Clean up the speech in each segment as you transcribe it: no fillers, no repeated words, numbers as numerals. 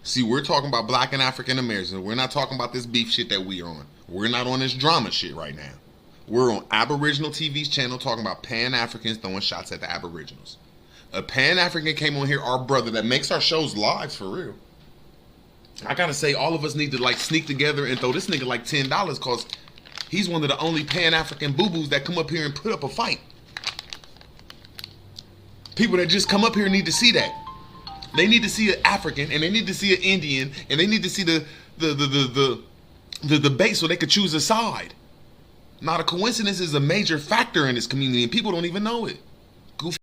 See, we're talking about black and African Americans. We're not talking about this beef shit that we are on. We're not on this drama shit right now. We're on Aboriginal TV's channel talking about Pan Africans throwing shots at the Aboriginals. A Pan African came on here, our brother that makes our shows live for real. I gotta say, all of us need to like sneak together and throw this nigga like $10 because he's one of the only Pan African boo boos that come up here and put up a fight. People that just come up here need to see that. They need to see an African and they need to see an Indian and they need to see the debate so they could choose a side. Not a coincidence is a major factor in this community and people don't even know it. Goofy.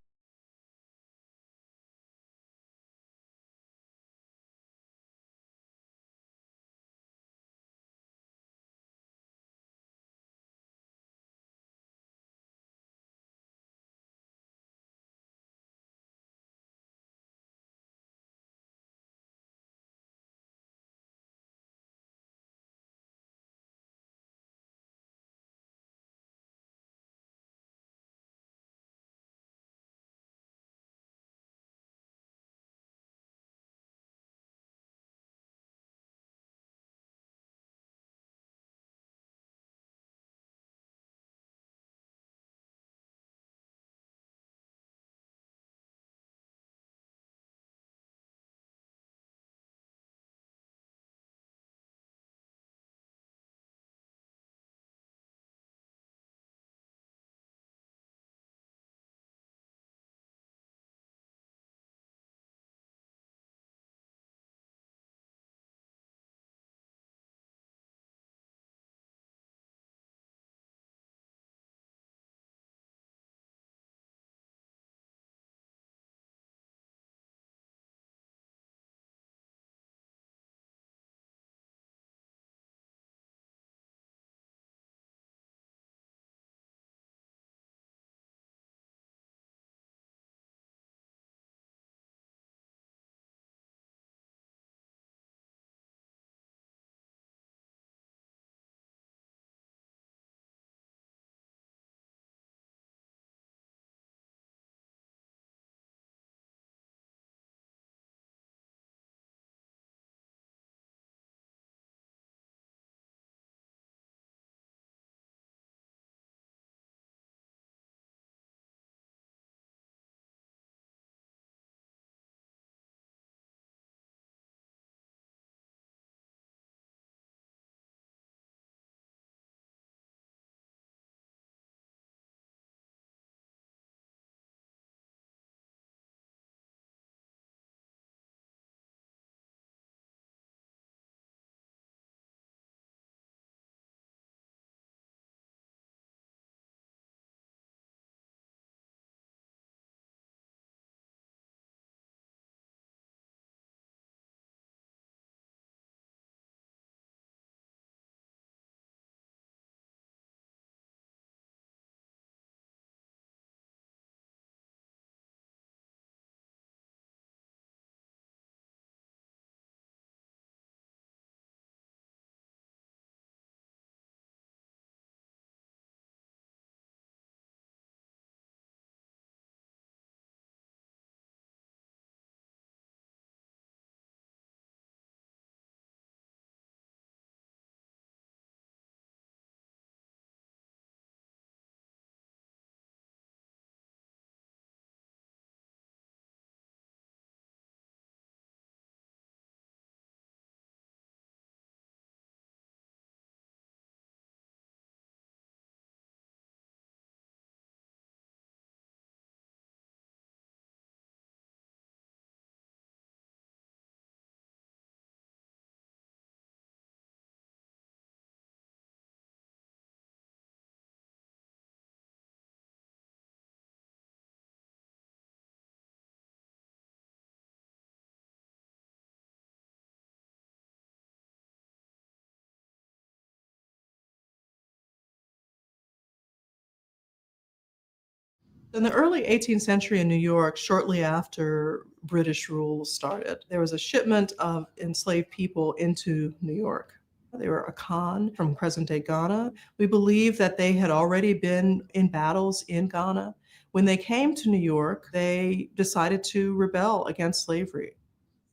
In the early 18th century in New York, shortly after British rule started, there was a shipment of enslaved people into New York. They were Akan from present-day Ghana. We believe that they had already been in battles in Ghana. When they came to New York, they decided to rebel against slavery.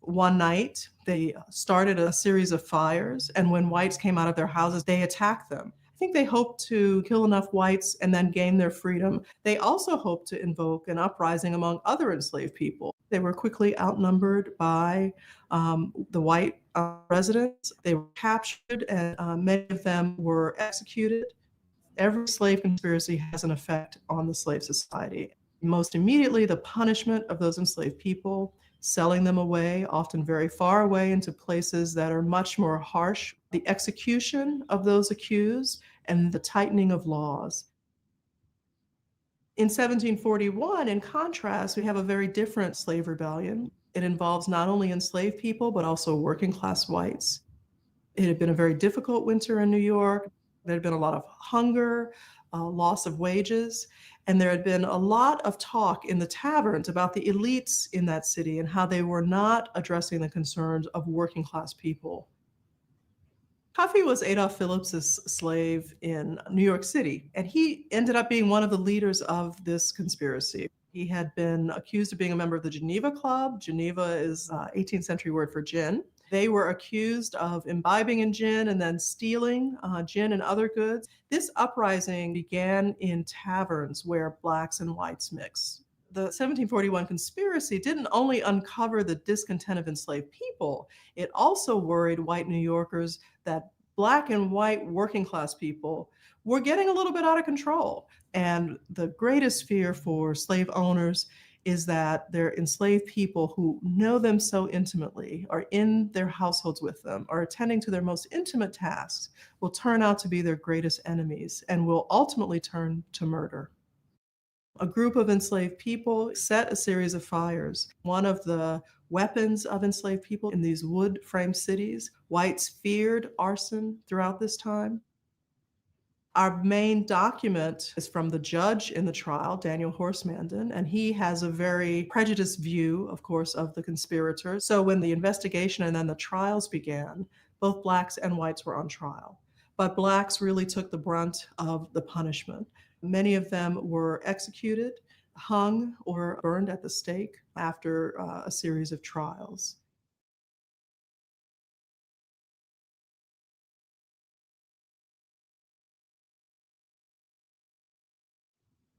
One night, they started a series of fires, and when whites came out of their houses, they attacked them. I think they hoped to kill enough whites and then gain their freedom. They also hoped to invoke an uprising among other enslaved people. They were quickly outnumbered by the white residents. They were captured, and many of them were executed. Every slave conspiracy has an effect on the slave society. Most immediately, the punishment of those enslaved people, selling them away, often very far away into places that are much more harsh, the execution of those accused, and the tightening of laws. In 1741, in contrast, we have a very different slave rebellion. It involves not only enslaved people, but also working class whites. It had been a very difficult winter in New York. There had been a lot of hunger, loss of wages, and there had been a lot of talk in the taverns about the elites in that city and how they were not addressing the concerns of working class people. Cuffy was Adolph Phillips's slave in New York City, and he ended up being one of the leaders of this conspiracy. He had been accused of being a member of the Geneva Club. Geneva is an 18th century word for gin. They were accused of imbibing in gin and then stealing gin and other goods. This uprising began in taverns where blacks and whites mixed. The 1741 conspiracy didn't only uncover the discontent of enslaved people, it also worried white New Yorkers that black and white working class people were getting a little bit out of control. And the greatest fear for slave owners is that their enslaved people who know them so intimately, are in their households with them, are attending to their most intimate tasks, will turn out to be their greatest enemies and will ultimately turn to murder. A group of enslaved people set a series of fires. One of the weapons of enslaved people in these wood frame cities, whites feared arson throughout this time. Our main document is from the judge in the trial, Daniel Horsemanden, and he has a very prejudiced view, of course, of the conspirators. So when the investigation and then the trials began, both blacks and whites were on trial. But blacks really took the brunt of the punishment. Many of them were executed, hung, or burned at the stake after a series of trials.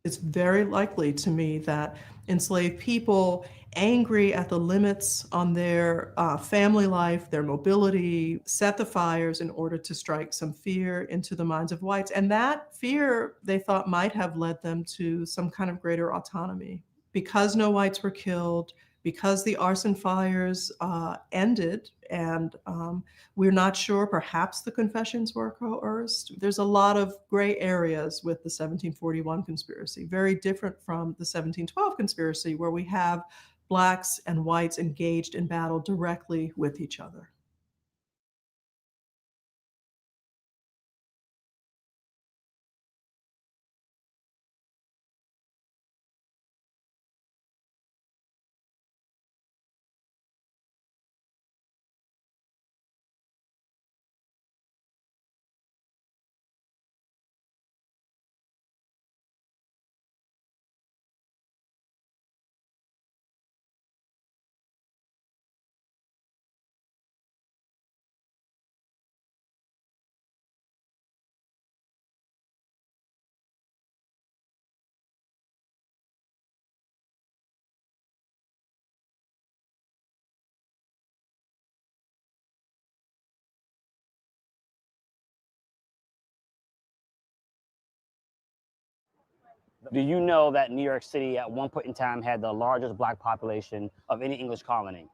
It's very likely to me that enslaved people, angry at the limits on their family life, their mobility, set the fires in order to strike some fear into the minds of whites. And that fear, they thought, might have led them to some kind of greater autonomy. Because no whites were killed, because the arson fires ended, and we're not sure, perhaps the confessions were coerced. There's a lot of gray areas with the 1741 conspiracy, very different from the 1712 conspiracy, where we have blacks and whites engaged in battle directly with each other. Do you know that New York City at one point in time had the largest black population of any English colony?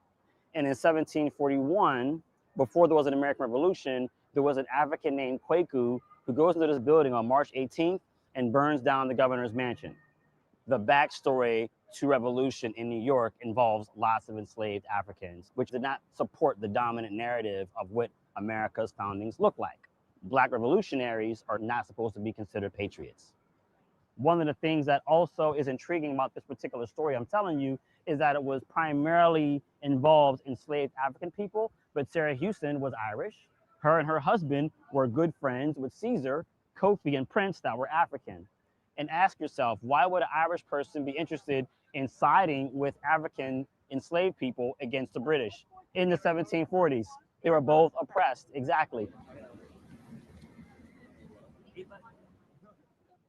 And in 1741, before there was an American Revolution, there was an African named Kwaku who goes into this building on March 18th and burns down the governor's mansion. The backstory to revolution in New York involves lots of enslaved Africans, which did not support the dominant narrative of what America's foundings looked like. Black revolutionaries are not supposed to be considered patriots. One of the things that also is intriguing about this particular story I'm telling you is that it was primarily involved enslaved African people, but Sarah Houston was Irish. Her and her husband were good friends with Caesar, Kofi, and Prince that were African. And ask yourself, why would an Irish person be interested in siding with African enslaved people against the British? in the 1740s. They were both oppressed, exactly.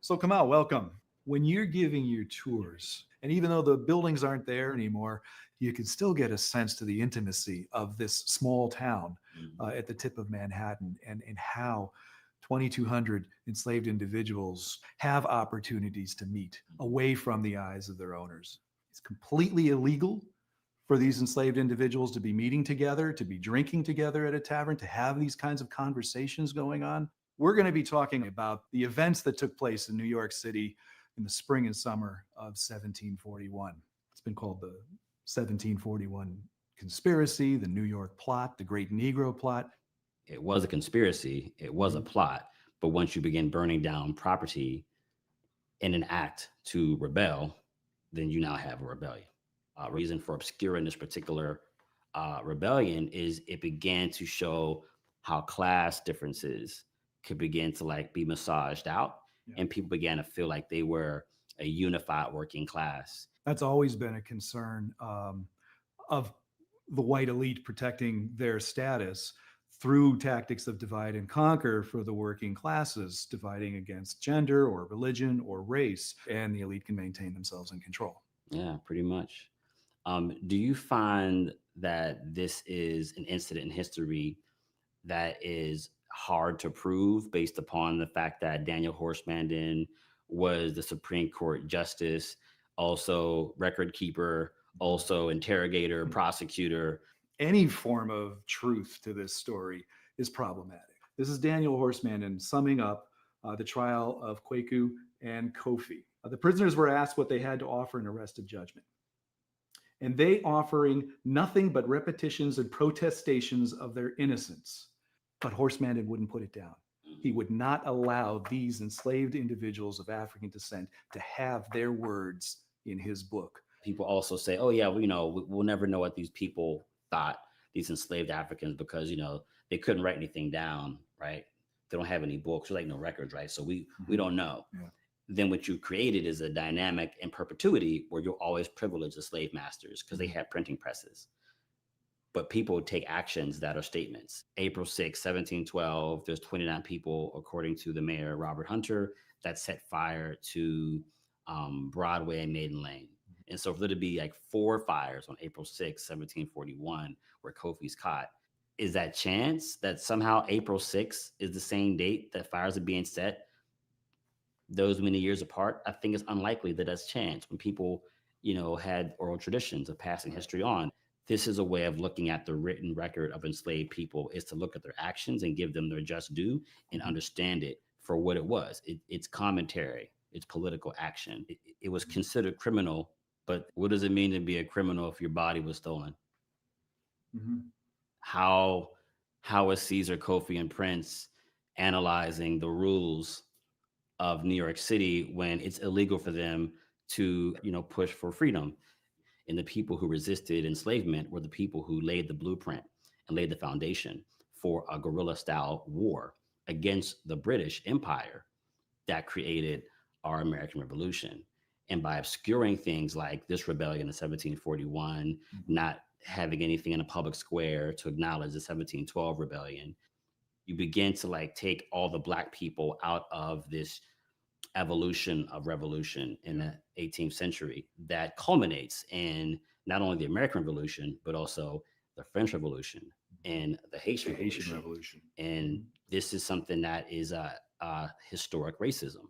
So Kamal, welcome. When you're giving your tours, and even though the buildings aren't there anymore, you can still get a sense to the intimacy of this small town at the tip of Manhattan, and how 2,200 enslaved individuals have opportunities to meet away from the eyes of their owners. It's completely illegal for these enslaved individuals to be meeting together, to be drinking together at a tavern, to have these kinds of conversations going on. We're going to be talking about the events that took place in New York City in the spring and summer of 1741. It's been called the 1741 conspiracy, the New York plot, the Great Negro plot. It was a conspiracy, it was a plot, but once you begin burning down property in an act to rebel, then you now have a rebellion. Reason for obscuring this particular rebellion is it began to show how class differences could begin to like be massaged out, and people began to feel like they were a unified working class. That's always been a concern of the white elite protecting their status through tactics of divide and conquer for the working classes, dividing against gender or religion or race, and the elite can maintain themselves in control. Yeah, pretty much. Do you find that this is an incident in history that is hard to prove based upon the fact that Daniel Horstmann was the Supreme Court justice, also record keeper, also interrogator, prosecutor? Any form of truth to this story is problematic. This is Daniel Horstmann summing up the trial of Kwaku and Kofi. The prisoners were asked what they had to offer in arrested judgment, and they offering nothing but repetitions and protestations of their innocence. But Horstmann wouldn't put it down. He would not allow these enslaved individuals of African descent to have their words in his book. People also say, oh yeah, well, we'll never know what these people thought, these enslaved Africans, because they couldn't write anything down, right? They don't have any books, like no records, right? So we don't know. Yeah. Then what you created is a dynamic in perpetuity where you'll always privilege the slave masters because they had printing presses. But people take actions that are statements. April 6, 1712, there's 29 people, according to the mayor, Robert Hunter, that set fire to Broadway and Maiden Lane. And so for there to be like 4 fires on April 6, 1741, where Kofi's caught, is that chance that somehow April 6 is the same date that fires are being set those many years apart? I think it's unlikely that that's chance. When people, had oral traditions of passing history on, this is a way of looking at the written record of enslaved people, is to look at their actions and give them their just due and understand it for what it was. It's commentary, it's political action. It was considered criminal, but what does it mean to be a criminal if your body was stolen? Mm-hmm. How is Caesar, Kofi, and Prince analyzing the rules of New York City when it's illegal for them to, push for freedom? And the people who resisted enslavement were the people who laid the blueprint and laid the foundation for a guerrilla-style war against the British Empire that created our American Revolution. And by obscuring things like this rebellion in 1741, not having anything in a public square to acknowledge the 1712 rebellion, you begin to take all the Black people out of this evolution of revolution in the 18th century that culminates in not only the American Revolution, but also the French Revolution and the Haitian Revolution. And this is something that is a historic racism.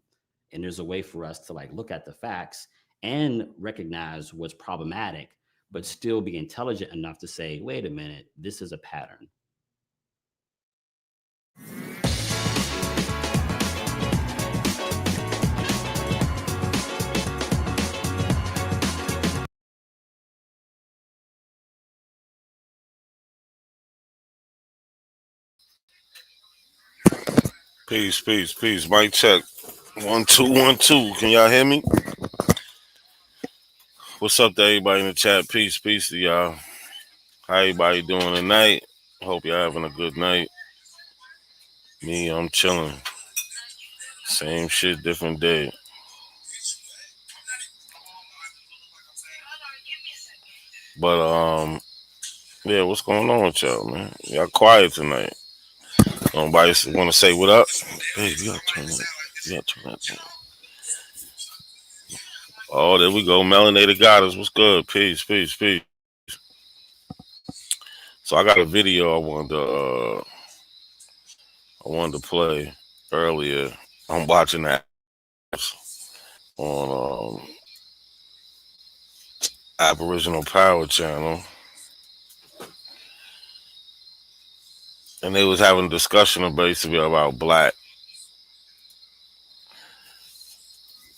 And there's a way for us to look at the facts and recognize what's problematic, but still be intelligent enough to say, wait a minute, this is a pattern. Peace, peace, peace. Mic check. 1 2 1 2. Can y'all hear me? What's up to everybody in the chat? Peace, peace to y'all. How everybody doing tonight? Hope y'all having a good night. Me, I'm chilling. Same shit, different day. But Yeah, what's going on with y'all, man? Y'all quiet tonight. Nobody want to say what up? Hey, you gotta turn that. You gotta turn that down. Oh, there we go. Melanated Goddess. What's good? Peace, peace, peace. So I got a video I wanted to play earlier. I'm watching that on Aboriginal Power Channel, and they was having a discussion basically about black.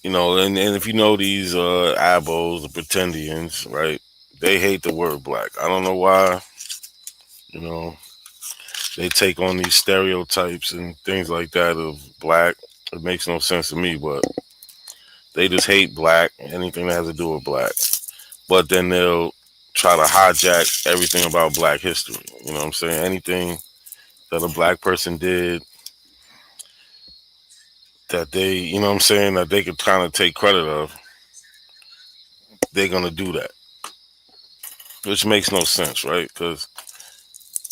You know, and if you know these Abos, the Pretendians, right? They hate the word black. I don't know why. You know, they take on these stereotypes and things like that of black. It makes no sense to me, but they just hate black, anything that has to do with black. But then they'll try to hijack everything about black history. You know what I'm saying? Anything that a black person did that they, you know what I'm saying, that they could kind of take credit of, they're going to do that. Which makes no sense, right? Because,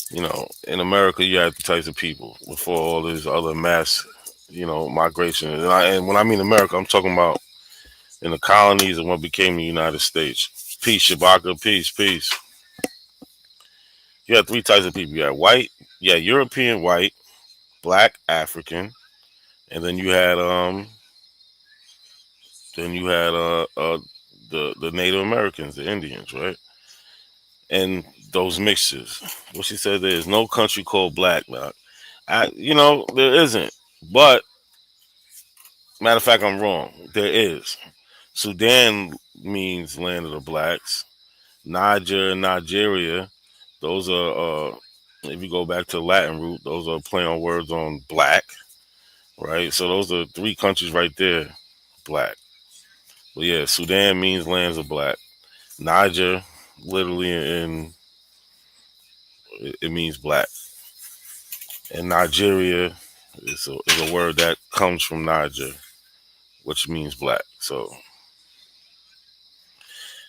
you know, in America, you had the types of people before all this other mass, you know, migration. And when I mean America, I'm talking about in the colonies and what became the United States. Peace, Shabaka, peace, peace. You had three types of people. You had white, you had European white, black, African, and then you had the Native Americans, the Indians, right? And those mixtures. What she said, there is no country called black now. You know, there isn't. But matter of fact, I'm wrong. There is. Sudan means land of the blacks. Niger and Nigeria, those are if you go back to the Latin root, those are play on words on black, right? So those are three countries right there, black. But yeah, Sudan means lands of black. Niger, literally in it means black. And Nigeria is a word that comes from Niger, which means black. So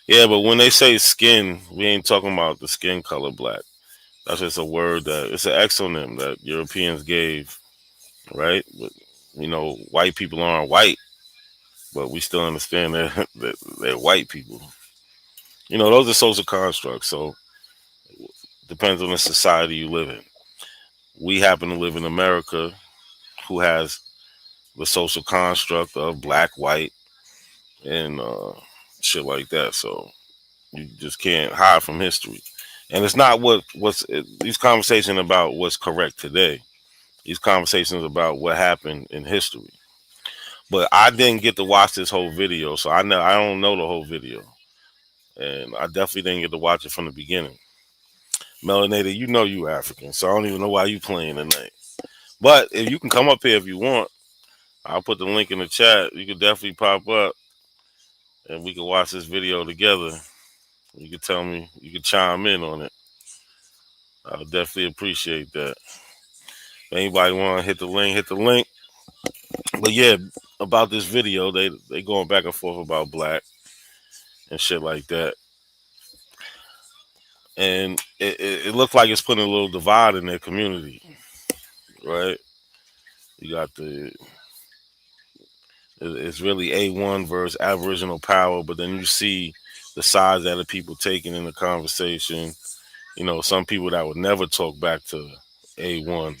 yeah, but when they say skin, we ain't talking about the skin color black. That's just a word that it's an exonym that Europeans gave, right? But you know, white people aren't white, but we still understand that they're white people. You know, those are social constructs. So depends on the society you live in. We happen to live in America, who has the social construct of black, white, and shit like that. So you just can't hide from history. And it's not these conversations about what's correct today. These conversations about what happened in history. But I didn't get to watch this whole video, so I don't know the whole video, and I definitely didn't get to watch it from the beginning. Melanated, you know you African, so I don't even know why you playing tonight. But if you can come up here if you want, I'll put the link in the chat. You can definitely pop up, and we can watch this video together. You can tell me, you can chime in on it. I would definitely appreciate that. If anybody want to hit the link, hit the link. But yeah, about this video, they going back and forth about black and shit like that. And it looked like it's putting a little divide in their community, right? You got it's really A1 versus Aboriginal power, but then you see the sides that the people taking in the conversation. You know, some people that would never talk back to A1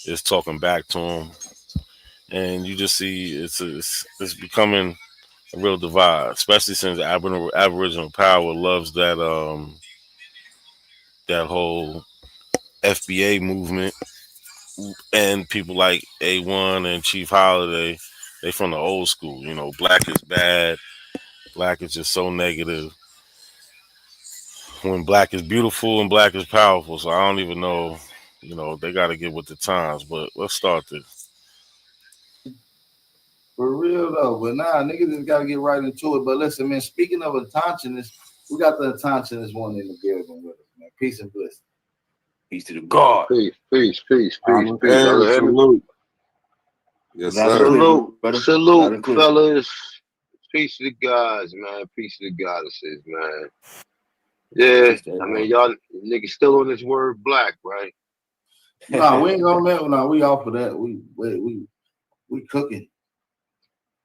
is talking back to them, and you just see it's becoming a real divide, especially since Aboriginal power loves that whole FBA movement, and people like A1 and Chief Holiday, they from the old school. You know, black is bad, black is just so negative, when black is beautiful and black is powerful. So I don't even know, you know, they got to get with the times. But let's start this. For real though, but nah, niggas just gotta get right into it. But listen, man, speaking of attentionists, we got the attentionist one in the building with us, man. Peace and blessing. Peace to the God. Peace. Salute. Yes, Loud sir. and clear, brother. Loud Salute, and clear. fellas. Peace to the gods, man. Peace to the goddesses, man. Yeah, I mean, y'all niggas still on this word black, right? Nah, we ain't gonna. Nah, we off of that. We cooking.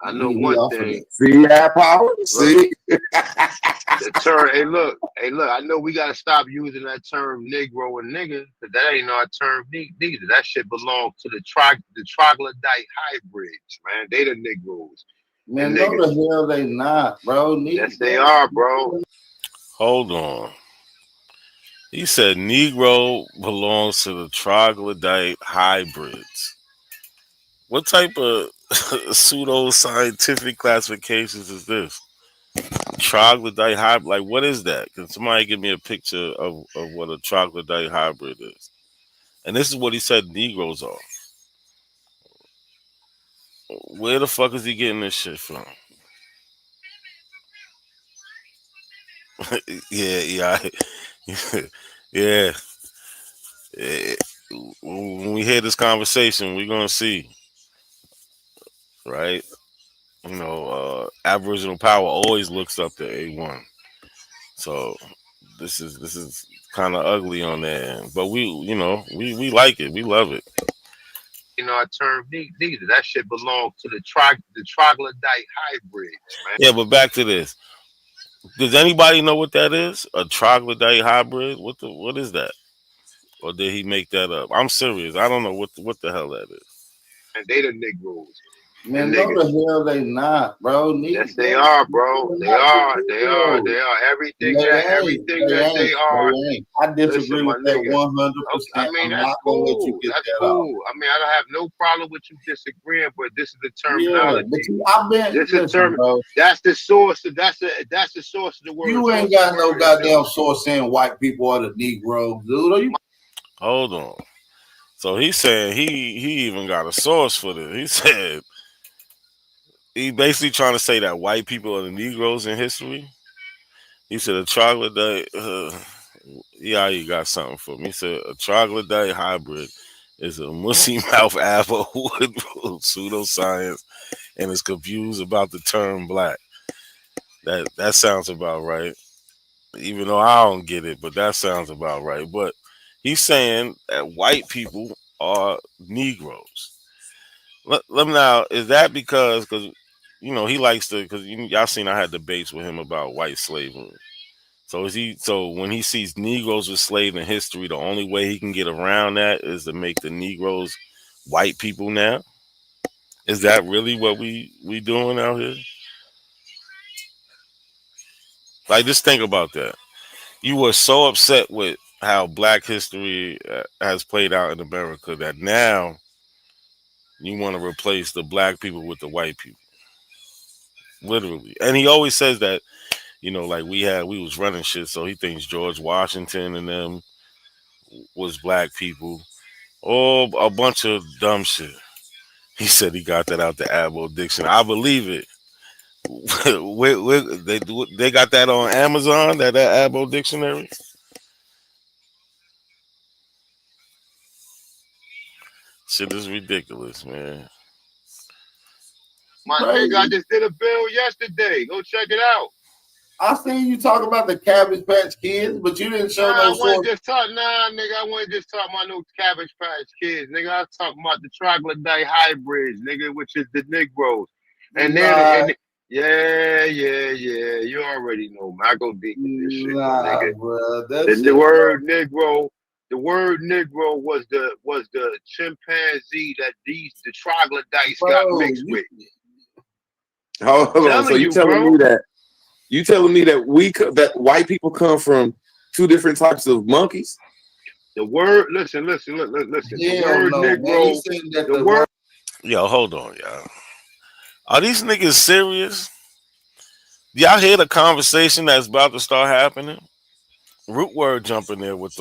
I know We one off of thing. that. See that power? See? The term, hey, look. I know we gotta stop using that term Negro and nigga, because that ain't our term neither. That shit belongs to the troglodyte hybrids, man. They the Negroes. Man, no the hell they not, bro. Yes, they are, bro. Hold on. He said Negro belongs to the troglodyte hybrids. What type of pseudo-scientific classifications is this? Troglodyte hybrid, like what is that? Can somebody give me a picture of what a troglodyte hybrid is? And this is what he said Negroes are. Where the fuck is he getting this shit from? yeah. yeah. When we hear this conversation, we're gonna see, right? You know, Aboriginal power always looks up to A1. So this is kind of ugly on that end, but we like it, we love it. You know, our term neither. That shit belongs to the troglodyte hybrids, man. Yeah, but back to this. Does anybody know what that is? A troglodyte hybrid? What is that? Or did he make that up? I'm serious. I don't know what the hell that is. And they the Negroes. Man, no the hell they not, bro. Yes, they are, bro. They are. Everything that they are. I disagree with that 100%. I mean, I'm that's not gonna let cool. you get That's that cool. off. I mean, I don't have no problem with you disagreeing, but this is the terminology. This is bro. That's the source. That's the source of the word. You ain't got no goddamn source saying white people are the Negroes, dude. Are you? Hold on. So he's saying he even got a source for this. He said he basically trying to say that white people are the Negroes in history. He said a troglodyte. Yeah, you got something for me. He said a troglodyte hybrid is a mushy mouth apple with pseudoscience and is confused about the term black. That sounds about right. Even though I don't get it, but that sounds about right. But he's saying that white people are Negroes. Let me now, is that because he likes to, because y'all seen I had debates with him about white slavery. So when he sees Negroes were slaves in history, the only way he can get around that is to make the Negroes white people now? Is that really what we doing out here? Like, just think about that. You were so upset with how black history has played out in America that now you want to replace the black people with the white people. Literally. And he always says that, like we was running shit, so he thinks George Washington and them was black people. Oh, a bunch of dumb shit. He said he got that out the Abos dictionary. I believe it. They got that on Amazon, that Abos dictionary. Shit is ridiculous, man. My nigga, I just did a bill yesterday. Go check it out. I seen you talk about the Cabbage Patch Kids, but you didn't show no source. I wasn't just talking about no Cabbage Patch Kids, nigga. I was talking about the troglodyte hybrids, nigga, which is the Negroes. And then, yeah. You already know, man. I go deep with this shit, nigga. Bro, the word Negro. The word Negro was the chimpanzee that the troglodytes got mixed with. Hold on. So you telling me that? You telling me that that white people come from two different types of monkeys? The word, listen. The word Negro. The word. Yo, hold on, y'all. Are these niggas serious? Y'all hear the conversation that's about to start happening? Root word jumping there with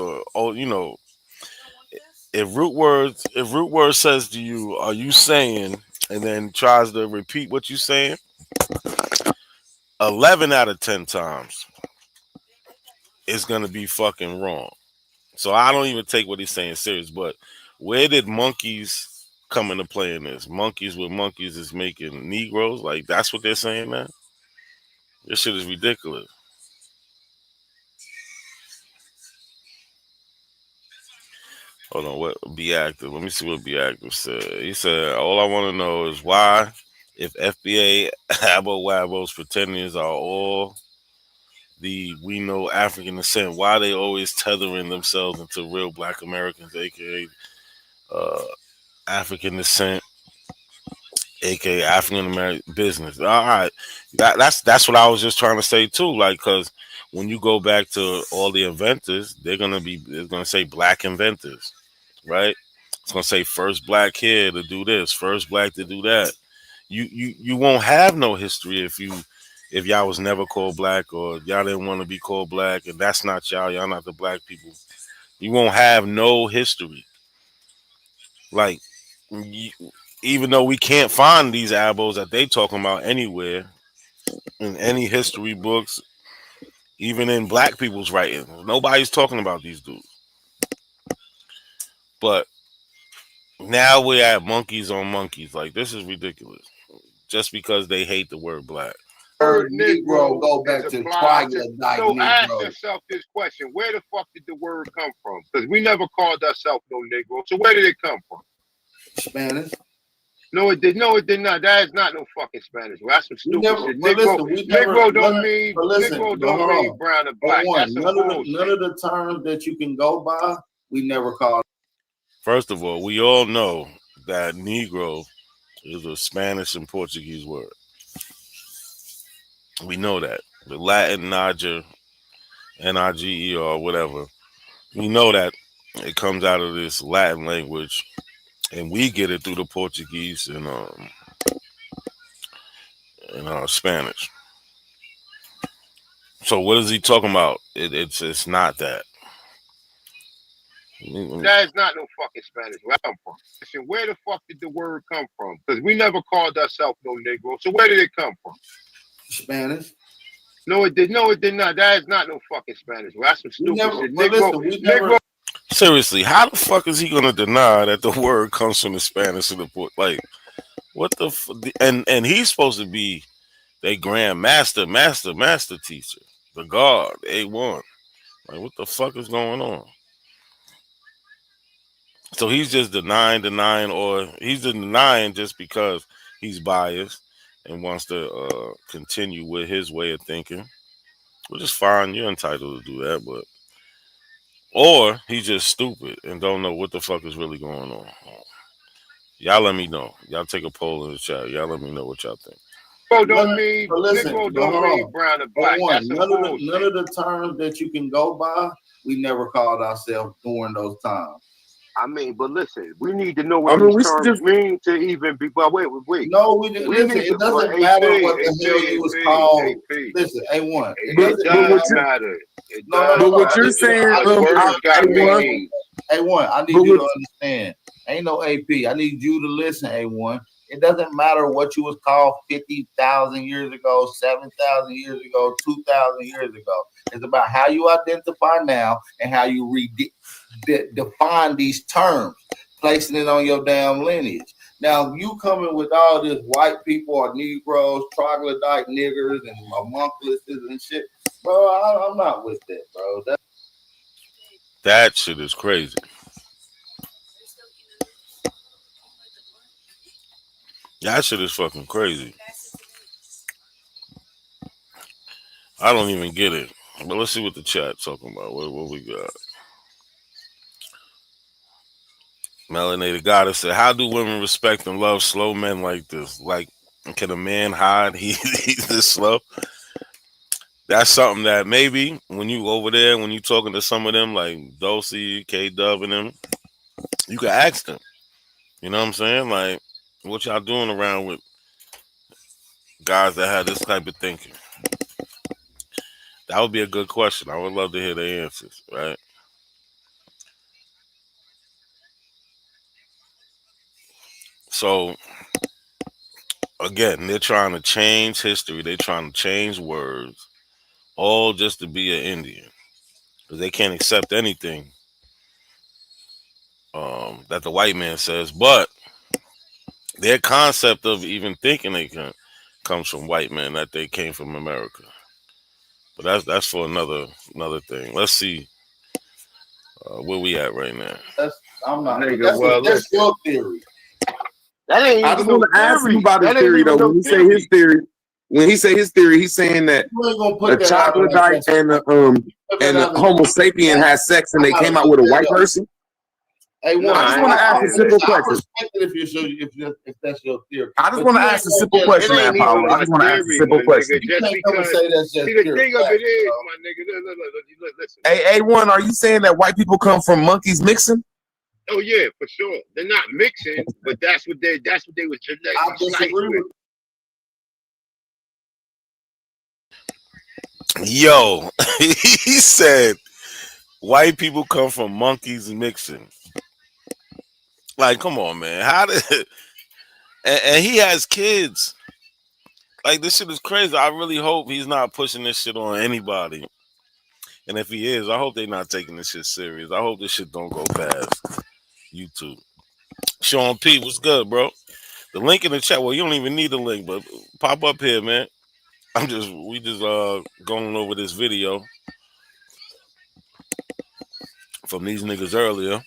if root word says to you, "Are you saying?" and then tries to repeat what you're saying, 11 out of 10 times it's gonna be fucking wrong. So I don't even take what he's saying serious. But where did monkeys come into play in this? Monkeys with monkeys is making Negroes? Like, that's what they're saying, man? This shit is ridiculous. Hold on, what Be Active? Let me see what Be Active said. He said, "All I want to know is why, if FBA Abo Wabos pretenders are all the we know African descent, why they always tethering themselves into real Black Americans, aka African descent, aka African American business." All right, that's what I was just trying to say too. Like, because when you go back to all the inventors, they're gonna say Black inventors, right? It's gonna say first Black kid to do this, first Black to do that. You won't have no history if y'all was never called Black, or y'all didn't want to be called Black, and that's not y'all not the Black people. You won't have no history. Like, even though we can't find these Abos that they talking about anywhere in any history books, even in Black people's writing, nobody's talking about these dudes. But now we're at monkeys on monkeys. Like, this is ridiculous. Just because they hate the word Black. Word Negro go back to troglodyte So ask Negro. yourself this question: where the fuck did the word come from? Because we never called ourselves no Negro. So where did it come from? Spanish. No, it did. No, it did not. That is not no fucking Spanish. Well, that's some stupid shit. Negro don't mean brown and black. That's some bullshit. None of the terms that you can go by, we never called. First of all, we all know that Negro is a Spanish and Portuguese word. We know that. The Latin Niger, Niger, whatever. We know that it comes out of this Latin language, and we get it through the Portuguese and Spanish. So what is he talking about? It's not that. That is not no fucking Spanish. Where I come from? Where the fuck did the word come from? Because we never called ourselves no Negro. So where did it come from? Spanish. No, it did. No, it did not. That is not no fucking Spanish. Well, that's some stupid shit. Negro. Seriously, how the fuck is he gonna deny that the word comes from the Spanish and the like? What the and he's supposed to be their grand master teacher, the God A1. Like, what the fuck is going on? So he's just denying, or he's denying just because he's biased and wants to continue with his way of thinking, which is fine. You're entitled to do that, but or he's just stupid and don't know what the fuck is really going on. Y'all let me know. Y'all take a poll in the chat. Y'all let me know what y'all think. Negro don't mean brown and black. That's none of the terms that you can go by, we never called ourselves during those times. I mean, but listen, we need to know what these terms mean to even be. But wait. No, we didn't. Listen, it doesn't matter what the hell you was called. Listen, A1. It does matter. But what you're saying, A1, I need you to understand. Ain't no AP. I need you to listen, A1. It doesn't matter what you was called 50,000 years ago, 7,000 years ago, 2,000 years ago. It's about how you identify now and how you define these terms, placing it on your damn lineage. Now, you coming with all this white people or Negroes, troglodyte niggers, and homunculuses and shit, bro, I'm not with that, bro. That shit is crazy. That shit is fucking crazy. I don't even get it. But let's see what the chat's talking about. What we got? Melanated Goddess said, "How do women respect and love slow men like this? Like, can a man hide he's this slow?" That's something that maybe when you over there, when you talking to some of them like Dulcie, K-Dub and them, you can ask them. You know what I'm saying? Like, what y'all doing around with guys that have this type of thinking? That would be a good question. I would love to hear their answers, right? So, again, they're trying to change history. They're trying to change words, all just to be an Indian. Because they can't accept anything that the white man says. But their concept of even thinking they can comes from white men, that they came from America. But that's for another thing. Let's see. Where we at right now? I'm not. Nigga, well, That's your theory. That ain't I even just no want to ask him theory. about his That ain't theory though. even no When he say his theory, he's saying that You ain't gonna a put that out chocolate there. diet and the Homo sapien has sex and they came out with a white person. Hey, No, I just want to ask a simple I question. respect it if that's your theory. I just But want to you ask a ain't simple gonna question, It man, ain't even Paulo. I my just want to ask a theory, simple my question. nigga. You Just can't come and because. say that's just See, the pure thing of fact, it is, bro. my nigga. Listen. Hey, A1, are you saying that white people come from monkeys mixing? Oh yeah, for sure. They're not mixing, but that's what they was I genetically sliced disagree with. Yo, he said white people come from monkeys mixing. Like, come on, man. How did and he has kids. Like, this shit is crazy. I really hope he's not pushing this shit on anybody. And if he is, I hope they're not taking this shit serious. I hope this shit don't go past YouTube. Sean P, what's good, bro? The link in the chat. Well, you don't even need the link, but pop up here, man. We just going over this video from these niggas earlier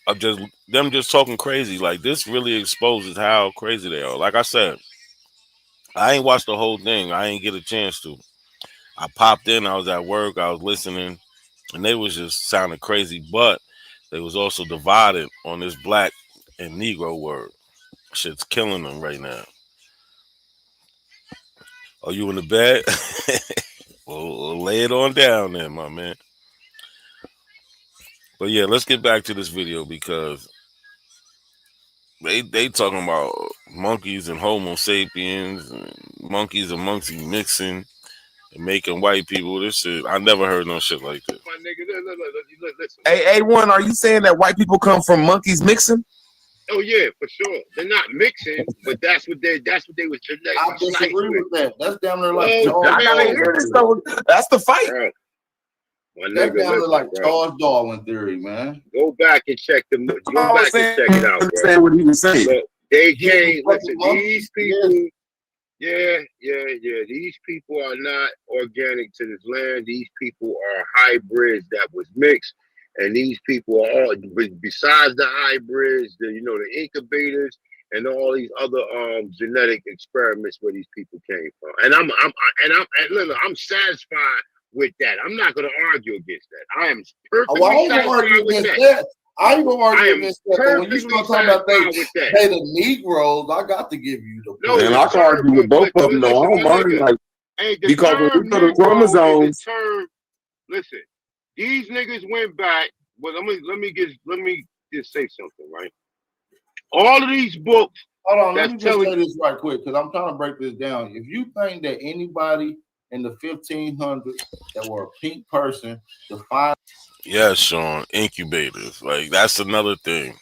of just them just talking crazy. Like, this really exposes how crazy they are. Like I said, I ain't watched the whole thing. I ain't get a chance to. I popped in, I was at work, I was listening, and they was just sounding crazy, but they was also divided on this black and Negro word. Shit's killing them right now. Are you in the bed? Well, lay it on down then, my man. But yeah, let's get back to this video because they talking about monkeys and Homo sapiens, and monkeys and monkey mixing and making white people. This shit, I never heard no shit like this. My nigga, listen. Hey, A1, are you saying that white people come from monkeys mixing? Oh yeah, for sure. They're not mixing, but that's what they was genetically I sliced disagree with. with that. That's down there like Well, Charles I gotta Darwin. hear this though. That's the fight. Bro, my That's nigga, down there listen, like bro. Charles Darwin theory, man. Go back and check them. Go I was back and saying, check it out, bro. saying what he was saying. Look, they Yeah, can't but listen. the These people, yeah. These people are not organic to this land. These people are hybrids that was mixed, and these people are all besides the hybrids, the incubators and all these other genetic experiments where these people came from. And I'm satisfied with that. I'm not going to argue against that. I am perfectly I ain't gonna satisfied argue with against that. that. I ain't gonna argue am against that. But when you start talking about with that. they the Negroes, I got to give you the No, And the I can argue with both of them. No, I don't mind. Like, the because when term we go to Negro chromosomes, is a term. Listen, these niggas went back. Well, let me just say something, right? All of these books. Hold on, let me just say this right quick because I'm trying to break this down. If you think that anybody in the 1500s that were a pink person defined, Yes, Sean, incubators. Like, that's another thing.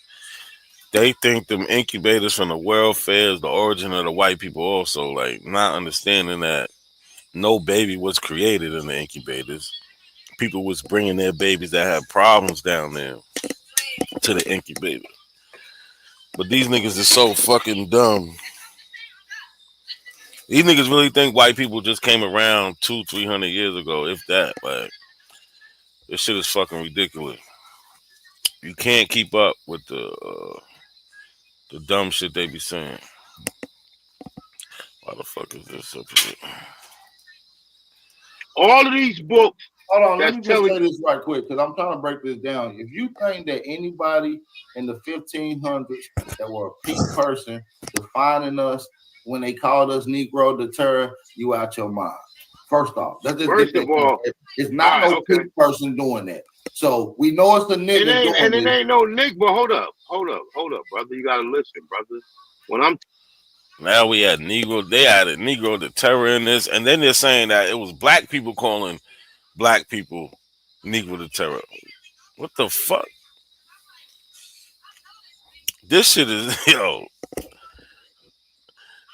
They think them incubators from the world fair is the origin of the white people also. Like, not understanding that no baby was created in the incubators. People was bringing their babies that had problems down there to the incubator. But these niggas is so fucking dumb. These niggas really think white people just came around 200-300 years ago, if that. Like, this shit is fucking ridiculous. You can't keep up with the dumb shit they be saying. Why the fuck is this up here? All of these books. Hold on, let me just say this right quick because I'm trying to break this down. If you think that anybody in the 1500s that were a pink person defining us when they called us Negro to terror, you out your mind. First off, let's just First of all, it's not no pink person doing that. So we know it's a nigga doing it ain't no Nick, but hold up, brother. You gotta listen, brother. When I'm now we had Negro, they added Negro to terror in this, and then they're saying that it was black people calling black people Negro to terror. What the fuck? This shit is yo.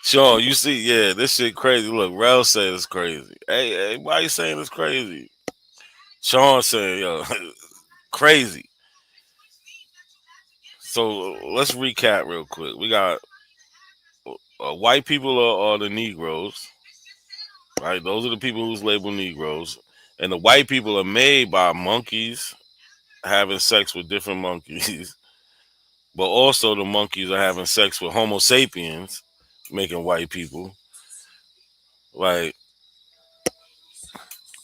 Sean, you see, yeah, this shit crazy. Look, Rel said it's crazy. Hey, why you saying it's crazy? Sean said, yo, crazy. So let's recap real quick. We got white people are the Negroes, right? Those are the people who's labeled Negroes. And the white people are made by monkeys having sex with different monkeys, but also the monkeys are having sex with Homo sapiens, making white people. Like,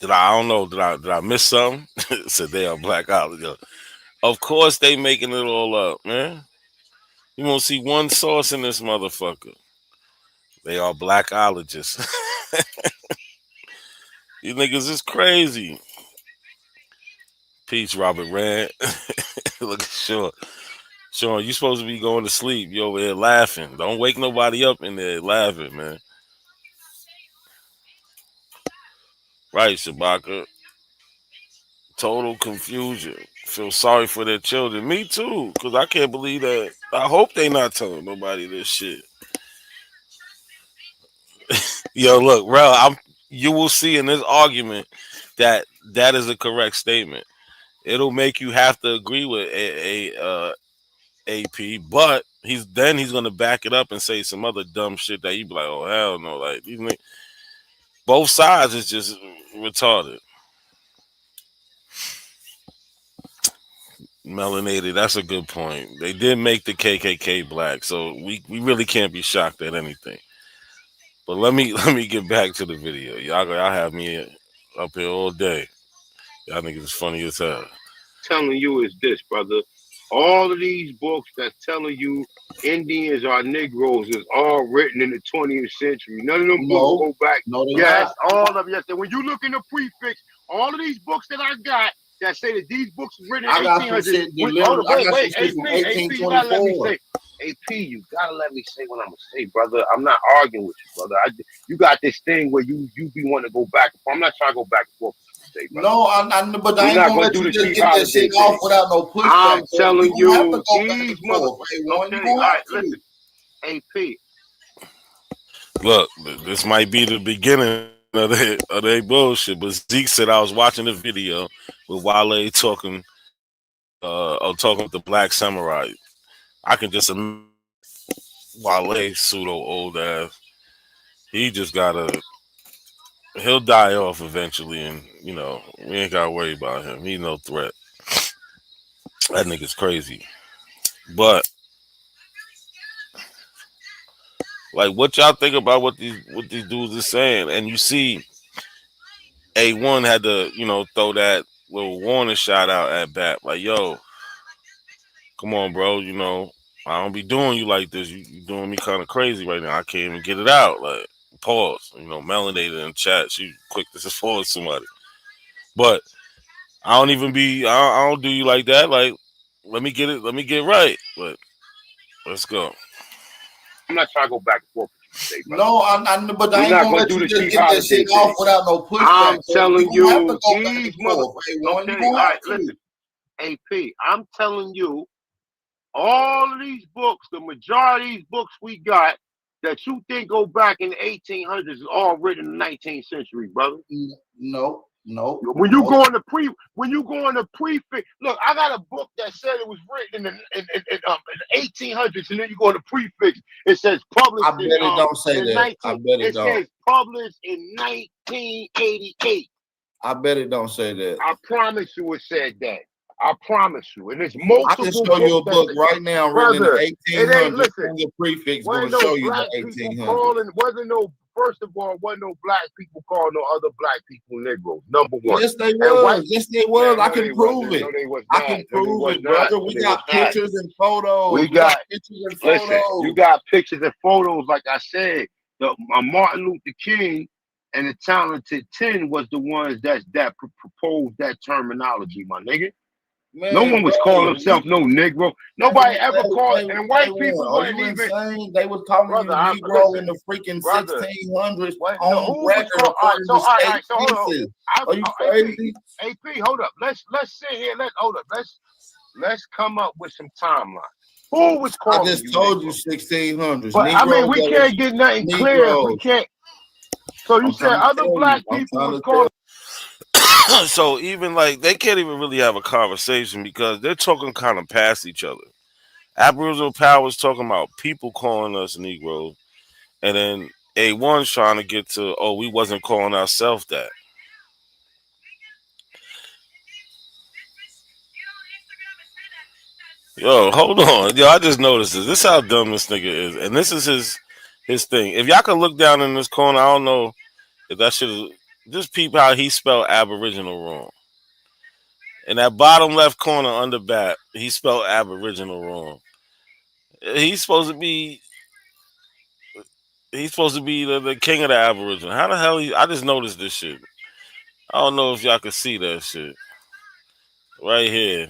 I don't know, did I miss something? Said they are black islanders. Of course they making it all up, man. You won't see one source in this motherfucker. They are blackologists. You niggas is crazy. Peace, Robert Rand. Look at Sean. Sean, you supposed to be going to sleep. You over here laughing. Don't wake nobody up in there laughing, man. Right, Shabaka. Total confusion. Feel sorry for their children. Me too, because I can't believe that. I hope they not telling nobody this shit. Yo, look, bro, you will see in this argument that is a correct statement. It'll make you have to agree with AP, but he's gonna back it up and say some other dumb shit that you be like, oh hell no, like both sides is just retarded. Melanated, that's a good point. They did make the KKK black, so we really can't be shocked at anything. But let me get back to the video. Y'all have me up here all day. Y'all niggas is funny as hell. Telling you is this, brother. All of these books that's telling you Indians are Negroes is all written in the 20th century. None of them books go back. No, yes, all of yes. And when you look in the prefix, all of these books that I got that say that these books were written in 1800. Wait, AP, you gotta let me say. AP, you gotta let me say what I'm gonna say, brother. I'm not arguing with you, brother. You got this thing where you be wanting to go back and forth. I'm not trying to go back and forth. No, but I ain't gonna let you just get that shit off without no pushback. I'm telling you, these motherfuckers. Okay, all right, listen, AP. Look, this might be the beginning of their bullshit, but Zeke said I was watching the video with Wale talking with the Black Samurai. I can just imagine Wale pseudo old ass. He just he'll die off eventually, and we ain't gotta worry about him. He's no threat. That nigga's crazy. But like, what y'all think about what these dudes are saying? And you see, A1 had to throw that little warning shot out at Bat, like, yo, come on, bro, I don't be doing you like this. You doing me kind of crazy right now. I can't even get it out. Like, pause. Melanated in chat. She quick to pause somebody. But I don't do you like that. Like, let me get it right. But let's go. I'm not trying to go back and forth with you today, no, but I ain't gonna let you just get that shit off without no pushback. I'm telling you, these motherfuckers. Okay, all right, listen, AP. I'm telling you, all of these books, the majority of these books we got that you think go back in the 1800s is all written in the 19th century, brother. No. When you go on the prefix, look, I got a book that said it was written in the 1800s, and then you go on the prefix, it says published. I bet it don't say that. I bet it don't. It says published in 1988. I bet it don't say that. I promise you it said that. I promise you. And it's multiple. I can show you a book right now written in the 1800s. The prefix going to show you the 1800s. First of all, wasn't no black people calling no other black people Negroes. Number one. Yes, they was. I can prove it. I can prove it, brother. We got pictures and photos. We got pictures and photos. Listen, you got pictures and photos. Like I said, Martin Luther King and the Talented 10 was the ones that proposed that terminology, my nigga. Man, no one was calling himself no Negro. Nobody ever called, and white people weren't even. Insane? They was calling you Negro in the freaking 1600s on record. Are you crazy? AP, hold up. Let's sit here. Let's come up with some timeline. Who was calling? I just told you 1600s. But I mean, we can't get nothing clear. We can't. So you said other black people was calling. So even like they can't even really have a conversation because they're talking kind of past each other. Aboriginal Power is talking about people calling us Negroes, and then A1's trying to get to, oh, we wasn't calling ourselves that. Yo, hold on. Yo, I just noticed this. This is how dumb this nigga is. And this is his thing. If y'all can look down in this corner, I don't know if that should just peep how he spelled Aboriginal wrong. In that bottom left corner under BAP, he spelled Aboriginal wrong. He's supposed to be the king of the Aboriginal. How the hell I just noticed this shit. I don't know if y'all can see that shit. Right here.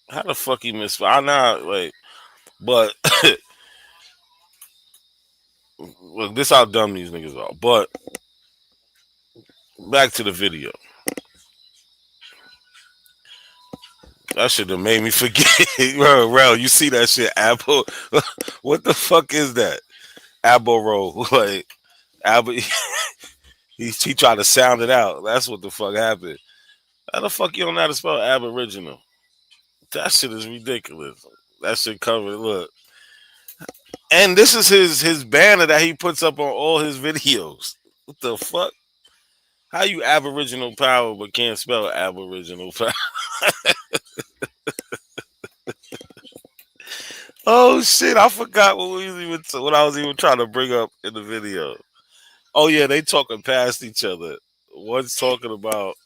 How the fuck he missed? I know, like, but look, this how dumb these niggas are. But back to the video. That shit have made me forget. Rel, you see that shit, Abo? What the fuck is that? Abo roll. Like, Abo, he tried to sound it out. That's what the fuck happened. How the fuck you don't know how to spell Aboriginal? That shit is ridiculous. That shit covered. Look. And this is his banner that he puts up on all his videos. What the fuck? How you Aboriginal power but can't spell Aboriginal power? Oh shit! I forgot what I was even trying to bring up in the video. Oh yeah, they talking past each other. One's talking about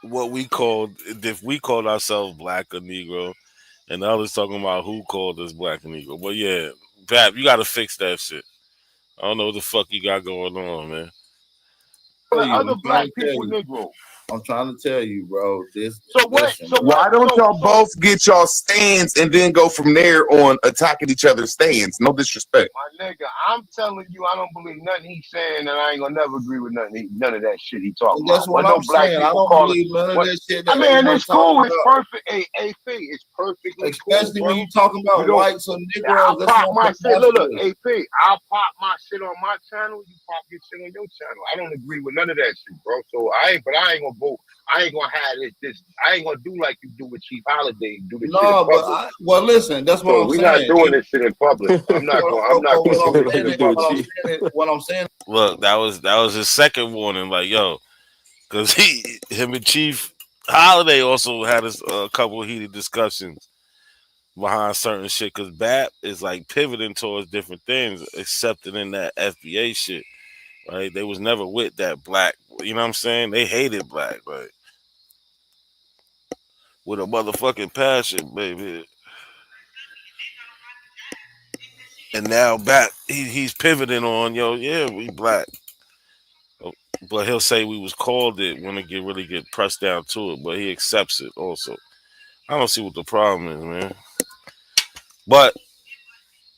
what we called if we called ourselves black or Negro, and the other's talking about who called us black and Negro. But yeah, Bap, you got to fix that shit. I don't know what the fuck you got going on, man. Other black people, Negro. I'm trying to tell you, bro. Why don't y'all both get y'all stands and then go from there on attacking each other's stands? No disrespect. My nigga, I'm telling you, I don't believe nothing he's saying, and I ain't gonna never agree with none of that shit he talking about. That's what I'm saying. I don't believe none of that shit. I mean, it's cool. It's perfect. Hey, AP, it's perfectly especially cool, when you talking about whites or Negroes. I'll pop my shit. Look, AP, I'll pop my shit on my channel. You pop your shit on your channel. I don't agree with none of that shit, bro. So I ain't gonna vote. I ain't gonna have this. I ain't gonna do like you do with Chief Holiday. Do this shit in public. Well, listen, that's what I'm saying. We're not doing this shit in public. I'm not going to do it. What I'm saying. Look, that was his second warning. Like, yo, because him and Chief Holiday also had a couple of heated discussions behind certain shit. Because BAP is like pivoting towards different things, except in that FBA shit. Right? They was never with that black. You know what I'm saying? They hated black, right? With a motherfucking passion, baby. And now back, he's pivoting on, yo, yeah, we black. But he'll say we was called it when it really get pressed down to it. But he accepts it also. I don't see what the problem is, man. But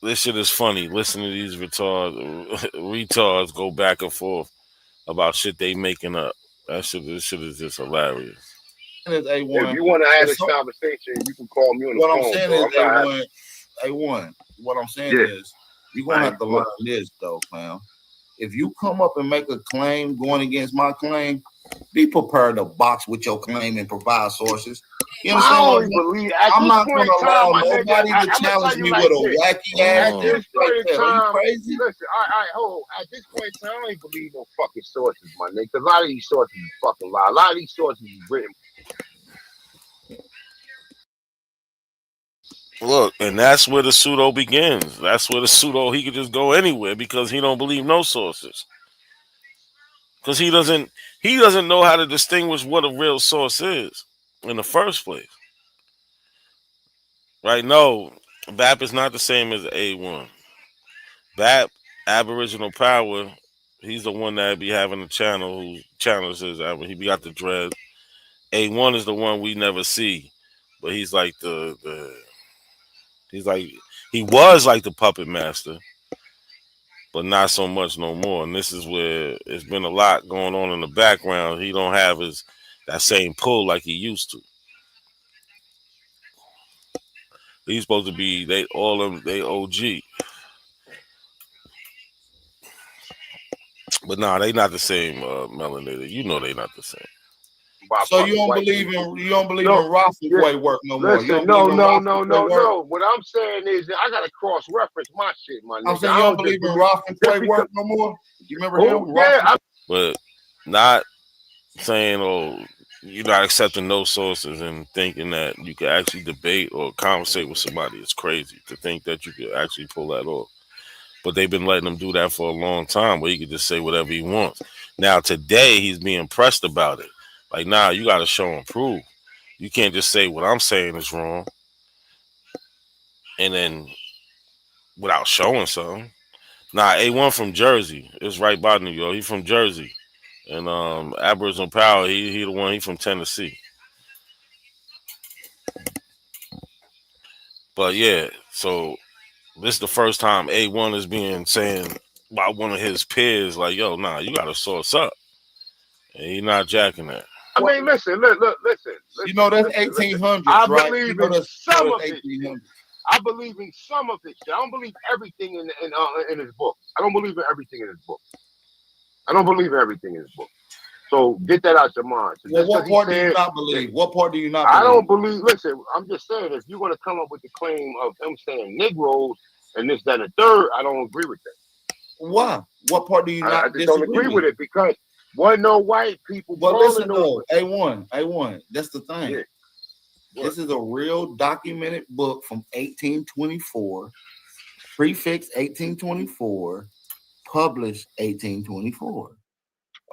this shit is funny. Listen to these retards go back and forth about shit they making up. This shit is just hilarious. If you want to have this conversation, you can call me on the phone. What I'm saying is, A1, what I'm saying is, you're going to have to learn this, though, fam. If you come up and make a claim going against my claim, be prepared to box with your claim and provide sources. You know what I'm saying? I'm not going to allow nobody to challenge me with a wacky ass. At this point in time, crazy? Listen, hold on. At this point in time, I ain't believe no fucking sources, my nigga. Because a lot of these sources is fucking lie. A lot of these sources is written. Look, and that's where the pseudo begins. That's where the pseudo, he could just go anywhere because he don't believe no sources. Because he doesn't know how to distinguish what a real source is in the first place. Right? No, BAP is not the same as A1. BAP, Aboriginal Power, he's the one that be having a channel whose channel says he got the dread. A1 is the one we never see, but he's like he was like the puppet master, but not so much no more. And this is where it's been a lot going on in the background. He don't have that same pull like he used to. He's supposed to be they OG. But nah, they not the same, melanated. You know they not the same. So you don't believe in Raffle Boy work no more? Listen, no. What I'm saying is that I gotta cross-reference my shit, my nigga. I'm saying you don't believe in Raffle Boy work no more? You remember him? Yeah. But not saying, you're not accepting those sources and thinking that you could actually debate or conversate with somebody. It's crazy to think that you could actually pull that off. But they've been letting him do that for a long time, where he could just say whatever he wants. Now today he's being pressed about it. Like, nah, you got to show and prove. You can't just say what I'm saying is wrong, and then without showing something. Nah, A1 from Jersey. It's right by New York. He's from Jersey. And Aboriginal Power, he the one, he from Tennessee. But yeah, so this is the first time A1 is being saying by one of his peers, like, yo, nah, you gotta source up. And he's not jacking that. I mean, listen. You know, that's 1800s, I right? believe You know, in some of it. 1800s. I believe in some of it. I don't believe everything in his book. I don't believe in everything in his book. I don't believe in everything in his book. So get that out your mind. So Well, what part do you not believe? What part do you not believe? I don't believe. Listen, I'm just saying, if you're going to come up with the claim of him saying Negroes and this, that, and the third, I don't agree with that. Why? What part do you not I just don't agree with it because wasn't no white people. But listen, though, A1, that's the thing. Yeah. This is a real documented book from 1824, prefix 1824, published 1824.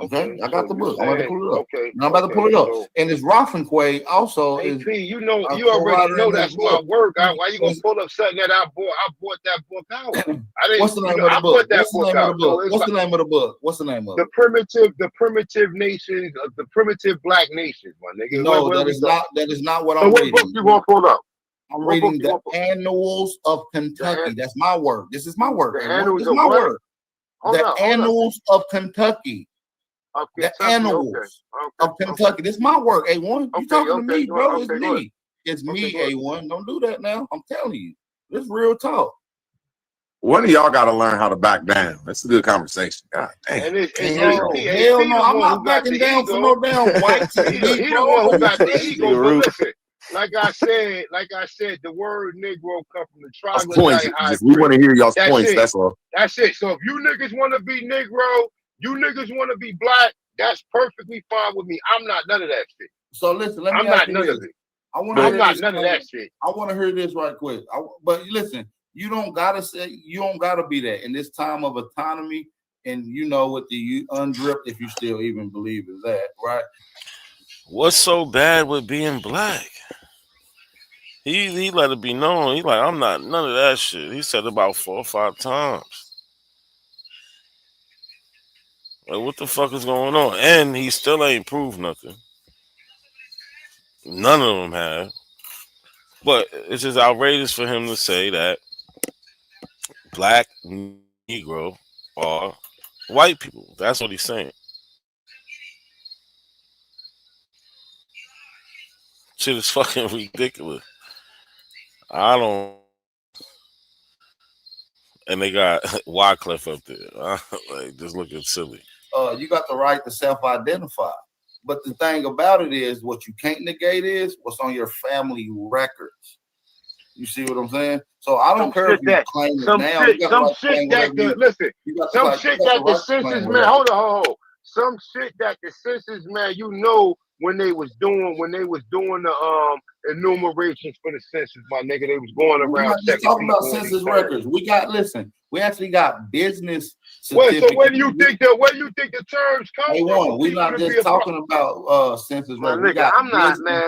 Okay, I got the book. I'm about to pull it up. Okay, I'm about to pull it up. So, and it's Rofenquay also AP, is. You know, you already know that's my work. Why you gonna pull up something that I bought? I bought that book out. I didn't. What's the name of the book? What's the name of the book? What's the name of the book? What's the name of it? The primitive nations, the primitive black nations, my nigga. No, that is not what I'm reading. What book you gonna pull up? I'm reading the Annals of Kentucky. That's my work. This is my work. This is my work. The Annals of Kentucky. The Annals of Kentucky. This is my work, A1. You talking to me, bro? It's me. It's me, A1. Don't do that now. I'm telling you. This is real talk. One of y'all got to learn how to back down. That's a good conversation. God damn. Hell no, I'm not backing down for no damn white. He the one who got the ego. But listen, like I said, the word Negro come from the troglodyte hybrid. We want to hear y'all's points. That's all. That's it. So if you niggas want to be Negro, you niggas want to be black, that's perfectly fine with me. I'm not none of that shit. So listen, let me ask you this. I'm not none of that shit. I want to hear this right quick. But listen, you don't gotta be that in this time of autonomy, and you know with the undripped, if you still even believe in that, right? What's so bad with being black? He let it be known. He like, I'm not none of that shit. He said about 4 or 5 times. Like, what the fuck is going on? And he still ain't proved nothing. None of them have. But it's just outrageous for him to say that black Negro are white people. That's what he's saying. Shit is fucking ridiculous. I don't. And they got Wycliffe up there. Like, just looking silly. You got the right to self-identify. But the thing about it is, what you can't negate is what's on your family records. You see what I'm saying? So I don't care if you claim it now. Some shit that the census man. Hold on. Some shit that the census man, you know, when they was doing the enumerations for the census, my nigga, they was going around talking about census records. We actually got business certificates. So where do you think the terms come from? We're not just talking about census records.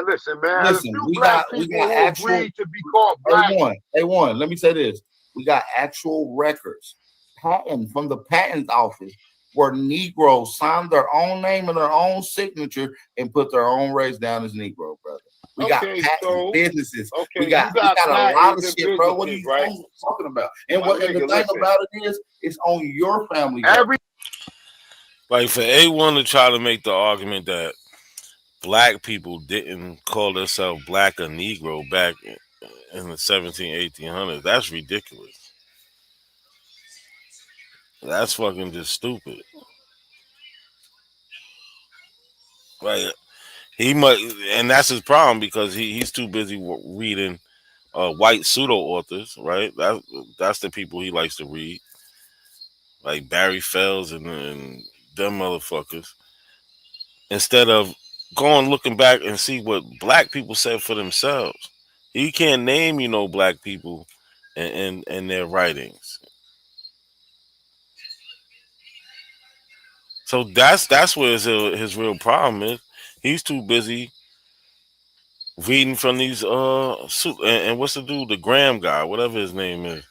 Listen, we got actual to be called black. A1, let me say this. We got actual records, patent from the patent office, where Negroes signed their own name and their own signature and put their own race down as Negro, brother. We got patent businesses. We got a lot of shit, bro. What are you talking about? And the thing about it is, it's on your family. Like for A1 to try to make the argument that black people didn't call themselves black or Negro back in the 1800s, that's ridiculous. That's fucking just stupid. Like, he might, and that's his problem because he's too busy reading white pseudo authors, right? That's the people he likes to read, like Barry Fells and them motherfuckers, instead of going looking back and see what black people said for themselves. You can't name, black people and their writings. So that's where his real problem is. He's too busy reading from these and what's the dude, the Graham guy, whatever his name is.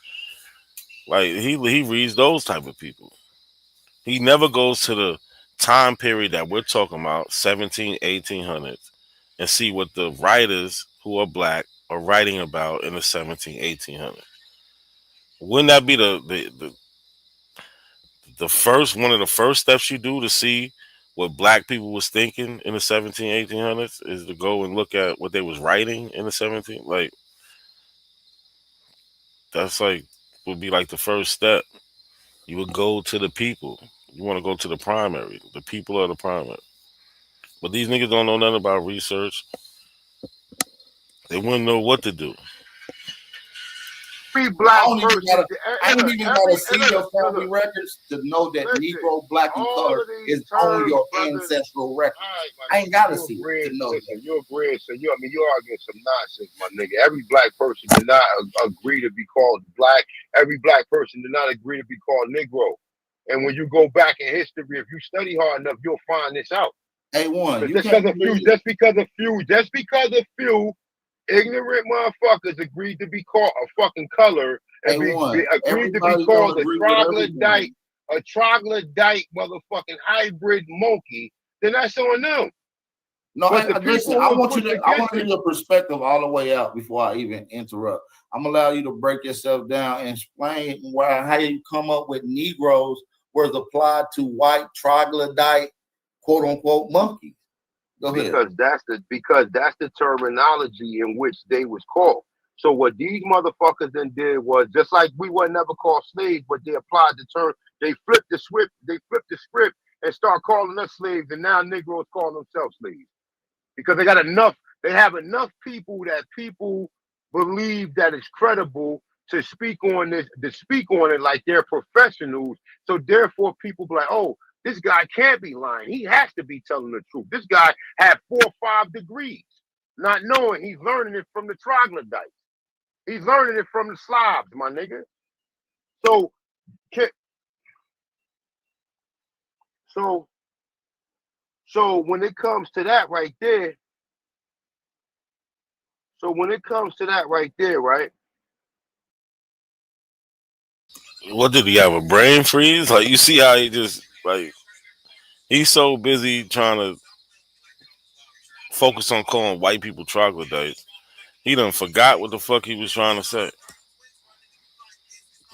Like he reads those type of people. He never goes to the time period that we're talking about, 1800s, and see what the writers who are black are writing about in the 1800s. Wouldn't that be the first one of the first steps you do to see what black people was thinking in the 1800s is to go and look at what they was writing in the 17? Like that's like would be like the first step. You would go to the people. You want to go to the primary. The people are the primary. But these niggas don't know nothing about research. They wouldn't know what to do. I don't even gotta see your family records to know that Negro, black, and color is on your ancestral record. I ain't gotta see it to know that. You're agreeing, so you're arguing some nonsense, my nigga. Every black person did not agree to be called black. Every black person did not agree to be called Negro. And when you go back in history, if you study hard enough, you'll find this out. Just because a few ignorant motherfuckers agreed to be called a fucking color and agreed to be called a troglodyte motherfucking hybrid monkey, then that's on them. No, listen, I want to get your perspective all the way out before I even interrupt. I'm gonna allow you to break yourself down and explain how you come up with Negroes was applied to white troglodyte quote unquote monkeys. Because that's the terminology in which they was called. So what these motherfuckers then did was just like we were never called slaves, but they applied the term. They flipped the script and start calling us slaves, and now Negroes call themselves slaves because they have enough people that people believe that it's credible to speak on it like they're professionals. So therefore, people be like, oh, this guy can't be lying. He has to be telling the truth. This guy had 4 or 5 degrees, not knowing he's learning it from the troglodytes. He's learning it from the Slavs, my nigga. So when it comes to that right there, right? What did he have, a brain freeze? Like you see how he just like he's so busy trying to focus on calling white people troglodytes. He done forgot what the fuck he was trying to say.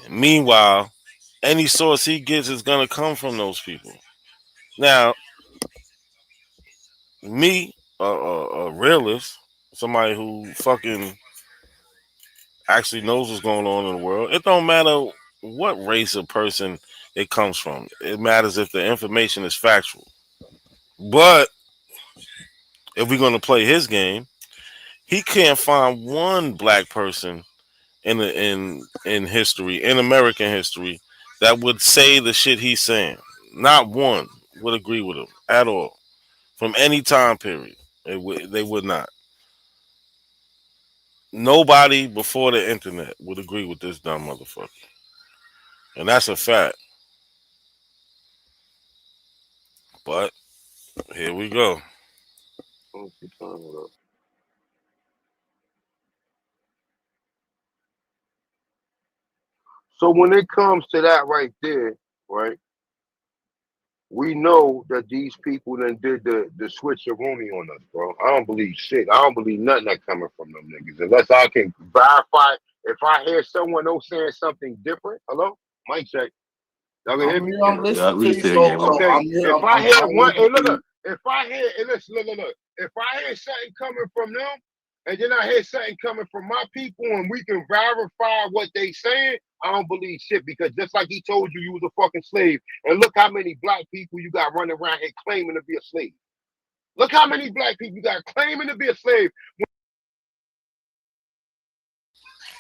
And meanwhile, any source he gets is gonna come from those people. Now, me, a realist, somebody who fucking actually knows what's going on in the world, it don't matter what race or person it comes from. It matters if the information is factual. But if we're gonna play his game, he can't find one black person in history, in American history, that would say the shit he's saying. Not one would agree with him at all from any time period. They would not. Nobody before the internet would agree with this dumb motherfucker, and that's a fact. But here we go. So when it comes to that right there, right, we know that these people then did the switcheroonie on us, bro. I don't believe shit. I don't believe nothing that coming from them niggas. Unless I can verify. If I hear someone else saying something different, hello? Mic check. Y'all can hear me? I'm listening to you. Okay. If I hear one, hey, look. If I hear, hey, listen, look. If I hear something coming from them, and then I hear something coming from my people, and we can verify what they saying, I don't believe shit, because just like he told you was a fucking slave, and look how many black people you got running around here claiming to be a slave. Look how many black people you got claiming to be a slave.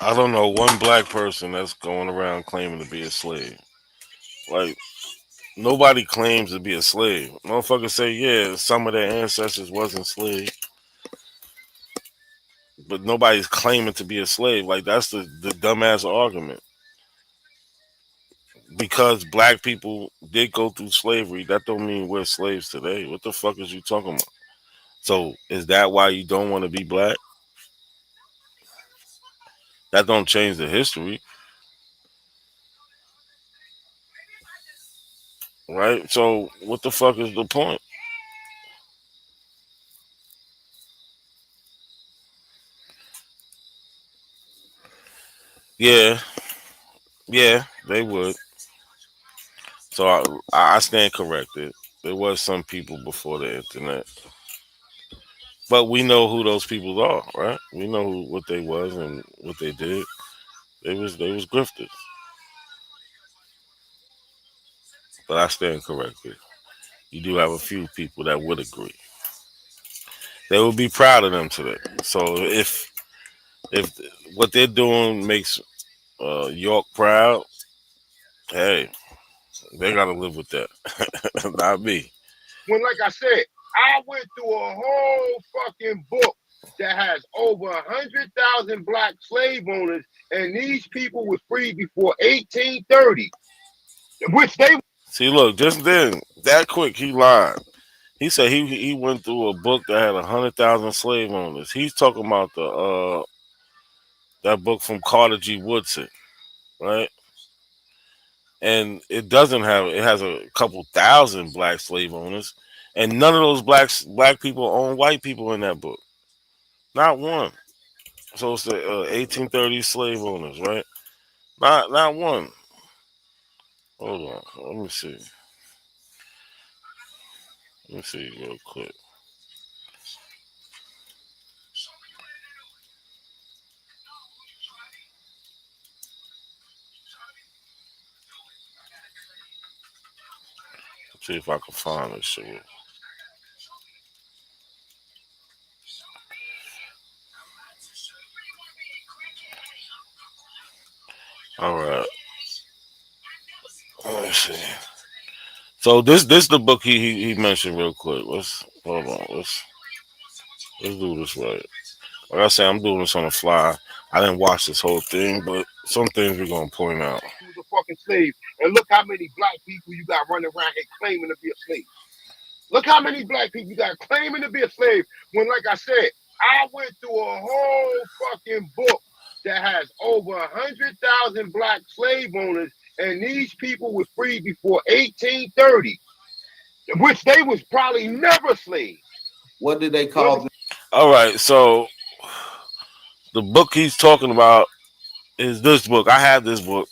I don't know one black person that's going around claiming to be a slave. Like, Nobody claims to be a slave. Motherfuckers say, yeah, some of their ancestors wasn't slaves, but nobody's claiming to be a slave. Like, that's the dumbass argument. Because black people did go through slavery, that don't mean we're slaves today. What the fuck is you talking about? So is that why you don't want to be black? That don't change the history, right? So what the fuck is the point? Yeah, yeah, they would. So I stand corrected. There was some people before the internet, but we know who those people are, right? We know what they was and what they did. They was grifters. But I stand corrected. You do have a few people that would agree. They would be proud of them today. So if what they're doing makes York proud, hey, they gotta live with that. Not me. When, like I said, I went through a whole fucking book that has over 100,000 black slave owners, and these people were freed before 1830, which they See, look, just then, that quick, he lied. He said he went through a book that had 100,000 slave owners. He's talking about the that book from Carter G. Woodson, right? And it doesn't have it has a couple thousand black slave owners, and none of those black people own white people in that book. Not one. So it's the 1830s slave owners, right? Not one. Hold on, let me see. Let me see real quick. See if I can find this shit. All right. Let me see. So this the book he mentioned real quick. Let's hold on. Let's do this right. Like I said, I'm doing this on the fly. I didn't watch this whole thing, but some things we're gonna point out. was a fucking slave. And look how many black people you got running around here claiming to be a slave. Look how many black people you got claiming to be a slave. When, like I said, I went through a whole fucking book that has over 100,000 black slave owners, and these people were freed before 1830, which they was probably never slaves. What did they call them? All right, so the book he's talking about is this book. I have this book.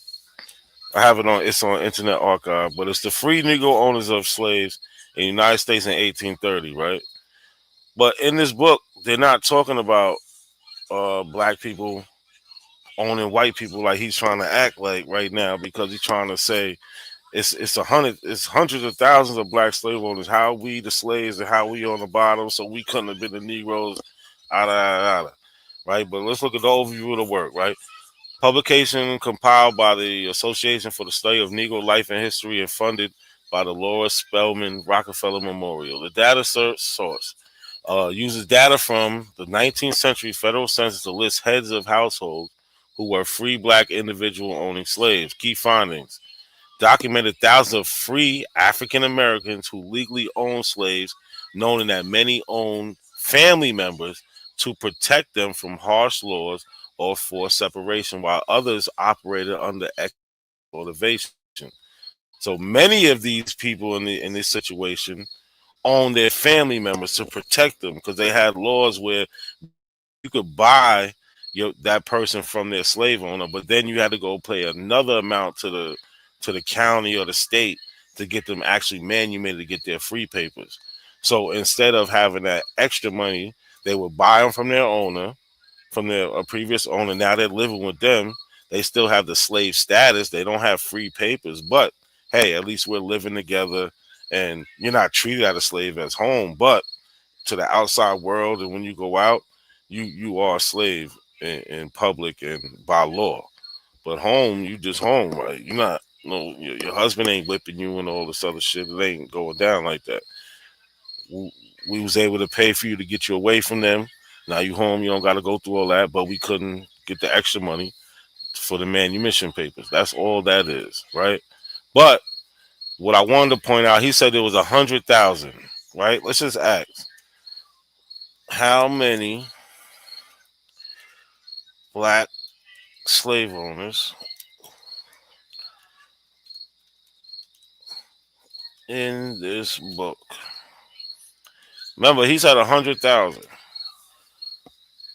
I have it on. It's on Internet Archive, but it's the Free Negro Owners of Slaves in the United States in 1830, right? But in this book, they're not talking about black people owning white people like he's trying to act like right now, because he's trying to say it's hundreds of thousands of black slave owners. How we the slaves and how we on the bottom, so we couldn't have been the Negroes, right? But let's look at the overview of the work, right? Publication compiled by the Association for the Study of Negro Life and History and funded by the Laura Spelman Rockefeller Memorial. The data source uses data from the 19th century federal census to list heads of households who were free black individual owning slaves. Key findings: documented thousands of free African Americans who legally owned slaves, knowing that many owned family members to protect them from harsh laws or forced separation, while others operated under motivation. So many of these people in this situation own their family members to protect them, because they had laws where you could buy that person from their slave owner, but then you had to go pay another amount to the county or the state to get them actually manumitted to get their free papers. So instead of having that extra money, they would buy them from their owner, from their previous owner. Now they're living with them. They still have the slave status. They don't have free papers, but hey, at least we're living together, and you're not treated as a slave as home, but to the outside world, and when you go out, you are a slave in public and by law. But home, you just home, right? You're not No, your husband ain't whipping you and all this other shit. It ain't going down like that. We was able to pay for you to get you away from them. Now you home, you don't got to go through all that, but we couldn't get the extra money for the manumission papers. That's all that is, right? But what I wanted to point out, he said there was 100,000, right? Let's just ask, how many black slave owners in this book? Remember, he said 100,000.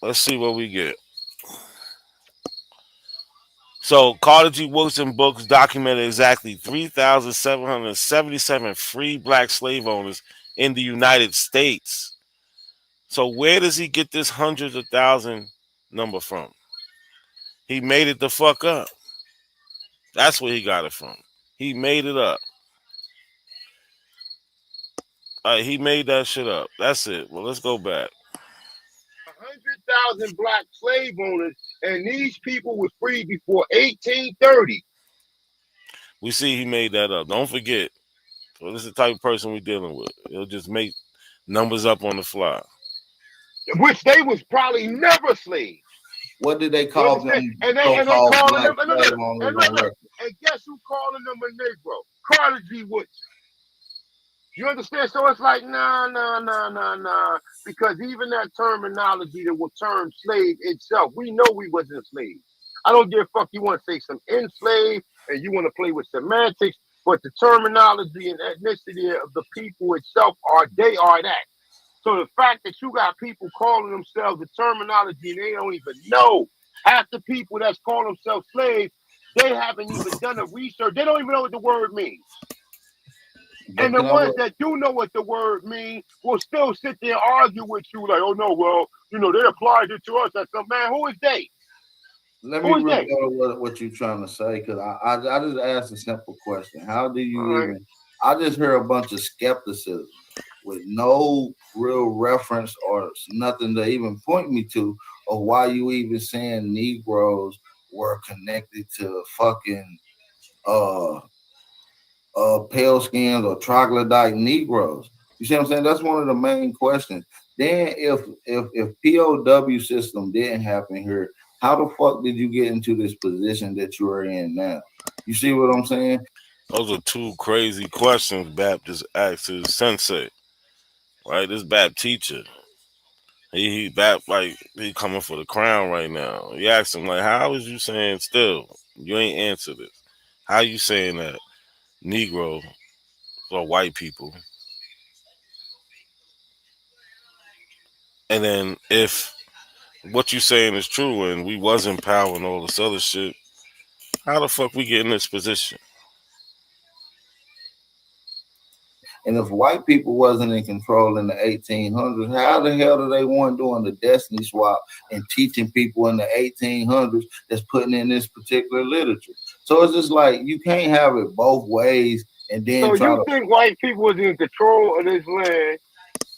Let's see what we get. So, Carter G. Woodson books documented exactly 3,777 free black slave owners in the United States. So, where does he get this hundreds of thousand number from? He made it the fuck up. That's where he got it from. He made it up. He made that shit up. That's it. Well, let's go back. 100,000 black slave owners, and these people were freed before 1830. We see he made that up. Don't forget. So this is the type of person we're dealing with. He'll just make numbers up on the fly. Which they was probably never slaves. What did they call them? And they calling them, and guess who calling them a Negro? Carter G. Woodson. You understand? So it's like, nah. Because even that terminology that will term slave itself, we know we wasn't slaves. I don't give a fuck. You want to say some enslaved and you want to play with semantics, but the terminology and ethnicity of the people itself they are that. So the fact that you got people calling themselves the terminology and they don't even know, half the people that's calling themselves slaves, they haven't even done the research. They don't even know what the word means. And the ones that do know what the word means will still sit there and argue with you like, oh no, well, they applied it to us. That's some man. Who is they? Let me really go to what you're trying to say, because I just asked a simple question. How do you even? I just hear a bunch of skepticism with no real reference or nothing to even point me to, or why you even saying Negroes were connected to fucking pale skins or troglodyte Negroes. You see what I'm saying? That's one of the main questions. Then if POW system didn't happen here, how the fuck did you get into this position that you are in now? You see what I'm saying? Those are two crazy questions Bap just asked his sensei. Right? This Bap teacher. He Bap like he coming for the crown right now. He asked him, like, how is you saying still? You ain't answered it. How you saying that Negro or white people? And then if what you saying is true and we was in power and all this other shit, how the fuck we get in this position? And if white people wasn't in control in the 1800s, how the hell do they want doing the destiny swap and teaching people in the 1800s that's putting in this particular literature? So it's just like you can't have it both ways and then so you think white people was in control of this land?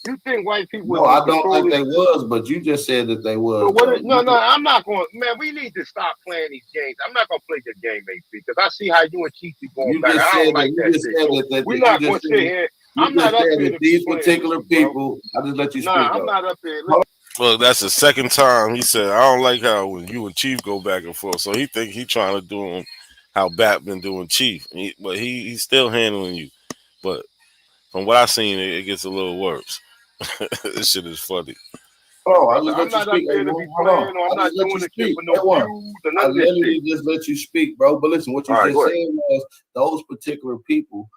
You think white people was I don't think they was, but you just said that they was. So I'm not going. Man, we need to stop playing these games. I'm not going to play the game, AP, because I see how you and Chief be going back. I don't like that shit. We're not going to sit here. I'm not up here to these particular people. I just let you speak. I'm not up here. Well, that's the second time he said, I don't like how when you and Chief go back and forth. So he think he trying to do him how Bap been doing Chief. But he's still handling you. But from what I seen, it gets a little worse. This shit is funny. Oh, I just let you speak. I'm not doing the shit for no views or none of this shit. Just let you speak, bro. But listen, what you just said was those particular people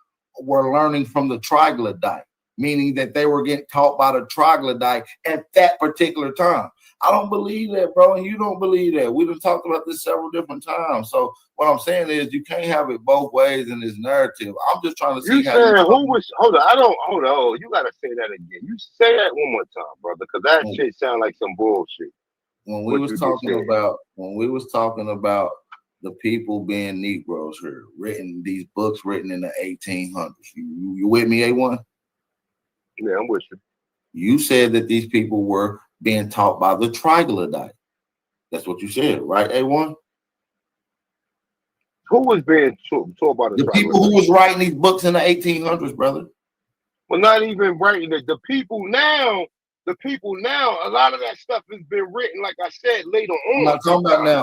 were learning from the troglodyte, meaning that they were getting taught by the troglodyte at that particular time. I don't believe that, bro, and you don't believe that. We've been talking about this several different times. So what I'm saying is you can't have it both ways in this narrative. I'm just trying to see how who was hold on. You gotta say that again. You say that one more time, brother, because that shit sound like some bullshit. When we was talking about the people being Negroes here, these books written in the 1800s. You with me, A1? Yeah, I'm with you. You said that these people were being taught by the troglodyte. That's what you said, right, A1? Who was being taught by the people who was writing these books in the 1800s, brother. Well, not even writing it. The people now, a lot of that stuff has been written, like I said, later on. I'm not talking about now.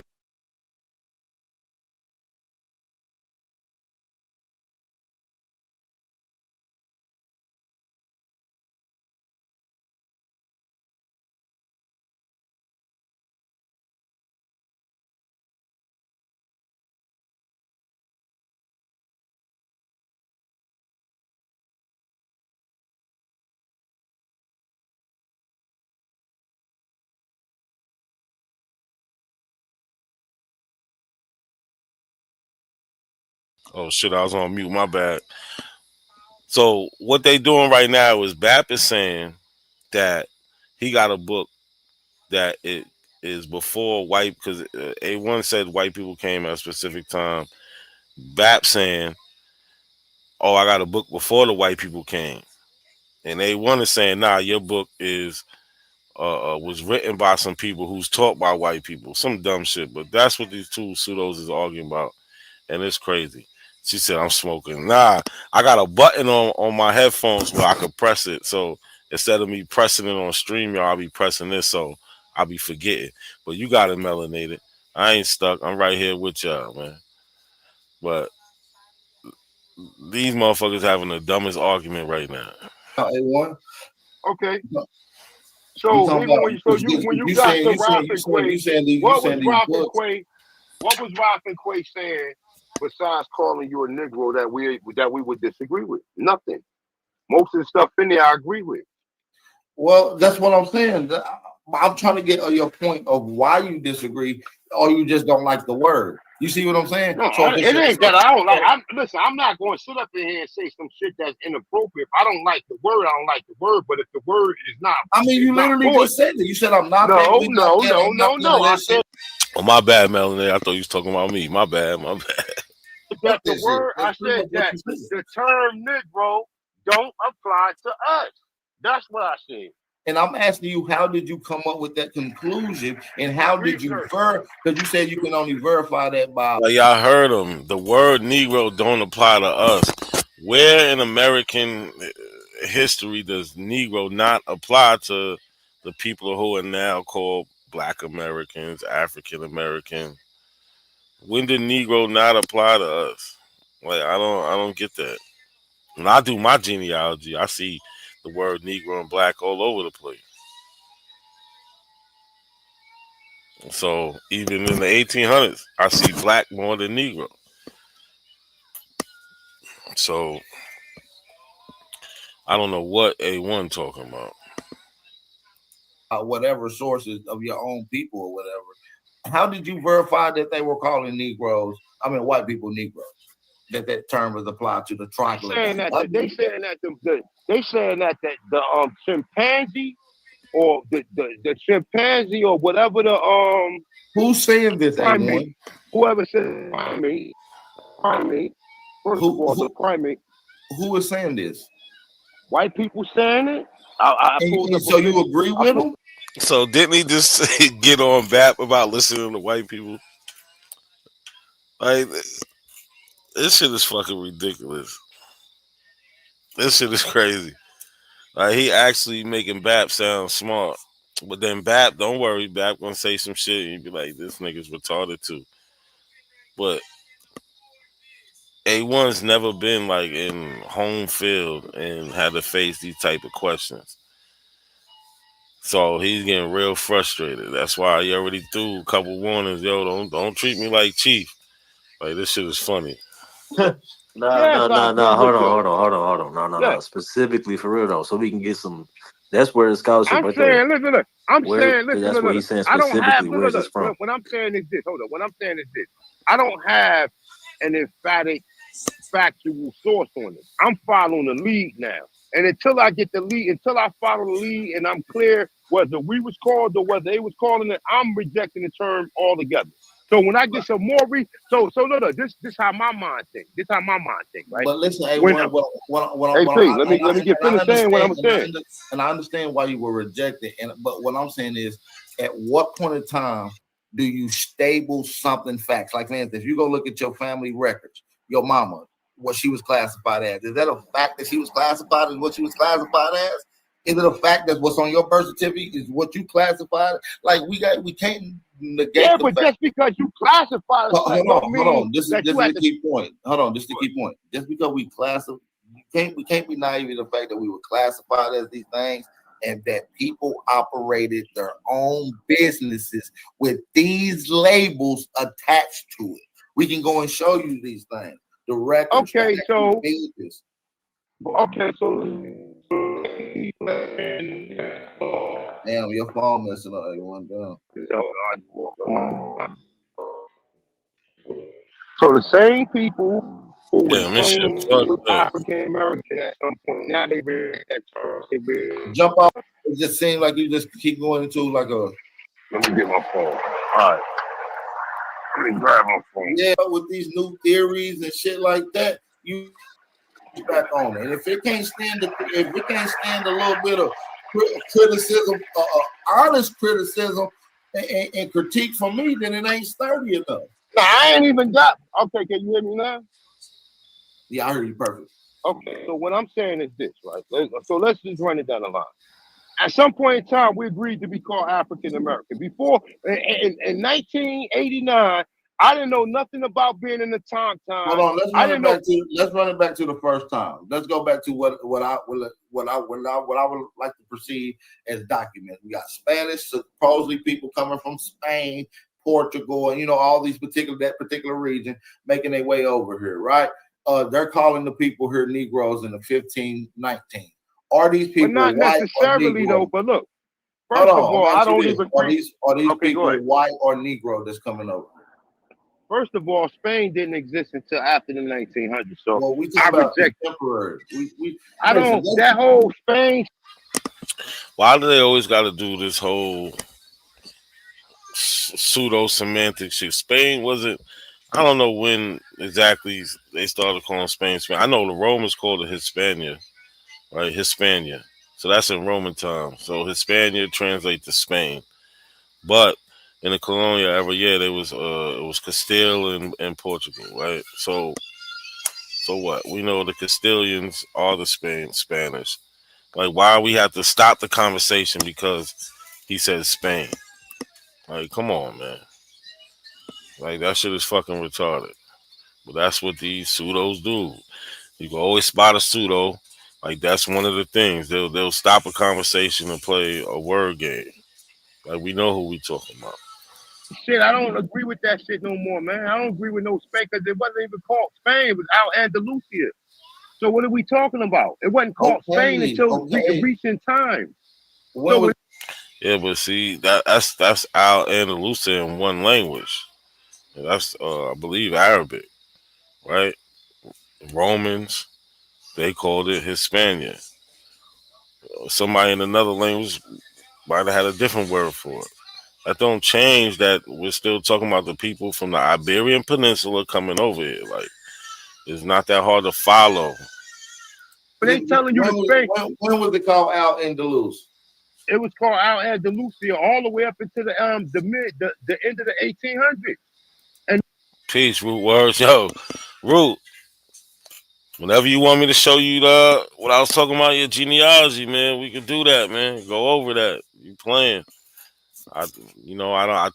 Oh shit, I was on mute. My bad. So what they doing right now is BAP is saying that he got a book that it is before white, because A1 said white people came at a specific time. BAP saying, "Oh, I got a book before the white people came," and A1 is saying, "Nah, your book is was written by some people who's taught by white people." Some dumb shit, but that's what these two pseudos is arguing about, and it's crazy. She said, "I'm smoking." Nah, I got a button on my headphones where I could press it. So instead of me pressing it on StreamYard, I'll be pressing this, so I'll be forgetting. But you got it melanated. I ain't stuck. I'm right here with y'all, man. But these motherfuckers having the dumbest argument right now. A1. Okay. So even when you got to Ralph and Quay, what was Ralph and Quay saying besides calling you a Negro that we would disagree with? Nothing. Most of the stuff in there I agree with. Well, that's what I'm saying. I'm trying to get your point of why you disagree, or you just don't like the word. You see what I'm saying? No, so it ain't that I don't like. Listen, I'm not going to sit up in here and say some shit that's inappropriate. If I don't like the word, I don't like the word. But if the word is not, I mean, you literally just said it. You said I'm not. No. I said, oh, my bad, Melanie. I thought you was talking about me. My bad. That the word. I said that the term Negro don't apply to us. That's what I said. And I'm asking you, how did you come up with that conclusion? And how did you because you said you can only verify that by. Well, y'all heard him. The word Negro don't apply to us. Where in American history does Negro not apply to the people who are now called Black Americans, African American? When did Negro not apply to us? Like I don't get that. When I do my genealogy, I see the word Negro and Black all over the place. So even in the 1800s, I see Black more than Negro. So I don't know what A1 talking about. Whatever sources of your own people or whatever. How did you verify that they were calling Negroes? I mean, white people Negroes. That term was applied to the triangle. They saying that the chimpanzee or the chimpanzee or whatever the Who's saying this? Primate, whoever said primate. First of all, the primate. Who is saying this? White people saying it. So you agree with them? So didn't he just get on BAP about listening to white people? Like this shit is fucking ridiculous. This shit is crazy. Like he actually making BAP sound smart. But then BAP, don't worry, BAP gonna say some shit and you be like, this nigga's retarded too. But A1's never been like in home field and had to face these type of questions. So he's getting real frustrated. That's why he already threw a couple warnings. Yo, don't treat me like Chief. Like this shit is funny. No. Hold on. No. Specifically for real though, so we can get some. That's where the scholarship. I'm saying, listen. That's what he's saying specifically. Where's this from? What I'm saying is this. Hold on. What I'm saying is this. I don't have an emphatic, factual source on it. I'm following the lead now, and until I get the lead, until I follow the lead, and I'm clear whether we was called or whether they was calling it, I'm rejecting the term altogether. So when I get some more this how my mind thinks. This how my mind thinks, right? But listen, let me get finished saying what I'm saying. And I understand why you were rejected. But what I'm saying is, at what point in time do you stable something facts? Like, for instance, if you go look at your family records, your mama, what she was classified as, is that a fact that she was classified as what she was classified as? Is it a fact that what's on your birth certificate is what you classified? Like, we can't negate Yeah, the but fact. just because you classify Hold on. This is the key point. Hold on, this is the key point. Just because we classify, we can't be naive to the fact that we were classified as these things, and that people operated their own businesses with these labels attached to it. We can go and show you these things. The records. Okay, so pages. Okay, so damn, your phone messing up. Everyone down. So the same people who were Yeah, African American at some point, now they been that term. Jump off. It just seems like you just keep going into like a. Let me get my phone. All right. Let me grab my phone. Yeah, with these new theories and shit like that, you back on it. And if it can't stand a little bit of criticism, honest criticism and critique from me, then it ain't sturdy enough. Nah, I ain't even got. Okay, can you hear me now? Yeah, I heard you perfect. Okay, so what I'm saying is this, right? So let's just run it down the line. At some point in time, we agreed to be called African American. Before, in 1989, I didn't know nothing about being in the time. Hold on, let's run it back to the first time. Let's go back to what I would like to perceive as documents. We got Spanish, supposedly people coming from Spain, Portugal, and all these that particular region making their way over here, right? They're calling the people here Negroes in the 1519. Are these people not white necessarily or though? But look, first of all, I don't even. Are these people white or Negro that's coming over? First of all, Spain didn't exist until after the 1900s. So we talk about contemporary. That whole Spain. Why do they always got to do this whole pseudo semantic shit? Spain wasn't. I don't know when exactly they started calling Spain Spain. I know the Romans called it Hispania, right? Hispania. So that's in Roman time. So Hispania translates to Spain, but in the colonial era, yeah, it was Castile and Portugal, right? So what? We know the Castilians are the Spanish. Like, why we have to stop the conversation because he said Spain? Like, come on, man. Like, that shit is fucking retarded. But that's what these pseudos do. You can always spot a pseudo. Like, that's one of the things. They'll stop a conversation and play a word game. Like, we know who we talking about. Shit, I don't agree with that shit no more, man. I don't agree with no Spain because it wasn't even called Spain. It was Al-Andalusia. So what are we talking about? It wasn't called Spain until recent times. Yeah, but see, that's Al-Andalusia in one language. That's I believe Arabic, right? Romans, they called it Hispania. Somebody in another language might have had a different word for it. That don't change that we're still talking about the people from the Iberian Peninsula coming over here. Like, it's not that hard to follow. But they telling you when was it called Al-Andalus? It was called Al-Andalusia all the way up into the end of the 1800s. And peace, Root words, yo, Root. Whenever you want me to show you what I was talking about, your genealogy, man, we can do that, man. Go over that. You playing? I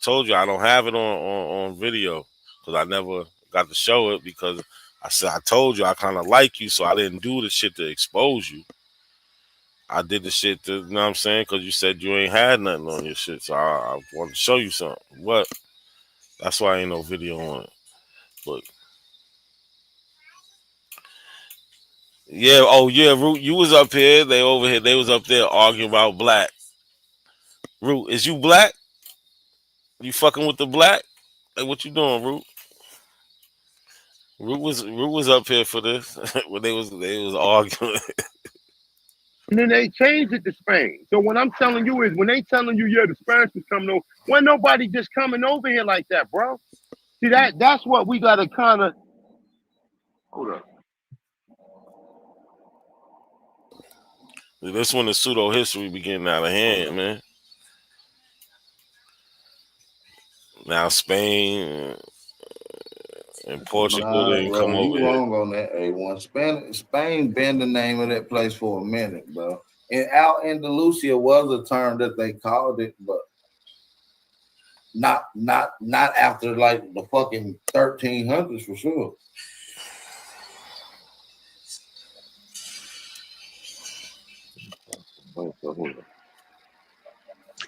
told you I don't have it on video because I never got to show it because I told you I kind of like you, so I didn't do the shit to expose you. I did the shit to, you know what I'm saying? Because you said you ain't had nothing on your shit, so I wanted to show you something. But that's why ain't no video on it. But yeah, Root, you was up here. They over here. They was up there arguing about black. Root, is you black? You fucking with the black? Like, what you doing, Root? Root was up here for this when they was arguing. And then they changed it to Spain. So what I'm telling you is when they telling you, yeah, the Spanish was coming over, wasn't nobody just coming over here like that, bro. See, that's what we gotta kind of hold up. This one is pseudo history be getting out of hand, man. Now Spain and Portugal Nah, didn't come bro, over you here. wrong on that A1. Spain been the name of that place for a minute, bro. And Al Andalusia was a term that they called it, but not after like the fucking 1300s for sure.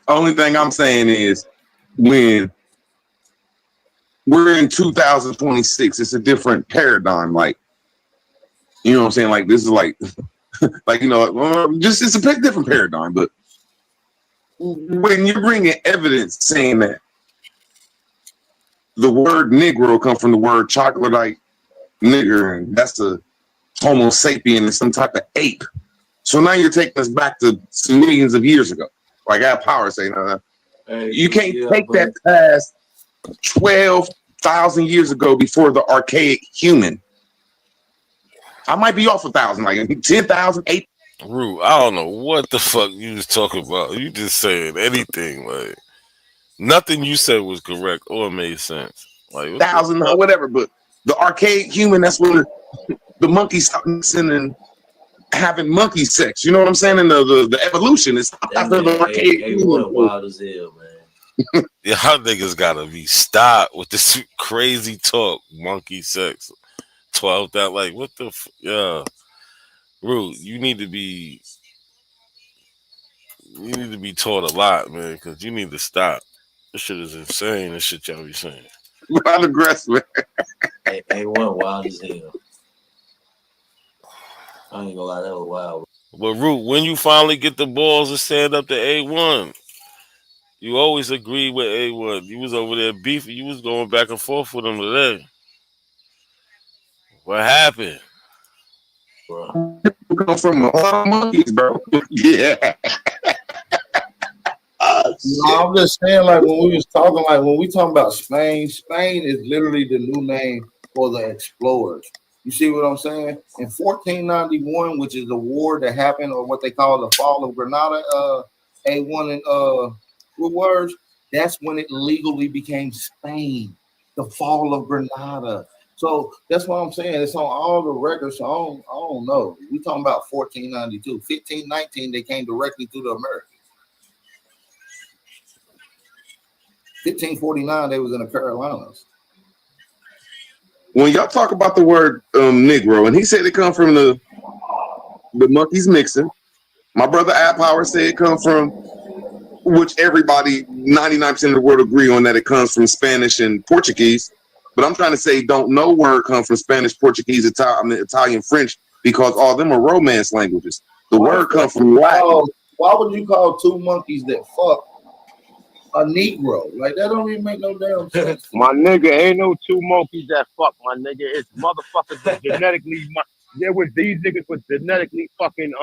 Only thing I'm saying is when we're in 2026, it's a different paradigm. Like, you know what I'm saying? Like, this is like, like, you know, just it's a different paradigm. But when you're bringing evidence saying that the word Negro comes from the word troglodyte nigger, and that's a Homo sapien and some type of ape. So now you're taking us back to millions of years ago. Like I have power saying, you can't take that past 12,000 years ago before the archaic human. I might be off 1,000, like 10,000, 8. Rue, I don't know what the fuck you was talking about. You just saying anything. Like nothing you said was correct or made sense. Like 1,000, whatever. But the archaic human, that's when the monkeys stopped mixing and having monkey sex. You know what I'm saying? And the evolution is after the archaic human. Wild as hell, man. Y'all niggas gotta be stopped with this crazy talk. Monkey sex. 12 that like what the yeah. Rue, you need to be taught a lot, man, because you need to stop. This shit is insane. This shit y'all be saying. Wild aggressive. A1 wild as hell. I ain't gonna lie, that was wild. But Rue, when you finally get the balls to stand up to A1, you always agree with A1. You was over there beefing. You was going back and forth with him today. What happened? Bro. People come from a lot of monkeys, bro. Yeah. No, I'm just saying, like when we was talking, like when we talking about Spain, Spain is literally the new name for the explorers. You see what I'm saying? In 1491, which is the war that happened, or what they call the fall of Granada, A1 and what words? That's when it legally became Spain, the fall of Granada. So that's what I'm saying. It's on all the records. So I don't know. We talking about 1492. 1519, they came directly to the Americas. 1549, they was in the Carolinas. When y'all talk about the word Negro, and he said it come from the monkeys mixing. My brother Ab Power said it come from, which everybody, 99% of the world agree on, that it comes from Spanish and Portuguese. But I'm trying to say don't no word come from Spanish, Portuguese, Italian, French, because all of them are Romance languages. The word comes from Latin. Why would you call two monkeys that fuck a Negro? Like that don't even make no damn sense. My nigga, ain't no two monkeys that fuck, my nigga. It's motherfuckers that genetically. These niggas was genetically fucking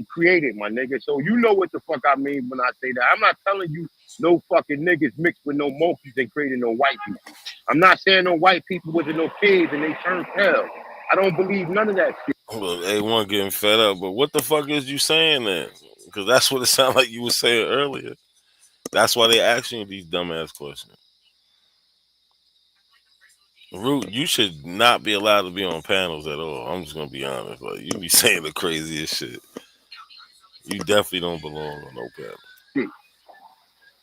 created, my nigga. So you know what the fuck I mean when I say that. I'm not telling you no fucking niggas mixed with no monkeys and created no white people. I'm not saying no white people with no kids and they turned pale. I don't believe none of that shit. Look, A1 getting fed up, but what the fuck is you saying then? Because that's what it sounded like you were saying earlier. That's why they asking you these dumbass questions. Root, you should not be allowed to be on panels at all. I'm just gonna be honest. Like you be saying the craziest shit. You definitely don't belong on no panel.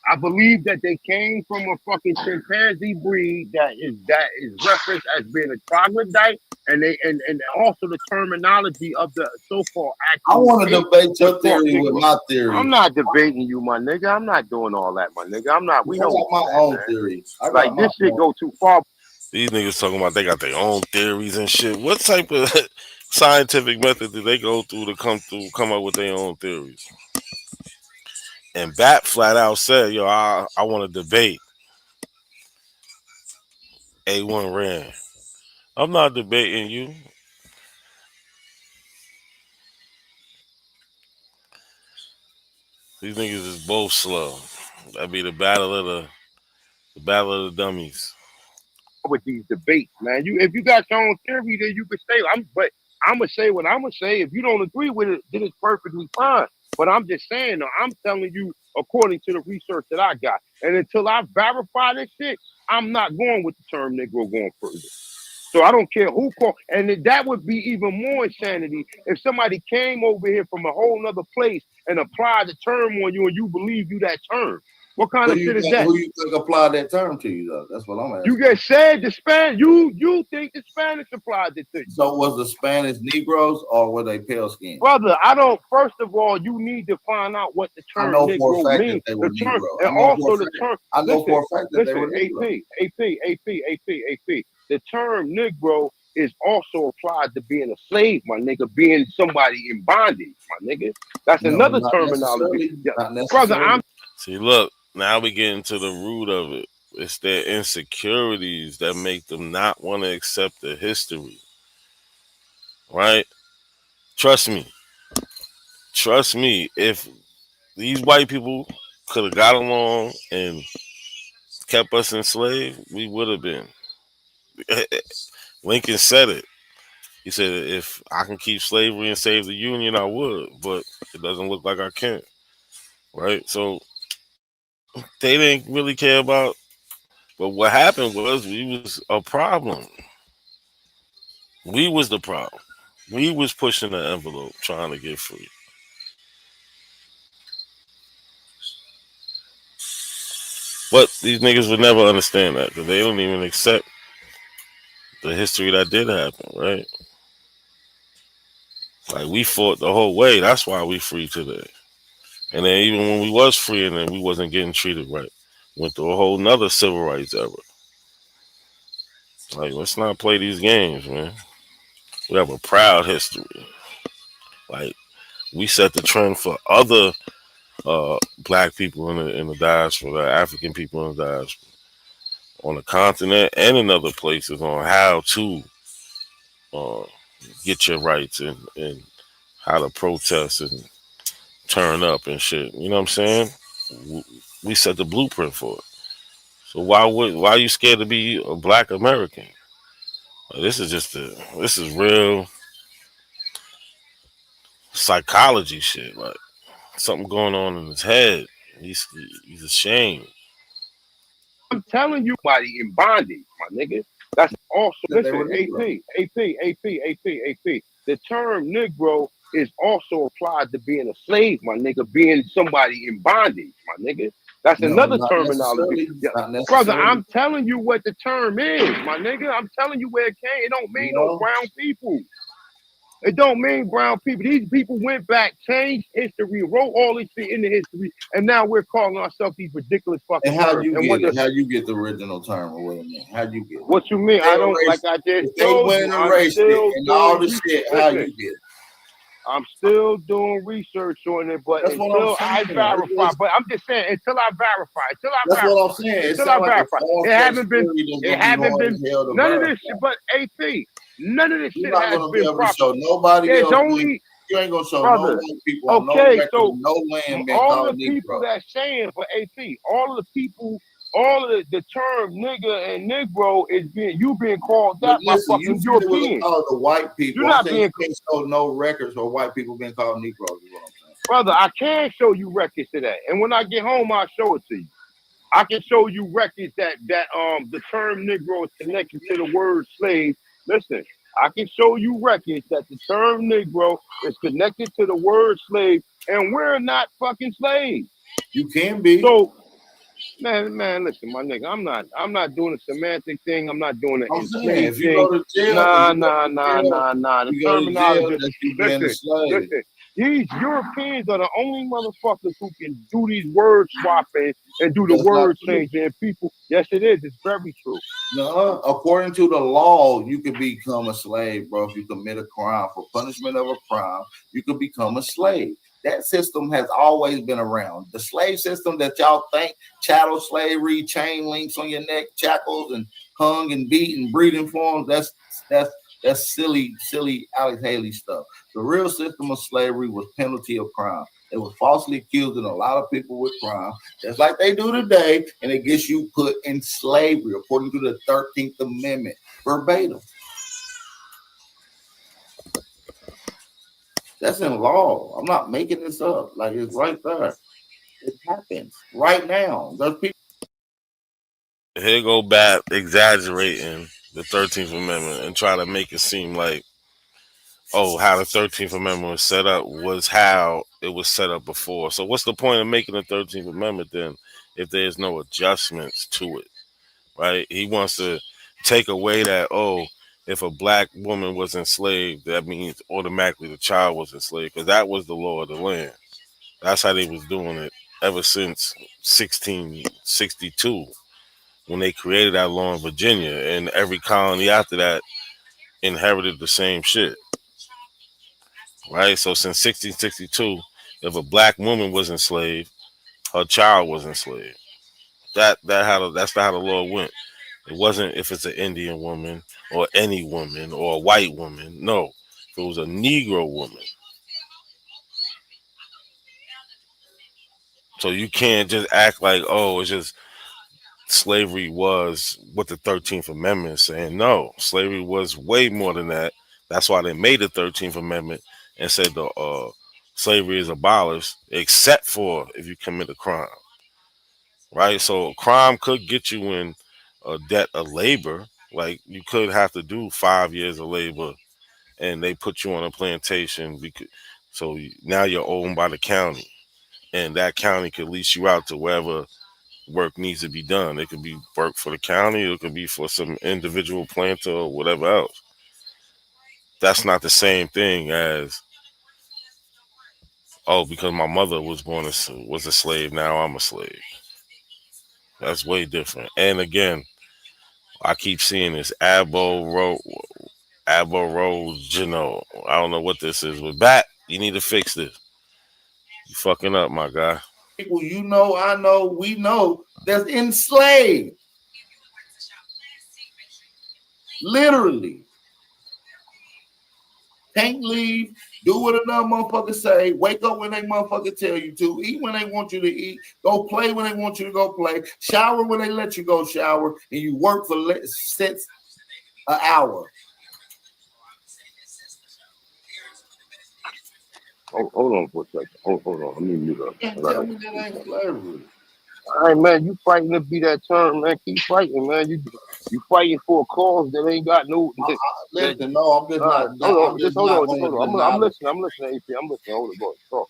I believe that they came from a fucking chimpanzee breed that is referenced as being a troglodyte, and also the terminology of the so-called actual. I want to debate your theory with my theory. I'm not debating you, my nigga. I'm not doing all that, my nigga. I'm not. We I know got my own theory. Like this shit go too far. These niggas talking about they got their own theories and shit. What type of scientific method do they go through to come up with their own theories? And Bat flat out said, yo, I want to debate. A1 ran. I'm not debating you. These niggas is both slow. That'd be the battle of the dummies. With these debates, man. If you got your own theory, then you could say. But I'm gonna say what I'm gonna say. If you don't agree with it, then it's perfectly fine. But I'm just saying, I'm telling you, according to the research that I got. And until I verify this shit, I'm not going with the term Negro going further. So I don't care who called, and that would be even more insanity if somebody came over here from a whole nother place and applied the term on you and you believe you that term. What kind of shit is that? Who you think applied that term to you though? That's what I'm asking. You get said the Spanish. You think the Spanish applied it to you? So was the Spanish Negroes or were they pale skinned? Brother, I don't. First of all, you need to find out what the term Negro means. The term, and also the term. I know for a fact that they were Negro. AP. The term Negro is also applied to being a slave, my nigga, being somebody in bondage, my nigga. That's another terminology. Brother, See, look, now we get into the root of it. It's their insecurities that make them not want to accept the history. Right? Trust me. If these white people could have got along and kept us enslaved, we would have been. Lincoln said it. He said, if I can keep slavery and save the Union, I would, but it doesn't look like I can. Right? So they didn't really care about, but what happened was we was a problem. We was the problem. We was pushing the envelope trying to get free. But these niggas would never understand that because they don't even accept the history that did happen, right? Like, we fought the whole way. That's why we free today. And then even when we was free and then we wasn't getting treated right, went through a whole nother civil rights era. Like, let's not play these games, man. We have a proud history. Like, we set the trend for other black people in the diaspora, African people in the diaspora, on the continent and in other places on how to get your rights and how to protest and turn up and shit. You know what I'm saying? We set the blueprint for it. So why are you scared to be a black American? This is real psychology shit. Like, something going on in his head. He's ashamed. I'm telling you, somebody in bondage, my nigga. That's also, listen, AP. The term Negro is also applied to being a slave, my nigga, being somebody in bondage, my nigga. That's another terminology. Brother, I'm telling you what the term is, my nigga. I'm telling you where it came. It don't mean no brown people. It don't mean brown people. These people went back, changed history, wrote all this shit in the history, and now we're calling ourselves these ridiculous fucking terms. How you get the original term or what it mean? How you get it? What you mean? I don't, like I just told you, I'm still and all the shit. How you get it? I'm still doing research on it, but until I verify, but I'm just saying, until I verify, that's what I'm saying. Until I verify, it haven't been, none of this shit, but AP, none of this shit has been proper. Nobody There's else. only, you ain't gonna show brother, no white people, okay, so no land being all called the people Negro. that's saying for AP, all of the people, all of the term nigga and Negro is being called that by fucking Europeans. The white people. You're not being show no records for white people being called Negroes. Is what I'm saying. Brother, I can show you records to that, and when I get home, I'll show it to you. I can show you records that the term Negro is connected to the word slave. Listen, I can show you records that the term Negro is connected to the word slave, and we're not fucking slaves. You can be. So, man, listen, my nigga, I'm not doing a semantic thing. I'm not doing an enslaved if you go to jail, nah. The terminology. Listen. These Europeans are the only motherfuckers who can do these word swapping and do the word changing. And people, yes, it is. It's very true. No, according to the law, you could become a slave, bro. If you commit a crime, for punishment of a crime, you could become a slave. That system has always been around. The slave system that y'all think, chattel slavery, chain links on your neck, shackles, and hung and beat and breeding forms, that's silly Alex Haley stuff. The real system of slavery was penalty of crime. They were falsely accusing a lot of people with crime, just like they do today, and it gets you put in slavery according to the 13th Amendment, verbatim. That's in law. I'm not making this up. Like, it's right there. It happens right now. There's people. Here go Bat exaggerating the 13th Amendment and try to make it seem like, oh, how the 13th Amendment was set up was how it was set up before. So what's the point of making the 13th Amendment then if there's no adjustments to it, right? He wants to take away that, oh, if a black woman was enslaved, that means automatically the child was enslaved, because that was the law of the land. That's how they was doing it ever since 1662, when they created that law in Virginia, and every colony after that inherited the same shit. Right? So since 1662, if a black woman was enslaved, her child was enslaved. That's not how the law went. It wasn't if it's an Indian woman or any woman or a white woman. No. If it was a Negro woman. So you can't just act like, oh, it's just slavery was what the 13th Amendment is saying. No, slavery was way more than that. That's why they made the 13th Amendment and said the slavery is abolished, except for if you commit a crime. Right? So crime could get you in a debt of labor. Like you could have to do 5 years of labor, and they put you on a plantation. So now you're owned by the county, and that county could lease you out to wherever work needs to be done. It could be work for the county, it could be for some individual planter or whatever else. That's not the same thing as, oh, because my mother was a slave, now I'm a slave. That's way different. And again, I keep seeing this Aboriginal. I don't know what this is, but Bat, you need to fix this. You fucking up, my guy. People you know, I know, we know that's enslaved. Literally. Can't leave, do what another motherfucker say, wake up when they motherfucker tell you to, eat when they want you to eat, go play when they want you to go play, shower when they let you go shower, and you work for cents an hour. Hold on for a second. Hold on. Let me mute up. You can't tell me that ain't slavery. All right, man, you fighting to be that term, man. Keep fighting, man. You fighting for a cause that ain't got no. Listen, no, I'm just not. Hold on. I'm listening. I'm listening, AP. I'm listening. Hold on, talk.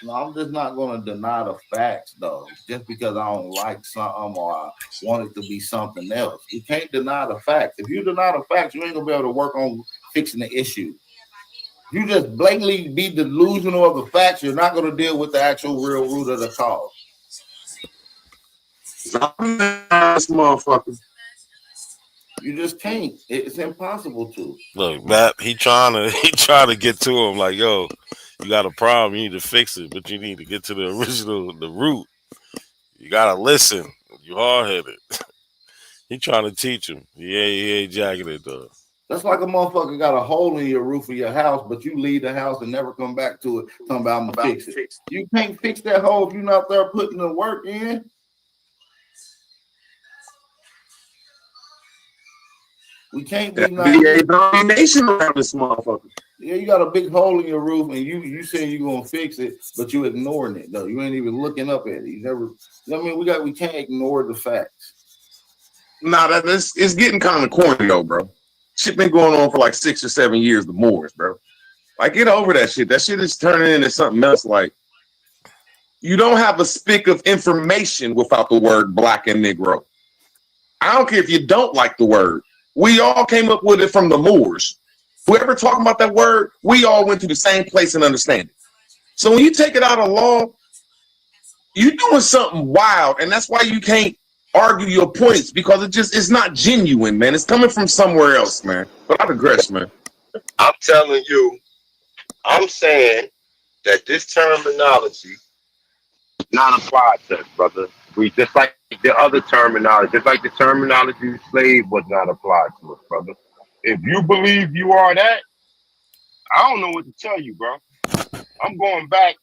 No, I'm just not going to deny the facts, though, just because I don't like something or I want it to be something else. You can't deny the facts. If you deny the facts, you ain't going to be able to work on fixing the issue. You just blatantly be delusional of the facts, you're not going to deal with the actual real root of the cause. Motherfucker. You just can't. It's impossible to. Look, Matt, he trying to get to him like, yo, you got a problem, you need to fix it, but you need to get to the root. You gotta listen. You hard headed. He trying to teach him. He ain't jacking it though. That's like a motherfucker got a hole in your roof of your house, but you leave the house and never come back to it. Talking about I'm gonna fix it. You can't fix that hole if you're not there putting the work in. We can't be a domination around this motherfucker. Yeah, you got a big hole in your roof, and you say you're gonna fix it, but you ignoring it though. You ain't even looking up at it. You never. I mean, we can't ignore the facts. Nah, it's getting kind of corny though, bro. Shit been going on for like 6 or 7 years, the Moors, bro. Like, get over that shit. That shit is turning into something else. Like, you don't have a spick of information without the word black and Negro. I don't care if you don't like the word. We all came up with it from the Moors. Whoever talking about that word, we all went to the same place and understand it. So when you take it out of law, you're doing something wild, and that's why you can't argue your points, because it's not genuine, man. It's coming from somewhere else, man. But I digress, man. I'm telling you, I'm saying that this terminology not applied to us, brother. We just like the other terminology, just like the terminology slave was not applied to us, brother. If you believe you are that, I don't know what to tell you, bro. I'm going back.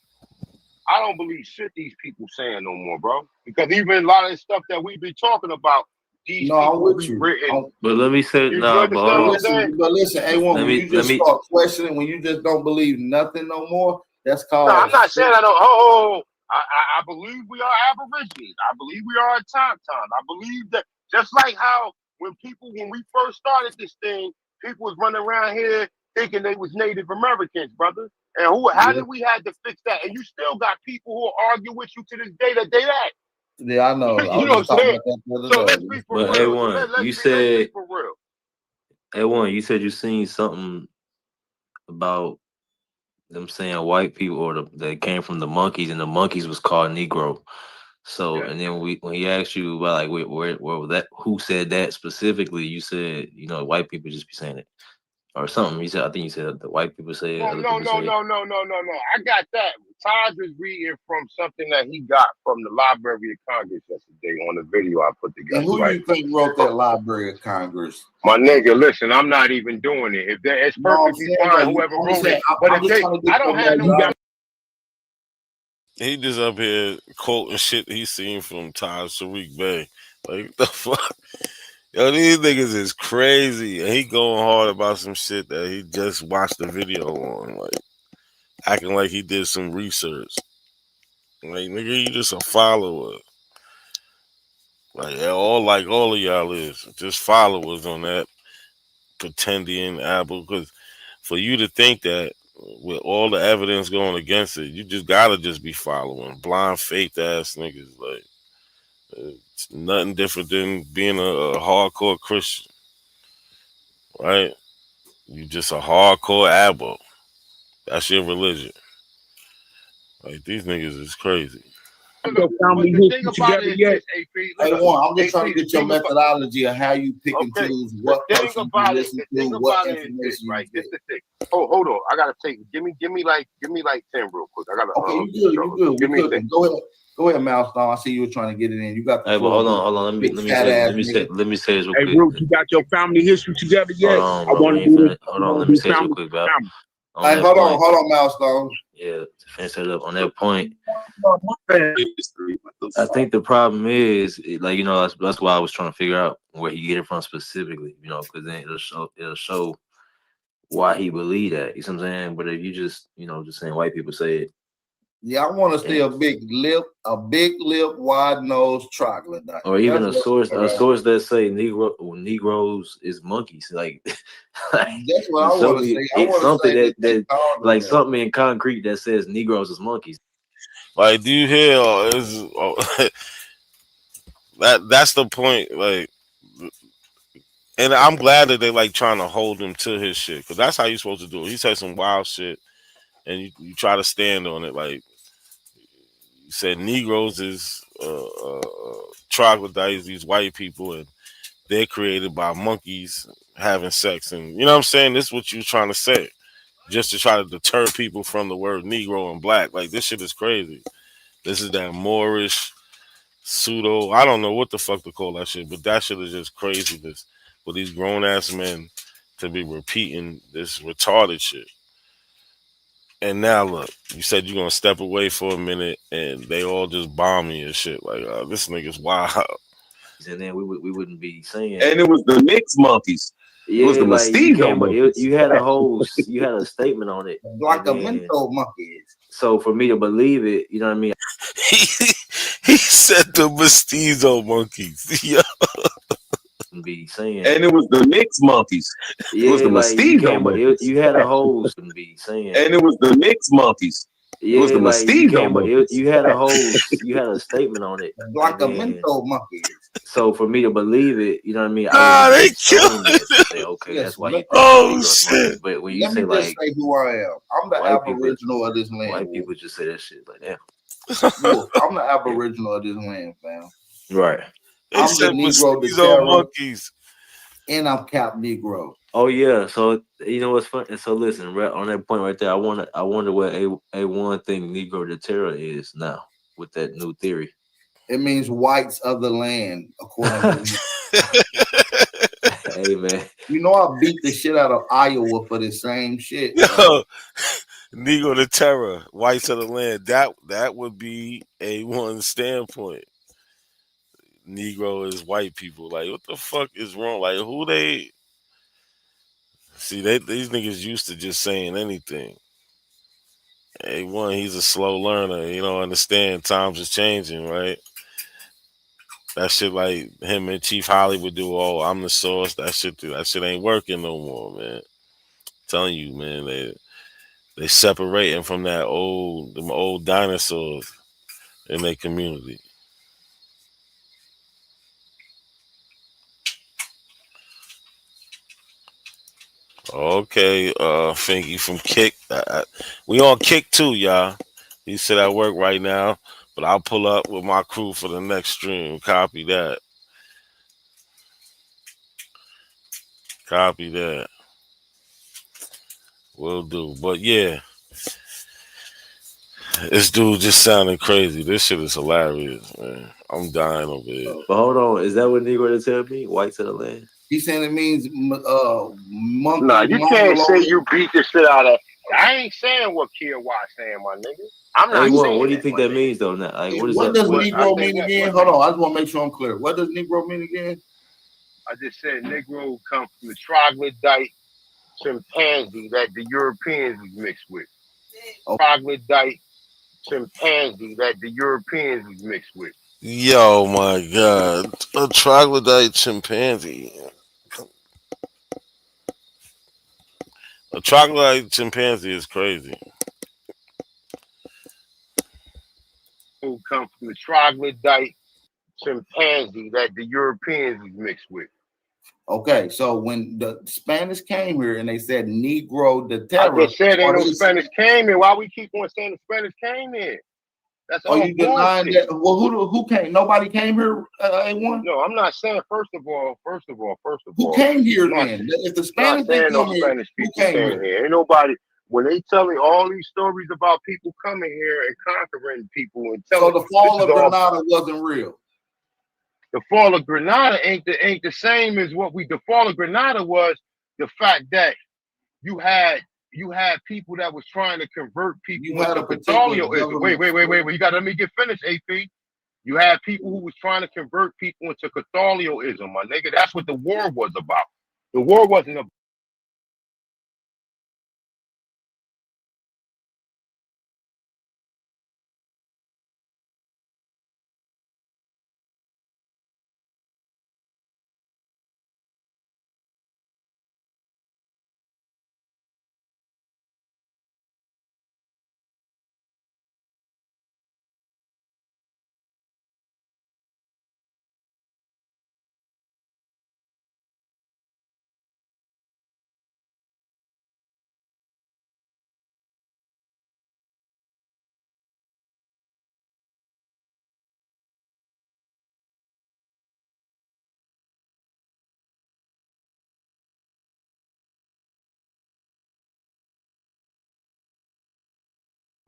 I don't believe shit these people saying no more, bro. Because even a lot of the stuff that we've been talking about, these people be written. But let me say, but listen, A1, when you just start questioning, when you just don't believe nothing no more, that's called. No, I'm not saying I don't. I believe we are Aborigines. I believe we are a Tonton. I believe that just like how when we first started this thing, people was running around here thinking they was Native Americans, brother. And how did we had to fix that? And you still got people who will argue with you to this day that they that. Yeah, I know. You know what I'm saying? So let's be for But real. A1, Let's you be said for real. A1, you said you seen something about them saying white people or they came from the monkeys and the monkeys was called Negro. So and then when he asked you about like where was that, who said that specifically, you said white people just be saying it or something. You said I think you said the white people say it, other No. people say it. I got that. Taj was reading from something that he got from the Library of Congress yesterday on the video I put together. And who you think wrote that Library of Congress? My nigga, listen, I'm not even doing it. If it's perfectly fine, whoever wrote it. But I don't have no. He just up here quoting shit he seen from Taj Tariq Bey. Like, the fuck? Yo, these niggas is crazy. And he going hard about some shit that he just watched the video on. Like, acting like he did some research. Like, nigga, you just a follower. Like all of y'all is. Just followers on that pretending Apple. Because for you to think that with all the evidence going against it, you just gotta just be following blind faith ass niggas. Like, it's nothing different than being a hardcore Christian, right? You just a hardcore Abo. That's your religion. Like, these niggas is crazy. The thing about it is this, AP. I'm just trying to get your methodology of how you pick and choose what person you listen to, what information right? This the thing. Oh, hold on. I gotta take. Give me like 10 real quick. I gotta. Okay, you good. Give me 10. Go ahead, Milestone. I see you were trying to get it in. You got the floor. Hold on. Let me say this real quick. Hey, Root, you got your family history together yet? Hold on, let me say this real quick, bro. Hey, hold on, Milestone. Yeah, to finish that up on that point. I think the problem is, like, that's why I was trying to figure out where he get it from specifically, because then it'll show why he believe that. You see what I'm saying? But if you just saying white people say it. Yeah, I want to see a big lip, wide nose troglodyte. Or even a source that say Negroes is monkeys. Like, that's what I want to say. It's something that like something in concrete that says Negroes is monkeys. Like, do you hear? That's the point. Like, and I'm glad that they like trying to hold him to his shit, because that's how you're supposed to do it. He said some wild shit, and you try to stand on it. Like, you said Negroes is troglodytes, these white people, and they're created by monkeys having sex. And you know what I'm saying? This is what you're trying to say, just to try to deter people from the word Negro and black. Like, this shit is crazy. This is that Moorish pseudo, I don't know what the fuck to call that shit, but that shit is just craziness for these grown ass men to be repeating this retarded shit. And now look, you said you're gonna step away for a minute, and they all just bomb me and shit. Like, this nigga's wild. And then we wouldn't be saying. And it was the mixed monkeys. Yeah, it was the like you had a statement on it. Like a mental monkeys. So for me to believe it, you know what I mean? He said the mestizo monkeys. Yeah. Be saying, and it was the mixed monkeys. Yeah, it was the mestizo monkeys. You had a whole be saying, and it was the mixed monkeys. Yeah, it was the mestizo monkeys. You had a statement on it. Like a mental monkeys. So for me to believe it, you know what I mean? They killed it. Say, okay, that's why you. Oh shit! But when you Let say me like, say who I am. I'm the Aboriginal of this land. White people just say that shit like that. I'm the Aboriginal of this land, fam. Right. I'm the Negro, the monkeys. And I'm Cap Negro. Oh yeah. So you know what's funny? So listen, right on that point right there, I wonder what a one thing Negro de Terra is now with that new theory. It means whites of the land, according to Hey man. You know I beat the shit out of Iowa for the same shit. Yo, Negro de Terra, whites of the land. That would be a one standpoint. Negro is white people. Like, what the fuck is wrong? Like, who they see? These niggas used to just saying anything. A1, he's a slow learner. You don't understand. Times is changing, right? That shit like him and Chief Hollywood do. Oh, I'm the source. That shit ain't working no more, man. I'm telling you, man, they separating from them old dinosaurs in their community. Okay, Finky from Kick. We on Kick too, y'all. He said at work right now, but I'll pull up with my crew for the next stream. Copy that. Copy that. Will do. But yeah, this dude just sounded crazy. This shit is hilarious, man. I'm dying over here. But hold on, is that what Negro to tell me? White to the land? He's saying it means monkey. Nah, you can't say you beat the shit out of. I ain't saying what Kid Watt saying, my nigga. I'm not saying. What do you think that means though? Now, like, What does Negro mean again? Hold on, I just want to make sure I'm clear. What does Negro mean again? I just said Negro come from the troglodyte chimpanzee that the Europeans was mixed with. Troglodyte chimpanzee that the Europeans was mixed with. Yo, my God. A troglodyte chimpanzee. A troglodyte chimpanzee is crazy. Who come from the troglodyte chimpanzee that the Europeans was mixed with. Okay, so when the Spanish came here and they said Negro de Terra, I just said ain't no Spanish came here. Why we keep on saying the Spanish came here? That's all you denying that? Well, who came? Nobody came here. A1? No, I'm not saying. First of all, who came here then? If the Spanish didn't come here, Spanish people who came here? Ain't nobody. When they telling all these stories about people coming here and conquering people and telling, so the fall of Granada wasn't real. The fall of Granada ain't the same as what the fall of Granada was. The fact that you had people that was trying to convert people into Catholicism. Wait. You got to let me get finished, AP. You had people who was trying to convert people into Catholicism, my nigga. That's what the war was about. The war wasn't about.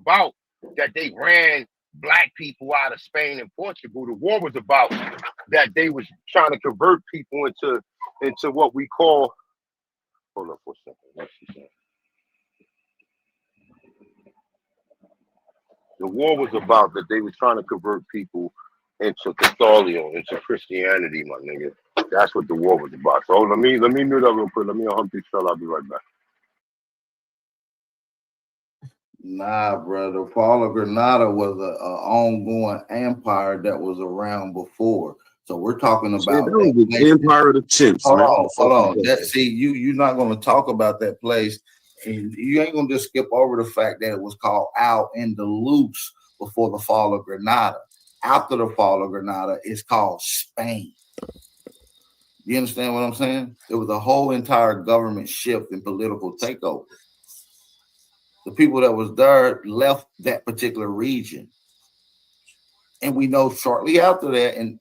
About that they ran black people out of Spain and Portugal. The war was about that they was trying to convert people into what we call. Hold up for a second. What's she saying? The war was about that they was trying to convert people into Catholicism, into Christianity, my nigga. That's what the war was about. So let me mute up real quick. Let me unhump this fella. I'll be right back. Nah, brother. Fall of Granada was an ongoing empire that was around before. So we're talking about the Empire of the Chimps. Hold on. You're not going to talk about that place, and you ain't going to just skip over the fact that it was called Al-Andalus before the fall of Granada. After the fall of Granada, it's called Spain. You understand what I'm saying? It was a whole entire government shift and political takeover. The people that was there left that particular region. And we know shortly after that, and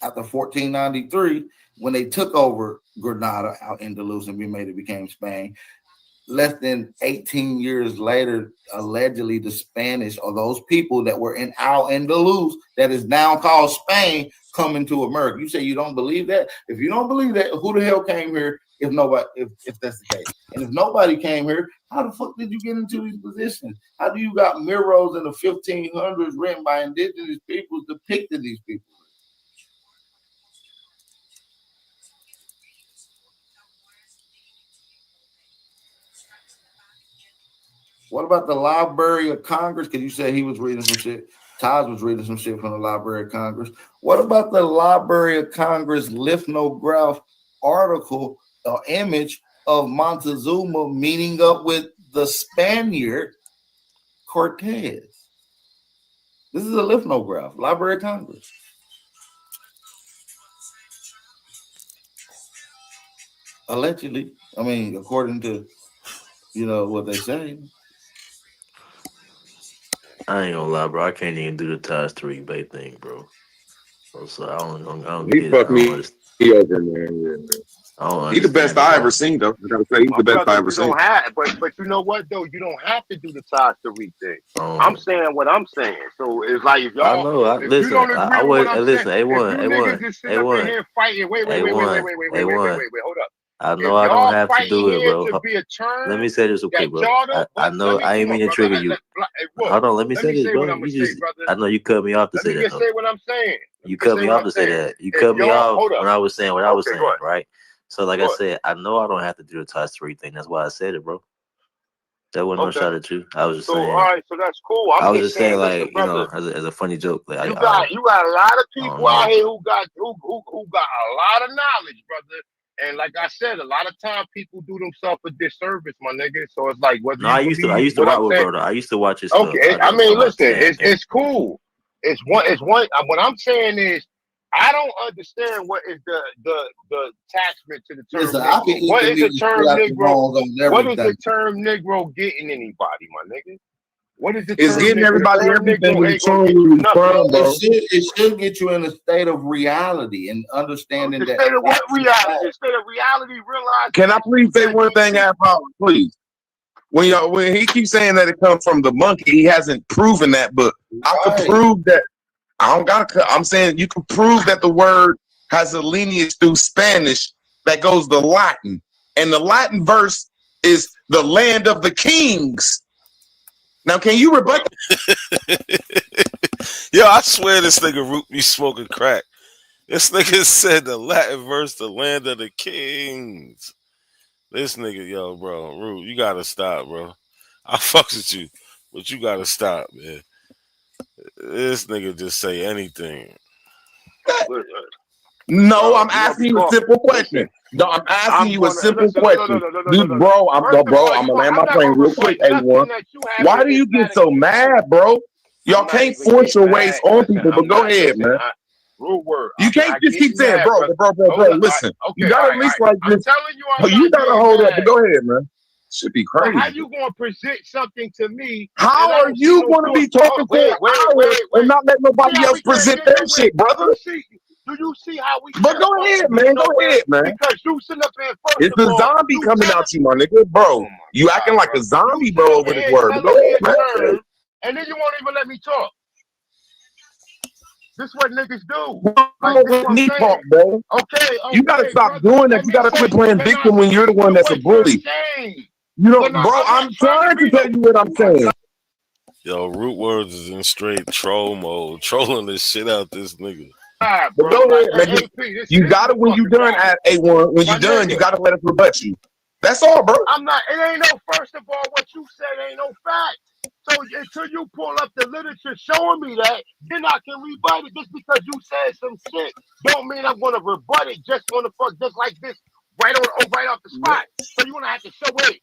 after 1493, when they took over Granada out in Andalus and became Spain, less than 18 years later, allegedly the Spanish or those people that were in Al-Andalus, that is now called Spain, come into America. You say you don't believe that? If you don't believe that, who the hell came here if that's the case? And if nobody came here, how the fuck did you get into these positions? How do you got murals in the 1500s written by indigenous people depicting these people? What about the Library of Congress? Because you said he was reading some shit. Taj was reading some shit from the Library of Congress. What about the Library of Congress lithograph article or image of Montezuma meeting up with the Spaniard Cortez? This is a lithograph, Library of Congress. Allegedly, I mean, according to what they say. I ain't gonna lie, bro. I can't even do the Taj 3 thing, bro. So I don't He get it. I fucked don't me understand. over, man. Yeah, man. I don't He the best understand it, I ever bro. seen, though. I gotta say, he's My the best I brother, ever you seen. don't have, but you know what though? You don't have to do the Todd Tariq thing. I'm Um, saying what I'm saying. So it's like if I y'all, know. if you don't I agree with what would I'm saying, listen. if you A1, niggas A1, just sit up in A1, here fighting, wait, A1, A1. hold up. I If know I don't y'all have to fighting do it, here bro. to be a Let term me say this real that quick, bro. y'all don't, I but let know me I ain't come mean on, to brother. trigger you. Hey, Wolf, Hold on. Let me let say me this, say what bro. I'm gonna You say, just, brother. I know you cut me off to Let say me that, just though. say what I'm saying. Let You me just cut say me what off I'm to say saying. that. You If cut me y'all, off hold up. when I was saying what I was Okay, go saying, ahead. right? So, like I Go ahead. said, I know I don't have to do the Touch 3 thing. That's why I said it, bro. That wasn't no Okay. shot at you. I was just So all saying. right, so that's cool. I'm I was just just saying, saying, listen, like, brother. as a funny joke. Like, You got a lot of I don't people out know. here who got a lot of knowledge, brother. And like I said, a lot of time people do themselves a disservice, my nigga. So it's like whether No, you I believe used to what I'm rock with saying. bro. I used to watch his stuff. Okay, I I'm mean, talking about listen, today. it's cool. It's one. What I'm saying is, I don't understand what is the attachment to the term Listen, I can Negro. eat What the is meat the and term spit out the Negro? bones on What is the everything. term Negro getting anybody, my nigga? What is the It's term getting Negro? The everybody term everything Negro in the ain't gonna tune get where you you nothing. from, bro. It should get you in a state of reality and understanding The that. state of what reality? The state of reality, realizing Can I please say that one thing, Power, please? When he keeps saying that it comes from the monkey, he hasn't proven that, but I could prove that. I don't gotta. I'm saying you can prove that the word has a lineage through Spanish that goes to Latin, and the Latin verse is the land of the kings. Now, can you rebut that? Yo, I swear this nigga Root be smoking crack. This nigga said the Latin verse, the land of the kings. This nigga, yo, bro, Root, you gotta stop, bro. I fucks with you, but you gotta stop, man. This nigga just say anything. No, I'm asking you a simple question. No, I'm asking you a simple question. Bro, I'm gonna land my plane real quick, A1. Why do you get so mad, bro? Y'all can't force your ways on people, but go ahead, man. Real word. You can't just keep saying, bro, listen. You gotta at least like this. You gotta hold up, but go ahead, man. Should be crazy. But how you gonna present something to me? How are you gonna be talking for an hour and not let nobody else present their shit, brother? Do you see how we? But go ahead, man. Go ahead, man. Because you sit up there first. It's the zombie coming out you, my nigga, bro. You acting like a zombie, bro, over this word. But go ahead, man. And then you won't even let me talk. This is what niggas do. Like, this what me talk, bro. Okay, you gotta stop doing that. You gotta quit playing victim when you're the one that's a bully. You know, bro, I'm trying to tell you what I'm saying. Yo, Root Words is in straight troll mode, trolling the shit out this nigga. But go ahead, man. You gotta, when you done at A1, when you done, you gotta let us rebut you. That's all, bro. I'm not, it ain't no, first of all, what you said ain't no fact. So until you pull up the literature showing me that, then I can rebut it. Just because you said some shit don't mean I'm gonna rebut it just like this, right off the spot. So you're gonna have to show wait.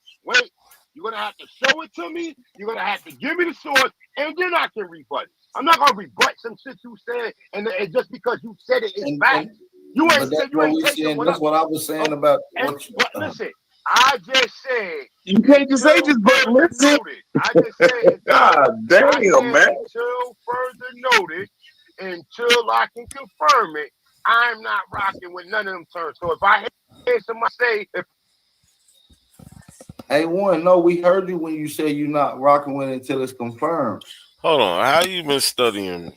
You're gonna have to show it to me, you're gonna have to give me the source, and then I can rebut it. I'm not gonna rebut some shit you said, and just because you said it is fact. You ain't said you ain't taking what that's what I was saying about listen. I just said you can't just say just but listen. I just said God damn, man. Until further notice, until I can confirm it, I'm not rocking with none of them terms. So if I hear somebody say, A1, no, we heard you when you say you're not rocking with it until it's confirmed. Hold on, how you been studying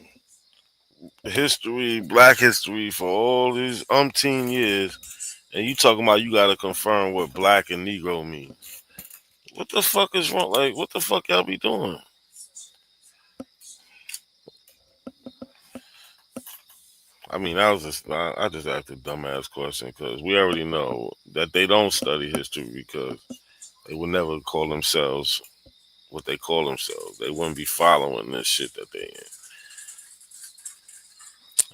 history, black history for all these umpteen years, and you talking about you gotta confirm what black and Negro mean? What the fuck is wrong? Like, what the fuck y'all be doing? I mean, I just asked a dumbass question because we already know that they don't study history because they would never call themselves what they call themselves. They wouldn't be following this shit that they in.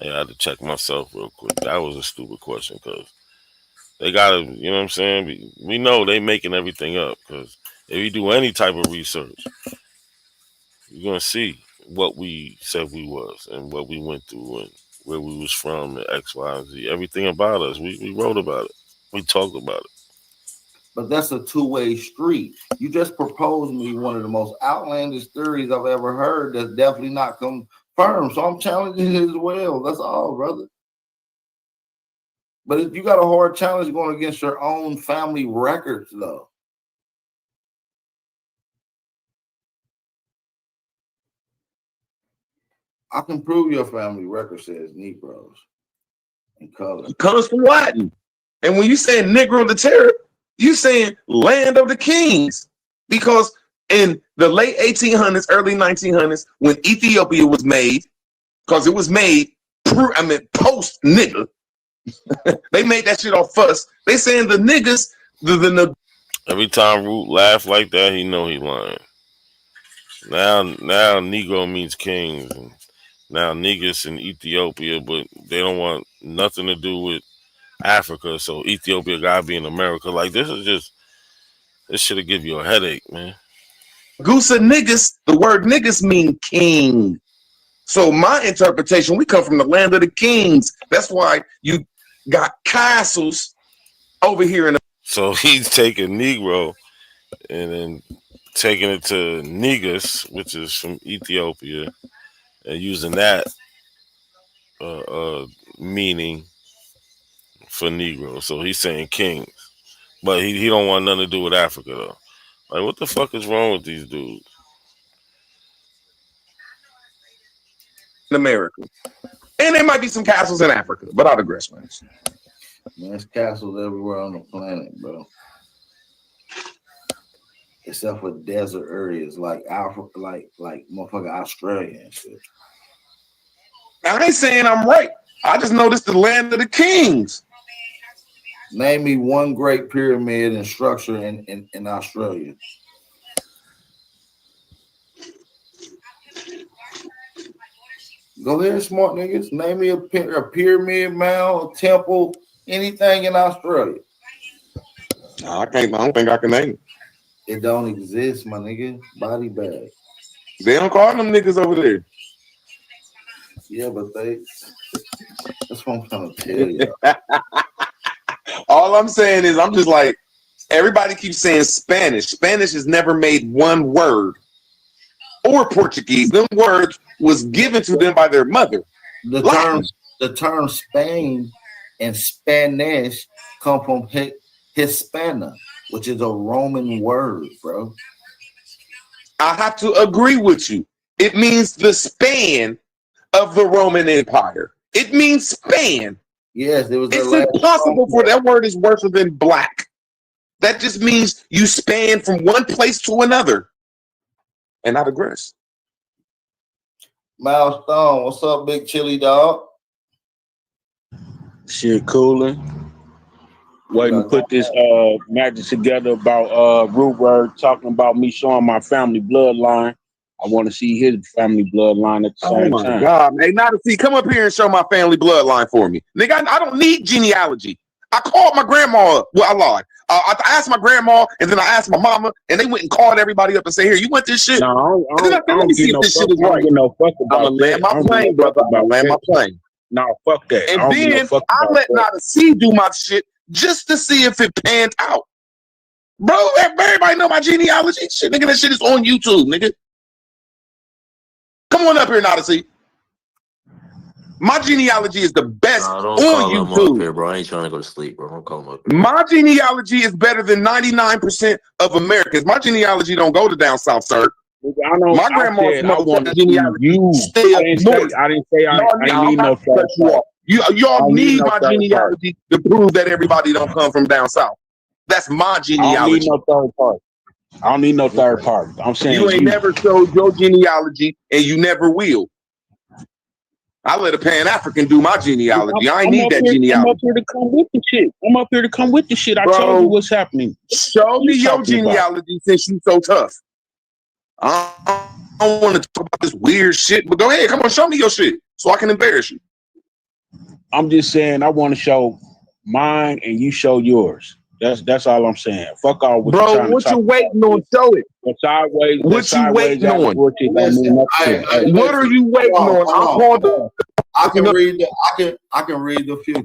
Yeah, I had to check myself real quick. That was a stupid question because they gotta, you know what I'm saying? We know they making everything up because if you do any type of research, you're gonna see what we said we was and what we went through and where we was from and X, Y, and Z. Everything about us. We wrote about it. We talked about it. But that's a two-way street. You just proposed me one of the most outlandish theories I've ever heard that's definitely not confirmed. So I'm challenging it as well. That's all, brother. But if you got a hard challenge going against your own family records, though. I can prove your family record says Negroes in color. It comes from Latin. And when you say Negro de Terra, you saying land of the kings. Because in the late 1800s, early 1900s, when Ethiopia was made, because it was made, post nigga, they made that shit off us. They saying the niggas, the Every time Root laugh like that, he know he lying. Now Negro means kings, and now niggas in Ethiopia, but they don't want nothing to do with Africa, so Ethiopia gotta be in America. Like this should have give you a headache, man. Goosa niggas, the word niggas mean king. So my interpretation, we come from the land of the kings. That's why you got castles over here in the. So he's taking Negro and then taking it to Negus, which is from Ethiopia, and using that meaning for Negro. So he's saying kings, but he don't want nothing to do with Africa though. Like, what the fuck is wrong with these dudes? In America. And there might be some castles in Africa, but I digress, man. There's castles everywhere on the planet, bro. Except for desert areas like Africa, like motherfucking Australia and shit. I ain't saying I'm right. I just know this the land of the kings. Name me one great pyramid and structure in Australia. Go there, smart niggas. Name me a pyramid, mound, a temple, anything in Australia. No, I can't. I don't think I can name it. It don't exist, my nigga. Body bag. They don't call them niggas over there. Yeah, but that's what I'm trying to tell you. All I'm saying is, I'm just like, everybody keeps saying Spanish. Spanish has never made one word. Or Portuguese. Them words was given to them by their mother. The term Spain and Spanish come from Hispana, which is a Roman word, bro. I have to agree with you. It means the span of the Roman Empire. It means span. Yes, it was. It's impossible for that word is worse than black. That just means you span from one place to another. And I digress. Milestone, what's up, big chili dog? Shit cooling. Waiting to put this magic together about Root Word talking about me showing my family bloodline. I want to see his family bloodline at the same time. Oh my God. Hey, now to see, come up here and show my family bloodline for me. Nigga, I don't need genealogy. I called my grandma up. Well, I lied. I asked my grandma, and then I asked my mama, and they went and called everybody up and say, "Here, you want this shit?" No, I let me see if this shit is right. No fuck about I'm gonna land my plane, brother. I'm gonna land my plane. No, fuck that. And then I let Nada C do my shit just to see if it panned out. Bro, everybody know my genealogy. Shit, nigga, that shit is on YouTube, nigga. Come on up here, Nada C. My genealogy is the best on YouTube. Here, bro. I ain't trying to go to sleep, bro. Don't call him up here. My genealogy is better than 99% of Americans. My genealogy don't go to down south, sir. My grandma's genealogy. I didn't say I need no third party. Y'all need my genealogy to prove that everybody don't come from down south. That's my genealogy. I don't need no third party. I don't need no third party. I'm saying you ain't never showed your genealogy, and you never will. I let a Pan-African do my genealogy. I ain't need that genealogy. I'm up here to come with the shit. I told you what's happening. Show me your genealogy since you so tough. I don't want to talk about this weird shit, but go ahead. Come on, show me your shit so I can embarrass you. I'm just saying I want to show mine and you show yours. That's all I'm saying. Fuck all what you're Bro, trying to what talk you waiting on? about. Show it. The sideways, What you waiting on? bullshit don't mean Listen, nothing. What are you waiting on? I'm called the. I can read the future.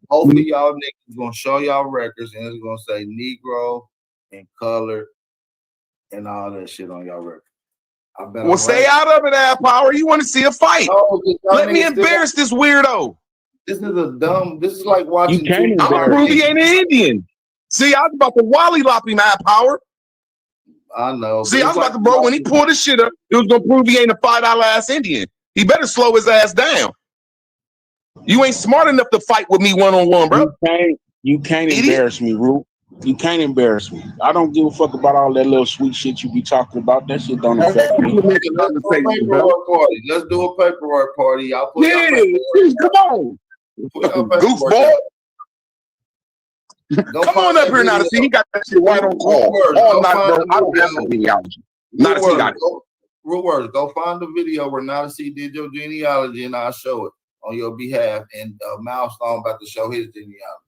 Hopefully y'all niggas gonna show y'all records and it's gonna say Negro and color and all that shit on y'all record. I bet. Well, stay out of it, Ab Power. You want to see a fight? No, let me embarrass this weirdo. This is like watching. You can't I'm gonna prove he ain't an Indian. See, I was about to wally lop him, Ab Power. I know. See, I was about to, bro, when he pulled his shit up, it was gonna prove he ain't a $5 ass Indian. He better slow his ass down. You ain't smart enough to fight with me one-on-one, bro. You can't embarrass me, Root. You can't embarrass me. I don't give a fuck about all that little sweet shit you be talking about. That shit don't affect me. Let's do a paperwork party. Y'all put come on. Goofball. Come on up here now to see. He got that shit right on call. All night, bro. I don't have no genealogy. Not to see got it. Real words. Go find the video where Nada did your genealogy and I'll show it on your behalf. And Milestone about to show his genealogy.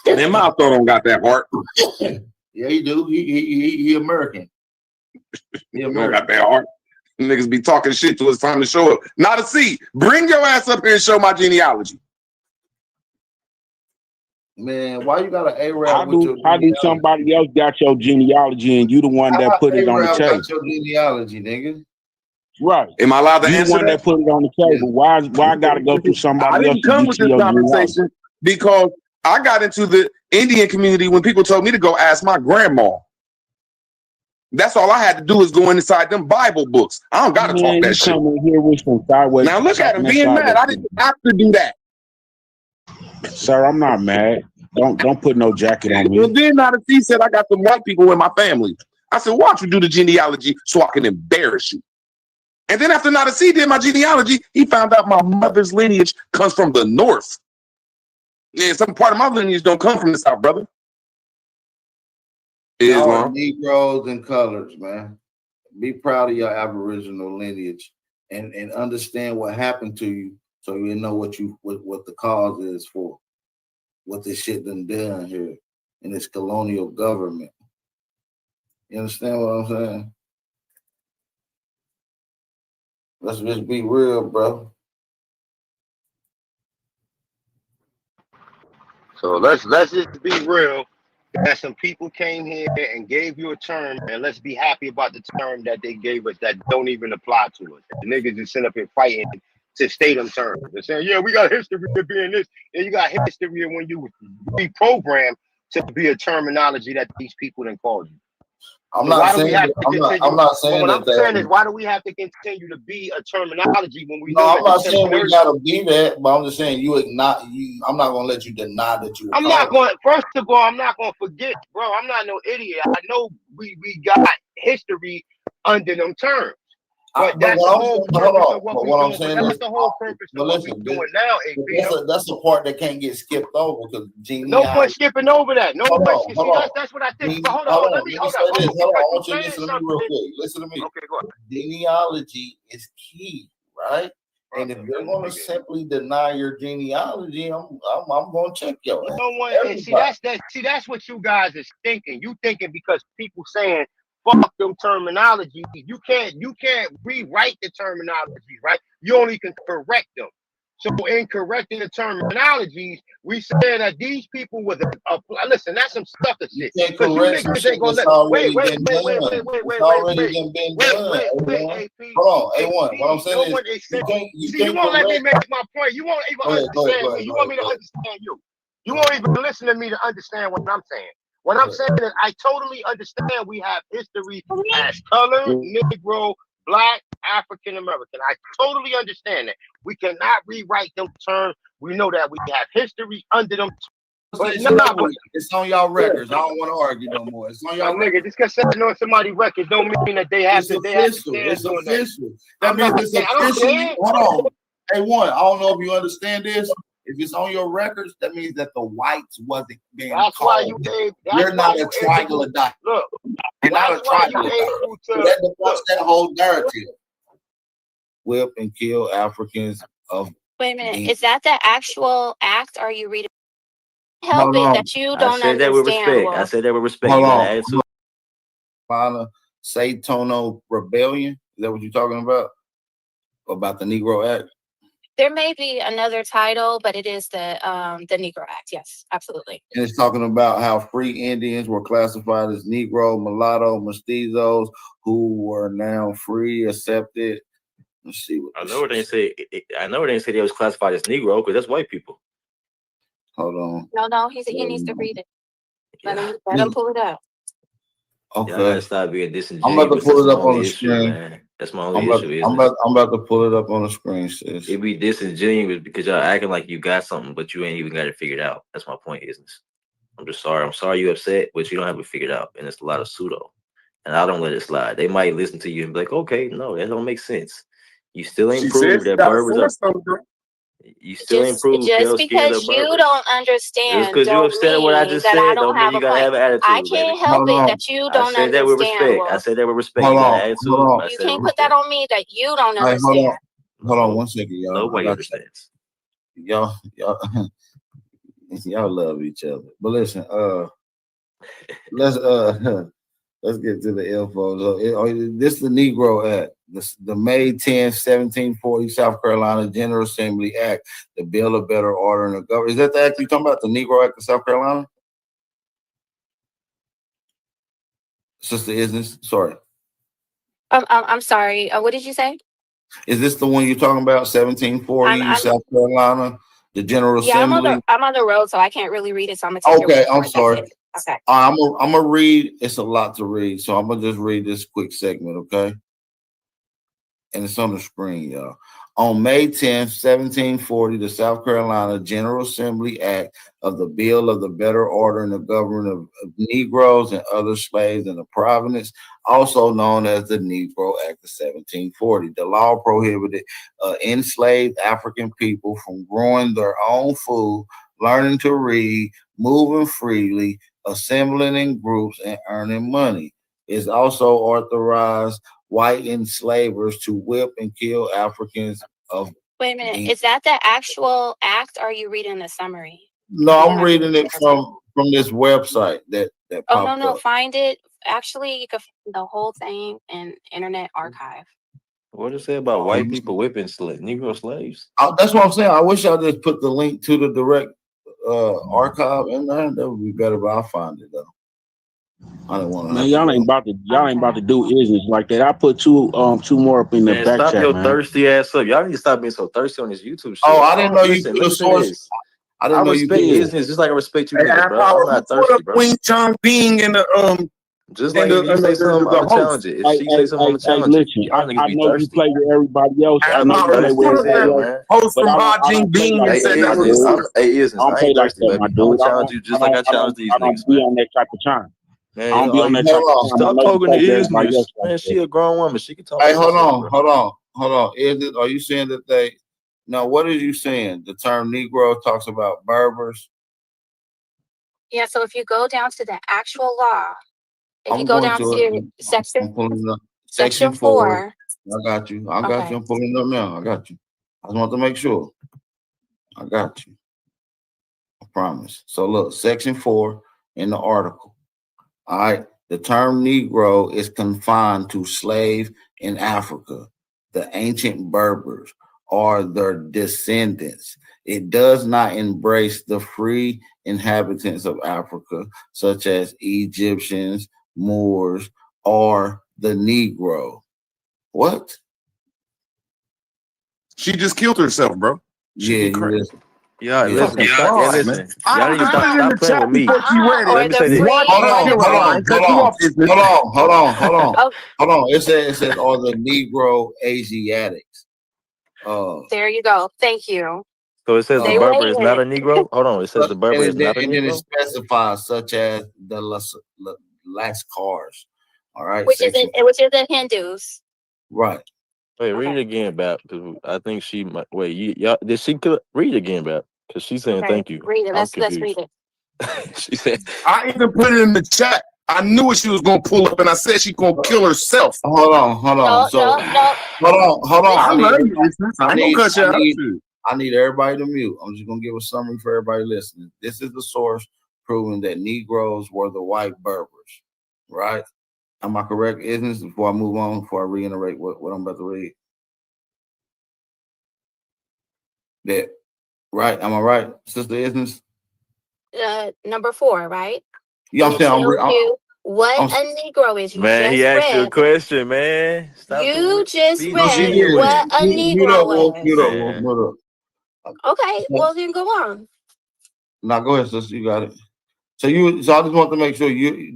And Milestone don't got that heart. Yeah, he do. He American. He American. Don't got that heart. Niggas be talking shit till it's time to show up. Not a C. Bring your ass up here and show my genealogy. Man, why you got an A-Rap with your How do somebody else got your genealogy and you the one that put it on the table? Got your genealogy, nigga. Right. Am I allowed to answer You the one that put it on the table. Why I gotta go through somebody else? I didn't come with this conversation because I got into the Indian community when people told me to go ask my grandma. That's all I had to do is go inside them Bible books. I don't gotta talk that shit. Here with some sideways. Now look at him being mad. I didn't have to do that. Sir, I'm not mad. Don't put no jacket on me. Well, then Nada said I got some white people in my family. I said, why don't you do the genealogy so I can embarrass you? And then after Nada did my genealogy, he found out my mother's lineage comes from the north. Yeah, some part of my lineage don't come from the south, brother. Islam. Negroes and colors, man. Be proud of your Aboriginal lineage and understand what happened to you so you know what the cause is for. What this shit done here in this colonial government. You understand what I'm saying? Let's just be real, bro. So let's just be real. That some people came here and gave you a term, and let's be happy about the term that they gave us that don't even apply to us. The niggas just sit up here fighting to stay them terms. They're saying, yeah, we got history of being this, and you got history of when you reprogrammed to be a terminology that these people done called you. I'm not saying that. What I'm saying is, why do we have to continue to be a terminology when we? No, I'm not saying we gotta be that, but I'm just saying I'm not gonna let you deny that you. I'm not going. First of all, I'm not gonna forget, bro. I'm not no idiot. I know we got history under them terms. But that's the whole purpose of what we're doing. That's the whole purpose of what we're doing now, AP. That's the part that can't get skipped over because no point skipping over that. No point. That's what I think. But hold on. Let me hold on. I want you to listen to me real quick. Listen to me. Okay, go ahead. Genealogy is key, right? And if you're going to simply deny your genealogy, I'm going to check your ass. No one. That's what you guys is thinking. You thinking because people saying fuck them terminology. You can't rewrite the terminology, right? You only can correct them. So in correcting the terminologies, we say that these people with listen, that's some stuff to shit. You can't correct some shit that's already been done. It's already been done. Hold on, A1. What I'm saying is, you won't let me make my point. You won't even understand me. You want me to understand you. You won't even listen to me to understand what I'm saying. What I'm saying is I totally understand we have history as color, Negro, Black, African American. I totally understand that. We cannot rewrite them terms. We know that we have history under them. But it's on y'all records. I don't want to argue no more. It's on y'all nigga. Just because it's on somebody's record don't mean that they have to. It's official. That means it's official. Hold on. Hey, I don't know if you understand this. If it's on your records, that means that the whites wasn't being That's why you called. ain't. You're not a troglodyte. Look, You're not a that's why you troglodyte. able to That deflects look. that whole narrative. Whip and kill Africans of. Wait a minute. Is that the actual act? Or are you reading? Hold Help it on. that you I don't said that with understand, respect. I Wolf. said that with respect. Hold You gotta on. add to Carolina Saytono Rebellion. Is that what you're talking about? About the Negro Act? There may be another title, but it is the Negro Act. Yes, absolutely. And it's talking about how free Indians were classified as Negro, mulatto, mestizos, who were now free, accepted. Let's see what I this know it ain't is. say. I know it ain't say they was classified as Negro because that's white people. Hold on. No, he needs to read it. Let him pull it up. Y'all Okay. gotta stop being I'm disingenuous. about to pull That's it my up on only the issue, screen. man. That's my only issue. I'm about to pull it up on the screen, sis. It be disingenuous because y'all acting like you got something, but you ain't even got it figured out. That's my point, isn't it? I'm just sorry. I'm sorry you upset, but you don't have it figured out, and it's a lot of pseudo. And I don't let it slide. They might listen to you and be like, "Okay, no, that don't make sense." You still ain't She said proved she that got a Berbers are. source though, bro. You still ain't proved Just pale skinned because or you Berbers. don't Just understand because you don't upset at what I mean just that I said, don't don't mean have you a gotta point. have an I attitude, baby. can't help Hold it on. that you I don't said that with understand, respect. I Wolf. said that with respect. Hold You got on. an attitude, Hold on. but I You said it can't with put that respect. on me that you don't Hey, hold on. understand. Hold on 1 second, y'all. Nobody I got understands. y'all y'all love each other. But listen, let's let's get to the info. This is the Negro Act. The May 10, 1740 South Carolina General Assembly Act, the Bill of Better Order in the Government. Is that the act you talking about? The Negro Act of South Carolina? Sister Isness? Sorry. I'm sorry. What did you say? Is this the one you're talking about? 1740 I'm South Carolina, the General yeah. Assembly? I'm on the road, so I can't really read it. So I'm gonna take your Okay, word for I'm it. That's sorry. it. Okay. I'm gonna read. It's a lot to read, so I'm gonna just read this quick segment, okay? And it's on the screen, y'all. On May 10th, 1740, the South Carolina General Assembly Act of the Bill of the Better Order in the Government of Negroes and other slaves in the province, also known as the Negro Act of 1740. The law prohibited enslaved African people from growing their own food, learning to read, moving freely, assembling in groups, and earning money. It's also authorized white enslavers to whip and kill Africans of. Wait a minute. Is that the actual act? Or are you reading the summary? No, I'm reading it from this website that Oh popped no! up. Find it. Actually, you can find the whole thing in Internet Archive. What does it say about white people whipping Negro slaves? That's what I'm saying. I wish I just put the link to the direct archive in there. That would be better, but I'll find it though. I don't want to. Man, y'all ain't about to do business like that. I put two more up in the Man, back stop chat, your man. thirsty ass up. Y'all need to stop being so thirsty on this YouTube shit. Oh, I didn't know you Listen, put a let me say source. this. I didn't know you respect did. business just like I respect you Hey, niggas, bro. Power, I'm not who put thirsty, up bro. Wing Chun Bing in the Just like if you say something, I'm gonna challenge it. If she say something, I'm gonna challenge it. Listen, Y'all niggas I be know you thirsty. play with everybody else. I Adam know you Power, play who Thirsty with put as up everybody that hell, else, man. post but from I Ba Jing don't play Bing like and Hey, that, said my that was dude. a hey, I Isness, don't I play ain't like thirsty, that, my baby. I'm gonna dude. challenge you just like I challenge these I don't niggas, be man. on that type of time. I Man, don't be on that type of time. I stop know you talking to play with everybody else Isness. like Man, that. she a grown woman. She can talk Hey, for herself, bro. hold on. Are you saying that they? Now, what are you saying? The term Negro talks about Berbers. Yeah. So if you go down to the actual law, if you I'm go going down to to section I'm pulling up section section 4. 4. I got you. I got Okay. you. I'm pulling up now. I got you. I just want to make sure. I got you. I promise. So look, section 4 in the article. All right. The term Negro is confined to slave in Africa, the ancient Berbers, or their descendants. It does not embrace the free inhabitants of Africa, such as Egyptians, Moors, or the Negro. What? She just killed herself, bro. Yeah, She crazy. Yeah, listen, Fucking stop. Yeah, fraud, listen. man. Y'all need to I put it in stop the playing chat with me. before she read Let it. me say this. What? Hold on. I cut you off, Isness. Hold on. Oh, Hold on. It says all the Negro Asiatics. there you go. Thank you. So it says the They Berber weigh is not a in. Negro. Hold on. It says the Berber is not a And then it Negro. specifies such as the Lascars. All right. which is the Hindus. Right. Wait, read it again, Bap. 'Cause I think she might. Wait, y'all, did she read it again, Bap? Cause she's saying Okay, thank you. read it. I'm Let's confused. read it. She said, I even put it in the chat. I knew what she was gonna pull up, and I said she gonna kill herself. Hold on. No, So no. hold on. I love you. I ain't gonna cut you out. I need everybody to mute. I'm just gonna give a summary for everybody listening. This is the source proving that Negroes were the white Berbers, right? Am I correct, Isn't this before I move on, before I reiterate what I'm about to read? That right? Am I right, Sister Isn't? Number 4, right? Yeah, I'm And it saying tells you what I'm a Negro is. You man, he just asked you a read. question, man. Stop You just being no, she read did. what a Mute up, Wolf. Negro Mute is. up, Wolf. Man. Mute up. Okay, well then go on. Now go ahead, sister. You got it. So I just want to make sure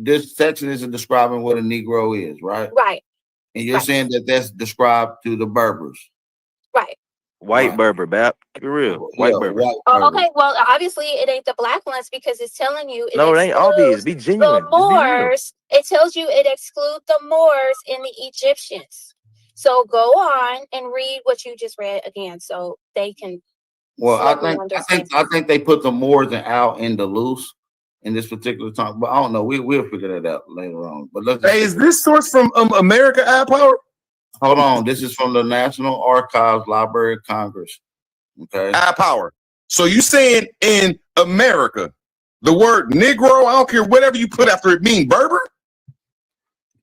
this section isn't describing what a Negro is, right? Right, And you're right. saying that that's described to the Berbers. right. White Right. Berber, Bap. Keep it real. White Yeah, Berber. white Oh, Berbers. okay, well obviously it ain't the black ones because it's telling you it No, it ain't obvious. excludes Be the genuine. Just be real. Moors. It tells you it excludes the Moors and the Egyptians. So go on and read what you just read again, so they can Well, fully understand. I think they put the Moors and out in the loose in this particular time, but I don't know. We'll figure that out later on. But let's. Hey, is this source from America Ad Power? Hold on. This is from the National Archives, Library of Congress. Okay. Ad Power. So you saying in America, the word Negro, I don't care whatever you put after it, mean Berber?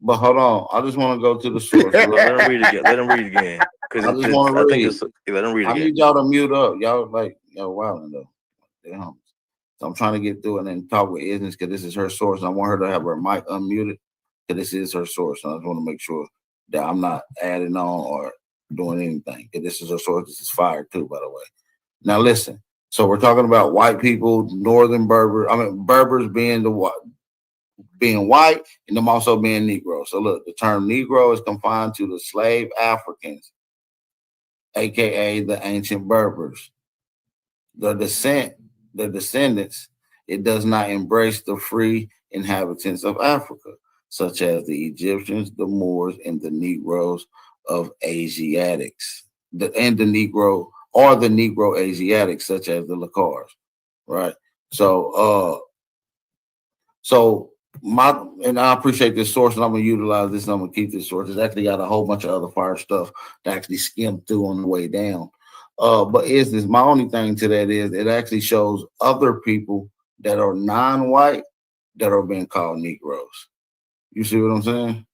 But hold on. I just want to go to the source. Let him read again. Let him read again. Because I just want to read. think it's. Let him read I again. need y'all to mute up. Y'all wilding though. Damn. So I'm trying to get through it and talk with Isness because this is her source. And I want her to have her mic unmuted because this is her source. And I just want to make sure that I'm not adding on or doing anything. Because this is her source. This is fire too, by the way. Now listen. So we're talking about white people, Northern Berber. I mean Berbers being white and them also being Negro. So look, the term Negro is confined to the slave Africans, aka the ancient Berbers. The descendants, it does not embrace the free inhabitants of Africa, such as the Egyptians, the Moors, and the Negroes of Asiatics. The Negro Asiatics, such as the Lakars, right? So and I appreciate this source, and I'm gonna utilize this, and I'm gonna keep this source. It's actually got a whole bunch of other fire stuff to actually skim through on the way down. But is this my only thing to that is it actually shows other people that are non-white that are being called Negroes. You see what I'm saying?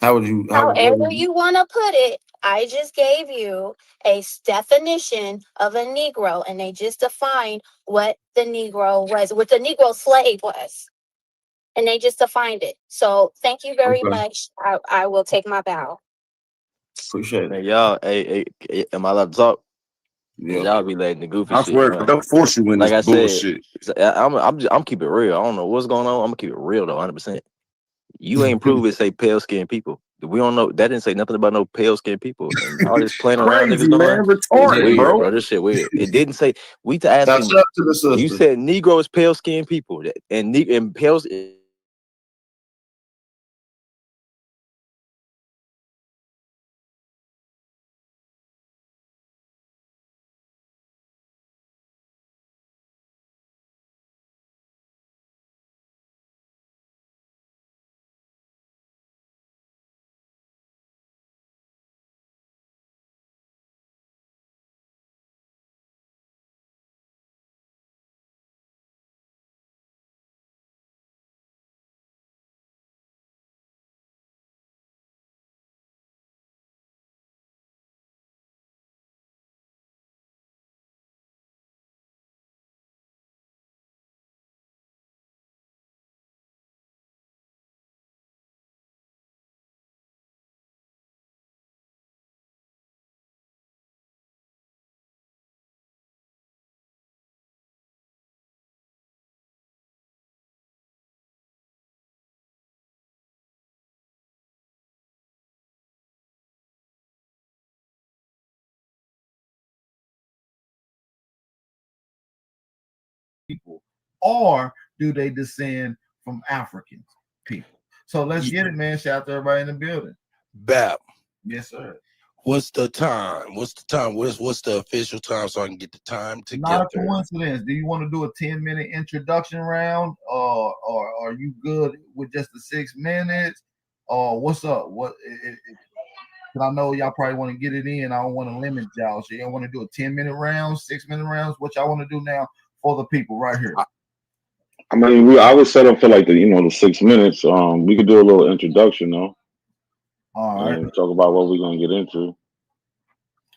However you want to put it, I just gave you a definition of a Negro, and they just defined what the Negro was, what the Negro slave was, and they just defined it. So thank you very much. I will take my bow. Appreciate it. Man, y'all, hey, am I allowed to talk? Yeah. Y'all be letting the goofy I shit. swear, they'll force you in like this I bullshit. said, I'm keep it real. I don't know what's going on. I'm gonna keep it real though, 100%. You ain't prove it say pale skinned people. We don't know. That didn't say nothing about no pale skinned people. And all this playing around niggas doing. Man, It's retarded, weird, bro. bro. This shit weird. It didn't say. We to ask him. You said Negro is pale skinned people, and pale. People, or do they descend from African people? So let's get it, man. Shout out to everybody in the building. Bap. Yes, sir. What's the time? What's the official time so I can get the time Not together? a coincidence. Do you want to do a 10-minute introduction round, or are you good with just the 6 minutes? Or what's up? Because I know y'all probably want to get it in. I don't want to limit y'all. So y'all want to do a 10-minute round, 6-minute rounds? What y'all want to do now for the people right here? I mean, I was set up for like the 6 minutes. We could do a little introduction though. All right. And talk about what we're gonna get into.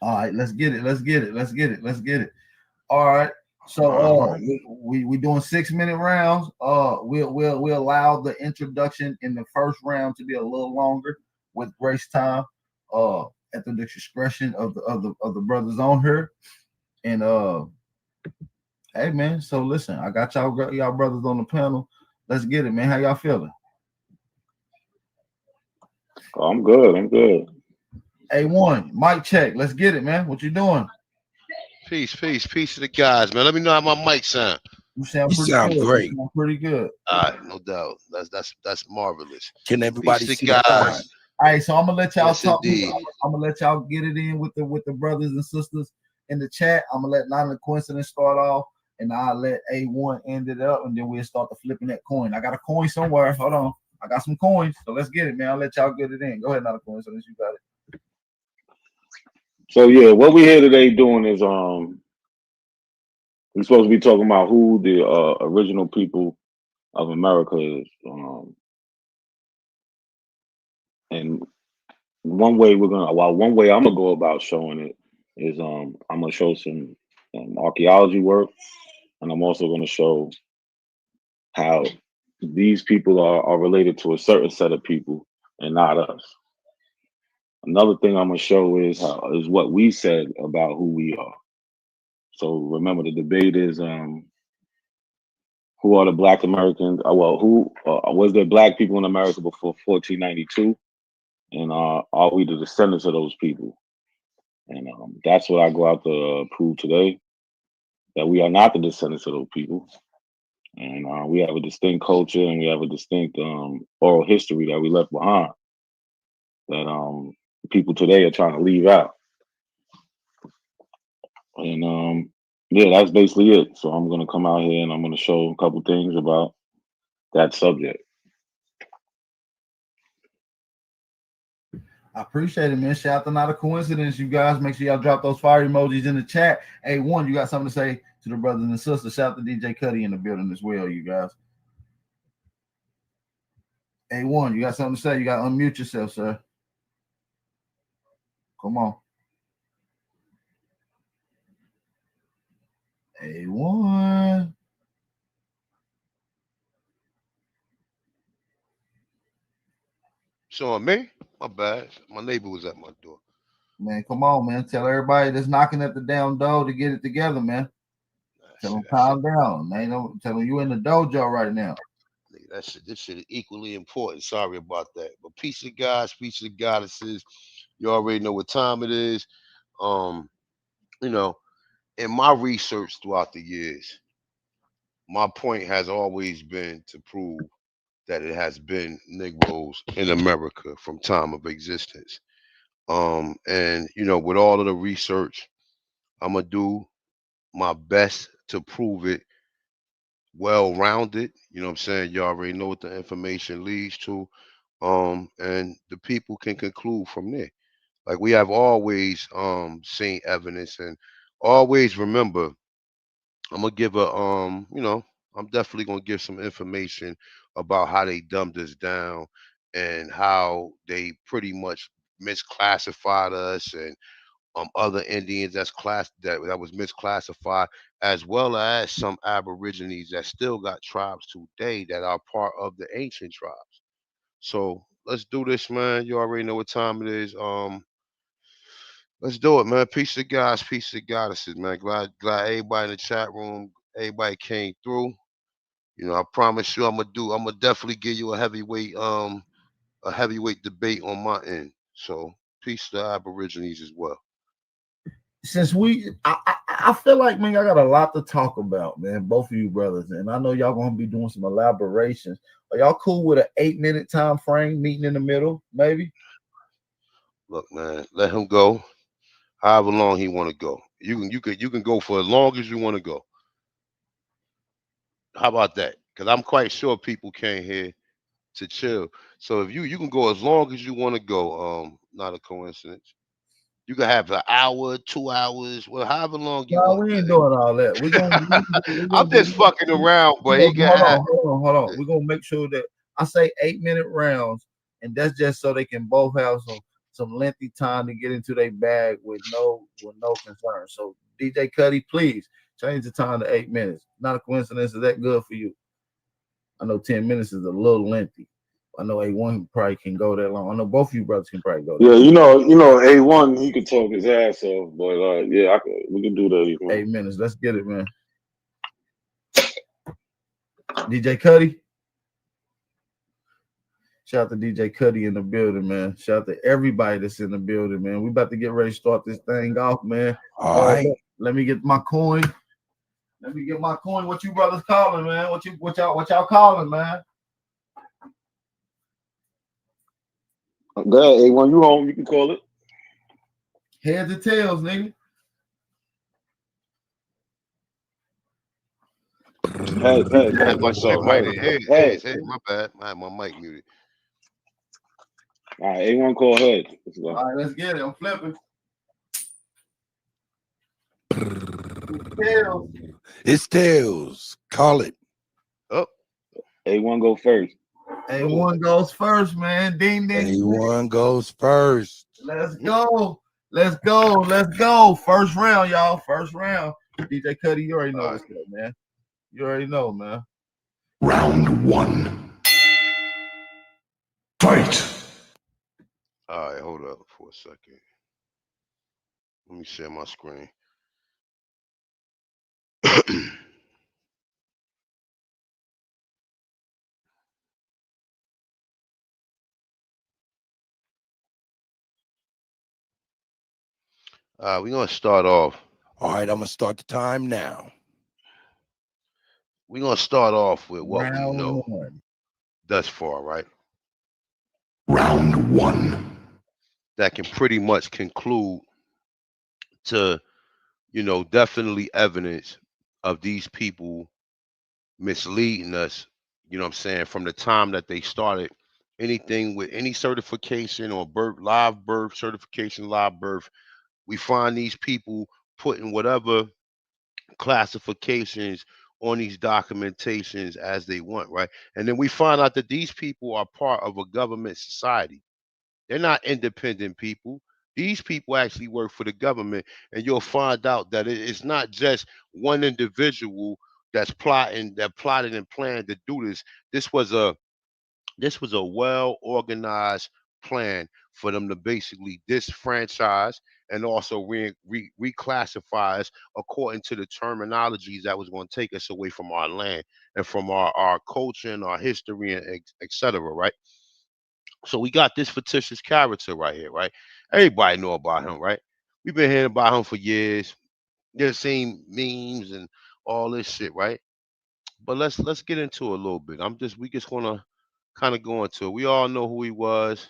All right, let's get it. All right. So we doing 6-minute rounds. We'll allow the introduction in the first round to be a little longer with grace time. At the discretion of the brothers on here. And hey man, so listen, I got y'all brothers on the panel. Let's get it, man. How y'all feeling? Oh, I'm good. A1, mic check. Let's get it, man. What you doing? Peace to the guys, man. Let me know how my mic sound. You sound great. You sound pretty good. All right, no doubt. That's marvelous. Can everybody Peace to see the the guys. time? All right, so I'm gonna let y'all Yes, talk. indeed. I'm gonna let y'all get it in with the brothers and sisters in the chat. I'm gonna let Not a Coincidence start off, and I'll let A1 end it up, and then we'll start the flipping that coin. I got a coin somewhere. Hold on, I got some coins, so let's get it, man. I'll let y'all get it in. Go ahead, Not a Coincidence. You got it. So yeah, what we're here today doing is we're supposed to be talking about who the original people of America is. And one way I'm gonna go about showing it is I'm gonna show some archaeology work, and I'm also gonna show how these people are related to a certain set of people and not us. Another thing I'm gonna show is what we said about who we are. So remember, the debate is who are the Black Americans? Who was there Black people in America before 1492? And are we the descendants of those people? And that's what I go out to prove today, that we are not the descendants of those people. And we have a distinct culture, and we have a distinct oral history that we left behind that people today are trying to leave out. And yeah, that's basically it. So I'm going to come out here and I'm going to show a couple things about that subject. I appreciate it, man. Shout out to Not a Coincidence, you guys. Make sure y'all drop those fire emojis in the chat. Hey, one, you got something to say to the brothers and sisters? Shout out to DJ Cuddy in the building as well, you guys. Hey, one, you got something to say? You got to unmute yourself, sir. Come on. Hey, one. Showing me? My bad. My neighbor was at my door. Man, come on, man. Tell everybody that's knocking at the damn door to get it together, man. Tell them calm down. They don't tell them you in the dojo right now. This shit is equally important. Sorry about that. But peace to guys, peace to goddesses. You already know what time it is. You know, in my research throughout the years, my point has always been to prove that it has been Negroes in America from time of existence. And with all of the research, I'm gonna do my best to prove it well-rounded. You know what I'm saying? You already know what the information leads to. And the people can conclude from there. Like we have always seen evidence, and always remember, I'm gonna give I'm definitely gonna give some information about how they dumbed us down and how they pretty much misclassified us and other Indians that was misclassified, as well as some Aborigines that still got tribes today that are part of the ancient tribes. So let's do this, man. You already know what time it is. Let's do it, man. Peace to guys, peace to goddesses, man. Glad everybody in the chat room, everybody came through. I promise you, I'm gonna definitely give you a heavyweight debate on my end. So peace to Aborigines as well. Since I feel like, man, I got a lot to talk about, man. Both of you brothers, and I know y'all gonna be doing some elaborations. Are y'all cool with an 8-minute time frame, meeting in the middle, maybe? Look, man, let him go. However long he want to go. You can go for as long as you want to go. How about that? Because I'm quite sure people came here to chill. So if you can go as long as you want to go. Not a coincidence. You can have an hour, 2 hours, well, however long you No, want, we ain't man. doing all that. I'm just fucking around, but he can hold have. on, We're gonna make sure that I say 8 minute rounds, and that's just so they can both have some lengthy time to get into their bag with no concern. So DJ Cuddy, please change the time to 8 minutes. Not a coincidence. Is that good for you? I know 10 minutes is a little lengthy. I know A1 probably can go that long. I know both of you brothers can probably go that Yeah, long. A1, he could talk his ass off, but yeah, we can do that. 8 minutes. Let's get it, man. DJ Cuddy. Shout out to DJ Cuddy in the building, man. Shout out to everybody that's in the building, man. We about to get ready to start this thing off, man. All right. Let me get my coin. What you brothers calling, man? What y'all calling, man? Go ahead, A1, you home? You can call it. Heads or tails, nigga. Heads. I had my shit muted. Heads. Hey, my bad. I had my mic muted. All right, A1 call heads. All right, let's get it. I'm flipping. Tails. It's tails. Call it. Oh, A1 go first. A1 goes first, man. Ding, ding. A1 goes first. Let's go. First round, y'all. First round. DJ Cuddy, you already know what's up, man. You already know, man. Round one. Fight. all right. Hold up for a second. Let me share my screen. We're gonna start off. All right, I'm gonna start the time now. We're gonna start off with what we Round know one. thus far, right? Round one. That can pretty much conclude to, definitely evidence of these people misleading us, you know what I'm saying, from the time that they started anything with any certification or live birth certification, live birth. We find these people putting whatever classifications on these documentations as they want, right? And then we find out that these people are part of a government society. They're not independent people. These people actually work for the government, and you'll find out that it's not just one individual that plotted and planned to do this. This was a well organized plan for them to basically disfranchise and also reclassify us according to the terminologies that was going to take us away from our land and from our culture and our history and et cetera, right? So we got this fictitious character right here, right? Everybody know about him, right? We've been hearing about him for years. They've seen memes and all this shit, right? But let's get into it a little bit. We just gonna kind of go into it. We all know who he was.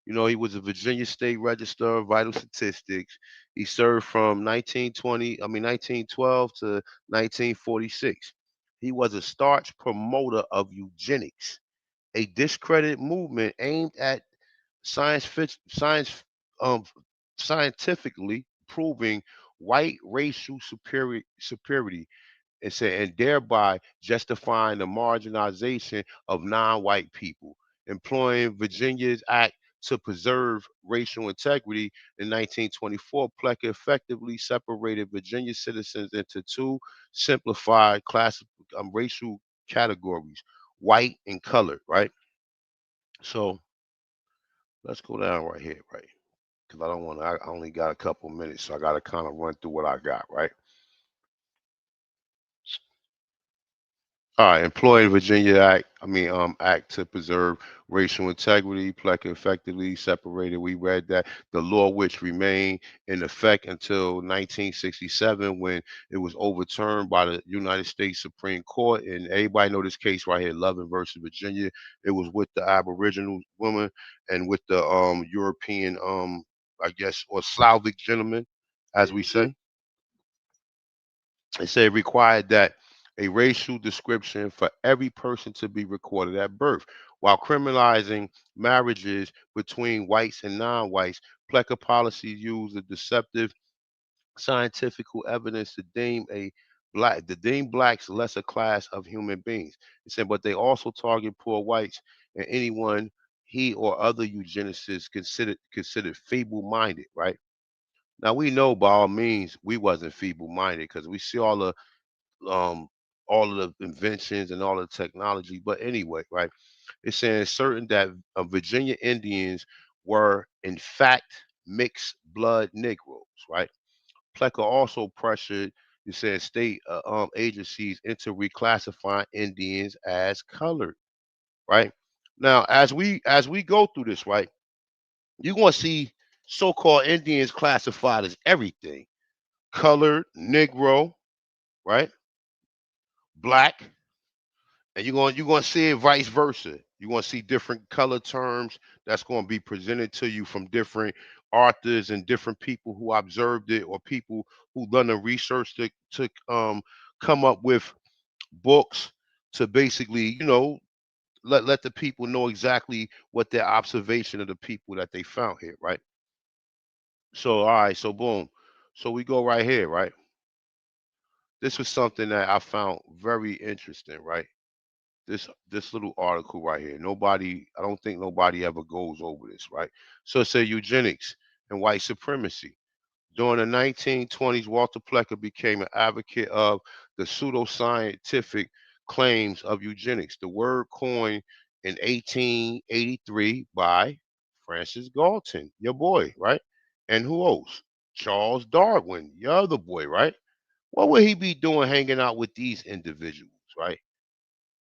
He was a Virginia State Register of Vital Statistics. He served from 1912 to 1946. He was a staunch promoter of eugenics, a discredited movement aimed at science um scientifically proving white racial superiority and thereby justifying the marginalization of non-white people. Employing Virginia's Act to preserve racial integrity in 1924, Plecker effectively separated Virginia citizens into two simplified racial categories, white and colored, right? So let's go down right here, right? Because I only got a couple minutes, so I got to kind of run through what I got, right? All right, Employing Virginia Act to preserve racial integrity, Plecker effectively separated. We read that the law, which remained in effect until 1967, when it was overturned by the United States Supreme Court. And everybody know this case right here, Loving versus Virginia. It was with the Aboriginal woman and with the European I guess, or Slavic gentlemen, as we say. It said it required that a racial description for every person to be recorded at birth. While criminalizing marriages between whites and non-whites, Plecker policies use the deceptive scientific evidence to deem blacks lesser class of human beings. It said, but they also target poor whites and anyone he or other eugenicists considered feeble-minded, right? Now we know by all means we wasn't feeble-minded because we see um all of the inventions and all the technology. But anyway, right? It's saying certain that Virginia Indians were in fact mixed blood Negroes, right? Plecker also pressured, you said, state agencies into reclassifying Indians as colored, right? Now, as we go through this, right, you're gonna see so-called Indians classified as everything: colored, Negro, right, black, and you're gonna see it vice versa. You're gonna see different color terms that's gonna be presented to you from different authors and different people who observed it or people who done the research to come up with books to basically, let the people know exactly what their observation of the people that they found here, right? So all right, so boom. So we go right here, right? This was something that I found very interesting, right? This little article right here. I don't think nobody ever goes over this, right? So it said eugenics and white supremacy. During the 1920s, Walter Plecker became an advocate of the pseudoscientific claims of eugenics. The word coined in 1883 by Francis Galton, your boy, right? And who else? Charles Darwin, your other boy, right? What would he be doing hanging out with these individuals, right?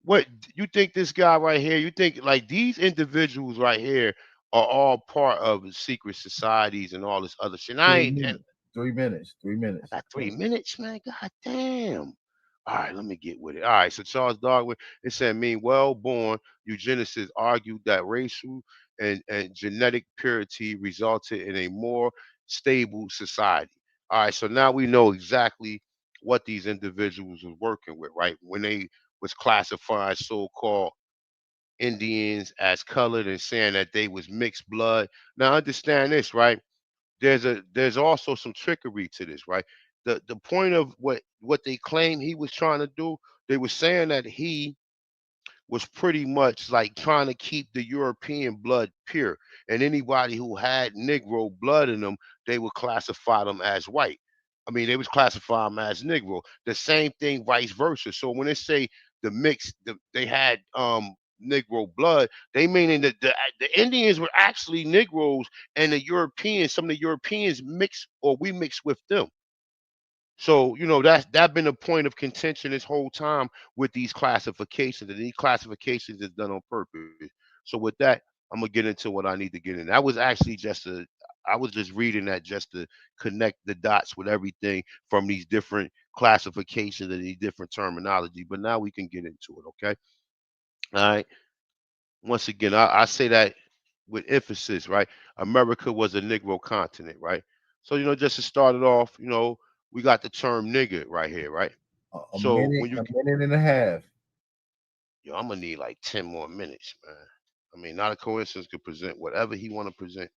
What you think this guy right here, you think like these individuals right here are all part of secret societies and all this other shit. I ain't, and 3 minutes. 3 minutes. I got 3 minutes, man. God damn. All right, let me get with it. All right, so Charles Darwin, it said, mean well-born eugenicists argued that racial and genetic purity resulted in a more stable society. All right, so now we know exactly what these individuals was working with, right? When they was classifying so-called Indians as colored and saying that they was mixed blood. Now understand this, right? There's also some trickery to this, right? The point of what they claim he was trying to do, they were saying that he was pretty much like trying to keep the European blood pure. And anybody who had Negro blood in them, they would classify them as white. I mean, they would classify them as Negro. The same thing, vice versa. So when they say they had Negro blood, they meaning that the Indians were actually Negroes, and some of the Europeans mixed or we mixed with them. So, that been a point of contention this whole time with these classifications, and these classifications is done on purpose. So with that, I'm gonna get into what I need to get in. That was actually I was just reading that just to connect the dots with everything from these different classifications and these different terminology. But now we can get into it, okay? All right. Once again, I say that with emphasis, right? America was a Negro continent, right? So, just to start it off, we got the term nigger right here, right? A So minute, when you, a minute and a half. yo, I'm gonna need like 10 more minutes, man. I mean, not a coincidence could present whatever he want to present.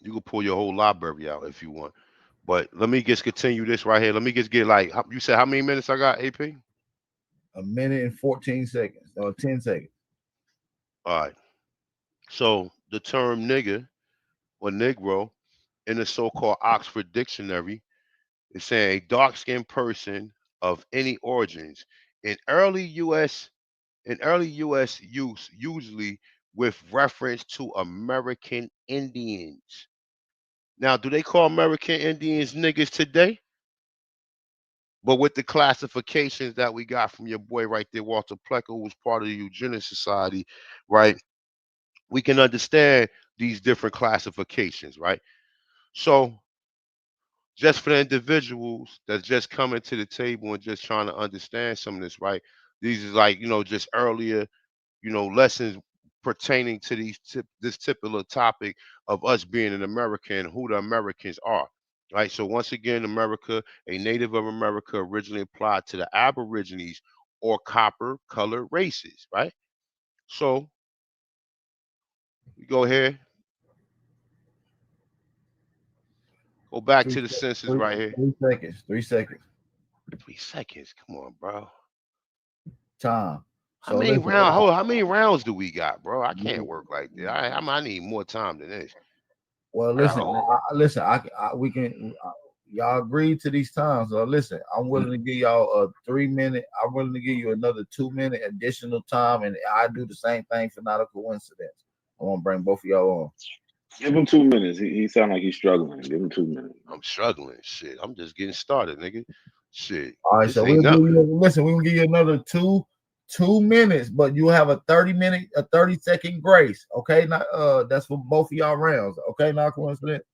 You can pull your whole library out if you want. But let me just continue this right here. Let me just get like, you said how many minutes I got, AP? A minute and 14 seconds or 10 seconds. All right. So the term nigger or Negro in the so-called Oxford Dictionary is saying a dark-skinned person of any origins. In early U.S. in early U.S. use, usually with reference to American Indians. Now, do they call American Indians niggas today? But with the classifications that we got from your boy right there, Walter Plecker, who was part of the Eugenics Society, right? We can understand these different classifications, right? So just for the individuals that's just coming to the table and just trying to understand some of this, right? These is like, just earlier, lessons pertaining to this typical topic of us being an American and who the Americans are. Right. So once again, America, a native of America, originally applied to the Aborigines or copper colored races. Right. So we go here, go back to the census right here. 3 seconds. 3 seconds. 3 seconds. Come on, bro. Time. How So many listen, rounds? How many rounds do we got, bro? I can't work like that. I need more time than this. well, listen, we can. Y'all agreed to these times. So listen, I'm willing to give y'all a 3 minute. I'm willing to give you another 2 minute additional time, and I do the same thing for not a coincidence. I want to bring both of y'all on. Give him 2 minutes. He sound like he's struggling. Give him 2 minutes. I'm struggling. Shit, I'm just getting started, nigga. Shit. All right, This so ain't we'll give nothing. you, listen, we can give you another 2 minutes, but you have a 30-second grace. Okay, not that's for both of y'all rounds. Okay, not coincidence.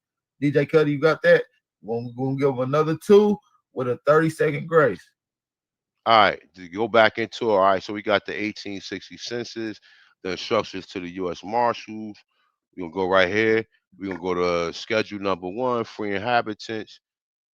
DJ Cuddy, you got that? We're gonna give him another 2 with a 30-second grace. All right, to go back into it. All right, so we got the 1860 census, the instructions to the U.S. Marshals. We're gonna go right here. We're gonna go to schedule number 1, free inhabitants.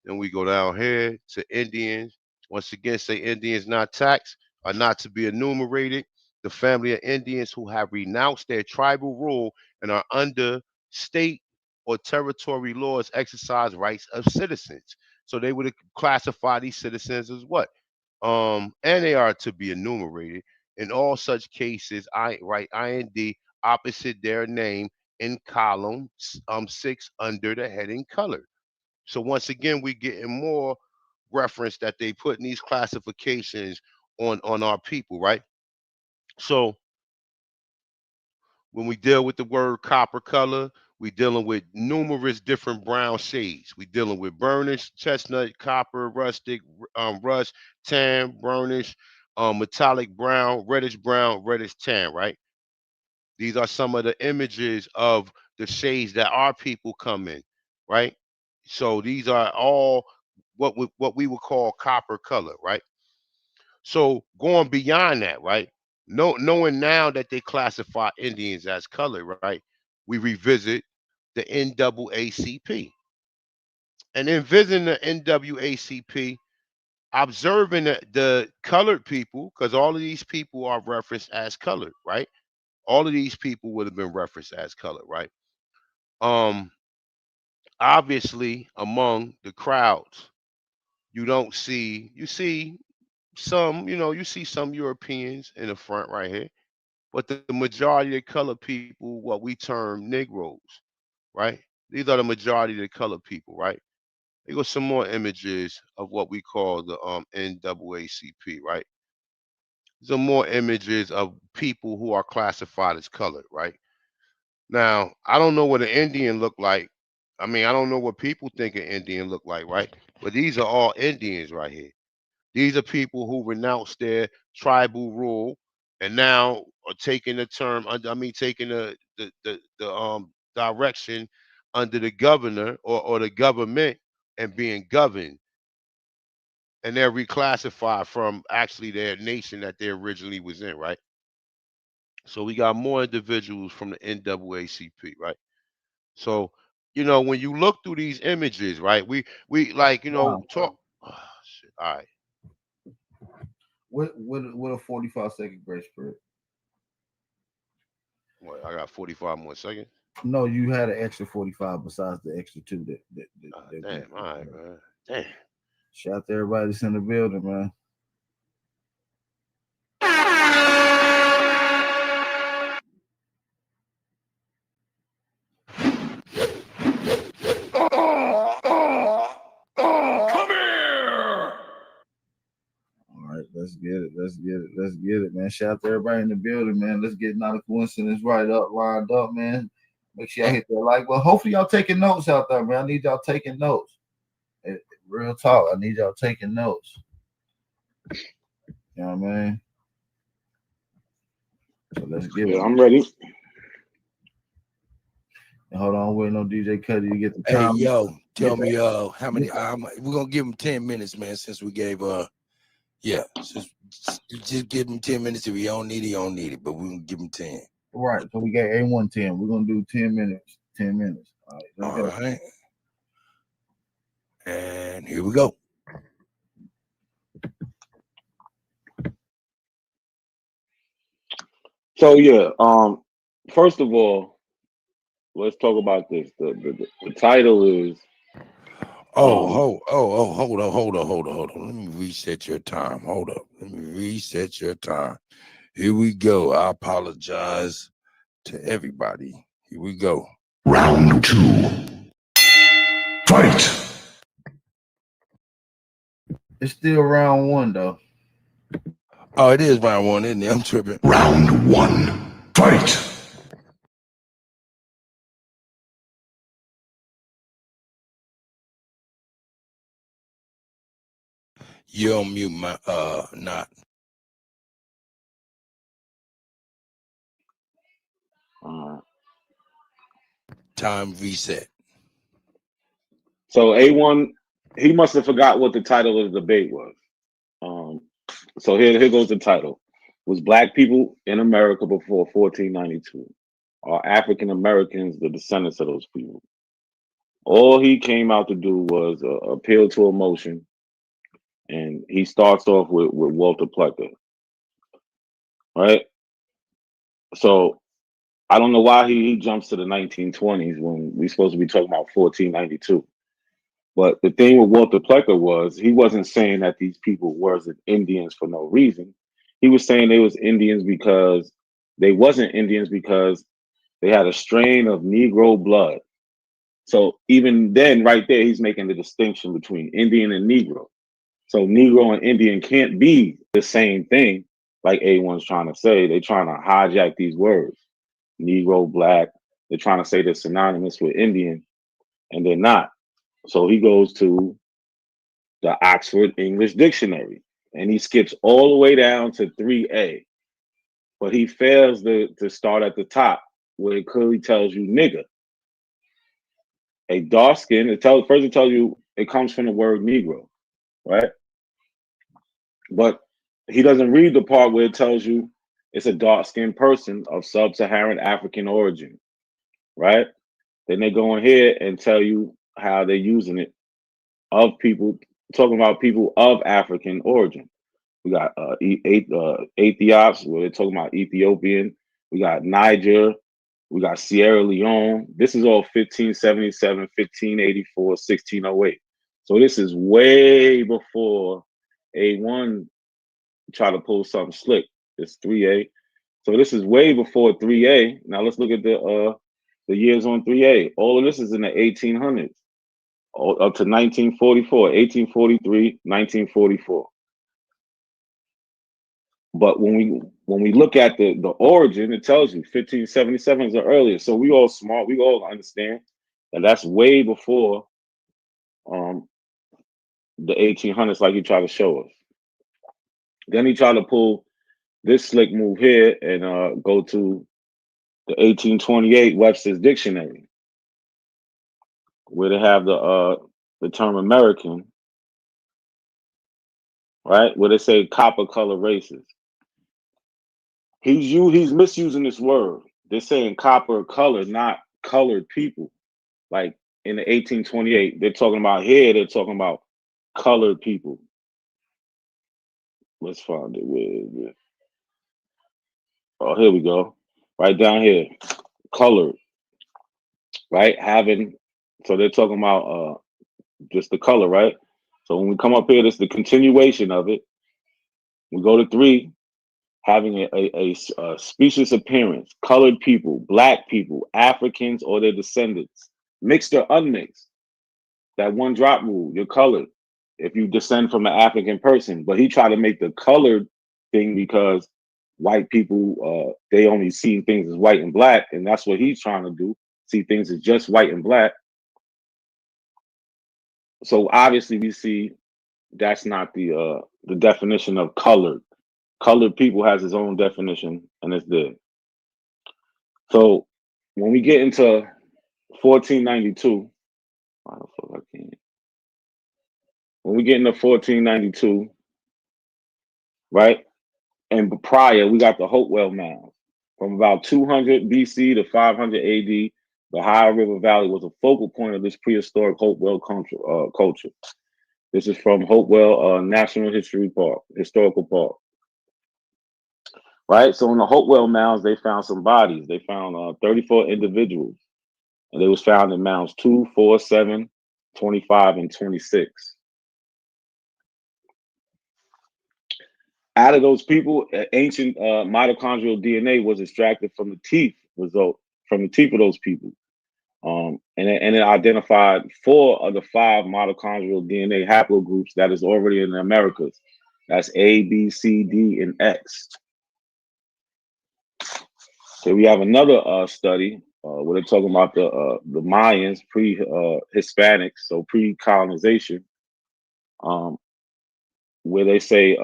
Then we go down here to Indians. Once again, say Indians not taxed are not to be enumerated. The family of Indians who have renounced their tribal rule and are under state or territory laws exercise rights of citizens. So they would classify these citizens as what? And they are to be enumerated. In all such cases, I write IND opposite their name in column 6 under the heading color. So once again, we're getting more reference that they put in these classifications on our people, right? So when we deal with the word copper color, we're dealing with numerous different brown shades. We're dealing with burnished, chestnut, copper, rustic, rust, tan, burnished, metallic brown, reddish tan, right? These are some of the images of the shades that our people come in, right? So these are all what we would call copper color, right? So going beyond that, right? Knowing now that they classify Indians as colored, right? We revisit the NAACP. And in visiting the NAACP, observing the colored people, because all of these people are referenced as colored, right? All of these people would have been referenced as colored, right? Obviously, among the crowds, you see some, you see some Europeans in the front right here, but the majority of colored people, what we term Negroes, right? These are the majority of the colored people, right? There go some more images of what we call the NAACP, right? Some more images of people who are classified as colored, right? Now, I don't know what an Indian look like. I mean, I don't know what people think an Indian look like, right? But these are all Indians right here. These are people who renounced their tribal rule and now are taking the term taking the direction under the governor or the government and being governed. And they're reclassified from actually their nation that they originally was in, right? So we got more individuals from the NAACP, right? So, when you look through these images, right? We like, talk. Oh, shit. All right. What a 45-second grace period. What, I got 45 more seconds. No, you had an extra 45 besides the extra 2 Damn, all right, man. Damn. Shout out to everybody that's in the building, man. Come here! All right, let's get it, man. Shout out to everybody in the building, man. Let's get Not a Coincidence lined up, man. Make sure y'all hit that like. Well, hopefully y'all taking notes out there, man. I need y'all taking notes. Real talk, I need y'all taking notes. You know what I mean? So let's get it. I'm ready. And hold on, waiting on DJ Cuddy to get the Hey, time. yo, tell me how many. We're gonna give him 10 minutes, man. Since we gave just give him 10 minutes. If he don't need it, he don't need it. But we're gonna give him 10. Right. So we got A1 10. We're gonna do 10 minutes. 10 minutes. All right. Let's All go. right. And here we go. So yeah, first of all, let's talk about this. The title is Hold on. Let me reset your time. Hold up. Let me reset your time. Here we go. I apologize to everybody. Here we go. Round 2. Fight. It's still round 1 though. Oh, it is round 1, isn't it? I'm tripping. Round 1. Fight. You're on mute, my not. Time reset. so A1. He must have forgot what the title of the debate was. So here goes the title: Was Black people in America before 1492? Are African Americans the descendants of those people? All he came out to do was appeal to emotion, and he starts off with Walter Plecker, right? So I don't know why he jumps to the 1920s when we're supposed to be talking about 1492. But the thing with Walter Plecker was he wasn't saying that these people wasn't Indians for no reason. He was saying they was Indians because they wasn't Indians because they had a strain of Negro blood. So even then, right there, he's making the distinction between Indian and Negro. So Negro and Indian can't be the same thing, like A1's trying to say. They're trying to hijack these words. Negro, Black. They're trying to say they're synonymous with Indian, and they're not. So he goes to the Oxford English Dictionary, and he skips all the way down to 3A, but he fails to start at the top where it clearly tells you nigger. A dark skin, first it tells you it comes from the word Negro, right? But he doesn't read the part where it tells you it's a dark skinned person of sub-Saharan African origin, right? Then they go in here and tell you how they're using it of people, talking about people of African origin. We got Ethiops, where they're talking about Ethiopian. We got Niger. We got Sierra Leone. This is all 1577, 1584, 1608. So this is way before A1 tried to pull something slick. It's 3A. So this is way before 3A. Now let's look at the years on 3A. All of this is in the 1800s, up to 1944, 1843, 1944. But when we look at the origin, it tells you 1577 is the earliest. So we all smart. We all understand that that's way before the 1800s, like he tried to show us. Then he tried to pull this slick move here and go to the 1828 Webster's Dictionary, where they have the term American, right? Where they say copper color races. He's misusing this word. They're saying copper color, not colored people. Like in the 1828, they're talking about here, they're talking about colored people. Let's find it. Where is it? Oh, here we go. Right down here. Colored. Right? So they're talking about just the color, right? So when we come up here, this is the continuation of it. We go to 3, having a specious appearance, colored people, Black people, Africans or their descendants, mixed or unmixed. That one drop rule, you're colored if you descend from an African person. But he tried to make the colored thing because white people, they only see things as white and black, and that's what he's trying to do, see things as just white and black. So obviously we see that's not the definition of colored. Colored people has its own definition, and it's there. So when we get into 1492, when we get into 1492, right? And prior, we got the Hopewell Mound. From about 200 BC to 500 AD, the Ohio River Valley was a focal point of this prehistoric Hopewell culture. This is from Hopewell National Historical Park. Right, so in the Hopewell mounds, they found some bodies. They found 34 individuals, and they was found in mounds 2, 4, 7, 25, and 26. Out of those people, ancient mitochondrial DNA was extracted from the teeth of those people, and it identified 4 of the 5 mitochondrial DNA haplogroups that is already in the Americas. That's A, B, C, D, and X. So we have another study where they're talking about the Mayans, pre-Hispanics, so pre-colonization, where they say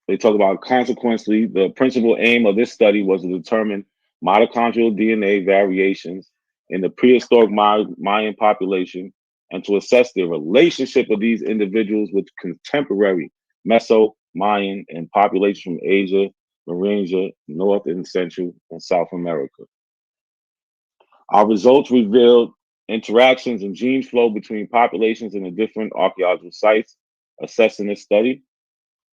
they talk about consequently the principal aim of this study was to determine mitochondrial DNA variations in the prehistoric Mayan population and to assess the relationship of these individuals with contemporary Meso-Mayan and populations from Asia, Maurania, North and Central and South America. Our results revealed interactions and gene flow between populations in the different archaeological sites assessed in this study.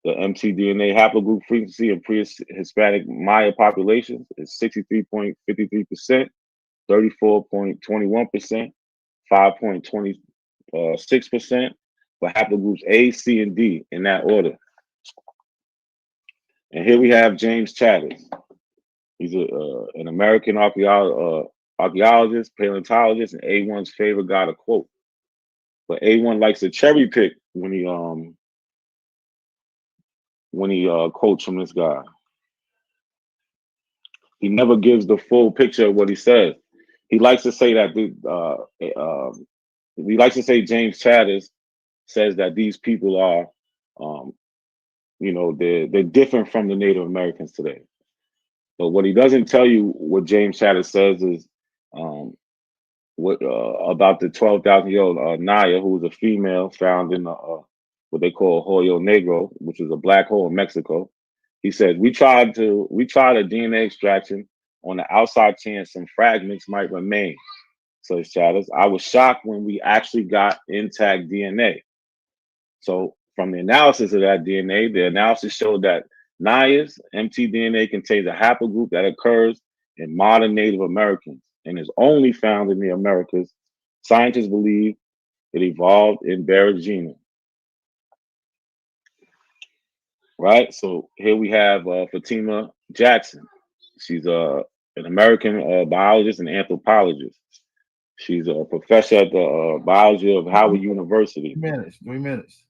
The mtDNA haplogroup frequency in pre-Hispanic Maya populations is 63.53%, 34.21%, 5.26% for haplogroups A, C, and D in that order. And here we have James Chatters. He's an American archaeologist, paleontologist, and A1's favorite guy to quote. But A1 likes to cherry pick when he quotes from this guy. He never gives the full picture of what he says. He likes to say that James Chatters says that these people are, they're different from the Native Americans today. But what he doesn't tell you, what James Chatters says is about the 12,000-year-old Naya, who was a female found in what they call Hoyo Negro, which is a black hole in Mexico. He said, we tried a DNA extraction on the outside chance some fragments might remain. Says Chatters, I was shocked when we actually got intact DNA. So from the analysis of that DNA, the analysis showed that Naya's mtDNA contains a haplogroup that occurs in modern Native Americans and is only found in the Americas. Scientists believe it evolved in Barragina. Right, so here we have Fatima Jackson. She's an American biologist and anthropologist. She's a professor at the biology of Howard University. 3 minutes.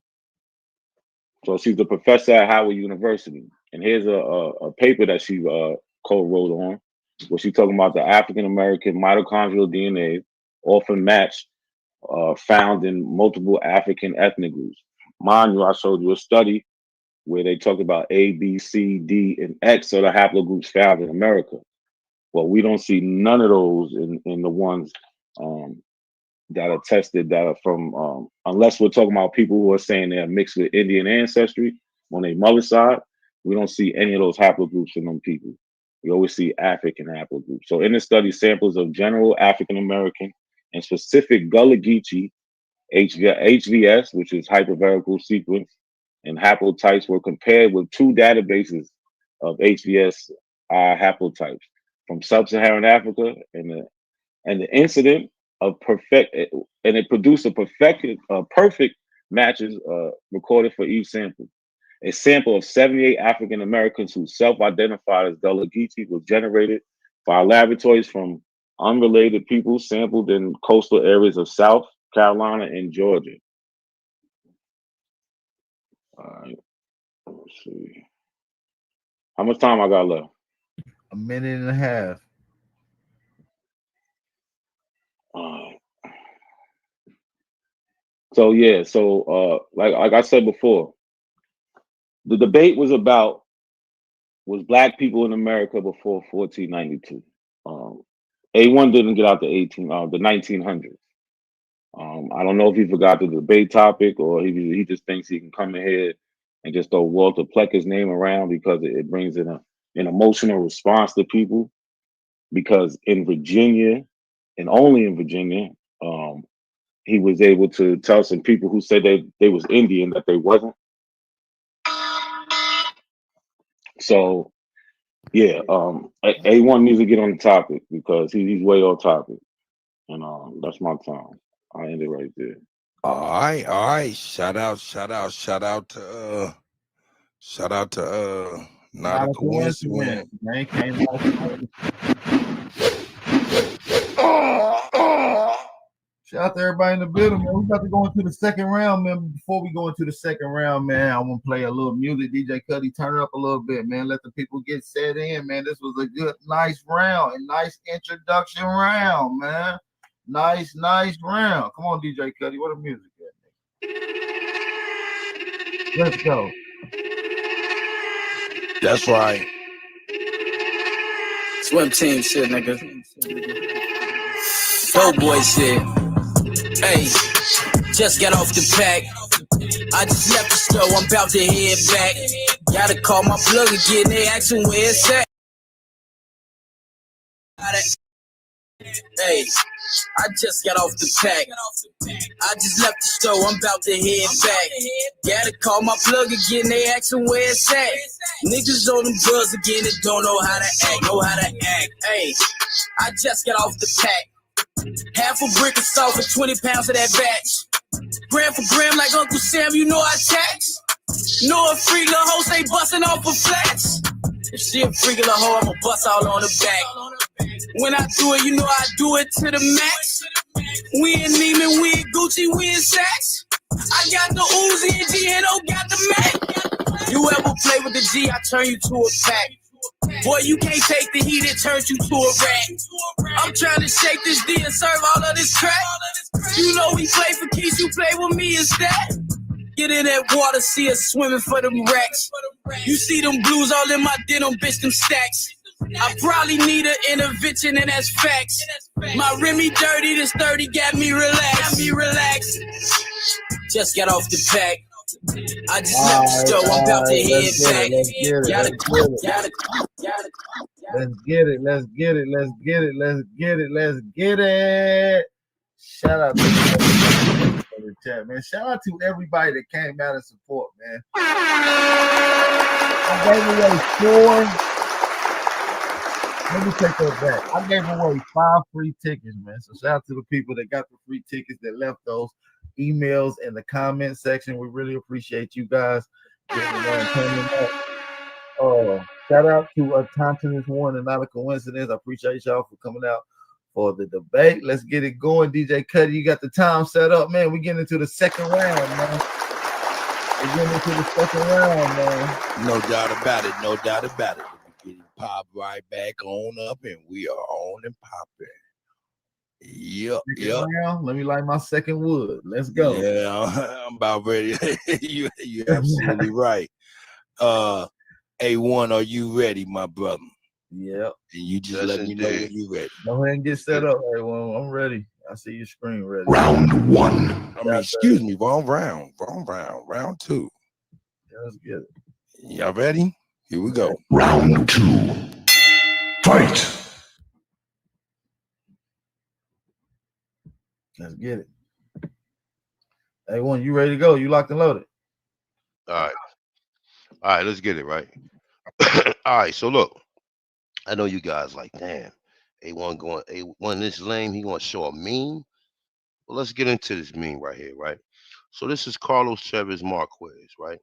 So she's a professor at Howard University. And here's a paper that she co-wrote on, where she's talking about the African American mitochondrial DNA, often matched, found in multiple African ethnic groups. Mind you, I showed you a study where they talk about A, B, C, D, and X are the haplogroups found in America. Well, we don't see none of those in the ones that are tested that are from, unless we're talking about people who are saying they're mixed with Indian ancestry on their mother's side, we don't see any of those haplogroups in them people. We always see African haplogroups. So in the study, samples of general African American and specific Gullah Geechee HVS, which is hypervariable sequence, and haplotypes were compared with 2 databases of HVS haplotypes from sub-Saharan Africa, and the incident of it produced a perfect matches recorded for each sample. A sample of 78 African Americans who self-identified as Gullah Geechee was generated by laboratories from unrelated people sampled in coastal areas of South Carolina and Georgia. All right, let's see. How much time I got left? 1.5 minutes. So yeah, like I said before, the debate was about was black people in America before 1492. A1 didn't get out the 1900s. I don't know if he forgot the debate topic or he just thinks he can come in here and just throw Walter Plecker's name around because it brings in an emotional response to people, because in Virginia, and only in Virginia, he was able to tell some people who said that they was Indian that they wasn't. So yeah, A1 needs to get on the topic because he's way off topic, and that's my time. I end it right there. All right, all right. Shout out to not Not a a coincidence. coincidence, man. Came out of Shout out to everybody in the building, man. We about to go into the second round, man. Before we go into the second round, man, I want to play a little music. DJ Cuddy, turn it up a little bit, man. Let the people get set in, man. This was a good, nice round, a nice introduction round, man. Nice round. Come on, DJ Cuddy. What the music at? Let's go. That's right. Swim team shit, nigga. Go boy shit. Hey, just got off the pack. I just left the store, I'm about to head back. Gotta call my plug again, they asking where it's at. Hey, I just got off the pack. I just left the store, I'm about to head back. Gotta call my plug again, they asking where it's at. Niggas on them drugs again that don't know how to act, Hey, I just got off the pack. Half a brick of salt for 20 pounds of that batch. Gram for gram like Uncle Sam, you know I tax. Know a freak little hoe stay busting off of flats. If she a freak little hoe, I'ma bust all on the back. When I do it, you know I do it to the max. We in Neiman, we in Gucci, we in Saks. I got the Uzi and G-Heno got the Mac. You ever play with the G, I turn you to a pack. Boy, you can't take the heat, it turns you to a rat. I'm trying to shake this D and serve all of this crack. You know we play for keys, you play with me instead. Get in that water, see us swimming for them racks. You see them blues all in my denim, bitch, them stacks. I probably need an intervention, and that's facts. My Remy dirty, this 30 got me relaxed. Just got off the pack. I just left the store, I'm about to head back. Let's get it. Shout out to the chat, man. Shout out to everybody that came out and support, man. I gave away 4. Let me take that back. I gave away 5 free tickets, man. So shout out to the people that got the free tickets, that left those emails in the comment section. We really appreciate you guys coming up. Shout out to Thompson is one and not a coincidence. I appreciate y'all for coming out for the debate. Let's get it going. DJ Cuddy, you got the time set up, man. We're getting into the second round, man. No doubt about it. We're getting popped right back on up, and we are on and popping. Yep. Round. Let me light my second wood. Let's go. Yeah, I'm about ready. You're absolutely right. A1, are you ready, my brother? Yep. And you just let me know when you're ready. Go ahead and get set up, everyone. I'm ready. I see your screen ready. Round 1. Excuse me, wrong round. Round 2. Let's get it. Y'all ready? Here we go. Round 2. Fight. Let's get it. A1, you ready to go? You locked and loaded? All right, let's get it right. All right, so look, I know you guys like, damn, A1 this lame, he gonna show a meme. Well, let's get into this meme right here, right? So this is Carlos Chavez Marquez, right?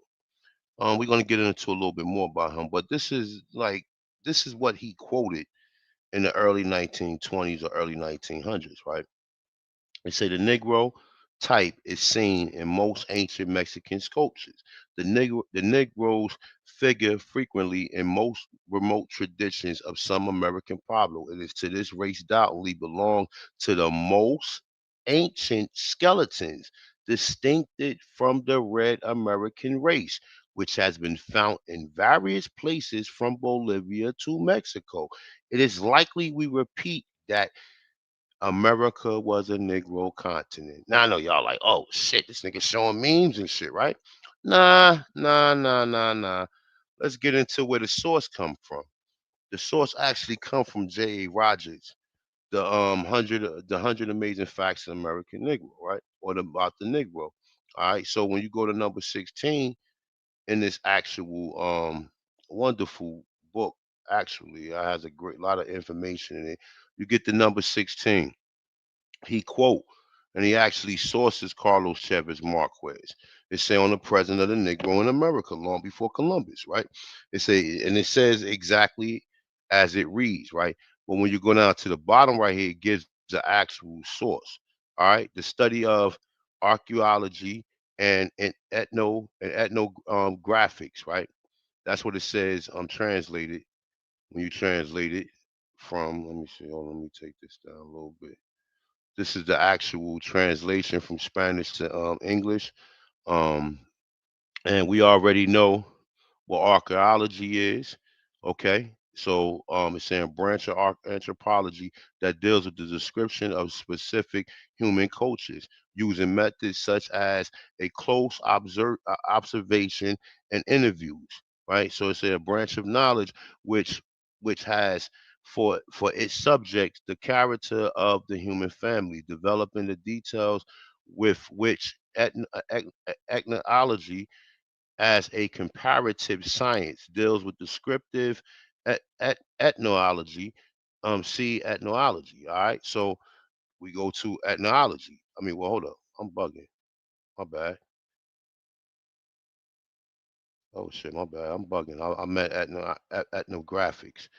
We're gonna get into a little bit more about him, but this is what he quoted in the early 1920s or early 1900s, right? They say the Negro type is seen in most ancient Mexican sculptures. The Negroes figure frequently in most remote traditions of some American Pablo. It is to this race doubtlessly belong to the most ancient skeletons distincted from the red American race, which has been found in various places from Bolivia to Mexico. It is likely we repeat that America was a Negro continent. Now I know y'all like, oh shit, this nigga showing memes and shit, right? Nah. Let's get into where the source come from. The source actually come from J.A. Rogers, the 100 amazing facts of American Negro, right? Or about the Negro. All right. So when you go to number 16 in this actual wonderful book, actually, it has a great lot of information in it. You get the number 16. He quote, and he actually sources Carlos Chavez Marquez. It say on the presence of the Negro in America long before Columbus, right? It say, and it says exactly as it reads, right? But when you go down to the bottom right here, it gives the actual source. All right, the study of archaeology and ethnographics, right? That's what it says. Translated when you translate it from. Let me see. Hold on, let me take this down a little bit. This is the actual translation from Spanish to English. Um, and we already know what archaeology is. Okay, so it's saying branch of anthropology that deals with the description of specific human cultures using methods such as a close observation and interviews. Right, so it's a branch of knowledge which has for its subjects the character of the human family, developing the details with which ethnology as a comparative science deals with descriptive ethnology. See ethnology. All right. So we go to ethnology. I mean, well, hold up. I'm bugging. My bad. Oh shit, my bad. I'm bugging. I meant ethnographics.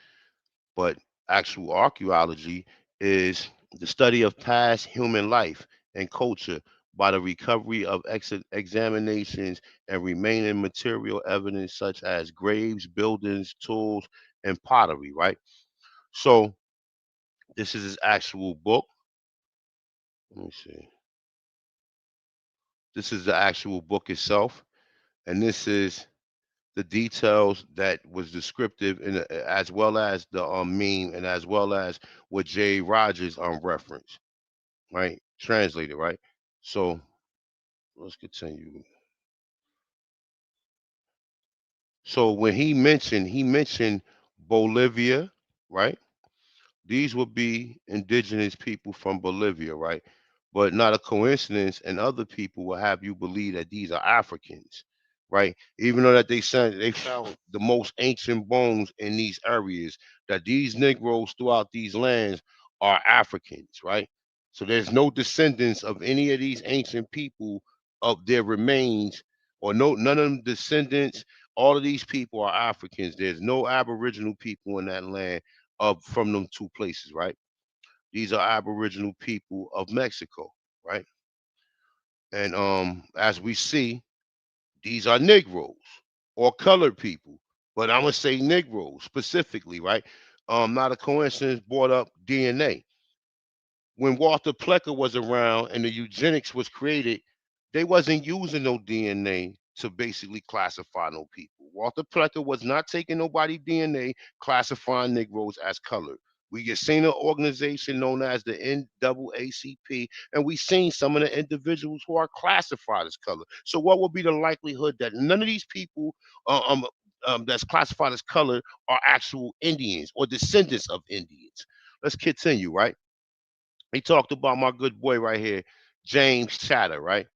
But actual archaeology is the study of past human life and culture by the recovery of examinations and remaining material evidence such as graves, buildings, tools, and pottery, right? So this is his actual book. Let me see. This is the actual book itself, and this is the details that was descriptive in as well as the meme and as well as what Jay Rogers referenced, right? Translated, right? So let's continue. So when he mentioned Bolivia, right? These would be indigenous people from Bolivia, right? But not a coincidence, and other people will have you believe that these are Africans, right? Even though that they found the most ancient bones in these areas, that these Negroes throughout these lands are Africans, right? So there's no descendants of any of these ancient people of their remains, or no none of them descendants. All of these people are Africans. There's no Aboriginal people in that land of from them two places, right? These are Aboriginal people of Mexico, right? And as we see, these are Negroes or colored people, but I'm gonna say Negroes specifically, right? Not a coincidence. Brought up DNA. When Walter Plecker was around and the eugenics was created, they wasn't using no DNA to basically classify no people. Walter Plecker was not taking nobody DNA classifying Negroes as colored. We just seen an organization known as the NAACP, and we seen some of the individuals who are classified as colored. So, what would be the likelihood that none of these people that's classified as colored are actual Indians or descendants of Indians? Let's continue, right? He talked about my good boy right here, James Chatter, right?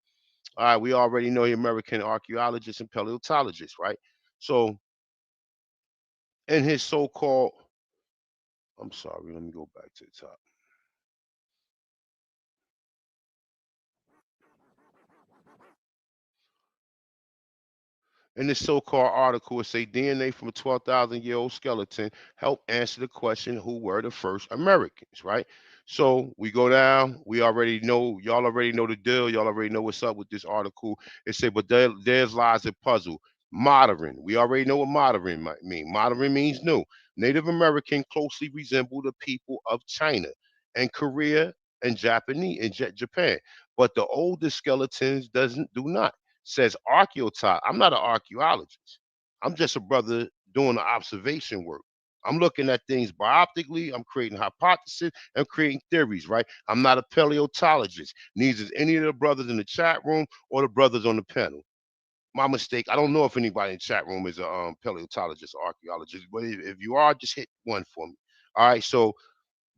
All right, we already know he American archaeologist and paleontologist, right? So in his so-called, I'm sorry, let me go back to the top. In this so-called article, it say DNA from a 12,000-year-old skeleton help answer the question who were the first Americans, right? So we go down. We already know, y'all already know the deal. Y'all already know what's up with this article. It say, but there's lies a puzzle. Modern. We already know what modern might mean. Modern means new. Native American closely resemble the people of China and Korea and Japanese and Japan, but the oldest skeletons do not. Says archaeotype. I'm not an archaeologist. I'm just a brother doing the observation work. I'm looking at things bioptically. I'm creating hypotheses. I'm creating theories, right? I'm not a paleontologist. Neither is any of the brothers in the chat room or the brothers on the panel. my mistake. I don't know if anybody in the chat room is a paleontologist or archaeologist, but if you are, just hit one for me. All right, so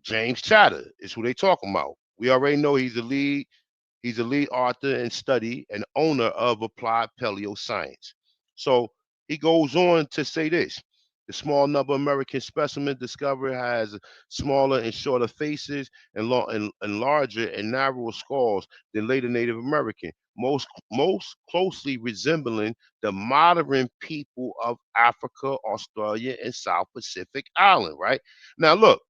James Chatter is who they talking about. We already know he's a lead author and study and owner of Applied Paleoscience. So he goes on to say this. The small number of American specimens discovered has smaller and shorter faces and larger and narrower skulls than later Native American, most closely resembling the modern people of Africa, Australia, and South Pacific Island, right? Now look,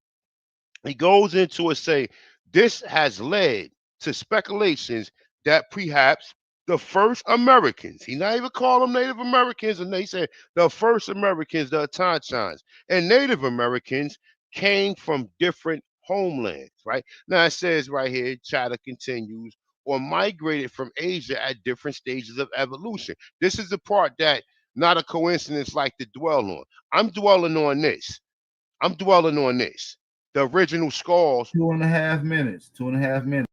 he goes into it say this has led to speculations that perhaps the first Americans, he not even call them Native Americans, and they said the first Americans, the Atanchans, and Native Americans came from different homelands, right? Now it says right here, Chatter continues, or migrated from Asia at different stages of evolution. This is the part that not a coincidence like to dwell on. I'm dwelling on this. The original skulls. 2.5 minutes. 2.5 minutes.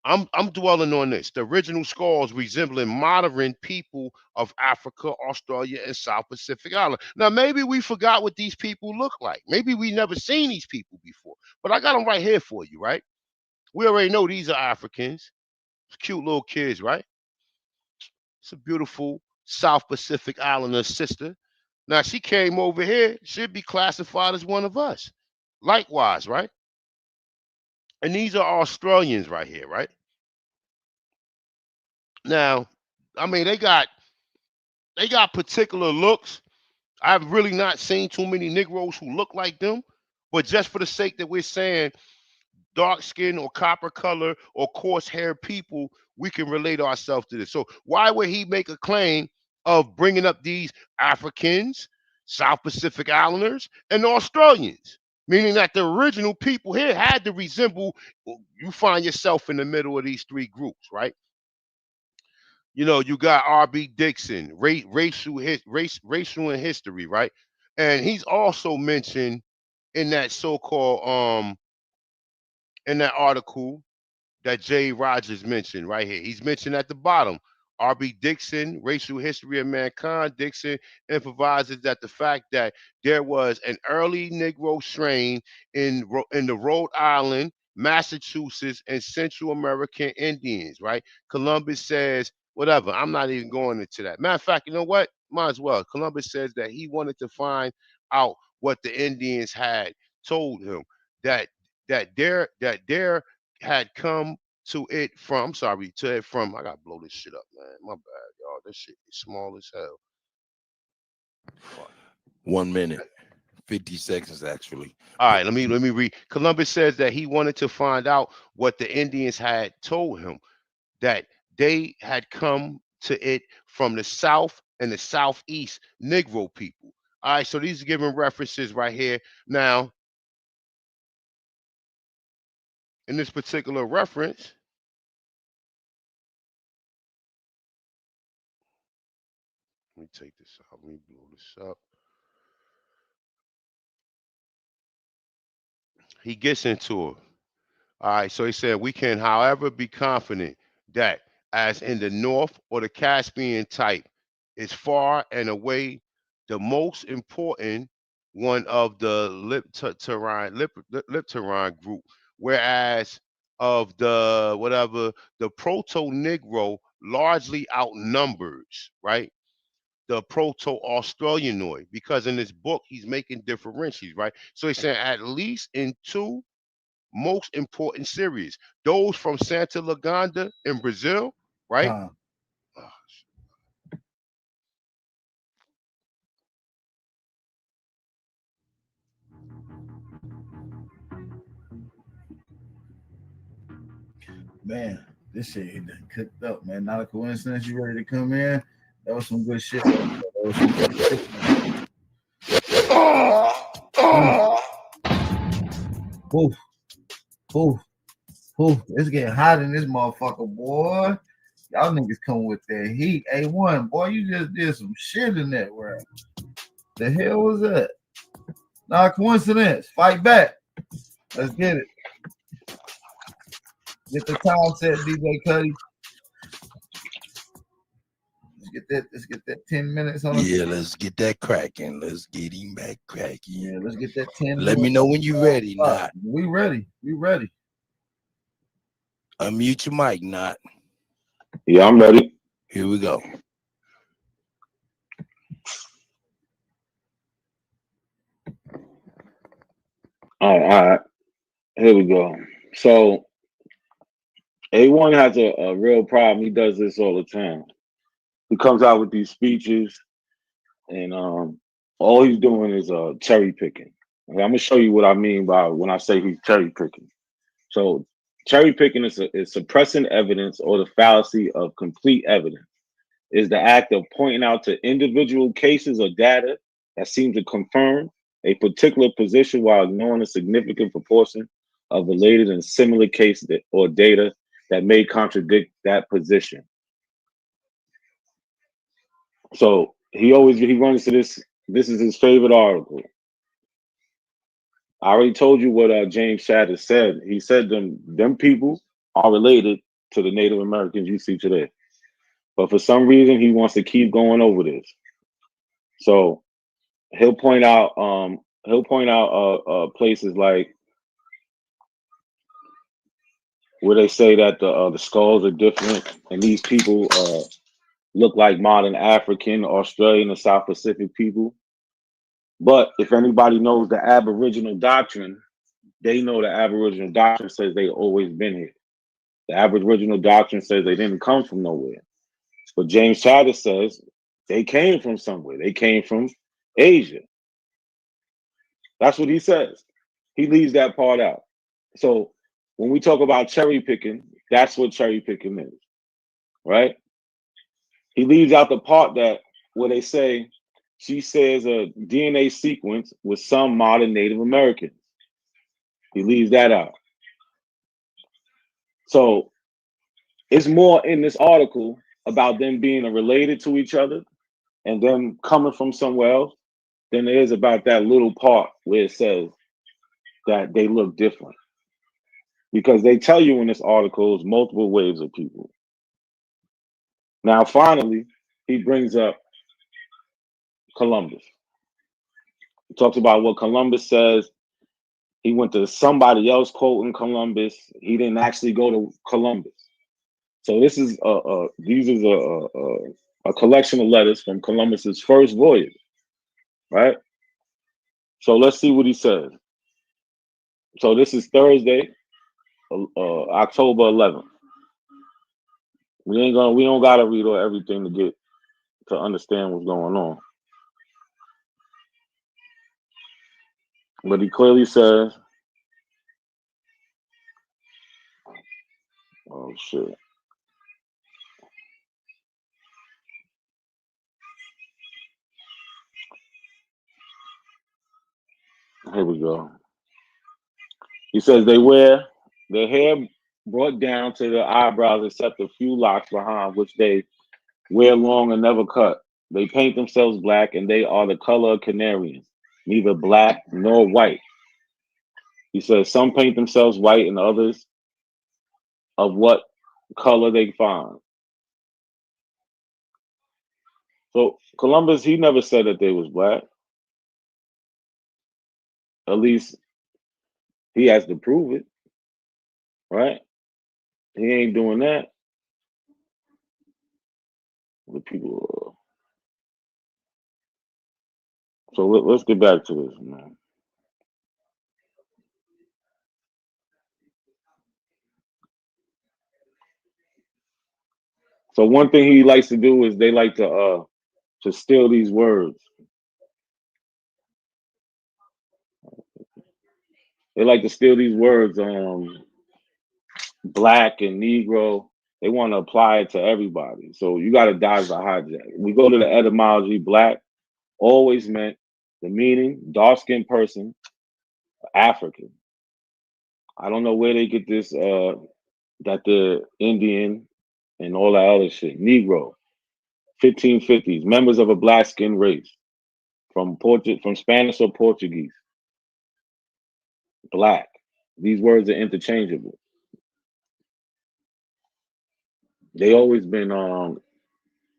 I'm dwelling on this. The original skulls resembling modern people of Africa, Australia, and South Pacific Island. Now, maybe we forgot what these people look like. Maybe we never seen these people before. But I got them right here for you, right? We already know these are Africans. Cute little kids, right? It's a beautiful South Pacific Islander sister. Now, she came over here. She'd be classified as one of us. Likewise, right? And these are Australians right here, right? Now, I mean, they got particular looks. I've really not seen too many Negroes who look like them, but just for the sake that we're saying dark skin or copper color or coarse haired people, we can relate ourselves to this. So why would he make a claim of bringing up these Africans, South Pacific Islanders, and Australians? Meaning that the original people here had to resemble, you find yourself in the middle of these three groups, right? You know, you got R.B. Dixon, racial and history, right? And he's also mentioned in that so-called in that article that Jay Rogers mentioned right here. He's mentioned at the bottom. R.B. Dixon, Racial History of Mankind. Dixon improvises that the fact that there was an early Negro strain in the Rhode Island, Massachusetts, and Central American Indians, right? Columbus says, whatever, I'm not even going into that. Matter of fact, you know what? Might as well. Columbus says that he wanted to find out what the Indians had told him, that there had come to it from, I gotta blow this shit up, man. My bad, y'all. This shit is small as hell. Fuck. 1 minute, 50 seconds, actually. All right, let me read. Columbus says that he wanted to find out what the Indians had told him, that they had come to it from the South and the Southeast Negro people. All right, so these are giving references right here. Now, in this particular reference, let me take this out. Let me blow this up. He gets into it. All right, so he said, we can, however, be confident that as in the North or the Caspian type is far and away the most important one of the Lipterine group, whereas of the Proto-Negro largely outnumbers, right? The Proto-Australianoid, because in this book, he's making differentials, right? So he's saying at least in two most important series, those from Santa Laganda in Brazil, right? Man, this shit done cooked up, man. Not a coincidence you ready to come in. That was some good shit. That was some good shit. Oof. Oof. Oof. It's getting hot in this motherfucker, boy. Y'all niggas come with that heat. A1, boy, you just did some shit in that round. The hell was that? Not a coincidence. Fight back. Let's get it. Get the time set, DJ Cuddy. Let's get that 10 minutes on us. Yeah, let's get that cracking. Let's get him back cracking. Yeah, let's get that 10 Let me know when you're ready, Not. We ready. We ready. Unmute your mic, Not. Yeah, I'm ready. Here we go. All right. Here we go. So A1 has a real problem. He does this all the time. He comes out with these speeches, and all he's doing is cherry picking. Okay, I'm gonna show you what I mean by when I say he's cherry picking. So cherry picking is suppressing evidence or the fallacy of complete evidence. Is the act of pointing out to individual cases or data that seem to confirm a particular position while ignoring a significant proportion of related and similar cases or data that may contradict that position. So he runs to this. This is his favorite article. I already told you what James Shadid said. He said them people are related to the Native Americans you see today. But for some reason, he wants to keep going over this. So he'll point out places like where they say that the skulls are different, and these people look like modern African, Australian, and South Pacific people. But if anybody knows the Aboriginal doctrine, they know the Aboriginal doctrine says they've always been here. The Aboriginal doctrine says they didn't come from nowhere. But James Shadid says they came from somewhere. They came from Asia. That's what he says. He leaves that part out. So when we talk about cherry picking, that's what cherry picking is, right? He leaves out the part that where they say she says a DNA sequence with some modern Native Americans. He leaves that out. So it's more in this article about them being related to each other and them coming from somewhere else than there is about that little part where it says that they look different. Because they tell you in this article is multiple waves of people. Now, finally, he brings up Columbus. He talks about what Columbus says. He went to somebody else quoting Columbus. He didn't actually go to Columbus. So this is a collection of letters from Columbus's first voyage, right? So let's see what he says. So this is Thursday, October 11th. We don't gotta read everything to understand what's going on. But he clearly says, oh shit. Here we go. He says they wear their hair brought down to their eyebrows except a few locks behind, which they wear long and never cut. They paint themselves black and they are the color of Canarians, neither black nor white. He says some paint themselves white and others of what color they find. So Columbus, he never said that they was black. At least he has to prove it, right? He ain't doing that. The people. So let's get back to this, man. So one thing he likes to do is they like to steal these words. They like to steal these words, black and Negro. They want to apply it to everybody. So you got to dodge the hijack. We go to the etymology. Black always meant the meaning dark-skinned person, African. I don't know where they get this that the Indian and all that other shit. Negro, 1550s, members of a black skin race from Spanish or Portuguese. Black. These words are interchangeable. They always been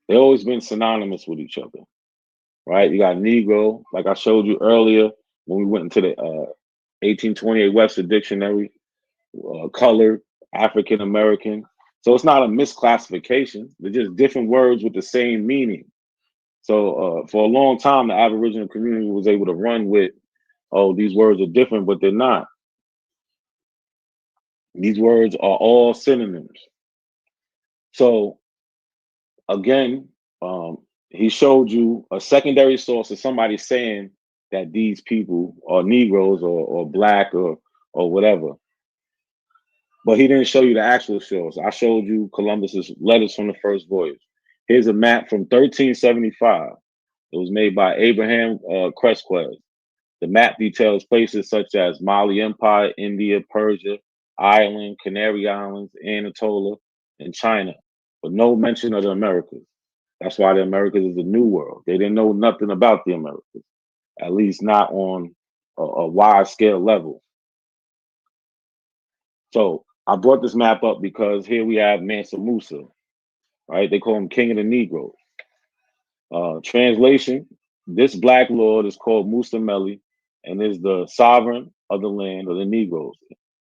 They always been synonymous with each other, right? You got Negro, like I showed you earlier when we went into the 1828 Webster Dictionary, colored, African American. So it's not a misclassification. They're just different words with the same meaning. So for a long time, the Aboriginal community was able to run with, oh, these words are different, but they're not. These words are all synonyms. So again, he showed you a secondary source of somebody saying that these people are Negroes or black or whatever. But he didn't show you the actual source. I showed you Columbus's letters from the first voyage. Here's a map from 1375. It was made by Abraham Cresquez. The map details places such as Mali Empire, India, Persia, Ireland, Canary Islands, Anatolia, and China, but no mention of the Americas. That's why the Americas is the New World. They didn't know nothing about the Americas, at least not on a wide scale level. So I brought this map up because here we have Mansa Musa, right? They call him King of the Negroes. Translation, this black lord is called Musa Meli and is the sovereign of the land of the Negroes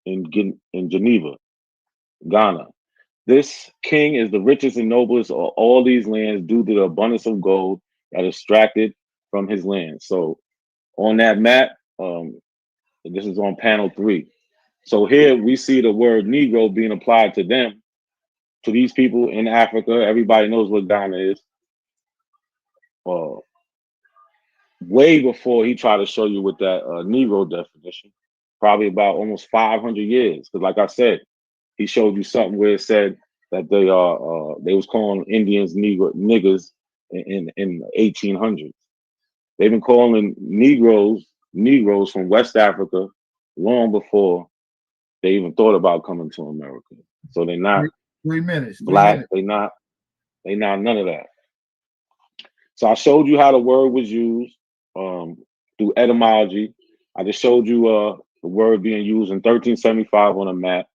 in Geneva, Ghana. This king is the richest and noblest of all these lands due to the abundance of gold that is extracted from his land. So on that map, this is on panel 3. So here we see the word Negro being applied to them, to these people in Africa. Everybody knows what Ghana is. Way before he tried to show you with that Negro definition, probably about almost 500 years. Because like I said, he showed you something where it said that they was calling Indians niggers in 1800s. They've been calling Negroes from West Africa long before they even thought about coming to America. So they're not 3 minutes. black. They not none of that. So I showed you how the word was used through etymology. I just showed you the word being used in 1375 on a map.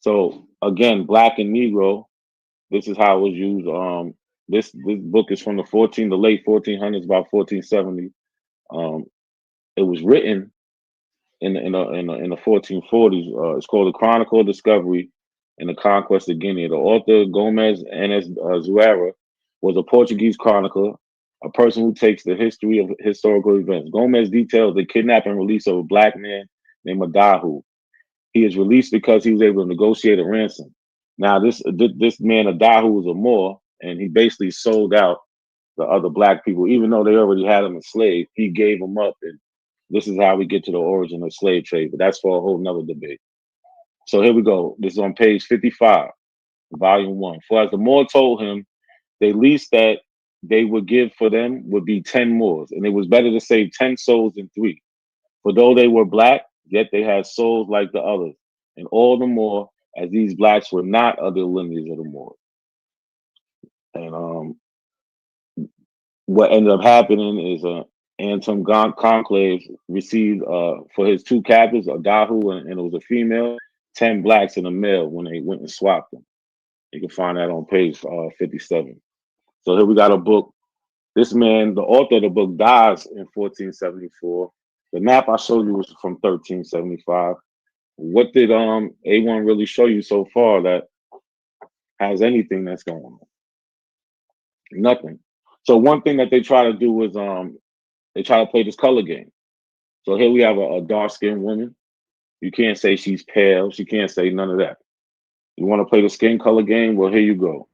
So again, black and Negro, this is how it was used. This book is from the late 1400s, about 1470. It was written in the 1440s. It's called The Chronicle of Discovery and the Conquest of Guinea. The author, Gomez Enes Zuera, was a Portuguese chronicler, a person who takes the history of historical events. Gomez details the kidnapping and release of a black man named Adahu. He is released because he was able to negotiate a ransom. Now, this man Adahu was a Moor, and he basically sold out the other black people, even though they already had him enslaved. He gave them up, and this is how we get to the origin of slave trade. But that's for a whole nother debate. So here we go. This is on page 55, volume 1. For as the Moor told him, the least that they would give for them would be 10 Moors, and it was better to save 10 souls than 3. For though they were black, yet they had souls like the others, and all the more as these blacks were not of the lineage of the Moors. And what ended up happening is Anton Conclave received for his 2 captives, a Dahu and it was a female, 10 blacks and a male when they went and swapped them. You can find that on page 57. So here we got a book. This man, the author of the book, dies in 1474. The map I showed you was from 1375. What did A1 really show you so far that has anything that's going on? Nothing. So one thing that they try to do is they try to play this color game. So here we have a dark-skinned woman. You can't say she's pale. She can't say none of that. You want to play the skin color game? Well, here you go.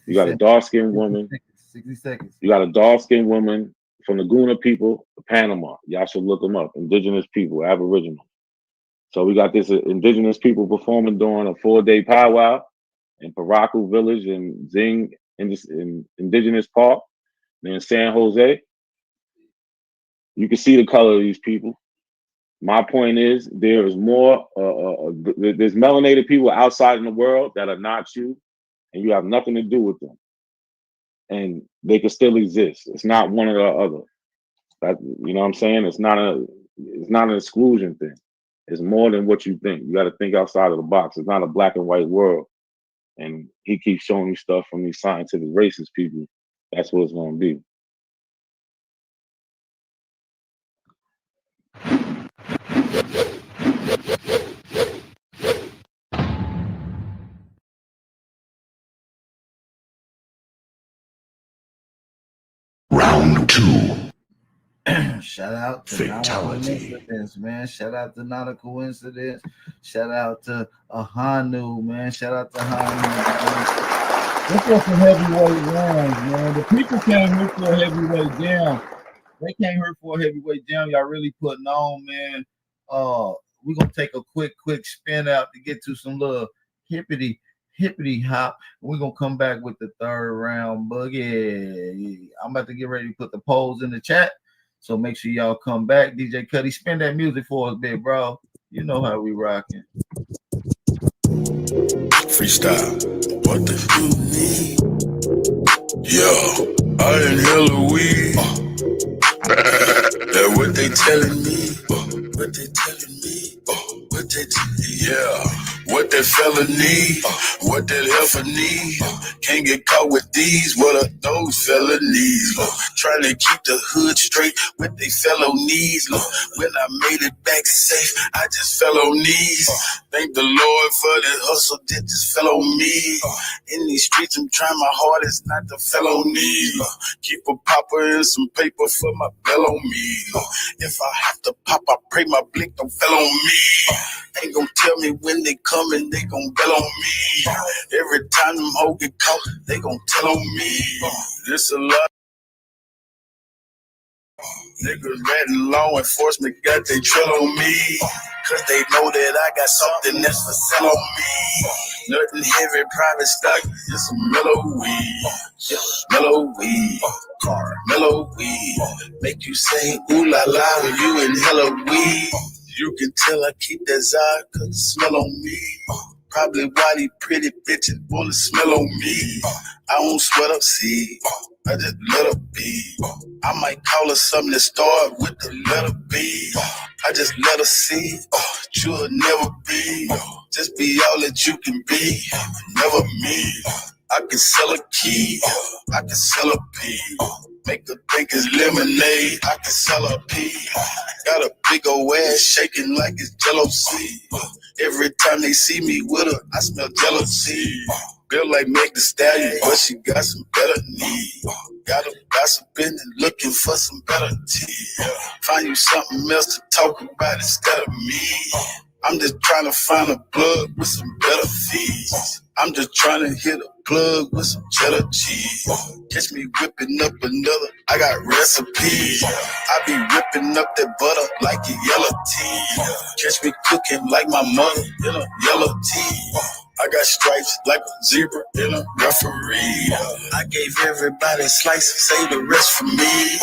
You got a dark-skinned woman. 60 seconds. You got a dark-skinned woman from the Guna people of Panama. Y'all should look them up. Indigenous people, Aboriginal. So we got this indigenous people performing during a 4-day powwow in Paraku Village in Zing in Indigenous Park in San Jose. You can see the color of these people. My point is there is more, there's melanated people outside in the world that are not you, and you have nothing to do with them. And they can still exist. It's not one or the other. That, you know what I'm saying? It's not an exclusion thing. It's more than what you think. You got to think outside of the box. It's not a black and white world. And he keeps showing you stuff from these scientific racist people That's what it's gonna be. Round two. Shout out to Not a Fatality. Coincidence, man. Shout out to Not a Coincidence. Shout out to Ahanu, man. Shout out to Ahanu. This was some heavyweight rounds, man. The people came here for a heavyweight jam. They came here for a heavyweight jam. Y'all really putting on, man. We're gonna take a quick spin out to get to some little hippity hop. We're gonna come back with the third round boogie. I'm about to get ready to put the polls in the chat. So make sure y'all come back. DJ Cuddy, spin that music for us, big bro. You know how we rocking. Freestyle. What the Yo, I ain't hella weed. That what they telling me. What they telling me. What they what that fella need. What that heifer need. Can't get caught with these. What are those felonies? Trying to keep the hood straight with they felonies. When I made it back safe, I just fell on knees. Thank the Lord for the hustle that just fell on me. In these streets, I'm trying my hardest not to fell on knees. Keep a popper and some paper for my bell on me. If I have to pop, I pray my blick don't fell on me. Ain't gonna tell me when they coming, they gon' bell on me. Every time them hoes get caught, they gon' tell on me. There's a lot. Niggas ratting law enforcement got they trail on me. Cause they know that I got something that's for sale on me. Nothing heavy, private stock, just some mellow weed. Mellow weed, mellow weed. Make you say ooh la la when you in hella weed. You can tell I keep that Zod cause the smell on me. Probably why these pretty bitches wanna smell on me. I don't sweat up, see, I just let her be. I might call her something that start with the letter B. I just let her see, you'll never be. Just be all that you can be, never me. I can sell a key, I can sell a pea. Make her think it's lemonade, I can sell a pea. Got a big old ass shaking like it's Jello C. Every time they see me with her, I smell jealousy. Built like Meg the Stallion, but she got some better knees. Got her gossiping and looking for some better tea. Find you something else to talk about instead of me. I'm just trying to find a plug with some better fees. I'm just trying to hit a plug with some cheddar cheese. Catch me whipping up another, I got recipes. I be whipping up that butter like a yellow tea. Catch me cooking like my mother in a yellow tea. I got stripes like a zebra in a referee. I gave everybody a slice, save the rest for me.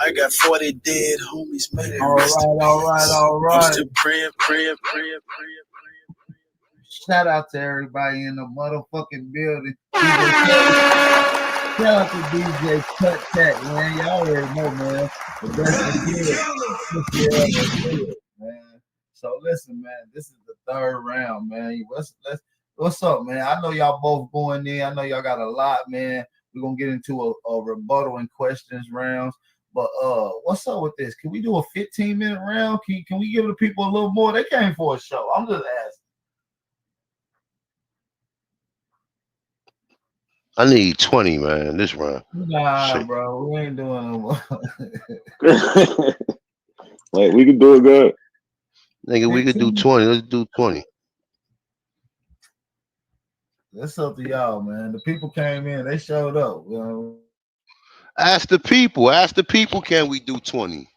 I got 40 dead homies, made it rest in peace. All right. I'm still praying. Shout out to everybody in the motherfucking building. Shout out to DJ Cut Tech, man. Y'all already know, man. The best is man. So listen, man. This is the third round, man. What's up, man? I know y'all both going in. I know y'all got a lot, man. We're gonna get into a rebuttal and questions rounds. But what's up with this? Can we do a 15-minute round? Can we give the people a little more? They came for a show. I'm just asking. I need 20, man, this round. Nah, Shit. bro, we ain't doing no more. Wait, we can do it good. Nigga, we could do 20. Let's do 20. That's up to y'all, man. The people came in, they showed up. You know? Ask the people, can we do 20?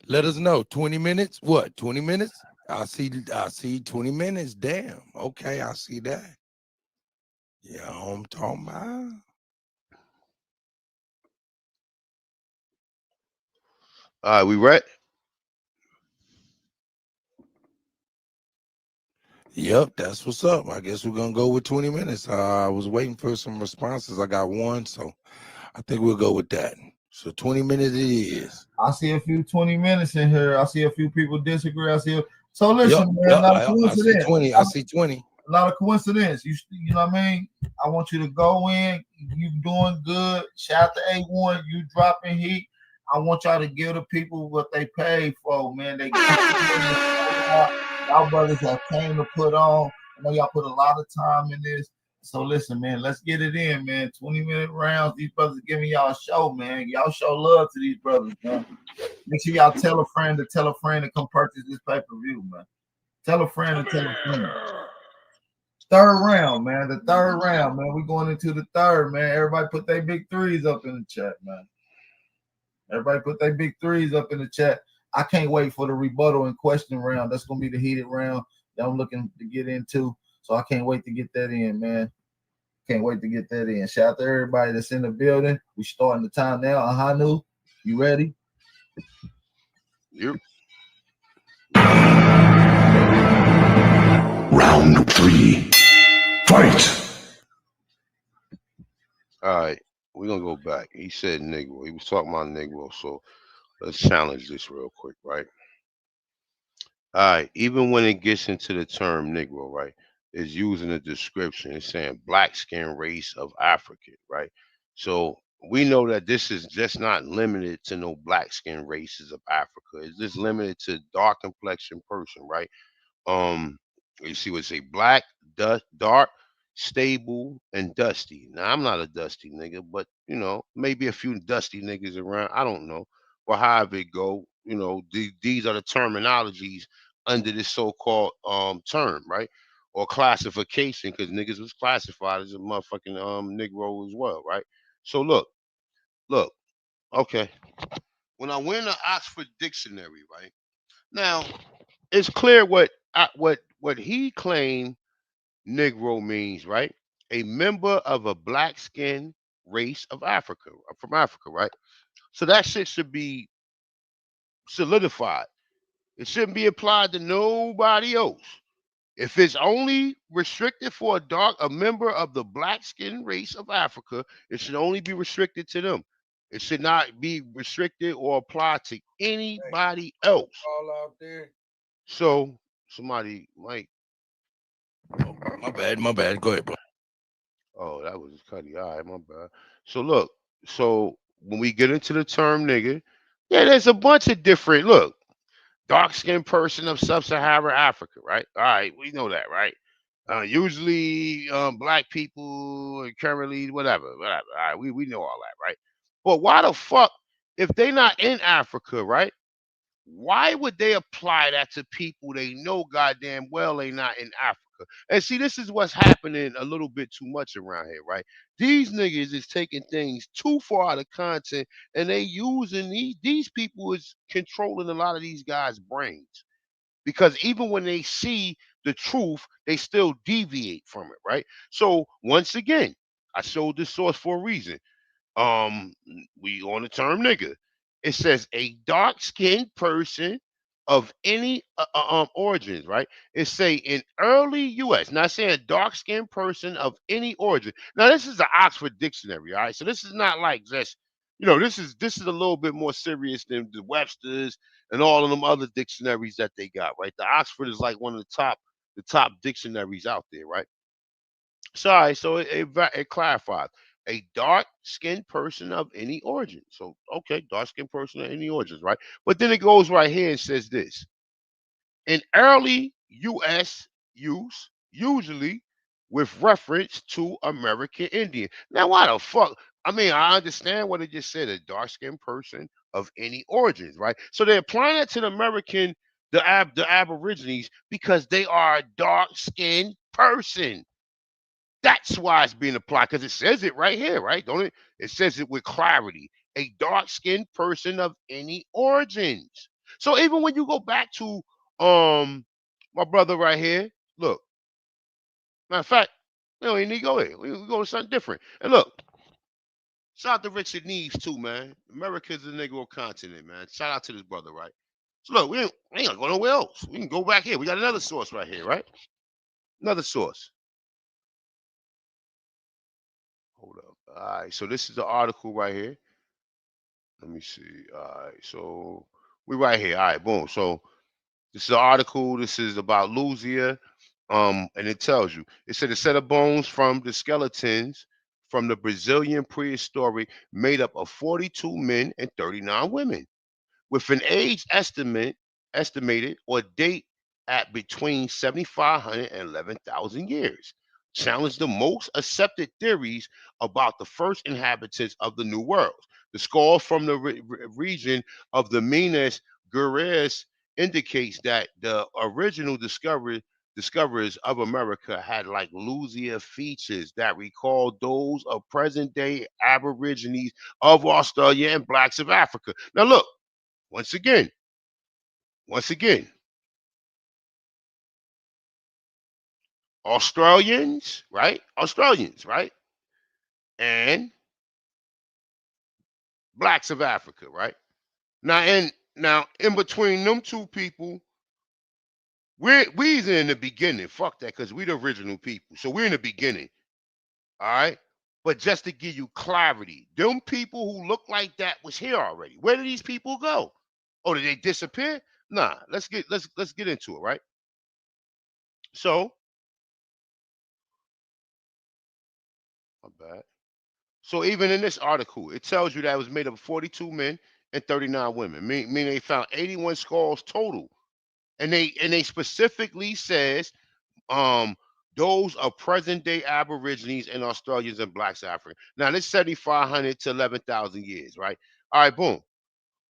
Let us know. 20 minutes? What? 20 minutes? I see 20 minutes. Damn. Okay, I see that. Yeah, I'm talking about. All right, we ready? Yep, that's what's up. I guess we're gonna go with 20 minutes. I was waiting for some responses. I got one, so I think we'll go with that. So 20 minutes it is. I see a few 20 minutes in here. I see a few people disagree. So listen, man, not a I see coincidence. 20. I see 20. Not a coincidence. You know what I mean? I want you to go in. You doing good. Shout out to A1. You dropping heat. I want y'all to give the people what they paid for, man. They y'all brothers have came to put on. I know y'all put a lot of time in this. So listen, man, let's get it in, man. 20-minute rounds. These brothers are giving y'all a show, man. Y'all show love to these brothers, man. Make sure y'all tell a friend to come purchase this pay-per-view, man. Tell a friend to tell a friend. Third round, man. The third round, man. We're going into the third, man. Everybody put their big threes up in the chat, man. Everybody put their big threes up in the chat. I can't wait for the rebuttal and question round. That's going to be the heated round that I'm looking to get into. So I can't wait to get that in, man. Can't wait to get that in. Shout out to everybody that's in the building. We starting the time now. Ahanu, you ready? Yep. Round 3. Fight. All right, we're gonna go back. He said Negro. He was talking about Negro, so let's challenge this real quick, right? All right, even when it gets into the term Negro, right, it's using a description. It's saying black skin race of Africa, right? So we know that this is just not limited to no black skin races of Africa. It's just limited to dark complexion person, right? You see what say black, dark, stable, and dusty. Now I'm not a dusty nigga, but you know, maybe a few dusty niggas around. I don't know. But however it go, you know, these are the terminologies under this so-called term, right? Or classification, because niggas was classified as a motherfucking Negro as well, right? So look, okay. When I went to Oxford Dictionary, right? Now, it's clear what he claimed Negro means, right? A member of a black skin race of Africa, from Africa, right? So that shit should be solidified. It shouldn't be applied to nobody else. If it's only restricted for a member of the black skin race of Africa, it should only be restricted to them. It should not be restricted or applied to anybody else. All out there. So somebody might. My bad. Go ahead, bro. Oh, that was Cuddy. All right, my bad. So look, so when we get into the term nigga, yeah, there's a bunch of different dark skinned person of sub-Saharan Africa, right? All right, we know that, right? Usually black people and currently whatever. All right, we know all that, right? But why the fuck, if they not in Africa, right? Why would they apply that to people they know goddamn well they not in Africa? And see, this is what's happening a little bit too much around here, right? These niggas is taking things too far out of content, and they using these people is controlling a lot of these guys' brains. Because even when they see the truth, they still deviate from it, right? So once again, I showed this source for a reason. We on the term nigga. It says a dark-skinned person of any origins, right? It say in early U.S. Not saying a dark-skinned person of any origin. Now this is the Oxford Dictionary, all right. So this is not like just this is a little bit more serious than the Webster's and all of them other dictionaries that they got, right? The Oxford is like one of the top dictionaries out there, right? Sorry, so it clarifies a dark-skinned person of any origin. So okay, dark-skinned person of any origins, right? But then it goes right here and says this: in early U.S. use, usually with reference to American Indian. Now, why the fuck? I mean, I understand what it just said: a dark-skinned person of any origins, right? So they're applying it to the American, the Aborigines because they are a dark-skinned person. That's why it's being applied because it says it right here, right? Don't it? It says it with clarity. A dark-skinned person of any origins. So even when you go back to my brother right here, look. Matter of fact, we don't even need to go there. We go to something different. And look, shout out to Richard Neves too, man. America's a Negro continent, man. Shout out to this brother, right? So look, we ain't gonna go nowhere else. We can go back here. We got another source right here, right? Another source. Hold up. All right, so this is the article right here. Let me see. All right, so we right here. All right, boom. So this is an article. This is about Louisiana. And it tells you. It said a set of bones from the skeletons from the Brazilian prehistoric made up of 42 men and 39 women, with an age estimated or date at between 7,500 and 11,000 years. Challenge the most accepted theories about the first inhabitants of the New World. The skull from the region of the Minas Gerais indicates that the original discoverers of America had like Louisiana features that recall those of present-day Aborigines of Australia and blacks of Africa. Now look, once again, Australians, right? Australians, right? And blacks of Africa, right? Now in between them two people, we's in the beginning. Fuck that, because we the original people. So we're in the beginning. All right. But just to give you clarity, them people who look like that was here already. Where did these people go? Oh, did they disappear? Nah, let's get into it, right? So, my bad. So even in this article, it tells you that it was made up of 42 men and 39 women. Meaning they found 81 skulls total. And they specifically says those are present day Aborigines and Australians and blacks African. Now this 7,500 to 11,000 years, right? All right, boom.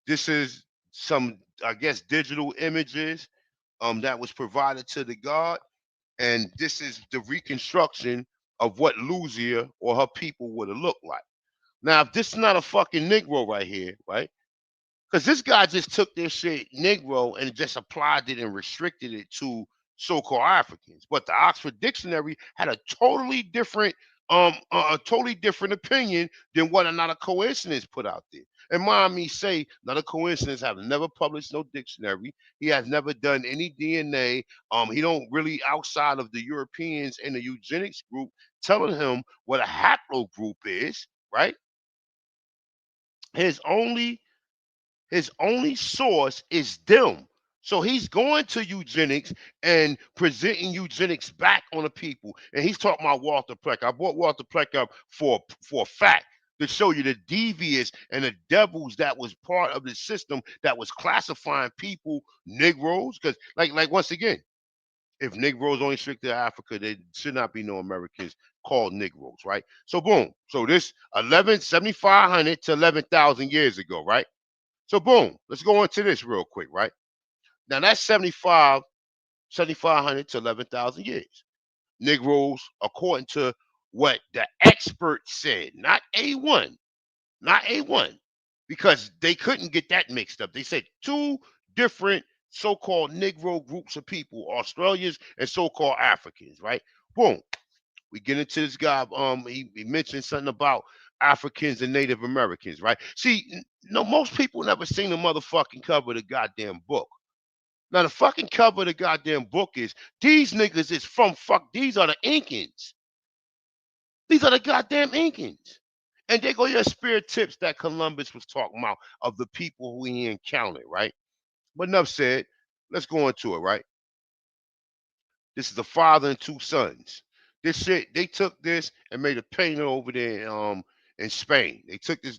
This is some, I guess, digital images that was provided to the guard, and this is the reconstruction of what Luzia or her people would have looked like. Now, if this is not a fucking Negro right here, right? Because this guy just took this shit Negro and just applied it and restricted it to so-called Africans. But the Oxford Dictionary had a totally different a totally different opinion than what Another Coincidence put out there. And mind me say, Another Coincidence have never published no dictionary. He has never done any DNA. He don't really, outside of the Europeans and the eugenics group telling him what a haplogroup is, right? His only source is them. So he's going to eugenics and presenting eugenics back on the people. And he's talking about Walter Pleck. I brought Walter Pleck up for a fact to show you the devious and the devils that was part of the system that was classifying people Negroes. Because like once again, if Negroes only restricted to Africa, there should not be no Americans called Negroes, right? So boom. So this 7,500 to 11,000 years ago, right? So boom, let's go into this real quick, right? Now that's 7,500 to 11,000 years. Negroes, according to what the experts said, not A1, because they couldn't get that mixed up. They said two different so-called Negro groups of people, Australians and so-called Africans, right? Boom. We get into this guy. He mentioned something about Africans and Native Americans, right? See, no, most people never seen the motherfucking cover of the goddamn book. Now the fucking cover of the goddamn book is these niggas is from fuck. These are the Incans. These are the goddamn Incans. And they go your spirit tips that Columbus was talking about of the people who he encountered, right? But enough said. Let's go into it, right? This is a father and two sons. This shit, they took this and made a painting over there in Spain. They took this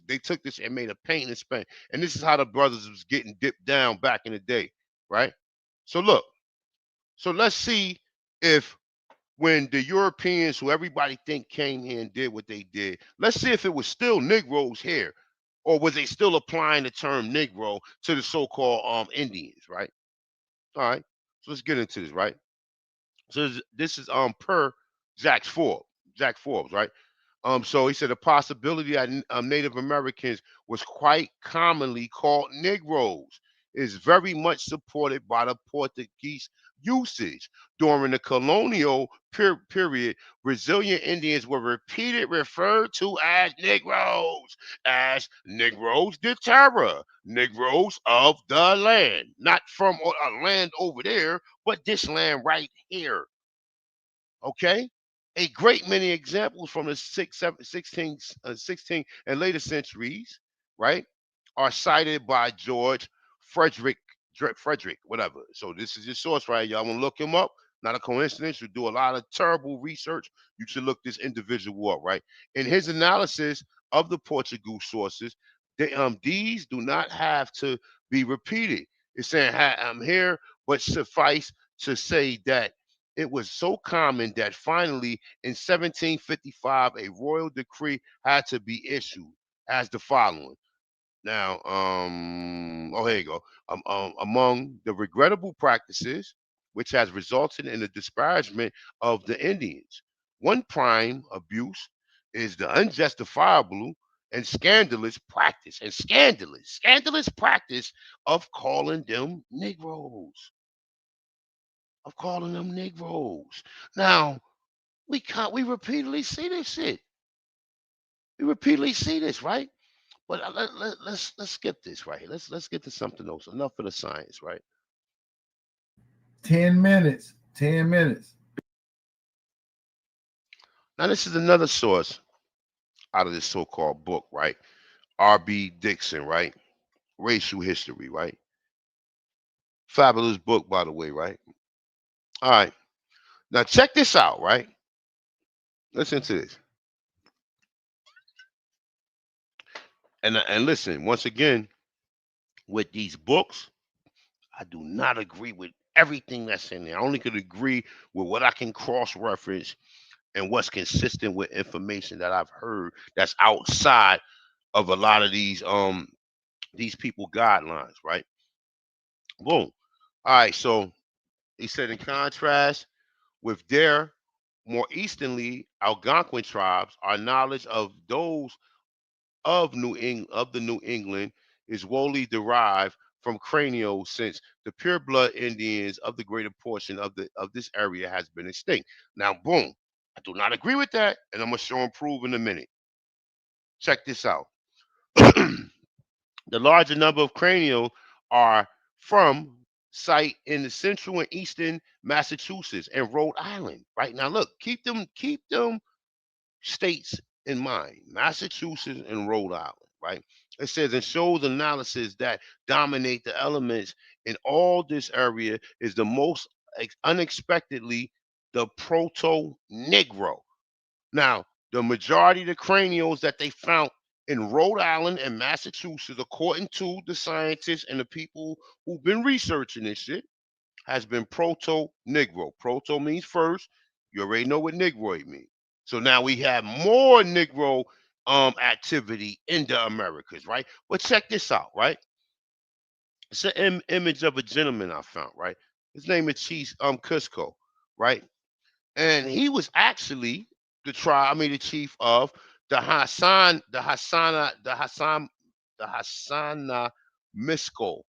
and made a painting in Spain. And this is how the brothers was getting dipped down back in the day, right? So look, so let's see if when the Europeans, who everybody think came here and did what they did, let's see if it was still Negroes here, or was they still applying the term Negro to the so-called Indians, right? All right, so let's get into this, right? So this is per Jack Forbes, right? So he said the possibility that Native Americans was quite commonly called Negroes is very much supported by the Portuguese usage. During the colonial period, Brazilian Indians were referred to as Negroes de Terra, Negroes of the land, not from a land over there, but this land right here. Okay? A great many examples from the 16 and later centuries, right, are cited by George Frederick, Frederick, whatever. So this is your source, right? Y'all want to look him up? Not a coincidence. You do a lot of terrible research. You should look this individual up, right? In his analysis of the Portugal sources, these do not have to be repeated. It's saying, I'm here, but suffice to say that it was so common that finally in 1755 a royal decree had to be issued as the following. Now, oh, here you go. Among the regrettable practices which has resulted in the disparagement of the Indians, one prime abuse is the unjustifiable and scandalous practice of calling them Negroes. Now, we repeatedly see this shit. We repeatedly see this, right? But let's skip this right here. Let's get to something else. Enough for the science, right? 10 minutes. 10 minutes. Now this is another source out of this so-called book, right? R.B. Dixon, right? Racial History, right? Fabulous book, by the way, right? All right. Now check this out, right? Listen to this. And listen, once again, with these books, I do not agree with everything that's in there. I only could agree with what I can cross-reference and what's consistent with information that I've heard that's outside of a lot of these people guidelines, right? Boom. All right, so he said in contrast with their more easternly Algonquin tribes, our knowledge of those of the New England is wholly derived from cranios, since the pure blood Indians of the greater portion of this area has been extinct. Now, boom, I do not agree with that, and I'm gonna show and prove in a minute. Check this out. The larger number of cranial are from site in the central and eastern Massachusetts and Rhode Island. Right now, look, keep them states in mind, Massachusetts and Rhode Island, right? It says, and shows analysis that dominate the elements in all this area is the most unexpectedly the proto Negro. Now, the majority of the cranials that they found in Rhode Island and Massachusetts, according to the scientists and the people who've been researching this shit, has been proto Negro. Proto means first. You already know what Negroid means. So now we have more Negro activity in the Americas, right? But check this out, right? It's an image of a gentleman I found, right? His name is Chief Cusco, right? And he was actually the chief of the Hassana Misco,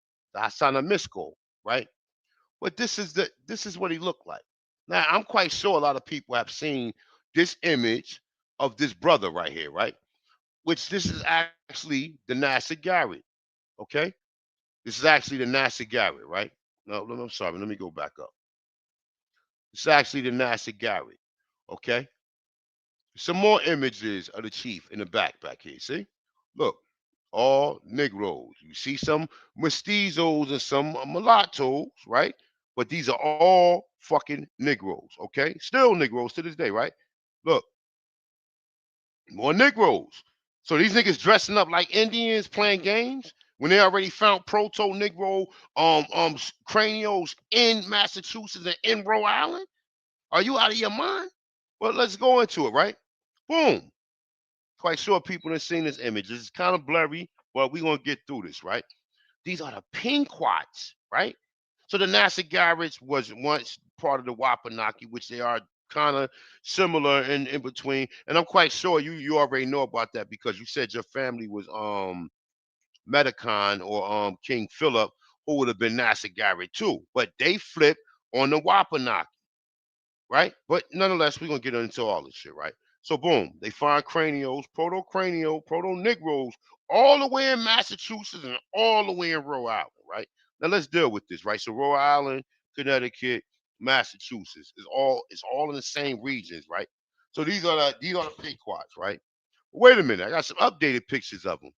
right? But this is what he looked like. Now I'm quite sure a lot of people have seen this image of this brother right here, right? Which this is actually the Nasser Garrett. Okay, this is actually the Nasser Garrett, right? No, I'm sorry. Let me go back up. It's actually the Nasser Garrett. Okay, some more images of the chief in the back here. See, look, all Negroes. You see some mestizos and some mulattoes, right? But these are all fucking Negroes, okay? Still Negroes to this day, right? Look, more Negroes. So these niggas dressing up like Indians playing games when they already found proto Negro cranios in Massachusetts and in Rhode Island? Are you out of your mind? Well, let's go into it, right? Boom. Quite sure people have seen this image. It's kind of blurry, but we're gonna get through this, right? These are the Pinquots, right? So the Nasser Garretts was once part of the Wapanaki, which they are kind of similar in between. And I'm quite sure you already know about that because you said your family was Metacon or King Philip, who would have been Nasser Garrett too. But they flipped on the Wapanaki, right? But nonetheless, we're gonna get into all this shit, right? So boom, they find cranios, proto Negroes, all the way in Massachusetts and all the way in Rhode Island, right? Now let's deal with this, right? So Rhode Island, Connecticut, Massachusetts is all in the same regions, right? So these are the Pequots, right? Wait a minute, I got some updated pictures of them.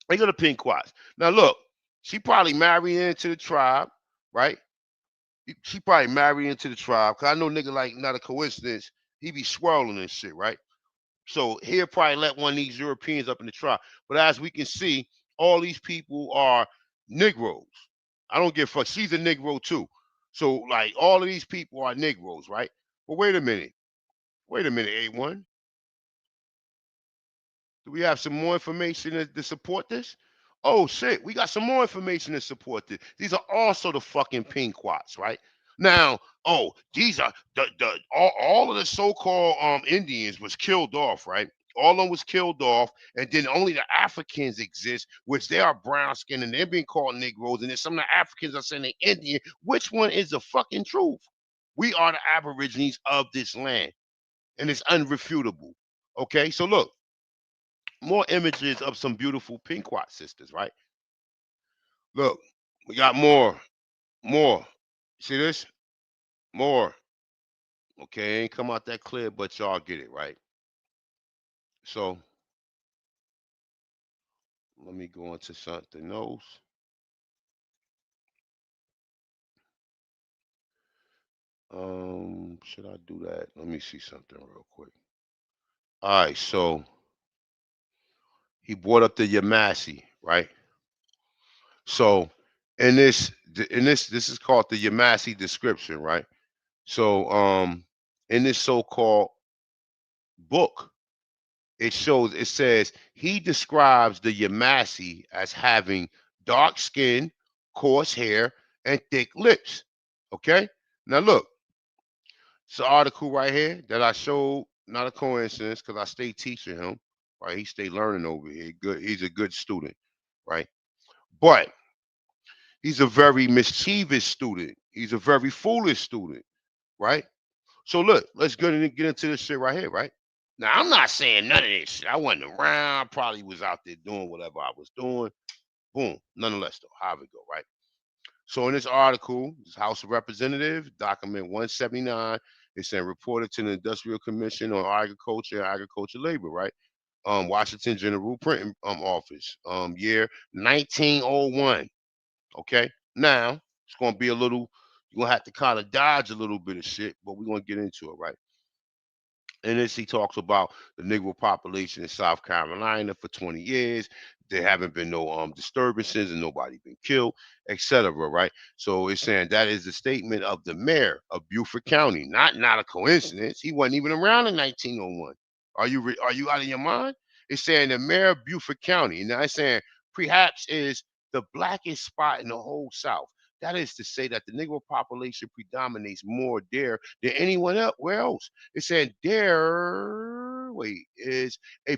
These are the Pequots. Now look, she probably married into the tribe, right? She probably married into the tribe. Cause I know nigga like not a coincidence. He be swirling and shit, right? So he'll probably let one of these Europeans up in the tribe. But as we can see, all these people are Negroes. I don't give a fuck. She's a Negro too. So like all of these people are Negroes, right? But wait a minute. Wait a minute, A1. Do we have some more information to support this? Oh shit, we got some more information to support this. These are also the fucking Pequots, right? Now, oh, these are all of the so-called Indians was killed off, right? All of them was killed off, and then only the Africans exist, which they are brown skinned and they're being called Negroes, and then some of the Africans are saying they're Indian. Which one is the fucking truth? We are the Aborigines of this land, and it's unrefutable. Okay, so look, more images of some beautiful Pequot sisters, right? Look, we got more. See this? More. Okay, ain't come out that clear, but y'all get it, right? So let me go into something else. Should I do that? Let me see something real quick. All right, so he brought up the Yamasee, right? So this is called the Yamasee description, right? So in this so-called book, it says he describes the Yamasee as having dark skin, coarse hair, and thick lips. Okay, now look, it's an article right here that I showed. Not a coincidence, because I stay teaching him. Right, he stay learning over here. Good, he's a good student, right? But he's a very mischievous student. He's a very foolish student, right? So look, let's get into this shit right here, right? Now I'm not saying none of this shit. I wasn't around. I probably was out there doing whatever I was doing. Boom. Nonetheless, though, how it go, right? So in this article, this House of Representatives, document 179, it said reported to the Industrial Commission on Agriculture and Agriculture Labor, right? Washington General Printing Office, year 1901. Okay. Now it's gonna be a little. You're gonna have to kind of dodge a little bit of shit, but we're gonna get into it, right? In this, he talks about the Negro population in South Carolina for 20 years. There haven't been no disturbances and nobody been killed, etc. Right? So it's saying that is the statement of the mayor of Beaufort County. Not a coincidence. He wasn't even around in 1901. Are you out of your mind? It's saying the mayor of Beaufort County. Now it's saying perhaps is the blackest spot in the whole South. That is to say that the Negro population predominates more there than anyone else. It said there, is a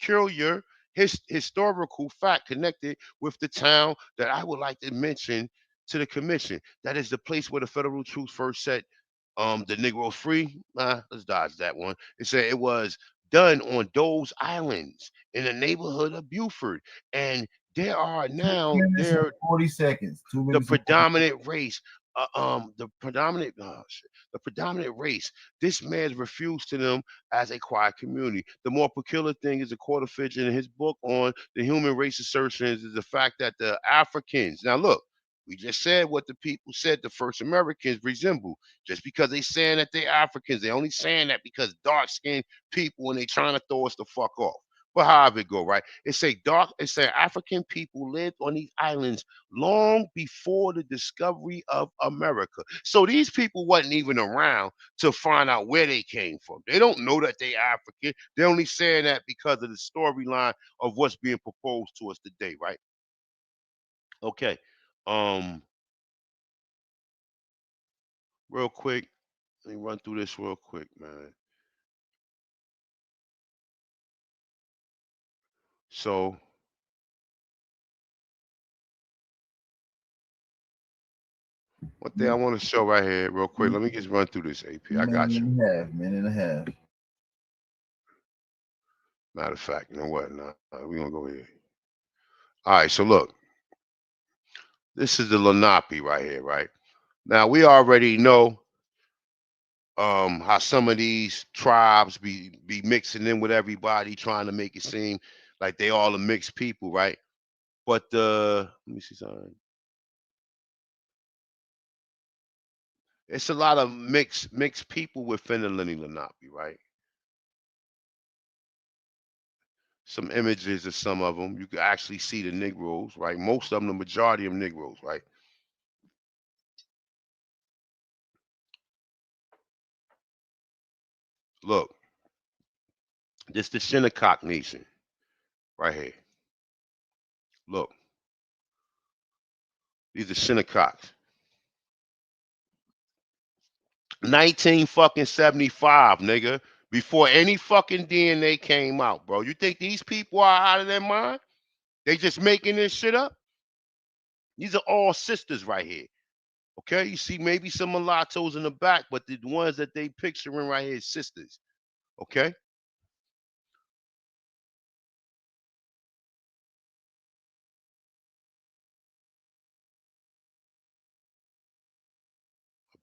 peculiar historical fact connected with the town that I would like to mention to the commission. That is the place where the federal troops first set the Negroes free. Let's dodge that one. It said it was done on those islands in the neighborhood of Beaufort, and there are now 40 seconds. 2 the minutes. predominant race. The predominant race. This man refused to them as a quiet community. The more peculiar thing is the quarter figure in his book on the human race assertions is the fact that the Africans. Now look, we just said what the people said the first Americans resemble. Just because they saying that they're Africans, they only saying that because dark skinned people and they trying to throw us the fuck off. But however it go, right? It say African people lived on these islands long before the discovery of America. So these people wasn't even around to find out where they came from. They don't know that they African. They're only saying that because of the storyline of what's being proposed to us today, right? Okay. Um, real quick, let me run through this real quick, man. So one thing I want to show right here, real quick. Let me just run through this, AP. I got you. Minute and a half. Matter of fact, you know what? Nah, we're gonna go here. All right, so look, this is the Lenape right here, right? Now we already know how some of these tribes be mixing in with everybody, trying to make it seem like they all a mixed people, right? But let me see something. It's a lot of mixed people within the Lenni Lenape, right? Some images of some of them. You can actually see the Negroes, right? Most of them, the majority of them Negroes, right? Look, this the Shinnecock Nation, right here. Look, these are Shinnecocks. 1975, nigga. Before any fucking DNA came out, bro. You think these people are out of their mind? They just making this shit up? These are all sisters right here. Okay, you see maybe some mulattoes in the back, but the ones that they picturing right here is sisters. Okay.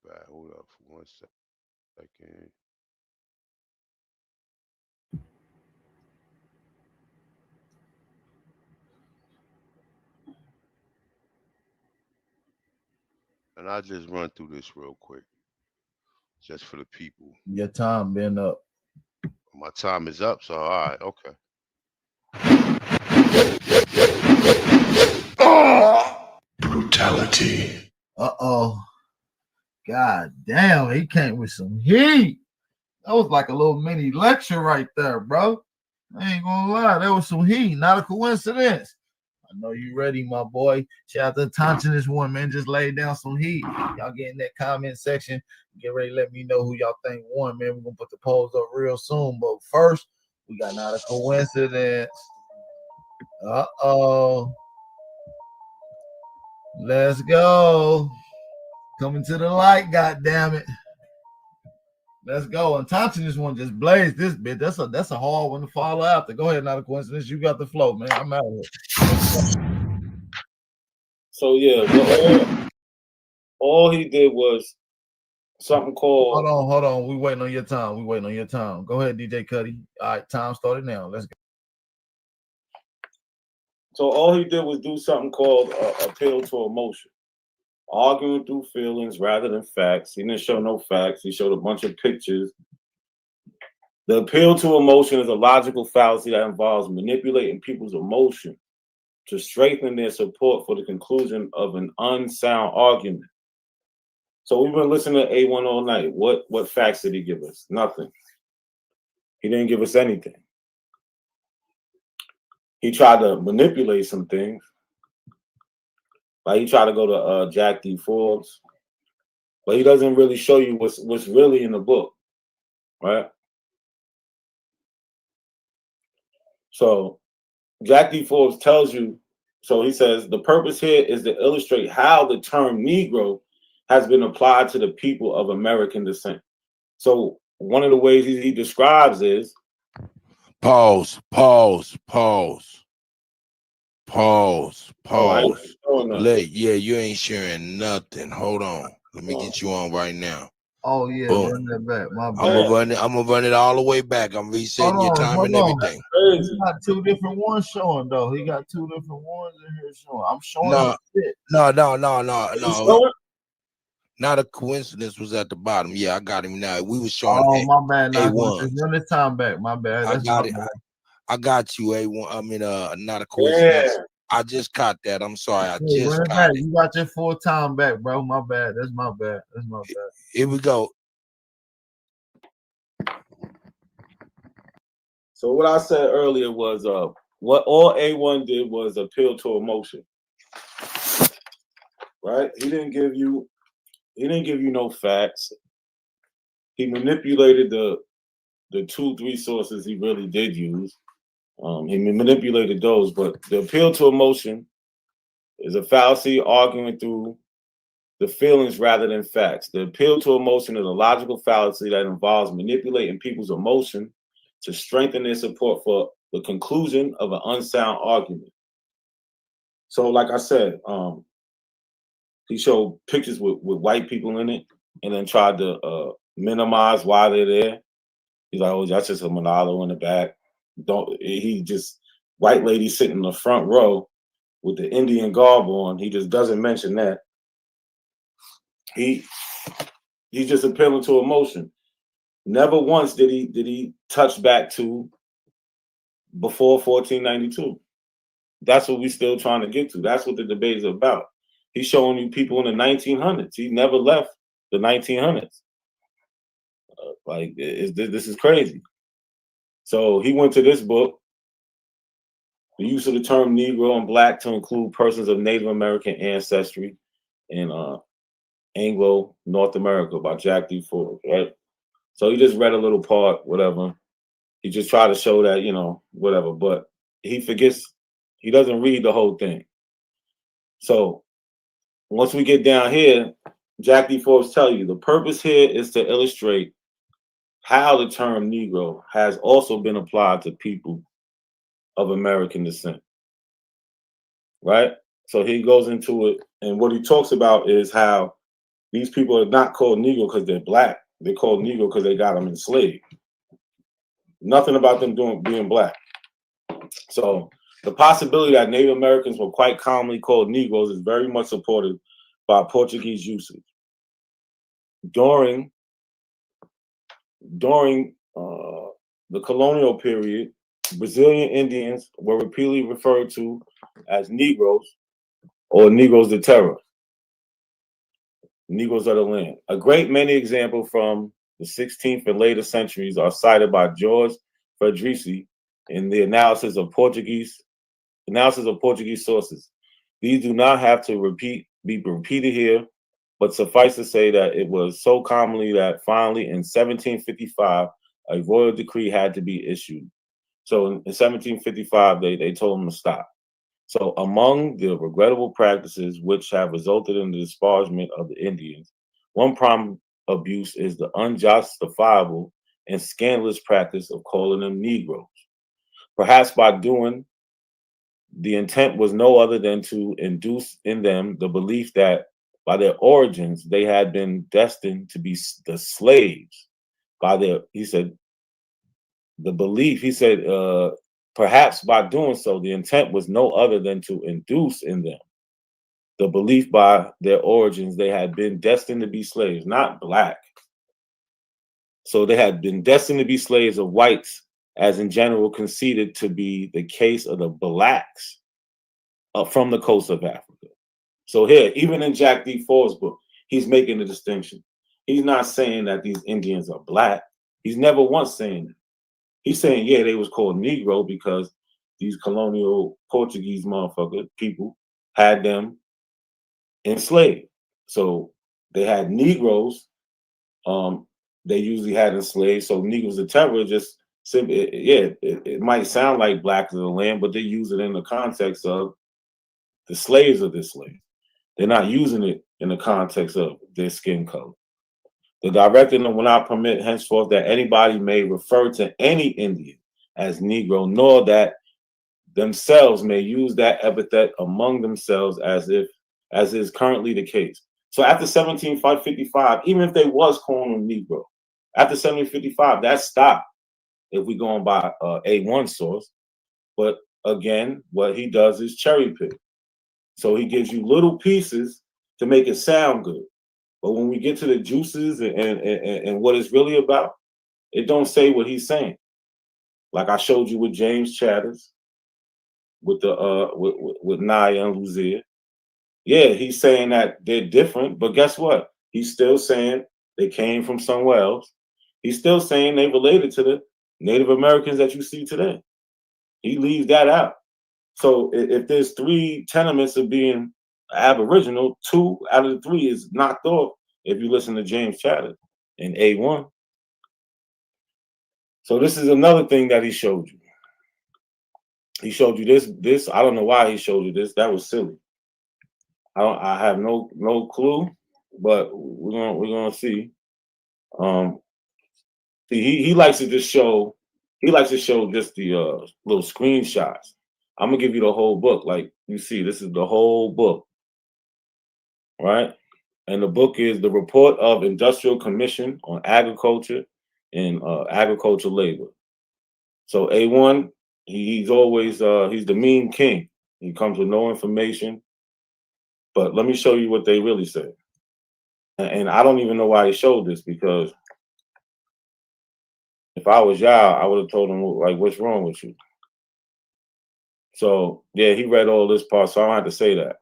Bad. Hold up for 1 second. And I'll just run through this real quick, just for the people. Your time been up. My time is up, so all right, okay. Brutality. Uh-oh. God damn, he came with some heat. That was like a little mini lecture right there, bro. I ain't gonna lie, that was some heat, not a coincidence. I know you ready, my boy. Shout out to Tonton, this one, man. Just laid down some heat. Y'all get in that comment section. Get ready to let me know who y'all think won, man. We're gonna put the polls up real soon. But first, we got not a coincidence. Uh-oh. Let's go. Coming to the light, goddammit. Let's go. And Thompson, this one just blazed this bit. That's a hard one to follow after. Go ahead, not a coincidence. You got the flow, man. I'm out of here. So yeah, all he did was something called. Hold on. We waiting on your time. Go ahead, DJ Cuddy. All right, time started now. Let's go. So all he did was do something called appeal to emotion, arguing through feelings rather than facts. He didn't show no facts. He showed a bunch of pictures. The appeal to emotion is a logical fallacy that involves manipulating people's emotion to strengthen their support for the conclusion of an unsound argument. So we've been listening to A1 all night. What facts did he give us? Nothing. He didn't give us anything. He tried to manipulate some things. Like he tried to go to Jack D. Forbes, but he doesn't really show you what's really in the book, right? So Jack D. Forbes tells you, so he says, the purpose here is to illustrate how the term Negro has been applied to the people of American descent. So one of the ways he describes is Pause. Yeah, you ain't sharing nothing. Hold on. Let me get you on right now. Oh yeah, boom. run that back. My bad. I'm gonna run it all the way back. I'm resetting your time and everything. He got two different ones showing though. He got two different ones in here showing. I'm showing No. Not a coincidence was at the bottom. Yeah, I got him now. We was showing. Oh, my bad. A1. Run this time back. My bad. I got it. I got you. A1. I mean, not a coincidence. Yeah. I just caught that. I'm sorry. I just caught it. You got your full time back, bro. My bad. That's my bad. Here we go. So what I said earlier was what all A1 did was appeal to emotion. Right? He didn't give you no facts. He manipulated the 2-3 sources he really did use. He manipulated those, but the appeal to emotion is a fallacy arguing through the feelings rather than facts. The appeal to emotion is a logical fallacy that involves manipulating people's emotion to strengthen their support for the conclusion of an unsound argument. So, like I said, he showed pictures with white people in it, and then tried to minimize why they're there. He's like, oh, that's just a mulatto in the back. He just white lady sitting in the front row with the Indian garb on. He just doesn't mention that. He's just appealing to emotion. Never once did he touch back to before 1492. That's what we're still trying to get to. That's what the debate is about. He's showing you people in the 1900s. He never left the 1900s. This is crazy. So he went to this book, The Use of the Term Negro and Black to Include Persons of Native American Ancestry in Anglo North America by Jack D. Forbes, right? So he just read a little part, whatever. He just tried to show that, whatever, but he forgets, he doesn't read the whole thing. So once we get down here, Jack D. Forbes tell you the purpose here is to illustrate how the term Negro has also been applied to people of American descent, right? So he goes into it, and what he talks about is how these people are not called Negro because they're black. They're called Negro because they got them enslaved. Nothing about them being black. So the possibility that Native Americans were quite commonly called Negroes is very much supported by Portuguese usage. During the colonial period, Brazilian Indians were repeatedly referred to as Negroes or Negros de Terra, Negroes of the land. A great many examples from the 16th and later centuries are cited by George Frederici in the analysis of Portuguese sources. These do not have to be repeated here, but suffice to say that it was so commonly that finally in 1755, a royal decree had to be issued. So in 1755, they told them to stop. So among the regrettable practices which have resulted in the disparagement of the Indians, one prime abuse is the unjustifiable and scandalous practice of calling them Negroes. Perhaps by doing, the intent was no other than to induce in them the belief that by their origins, they had been destined to be the slaves. Perhaps by doing so, the intent was no other than to induce in them the belief by their origins they had been destined to be slaves, not black. So they had been destined to be slaves of whites, as in general conceded to be the case of the blacks from the coast of Africa. So here, even in Jack D. Forbes' book, he's making a distinction. He's not saying that these Indians are black. He's never once saying that. He's saying, yeah, they was called Negro because these colonial Portuguese people had them enslaved. So they had Negroes. They usually had enslaved. So Negroes of Terror just simply, it might sound like black of the land, but they use it in the context of the slaves of this land. They're not using it in the context of their skin color. The directive will not permit henceforth that anybody may refer to any Indian as Negro, nor that themselves may use that epithet among themselves as is currently the case. So after 1755, even if they was calling them Negro, after 1755, that stopped if we going by A1 source. But again, what he does is cherry pick. So he gives you little pieces to make it sound good. But when we get to the juices and what it's really about, it don't say what he's saying. Like I showed you with James Chatters, with the with Naya and Lucia. Yeah, he's saying that they're different, but guess what? He's still saying they came from somewhere else. He's still saying they related to the Native Americans that you see today. He leaves that out. So if there's 3 tenements of being Aboriginal, 2 out of the 3 is knocked off if you listen to James Chatters in A1. So this is another thing that he showed you. He showed you this. I don't know why he showed you this. That was silly. I have no clue, but we're gonna see. He likes to just show. He likes to show just the little screenshots. I'm gonna give you the whole book. Like you see, this is the whole book, right? And the book is The Report of Industrial Commission on Agriculture and Agricultural Labor. So A1, he's always he's the meme king. He comes with no information. But let me show you what they really say. And I don't even know why he showed this, because if I was y'all, I would have told him, like, what's wrong with you? So yeah, he read all this part, so I don't have to say that.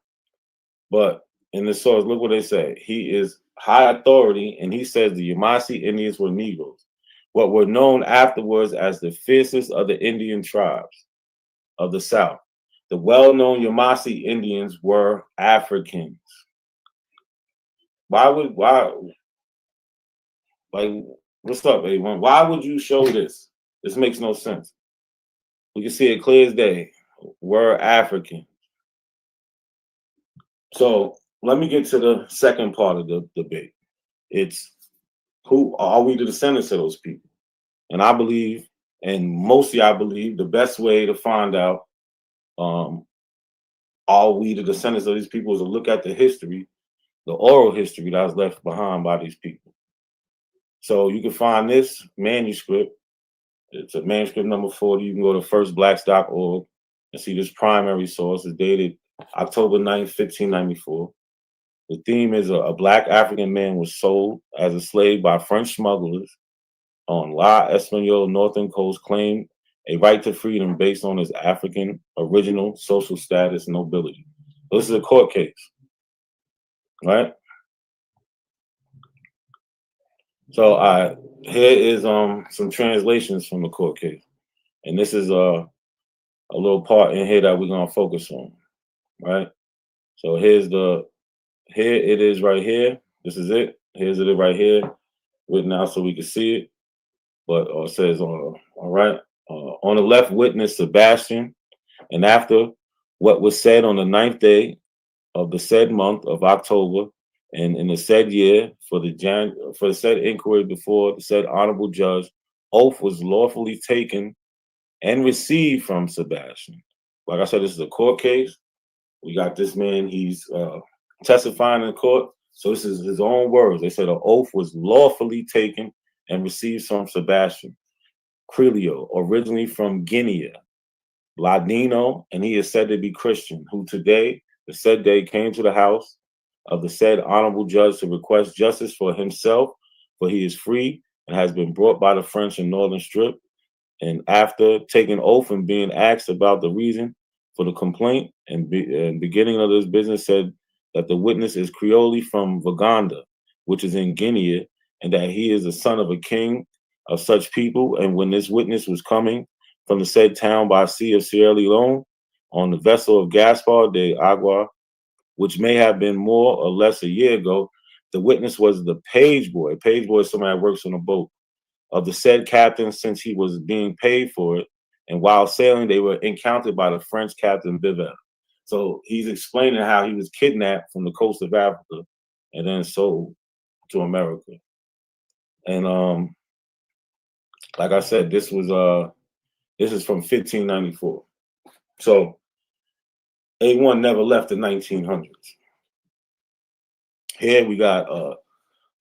But in the source, look what they say. He is high authority, and he says the Yamasee Indians were Negroes, what were known afterwards as the fiercest of the Indian tribes of the South. The well-known Yamasee Indians were Africans. Why, like, what's up, A1? Why would you show this? This makes no sense. We can see it clear as day. We're African. So let me get to the second part of the debate. It's, who are we the descendants of those people? And I believe, and mostly I believe, the best way to find out are we the descendants of these people is to look at the history, the oral history that was left behind by these people. So you can find this manuscript. It's a manuscript number 40. You can go to firstblacks.org and see this primary source. It's dated October 9th, 1594. The theme is a black African man was sold as a slave by French smugglers on La Espagnole northern coast, claimed a right to freedom based on his African original social status and nobility. This is a court case, right? So here is some translations from the court case. And this is a little part in here that we're gonna focus on, right? So here it is right here. This is it. Here's it right here, written out so we can see it. But it says, all right, on the left, witness Sebastian, and after what was said on the 9th day of the said month of October, and in the said year, for the said inquiry before the said honorable judge, oath was lawfully taken and received from Sebastian. Like I said, this is a court case. We got this man, he's testifying in court. So this is his own words. They said an oath was lawfully taken and received from Sebastian Crilio, originally from Guinea, Ladino, and he is said to be Christian, who today, the said day, came to the house of the said honorable judge to request justice for himself, for he is free and has been brought by the French in Northern Strip. And after taking oath and being asked about the reason for the complaint and beginning of this business, said that the witness is Creole from Vaganda, which is in Guinea, and that he is the son of a king of such people. And when this witness was coming from the said town by sea of Sierra Leone on the vessel of Gaspar de Agua, which may have been more or less a year ago, the witness was the page boy. Page boy is somebody that works on a boat of the said captain, since he was being paid for it. And while sailing, they were encountered by the French captain Bivet. So he's explaining how he was kidnapped from the coast of Africa and then sold to America. And like I said, this is from 1594. So A1 never left the 1900s. Here we got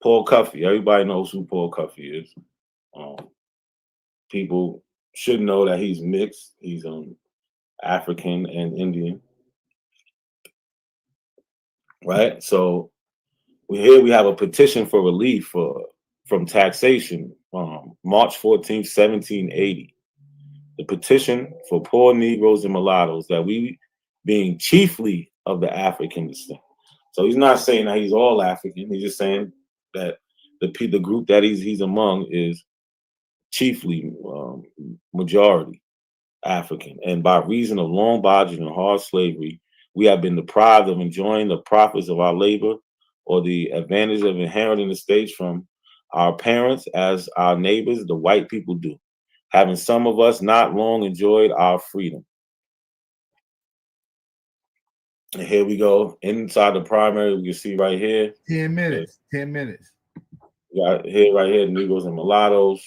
Paul Cuffey. Everybody knows who Paul Cuffey is. People should know that he's mixed. He's African and Indian, right? So we have a petition for relief from taxation, March 14th, 1780. The petition for poor Negroes and mulattoes, that we being chiefly of the African descent. So he's not saying that he's all African. He's just saying that the group that he's among is chiefly majority African. And by reason of long bondage and hard slavery, we have been deprived of enjoying the profits of our labor or the advantage of inheriting estates from our parents as our neighbors, the white people, do, having some of us not long enjoyed our freedom. And here we go. Inside the primary, we can see right here. 10 minutes. 10 minutes. We got here, right here, Negroes and mulattoes.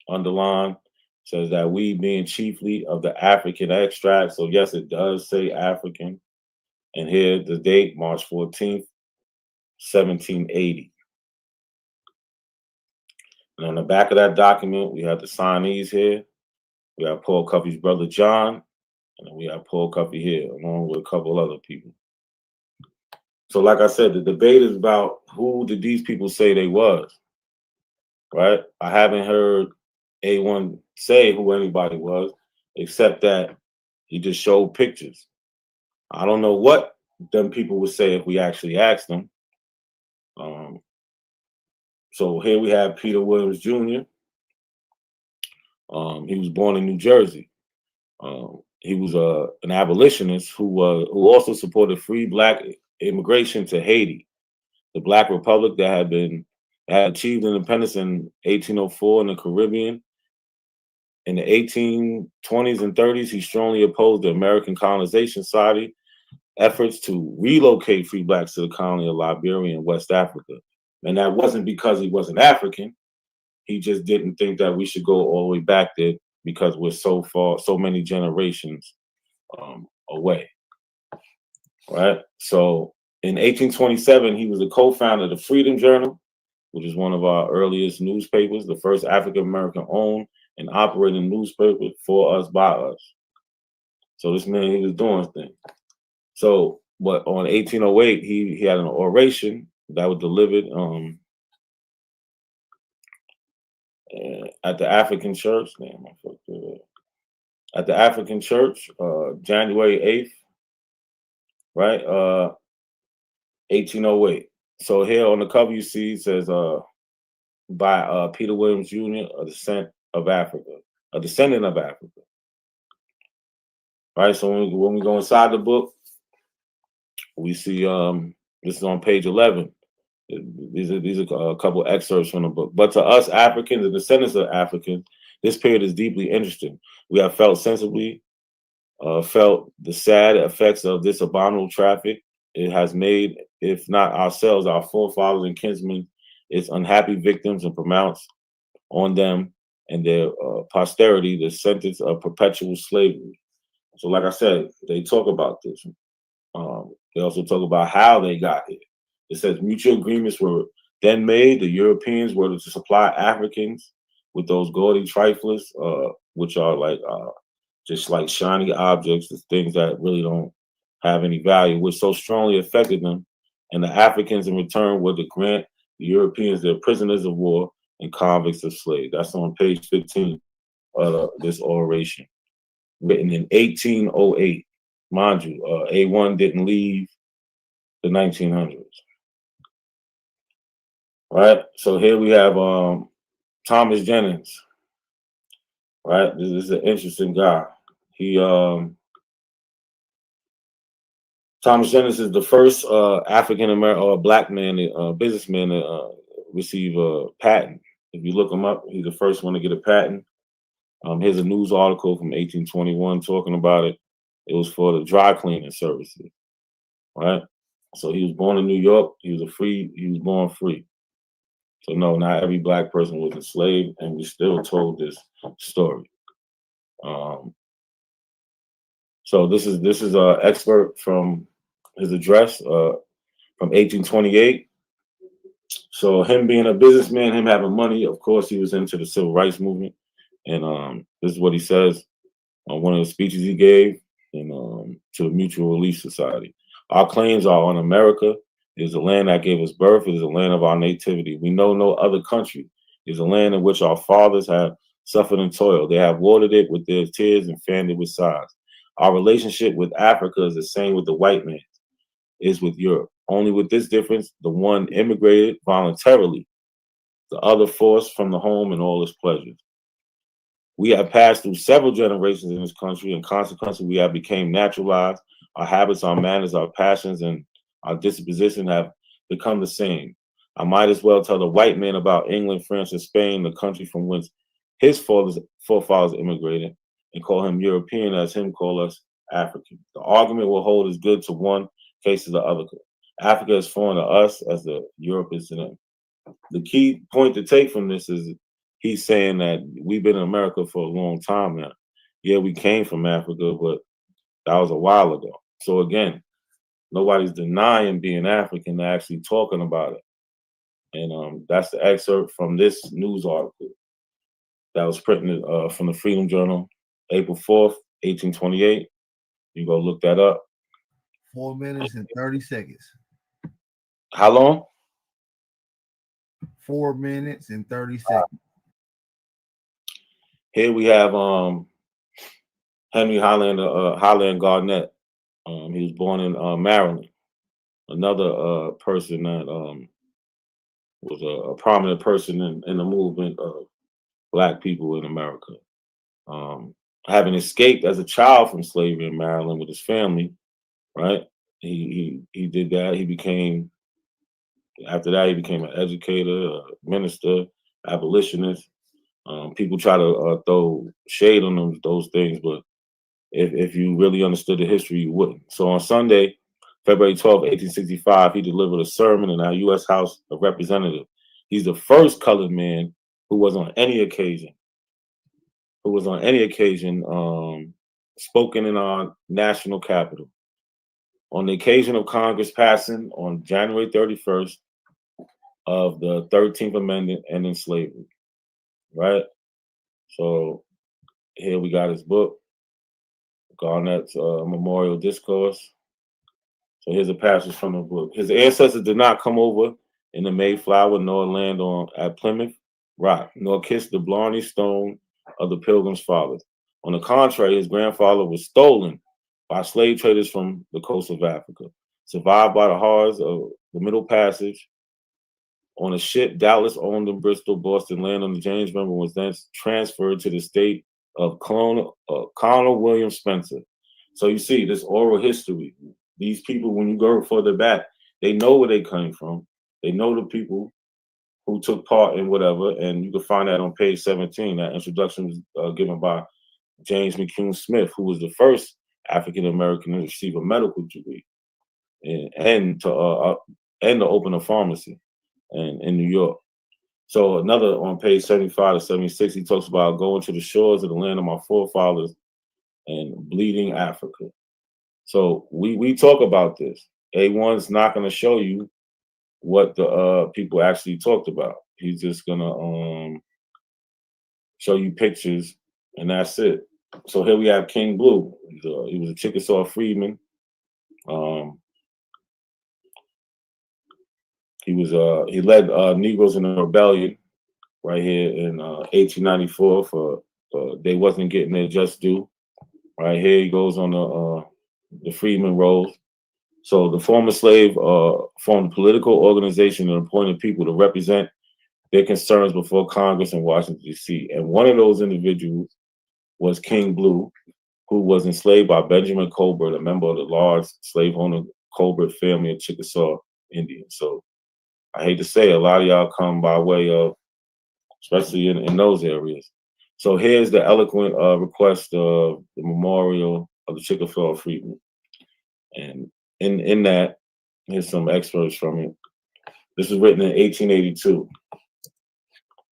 Underline says that we being chiefly of the African extract. So yes, it does say African. And here the date, March 14th, 1780. And on the back of that document, we have the signees here. We have Paul Cuffey's brother John, and then we have Paul Cuffey here, along with a couple other people. So like I said, the debate is about who did these people say they was, right? I haven't heard A1 say who anybody was, except that he just showed pictures. I don't know what them people would say if we actually asked them. So here we have Peter Williams Jr. He was born in New Jersey. He was an abolitionist who also supported free black immigration to Haiti, the Black Republic that had achieved independence in 1804 in the Caribbean. In the 1820s and 30s, he strongly opposed the American Colonization Society efforts to relocate free blacks to the colony of Liberia and West Africa. And that wasn't because he wasn't African. He just didn't think that we should go all the way back there because we're so many generations away, right? So in 1827, he was the co-founder of the Freedom Journal, which is one of our earliest newspapers, the first African-American owned and operating newspaper for us, by us. So this man, he was doing things. So, but on 1808, he had an oration that was delivered at the African Church. At the African Church, January 8th, right? 1808. So here on the cover you see it says by Peter Williams Jr., a descendant of Africa. Right. So when we go inside the book, we see this is on page 11. These are a couple excerpts from the book. But to us Africans, the descendants of Africans, this period is deeply interesting. We have felt the sad effects of this abominable traffic. It has made, if not ourselves, our forefathers and kinsmen, its unhappy victims, and pronounced on them and their posterity the sentence of perpetual slavery. So like I said, they talk about this. They also talk about how they got here. It says mutual agreements were then made. The Europeans were to supply Africans with those gaudy triflers, which are like just like shiny objects, the things that really don't have any value, which so strongly affected them. And the Africans in return were to grant the Europeans their prisoners of war and convicts of slaves. That's on page 15 of this oration, written in 1808. Mind you, A1 didn't leave the 1900s. Right? So here we have Thomas Jennings. Right? This is an interesting guy. Thomas Jennings is the first African American or black man, businessman to receive a patent. If you look him up, he's the first one to get a patent. Here's a news article from 1821 talking about it. It was for the dry cleaning services, right? So he was born in New York. He was born free. So no, not every black person was enslaved, and we still told this story. So this is an expert from his address from 1828. So him being a businessman, him having money, of course, he was into the civil rights movement. And this is what he says on one of the speeches he gave to the Mutual Relief Society. Our claims are on America. It is the land that gave us birth. It is the land of our nativity. We know no other country. It is a land in which our fathers have suffered and toiled. They have watered it with their tears and fanned it with sighs. Our relationship with Africa is the same with the white man is with Europe. Only with this difference, the one immigrated voluntarily, the other forced from the home and all its pleasures. We have passed through several generations in this country, and consequently, we have become naturalized. Our habits, our manners, our passions, and our disposition have become the same. I might as well tell the white man about England, France, and Spain, the country from whence his forefathers immigrated, and call him European as him call us African. The argument will hold as good to one case as the other. Africa is foreign to us as the Europe is to them. The key point to take from this is he's saying that we've been in America for a long time now. Yeah, we came from Africa, but that was a while ago. So again, Nobody's denying being African. They're actually talking about it. And that's the excerpt from this news article that was printed from the Freedom Journal, April 4th, 1828. You go look that up. 4 minutes and 30 seconds. How long? 4 minutes and 30 seconds. Here we have Henry Highland Garnett. He was born in Maryland. Another person that was a prominent person in the movement of Black people in America. Having escaped as a child from slavery in Maryland with his family, right? He did that. After that, he became an educator, a minister, abolitionist. People try to throw shade on those things, but if you really understood the history, you wouldn't. So on Sunday, February 12, 1865, he delivered a sermon in our U.S. House of Representatives. He's the first colored man who was on any occasion spoken in our national capital. On the occasion of Congress passing on January 31st of the 13th Amendment ending slavery, right? So here we got his book, Garnett's Memorial Discourse. So here's a passage from the book. His ancestors did not come over in the Mayflower, nor land at Plymouth Rock, nor kiss the Blarney Stone of the Pilgrim's fathers. On the contrary, his grandfather was stolen by slave traders from the coast of Africa, survived by the horrors of the Middle Passage on a ship doubtless owned in Bristol, Boston, land on the James River, was then transferred to the state of Colonel William Spencer. So you see this oral history. These people, when you go further back, they know where they came from. They know the people who took part in whatever, and you can find that on page 17. That introduction was given by James McCune Smith, who was the first African American to receive a medical degree and to open a pharmacy in New York. So another on page 75 to 76, he talks about going to the shores of the land of my forefathers and bleeding Africa. So we talk about this. A1's not going to show you what the people actually talked about. He's just going to show you pictures, and that's it. So here we have King Blue. He was a Chickasaw freedman. He led Negroes in a rebellion right here in 1894 for they wasn't getting their just due. Right here he goes on the freedman rolls. So the former slave formed a political organization and appointed people to represent their concerns before Congress in Washington, D.C. And one of those individuals was King Blue, who was enslaved by Benjamin Colbert, a member of the large slaveholder Colbert family of Chickasaw Indians. So I hate to say, a lot of y'all come by way of, especially in those areas. So here's the eloquent request of the memorial of the Chickasaw freedmen. And in that, here's some excerpts from it. This was written in 1882.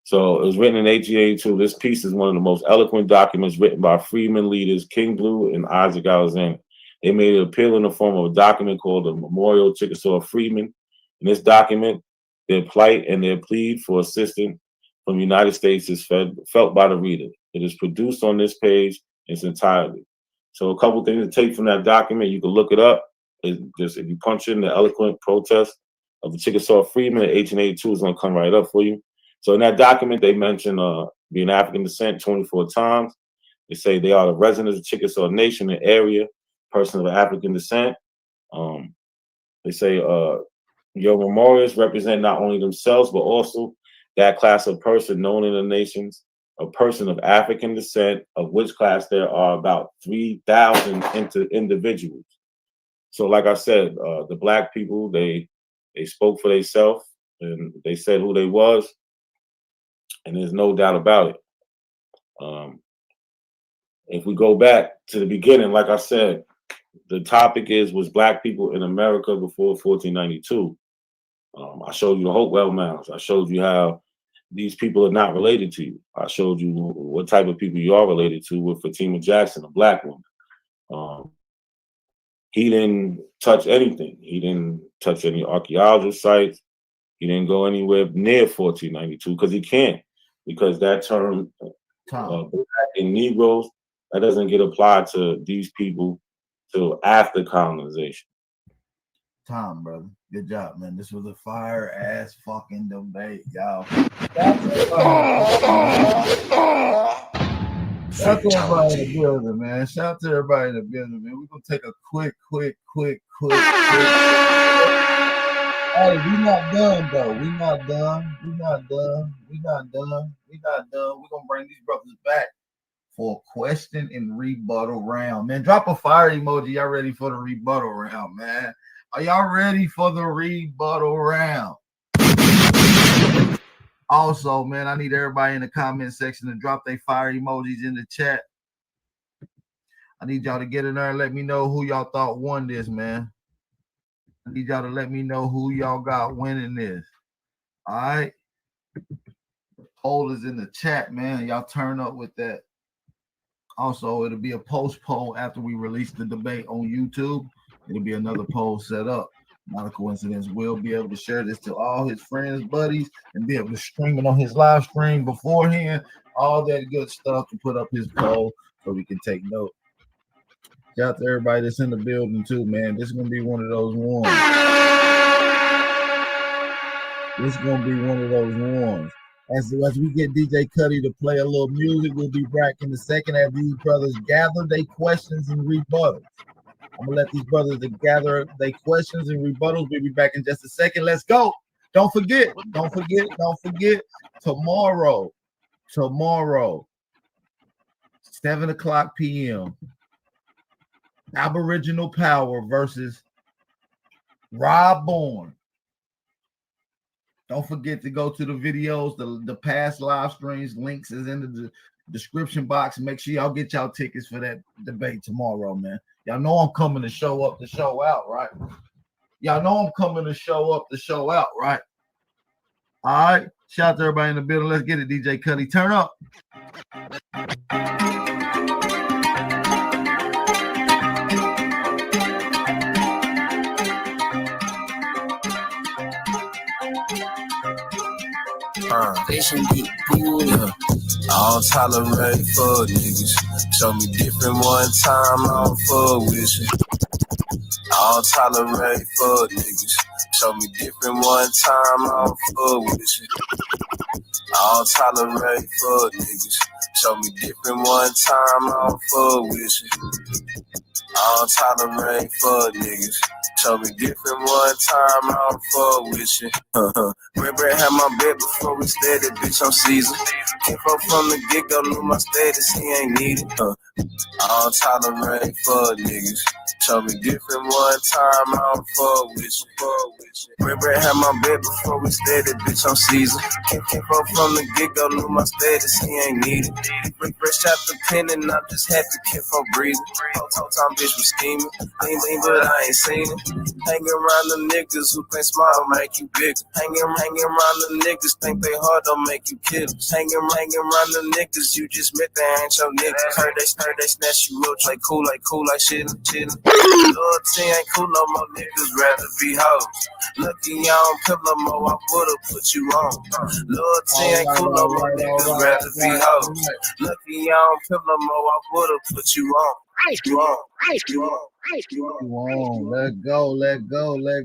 So it was written in 1882. This piece is one of the most eloquent documents written by freedmen leaders King Blue and Isaac Alexander. They made an appeal in the form of a document called the Memorial Chickasaw Freedmen. In this document, their plight and their plea for assistance from the United States is felt by the reader. It is produced on this page in its entirety. So a couple things to take from that document, you can look it up. If you punch in the eloquent protest of the Chickasaw Freedmen in 1882, it's going to come right up for you. So in that document, they mention being African descent 24 times. They say they are the residents of Chickasaw Nation, an area, person of African descent. They say your memorials represent not only themselves, but also that class of person known in the nations, a person of African descent, of which class there are about 3,000 individuals. So like I said, the Black people, they spoke for themselves and they said who they was. And there's no doubt about it. If we go back to the beginning, like I said, the topic was Black people in America before 1492. I showed you the Hopewell Mounds. I showed you how these people are not related to you. I showed you what type of people you are related to with Fatima Jackson, a Black woman. He didn't touch anything. He didn't touch any archaeological sites. He didn't go anywhere near 1492 because he can't, because that term black and Negroes, that doesn't get applied to these people till after colonization. Tom, brother. Good job, man. This was a fire ass fucking debate, y'all. Shout to everybody in the building, man. Shout out to everybody in the building, man. We're gonna take a quick. Hey, we not done though. We not done. We're gonna bring these brothers back for a question and rebuttal round. Man, drop a fire emoji. Y'all ready for the rebuttal round, man? Are y'all ready for the rebuttal round? Also, man, I need everybody in the comment section to drop their fire emojis in the chat. I need y'all to get in there and let me know who y'all thought won this, man. I need y'all to let me know who y'all got winning this. All right. Poll is in the chat, man. Y'all turn up with that. Also, it'll be a post poll after we release the debate on YouTube. It'll be another poll set up. Not a coincidence. We'll be able to share this to all his friends, buddies, and be able to stream it on his live stream beforehand. All that good stuff to put up his poll so we can take note. Shout out to everybody that's in the building too, man. This is gonna be one of those ones. As we get DJ Cuddy to play a little music, we'll be back in a second as these brothers gather their questions and rebuttals. I'm gonna let these brothers gather their questions and rebuttals. We'll be back in just a second. Let's go. Don't forget. Tomorrow, 7:00 p.m. Aboriginal Power versus Rob Bourne. Don't forget to go to the videos, the past live streams. Links is in the description box. Make sure y'all get y'all tickets for that debate tomorrow, man. Y'all know I'm coming to show up to show out, right? All right. Shout out to everybody in the building. Let's get it, DJ Cuddy. Turn up. I don't tolerate fuck niggas. Show me different one time, I don't fuck with you. I don't tolerate fuck niggas. Show me different one time, I don't fuck with you. I don't tolerate fuck niggas. Show me different one time, I don't fuck with you. I don't tolerate fuck niggas. Show me different one time, I don't fuck with you. Brett had my bed before we started, bitch, I'm Caesar. Came up from the get-go, knew my status, he ain't needed. I don't tolerate fuck niggas. Show me different one time, I don't fuck with you. Brett had my bed before we started, bitch, I'm Caesar. Came up from the get-go, knew my status, he ain't needed. Fresh out the pen and I'm just happy, kept on breathing. Whole time bitch was scheming, lean, but I ain't seen it. Hanging around the niggas who think smart don't make you bigger. Hanging around the niggas think they hard don't make you killers. Hanging around the niggas you just met, they ain't your niggas. Heard they snatch you up like cool, like shit. Loyalty ain't cool no more, niggas rather be hoes. Lucky y'all don't pimp no more, I would've put you on. Loyalty ain't cool no more, niggas rather be hoes. Lucky y'all don't pimp no more, I would've put you on. Let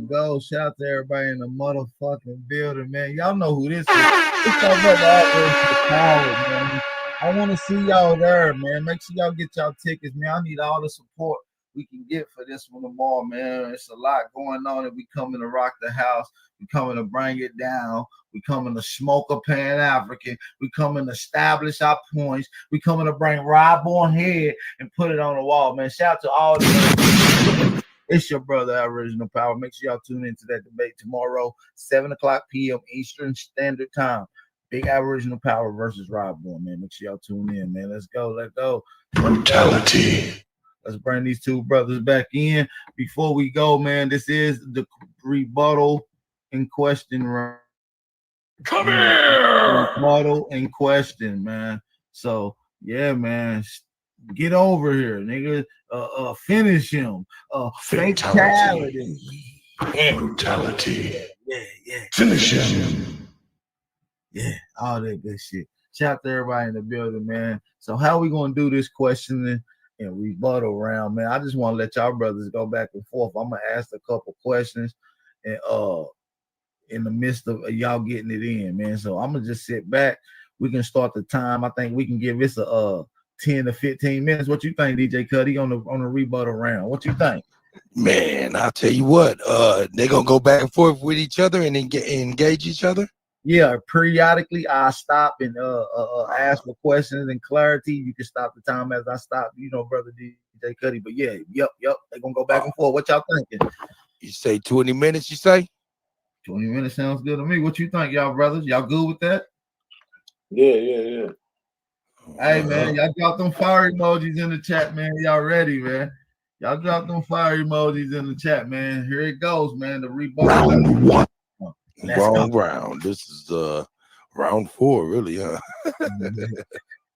go. Shout out to everybody in the motherfucking building, man. Y'all know who this is. It's our brother Abos, man. I want to see y'all there, man. Make sure y'all get y'all tickets, man. I need all the support we can get for this one tomorrow, man. It's a lot going on, and we coming to rock the house. We coming to bring it down. We coming to smoke a Pan-African. We coming to establish our points. We coming to bring Rob on head and put it on the wall, man. Shout out to all the It's your brother, Aboriginal Power. Make sure y'all tune into that debate tomorrow, 7:00 p.m. Eastern Standard Time. Big Aboriginal Power versus Rob Bourne, man. Make sure y'all tune in, man. Let's go. Brutality. Let's bring these two brothers back in. Before we go, man, this is the rebuttal in question round. Come here. Rebuttal in question, man. So, yeah, man. Get over here, nigga. Finish him. Fatality. Brutality. Yeah. Finish him. Yeah, all that good shit. Shout out to everybody in the building, man. So how we gonna do this questioning and rebuttal round, man? I just want to let y'all brothers go back and forth. I'm gonna ask a couple questions, and in the midst of y'all getting it in, man. So I'm gonna just sit back. We can start the time. I think we can give this a 10 to 15 minutes. What you think, DJ Cuddy, on the rebuttal round? What you think? Man, I'll tell you what, they're gonna go back and forth with each other and engage each other. Yeah, periodically I stop and ask for questions and clarity. You can stop the time as I stop, brother DJ Cuddy. But yeah, yep, they're gonna go back and forth. What y'all thinking? You say 20 minutes, you say? 20 minutes sounds good to me. What you think, y'all brothers? Y'all good with that? Yeah. Hey man, y'all drop them fire emojis in the chat, man. Y'all ready, man? Y'all drop them fire emojis in the chat, man. Here it goes, man. The rebuttal. Round one. Wrong round. This is round 4, really, huh?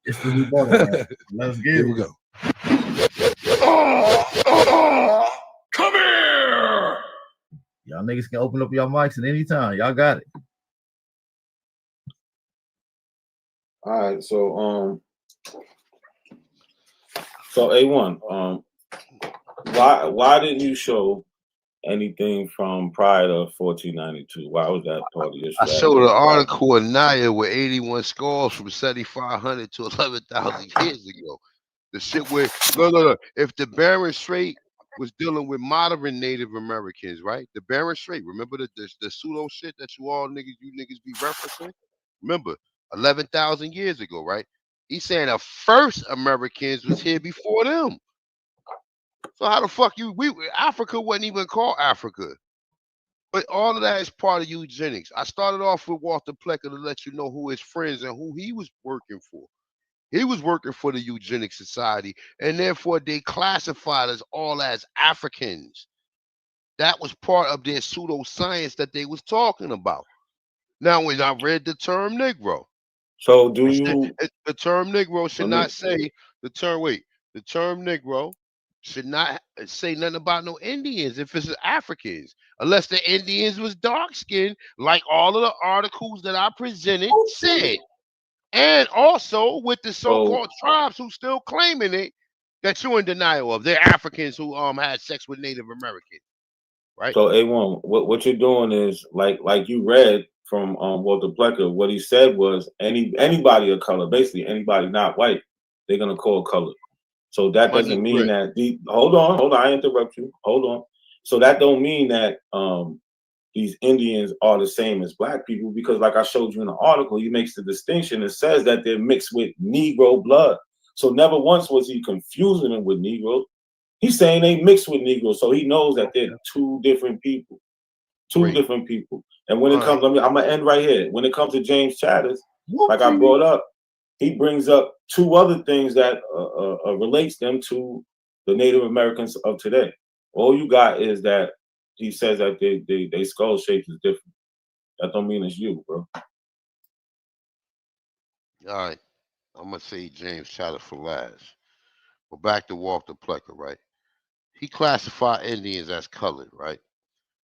It's the rebuttal round. Let's get Here it. we go. Come here. Y'all niggas can open up your mics at any time. Y'all got it. All right, so A1, why didn't you show anything from prior to 1492? Why was that part of your I strategy? showed an article in Naya with 81 scores from 7,500 to 11,000 years ago. The shit where no. If the Bering Strait was dealing with modern Native Americans, right? The Bering Strait. Remember the pseudo shit that you niggas be referencing? Remember, 11,000 years ago, right? He's saying the first Americans was here before them. So how the fuck Africa wasn't even called Africa. But all of that is part of eugenics. I started off with Walter Plecker to let you know who his friends and who he was working for. He was working for the Eugenic Society, and therefore they classified us all as Africans. That was part of their pseudoscience that they was talking about. Now, when I read the term Negro, so do you? The term Negro should not say the term. Wait, the term Negro should not say nothing about no Indians if it's Africans, unless the Indians was dark skinned, like all of the articles that I presented said. And also with the so-called tribes who still claiming it that you're in denial of. They're Africans who had sex with Native Americans, right? So A1, what you're doing is like you read from Walter Plecker. What he said was anybody of color, basically anybody not white, they're gonna call color. So that doesn't mean that hold on, I interrupt you. Hold on. So that don't mean that these Indians are the same as black people, because like I showed you in the article, he makes the distinction. It says that they're mixed with Negro blood. So never once was he confusing them with Negroes. He's saying they mixed with Negroes, so he knows that they're two different people. Different people. And when it comes, I'm gonna end right here. When it comes to James Chatters, like I brought up, he brings up two other things that relates them to the Native Americans of today. All you got is that he says that they skull shape is different. That don't mean it's you, bro. All right. I'm gonna say James Chatter for last. But back to Walter Plecker, right? He classified Indians as colored, right?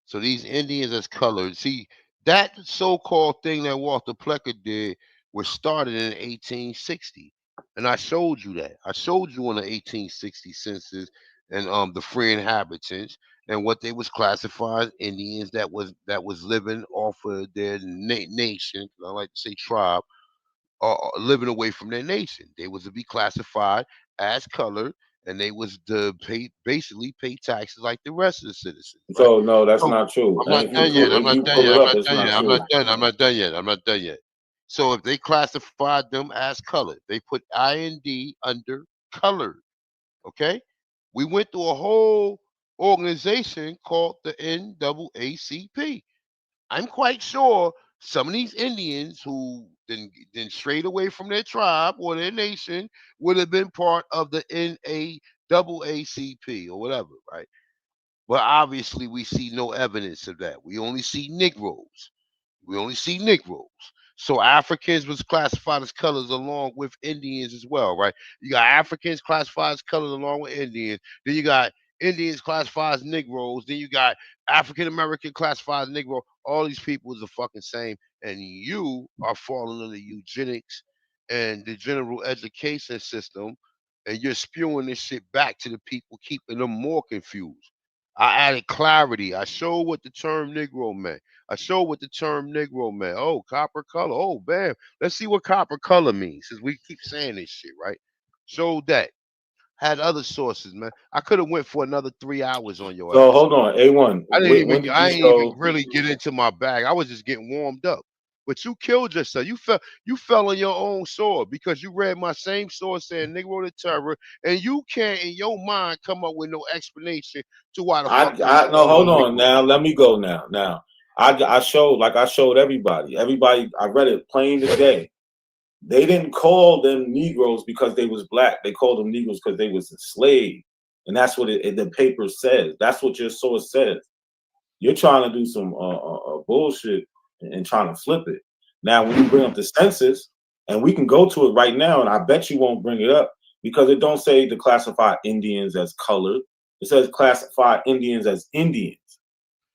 So these Indians as colored, see, that so-called thing that Walter Plecker did was started in 1860. And I showed you that. I showed you on the 1860 census and the free inhabitants and what they was classified Indians that was living off of their nation. I like to say tribe, living away from their nation. They was to be classified as colored, and they was to basically pay taxes like the rest of the citizens. Right? So no, that's not true. I'm not done yet. I'm not done yet. So if they classified them as colored, they put IND under colored. Okay, we went through a whole organization called the NAACP. I'm quite sure some of these Indians who then strayed away from their tribe or their nation would have been part of the NAACP or whatever, right? But obviously, we see no evidence of that. We only see Negroes. So Africans was classified as colors along with Indians as well, right? You got Africans classified as colors along with Indians. Then you got Indians classified as Negroes. Then you got African American classified as Negro. All these people is the fucking same, and you are falling under eugenics and the general education system, and you're spewing this shit back to the people, keeping them more confused. I added clarity. I showed what the term Negro meant. I showed what the term Negro meant. Oh, copper color. Oh, bam. Let's see what copper color means, since we keep saying this shit, right? Showed that. Had other sources, man. I could have went for another 3 hours on your So ass. hold on, A1. I didn't When even did I you ain't even show? really get into my bag. I was just getting warmed up. But you killed yourself. You fell on your own sword because you read my same sword saying Negro the terror, and you can't in your mind come up with no explanation to why the fuck they was I no, calling hold them on Negro. now. Let me go now. I showed, like I showed everybody. Everybody, I read it plain today. They didn't call them Negroes because they was black. They called them Negroes because they was enslaved, and that's what the paper says. That's what your source says. You're trying to do some bullshit and trying to flip it. Now, when you bring up the census, and we can go to it right now, and I bet you won't bring it up because it don't say to classify Indians as colored. It says classify Indians as Indians.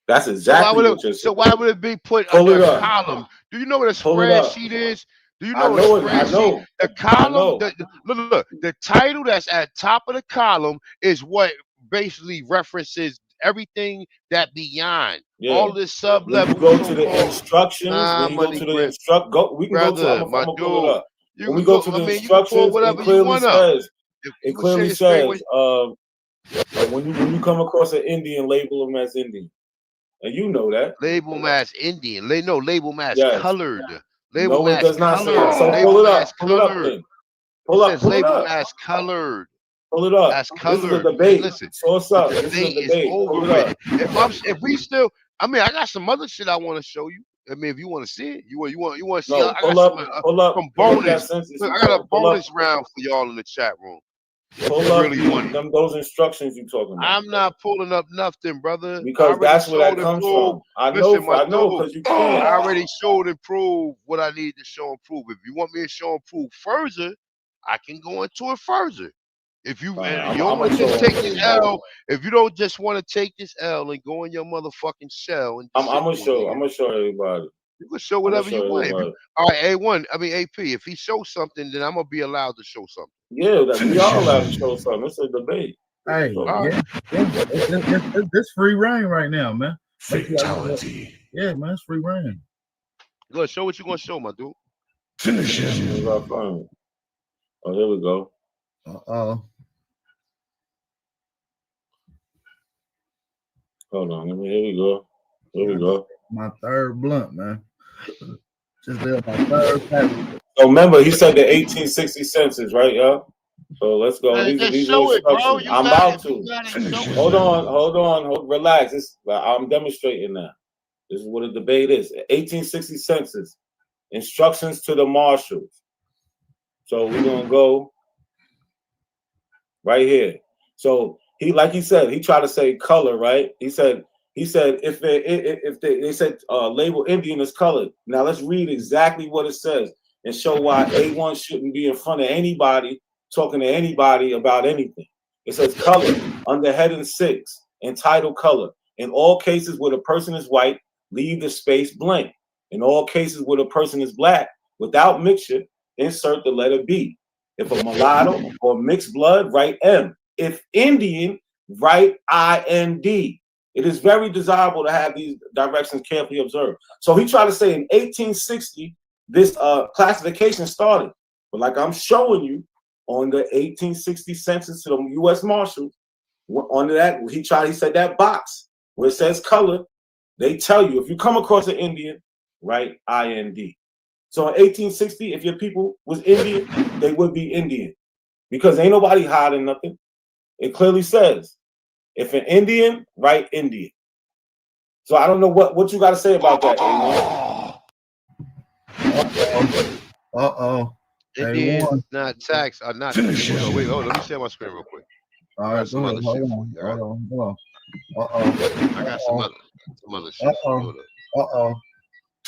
That's exactly what you're saying. So why would it be put Pull under it a up. column? Do you know what a Pull it up. spreadsheet is? Do you I know what a know it. I spreadsheet? know. The I column, know. look, the title that's at top of the column is what basically references everything that beyond Yeah. all this sub When you level go to the so-called instructions, when you go money to the grant. we can go to. I'm Brother, my gonna pull it dude. up. You When we can go go, to I the mean, you can pull instructions, whatever you want up. it You can clearly say it straight says when you come across an Indian, label them as Indian, and you know that. Label them as Indian. Label them as Yes. colored. Label No, them it as does not say colored. that. So Label pull it them up. as Pull it up colored. then. It says Pull it label them up. as colored. Pull it up. As This is a colored. debate. Listen, So what's the up? This is a debate is debate. Pull over it with. up. If we still, I mean, I got some other shit I want to show you. I mean, if you want to see it, you want to see. No, I got some pull up that bonus. census. Look, I got a Pull up. bonus round for y'all in the chat room. Pull You up really want it. those instructions you talking about. I'm not pulling up nothing, brother. I Because already that's where that showed and comes proved. from. I Listen, my know, dude, because you I can't. already showed and proved what I need to show and prove. If you want me to show and prove further, I can go into it further. If you I'm don't want to gonna just show take this L, if you don't just want to take this L and go in your motherfucking shell and I'm sit gonna there, show. nigga, I'm gonna show everybody. you can show whatever you want. All right, A1, I mean AP. If he shows something, then I'm gonna be allowed to show something. Yeah, we are allowed to show something. It's a debate. Hey, yeah. It's free reign right now, man. Fatality. Yeah, man, it's free reign. Go ahead, show what you gonna show, my dude. Finish him. Oh, here we go. Uh-oh. Hold on. Here we go. Here we go. My third blunt, man. Just did my third package. So remember, he said the 1860 census, right, y'all? So let's go. These are show it, bro. instructions. You I'm got about it. to. You got it. Show it. Hold on. Relax. I'm demonstrating now. This is what a debate is. 1860 census. Instructions to the marshals. So we're gonna go right here. So he said, he tried to say color, right? He said if they said label Indian as colored. Now let's read exactly what it says and show why A1 shouldn't be in front of anybody talking to anybody about anything. It says color under heading 6, entitled color. In all cases where the person is white, leave the space blank. In all cases where the person is black, without mixture, insert the letter B. If a mulatto or mixed blood, write M. If Indian, write IND. It is very desirable to have these directions carefully observed. So he tried to say in 1860, this classification started. But like I'm showing you on the 1860 census to the U.S. Marshals, on that, he said that box where it says color, they tell you if you come across an Indian, write IND. So in 1860, if your people was Indian, they would be Indian because ain't nobody hiding nothing. It clearly says, if an Indian, write Indian. So I don't know what you got to say about that, A1. Uh-oh. Indians not tax are not. Wait, hold on. Let me share my screen real quick. All right, some other shit for you. Hold on. Uh-oh. I got some other shit for you. Hold up. Uh-oh.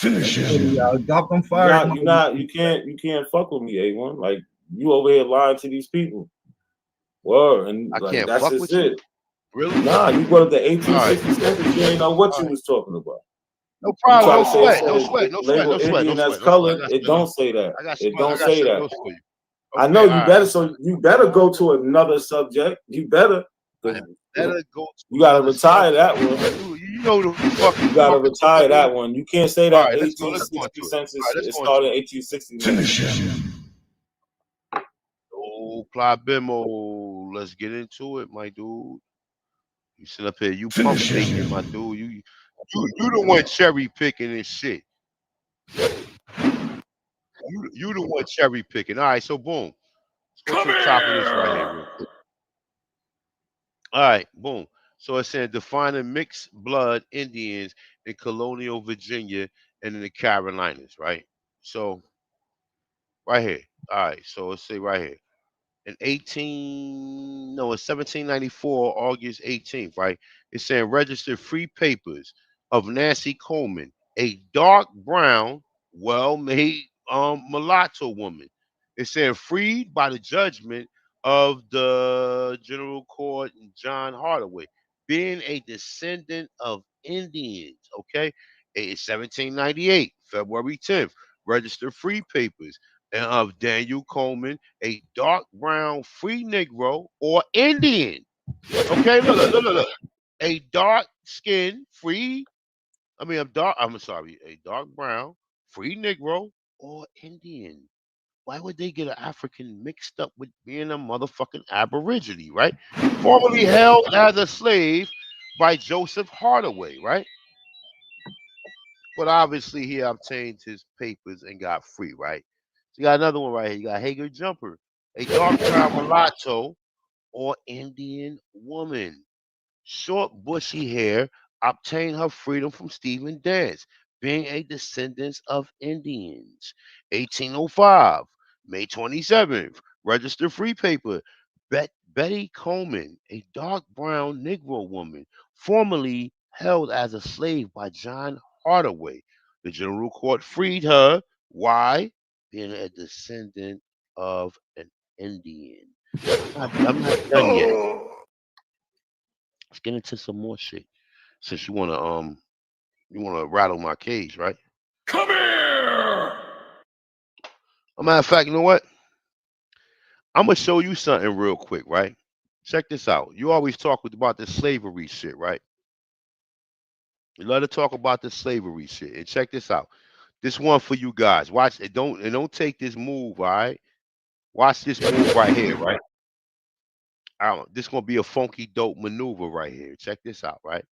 Finish him. Drop them fire. You can't fuck with me, A1. Like, you over here lying to these people. Well, and I like can't that's fuck just with you. it. Really? Nah, you brought up the All right. 1860 census. You ain't know what All you right. was talking about. No You problem. try No to say it sweat. No said sweat. No sweat. label No sweat. No Indian sweat. as No sweat. colored. It don't say that. It don't I got say something that. else for you. I Okay, know all you right. better. So you better go to another subject. You better. I better go to You gotta another retire that subject. one. You know the fuck You gotta talking retire about, that dude. one. You can't say All that right, let's go 1860 into it. census. All right, let's It go started into in it. 1869. Finish him. Oh, Plabimo. Let's get into it, my dude. You sit up here, you pump Finish faking, him. my dude. You the one cherry picking this shit. You the one cherry picking. All right, so boom. Let's go to the top of this right here, real quick. All right, boom. So it said defining mixed blood Indians in colonial Virginia and in the Carolinas, right? So right here. All right, so let's say right here. In 1794, August 18th, right? It's saying registered free papers of Nancy Coleman, a dark brown, well-made mulatto woman. It's saying freed by the judgment of the General Court and John Hardaway, being a descendant of Indians. Okay, it's 1798, February 10th, registered free papers and of Daniel Coleman, a dark brown free Negro or Indian. Okay, look. A dark skinned free, I'm sorry, a dark brown free Negro or Indian. Why would they get an African mixed up with being a motherfucking Aborigine, right? Formerly held as a slave by Joseph Hardaway, right? But obviously he obtained his papers and got free, right? So you got another one right here. You got Hager Jumper, a dark brown mulatto or Indian woman. Short, bushy hair, obtained her freedom from Stephen Dance, being a descendant of Indians. 1805, May 27th, registered free paper. Betty Coleman, a dark brown Negro woman, formerly held as a slave by John Hardaway. The General Court freed her. Why? Being a descendant of an Indian. I'm not done yet. Let's get into some more shit. Since you wanna rattle my cage, right? Come here. A matter of fact, you know what? I'm gonna show you something real quick, right? Check this out. You always talk about the slavery shit, right? You love to talk about the slavery shit. And check this out. This one for you guys. Watch it. Don't take this move, all right? Watch this move right here, right? This gonna be a funky dope maneuver right here. Check this out, right?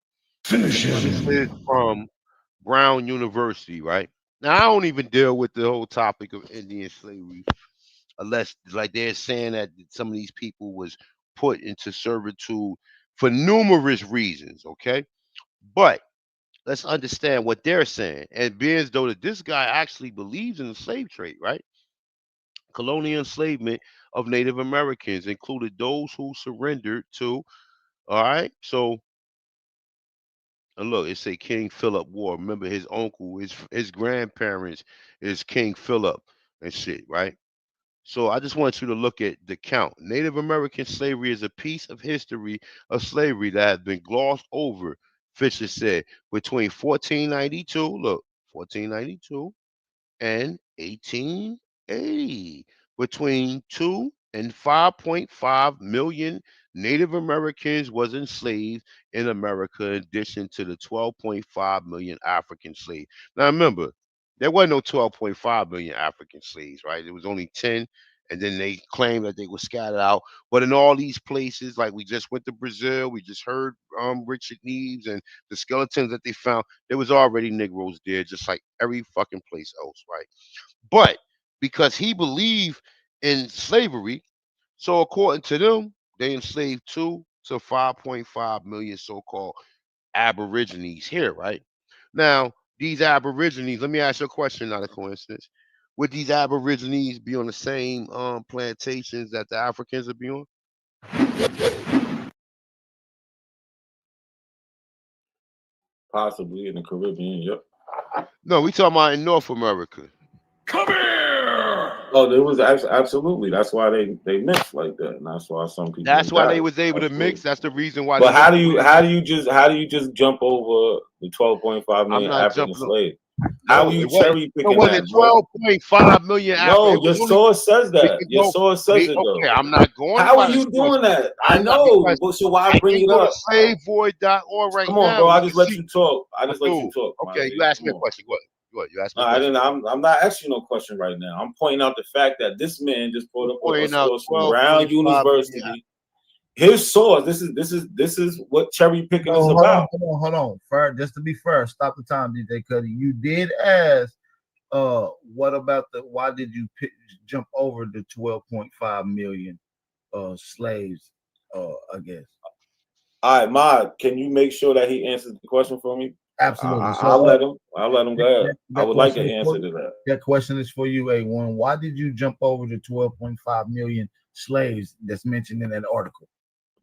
Finish So this him. is from Brown University, right? Now I don't even deal with the whole topic of Indian slavery, unless like they're saying that some of these people was put into servitude for numerous reasons, okay? But let's understand what they're saying. And being as though that this guy actually believes in the slave trade, right? Colonial enslavement of Native Americans included those who surrendered to, all right? So and look, it say King Philip War. Remember his uncle, his grandparents is King Philip and shit, right? So I just want you to look at the count. Native American slavery is a piece of history of slavery that has been glossed over, Fisher said, between 1492, look, 1492 and 1880. Between 2 and 5.5 million Native Americans was enslaved in America, in addition to the 12.5 million African slaves. Now remember, there wasn't no 12.5 million African slaves, right? It was only 10, and then they claimed that they were scattered out. But in all these places, like we just went to Brazil, we just heard Richard Neves and the skeletons that they found, there was already Negroes there, just like every fucking place else, right? But because he believed in slavery, so according to them, they enslaved 2 to 5.5 million so-called Aborigines here, right? Now, these Aborigines, let me ask you a question, not a coincidence. Would these Aborigines be on the same plantations that the Africans would be on? Possibly in the Caribbean. Yep. No, we talking about in North America. Come here. Oh, there was absolutely. That's why they mixed like that, and that's why some people. That's why got they it. was able to Absolutely. mix. That's the reason why. But they how do you just jump over the 12.5 I'm million not African jumping. slaves? How No, are you it wasn't. cherry It picking wasn't that, bro? 12.5 million Africa. No, It your was only. source says We that. could Your go. source says it Okay, though. I'm not going How by are the you source. doing that? I I'm not know, because but so why I bring can it go to up? slavevoid.org right Come on, now. bro. We I can just let see. you talk. I just let you Dude, talk. My okay, you nigga. asked me a Come on. question. What? You asked me No, a I question. didn't. I'm not asking you no question right now. I'm pointing out the fact that this man just put up a Pointing out source from 12.5 Brown million. University. His source. This is what cherry picking No, is hold about. on. Just to be fair, stop the time, DJ Cuddy. You did ask, what about why did you jump over the 12.5 million slaves? I guess. All right, Mod, can you make sure that he answers the question for me? Absolutely. I'll let him. I'll let him go ahead. I would like an question answer to that. That question is for you, A1. Why did you jump over the 12.5 million slaves that's mentioned in that article?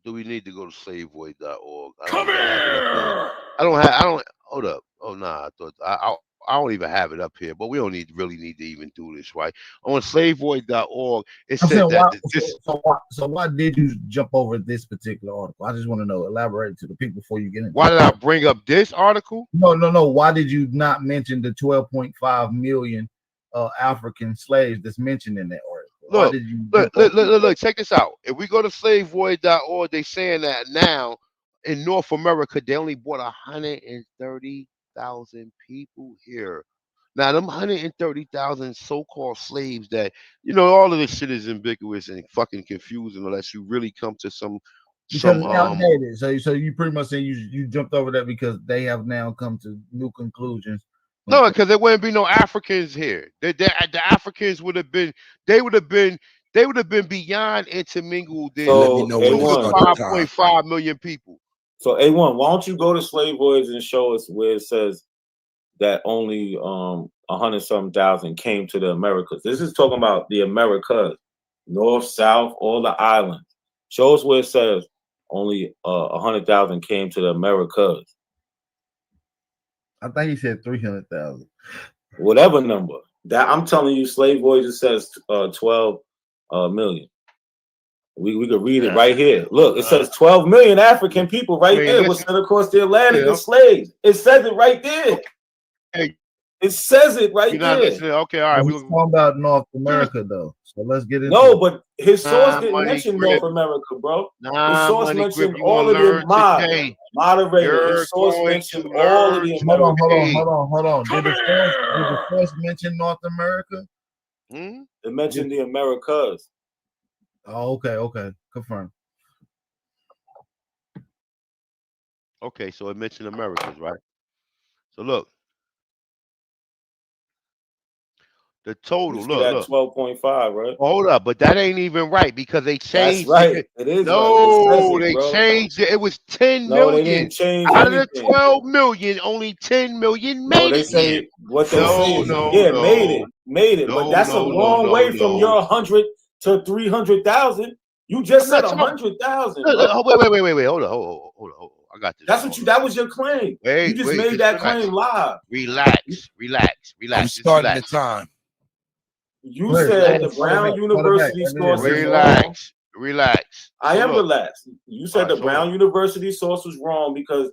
Do we need to go to slavevoid.org? Come here. I don't. Hold up. Oh nah. I don't even have it up here. But we don't really need to even do this, right? On slavevoid.org, it I'm said saying that why. this. So why did you jump over this particular article? I just want to know. Elaborate to the people before you get into. Why did I bring up this article? No. Why did you not mention the 12.5 million African slaves that's mentioned in that article? Why did you Look, check this out. If we go to slavevoid.org, they saying that now in North America, they only brought 130,000 people here. Now, them 130,000 so-called slaves that, all of this shit is ambiguous and fucking confusing unless you really come to some because it's outdated. So you pretty much saying you jumped over that because they have now come to new conclusions. No, because there wouldn't be no Africans here. The Africans would have been beyond intermingled in So over 5.5 million people. So A1, why don't you go to Slave Voyage and show us where it says that only 100-something thousand came to the Americas? This is talking about the Americas, North, South, all the islands. Show us where it says only 100,000 came to the Americas. I think he said 300,000. Whatever number. That I'm telling you, Slave Voyage says 12 million. We could read it right here. Look, it says 12 million African people right there was sent across the Atlantic as slaves. It says it right there. It says it right there. Listening. Okay, all right. We're talking about North America though, so let's get into. No, but his source didn't mention North America, bro. His source mentioned all of the moderator. His source mentioned all of the Americas. Hold on. Did the source mention North America? It mentioned the Americas. Oh, okay. Confirm. Okay, so it mentioned Americas, right? So look. The total, look. 12.5, right? Hold up, but that ain't even right because they changed. That's right. It is no, right. They changed it. It was 10 no, million. They didn't change out anything. of the 12 million, only 10 million made they it say here. what they say is made it. But that's a long way from your 100 to 300,000. You just said 100,000. Wait. Hold on. I got this. That's that was your claim. You just made that claim live. Relax. I'm starting the time. You said the Brown University source is wrong. Relax. I am relaxed. You said the Brown University source was wrong because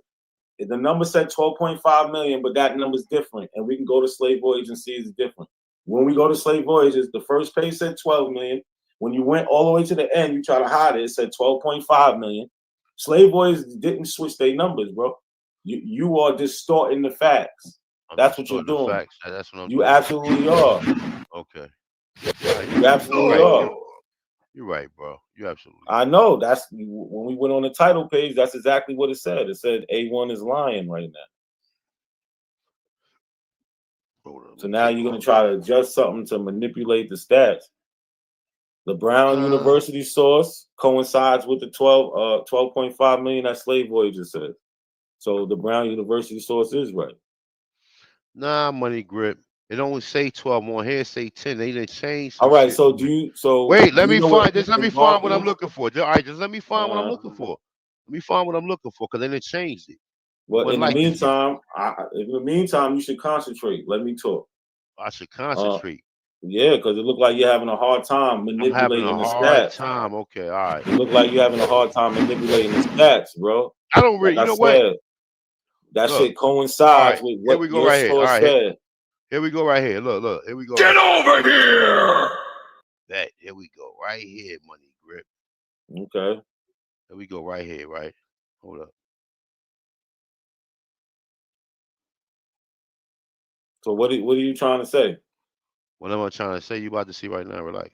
the number said 12.5 million, but that number's different. And we can go to Slave Voyage and see it's different. When we go to Slave Voyages, the first page said 12 million. When you went all the way to the end, you try to hide it. It said 12.5 million. Slave Voyages didn't switch their numbers, bro. You are distorting the facts. That's what you're doing. Facts. That's what I'm doing. You absolutely are. Okay. You absolutely are. You're right, bro. You absolutely. I know. That's when we went on the title page. That's exactly what it said. It said A1 is lying right now. So now you're gonna try to adjust something to manipulate the stats. The Brown University source coincides with the 12.5 million that Slave Voyages said. So the Brown University source is right. Nah, Money Grip. It only say 12 on here. Say 10. They didn't change. All right. So do you? So wait. Let me find this. Let me find what I'm looking for. All right. Just let me find what I'm looking for. Let me find what I'm looking for because they didn't change it. Well, What in the life is meantime, you should concentrate. Let me talk. I should concentrate. Yeah, because it looked like you're having a hard time I'm having manipulating a the hard stats. time. Okay, all right. It looked like you're having a hard time manipulating the stats, bro. I don't really, Like you I know what? said, that Look, shit coincides all right, with here what we go your right here. All source right, said. here we go right here. Look, here we go. Get right over here! Here we go right here, Money Grip. Okay. Here we go right here, right? Hold up. So what are you trying to say? What am I trying to say? You about to see right now. Relax.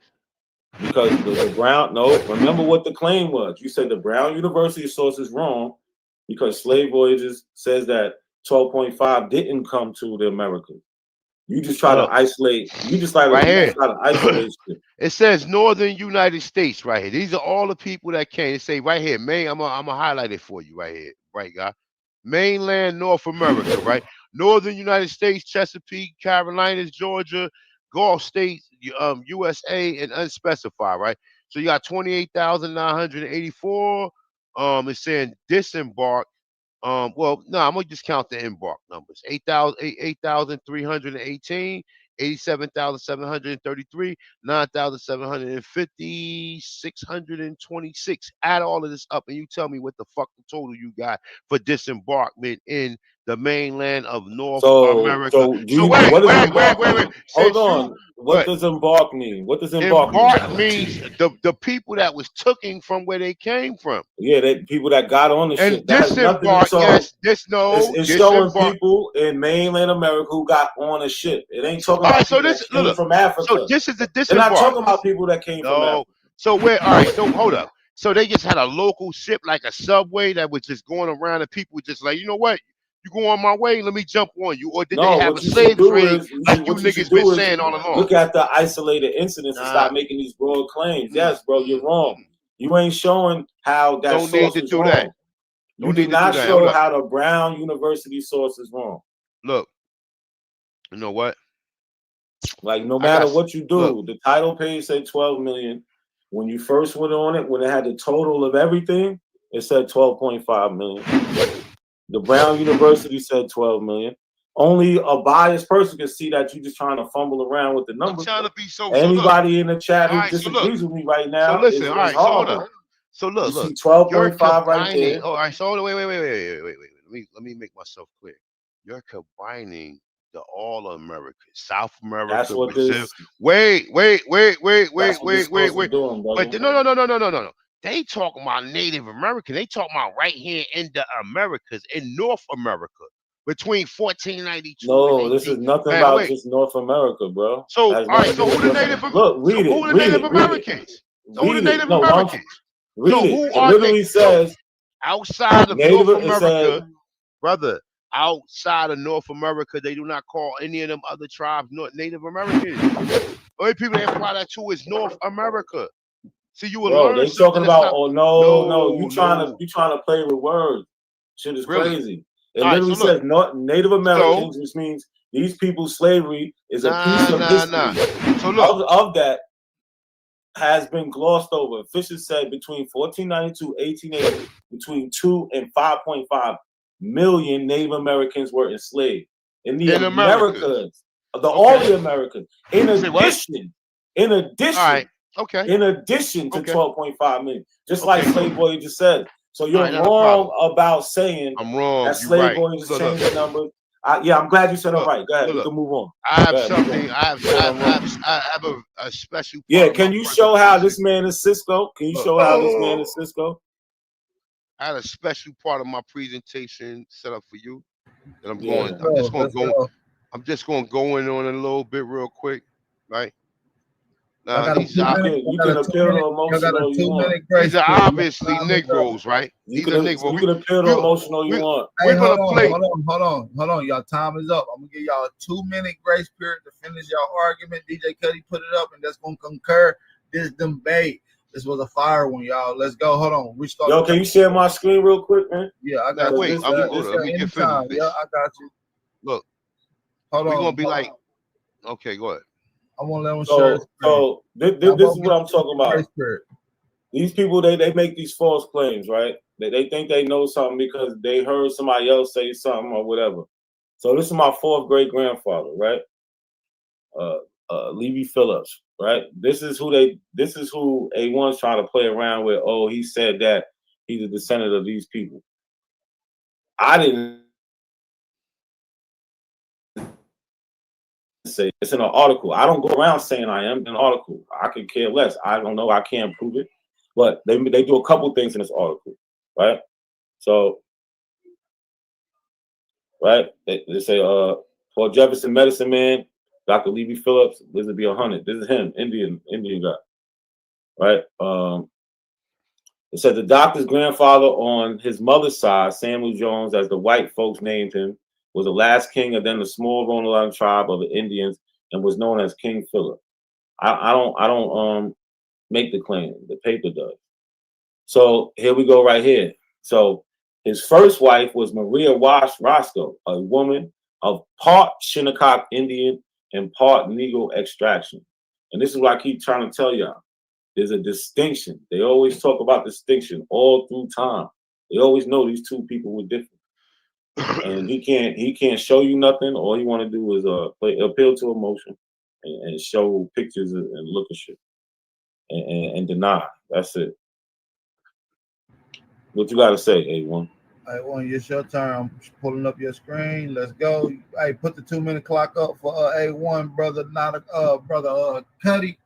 Because the Brown, remember what the claim was. You said the Brown University source is wrong because Slave Voyages says that 12.5 didn't come to the Americas. You just try to isolate. You just like right here. try to isolate shit. It says Northern United States right here. These are all the people that came. It say right here, Maine. I'm gonna highlight it for you right here, right, guy. Mainland North America, right? Northern United States, Chesapeake, Carolinas, Georgia, Gulf states, USA, and unspecified, right? So you got 28,984. It's saying disembark. Well, no, I'm gonna just count the embark numbers: 8,318, 87,733, 9,750, 626. Add all of this up, and you tell me what the fuck the total you got for disembarkment in the mainland of North America. So wait. Hold on. What does embark mean? What does embark mean? Embark means the people that was taken from where they came from. Yeah, people that got on the and shit. That has nothing to show. Yes, it's showing people in mainland America who got on the ship. It ain't talking about people that came from Africa. So this is the disembark. They're not talking about people that came from Africa. So where? All right. So hold up. So they just had a local ship, like a subway, that was just going around, and people were just like, you know what? You go on my way, let me jump on you. Or did they have a slave trade like you niggas been saying all along? Look at the isolated incidents and stop making these broad claims. Yes, bro, you're wrong. You ain't showing how that source is wrong. You did not show how the Brown University source is wrong. Look, you know what? Like, no matter what you do, the title page said 12 million. When you first went on it, when it had the total of everything, it said 12.5 million. The Brown University said 12 million. Only a biased person can see that you're just trying to fumble around with the numbers. I'm trying to be so. Anybody in the chat who disagrees with me right now? So listen, all right. So look. You see 12.5 right there. All right. So wait. Let me make myself clear. You're combining the all Americans, South America. That's what Brazil. this. Wait. Doing, But no. They talking about Native American. They talking about right here in the Americas, in North America, between 1492. No, this is nothing about just North America, bro. So all right. So who the Native? Look, read it. Who the Native Americans? Who the Native Americans? Read it. It literally says outside of North America, brother. Outside of North America, they do not call any of them other tribes Native Americans. The only people they apply that to is North America. See, you will learn. They talking about no. You trying to play with words. Shit is crazy. It literally says Native Americans, which means these people's slavery is a piece of history. So look, of that has been glossed over. Fisher said between 1492 1880, between 2 and 5.5 million Native Americans were enslaved in the Americas. All the Americans. In addition, in addition to 12.5 million, just like Slave Voyager said. So you're wrong about saying I'm wrong. That Slave Voyager changed the numbers. I'm glad you said it right. Go ahead. You can move on. I have something. I have a special. Can you show how this man is Cisco? Can you show how this man is Cisco? I had a special part of my presentation set up for you. That I'm just going to go in on it a little bit real quick, right? Now, these are obviously Negroes, right? These are Negroes. You can appeal to emotional you want. Hey, hold on. Y'all time is up. I'm gonna give y'all a 2-minute grace period to finish y'all argument. DJ Cuddy put it up, and that's gonna concur this debate. This was a fire one, y'all. Let's go. Hold on. Yo, can you share my screen real quick, man? Yeah, I got you. Let me get finished. Yeah, I got you. Look, hold on. We're gonna be like, okay, go ahead. I want to let them share. So this is what I'm talking about. These people, they make these false claims, right? They think they know something because they heard somebody else say something or whatever. So this is my 4th great grandfather, right? Levy Phillips, right? This is who A1's trying to play around with. Oh, he said that he's a descendant of these people. I didn't say it's in an article. I don't go around saying I am in an article. I could care less. I don't know. I can't prove it. But they do a couple things in this article, right? So, right, they say Paul Jefferson, medicine man, Dr. Levy Phillips, this would be 100. This is him, Indian guy, right? It said the doctor's grandfather on his mother's side, Samuel Jones, as the white folks named him, was the last king of then the small Roanoke Island tribe of the Indians and was known as King Philip. I don't make the claim. The paper does. So here we go right here. So his first wife was Maria Wash Roscoe, a woman of part Shinnecock Indian and part Negro extraction. And this is what I keep trying to tell y'all. There's a distinction. They always talk about distinction all through time. They always know these two people were different. And he can't show you nothing. All he want to do is appeal to emotion and show pictures and look at shit and deny. That's it. What you got to say, A1? A1, it's your turn. I'm pulling up your screen. Let's go. Hey, put the 2-minute clock up for A1, brother. Brother Cuddy.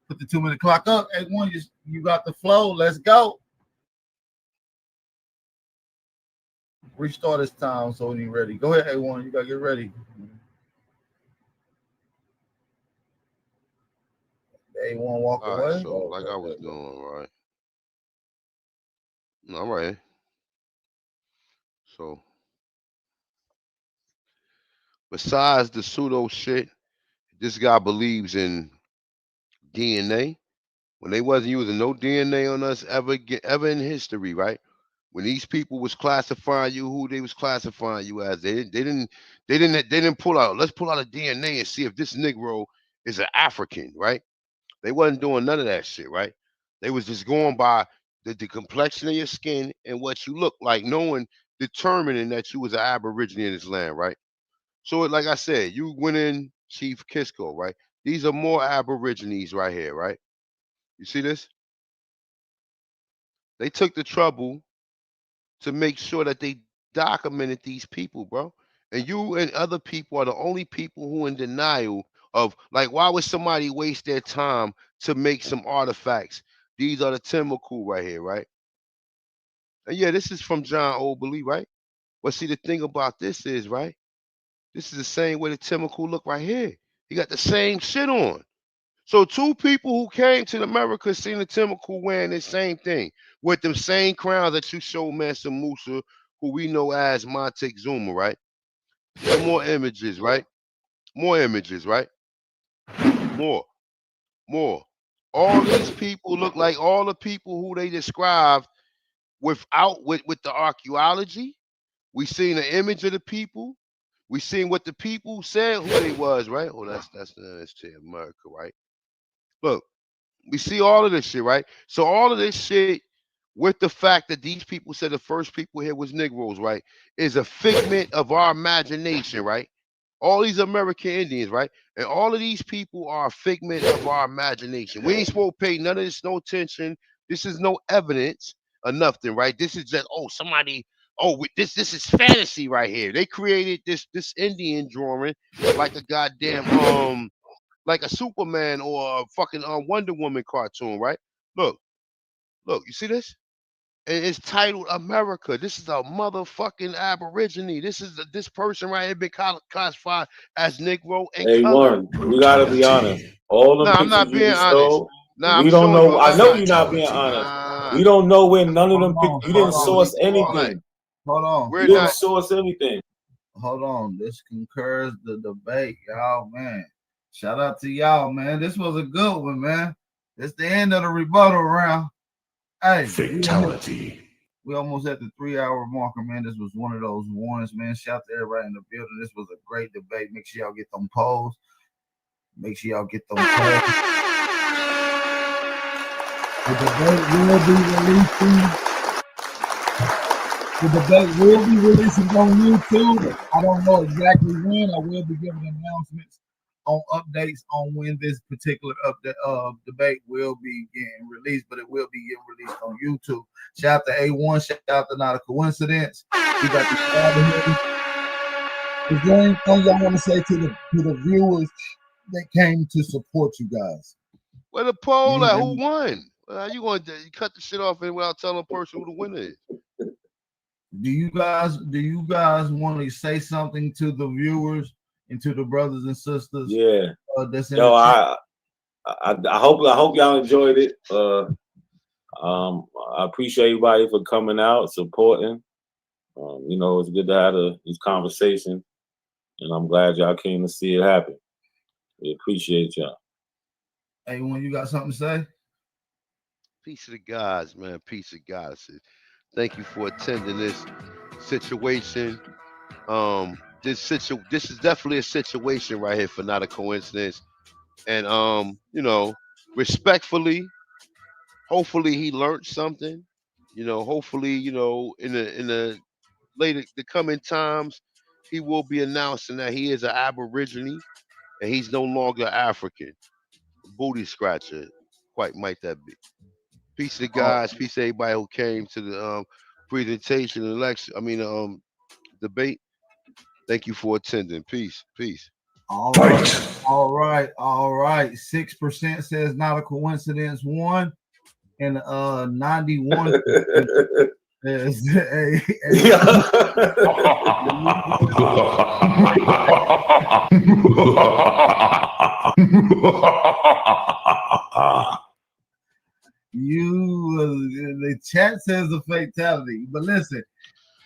Put the 2-minute clock up. A1, you got the flow. Let's go. Restart this time so when you're ready. Go ahead, A1. You gotta get ready. A1 walk All away. right, so like I was doing, right? All right. So besides the pseudo shit, this guy believes in DNA. When they wasn't using no DNA on us ever in history, right? When these people was classifying you, who they was classifying you as, they didn't pull out. Let's pull out a DNA and see if this Negro is an African, right? They wasn't doing none of that shit, right? They was just going by the complexion of your skin and what you look like, determining that you was an Aborigine in this land, right? So, like I said, you went in Chief Kisco, right? These are more Aborigines right here, right? You see this? They took the trouble to make sure that they documented these people, bro. And you and other people are the only people who in denial of, like, why would somebody waste their time to make some artifacts? These are the Timbuktu right here, right? And yeah, this is from John Oberly, right? But see, the thing about this is, right? This is the same way the Timbuktu look right here. He got the same shit on. So two people who came to America seen the Timbuktu wearing the same thing with them same crowns that you showed Mansa Musa, who we know as Montezuma, right? And more images, right? More images, right? More. All these people look like all the people who they described with the archaeology. We seen the image of the people. We seen what the people said who they was, right? Oh, that's America, right? Look, we see all of this shit, right? So all of this shit, with the fact that these people said the first people here was Negroes, right, is a figment of our imagination, right? All these American Indians, right? And all of these people are a figment of our imagination. We ain't supposed to pay none of this no attention. This is no evidence or nothing, right? This is just, this is fantasy right here. They created this Indian drawing like a goddamn like a Superman or a fucking Wonder Woman cartoon, right? Look, you see this? And it's titled America. This is a motherfucking Aborigine. This person right here been classified as Negro and color. A1, we gotta be honest. All the No, I'm pictures not you being just honest. showed, Nah, we I'm don't showing know. you. I know you're not being honest. We don't know where none of them pictures. You didn't source anything. Hold on. You didn't source anything. Hold on. This concurs the debate, y'all, man. Shout out to y'all, man. This was a good one, man. It's the end of the rebuttal round. Hey, fatality. We almost at the 3-hour marker, man. This was one of those ones, man. Shout to everybody in the building. This was a great debate. Make sure y'all get them polls. Make sure y'all get them polls. The debate will be releasing The debate will be releasing on YouTube. I don't know exactly when. I will be giving announcements on updates on when this particular debate will be getting released, but it will be getting released on YouTube. Shout out to A1. Shout out to Not a Coincidence. We got the crowd here. Is there anything y'all want to say to the viewers that came to support you guys? Where the poll at? Who won? You going to cut the shit off without telling a person who the winner is? Do you guys want to say something to the viewers and to the brothers and sisters? Yeah. That's in Yo, the chat? I hope y'all enjoyed it. I appreciate everybody for coming out, supporting. You know, it's good to have these conversations, and I'm glad y'all came to see it happen. We appreciate y'all. Hey, when you got something to say? Peace of the gods, man. Peace of goddesses. Thank you for attending this situation. This is definitely a situation right here for Not a Coincidence. And you know, respectfully, hopefully he learned something. You know, hopefully, you know, in the coming times, he will be announcing that he is an Aborigine and he's no longer African. Booty scratcher, quite might that be. Peace to the guys, peace to everybody who came to the presentation, election. I mean, debate. Thank you for attending. Peace, peace. All right. 6% says Not a Coincidence won, and 91% says the chat says a fatality, but listen.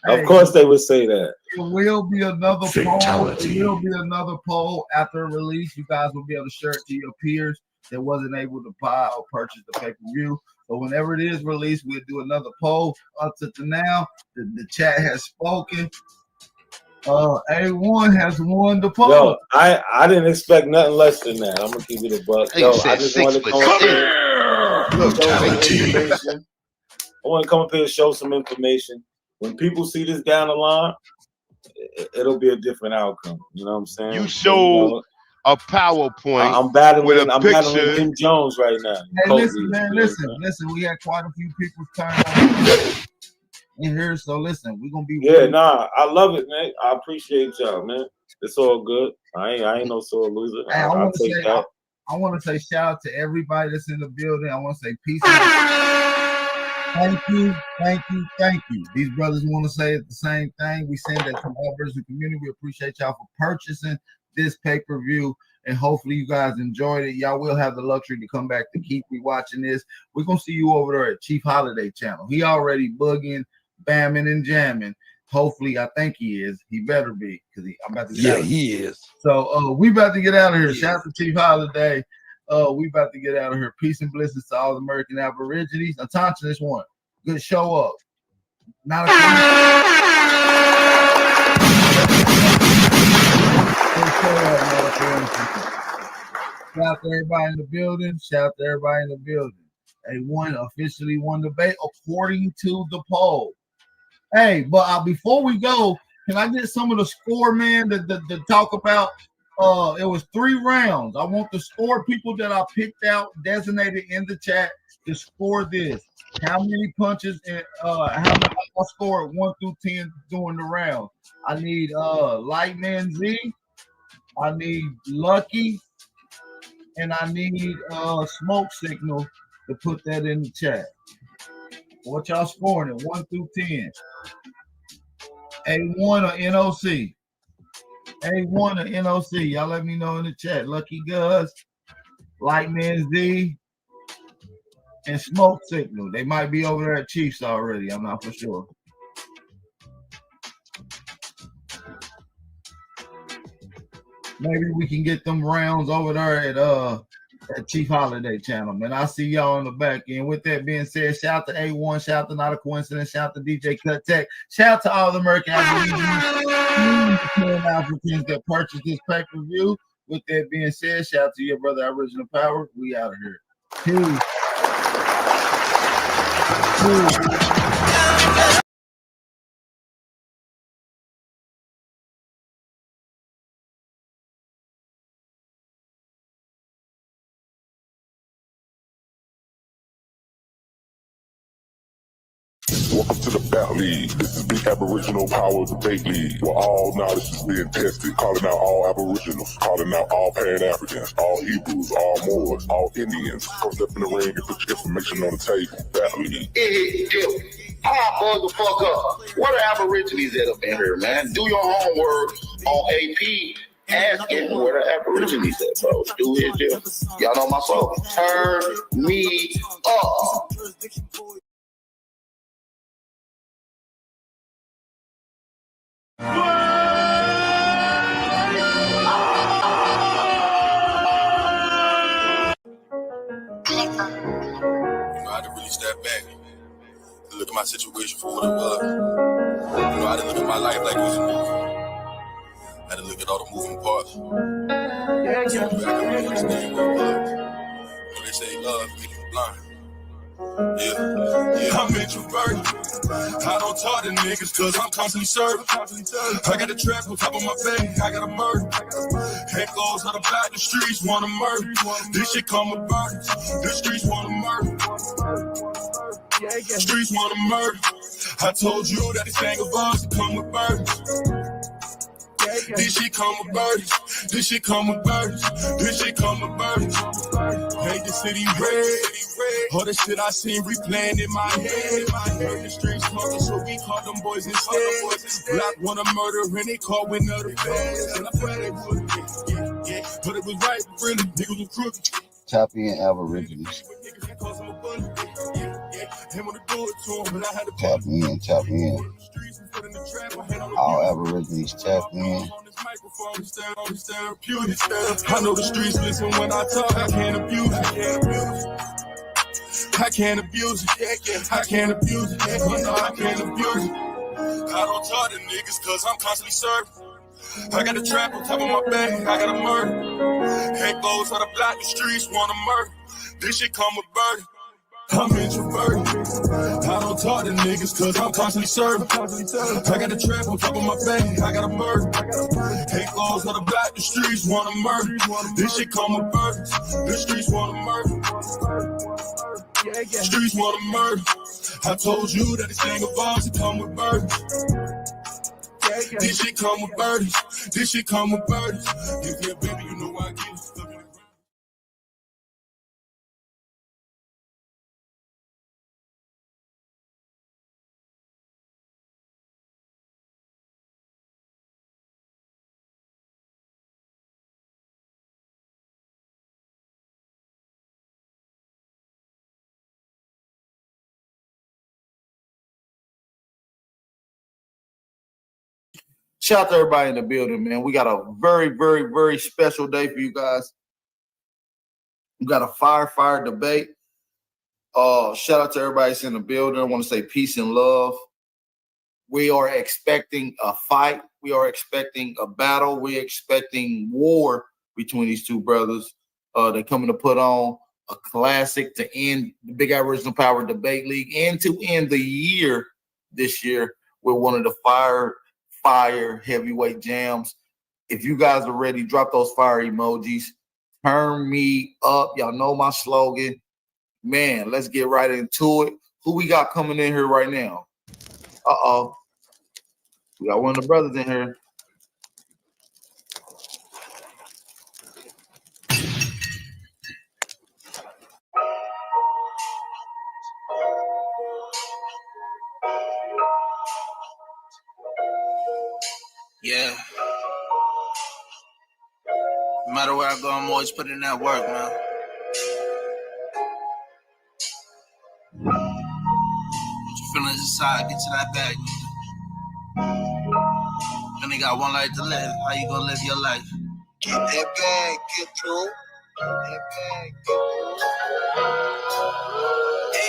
Of course they would say that. It will be another Fatality. poll. It will be another poll after release. You guys will be able to share it to your peers that wasn't able to buy or purchase the pay-per-view. But whenever it is released, we'll do another poll. Up to now, the chat has spoken. A1 has won the poll. Yo, I didn't expect nothing less than that. I'm gonna keep it a buck. Yo, I just wanted to come up here. I want to come up here and show some information. When people see this down the line, it'll be a different outcome. You know what I'm saying? You showed a PowerPoint. I'm battling picture. Kim Jones right now. Hey, listen, man, listen. We had quite a few people turn on in here, so listen, we're gonna be. Yeah, nah, I love it, man. I appreciate y'all, man. It's all good. I ain't no sore loser. Hey, I want to say shout out to everybody that's in the building. I want to say peace. Thank you. These brothers want to say the same thing. We send that to the Aboriginal community. We appreciate y'all for purchasing this pay-per-view, and hopefully you guys enjoyed it. Y'all will have the luxury to come back to keep rewatching this. We're gonna see you over there at Chief Holiday channel. He already bugging, bamming, and jamming. Hopefully, I think he is. He better be, because I'm about to get out. He is. So we about to get out of here. Shout out to Chief Holiday. We about to get out of here. Peace and blessings to all the American Aborigines. Attention, this one. Good show up. Not a Shout out to everybody in the building. A1 officially won the debate according to the poll. Hey, but before we go, can I get some of the score, man, to talk about? It was 3 rounds. I want the score people that I picked out, designated in the chat, to score this. How many punches and how many I scored 1 through 10 during the round. I need Lightman Z, I need Lucky, and I need Smoke Signal to put that in the chat. What y'all scoring it 1 through 10? A1 or NOC? A1 or NOC? Y'all let me know in the chat. Lucky Gus, Lightman Z, and Smoke Signal. They might be over there at Chiefs already. I'm not for sure. Maybe we can get them rounds over there at Chief Holiday channel, man. I'll see y'all on the back end. With that being said, shout out to A1, shout out to Not a Coincidence, shout out to DJ Cut Tech, shout out to all the American Africans that purchased this pay-per-view. With that being said, shout out to your brother Aboriginal Power. We out of here. Peace. Welcome to the Battle League. This is the Aboriginal Power Debate League, where all knowledge is being tested, calling out all Aboriginals, calling out all Pan-Africans, all Hebrews, all Moors, all Indians. Come step in the ring and put your information on the table. Battle League. Motherfucker up. What are Aborigines at up in here, man? Do your homework on AP. Asking where the Aborigines at, bro. Do it, deal. Y'all know my song. Turn me up. I had to really step back and look at my situation for what it was. I had to look at my life like it was a movie. I had to look at all the moving parts. So I could really understand what it was. When they say love, make you blind. Yeah, I'm introverted. I don't talk to niggas cause I'm constantly serving. I got a trap on top of my bed, I got a murder. Echoes out about the streets wanna murder. This shit come with burdens. The streets wanna murder. Streets wanna murder. I told you that this thing of us come with burdens. This shit come with burdens. This shit come with burdens. This shit come with burdens. Hate the city red. All the shit I seen replaying in my head. Heard the streets talking, so we called them boys instead. Black wanna murder and they call with another feds. And I thought they would, yeah. But it was right, really, niggas were crooked. Tap in Aborigines. Tap in. All Aborigines tap in. I know the streets listen when I talk. I can't abuse it. I can't abuse it. I can't abuse it. I can't abuse it. I don't talk to niggas cause I'm constantly serving. I got a trap on top of my bed. I got a murder. Head goes on the block, the streets wanna murder. This shit come with burden. I'm introverted. I don't talk to niggas cause I'm constantly serving. I got a trap on top of my bed. I got a murder. Head goes on the block, the streets wanna murder. This shit come with burden. The streets wanna murder. Streets wanna murder. I told you that this thing of ours come with burdens. This shit come with burdens. This shit come with burdens. Yeah, baby, you know I get it. Shout out to everybody in the building, man. We got a very, very, very special day for you guys. We got a fire debate. Shout out to everybody that's in the building. I want to say peace and love. We are expecting a fight. We are expecting a battle. We're expecting war between these two brothers. They're coming to put on a classic to end the Big Aboriginal Power Debate League and to end the year this year with one of the fire heavyweight jams. If you guys are ready, drop those fire emojis. Turn me up. Y'all know my slogan. Man, let's get right into it. Who we got coming in here right now? We got one of the brothers in here. Yeah. No matter where I go, I'm always putting in that work, man. What you feeling inside? Get to that bag, nigga. You only got one life to live. How you gonna live your life? Get that bag, get through.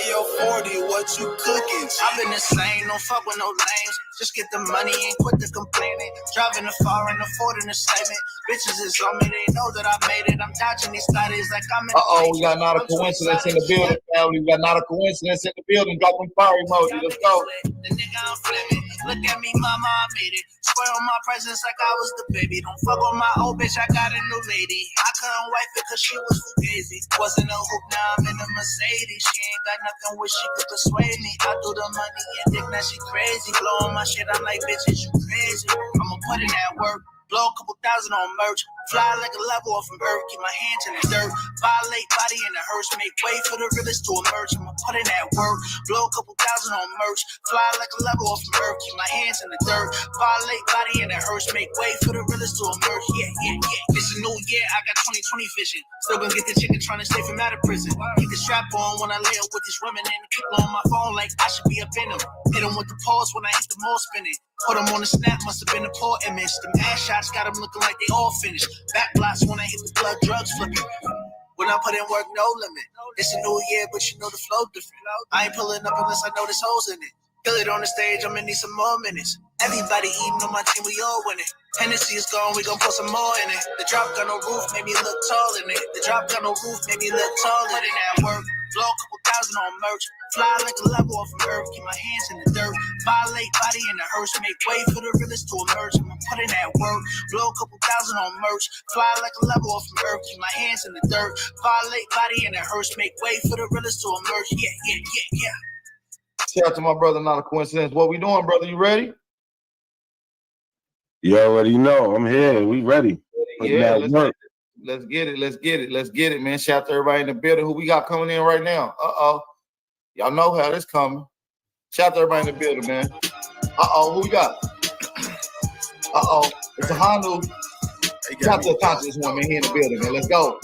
Ayo, 40, what you cooking? I've been insane, don't fuck with no lames. Just get the money and quit the complaining. Driving the far and affording the statement. Bitches is on me, they know that I made it. I'm dodging these studies like I'm in We got not a coincidence in the building, family. We got not a coincidence in the building. Drop them fire emoji. Let's go. The nigga I'm flipping. Look at me, mama, I made it. Swear on my presence like I was the baby. Don't fuck on my old bitch, I got a new lady. I couldn't wife it cause she was fugazi. Wasn't a hoop, now I'm in a Mercedes. She ain't got nothing where she could persuade me. I threw the money and dick, now she crazy. Blowing my shit, I'm like, bitches, you crazy. I'ma put in that work. Blow a couple thousand on merch. Fly like a level off from earth. Keep my hands in the dirt. Violate body in the hearse. Make way for the realest to emerge. I'ma put in that work. Blow a couple thousand on merch. Fly like a level off from earth. Keep my hands in the dirt. Violate body in the hearse. Make way for the realest to emerge. Yeah, yeah, yeah. It's a new year. I got 20/20 vision. Still gonna get the chicken trying to stay from out of prison. Keep the strap on when I lay up with these women. And the people on my phone like I should be up in them. Hit them with the pause when I hit the mall spinning. Put them on the snap, must have been a poor image. Them ass shots got them looking like they all finished. Back blocks when I hit the blood, drugs flipping. When I put in work, no limit. It's a new year, but you know the flow different. I ain't pulling up unless I know there's holes in it. Kill it on the stage, I'm gonna need some more minutes. Everybody eating on my team, we all winning. Hennessy is gone, we gon' put some more in it. The drop got no roof, made me look tall in it. The drop got no roof, made me look tall in it. Put in that work, blow a couple thousand on merch. Fly like a level off from earth, keep my hands in the dirt. Violate body in the hearse, make way for the realest to emerge. I'ma put in that work, blow a couple thousand on merch. Fly like a level off from earth, keep my hands in the dirt. Violate body in the hearse, make way for the realest to emerge. Yeah, yeah, yeah, yeah. Shout out to my brother, not a coincidence. What we doing, brother? You ready? You already know. I'm here. We ready. Yeah, let's get it, man. Shout out to everybody in the building. Who we got coming in right now? Y'all know how this coming. Shout out to everybody in the building, man. Who we got? It's a Honda. Shout out to the conscious one, man. He in the building, man. Let's go.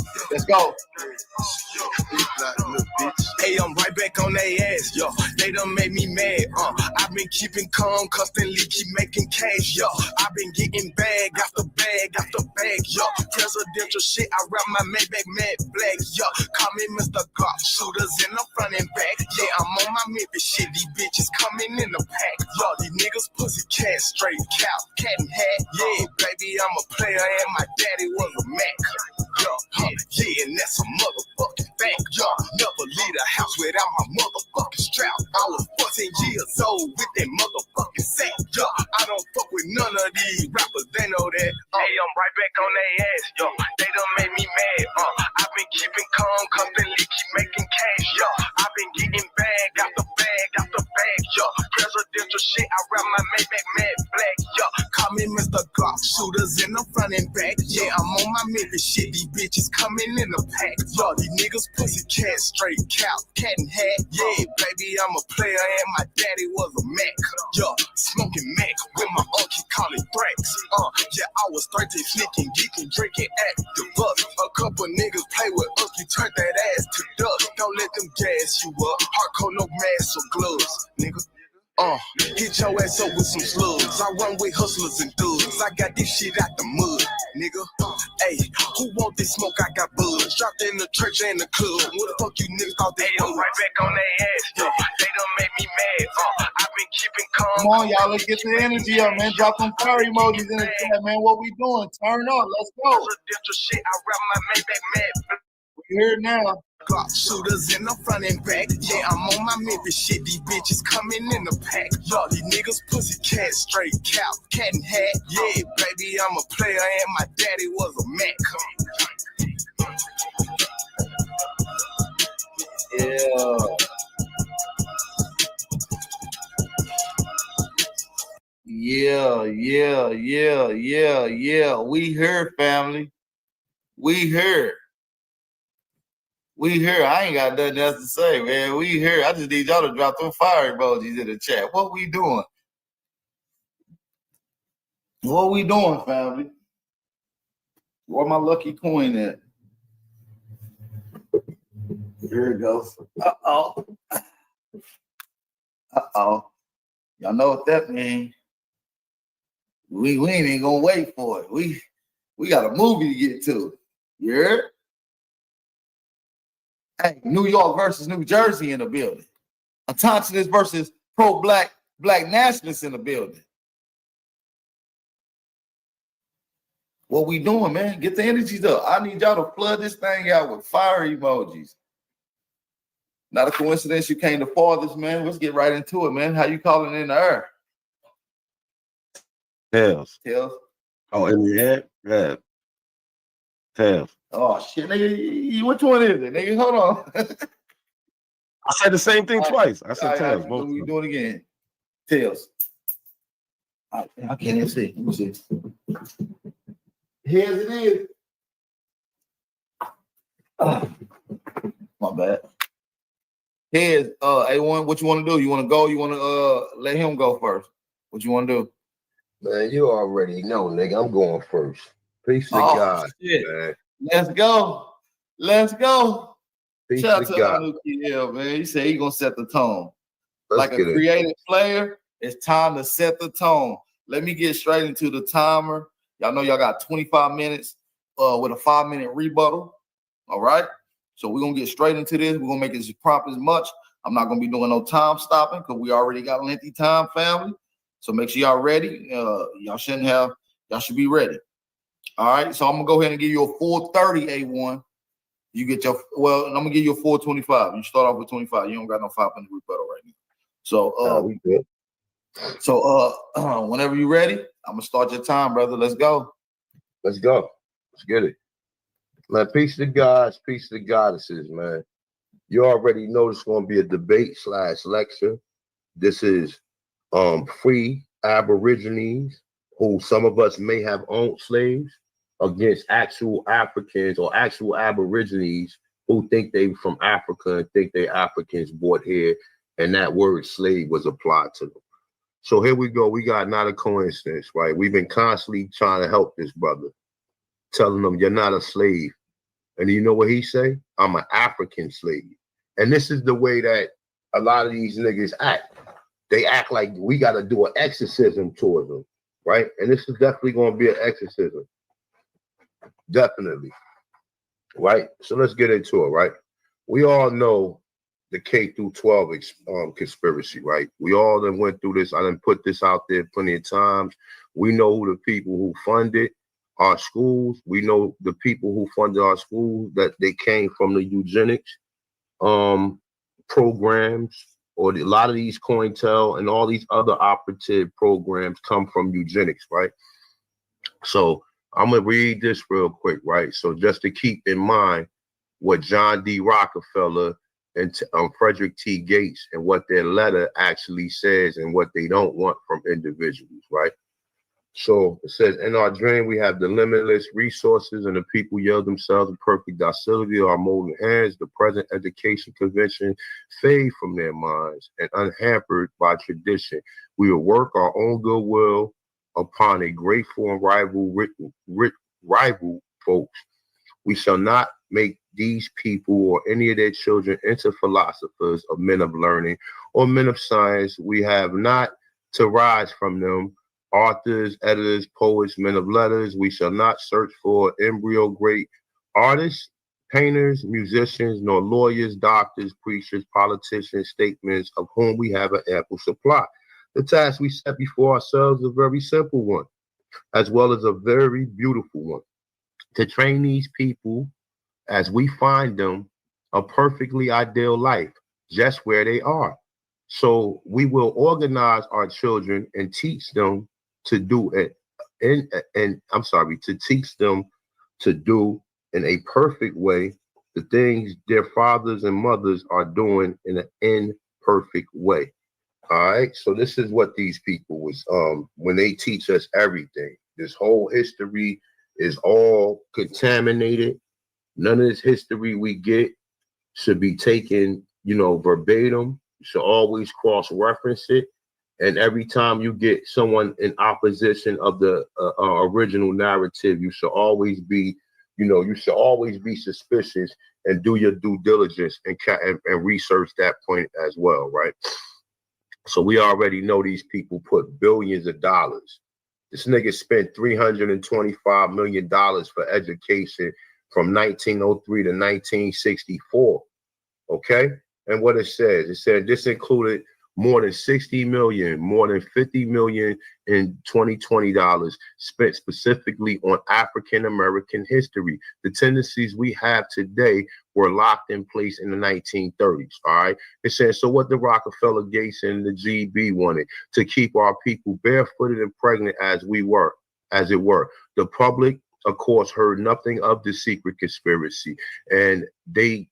Hey, I'm right back on their ass, yo. They done made me mad, I've been keeping calm, constantly keep making cash, yo. I've been getting bag after bag after bag, yo. Presidential shit, I rap my Maybach matte black, yo. Call me Mr. Glock, shooters in the front and back. Yeah, I'm on my Memphis shit, these bitches coming in the pack. Yo, these niggas pussy cat, straight cow, cat and hat. Yeah, baby, I'm a player and my daddy was a Mac. Yo, yeah, and that's a motherfucking fact, yo. Never leave the house without my motherfucking strap. I was 14 years old with that motherfucking sack, yo. I don't fuck with none of these rappers, they know that. Hey, I'm right back on their ass, yo. They done made me mad, I've been keeping calm, constantly keep making cash, yo. I've been getting bag after bag after bag, yo. Presidential shit, I rap my Maybach matte black, yo. Call me Mr. Glock, shooters in the front and back. Yeah, I'm on my Memphis shit, these bitches coming in the pack. Yo, these niggas pussy cat, straight cow, cat and hat. Yeah, baby, I'm a player and my daddy was a Mac. Yo, smoking Mac with my uncle calling threats. Yeah, I was 13, sneaking, geeking, drinking at the bus. A couple niggas play with us, you turn that ass to dust. Don't let them gas you up. Hardcore, no mask or gloves, nigga. Hit your ass up with some slugs. I run with hustlers and thugs. I got this shit out the mud, nigga. Hey, who want this smoke? I got buzz. Dropped in the church and the club. What the fuck you niggas thought they was? Right back on their ass, yo. They done made me mad. I've been keeping calm. Come on, y'all. Let's get the energy up, man. Drop some fire emojis in the chat, man. What we doing? Turn up. Let's go. Presidential shit. I rap my Maybach mad. We here now. Glock shooters in the front and back. Yeah, I'm on my Memphis shit. These bitches coming in the pack. Yo, these niggas pussy cat, straight cow, cat and hat. Yeah, baby, I'm a player and my daddy was a Mac. Yeah. We here, family. We here. I ain't got nothing else to say, man. We here. I just need y'all to drop them fire emojis in the chat. What we doing? What we doing, family? Where my lucky coin at? Here it goes. Uh-oh. Y'all know what that means. We ain't even gonna wait for it. We got a movie to get to. You heard? Hey, New York versus New Jersey in the building. Autonomous versus pro-black nationalists in the building. What we doing, man? Get the energies up. I need y'all to flood this thing out with fire emojis. Not a coincidence you came to farthest, man. Let's get right into it, man. How you calling in the air? Tails. Tails. Oh, in the head? Yeah. Tails. Oh shit, nigga. Which one is it, nigga? Hold on. I said the same thing twice. I said tails. Let me do it again. Tails. I can't even see. Let me see. Here's it is. My bad. Here's A1. What you want to do? You want to go? You want to let him go first? What you want to do? Man, you already know, nigga. I'm going first. Peace to God, shit. man. Let's go. Let's go. Peace Shout out to to God. Anuki, man. He said he gonna set the tone. Let's Like a get it. creative player, it's time to set the tone. Let me get straight into the timer. Y'all know y'all got 25 minutes with a 5-minute rebuttal. All right. So we're gonna get straight into this. We're gonna make it as prompt as much. I'm not gonna be doing no time stopping because we already got lengthy time, family. So make sure y'all ready. Y'all should be ready. All right. So I'm gonna go ahead and give you a full 30 A1. You get your I'm gonna give you a full 25. You start off with 25. You don't got no 5-minute rebuttal right now. So we good. So whenever you're ready, I'm gonna start your time, brother. Let's go. Let's go. Let's get it. Man, peace to gods, peace to goddesses, man. You already know it's gonna be a debate / lecture. This is free Aborigines, who some of us may have owned slaves, against actual Africans or actual Aborigines who think they from Africa and think they Africans brought here, and that word slave was applied to them. So here we go. We got not a coincidence, right? We've been constantly trying to help this brother, telling him you're not a slave. And you know what he say? I'm an African slave. And this is the way that a lot of these niggas act. They act like we got to do an exorcism towards them, right? And this is definitely going to be an exorcism. Definitely. Right? So let's get into it, right? We all know the K through 12 conspiracy, right? We all done went through this. I done put this out there plenty of times. We know who the people who funded our schools. We know the people who funded our schools, that they came from the eugenics programs, or a lot of these COINTEL and all these other operative programs come from eugenics, right? So I'm gonna read this real quick, right? So just to keep in mind what John D. Rockefeller and Frederick T. Gates and what their letter actually says and what they don't want from individuals, right? So it says, in our dream, we have the limitless resources, and the people yield themselves in perfect docility to our molding hands. The present education convention fade from their minds, and unhampered by tradition, we will work our own goodwill upon a grateful and rival folks. We shall not make these people or any of their children into philosophers or men of learning or men of science. We have not to rise from them. Authors, editors, poets, men of letters. We shall not search for embryo great artists, painters, musicians, nor lawyers, doctors, preachers, politicians, statesmen, of whom we have an ample supply. The task we set before ourselves is a very simple one, as well as a very beautiful one. To train these people as we find them a perfectly ideal life, just where they are. So we will organize our children and teach them to do it, to teach them to do in a perfect way the things their fathers and mothers are doing in an imperfect way. All right. So this is what these people was when they teach us everything. This whole history is all contaminated. None of this history we get should be taken, verbatim. You should always cross-reference it. And every time you get someone in opposition of the original narrative, you should always be, suspicious and do your due diligence and research that point as well, right? So we already know these people put billions of dollars. This nigga spent $325 million for education from 1903 to 1964. Okay? And what it said this included more than 60 million, more than 50 million in 2020 dollars spent specifically on African American history. The tendencies we have today were locked in place in the 1930s. All right. It says, so what the Rockefeller, Gates, and the GB wanted to keep our people barefooted and pregnant as it were. The public, of course, heard nothing of the secret conspiracy, and they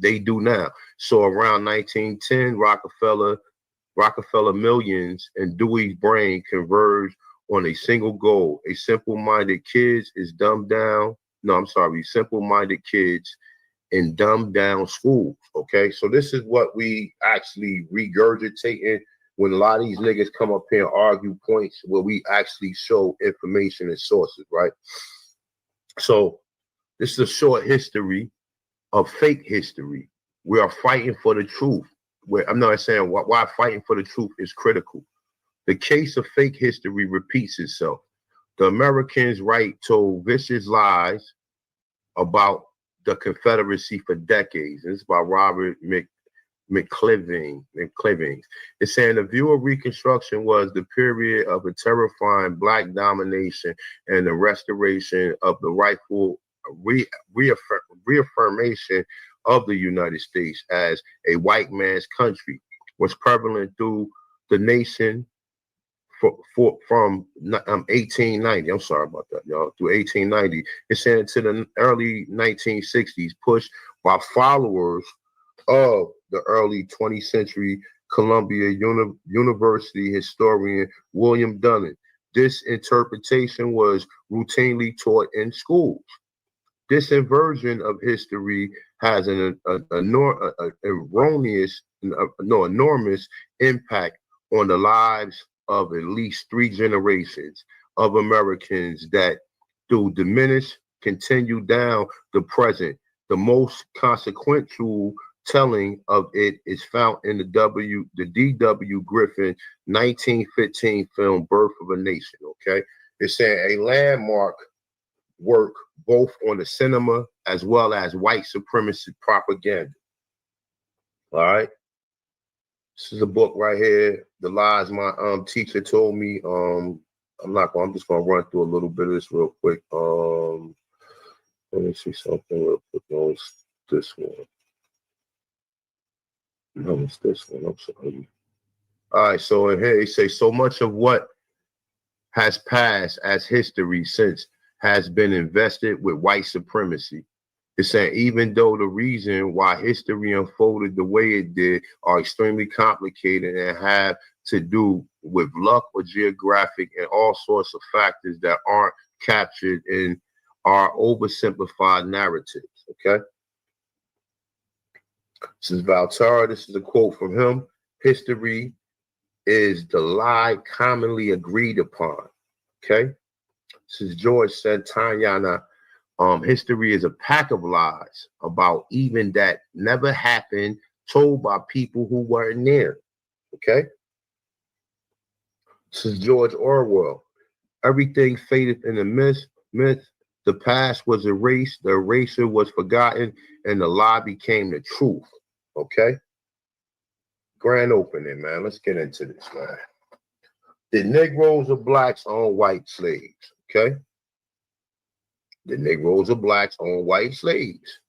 do now. So around 1910, Rockefeller millions and Dewey's brain converged on a single goal. Simple-minded kids in dumbed down schools. Okay, so this is what we actually regurgitating when a lot of these niggas come up here and argue points where we actually show information and sources, right? So this is a short history of fake history. We are fighting for the truth. I'm not saying why fighting for the truth is critical. The case of fake history repeats itself. The Americans' right told vicious lies about the Confederacy for decades. This is by Robert McCliving. It's saying the view of Reconstruction was the period of a terrifying black domination and the restoration of the rightful reaffirmation of the United States as a white man's country was prevalent through the nation from 1890. I'm sorry about that, y'all. Through 1890, it's saying to the early 1960s, pushed by followers of the early 20th century Columbia University historian William Dunning. This interpretation was routinely taught in schools. This inversion of history has an enormous impact on the lives of at least 3 generations of Americans that through diminished continue down the present. The most consequential telling of it is found in the D.W. Griffin 1915 film Birth of a Nation. Okay, it's saying a landmark work both on the cinema as well as white supremacy propaganda. All right, this is a book right here, The Lies My Teacher Told Me. I'm just gonna run through a little bit of this real quick. Let me see something real quick. No, it's this one. No, it's this one. I'm sorry. All right, so in here he says, so much of what has passed as history since has been invested with white supremacy. It's saying even though the reason why history unfolded the way it did are extremely complicated and have to do with luck or geographic and all sorts of factors that aren't captured in our oversimplified narratives. Okay. This is Valterra. This is a quote from him. History is the lie commonly agreed upon. Okay. This is George Santayana. History is a pack of lies about even that never happened, told by people who weren't there. Okay. This is George Orwell. Everything faded in the myth. The past was erased, the eraser was forgotten, and the lie became the truth. Okay. Grand opening, man. Let's get into this, man. The Negroes or blacks own white slaves. Okay. The Negroes or blacks own white slaves.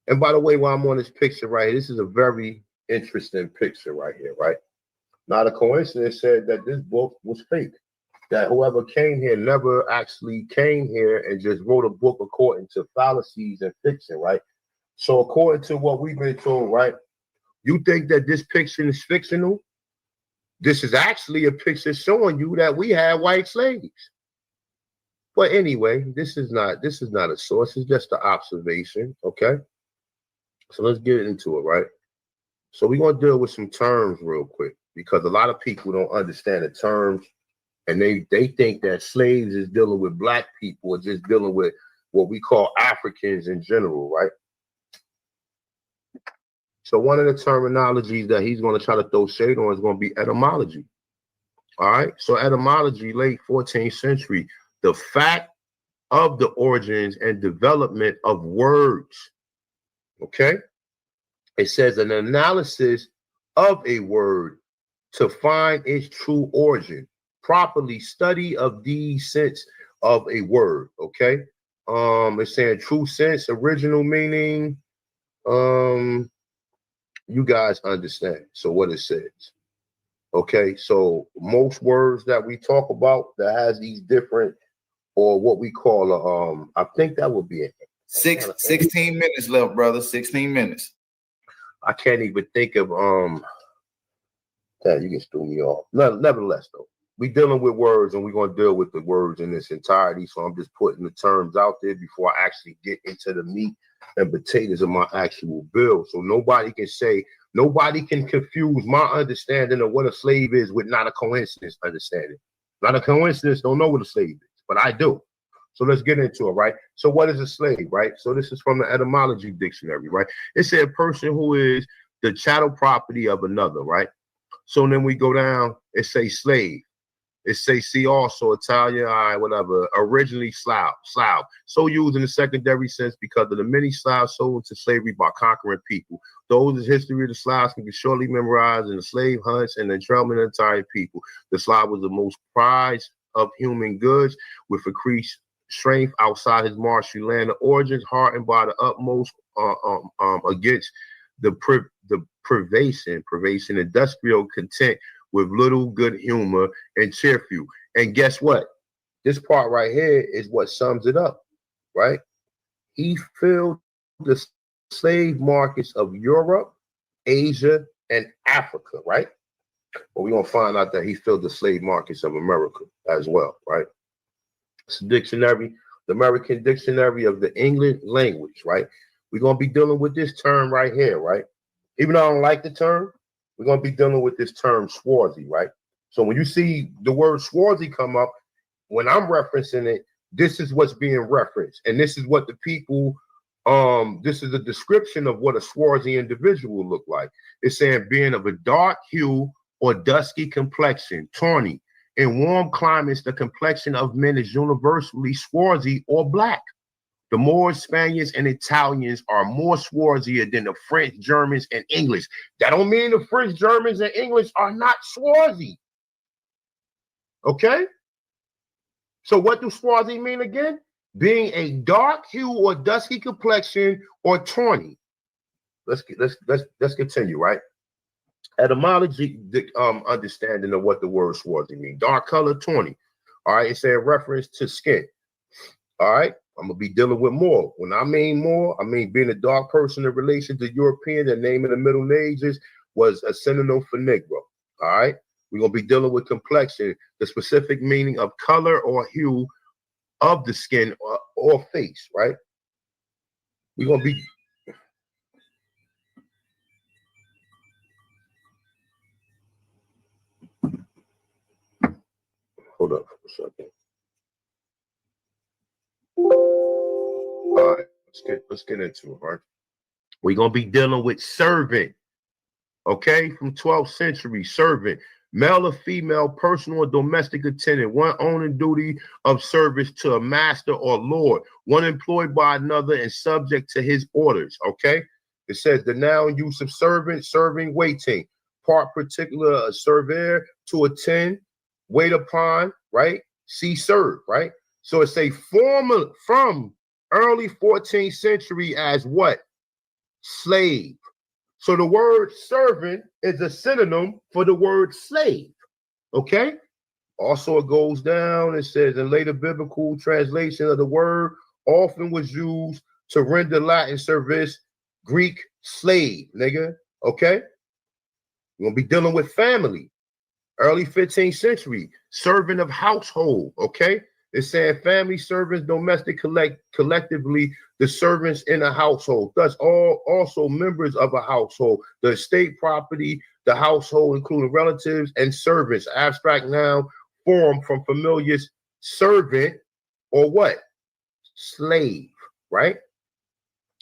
And by the way, while I'm on this picture right here, this is a very interesting picture right here, right? Not a coincidence said that this book was fake. That whoever came here never actually came here and just wrote a book according to fallacies and fiction, right? So according to what we've been told, right? You think that this picture is fictional? This is actually a picture showing you that we had white slaves. But anyway, this is not a source, it's just an observation, okay? So let's get into it, right? So we're gonna deal with some terms real quick because a lot of people don't understand the terms and they think that slaves is dealing with black people or just dealing with what we call Africans in general, right? So one of the terminologies that he's going to try to throw shade on is going to be etymology. All right. So etymology, late 14th century, the fact of the origins and development of words. Okay. It says an analysis of a word to find its true origin. Properly study of the sense of a word. Okay. It's saying true sense, original meaning. You guys understand. So what it says. Okay, so most words that we talk about that has these different, or what we call I think that would be it. 16 minutes left, brother. 16 minutes. I can't even think of that. You just threw me off. Nevertheless, though, we dealing with words, and we're gonna deal with the words in its entirety. So I'm just putting the terms out there before I actually get into the meat and potatoes of my actual bill. So nobody can confuse my understanding of what a slave is with not a coincidence understanding. Not a coincidence, don't know what a slave is, but I do. So let's get into it, right? So what is a slave, right? So this is from the etymology dictionary, right? It said a person who is the chattel property of another, right? So then we go down, it say slave. It say see also Italian, all right, whatever. Originally Slav. So used in the secondary sense because of the many Slavs sold into slavery by conquering people. Those history of the Slavs can be shortly memorized in the slave hunts and the entrailment of entire people. The Slav was the most prized of human goods with increased strength outside his marshy land of origins, hardened by the utmost against the pervasive industrial content with little good humor and cheerful. And guess what? This part right here is what sums it up, right? He filled the slave markets of Europe, Asia, and Africa, right? But we're going to find out that he filled the slave markets of America as well, right? It's a dictionary, the American Dictionary of the English language, right? We're going to be dealing with this term right here, right? Even though I don't like the term, we're going to be dealing with this term Swazi, right? So when you see the word Swazi come up, when I'm referencing it, this is what's being referenced. And this is what the people, this is a description of what a Swazi individual will look like. It's saying being of a dark hue or dusky complexion, tawny. In warm climates, the complexion of men is universally swarthy or black. The Moors, Spaniards, and Italians are more swarthier than the French, Germans, and English. That don't mean the French, Germans, and English are not swarthy. Okay? So what do swarthy mean again? Being a dark hue or dusky complexion or tawny. Let's continue, right? Etymology, understanding of what the word swarthy means. Dark color, tawny. All right, it's a reference to skin. All right, I'm gonna be dealing with more. When I mean more, I mean being a dark person in relation to European. The name in the Middle Ages was a synonym for Negro. All right, we're gonna be dealing with complexion, the specific meaning of color or hue of the skin or face. Right? We're gonna be. Hold up for a second. All right, let's get into it, right? We're gonna be dealing with servant, okay, from 12th century, servant, male or female, personal or domestic attendant, one owning duty of service to a master or lord, one employed by another and subject to his orders, okay? It says the noun use of servant, serving, waiting, part particular, a server, to attend, wait upon, right? See, serve, right? So it's a form from early 14th century as what? Slave. So the word servant is a synonym for the word slave. Okay? Also, it goes down. It says in later biblical translation of the word often was used to render Latin service, Greek slave, nigga. Okay? We're going to be dealing with family. Early 15th century, servant of household. Okay? It's saying family servants, domestic, collectively, the servants in a household. Thus, also members of a household, the estate property, the household, including relatives and servants. Abstract noun formed from familiar servant or what? Slave, right?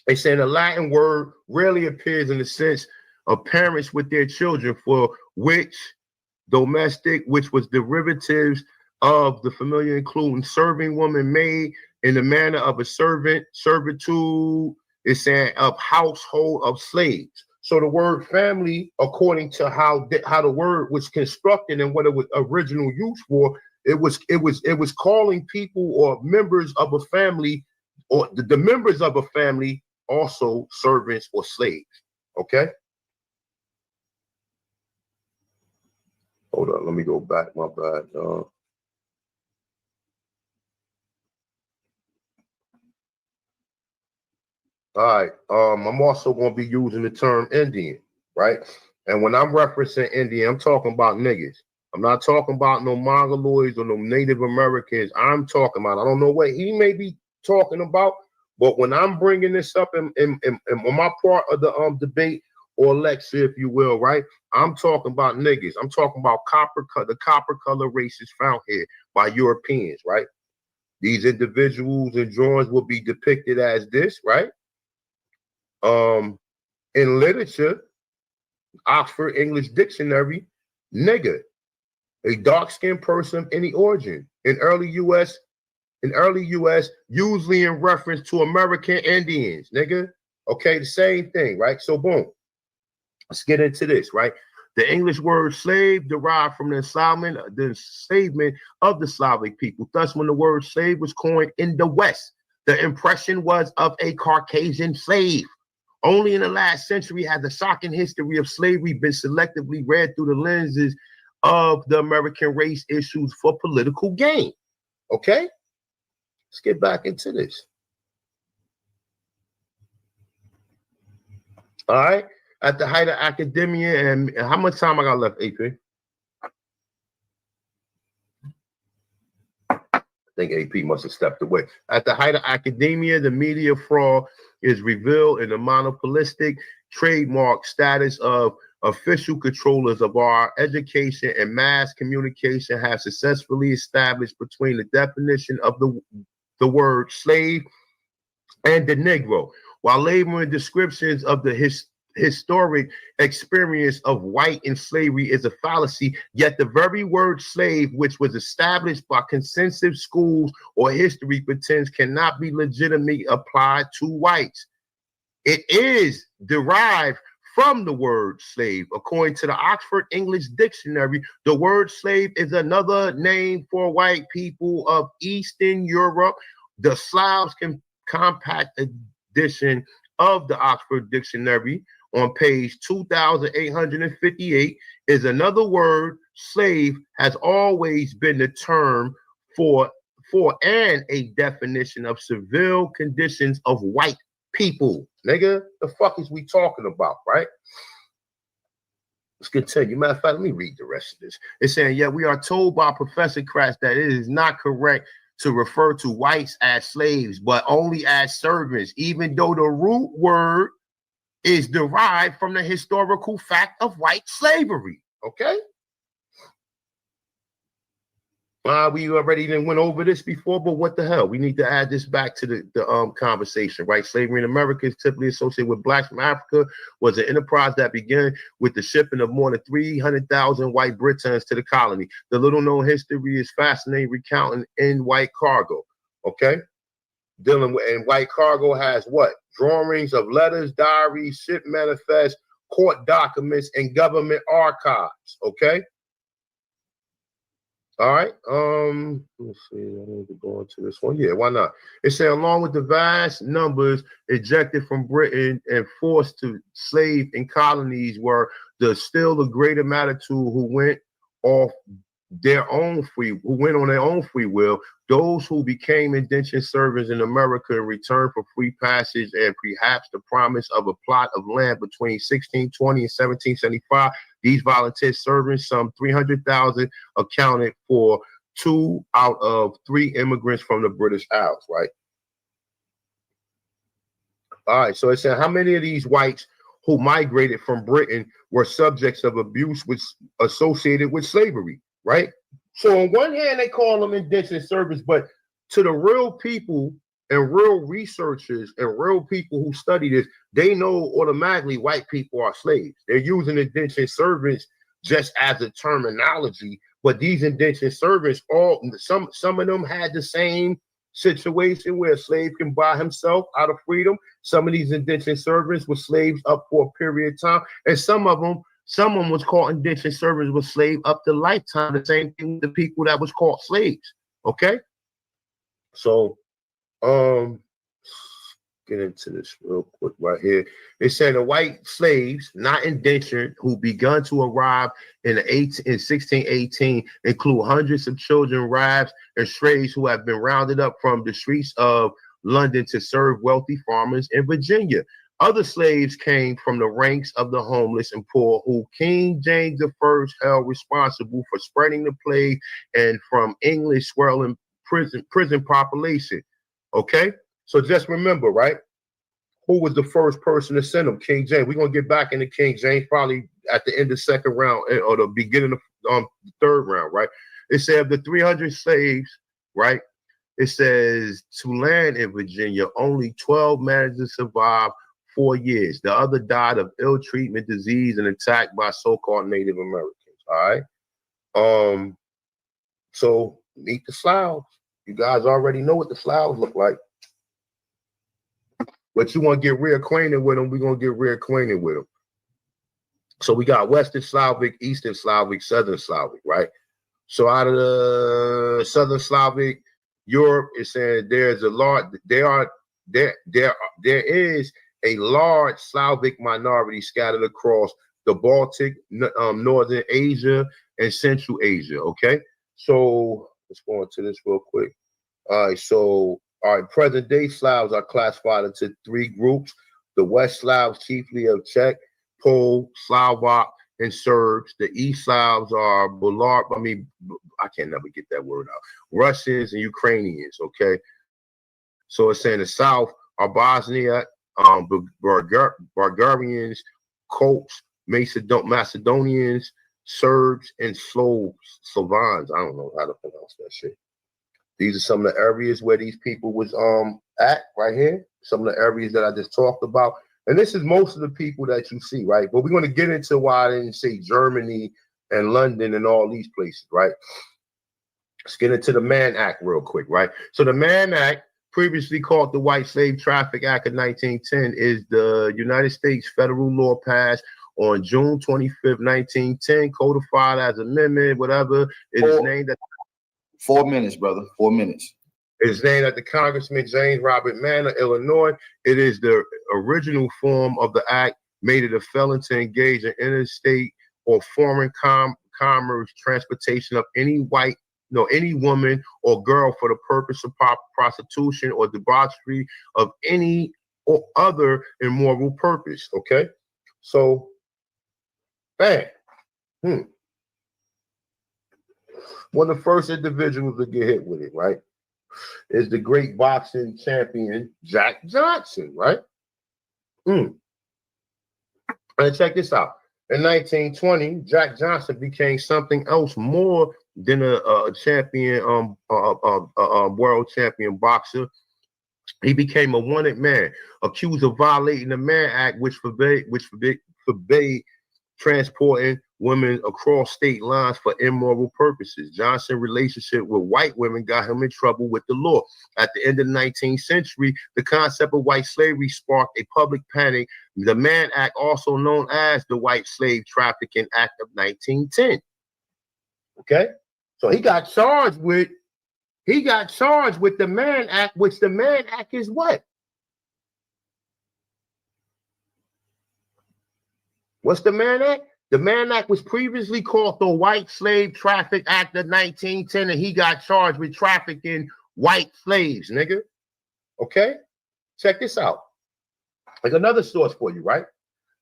It's saying a Latin word rarely appears in the sense of parents with their children, for which domestic, which was derivatives of the familiar, including serving woman, maid, in the manner of a servant, servitude, is saying of household of slaves. So the word family, according to how the word was constructed and what it was original use for, it was calling people or members of a family, or the members of a family, also servants or slaves. Okay. Hold on, let me go back. My bad. All right. I'm also going to be using the term Indian, right? And when I'm referencing Indian, I'm talking about niggas. I'm not talking about no Mongoloids or no Native Americans. I'm talking about, I don't know what he may be talking about, but when I'm bringing this up in on my part of the debate or lecture, if you will, right? I'm talking about niggas. I'm talking about the copper color races found here by Europeans, right? These individuals and drawings will be depicted as this, right? In literature, Oxford English Dictionary, nigger, a dark-skinned person of any origin. In early U.S., usually in reference to American Indians, nigga. Okay, the same thing, right? So boom, let's get into this, right? The English word slave derived from the enslavement of the Slavic people. Thus, when the word slave was coined in the West, the impression was of a Caucasian slave. Only in the last century has the shocking history of slavery been selectively read through the lenses of the American race issues for political gain. Okay? Let's get back into this. All right? At the height of academia, and how much time I got left, AP? I think AP must have stepped away. At the height of academia, the media fraud is revealed in the monopolistic trademark status of official controllers of our education and mass communication have successfully established between the definition of the word slave and the Negro, while labeling descriptions of the historic experience of white in slavery is a fallacy, yet the very word slave, which was established by consensus schools or history pretends cannot be legitimately applied to whites. It is derived from the word slave. According to the Oxford English Dictionary, the word slave is another name for white people of Eastern Europe. The Slavs compact edition of the Oxford Dictionary on page 2858 is another word. Slave has always been the term for and a definition of severe conditions of white people. Nigga, the fuck is we talking about, right? Let's continue. Matter of fact, let me read the rest of this. It's saying, yeah, we are told by Professor Kratz that it is not correct to refer to whites as slaves, but only as servants, even though the root word is derived from the historical fact of white slavery. Okay? We already went over this before, but what the hell? We need to add this back to the conversation, right? Slavery in America is typically associated with blacks from Africa, was an enterprise that began with the shipping of more than 300,000 white Britons to the colony. The little-known history is fascinating, recounting in White Cargo, okay? Dealing with, and White Cargo has what? Drawings of letters, diaries, ship manifests, court documents, and government archives, okay? All right. Let's see. I need to go into this one. Yeah, why not? It said, along with the vast numbers ejected from Britain and forced to slave in colonies, were still a greater magnitude who went on their own free will. Those who became indentured servants in America in return for free passage and perhaps the promise of a plot of land between 1620 and 1775. These volunteer servants, some 300,000, accounted for 2 out of 3 immigrants from the British Isles, right? All right, so it said how many of these whites who migrated from Britain were subjects of abuse associated with slavery, right? So on one hand, they call them indentured servants, but to the real people and real researchers and real people who study this, they know automatically white people are slaves. They're using indentured servants just as a terminology, but these indentured servants, some of them had the same situation where a slave can buy himself out of freedom. Some of these indentured servants were slaves up for a period of time, and someone was called indentured servants with slave up to lifetime. The same thing with the people that was called slaves. Okay, so get into this real quick right here. It said the white slaves, not indentured, who begun to arrive in 1618 include hundreds of children, wives, and slaves who have been rounded up from the streets of London to serve wealthy farmers in Virginia. Other slaves came from the ranks of the homeless and poor, who King James I held responsible for spreading the plague, and from English swirling prison population. Okay? So just remember, right? Who was the first person to send them? King James. We're going to get back into King James probably at the end of the second round or the beginning of the third round, right? It said of the 300 slaves, right? It says to land in Virginia, only 12 managed to survive 4 years. The other died of ill treatment, disease, and attacked by so-called Native Americans, all right? So meet the Sloughs. You guys already know what the Sloughs look like. But you want to get reacquainted with them, we're going to get reacquainted with them. So we got Western Slavic, Eastern Slavic, Southern Slavic, right? So out of the Southern Slavic, Europe is saying there's a large, there is a large Slavic minority scattered across the Baltic, Northern Asia, and Central Asia, okay? So let's go into this real quick. All right, so present-day Slavs are classified into 3 groups. The West Slavs, chiefly of Czech, Pole, Slovak, and Serbs. The East Slavs are I can never get that word out. Russians and Ukrainians, okay? So it's saying the South are Bosnia, Bulgarians, Copts, Macedonians, Serbs, and Slovans. I don't know how to pronounce that shit. These are some of the areas where these people was at right here. Some of the areas that I just talked about. And this is most of the people that you see, right? But we're going to get into why I didn't say Germany and London and all these places, right? Let's get into the Mann Act real quick, right? So the Mann Act, previously called the White Slave Traffic Act of 1910, is the United States federal law passed on June 25th, 1910, codified as amendment, whatever. It is named at 4 minutes, brother. 4 minutes. It's named after Congressman James Robert Mann of Illinois. It is the original form of the act, made it a felon to engage in interstate or foreign commerce transportation of any woman or girl for the purpose of prostitution or debauchery of any or other immoral purpose. Okay, so bang. One of the first individuals to get hit with it, right, is the great boxing champion Jack Johnson, right? And check this out. In 1920, Jack Johnson became something else more than a champion, world champion boxer. He became a wanted man, accused of violating the Mann Act, which forbade transporting women across state lines for immoral purposes. Johnson's relationship with white women got him in trouble with the law. At the end of the 19th century, the concept of white slavery sparked a public panic. The Mann Act, also known as the White Slave Trafficking Act of 1910. Okay, so he got charged with the Mann Act, which the Mann Act is what? What's the Mann Act? The Mann Act was previously called the White Slave Traffic Act of 1910, and he got charged with trafficking white slaves, nigga. Okay? Check this out. There's another source for you, right?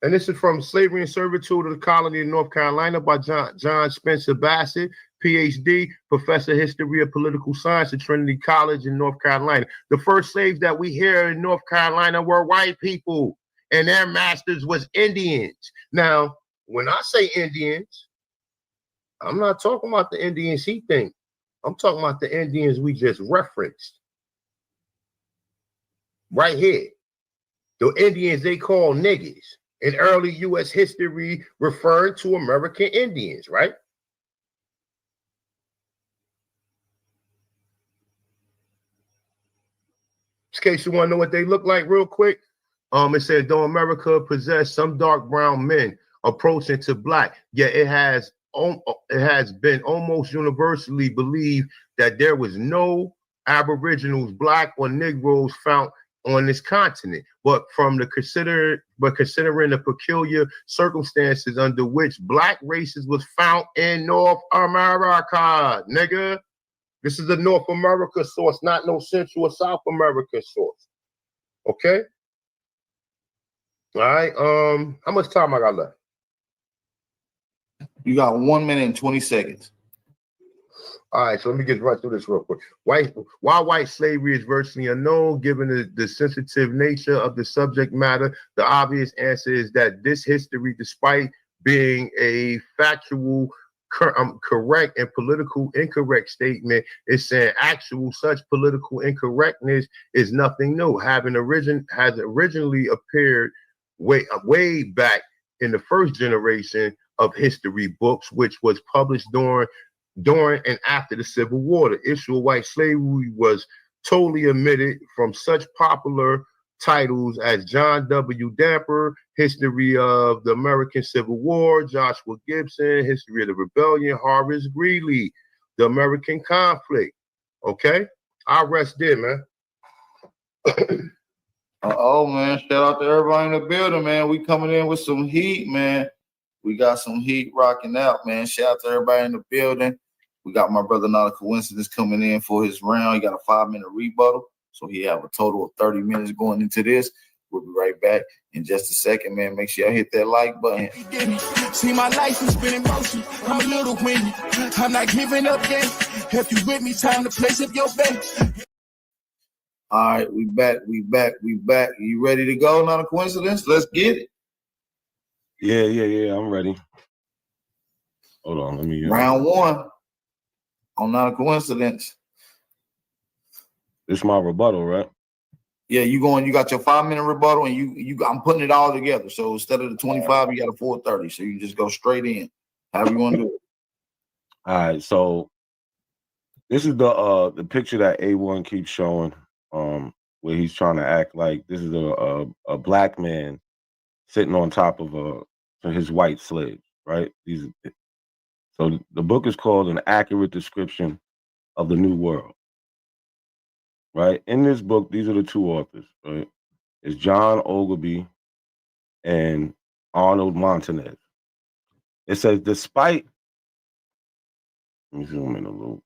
And this is from Slavery and Servitude of the Colony of North Carolina by John Spencer Bassett, PhD, Professor of History of Political Science at Trinity College in North Carolina. The first slaves that we hear in North Carolina were white people, and their masters was Indians. Now, when I say Indians, I'm not talking about the Indians he think. I'm talking about the Indians we just referenced. Right here. The Indians they call niggas in early U.S. history referring to American Indians, right? In case you want to know what they look like real quick. It said, though America possessed some dark brown men approaching to black, yet it has been almost universally believed that there was no Aboriginals, black or Negroes found on this continent. But considering the peculiar circumstances under which black races was found in North America, nigga. This is a North America source, not no Central or South American source. Okay? All right. How much time I got left? You got 1 minute and 20 seconds. All right, so let me just run through this real quick. While white slavery is virtually unknown, given the sensitive nature of the subject matter, the obvious answer is that this history, despite being a factual, correct and political incorrect statement, is saying actual such political incorrectness is nothing new, has originally appeared way back in the first generation of history books, which was published during and after the Civil War. The issue of white slavery was totally omitted from such popular titles as John W. Damper, History of the American Civil War, Joshua Gibson, History of the Rebellion, Horace Greeley, The American Conflict. Okay? I'll rest there, man. Man. Shout out to everybody in the building, man. We coming in with some heat, man. We got some heat rocking out, man. Shout out to everybody in the building. We got my brother Not a Coincidence coming in for his round. He got a 5-minute rebuttal. So he have a total of 30 minutes going into this. We'll be right back in just a second, man. Make sure y'all hit that like button. See, my life has been in motion. I'm a little windy. I'm not giving up yet. If you with me, time to place up your bet. All right, we back. You ready to go? Not a coincidence? Let's get it. Yeah. I'm ready. Hold on, let me. Round one. On Not a Coincidence. It's my rebuttal, right? Yeah, you got your 5-minute rebuttal, and I'm putting it all together. So instead of the 25, you got a 4:30. So you just go straight in. However you want to do it. All right, so this is the picture that A1 keeps showing, where he's trying to act like this is a black man sitting on top of his white slave, right? So the book is called An Accurate Description of the New World, right? In this book, these are the two authors, right? It's John Ogilvy and Arnold Montanez. It says, let me zoom in a little.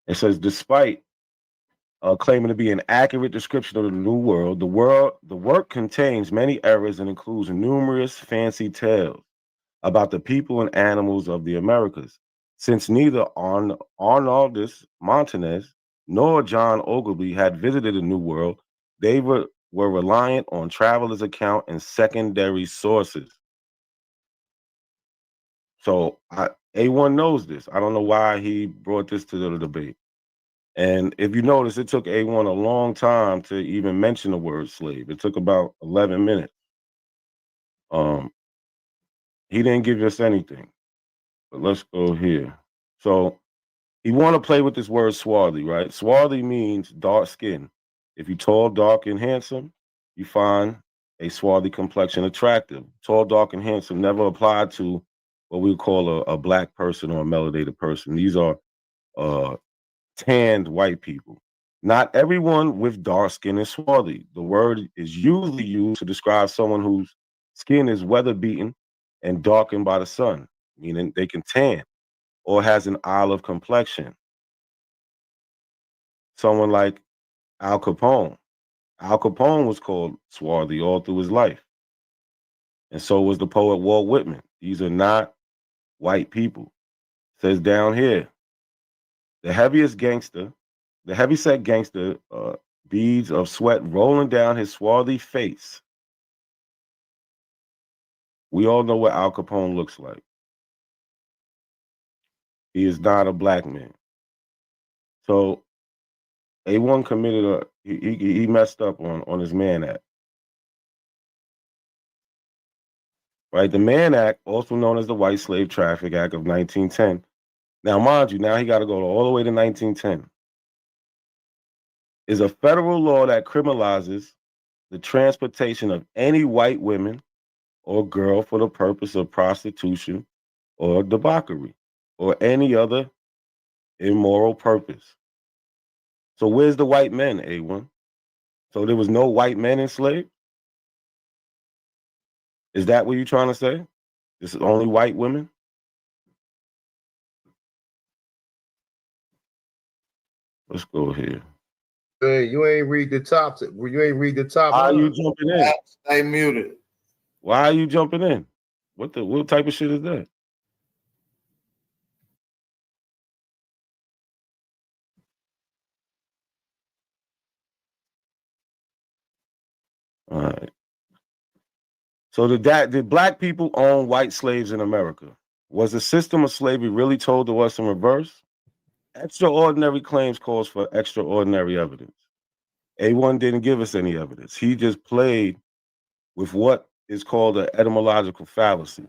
It says, despite claiming to be an accurate description of the New World, the work contains many errors and includes numerous fancy tales about the people and animals of the Americas. Since neither Arnoldus Montanez nor John Ogilvy had visited the New World, they were reliant on travelers' account and secondary sources. So A1 knows this. I don't know why he brought this to the debate. And if you notice, it took A1 a long time to even mention the word slave. It took about 11 minutes. He didn't give us anything. But let's go here. So he want to play with this word swarthy, right? Swarthy means dark skin. If you're tall, dark, and handsome, you find a swarthy complexion attractive. Tall, dark, and handsome never applied to what we call a black person or a melanated person. These are tanned white people. Not everyone with dark skin is swarthy. The word is usually used to describe someone whose skin is weather beaten and darkened by the sun, meaning they can tan, or has an olive complexion. Someone like Al Capone. Al Capone was called swarthy all through his life. And so was the poet Walt Whitman. These are not white people. It says down here, the heavyset gangster, beads of sweat rolling down his swarthy face. We all know what Al Capone looks like. He is not a black man. So A1 committed he messed up on his Mann Act. Right? The Mann Act, also known as the White Slave Traffic Act of 1910. Now, mind you, now he got to go all the way to 1910. is a federal law that criminalizes the transportation of any white women or girl for the purpose of prostitution or debauchery or any other immoral purpose. So where's the white men, A1? So there was no white men enslaved? Is that what you're trying to say? This is only white women? Let's go here. Hey, you ain't read the top. You ain't read the top. Why are you jumping in? Stay muted. Why are you jumping in? What type of shit is that? All right. So did black people own white slaves in America? Was the system of slavery really told to us in reverse? Extraordinary claims calls for extraordinary evidence. A1 didn't give us any evidence. He just played with what is called an etymological fallacy.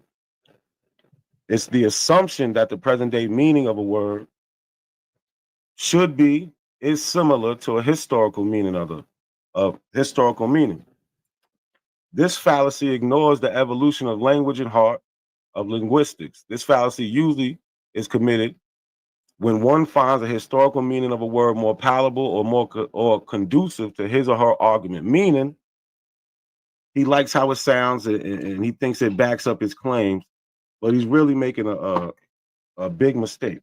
It's the assumption that the present day meaning of a word is similar to a historical meaning of historical meaning. This fallacy ignores the evolution of language and heart of linguistics. This fallacy usually is committed when one finds a historical meaning of a word more palatable or conducive to his or her argument, meaning he likes how it sounds and he thinks it backs up his claims, but he's really making a big mistake,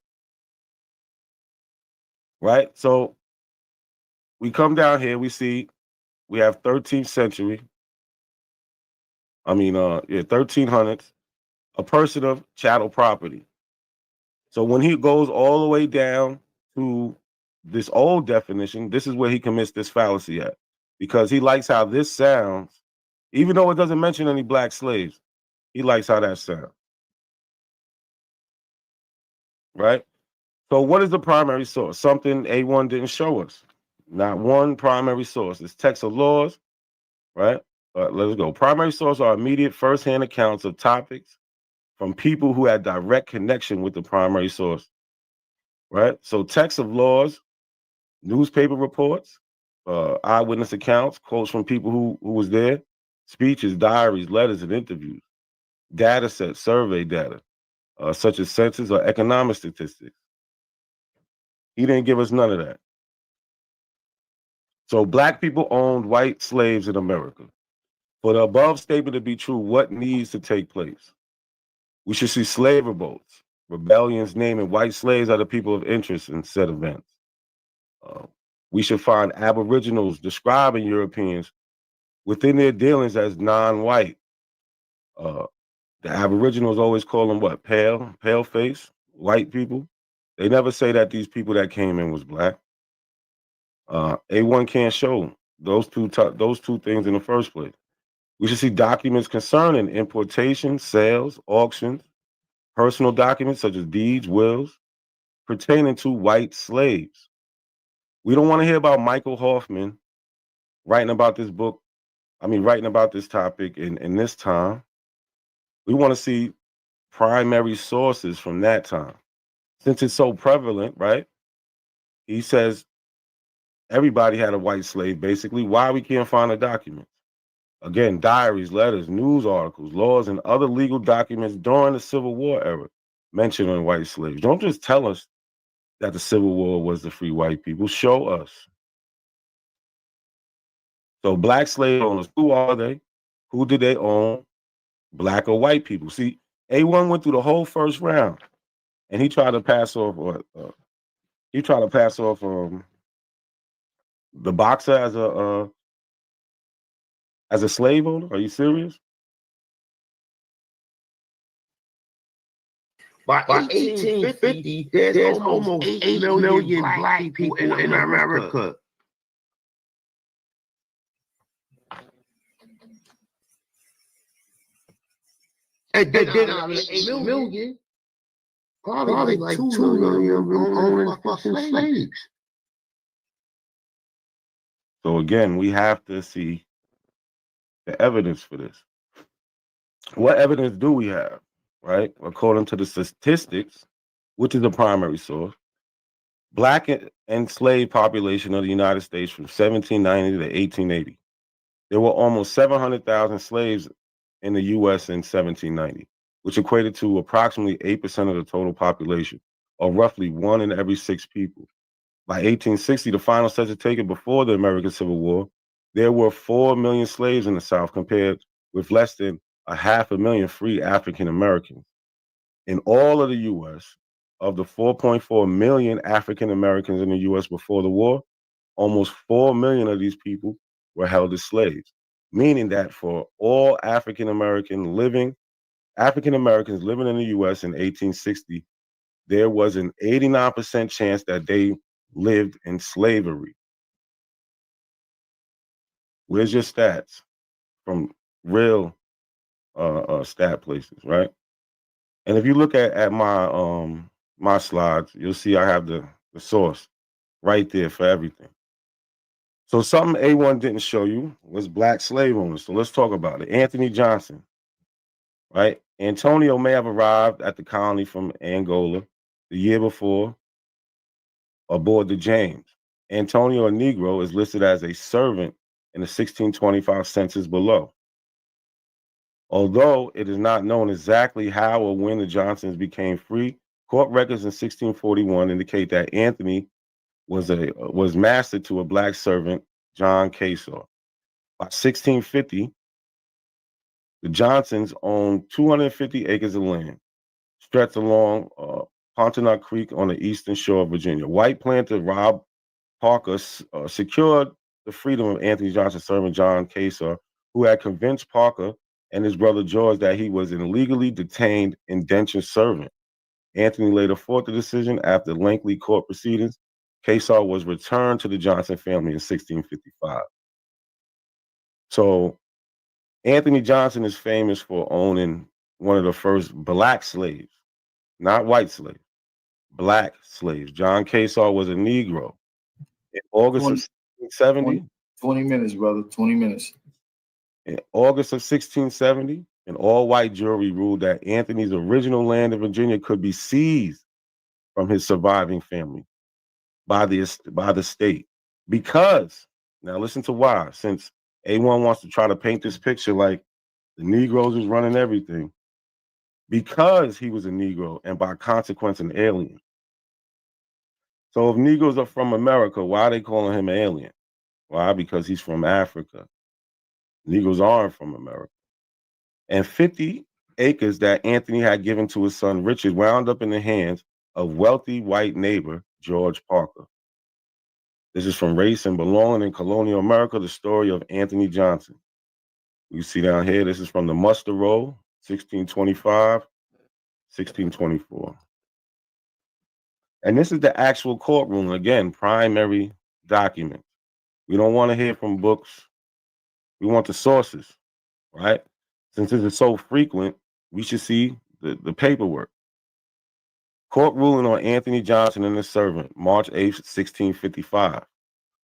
right? So we come down here, we see we have 13th century, 1300s, a person of chattel property. So when he goes all the way down to this old definition, this is where he commits this fallacy at, because he likes how this sounds, even though it doesn't mention any black slaves. He likes how that sounds, right? So what is the primary source? Something A1 didn't show us. Not one primary source. It's text of laws, right? Let's go. Primary source are immediate first-hand accounts of topics from people who had direct connection with the primary source, right? So text of laws, newspaper reports, eyewitness accounts, quotes from people who was there, speeches, diaries, letters, and interviews, data sets, survey data, such as census or economic statistics. He didn't give us none of that. So black people owned white slaves in America. For the above statement to be true, what needs to take place? We should see slave revolts, rebellions naming white slaves are the people of interest in said events. We should find Aboriginals describing Europeans within their dealings as non-white. The Aboriginals always call them what? Pale face, white people. They never say that these people that came in was black. A1 can't show those two things in the first place. We should see documents concerning importation, sales, auctions, personal documents such as deeds, wills, pertaining to white slaves. We don't want to hear about Michael Hoffman writing about this topic in this time. We want to see primary sources from that time. Since it's so prevalent, right? He says everybody had a white slave, basically. Why we can't find a document? Again, diaries, letters, news articles, laws, and other legal documents during the Civil War era mentioning white slaves. Don't just tell us that the Civil War was to free white people. Show us. So black slave owners, who are they? Who did they own? Black or white people? See, A1 went through the whole first round, and he tried to pass off the boxer as a slave owner. Are you serious? By 1850, there's almost 8 million black people in America. And then out of 8 million, probably like 2 million of them owning fucking slaves. So again, we have to see the evidence for this. What evidence do we have, right? According to the statistics, which is the primary source, Black enslaved population of the United States from 1790 to 1880. There were almost 700,000 slaves in the U.S. in 1790, which equated to approximately 8% of the total population, or roughly 1 in every 6 people. By 1860, the final census taken before the American Civil War, there were 4 million slaves in the South compared with less than 500,000 free African Americans. In all of the U.S., of the 4.4 million African Americans in the U.S. before the war, almost 4 million of these people were held as slaves, meaning that for all African Americans living in the U.S. in 1860, there was an 89% chance that they lived in slavery. Where's your stats from real stat places, right? And if you look at my my slides, you'll see I have the source right there for everything. So something A1 didn't show you was black slave owners. So let's talk about it. Anthony Johnson, right? Antonio may have arrived at the colony from Angola the year before aboard the James. Antonio, a Negro, is listed as a servant in the 1625 census below. Although it is not known exactly how or when the Johnsons became free, court records in 1641 indicate that Anthony was master to a black servant, John Casaw. By 1650, the Johnsons owned 250 acres of land stretched along Pontotoc Creek on the eastern shore of Virginia. White planter Rob Parker secured the freedom of Anthony Johnson's servant, John Casaw, who had convinced Parker and his brother George that he was an illegally detained indentured servant. Anthony later fought the decision after lengthy court proceedings. Casaw was returned to the Johnson family in 1655. So Anthony Johnson is famous for owning one of the first black slaves, not white slaves, black slaves. John Casaw was a Negro. In August of 1670, 20 minutes, brother. 20 minutes. in August of 1670, an all-white jury ruled that Anthony's original land in Virginia could be seized from his surviving family by the state because, now listen to why, since A1 wants to try to paint this picture like the Negroes was running everything, because he was a Negro and by consequence an alien. So if Negroes are from America, why are they calling him an alien? Why? Because he's from Africa. Negroes aren't from America. And 50 acres that Anthony had given to his son Richard wound up in the hands of wealthy white neighbor George Parker. This is from Race and Belonging in Colonial America, the story of Anthony Johnson. You see down here, this is from the Muster Roll, 1625, 1624. And this is the actual courtroom, again, primary document. We don't want to hear from books. We want the sources, right? Since this is so frequent, we should see the paperwork. Court ruling on Anthony Johnson and his servant, March 8th, 1655.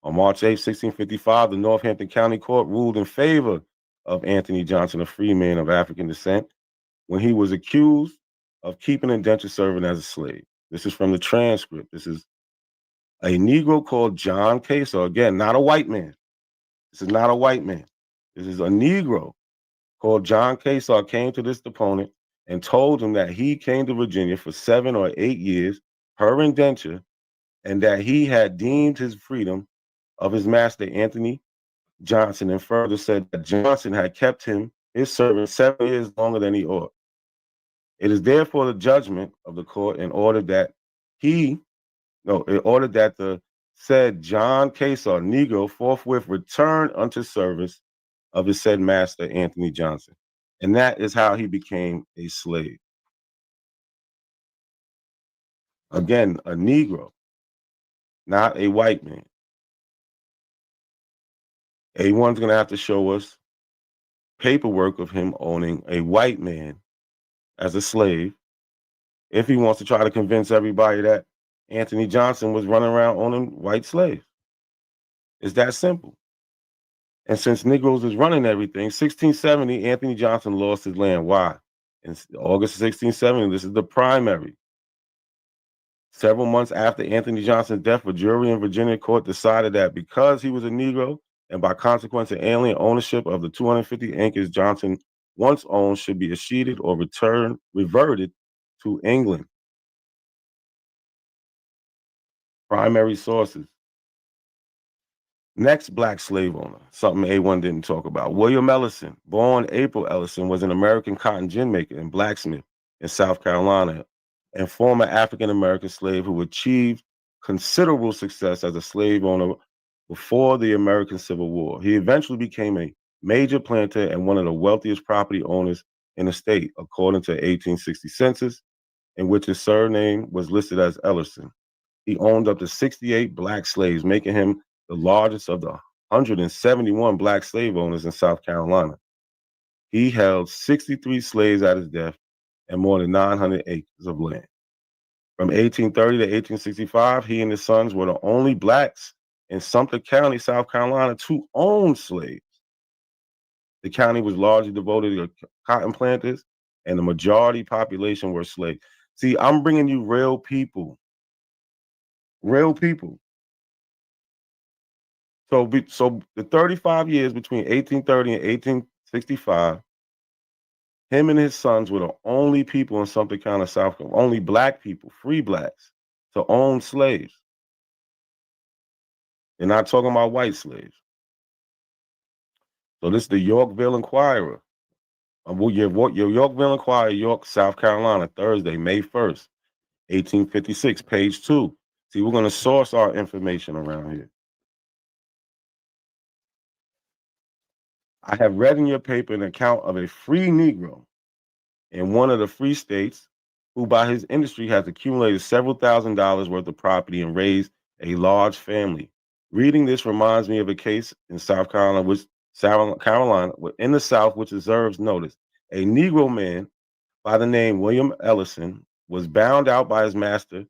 On March 8th, 1655, the Northampton County Court ruled in favor of Anthony Johnson, a free man of African descent, when he was accused of keeping an indentured servant as a slave. This is from the transcript. This is a Negro called John Casaw. Again, not a white man. This is not a white man. This is a Negro called John Casaw came to this deponent and told him that he came to Virginia for 7 or 8 years per indenture and that he had deemed his freedom of his master, Anthony Johnson, and further said that Johnson had kept his servant 7 years longer than he ought. It is therefore the judgment of the court in order that the said John Casaw, Negro, forthwith return unto service of his said master, Anthony Johnson. And that is how he became a slave. Again, a Negro, not a white man. A1's going to have to show us paperwork of him owning a white man as a slave if he wants to try to convince everybody that Anthony Johnson was running around owning white slaves. It's that simple. And since Negroes is running everything, 1670, Anthony Johnson lost his land. Why? In August 1670, this is the primary. Several months after Anthony Johnson's death, a jury in Virginia court decided that because he was a Negro and by consequence an alien, ownership of the 250 acres Johnson once owned should be escheated or reverted to England. Primary sources. Next black slave owner, something A1 didn't talk about. William Ellison, born April Ellison, was an American cotton gin maker and blacksmith in South Carolina and former African American slave who achieved considerable success as a slave owner before the American Civil War. He eventually became a major planter and one of the wealthiest property owners in the state, according to the 1860 census, in which his surname was listed as Ellison. He owned up to 68 black slaves, making him the largest of the 171 black slave owners in South Carolina. He held 63 slaves at his death and more than 900 acres of land. From 1830 to 1865, he and his sons were the only blacks in Sumter County, South Carolina, to own slaves. The county was largely devoted to cotton planters, and the majority population were slaves. See, I'm bringing you real people. Real people. So the 35 years between 1830 and 1865, him and his sons were the only people in Sumter County, South Carolina, only black people, free blacks, to own slaves. They're not talking about white slaves. So this is the Yorkville Inquirer. Your Yorkville Inquirer, York, South Carolina, Thursday, May 1st, 1856, page 2. See, we're going to source our information around here. I have read in your paper an account of a free Negro in one of the free states who by his industry has accumulated several $1,000s worth of property and raised a large family. Reading this reminds me of a case in South Carolina, in the South, which deserves notice. A Negro man by the name William Ellison was bound out by his master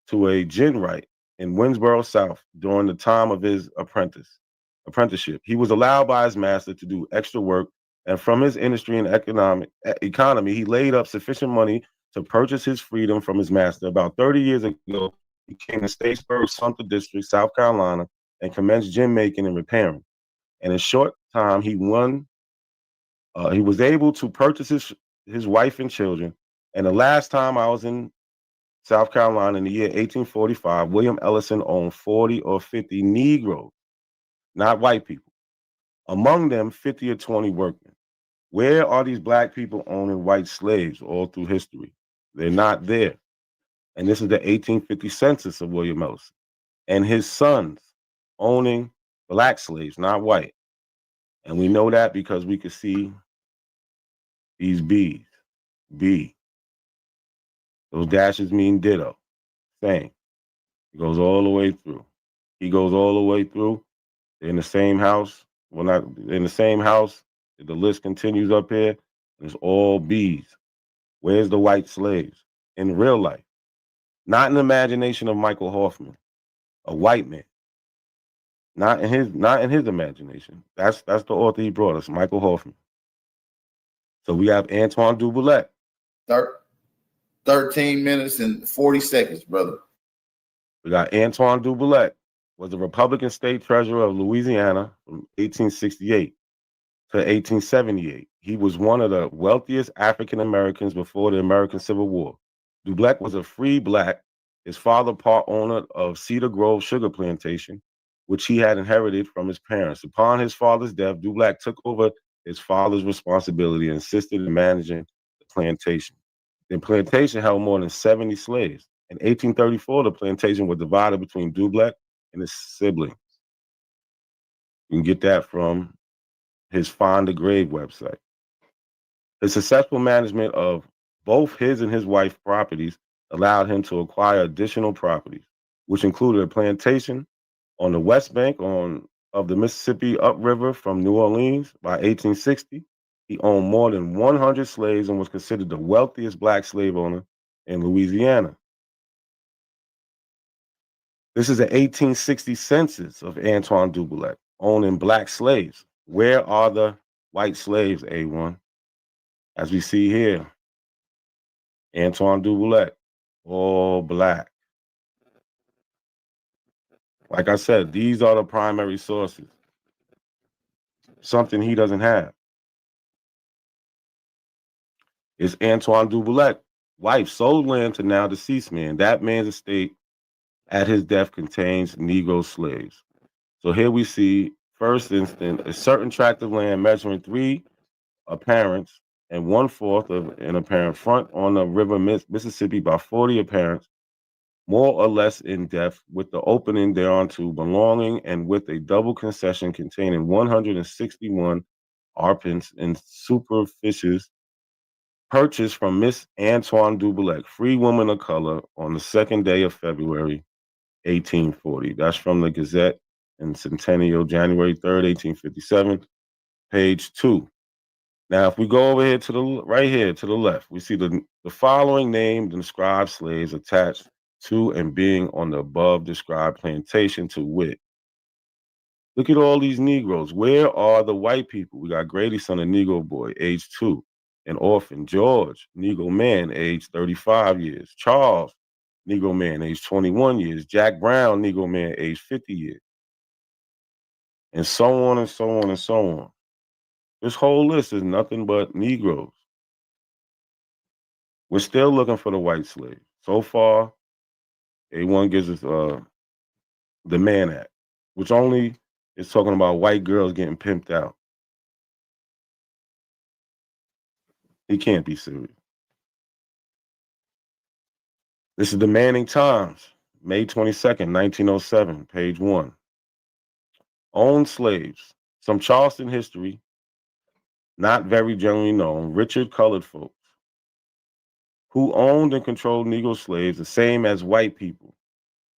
to a gin right in Winsboro, South, during the time of his apprenticeship. He was allowed by his master to do extra work, and from his industry and economy, he laid up sufficient money to purchase his freedom from his master. About 30 years ago, he came to Statesboro, Sumter District, South Carolina, and commenced gin making and repairing. And in a short time, he was able to purchase his wife and children. And the last time I was in South Carolina in the year 1845, William Ellison owned 40 or 50 Negroes, not white people. Among them, 50 or 20 workmen. Where are these black people owning white slaves all through history? They're not there. And this is the 1850 census of William Ellison. And his sons owning black slaves, not white. And we know that because we could see these B's. B. Those dashes mean ditto. Same. It goes all the way through. He goes all the way through. They're in the same house. Well, not in the same house. The list continues up here. It's all B's. Where's the white slaves? In real life. Not in the imagination of Michael Hoffman, a white man. Not in his imagination. That's the author he brought us, Michael Hoffman. So we have Antoine Duboulette. 13 minutes and 40 seconds, brother. We got Antoine Duboulette, was the Republican state treasurer of Louisiana from 1868 to 1878. He was one of the wealthiest African Americans before the American Civil War. Duboulette was a free black, his father part owner of Cedar Grove Sugar Plantation, which he had inherited from his parents. Upon his father's death, Duboulette took over his father's responsibility and assisted in managing the plantation. The plantation held more than 70 slaves. In 1834, the plantation was divided between Duboulette and his siblings. You can get that from his Find the Grave website. The successful management of both his and his wife's properties allowed him to acquire additional properties, which included a plantation on the west bank of the Mississippi upriver from New Orleans. By 1860, he owned more than 100 slaves and was considered the wealthiest black slave owner in Louisiana. This is the 1860 census of Antoine Duboulette owning black slaves. Where are the white slaves, A1? As we see here, Antoine Duboulette, all black. Like I said, these are the primary sources. Something he doesn't have. It's Antoine Duboulet, wife, sold land to now deceased man. That man's estate at his death contains Negro slaves. So here we see, first instance, a certain tract of land measuring 3 apparents and 1/4 of an apparent front on the river Mississippi by 40 apparents, more or less in depth, with the opening thereunto belonging, and with a double concession containing 161 arpents and superficies, purchased from Miss Antoine Duboulet, free woman of color, on the 2nd day of February, 1840. That's from the Gazette and Centennial, January 3rd, 1857, page 2. Now, if we go over here to the right here to the left, we see the following named and described slaves attached to and being on the above described plantation, to wit. Look at all these Negroes. Where are the white people? We got Grady, son of Negro boy, age 2, an orphan. George, Negro man, age 35 years. Charles, Negro man, age 21 years. Jack Brown, Negro man, age 50 years. And so on and so on and so on. This whole list is nothing but Negroes. We're still looking for the white slave. So far, A1 gives us the Mann Act, which only is talking about white girls getting pimped out. He can't be serious. This is the Manning Times, May 22nd, 1907, page 1. Owned slaves. Some Charleston history, not very generally known. Richard colored folks who owned and controlled Negro slaves, the same as white people.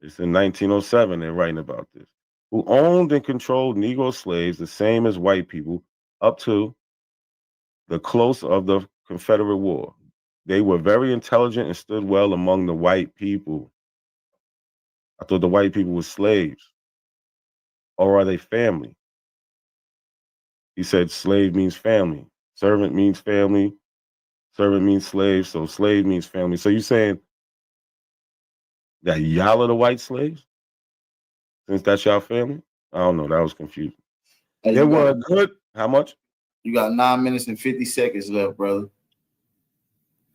It's in 1907, they're writing about this. Who owned and controlled Negro slaves, the same as white people, up to the close of the Confederate War. They were very intelligent and stood well among the white people. I thought the white people were slaves. Or are they family? He said slave means family. Servant means family. Servant means slave. So slave means family. So you saying that y'all are the white slaves? Since that's y'all family? I don't know. That was confusing. Hey, There were good, how much? You got 9 minutes and 50 seconds left, brother.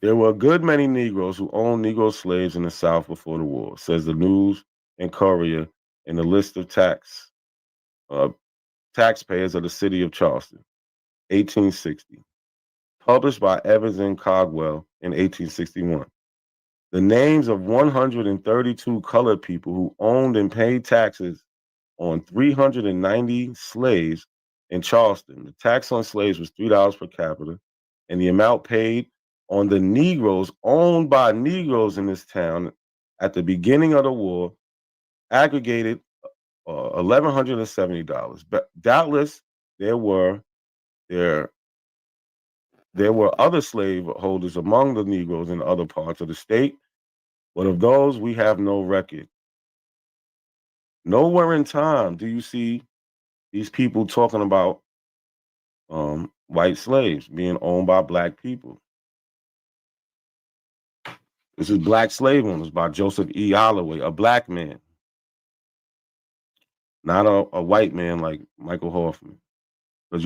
There were a good many Negroes who owned Negro slaves in the South before the war, says the News and Courier in the list of taxpayers of the city of Charleston, 1860, published by Evans and Cogwell in 1861. The names of 132 colored people who owned and paid taxes on 390 slaves in Charleston. The tax on slaves was $3 per capita, and the amount paid on the Negroes owned by Negroes in this town at the beginning of the war aggregated $1,170. But doubtless there were other slave holders among the Negroes in other parts of the state, but of those we have no record. Nowhere in time do you see these people talking about white slaves being owned by black people. This is Black Slave Owners by Joseph E. Holloway, a black man, not a white man like Michael Hoffman. Because,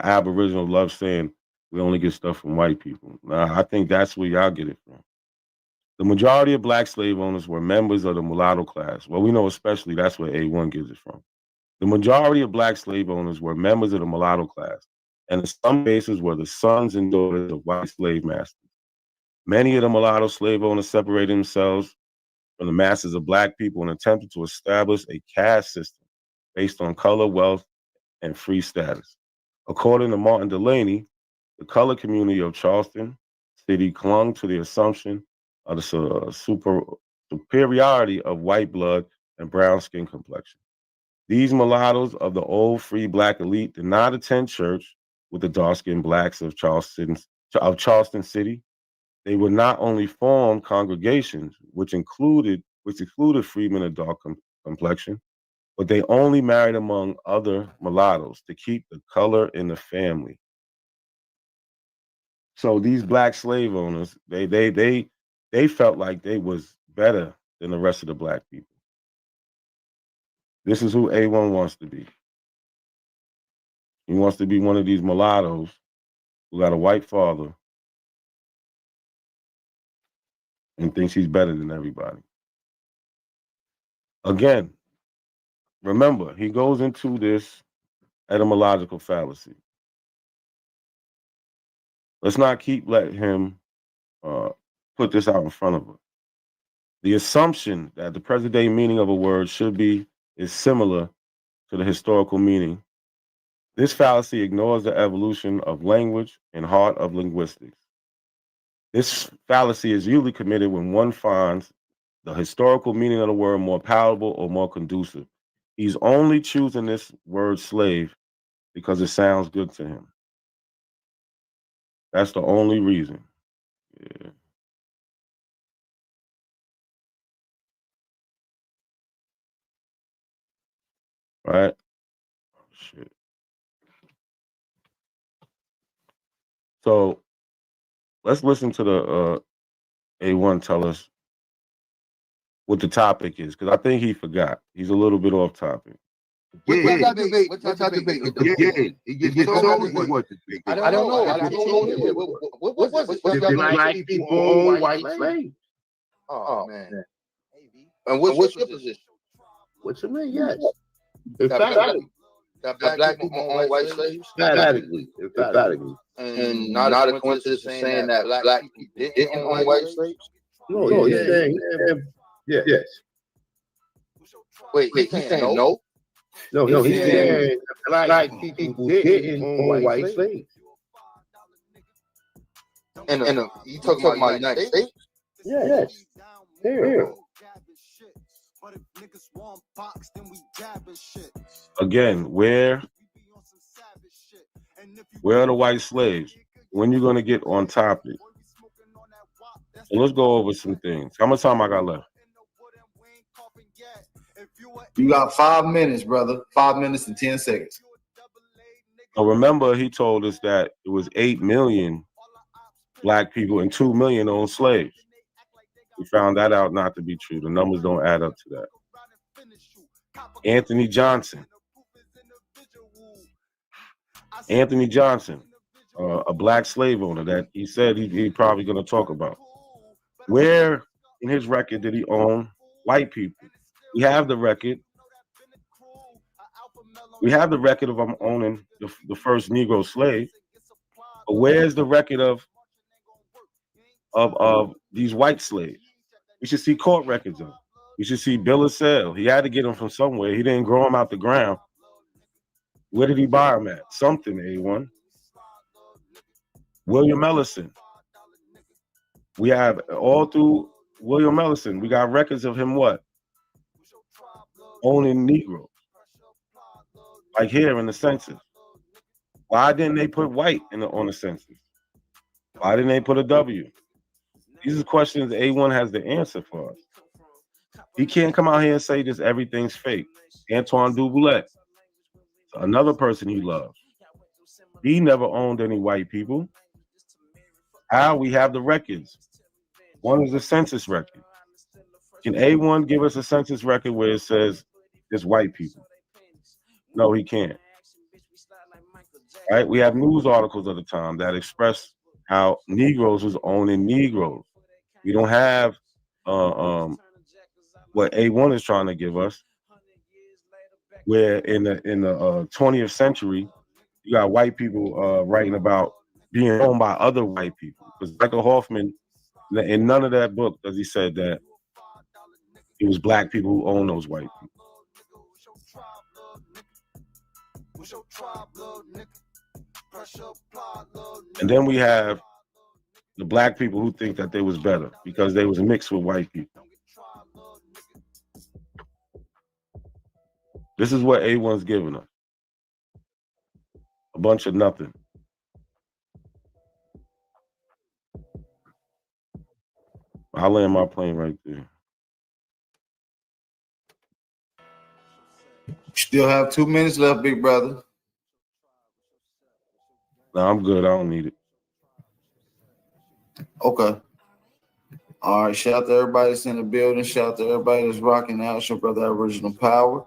Aboriginal love saying we only get stuff from white people. I think that's where y'all get it from. The majority of black slave owners were members of the mulatto class. Well, we know especially that's where A1 gets it from. The majority of black slave owners were members of the mulatto class, and in some cases were the sons and daughters of white slave masters. Many of the mulatto slave owners separated themselves from the masses of black people and attempted to establish a caste system based on color, wealth, and free status. According to Martin Delaney, the colored community of Charleston City clung to the assumption of the superiority of white blood and brown skin complexion. These mulattoes of the old free black elite did not attend church with the dark-skinned blacks of Charleston City. They would not only form congregations, which excluded freedmen of dark complexion, but they only married among other mulattoes to keep the color in the family. So these black slave owners, they felt like they was better than the rest of the black people. This is who A1 wants to be. He wants to be one of these mulattoes who got a white father and thinks he's better than everybody. Again, remember, he goes into this etymological fallacy. Let's not keep letting him put this out in front of us. The assumption that the present day meaning of a word should be is similar to the historical meaning. This fallacy ignores the evolution of language and heart of linguistics. This fallacy is usually committed when one finds the historical meaning of the word more palatable or more conducive. He's only choosing this word slave because it sounds good to him. That's the only reason. Yeah. Right? Shit. So let's listen to the A1 tell us what the topic is, because I think he forgot. He's a little bit off topic. What's our debate? Again, he gets told what to debate. I don't know. What was it? Did black people own white slaves? Oh, man. And what's your position? What's your mean? Yes. Emphatically. That black people own white slaves? Emphatically. And not a coincidence in saying that black people didn't own white slaves? No, he's saying yes. Wait, he's saying no? No, he's saying black people didn't own white slaves. And you talking about United States? Yes. Here. Again, where are the white slaves? When you gonna get on topic? So let's go over some things. How much time I got left? You got 5 minutes, brother. 5 minutes and 10 seconds. So remember, he told us that it was 8 million black people and 2 million owned slaves. We found that out not to be true. The numbers don't add up to that. Anthony Johnson, a black slave owner that he said he probably going to talk about. Where in his record did he own white people? We have the record. We have the record of him owning the first Negro slave. But where's the record of these white slaves? We should see court records of them. We should see bill of sale. He had to get them from somewhere. He didn't grow them out the ground. Where did he buy them at? Something, A1. William Ellison. We have all through William Ellison, we got records of him what? Owning Negroes. Like here in the census. Why didn't they put white on the census? Why didn't they put a W? These are questions A1 has the answer for us. He can't come out here and say just everything's fake. Antoine Duboulette, another person he loves. He never owned any white people. How? We have the records. One is a census record. Can A1 give us a census record where it says there's white people? No, he can't. Right? We have news articles of the time that express how Negroes was owning Negroes. We don't have what A1 is trying to give us, where in the 20th century, you got white people writing about being owned by other white people. Because Michael Hoffman, in none of that book does he say that it was black people who own those white people. And then we have the black people who think that they was better because they was mixed with white people. This is what A1's giving us. A bunch of nothing. I'll land my plane right there. Still have 2 minutes left, big brother. No, I'm good. I don't need it. Okay. All right. Shout out to everybody that's in the building. Shout out to everybody that's rocking out. It's your brother Aboriginal Power.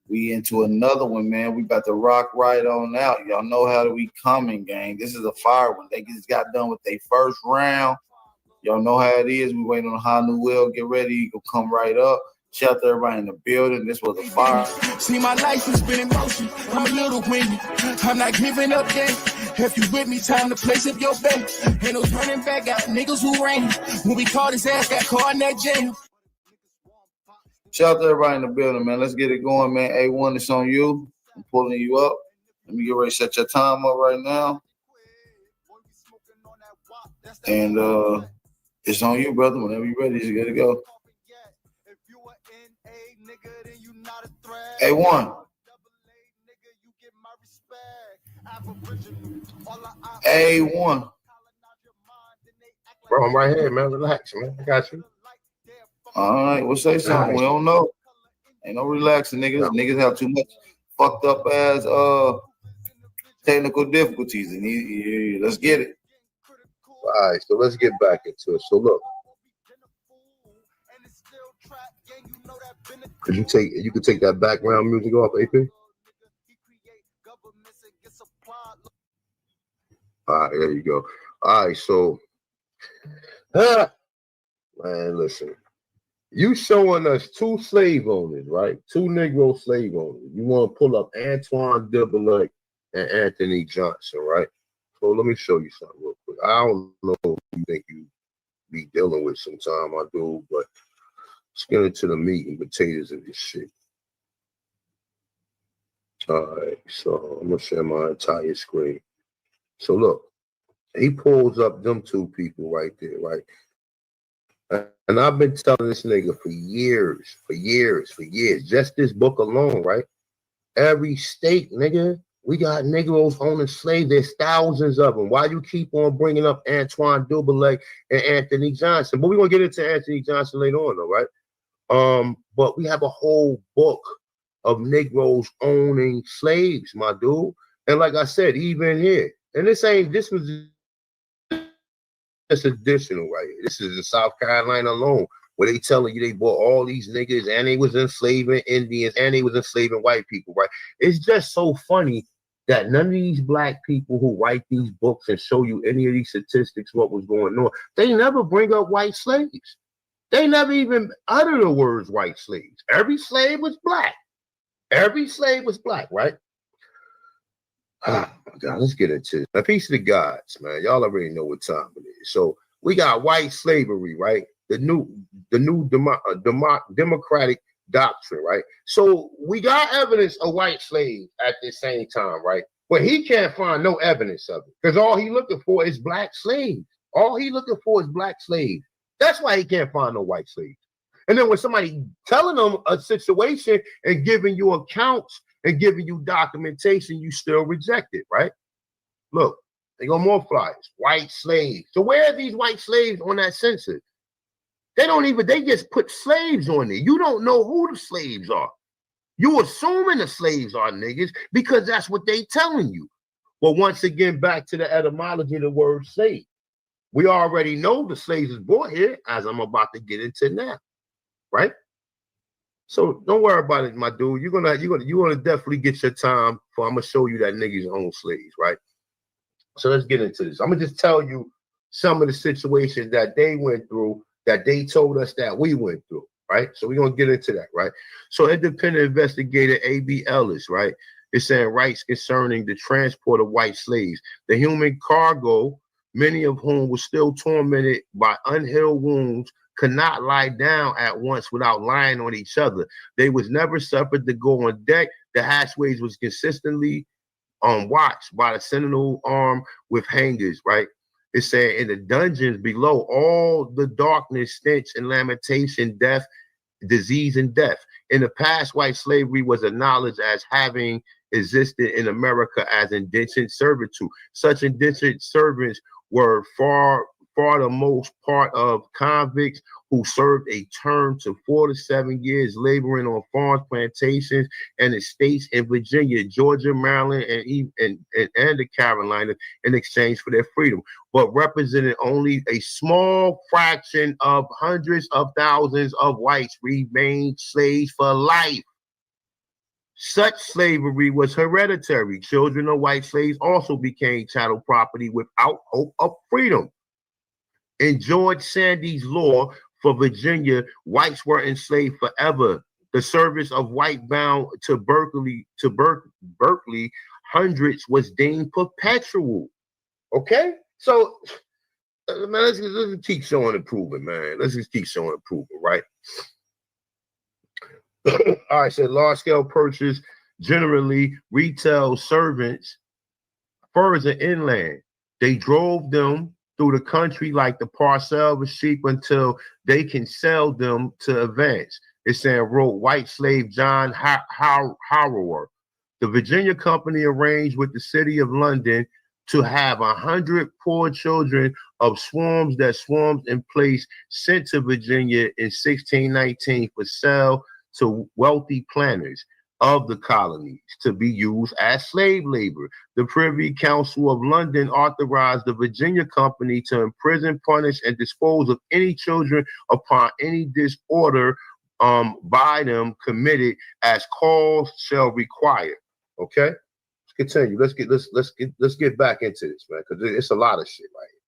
We into another one, man. We about to rock right on out. Y'all know how we coming, gang. This is a fire one. They just got done with their first round. Y'all know how it is. We waiting on Hanu Will. Get ready. You can come right up. Shout out to everybody in the building. This was a fire. See, my life has been in motion. I'm a little windy. I'm not giving up yet. If you with me, time to place up your bet. Ain't no turning back. Got niggas who ran. When we caught his ass, got caught in that jail. Shout out to everybody in the building, man. Let's get it going, man. A1, it's on you. I'm pulling you up. Let me get ready to set your time up right now. And it's on you, brother. Whenever you're ready, you gotta go. A1. A1. Bro, I'm right here, man. Relax, man. I got you. All right, we'll say something. We don't know. Ain't no relaxing, niggas. Niggas have too much fucked up as technical difficulties, and let's get it. All right, so let's get back into it. So look, you can take that background music off, AP. All right, there you go. All right, so man, listen. You showing us two slave owners, right? Two Negro slave owners. You want to pull up Antoine Dibelec and Anthony Johnson, right? So let me show you something real quick. I don't know if you think you be dealing with sometime, I do, but let's get into the meat and potatoes of this shit. All right, so I'm gonna share my entire screen. So look, he pulls up them two people right there, right? And I've been telling this nigga for years, just this book alone, right? Every state, nigga, we got Negroes owning slaves. There's thousands of them. Why you keep on bringing up Antoine Dibelec and Anthony Johnson? But we're going to get into Anthony Johnson later on, though, right? But we have a whole book of Negroes owning slaves, my dude. And like I said, even here, and this was just additional right here. This is in South Carolina alone, where they telling you they bought all these niggas and they was enslaving Indians and they was enslaving white people, right? It's just so funny that none of these black people who write these books and show you any of these statistics, what was going on, they never bring up white slaves. They never even utter the words white slaves. Every slave was black. Every slave was black, right? Oh my God, let's get into it. A piece of the gods, man. Y'all already know what time it is. So we got white slavery, right? The new democratic doctrine, right? So we got evidence of white slaves at the same time, right? But he can't find no evidence of it because all he looking for is black slaves. All he looking for is black slaves. That's why he can't find no white slaves. And then when somebody telling him a situation and giving you accounts and giving you documentation, you still reject it, right? Look, they go more flyers, white slaves. So where are these white slaves on that census? They just put slaves on there. You don't know who the slaves are. You assuming the slaves are niggas because that's what they telling you. But once again, back to the etymology of the word slave. We already know the slaves is brought here, as I'm about to get into now, right? So don't worry about it, my dude. You're gonna definitely get your time for I'm gonna show you that niggas own slaves, right? So let's get into this. I'm gonna just tell you some of the situations that they went through that they told us that we went through, right? So we're gonna get into that, right? So independent investigator A.B. Ellis, right, is saying rights concerning the transport of white slaves, the human cargo, many of whom were still tormented by unhealed wounds, could not lie down at once without lying on each other. They was never suffered to go on deck. The hatchways was consistently watched by the sentinel armed with hangers, right? It said in the dungeons below, all the darkness, stench, and lamentation, death, disease, and death. In the past, white slavery was acknowledged as having existed in America as indentured servitude. Such indentured servants were far the most part of convicts who served a term to 4 to 7 years laboring on farms, plantations, and estates in Virginia, Georgia, Maryland, and the Carolinas in exchange for their freedom, but represented only a small fraction of hundreds of thousands of whites remained slaves for life. Such slavery was hereditary. Children of white slaves also became chattel property without hope of freedom. In George Sandy's law for Virginia, whites were enslaved forever. The service of white bound to Berkeley, hundreds was deemed perpetual. Okay? So, man, let's keep showing and proving, man. Let's just keep showing and proving, right? All right, so large-scale purchase, generally retail servants further inland. They drove them through the country like the parcel of sheep until they can sell them to advance. It's saying, wrote white slave John Harrower. The Virginia Company arranged with the city of London to have 100 poor children of swarms in place sent to Virginia in 1619 for sale to wealthy planters of the colonies to be used as slave labor. The Privy Council of London authorized the Virginia Company to imprison, punish, and dispose of any children upon any disorder by them committed as cause shall require. Okay, let's continue. Let's get back into this, man, because it's a lot of shit right here.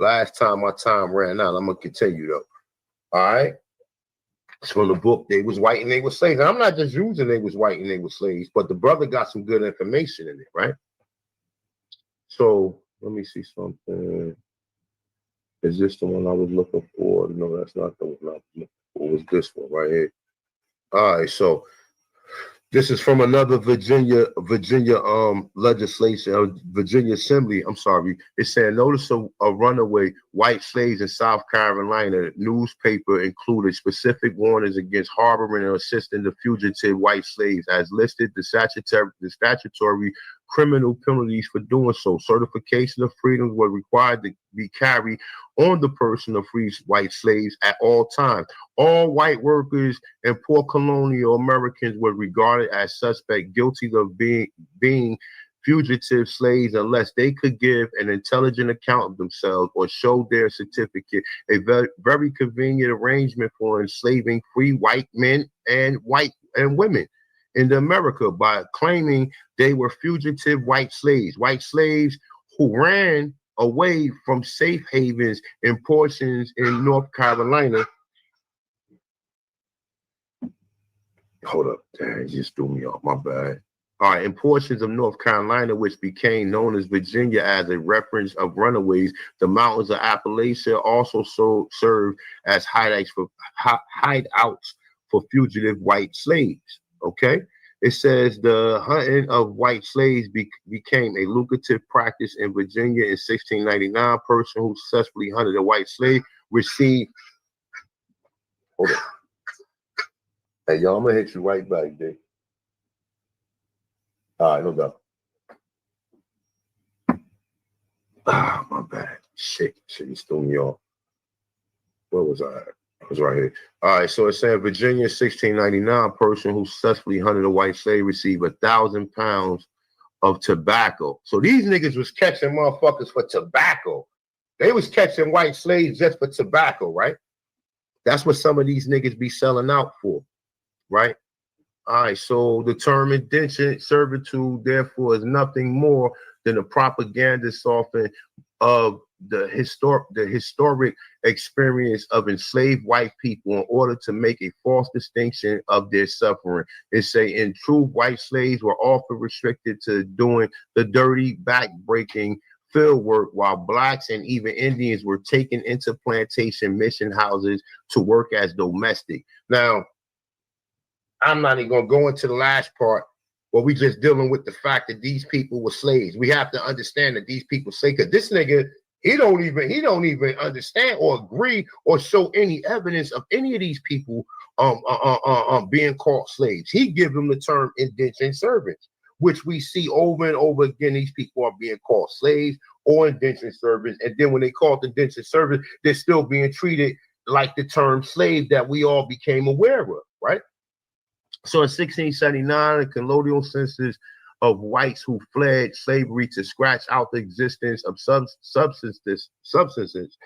Last time my time ran out, I'm gonna continue though. All right. It's from the book They Was White and They Were Slaves. And I'm not just using They Was White and They Were Slaves, but the brother got some good information in it, right? So let me see something. Is this the one I was looking for? No, that's not the one I was looking for. It was this one right here. All right, so this is from another Virginia legislation, Virginia Assembly. I'm sorry. It said, notice of runaway white slaves in South Carolina. Newspaper included specific warnings against harboring and assisting the fugitive white slaves, as listed the statutory criminal penalties for doing so. Certification of freedoms were required to be carried on the person of free white slaves at all times. All white workers and poor colonial Americans were regarded as suspect, guilty of being fugitive slaves unless they could give an intelligent account of themselves or show their certificate. A very convenient arrangement for enslaving free white men and women in America by claiming they were fugitive white slaves who ran away from safe havens in portions in North Carolina. Hold up, damn, you just threw me off, my bad. All right, in portions of North Carolina, which became known as Virginia as a reference of runaways, the mountains of Appalachia also served as hideouts for fugitive white slaves. Okay, it says the hunting of white slaves became a lucrative practice in Virginia in 1699. Person who successfully hunted a white slave received. Hold on. Hey, y'all, I'm gonna hit you right back, Dick. All right, no doubt. Ah, my bad. Shit, he's throwing me off. Where was I at? I was right here. All right, so it said Virginia, 1699, person who successfully hunted a white slave received 1,000 pounds of tobacco. So these niggas was catching motherfuckers for tobacco. They was catching white slaves just for tobacco, right? That's what some of these niggas be selling out for, right? All right, so the term indentured servitude, therefore, is nothing more than a propaganda softening of the historic experience of enslaved white people in order to make a false distinction of their suffering. It say, in truth, white slaves were often restricted to doing the dirty, back-breaking field work, while blacks and even Indians were taken into plantation mission houses to work as domestic. Now, I'm not even gonna go into the last part where we just dealing with the fact that these people were slaves. We have to understand that these people say, because this nigga, he don't even understand or agree or show any evidence of any of these people being called slaves. He gives them the term indentured servants, which we see over and over again. These people are being called slaves or indentured servants, and then when they call it indentured servants, they're still being treated like the term slave that we all became aware of, right? So in 1679, the colonial census of whites who fled slavery to scratch out the existence of subsistence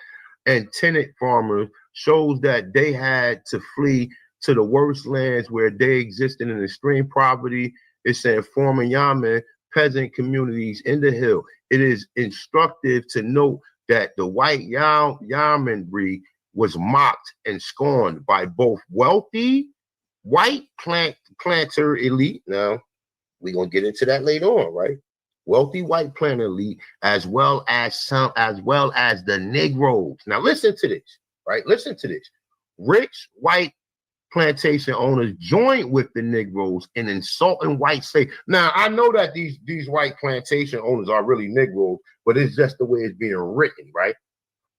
and tenant farmers shows that they had to flee to the worst lands where they existed in extreme poverty. It's saying former Yaman peasant communities in the hill. It is instructive to note that the white Yeomanry was mocked and scorned by both wealthy white planter elite. Now, we're gonna get into that later on, right? Wealthy white planter elite, as well as the Negroes. Now, listen to this, right? Listen to this. Rich white plantation owners joined with the Negroes in insulting white slaves. Now, I know that these white plantation owners are really Negroes, but it's just the way it's being written, right?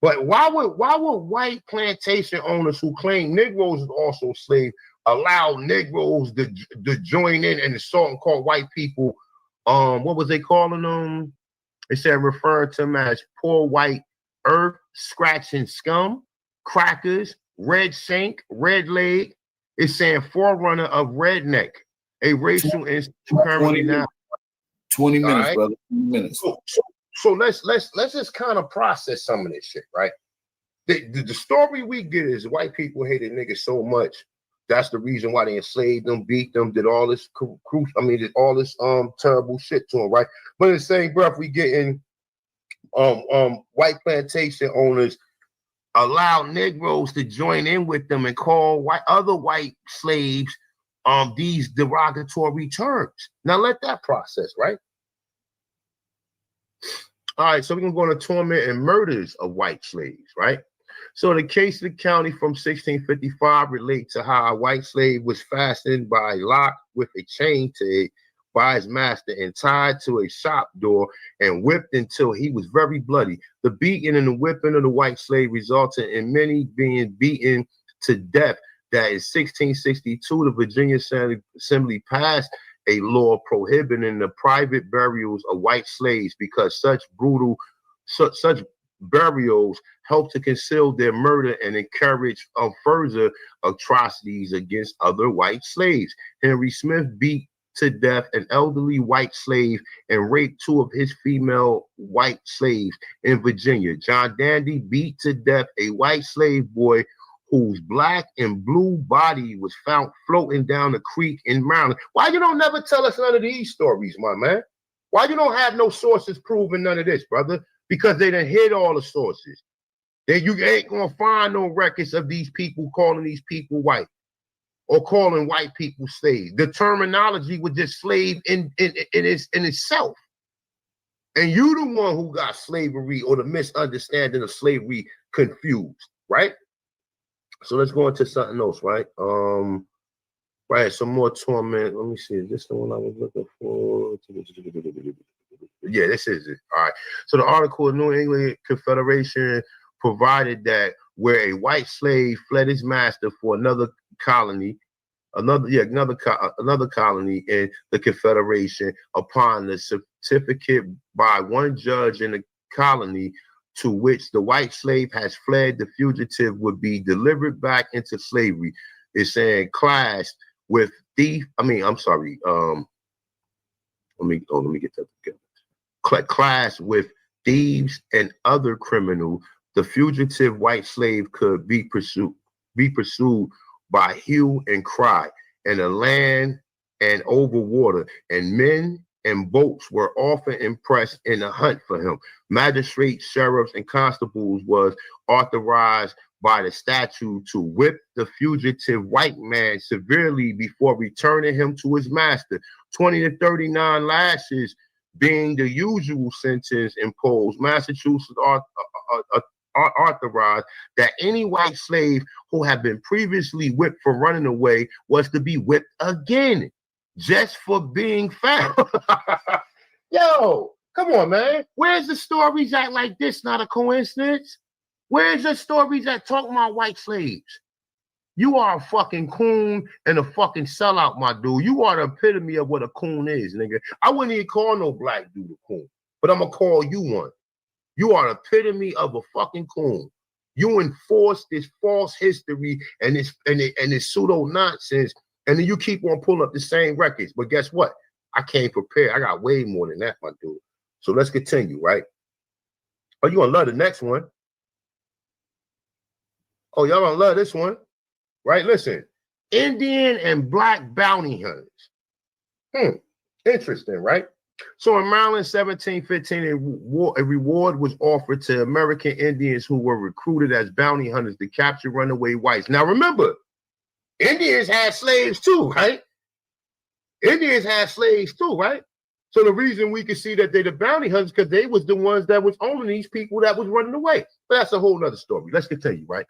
But why would white plantation owners who claim Negroes is also slaves allow Negroes to join in and insult and call white people, what was they calling them? They said referring to them as poor white earth scratching scum, crackers, red shank, red leg. It's saying forerunner of redneck, a racial institution currently now. 20 minutes, right, brother. 20 minutes. So let's just kind of process some of this shit, right? The story we get is white people hated niggas so much. That's the reason why they enslaved them, beat them, did all this did all this terrible shit to them, right? But in the same breath, we getting white plantation owners allow Negroes to join in with them and call other white slaves these derogatory terms. Now let that process, right? All right, so we're gonna go into torment and murders of white slaves, right? So the case of the county from 1655 relates to how a white slave was fastened by a lock with a chain tag by his master and tied to a shop door and whipped until he was very bloody. The beating and the whipping of the white slave resulted in many being beaten to death. That in 1662, the Virginia Assembly passed a law prohibiting the private burials of white slaves because such burials help to conceal their murder and encourage further atrocities against other white slaves. Henry Smith beat to death an elderly white slave and raped 2 of his female white slaves in Virginia. John Dandy beat to death a white slave boy whose black and blue body was found floating down the creek in Maryland. Why you don't never tell us none of these stories, my man? Why you don't have no sources proving none of this, brother? Because they done hid all the sources. You ain't gonna find no records of these people calling these people white or calling white people slaves. The terminology was just slave in itself. And you the one who got slavery or the misunderstanding of slavery confused, right? So let's go into something else, right? Right, some more torment. Let me see. Is this the one I was looking for? Yeah, this is it. All right. So the article in New England Confederation provided that where a white slave fled his master for another colony, another colony in the Confederation, upon the certificate by one judge in the colony to which the white slave has fled, the fugitive would be delivered back into slavery. It's saying classed with thief. Let me get that together. Class with thieves and other criminals, the fugitive white slave could be pursued by hue and cry, and the land and over water, and men and boats were often impressed in the hunt for him. Magistrates, sheriffs, and constables was authorized by the statute to whip the fugitive white man severely before returning him to his master. 20 to 39 lashes being the usual sentence imposed. Massachusetts authorized that any white slave who had been previously whipped for running away was to be whipped again just for being found. Yo, come on, man. Where's the stories at like this? Not a coincidence. Where's the stories that talk about white slaves? You are a fucking coon and a fucking sellout, my dude. You are the epitome of what a coon is, nigga. I wouldn't even call no black dude a coon, but I'm gonna call you one. You are the epitome of a fucking coon. You enforce this false history and this pseudo nonsense, and then you keep on pulling up the same records. But guess what? I came prepared. I got way more than that, my dude. So let's continue, right? Oh, you gonna love the next one. Oh, y'all gonna love this one, right? Listen, Indian and black bounty hunters. Interesting, right? So in Maryland, 1715, a reward was offered to American Indians who were recruited as bounty hunters to capture runaway whites. Now remember, Indians had slaves too, right? Indians had slaves too, right? So the reason we can see that they're the bounty hunters because they was the ones that was owning these people that was running away. But that's a whole nother story. Let's continue, right?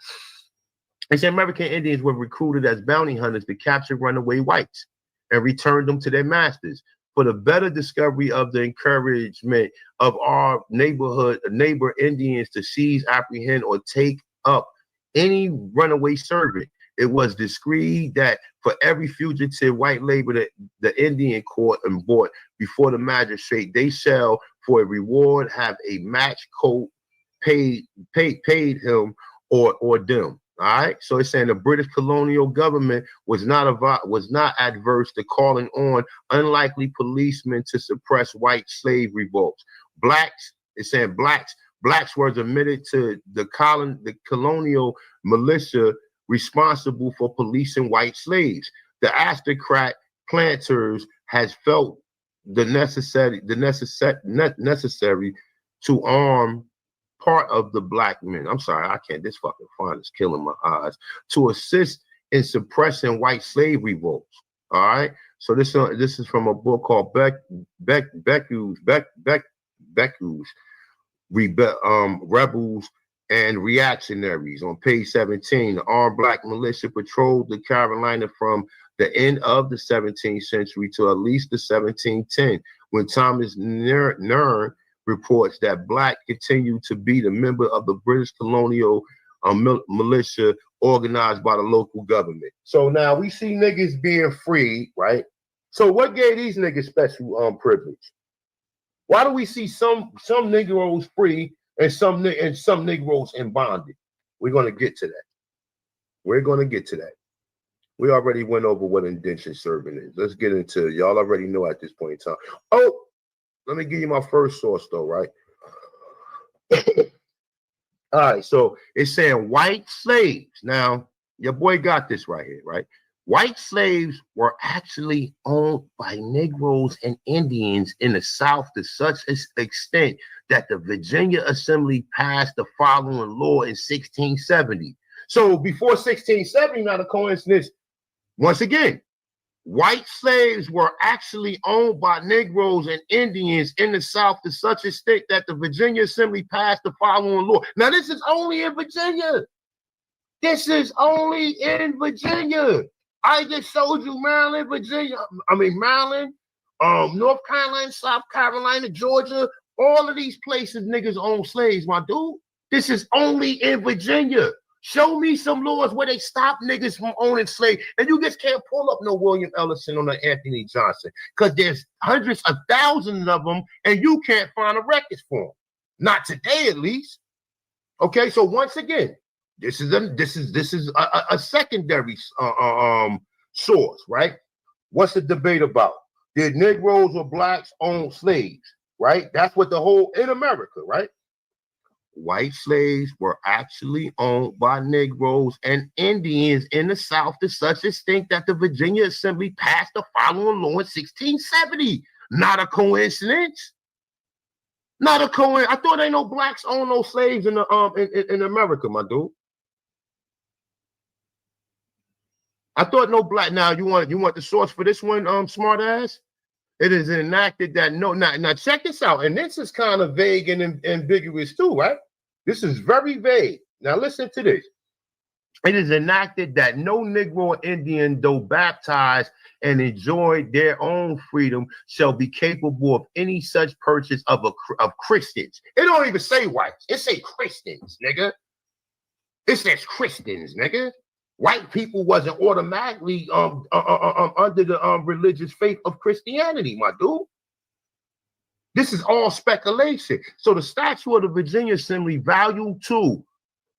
They said American Indians were recruited as bounty hunters to capture runaway whites and return them to their masters for the better discovery of the encouragement of our neighbor Indians to seize, apprehend, or take up any runaway servant. It was decreed that for every fugitive white labor that the Indian court and brought before the magistrate, they shall, for a reward, have a match coat paid him or them. All right, so it's saying the British colonial government was not adverse to calling on unlikely policemen to suppress white slave revolts. Blacks, it's saying blacks were admitted to the colonial militia responsible for policing white slaves. The aristocrat planters has felt the necessary to arm part of the black men. I'm sorry, I can't. This fucking font is killing my eyes. To assist in suppressing white slave revolts. All right. So this is from a book called Beckw's Rebels and Reactionaries. On page 17, the armed black militia patrolled the Carolina from the end of the 17th century to at least the 1710, when Thomas Nern reports that black continued to be the member of the British colonial militia organized by the local government. So now we see niggas being freed, right? So what gave these niggas special privilege? Why do we see some Negroes free and some Negroes in bondage? We're gonna get to that. We're gonna get to that. We already went over what indentured servant is. Let's get into it. Y'all already know at this point in time. Oh, let me give you my first source though, right? All right, so it's saying white slaves. Now, your boy got this right here, right? White slaves were actually owned by Negroes and Indians in the South to such an extent that the Virginia Assembly passed the following law in 1670. So before 1670, not a coincidence, once again, white slaves were actually owned by Negroes and Indians in the South to such a extent that the Virginia Assembly passed the following law. Now, this is only in Virginia. This is only in Virginia. I just showed you Maryland, Maryland, North Carolina, South Carolina, Georgia, all of these places niggas own slaves, my dude. This is only in Virginia. Show me some laws where they stop niggas from owning slaves. And you just can't pull up no William Ellison or no Anthony Johnson because there's hundreds of thousands of them and you can't find a record for them. Not today, at least. Okay, so once again, this is a secondary source, right? What's the debate about? Did Negroes or blacks own slaves, right? That's what the whole in America, right? White slaves were actually owned by Negroes and Indians in the South to such an extent that the Virginia Assembly passed the following law in 1670. Not a coincidence. Not a coincidence. I thought ain't no blacks own no slaves in in America, my dude. I thought no black. Now you want the source for this one, smart ass? It is enacted that now check this out, and this is kind of vague and ambiguous too, right? This is very vague. Now listen to this. It is enacted that no Negro or Indian, though baptized and enjoyed their own freedom, shall be capable of any such purchase of Christians. It don't even say whites. It say Christians, nigga. It says Christians, nigga. White people wasn't automatically under the religious faith of Christianity, my dude. This is all speculation. So the Statute of the Virginia Assembly, Volume 2,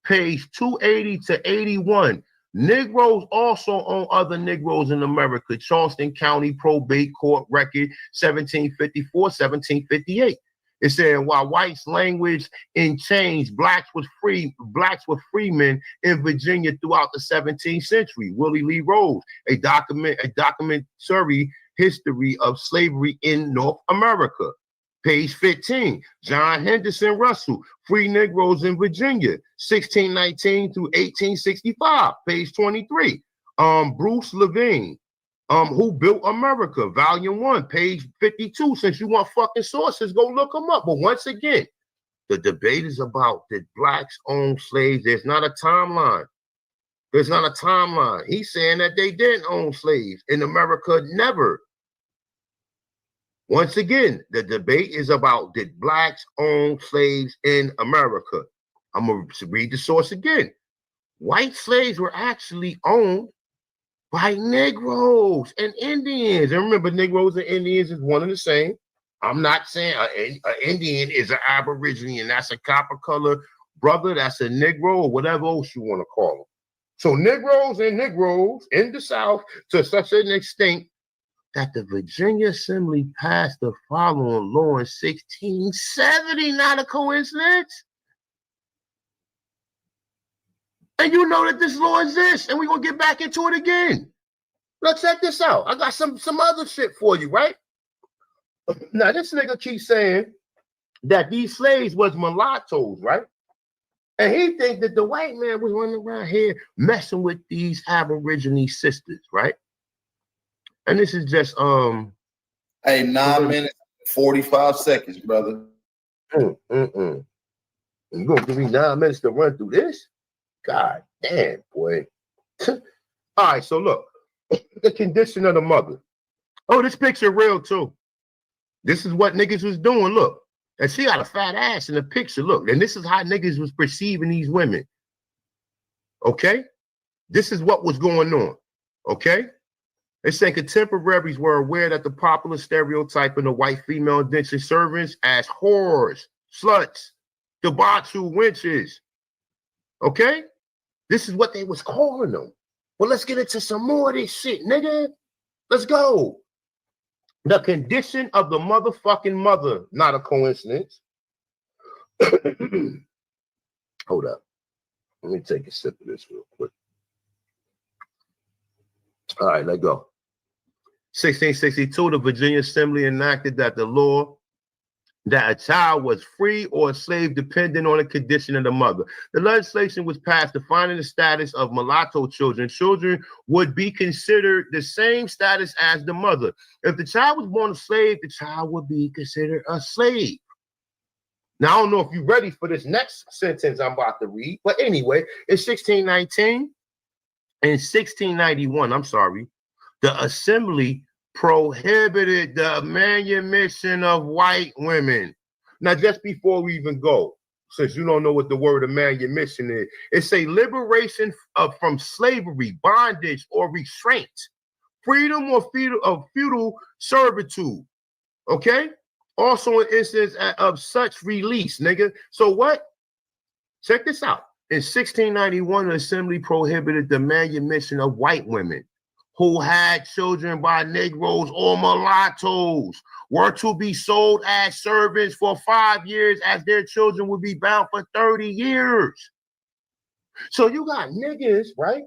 page 280 to 81. Negroes also own other Negroes in America. Charleston County Probate Court Record 1754, 1758. It said while whites language in chains, blacks were freemen in Virginia throughout the 17th century. Willie Lee Rose, a documentary history of slavery in North America. Page 15, John Henderson Russell, Free Negroes in Virginia, 1619 through 1865. Page 23. Bruce Levine, Who Built America, Volume 1, page 52. Since you want fucking sources, go look them up. But once again, the debate is about did blacks own slaves? There's not a timeline. There's not a timeline. He's saying that they didn't own slaves. In America, never. Once again, the debate is about did blacks own slaves in America? I'm going to read the source again. White slaves were actually owned by Negroes and Indians. And remember, Negroes and Indians is one and the same. I'm not saying an Indian is an Aborigine and that's a copper color brother, that's a Negro or whatever else you want to call them. So Negroes and Negroes in the South to such an extent that the Virginia Assembly passed the following law in 1670, not a coincidence. And you know that this law exists, and we're going to get back into it again. Now check this out. I got some other shit for you, right? Now this nigga keeps saying that these slaves was mulattoes, right? And he think that the white man was running around here messing with these Aborigine sisters, right? And this is just Hey, 9 minutes, 45 seconds, brother. You gonna give me 9 minutes to run through this? God damn, boy. All right, so look, the condition of the mother. Oh, this picture real too. This is what niggas was doing. Look, and she got a fat ass in the picture. Look, and this is how niggas was perceiving these women. Okay, this is what was going on. Okay. They say contemporaries were aware that the popular stereotype in the white female indentured servants as whores, sluts, debauchee wenches. Okay? This is what they was calling them. Well, let's get into some more of this shit, nigga. Let's go. The condition of the motherfucking mother, not a coincidence. Hold up. Let me take a sip of this real quick. All right, let's go. 1662, the Virginia Assembly enacted that the law that a child was free or a slave depending on the condition of the mother. The legislation was passed defining the status of mulatto children. Children would be considered the same status as the mother. If the child was born a slave, the child would be considered a slave. Now, I don't know if you're ready for this next sentence I'm about to read, but anyway, in 1619, in 1691, I'm sorry, the Assembly prohibited the manumission of white women. Now, just before we even go, since you don't know what the word of manumission is, it's a liberation from slavery, bondage, or restraint, freedom or feudal servitude. Okay? Also, an instance of such release, nigga. So what? Check this out. In 1691, the Assembly prohibited the manumission of white women who had children by Negroes or mulattoes were to be sold as servants for 5 years, as their children would be bound for 30 years. So you got niggas, right?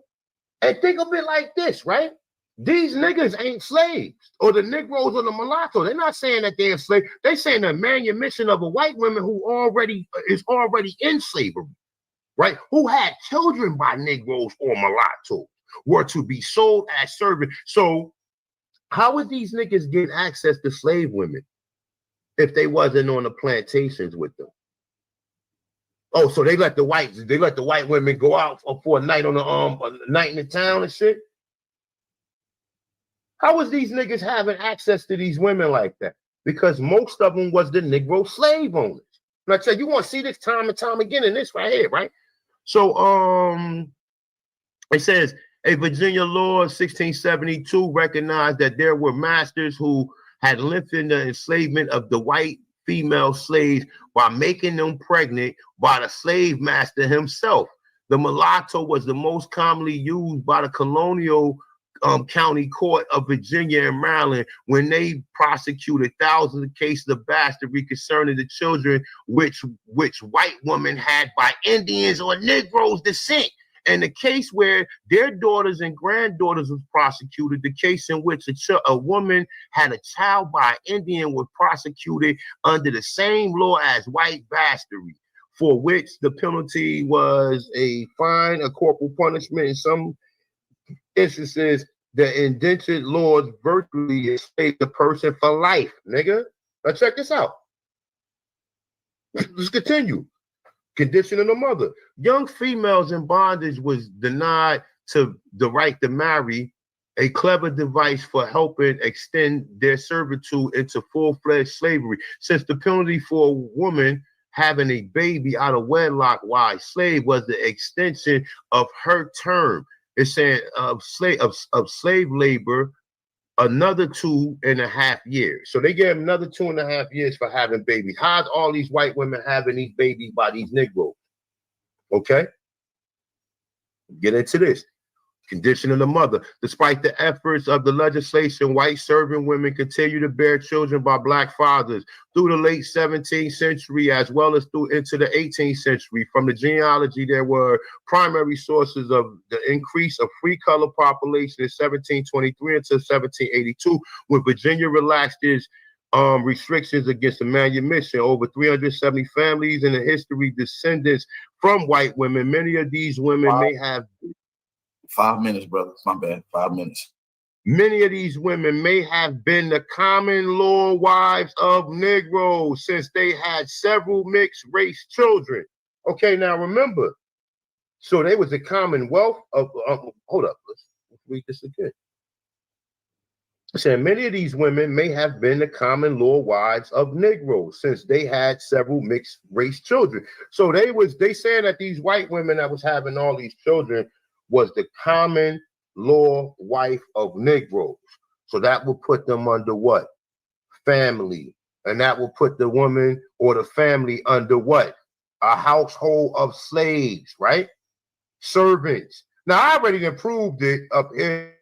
And think of it like this, right? These niggas ain't slaves, or the Negroes or the mulattoes. They're not saying that they're slaves. They're saying the manumission of a white woman who is already in slavery, right? Who had children by Negroes or mulattoes were to be sold as servants. So how would these niggas get access to slave women if they wasn't on the plantations with them? Oh, so they let the white women go out for a night on a night in the town and shit? How was these niggas having access to these women like that? Because most of them was the Negro slave owners. And I tell you, want to see this time and time again in this right here, right? So it says a Virginia law of 1672 recognized that there were masters who had lengthened the enslavement of the white female slaves by making them pregnant by the slave master himself. The mulatto was the most commonly used by the colonial County Court of Virginia and Maryland when they prosecuted thousands of cases of bastardy concerning the children which white women had by Indians or Negroes descent. And the case where their daughters and granddaughters was prosecuted, the case in which a woman had a child by Indian was prosecuted under the same law as white bastardy, for which the penalty was a fine, a corporal punishment. In some instances, the indentured laws virtually enslaved the person for life, nigga. Now check this out. Let's continue. Conditioning the mother. Young females in bondage was denied to the right to marry, a clever device for helping extend their servitude into full-fledged slavery. Since the penalty for a woman having a baby out of wedlock while a slave was the extension of her term. It's saying of slave labor, another 2.5 years. So they gave him another 2.5 years for having babies. How's all these white women having these babies by these Negroes? Okay. Get into this. Condition of the mother. Despite the efforts of the legislation, white serving women continue to bear children by black fathers through the late 17th century as well as through into the 18th century. From the genealogy, there were primary sources of the increase of free color population in 1723 until 1782, when Virginia relaxed its restrictions against manumission. Over 370 families in the history descendants from white women. Many of these women may have 5 minutes, brother. My bad. 5 minutes. Many of these women may have been the common law wives of Negroes since they had several mixed race children. Okay, now remember, so they was the commonwealth of, hold up, let's read this again. It said many of these women may have been the common law wives of Negroes since they had several mixed race children. So they saying that these white women that was having all these children was the common law wife of Negroes. So that will put them under what? Family. And that will put the woman or the family under what? A household of slaves, right? Servants. Now, I already proved it up here,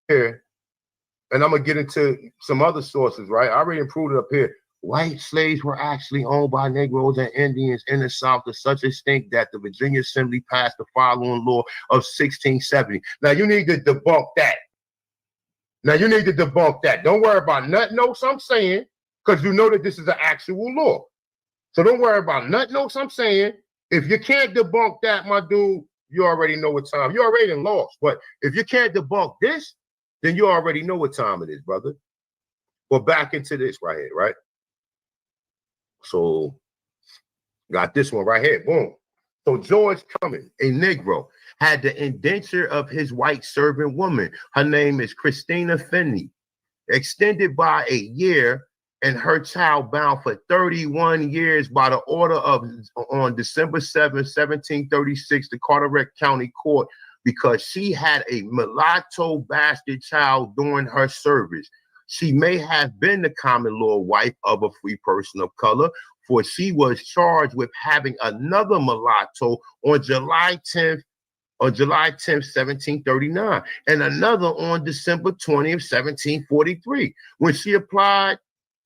and I'm going to get into some other sources, right? I already proved it up here. White slaves were actually owned by Negroes and Indians in the South to such extent that the Virginia Assembly passed the following law of 1670. Now, you need to debunk that. Don't worry about nothing else I'm saying, because you know that this is an actual law. So don't worry about nothing else I'm saying. If you can't debunk that, my dude, you already know what time. You already lost. But if you can't debunk this, then you already know what time it is, brother. Well, back into this right here, right? So got this one right here. Boom. So George Cummings, a Negro, had the indenture of his white servant woman. Her name is Christina Finney, extended by a year, and her child bound for 31 years by the order of on December 7, 1736, the Carteret County Court, because she had a mulatto bastard child during her service. She may have been the common law wife of a free person of color, for she was charged with having another mulatto on July 10th, 1739, and another on December 20th, 1743. When she applied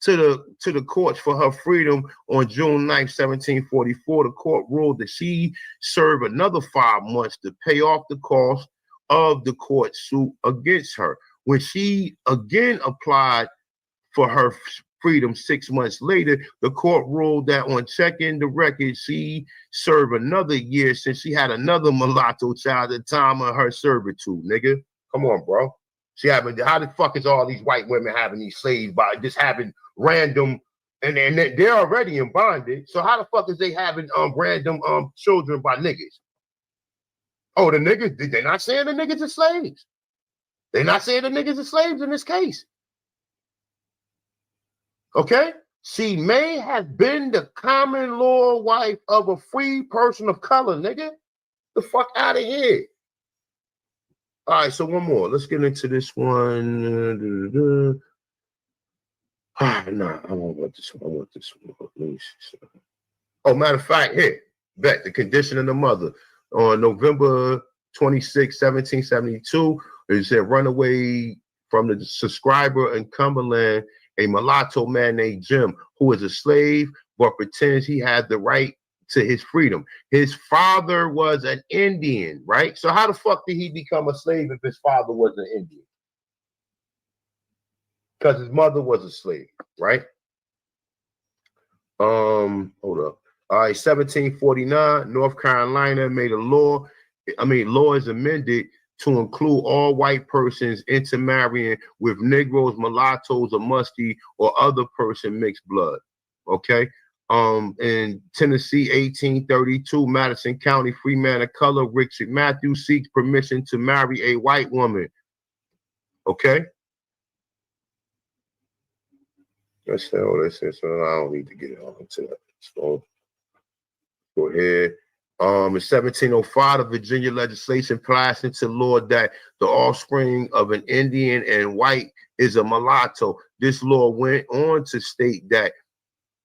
to the courts for her freedom on June 9th, 1744, the court ruled that she serve another 5 months to pay off the cost of the court suit against her. When she again applied for her freedom 6 months later, the court ruled that on checking the record, she served another year since she had another mulatto child at the time of her servitude, nigga. Come on, bro. How the fuck is all these white women having these slaves by just having random, and they're already in bondage. So how the fuck is they having random children by niggas? Oh, the niggas, they're not saying the niggas are slaves. They're not saying the niggas are slaves in this case. Okay? She may have been the common law wife of a free person of color, nigga. The fuck out of here. All right, so one more. Let's get into this one. Nah, I don't want this one. I want this one. Let me see. Oh, matter of fact, here. Bet the condition of the mother. On November 26, 1772, It said, run away from the subscriber in Cumberland, a mulatto man named Jim, who is a slave but pretends he had the right to his freedom. His father was an Indian, right? So how the fuck did he become a slave if his father was an Indian? Because his mother was a slave, right? Hold up. All right, 1749, North Carolina made a law. Law is amended to include all white persons intermarrying with Negroes, mulattoes, or muskie, or other person mixed blood. Okay. In Tennessee, 1832, Madison County, free man of color, Richard Matthews seeks permission to marry a white woman. Okay. Let's say all this, so I don't need to get on to that. So go ahead. In 1705, the Virginia legislation passed into law that the offspring of an Indian and white is a mulatto. This law went on to state that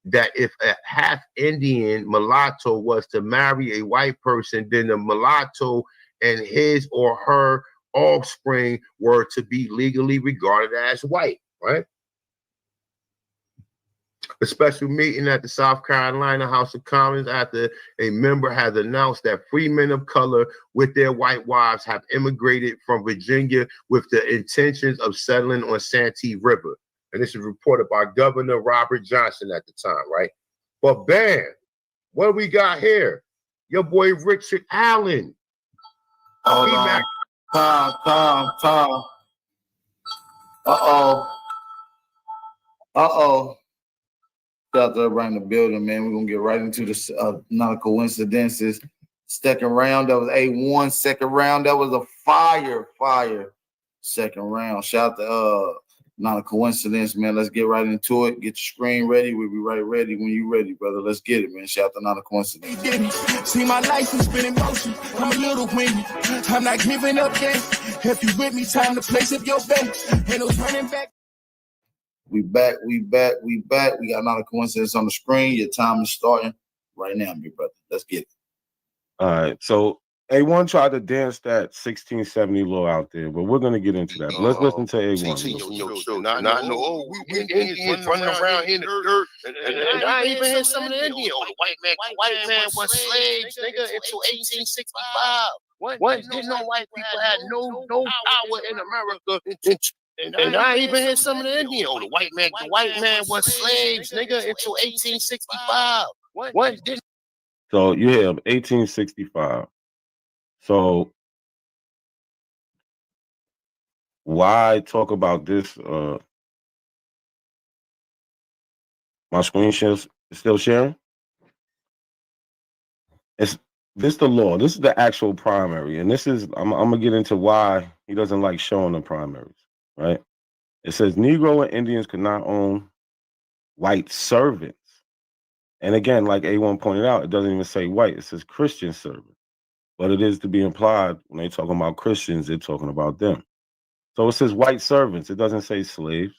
if a half Indian mulatto was to marry a white person, then the mulatto and his or her offspring were to be legally regarded as white, right? A special meeting at the South Carolina House of Commons after a member has announced that free men of color with their white wives have immigrated from Virginia with the intentions of settling on Santee River. And this is reported by Governor Robert Johnson at the time, right? But bam, what do we got here? Your boy Richard Allen. Hold on. Tom. Uh-oh. Shout out to everybody in the building, man. We're going to get right into this not a coincidences. Second round, that was A1. Second round, that was a fire second round. Shout out to not a coincidence, man. Let's get right into it. Get your screen ready. We'll be right ready when you're ready, brother. Let's get it, man. Shout out to not a coincidence. See, my life has been in motion. I'm a little windy. I'm not giving up yet. If you with me, time to place up your bet. Ain't no turning back. We back. We got not a coincidence on the screen. Your time is starting right now, big brother. Let's get it. All right. So A1 tried to dance that 1670 law out there, but we're going to get into that. But let's listen to A1. We Indians running around here in the dirt, and I even had some of the Indians. The white man was slaves, nigga, until 1865. What? Didn't know white people had no power in America. And I even had some of the Indians. The white man was slaves, nigga, until 1865. What? Didn't. So you have 1865. So why talk about this? My screen shares is still sharing. It's this the law. This is the actual primary, and this is I'm gonna get into why he doesn't like showing the primaries. Right? It says Negro and Indians could not own white servants, and again, like A1 pointed out, it doesn't even say white. It says Christian servants. But it is to be implied when they talking about Christians, they're talking about them. So it says white servants. It doesn't say slaves.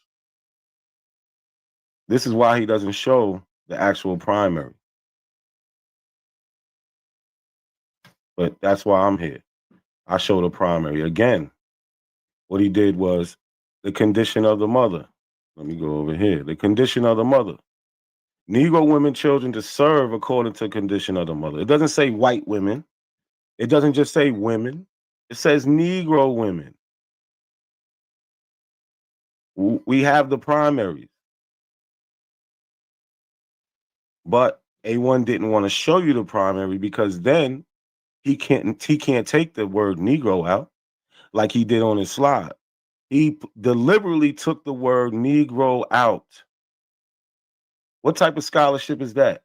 This is why he doesn't show the actual primary. But that's why I'm here. I show the primary. Again, what he did was the condition of the mother. Let me go over here. The condition of the mother. Negro women, children to serve according to condition of the mother. It doesn't say white women. It doesn't just say women. It says Negro women. We have the primaries. But A1 didn't want to show you the primary because then he can't take the word Negro out like he did on his slide. He deliberately took the word Negro out. What type of scholarship is that?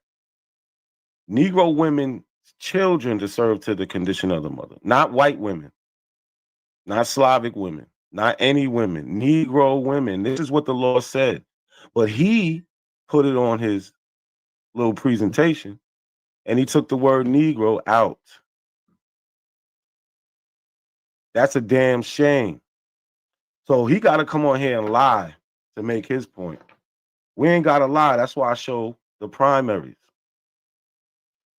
Negro women, children to serve to the condition of the mother, not white women, not Slavic women, not any women, Negro women. This is what the law said. But he put it on his little presentation and he took the word Negro out. That's a damn shame. So he got to come on here and lie to make his point. We ain't got to lie. That's why I show the primaries.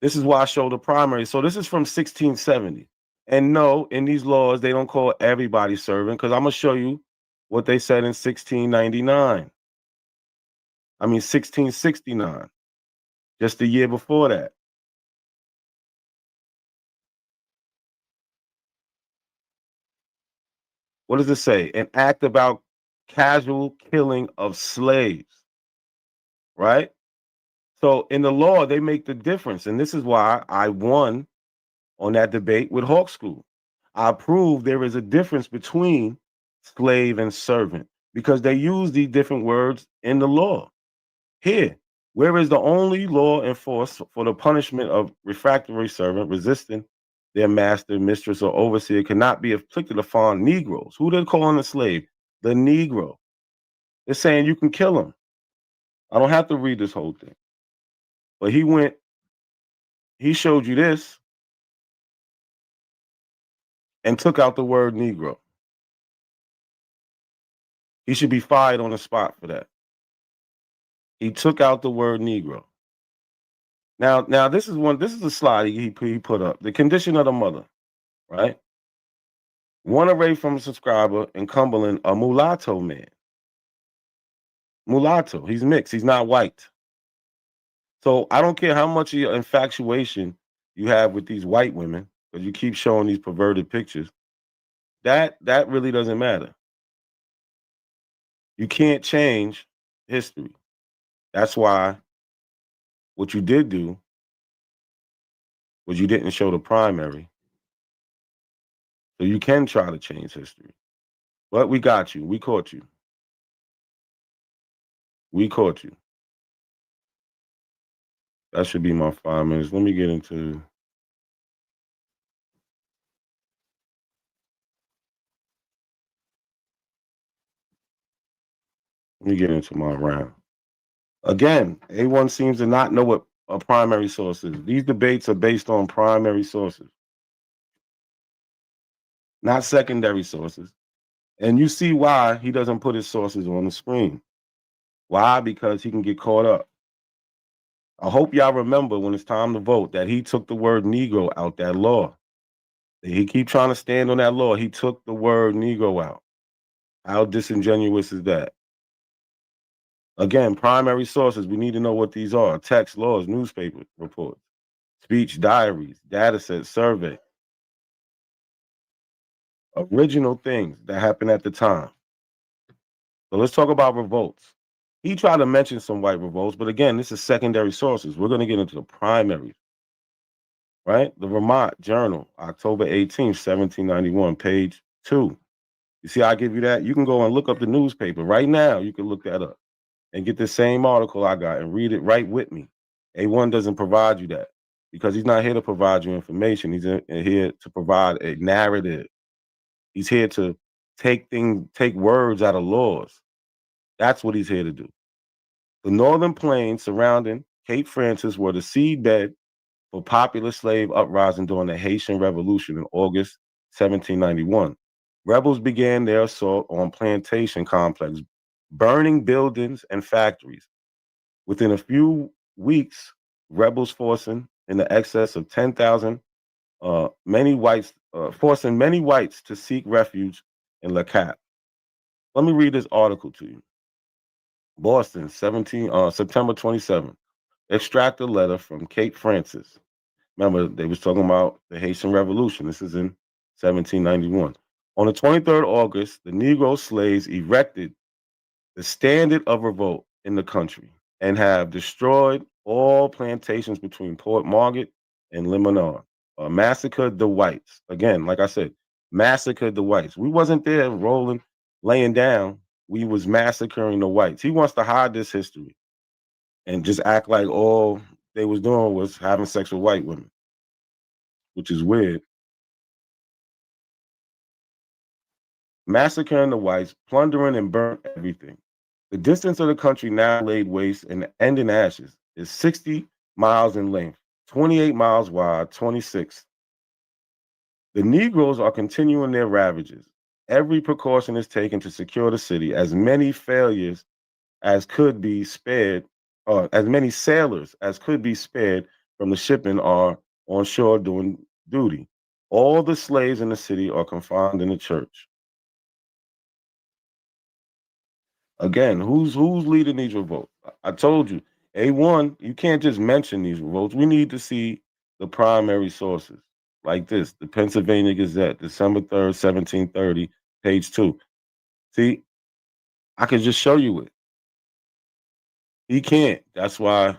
This is why I show the primaries. So this is from 1670. And no, in these laws, they don't call everybody servant, because I'm going to show you what they said in 1699. I mean, 1669, just the year before that. What does it say? An act about casual killing of slaves, right? So in the law, they make the difference. And this is why I won on that debate with Hawk School. I proved there is a difference between slave and servant because they use these different words in the law. Here, where is the only law enforced for the punishment of refractory servant resisting their master, mistress, or overseer cannot be inflicted upon Negroes. Who they're calling a slave? The Negro. They're saying you can kill him. I don't have to read this whole thing. But he showed you this and took out the word Negro. He should be fired on the spot for that. He took out the word Negro. Now this is a slide he put up. The condition of the mother, right? One array from a subscriber in Cumberland, a mulatto man. Mulatto, he's mixed, he's not white. So I don't care how much of your infatuation you have with these white women, because you keep showing these perverted pictures. That really doesn't matter. You can't change history. That's why what you did do was you didn't show the primary. So you can try to change history. But we got you. We caught you. We caught you. That should be my 5 minutes. Let me get into. Let me get into my round. Again, A1 seems to not know what a primary source is. These debates are based on primary sources, not secondary sources. And you see why he doesn't put his sources on the screen. Why? Because he can get caught up. I hope y'all remember when it's time to vote that he took the word Negro out that law. He keep trying to stand on that law. He took the word Negro out. How disingenuous is that? Again, primary sources, we need to know what these are. Text, laws, newspaper reports, speech, diaries, data sets, survey. Original things that happened at the time. So let's talk about revolts. He tried to mention some white revolts, but again, this is secondary sources. We're going to get into the primaries, right? The Vermont Journal, October 18th, 1791, page 2. You see, I give you that. You can go and look up the newspaper right now. You can look that up and get the same article I got and read it right with me. A1 doesn't provide you that because he's not here to provide you information. He's here to provide a narrative. He's here to take words out of laws. That's what he's here to do. The northern plains surrounding Cape Francis were the seedbed for popular slave uprising during the Haitian Revolution in August 1791. Rebels began their assault on plantation complexes, burning buildings and factories. Within a few weeks, rebels forcing in the excess of 10,000, forcing many whites to seek refuge in Le Cap. Let me read this article to you. Boston, September 27th. Extract a letter from Cape Francis. Remember, they was talking about the Haitian Revolution. This is in 1791. On the 23rd August, the Negro slaves erected the standard of revolt in the country and have destroyed all plantations between Port Margaret and Lemonade. Massacred the whites. Again, like I said, massacred the whites. We wasn't there rolling, laying down. We was massacring the whites. He wants to hide this history and just act like all they was doing was having sex with white women, which is weird. Massacring the whites, plundering and burnt everything. The distance of the country now laid waste and end in ashes is 60 miles in length, 28 miles wide, 26. The Negroes are continuing their ravages. Every precaution is taken to secure the city. As many failures as could be spared, or as many sailors as could be spared from the shipping are on shore doing duty. All the slaves in the city are confined in the church. Again, who's leading these revolts? I told you, A1, you can't just mention these revolts. We need to see the primary sources. Like this, the Pennsylvania Gazette, December 3rd, 1730, page 2. See, I could just show you it. He can't. That's why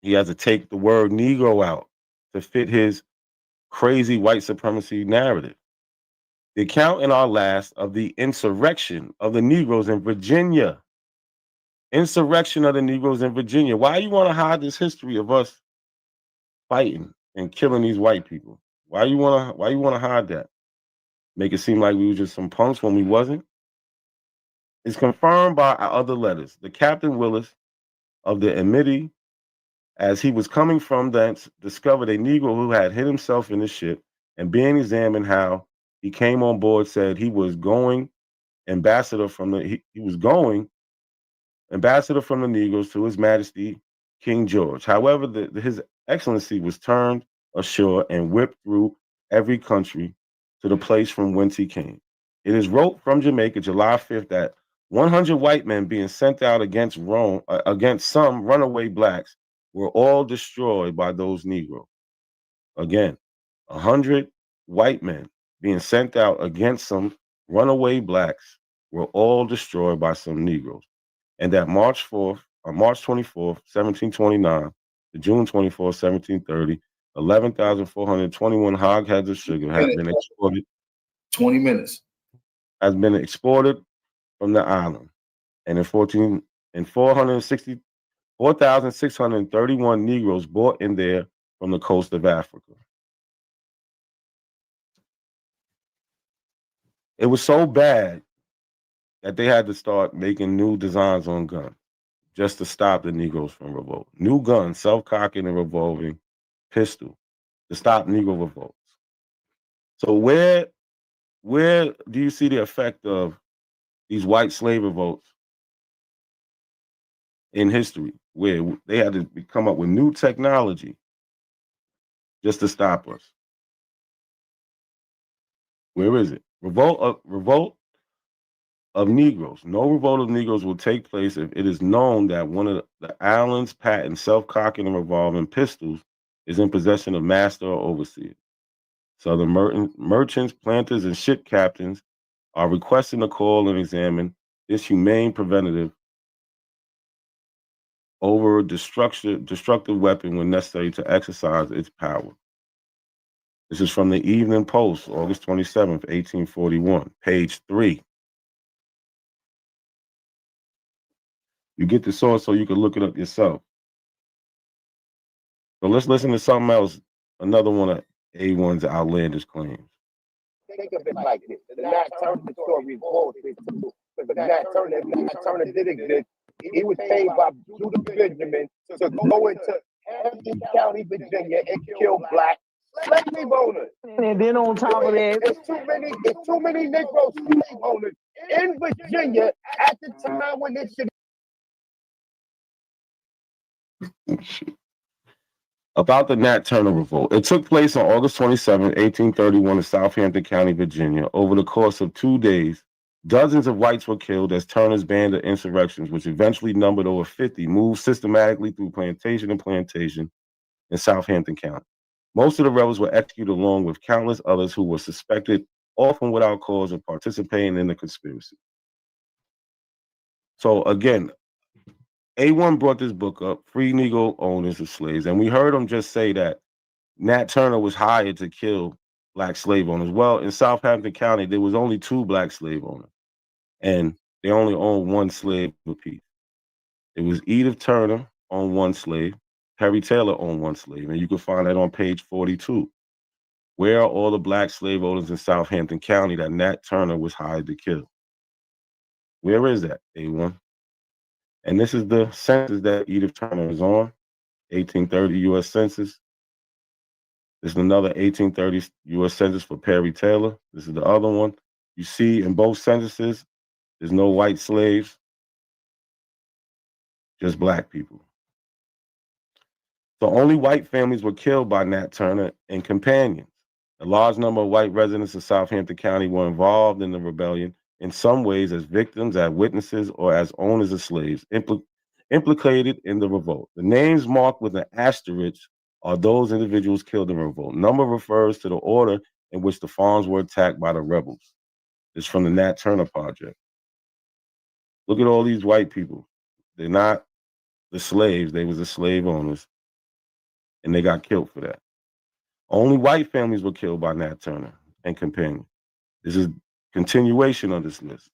he has to take the word Negro out to fit his crazy white supremacy narrative. The account in our last of the insurrection of the Negroes in Virginia. Insurrection of the Negroes in Virginia. Why you want to hide this history of us fighting and killing these white people? Why you want to hide that? Make it seem like we were just some punks when we wasn't? It's confirmed by our other letters. The Captain Willis of the Amity, as he was coming from thence, discovered a Negro who had hid himself in the ship, and being examined how he came on board, said he was going ambassador from the he was going ambassador from the Negroes to His Majesty King George. However, His Excellency was turned ashore and whipped through every country to the place from whence he came. It is wrote from Jamaica, July 5th, that 100 white men being sent out against Rome, against some runaway blacks, were all destroyed by those Negroes. Again, 100 white men being sent out against some runaway blacks were all destroyed by some Negroes. And that March 24th, 1729, to June 24th, 1730, 11,421 hogsheads of sugar have been exported. 20 minutes. Has been exported from the island. And in 4,631 Negroes brought in there from the coast of Africa. It was so bad that they had to start making new designs on guns just to stop the Negroes from revolt. New guns, self-cocking and revolving pistol to stop Negro revolts. So where do you see the effect of these white slave revolts in history, where they had to come up with new technology just to stop us? Where is it? Revolt of Negroes. No revolt of Negroes will take place if it is known that one of the Allen's patent self-cocking and revolving pistols is in possession of master or overseer. Southern merchants, planters, and ship captains are requesting to call and examine this humane preventative over a destructive weapon when necessary to exercise its power. This is from the Evening Post, August 27th, 1841, page 3. You get the source so you can look it up yourself. So let's listen to something else, another one of A1's outlandish claims. Think of it like this. The Nat Turner story bullshit too. But the Nat Turner did exist. He was paid by Judah Benjamin to go into Hampton County, Virginia, and kill black slave owners. And then on top of that, it's too many Negro slave owners in Virginia at the time when this shit. About the Nat Turner Revolt. It took place on August 27, 1831 in Southampton County, Virginia. Over the course of 2 days, dozens of whites were killed as Turner's band of insurrections, which eventually numbered over 50, moved systematically through plantation and plantation in Southampton County. Most of the rebels were executed along with countless others who were suspected, often without cause, of participating in the conspiracy. So again, A1 brought this book up, Free Negro Owners of Slaves, and we heard him just say that Nat Turner was hired to kill black slave owners. Well, in Southampton County, there was only 2 black slave owners, and they only owned 1 slave apiece. It was Edith Turner owned 1 slave, Perry Taylor owned 1 slave, and you can find that on page 42. Where are all the black slave owners in Southampton County that Nat Turner was hired to kill? Where is that, A1? And this is the census that Edith Turner is on, 1830 U.S. Census. This is another 1830 U.S. Census for Perry Taylor. This is the other one. You see in both censuses, there's no white slaves, just black people. So only white families were killed by Nat Turner and companions. A large number of white residents of Southampton County were involved in the rebellion in some ways as victims, as witnesses, or as owners of slaves implicated in the revolt. The names marked with an asterisk are those individuals killed in the revolt. Number refers to the order in which the farms were attacked by the rebels. It's from the Nat Turner Project. Look at all these white people. They're not the slaves. They was the slave owners, and they got killed for that. Only white families were killed by Nat Turner and companions. This is continuation of this list.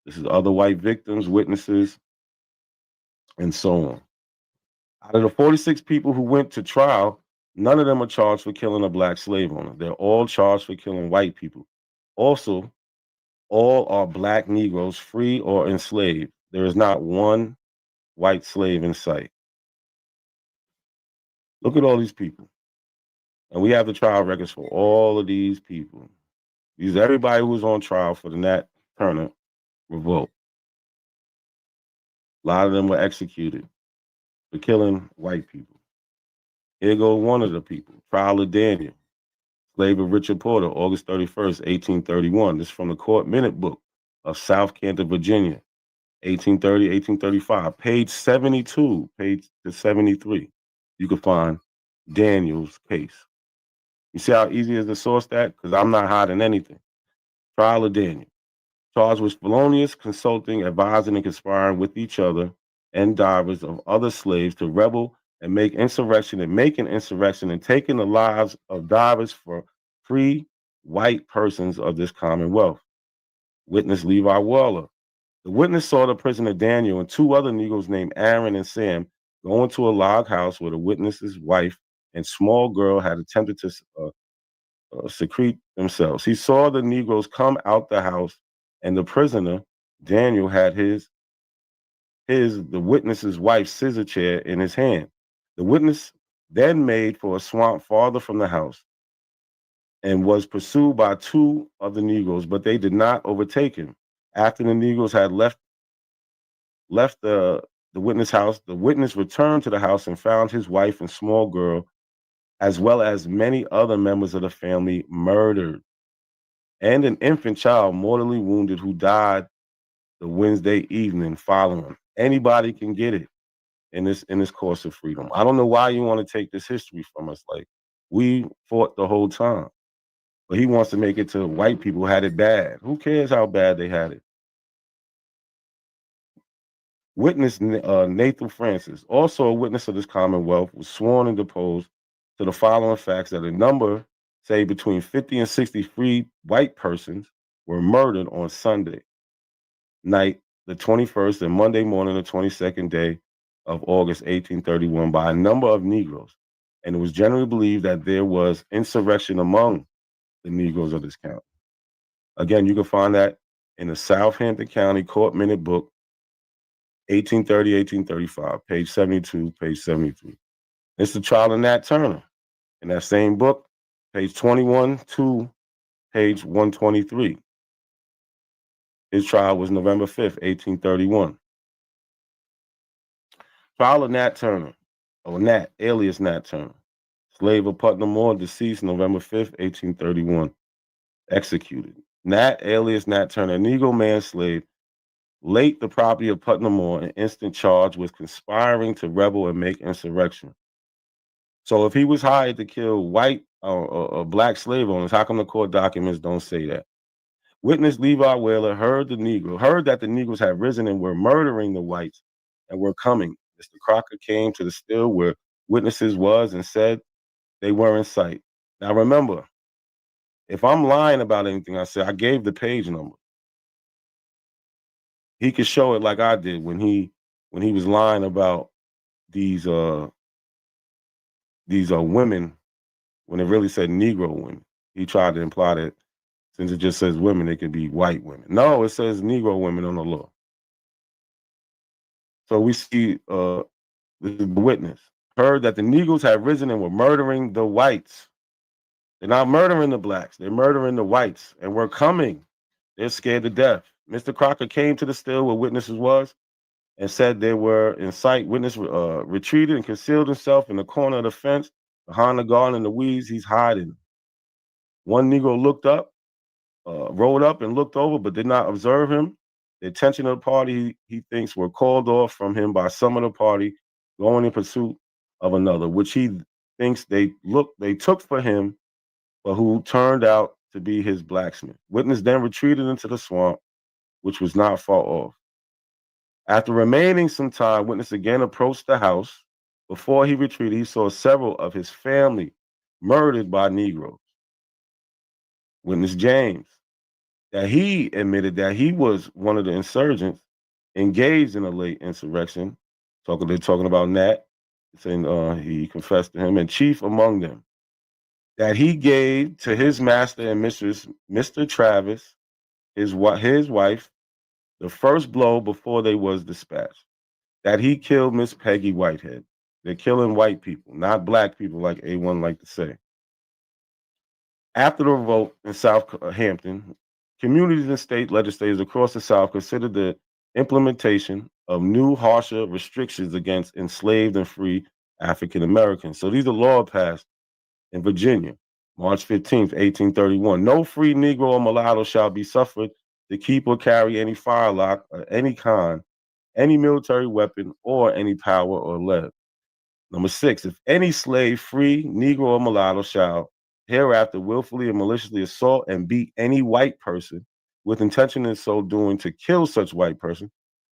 This is other white victims, witnesses, and so on. Out of the 46 people who went to trial, none of them are charged for killing a black slave owner. They're all charged for killing white people. Also, all are black Negroes, free or enslaved. There is not one white slave in sight. Look at all these people. And we have the trial records for all of these people. These are everybody who was on trial for the Nat Turner revolt. A lot of them were executed for killing white people. Here goes one of the people, Trial of Daniel, slave of Richard Porter, August 31st, 1831. This is from the Court Minute Book of South Canton, Virginia, 1830, 1835. Page 72, page 73. You can find Daniel's case. You see how easy it is to source that? Because I'm not hiding anything. Trial of Daniel. Charged with felonious consulting, advising, and conspiring with each other and divers of other slaves to rebel and make insurrection and making insurrection and taking the lives of divers for free white persons of this commonwealth. Witness Levi Waller. The witness saw the prisoner Daniel and two other Negroes named Aaron and Sam go into a log house where the witness's wife and small girl had attempted to secrete themselves. He saw the Negroes come out the house, and the prisoner, Daniel, had the witness's wife's scissor chair in his hand. The witness then made for a swamp farther from the house and was pursued by two of the Negroes, but they did not overtake him. After the Negroes had left the witness house, the witness returned to the house and found his wife and small girl, as well as many other members of the family, murdered, and an infant child mortally wounded who died the Wednesday evening following. Anybody can get it in this course of freedom. I don't know why you want to take this history from us. Like, we fought the whole time. But he wants to make it to white people who had it bad. Who cares how bad they had it? Witness Nathan Francis, also a witness of this commonwealth, was sworn and deposed to the following facts: that a number, say between 50 and 60 free white persons, were murdered on Sunday night, the 21st, and Monday morning, the 22nd day of August, 1831, by a number of Negroes. And it was generally believed that there was insurrection among the Negroes of this county. Again, you can find that in the Southampton County Court Minute Book, 1830, 1835, page 72, page 73. It's the trial of Nat Turner. In that same book, page 21 to page 123. His trial was November 5th, 1831. Trial of Nat Turner, or Nat, alias Nat Turner. Slave of Putnam Moore, deceased November 5th, 1831. Executed. Nat, alias Nat Turner, a Negro man slave, late the property of Putnam Moore, an instant charge with conspiring to rebel and make insurrection. So if he was hired to kill white or black slave owners, how come the court documents don't say that? Witness Levi Whaler heard that the Negroes had risen and were murdering the whites and were coming. Mr. Crocker came to the still where witnesses was and said they were in sight. Now remember, if I'm lying about anything I said, I gave the page number. He could show it like I did when he was lying about these women when it really said Negro women. He tried to imply that since it just says women, it could be white women. No, it says Negro women on the law. So we see the witness heard that the Negroes had risen and were murdering the whites. They're not murdering the blacks. They're murdering the whites, and we're coming. They're scared to death. Mr. Crocker came to the still where witnesses was and said they were in sight. Witness retreated and concealed himself in the corner of the fence behind the garden and the weeds. He's hiding. One Negro rode up and looked over, but did not observe him. The attention of the party, he thinks, were called off from him by some of the party going in pursuit of another, which he thinks they took for him, but who turned out to be his blacksmith. Witness then retreated into the swamp, which was not far off. After remaining some time, Witness again approached the house. Before he retreated, he saw several of his family murdered by Negroes. Witness James, that he admitted that he was one of the insurgents engaged in a late insurrection. They're talking about Nat, saying he confessed to him, and chief among them, that he gave to his master and mistress, Mr. Travis, his wife, the first blow before they was dispatched. That he killed Miss Peggy Whitehead. They're killing white people, not black people, like A1 like to say. After the revolt in Southampton, communities and state legislators across the South considered the implementation of new, harsher restrictions against enslaved and free African Americans. So these are laws passed in Virginia, March 15th, 1831. No free Negro or mulatto shall be suffered to keep or carry any firelock of any kind, any military weapon, or any power or lead. Number 6, if any slave, free, Negro, or mulatto shall hereafter willfully and maliciously assault and beat any white person with intention in so doing to kill such white person,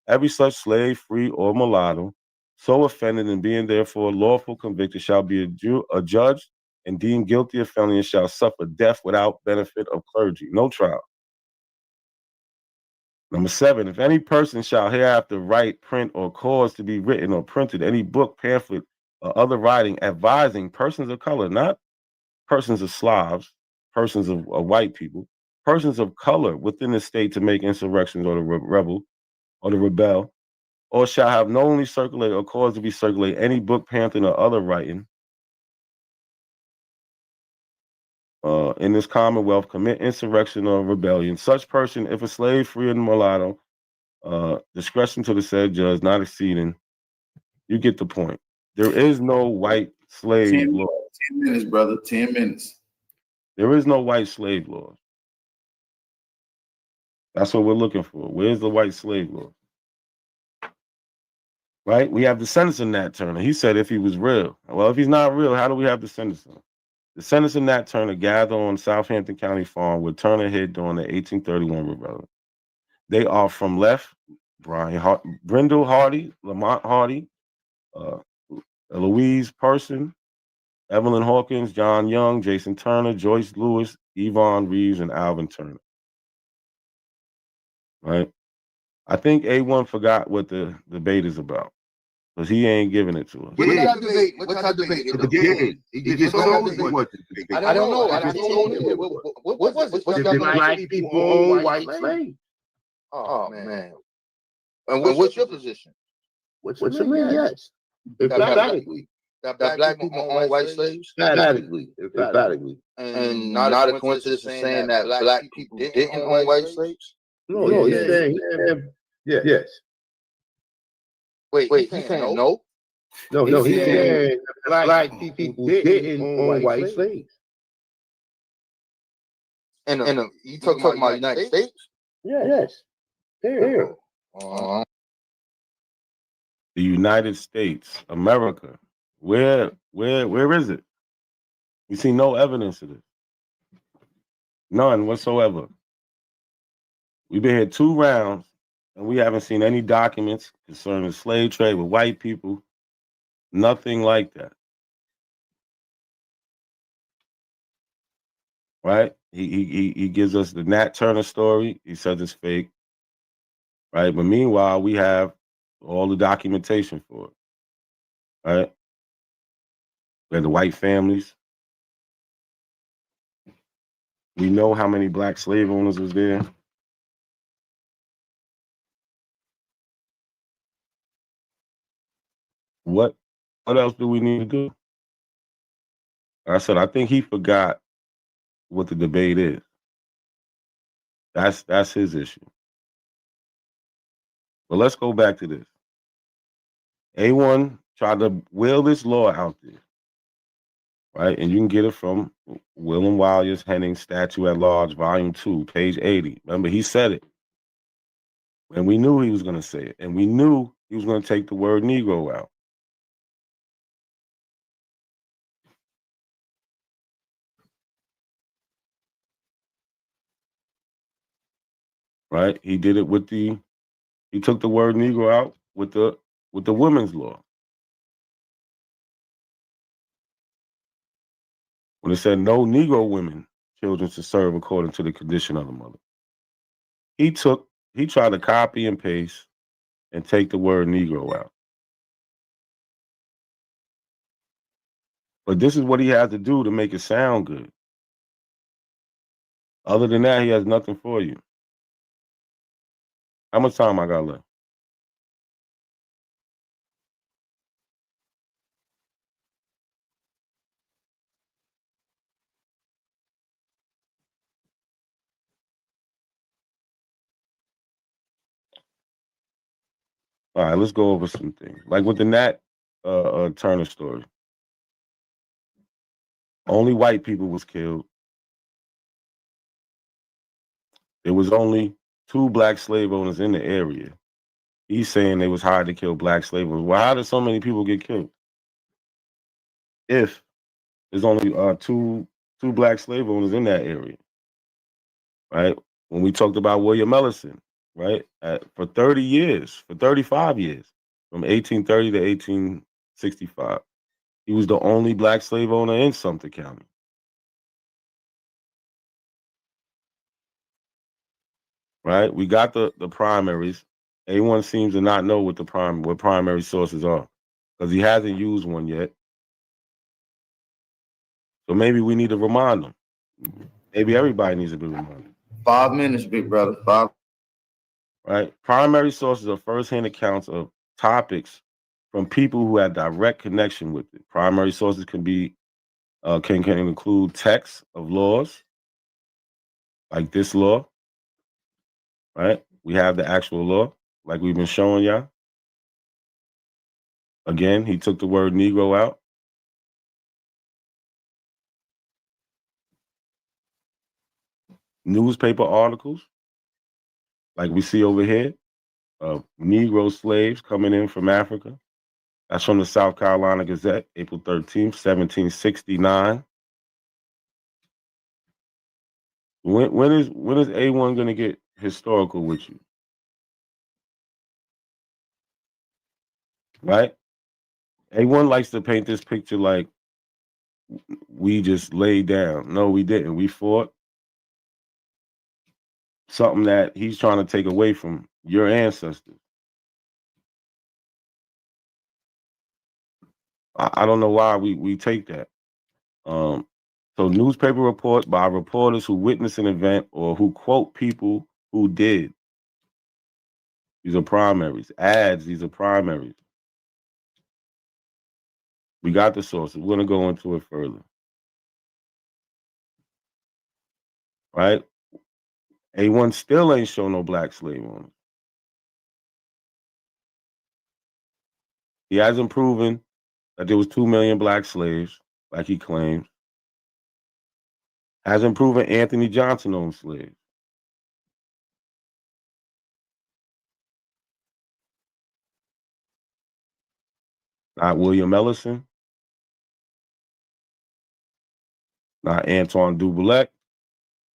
every such slave, free, or mulatto, so offended and being therefore lawful convicted shall be adjudged and deemed guilty of felony and shall suffer death without benefit of clergy, no trial. Number 7, if any person shall hereafter write, print, or cause to be written or printed any book, pamphlet, or other writing advising persons of color, not persons of Slavs, persons of white people, persons of color within the state to make insurrections or to rebel or to rebel, or shall have knowingly circulated or caused to be circulated any book, pamphlet, or other writing in this commonwealth, commit insurrection or rebellion. Such person, if a slave, free, and mulatto, discretion to the said judge not exceeding, you get the point. There is no white slave law. 10 minutes, brother. 10 minutes. There is no white slave law. That's what we're looking for. Where's the white slave law? Right? We have the sentence of Nat Turner. He said if he was real. Well, if he's not real, how do we have the sentence of him? The sentence of Nat Turner gathered on Southampton County Farm where Turner hid during the 1831 rebellion. They are from left, Brindle Hardy, Lamont Hardy, Louise Person, Evelyn Hawkins, John Young, Jason Turner, Joyce Lewis, Yvonne Reeves, and Alvin Turner. Right? I think A1 forgot what the debate is about because he ain't giving it to us. What type of debate? What type of debate? He just told me what the debate. I don't know. I just told him. What was it? Did black people own white slaves? Oh, man. And what's your position? What's the mean? Yes. Emphatically. That black people own white slaves? Emphatically. And not a coincidence saying that black people didn't own white slaves? No, he's saying yes. Wait, he's saying no? No, he's saying black people didn't own white slaves. And you talking about the United States? Yes. Here. The United States, America. Where is it? We see no evidence of this. None whatsoever. We've been here 2 rounds and we haven't seen any documents concerning the slave trade with white people. Nothing like that. Right? He gives us the Nat Turner story. He says it's fake. Right? But meanwhile, we have all the documentation for it. Right? We have the white families. We know how many black slave owners was there. What else do we need to do? I said, I think he forgot what the debate is. That's his issue. But let's go back to this. A1 tried to wheel this law out there. right? And you can get it from William Wyler's Henning Statue at Large, Volume 2, page 80. Remember, he said it. And we knew he was going to say it. And we knew he was going to take the word Negro out. Right? He did it with he took the word Negro out with the women's law. When it said no Negro women, children to serve according to the condition of the mother. He tried to copy and paste and take the word Negro out. But this is what he had to do to make it sound good. Other than that, he has nothing for you. How much time I got left? All right, let's go over some things. Like with the Nat Turner story. Only white people was killed. There was only 2 black slave owners in the area. He's saying it was hard to kill black slave owners. Well, how did so many people get killed? If there's only two black slave owners in that area, right? When we talked about William Ellison, right? For 30 years, for 35 years, from 1830 to 1865, he was the only black slave owner in Sumter County. Right? We got the primaries. A1 seems to not know what what primary sources are because he hasn't used one yet. So maybe we need to remind them. Maybe everybody needs to be reminded. 5 minutes, big brother. 5. Right? Primary sources are first-hand accounts of topics from people who had direct connection with it. Primary sources can include texts of laws, like this law. Right? We have the actual law, like we've been showing y'all. Again, he took the word Negro out. Newspaper articles, like we see over here, of Negro slaves coming in from Africa. That's from the South Carolina Gazette, April 13th, 1769. When is A1 going to get historical with you? Right? A1 likes to paint this picture like we just laid down. No, we didn't. We fought something that he's trying to take away from your ancestors. I don't know why we take that. So newspaper reports by reporters who witnessed an event or who quote people who did. These are primaries. Ads, these are primaries. We got the sources. We're going to go into it further. Right? A1 still ain't show no black slave owners. He hasn't proven that there was 2 million black slaves, like he claims. Hasn't proven Anthony Johnson owned slaves. Not William Ellison. Not Antoine Dubuque.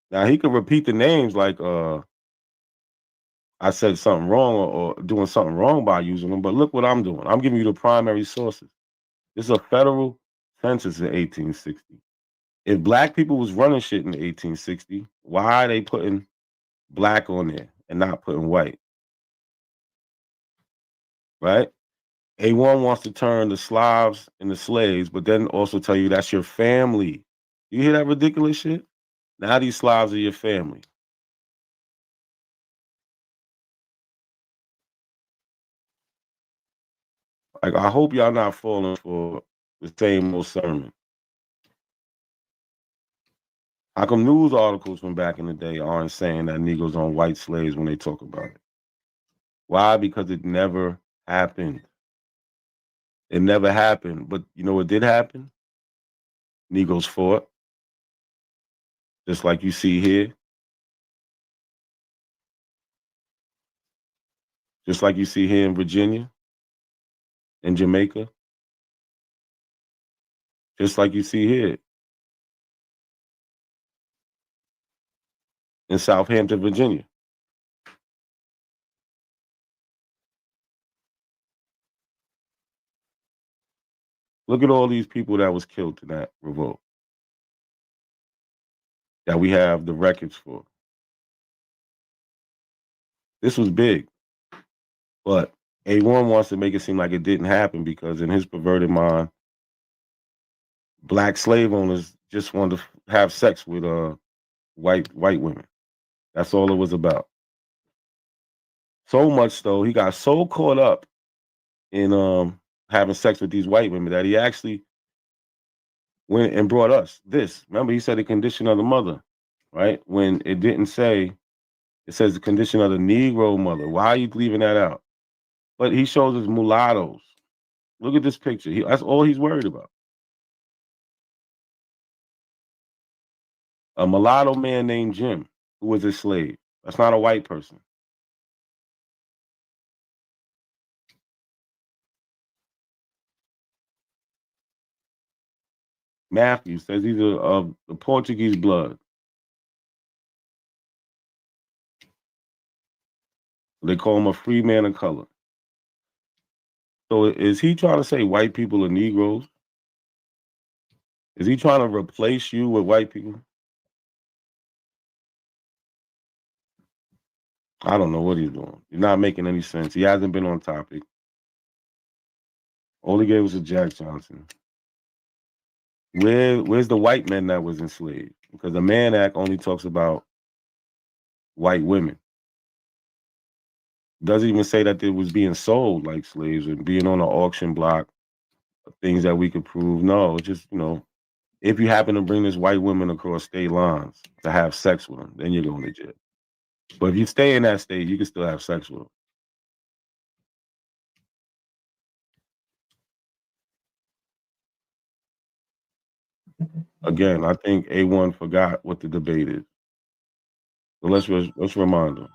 Now he could repeat the names like I said something wrong or doing something wrong by using them, but look what I'm doing. I'm giving you the primary sources. This is a federal census in 1860. If black people was running shit in 1860, why are they putting black on there and not putting white? Right? A1 wants to turn the Slavs into slaves, but then also tell you that's your family. You hear that ridiculous shit? Now these Slavs are your family. Like, I hope y'all not falling for the same old sermon. How come news articles from back in the day aren't saying that Negroes own white slaves when they talk about it? Why? Because it never happened. It never happened. But you know what did happen? Negroes fought, just like you see here. Just like you see here in Virginia, in Jamaica. Just like you see here in Southampton, Virginia. Look at all these people that was killed in that revolt that we have the records for. This was big, but A1 wants to make it seem like it didn't happen because in his perverted mind, black slave owners just wanted to have sex with white women. That's all it was about. So much though, he got so caught up in having sex with these white women that he actually went and brought us this. Remember, he said the condition of the mother, right? When it didn't say, it says the condition of the Negro mother. Why are you leaving that out? But he shows us mulattoes. Look at this picture. That's all he's worried about. A mulatto man named Jim, who was a slave. That's not a white person. Matthew says he's of the Portuguese blood. They call him a free man of color. So is he trying to say white people are Negroes? Is he trying to replace you with white people? I don't know what he's doing. He's not making any sense. He hasn't been on topic. All he gave was a Jack Johnson. Where's the white men that was enslaved? Because the Mann Act only talks about white women. Doesn't even say that they was being sold like slaves and being on an auction block, things that we could prove. No, just, if you happen to bring this white woman across state lines to have sex with them, then you're going to jail. But if you stay in that state, you can still have sex with them. Again, I think A1 forgot what the debate is. So let's remind them.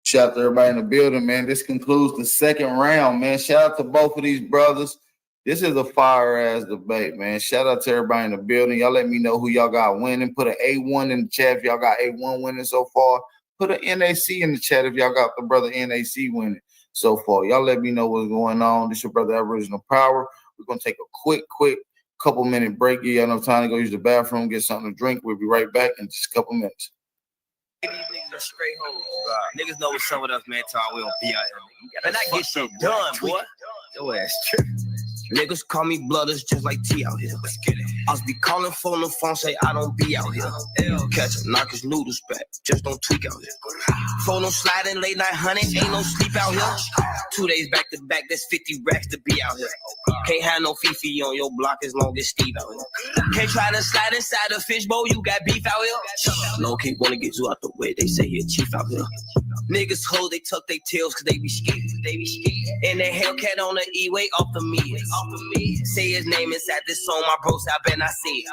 Shout out to everybody in the building, man. This concludes the second round, man. Shout out to both of these brothers. This is a fire-ass debate, man. Shout out to everybody in the building. Y'all let me know who y'all got winning. Put an A1 in the chat if y'all got A1 winning so far. Put an NAC in the chat if y'all got the brother NAC winning so far. Y'all let me know what's going on. This is your brother Aboriginal Power. We're going to take a quick couple minute break. Give y'all enough time to go use the bathroom, get something to drink. We'll be right back in just a couple minutes. These niggas are straight hoes. Niggas know what's up with us, man. Till we don't be out here. Man, I get shit done, boy. Your ass tripping. Niggas call me blooders just like T out here. Let's get it. I be calling phone the phone, say I don't be out here. Catch him, knock his noodles back. Just don't tweak out here. Phone no sliding, late night hunting, ain't no sleep out here. 2 days back to back, that's 50 racks to be out here. Can't have no Fifi on your block as long as Steve out here. Can't try to slide inside a fishbowl, you got beef out here. No, can't wanna get you out the way, they say he a chief out here. Niggas hold, they tuck their tails cause they be scared. And that Hellcat on the E-way off the me. Say his name inside this song, my bros, I bet I see it.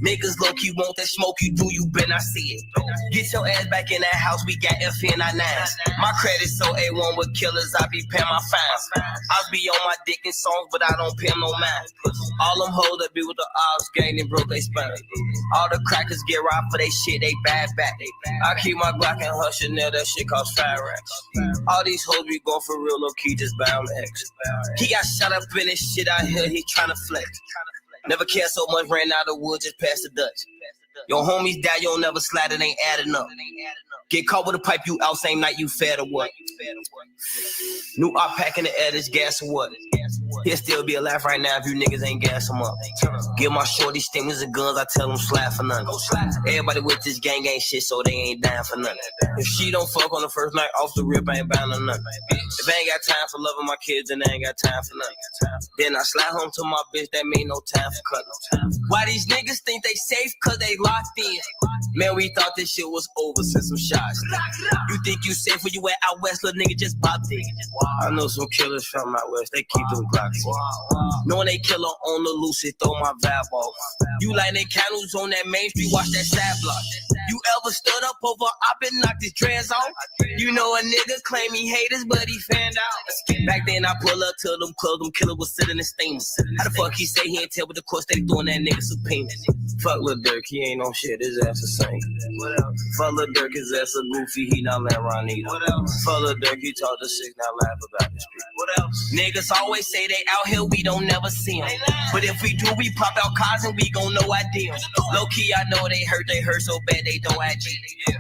Niggas low-key want that smoke you do, you bet I see it. Get your ass back in that house, we got FN99s. My credit so A1 with killers, I be paying my fines. I be on my dick in songs, but I don't pay no mind. All them hoes that be with the odds, gang, and broke they spine. All the crackers get robbed for they shit, they bad back. I keep my Glock and her Chanel, that shit cost 5 racks. All these hoes be going for real, low-key, just buy on the X. He got shot up in his shit out here, he tryna flex. Never cared so much, ran out of wood, just past the Dutch. Your homies die, you don't never slide, it ain't adding up. Get caught with a pipe, you out same night, you fed or what? New op pack in the air, this gas or what? He'll still be alive right now if you niggas ain't gas him up. Give my shorty stingers and guns, I tell them slide for nothing. Everybody with this gang ain't shit, so they ain't dying for nothing. If she don't fuck on the first night, off the rip, I ain't bound to nothing. If I ain't got time for loving my kids, then I ain't got time for nothing. Then I slide home to my bitch, that mean no time for cutting. Why these niggas think they safe? Cause they locked in. Man, we thought this shit was over since some shots. You think you safe when you at out west, little nigga just popped in. I know some killers from out west, they keep them Glocks. Knowing they killer on the loose, it throw my vibe off. You lighting candles on that main street, watch that side block. You ever stood up over, I been knocked his dreads off. You know a nigga claim he haters, but he fanned out. Back then I pull up to them clubs, them killer was sitting in stainless. How the fuck he say he ain't tell with the course they throwing that nigga subpoena? Fuck Lil Durk, he ain't on shit, his ass the same. What else? Fuck Lil Durk, his ass a goofy, he not let Ron either. What else? Fuck Lil Durk, he talk to 6, now laugh about this shit. What else? Niggas always say they out here, we don't never see them. But if we do, we pop out cars and we gon' know idea. Low key, I know they hurt so bad they don't IG.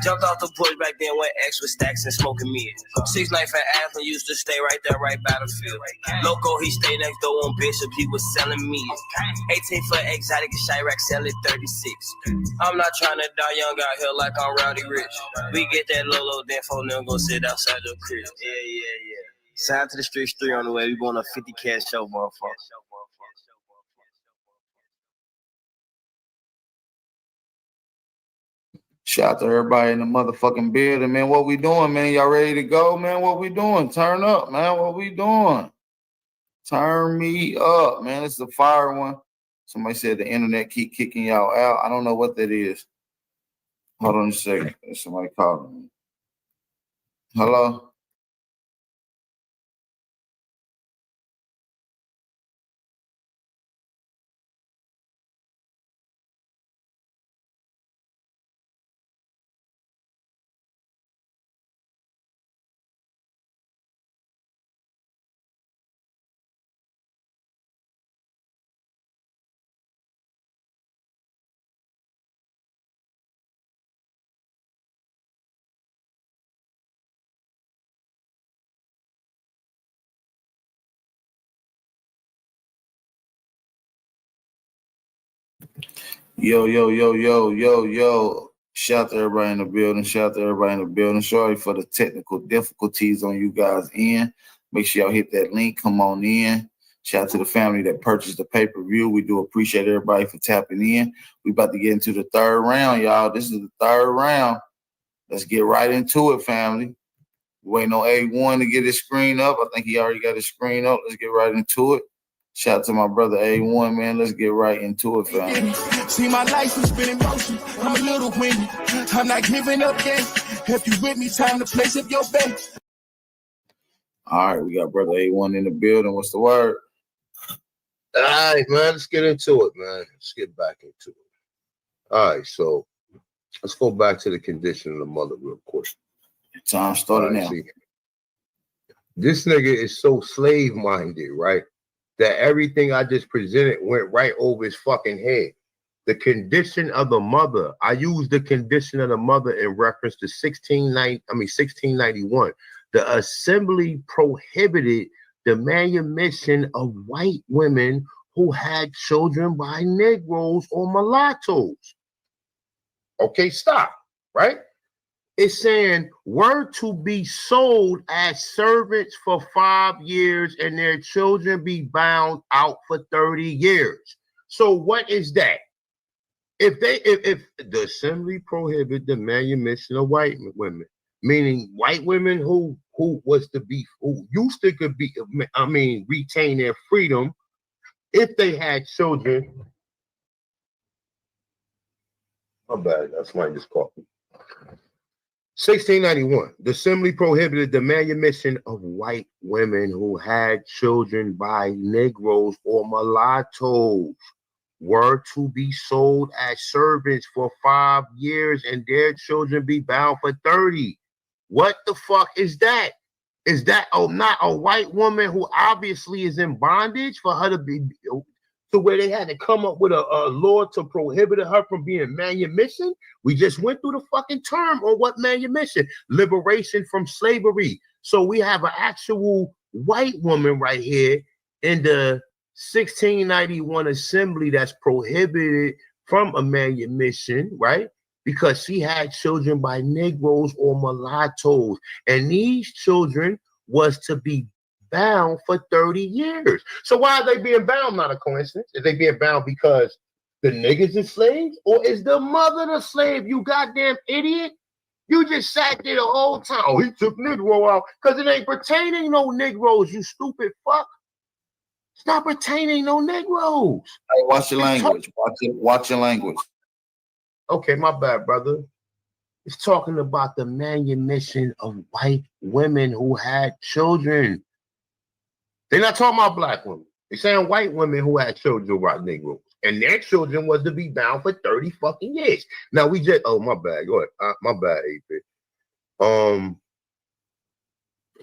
Jumped off the porch back then with extra stacks and smoking meat. 6 9 for Athlon used to stay right there, right by the field. Loco, he stayed next door on Bishop, he was selling meat. 18 for exotic and Chirac selling 36. I'm not trying to die young out here like I'm Rowdy Rich. We get that Lolo, then phone them go sit outside the crib. Yeah. Sign to the streets 3 on the way, we going a 50 cash show, motherfucker. Shout out to everybody in the motherfucking building, man. What we doing, man? Y'all ready to go, man? What we doing? Turn up, man. What we doing? Turn me up, man. It's the fire one. Somebody said the internet keep kicking y'all out. I don't know what that is. Hold on a second. There's somebody calling me. Hello? Yo. Shout out to everybody in the building. Sorry for the technical difficulties on you guys end. Make sure y'all hit that link. Come on in. Shout out to the family that purchased the pay-per-view. We do appreciate everybody for tapping in. We about to get into the third round, y'all. This is the third round. Let's get right into it, family. Waiting on A1 to get his screen up. I think he already got his screen up. Let's get right into it. Shout out to my brother A1, man. Let's get right into it, family. See, my life has been in motion. I'm a little windy. I'm not giving up yet. If you with me, time to place up your bet. All right, we got brother A1 in the building. What's the word? All right, man. Let's get into it, man. Let's get back into it. All right, so let's go back to the condition of the mother real quick. Time started now. See, this nigga is so slave-minded, right? That everything I just presented went right over his fucking head. The condition of the mother. I use the condition of the mother in reference to 1691. The assembly prohibited the manumission of white women who had children by Negroes or mulattoes. Okay, stop, right? It's saying were to be sold as servants for 5 years and their children be bound out for 30 years. So what is that? If the assembly prohibit the manumission of white women, meaning white women who used to retain their freedom if they had children. My bad, that's why I just called me. 1691, the assembly prohibited the manumission of white women who had children by Negroes or mulattoes were to be sold as servants for 5 years and their children be bound for 30. What the fuck is that? Is that not a white woman who obviously is in bondage for her to be to where they had to come up with a law to prohibit her from being manumission? We just went through the fucking term on what manumission, liberation from slavery. So we have an actual white woman right here in the 1691 assembly that's prohibited from a manumission, right? Because she had children by Negroes or mulattoes. And these children was to be bound for 30 years. So why are they being bound? Not a coincidence. Is they being bound because The niggas is slaves, or is the mother the slave? You goddamn idiot! You just sat there the whole time. Oh, he took Negro out because it ain't pertaining no Negroes. You stupid fuck. It's not pertaining no Negroes. Hey, watch your language. Watch your language. Okay, my bad, brother. It's talking about the manumission of white women who had children. They're not talking about black women. They're saying white women who had children by Negroes. And their children was to be bound for 30 fucking years. Now we just, oh, my bad. Go ahead. My bad, AP.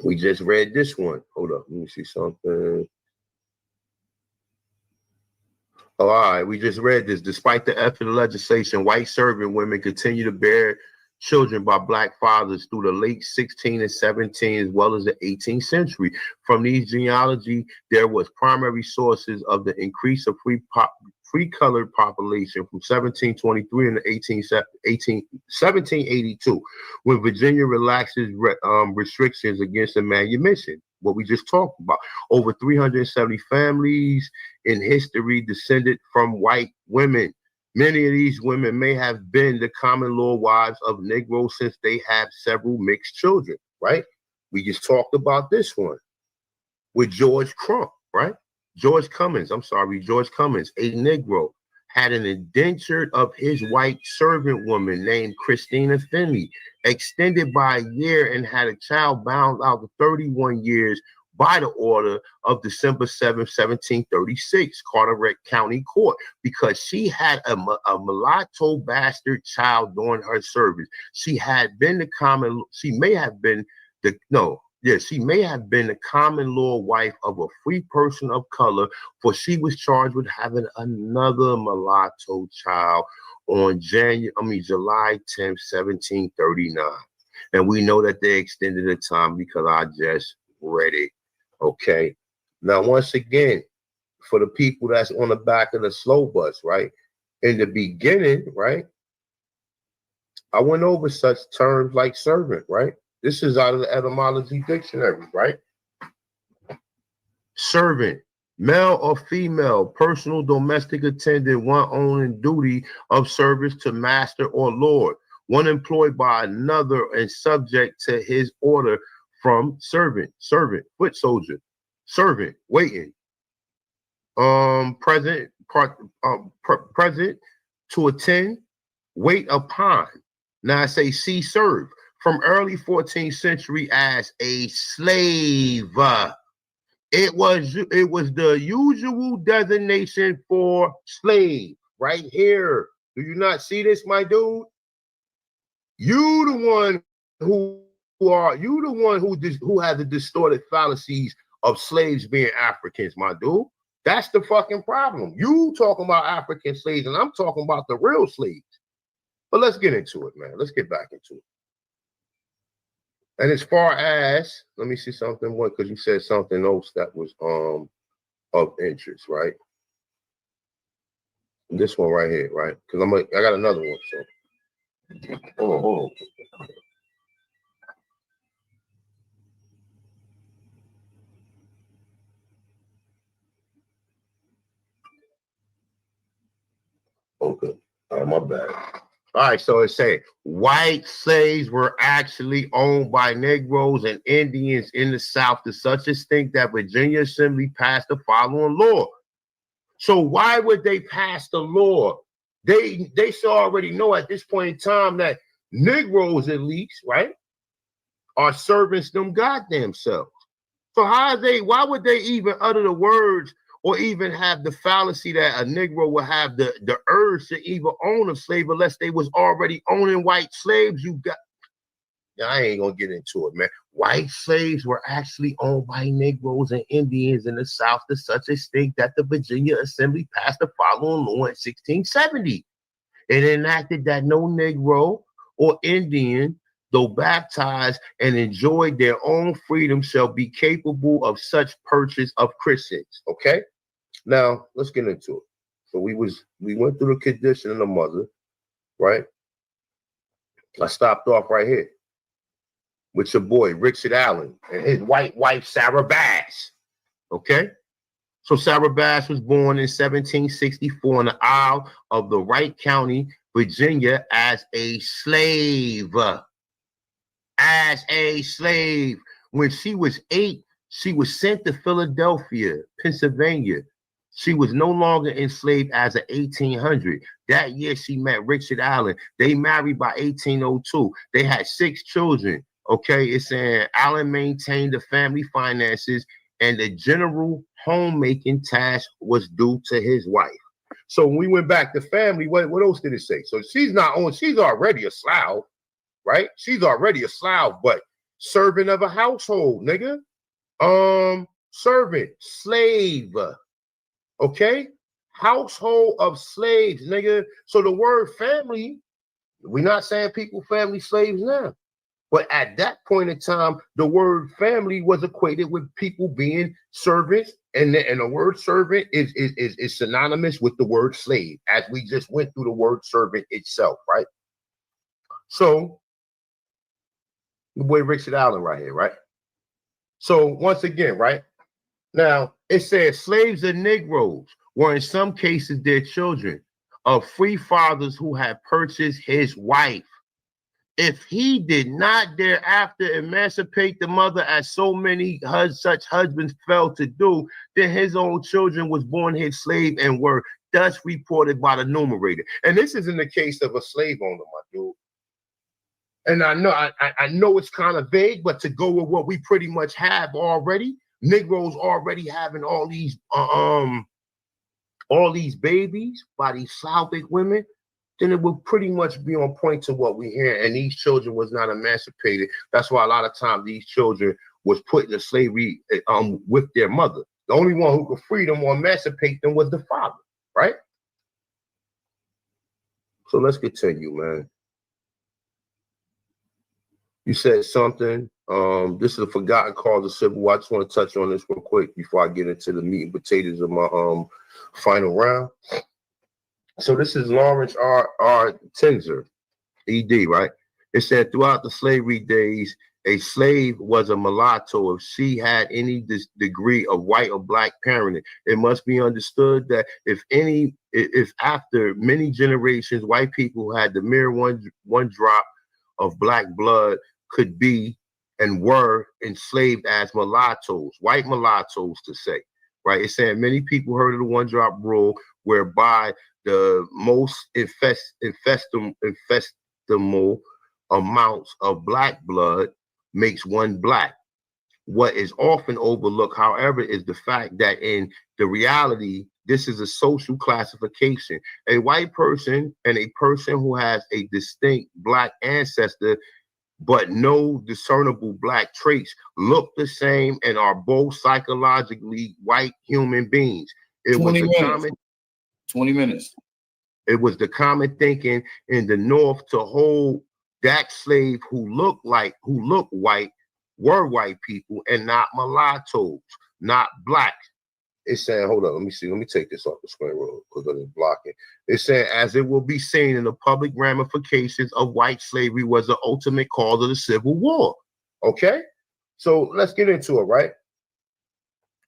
We just read this one. Hold up. Let me see something. Oh, all right. We just read this. Despite the effort of legislation, white servant women continue to bear children by black fathers through the late 16th and 17th, as well as the 18th century. From these genealogy, there was primary sources of the increase of free colored population from 1723 and 1782, when Virginia relaxes restrictions against the manumission. What we just talked about. Over 370 families in history descended from white women. Many of these women may have been the common law wives of Negroes since they have several mixed children, right? We just talked about this one with George Crump, right? George Cummins, a Negro, had an indenture of his white servant woman named Christina Finley, extended by a year, and had a child bound out to 31 years by the order of December 7, 1736, Carteret County Court, because she had a mulatto bastard child during her service. She may have been the common law wife of a free person of color, for she was charged with having another mulatto child on July 10, 1739. And we know that they extended the time because I just read it. Okay. Now, once again, for the people that's on the back of the slow bus, right? In the beginning, right? I went over such terms like servant, right? This is out of the etymology dictionary, right? Servant, male or female, personal domestic attendant, one owning duty of service to master or lord, one employed by another and subject to his order. From servant, foot soldier, servant, waiting, present to attend, wait upon. Now I say see serve, from early 14th century as a slave. It was the usual designation for slave right here. Do you not see this, my dude? You the one who has the distorted fallacies of slaves being Africans, my dude. That's the fucking problem. You talking about African slaves, and I'm talking about the real slaves. But let's get into it, man. Let's get back into it. And as far as, let me see something, because you said something else that was of interest, right? This one right here, right? Because I got another one. So hold on. Okay. My bad. All right, so it said white slaves were actually owned by Negroes and Indians in the South to such extent that Virginia Assembly passed the following law. So why would they pass the law? They should already know at this point in time that Negroes, at least, right, are servants them goddamn selves. So why would they even utter the words or even have the fallacy that a Negro would have the urge to even own a slave unless they was already owning white slaves? I ain't gonna get into it, man. White slaves were actually owned by Negroes and Indians in the South to such extent that the Virginia Assembly passed the following law in 1670. It enacted that no Negro or Indian, though baptized and enjoyed their own freedom, shall be capable of such purchase of Christians. Okay? Now, let's get into it. So we went through the condition of the mother, right? I stopped off right here with your boy, Richard Allen, and his white wife, Sarah Bass. Okay? So Sarah Bass was born in 1764 in the Isle of the Wright County, Virginia, as a slave. As a slave. When she was 8, she was sent to Philadelphia, Pennsylvania. She was no longer enslaved as of 1800. That year, she met Richard Allen. They married by 1802. They had 6 children. Okay, it's saying Allen maintained the family finances, and the general homemaking task was due to his wife. So when we went back to family, what else did it say? So she's not on, she's already a Slough, right? She's already a Slough, but servant of a household, nigga. Servant, slave, okay? Household of slaves, nigga. So the word family, we're not saying people family slaves now. But at that point in time, the word family was equated with people being servants, and the word servant is synonymous with the word slave, as we just went through the word servant itself, right? So, the boy Richard Allen right here, right? So once again, right? Now, it says slaves and Negroes were in some cases their children of free fathers who had purchased his wife. If he did not thereafter emancipate the mother, as so many such husbands failed to do, then his own children was born his slave and were thus reported by the numerator. And this is in the case of a slave owner, my dude. And I know it's kind of vague, but to go with what we pretty much have already, Negroes already having all these babies by these Slavic women, then it would pretty much be on point to what we hear. And these children was not emancipated. That's why a lot of times these children was put in slavery with their mother. The only one who could free them or emancipate them was the father, right? So let's continue, man. You said something. This is a forgotten cause of civil war. I just want to touch on this real quick before I get into the meat and potatoes of my final round. So this is Lawrence R. Tenzer, ED, right? It said throughout the slavery days, a slave was a mulatto if she had any degree of white or black parenting. It must be understood that if after many generations, white people had the mere one drop of black blood could be and were enslaved as mulattoes, white mulattoes to say, right? It's saying many people heard of the one drop rule, whereby the most infestimable amounts of black blood makes one black. What is often overlooked, however, is the fact that in the reality, this is a social classification. A white person and a person who has a distinct black ancestor but no discernible black traits look the same and are both psychologically white human beings. It was 20 minutes. It was the common thinking in the North to hold that slave who look white were white people and not mulattoes, not black. It's saying, hold on, let me see. Let me take this off the screen real quick because it's blocking. It's saying, as it will be seen in the public ramifications of white slavery was the ultimate cause of the Civil War. Okay? So let's get into it, right?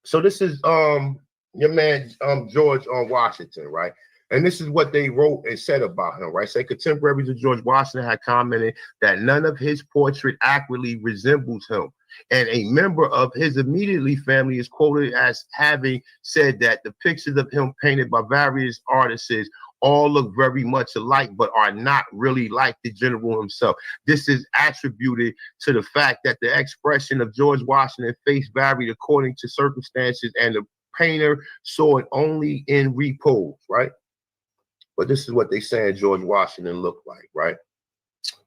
So this is your man George Washington, right? And this is what they wrote and said about him, right? Say contemporaries of George Washington had commented that none of his portrait accurately resembles him. And a member of his immediately family is quoted as having said that the pictures of him painted by various artists all look very much alike, but are not really like the general himself. This is attributed to the fact that the expression of George Washington's face varied according to circumstances, and the painter saw it only in repose, right? But this is what they saying George Washington looked like, right?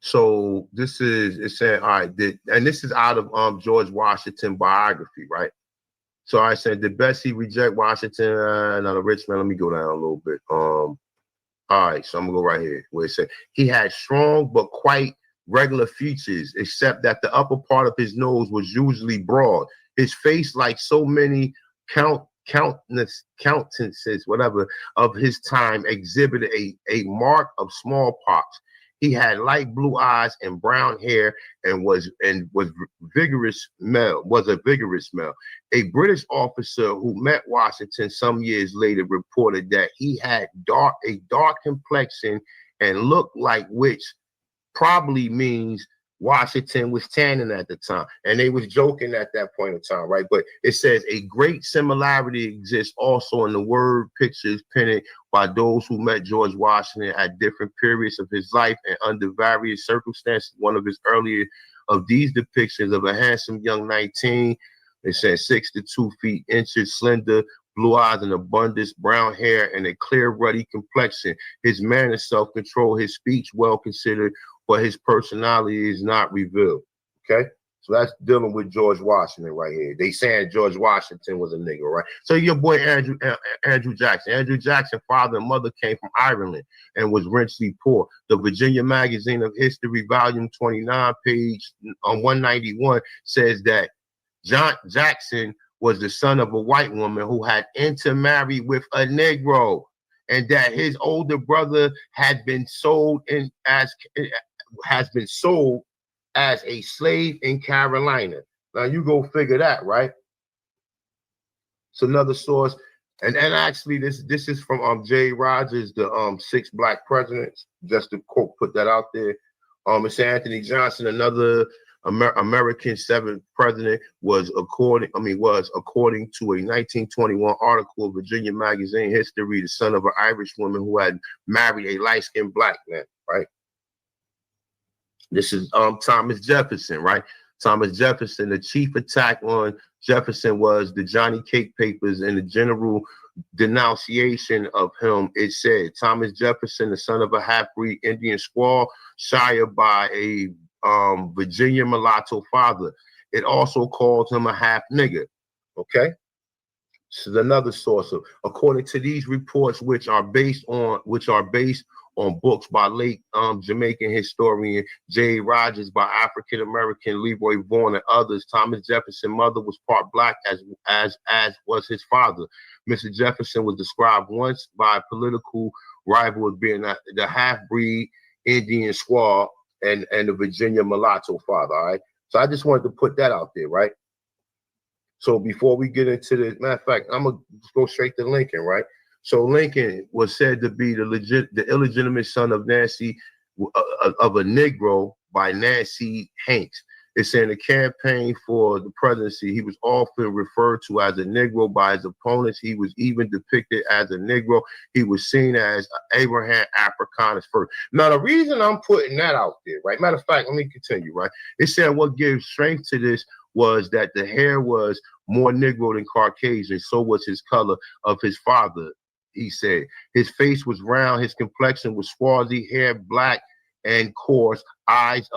So this is, it's saying, all right, and this is out of George Washington biography, right? So I said, did Bessie reject Washington? Not a rich man. Let me go down a little bit. All right, so I'm gonna go right here where it said he had strong but quite regular features, except that the upper part of his nose was usually broad. His face, like so many countenances, whatever, of his time, exhibited a mark of smallpox. He had light blue eyes and brown hair and was vigorous male. Was a vigorous male. A British officer who met Washington some years later reported that he had a dark complexion and looked like which probably means Washington was tanning at the time. And they was joking at that point in time, right? But it says a great similarity exists also in the word pictures penned by those who met George Washington at different periods of his life and under various circumstances. One of his earlier of these depictions of a handsome young 19, it says 6 to 2 feet inches, slender, blue eyes and abundance, brown hair, and a clear, ruddy complexion. His manner, self-control, his speech well considered, but his personality is not revealed. Okay, so that's dealing with George Washington right here. They saying George Washington was a nigga, right? So your boy Andrew Jackson. Andrew Jackson, father and mother came from Ireland and was richly poor. The Virginia Magazine of History, volume 29, page 191, says that John Jackson was the son of a white woman who had intermarried with a Negro, and that his older brother had been sold as a slave in Carolina. Now you go figure that, right? It's another source, and actually this is from J. Rogers, the 6 Black Presidents. Just to quote, put that out there. It's Anthony Johnson, another American 7th president, was according to a 1921 article of Virginia Magazine History, the son of an Irish woman who had married a light-skinned black man, right? This is Thomas Jefferson, right? Thomas Jefferson, the chief attack on Jefferson was the Johnny Cake Papers and the general denunciation of him. It said, Thomas Jefferson, the son of a half-breed Indian squaw, sired by a Virginia mulatto father. It also called him a half nigger. Okay, this is another source of, according to these reports, which are based on books by late Jamaican historian J. Rogers, by African American Leroy Vaughan and others. Thomas Jefferson's mother was part black, as was his father. Mr. Jefferson was described once by a political rival as being the half-breed Indian squaw and the Virginia mulatto father. All right, so I just wanted to put that out there, right? So before we get into the matter of fact, I'm gonna go straight to Lincoln, right? So Lincoln was said to be the illegitimate son of Nancy, of a Negro, by Nancy Hanks. It's in the campaign for the presidency. He was often referred to as a Negro by his opponents. He was even depicted as a Negro. He was seen as Abraham Africanus first. Now, the reason I'm putting that out there, right? Matter of fact, let me continue, right? It said what gives strength to this was that the hair was more Negro than Caucasian. So was his color of his father. He said his face was round, his complexion was swarthy, hair black and coarse, eyes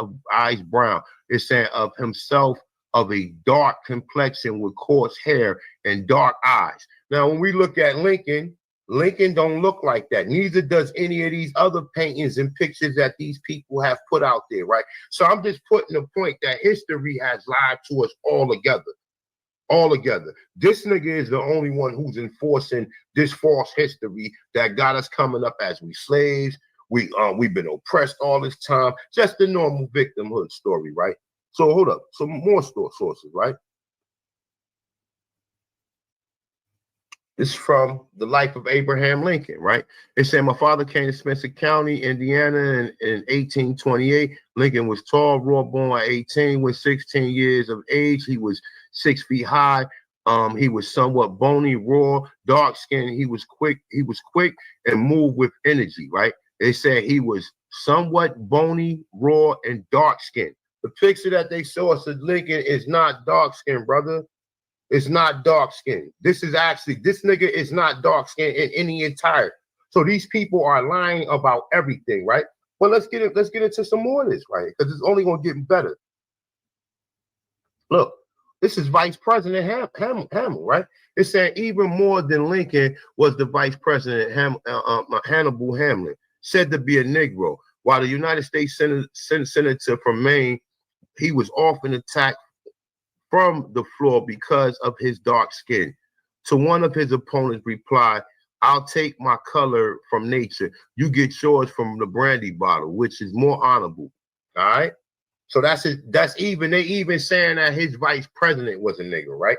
brown. It's saying of himself of a dark complexion with coarse hair and dark eyes. Now, when we look at Lincoln don't look like that. Neither does any of these other paintings and pictures that these people have put out there, right? So I'm just putting the point that history has lied to us all together. This nigga is the only one who's enforcing this false history that got us coming up as we slaves. We've been oppressed all this time. Just the normal victimhood story, right? So hold up. Some more sources, right? It's from the life of Abraham Lincoln, right? It said, my father came to Spencer County, Indiana in 1828. Lincoln was tall, raw born at 18. With 16 years of age, he was 6 feet high. He was somewhat bony, raw, dark skinned. He was quick and moved with energy, right? They said he was somewhat bony, raw, and dark skinned. The picture that they show us of Lincoln is not dark skinned, brother. It's not dark skinned. This nigga is not dark skinned in any entire. So these people are lying about everything, right? Well, let's get into some more of this, right? Because it's only gonna get better. Look, this is Vice President Hamill, right? It said even more than Lincoln was the Vice President Hannibal Hamlin, said to be a Negro. While the United States Senator from Maine, he was often attacked from the floor because of his dark skin. To one of his opponents replied, I'll take my color from nature. You get yours from the brandy bottle, which is more honorable. All right. So that's it. That's even, they even saying that his vice president was a nigga, right?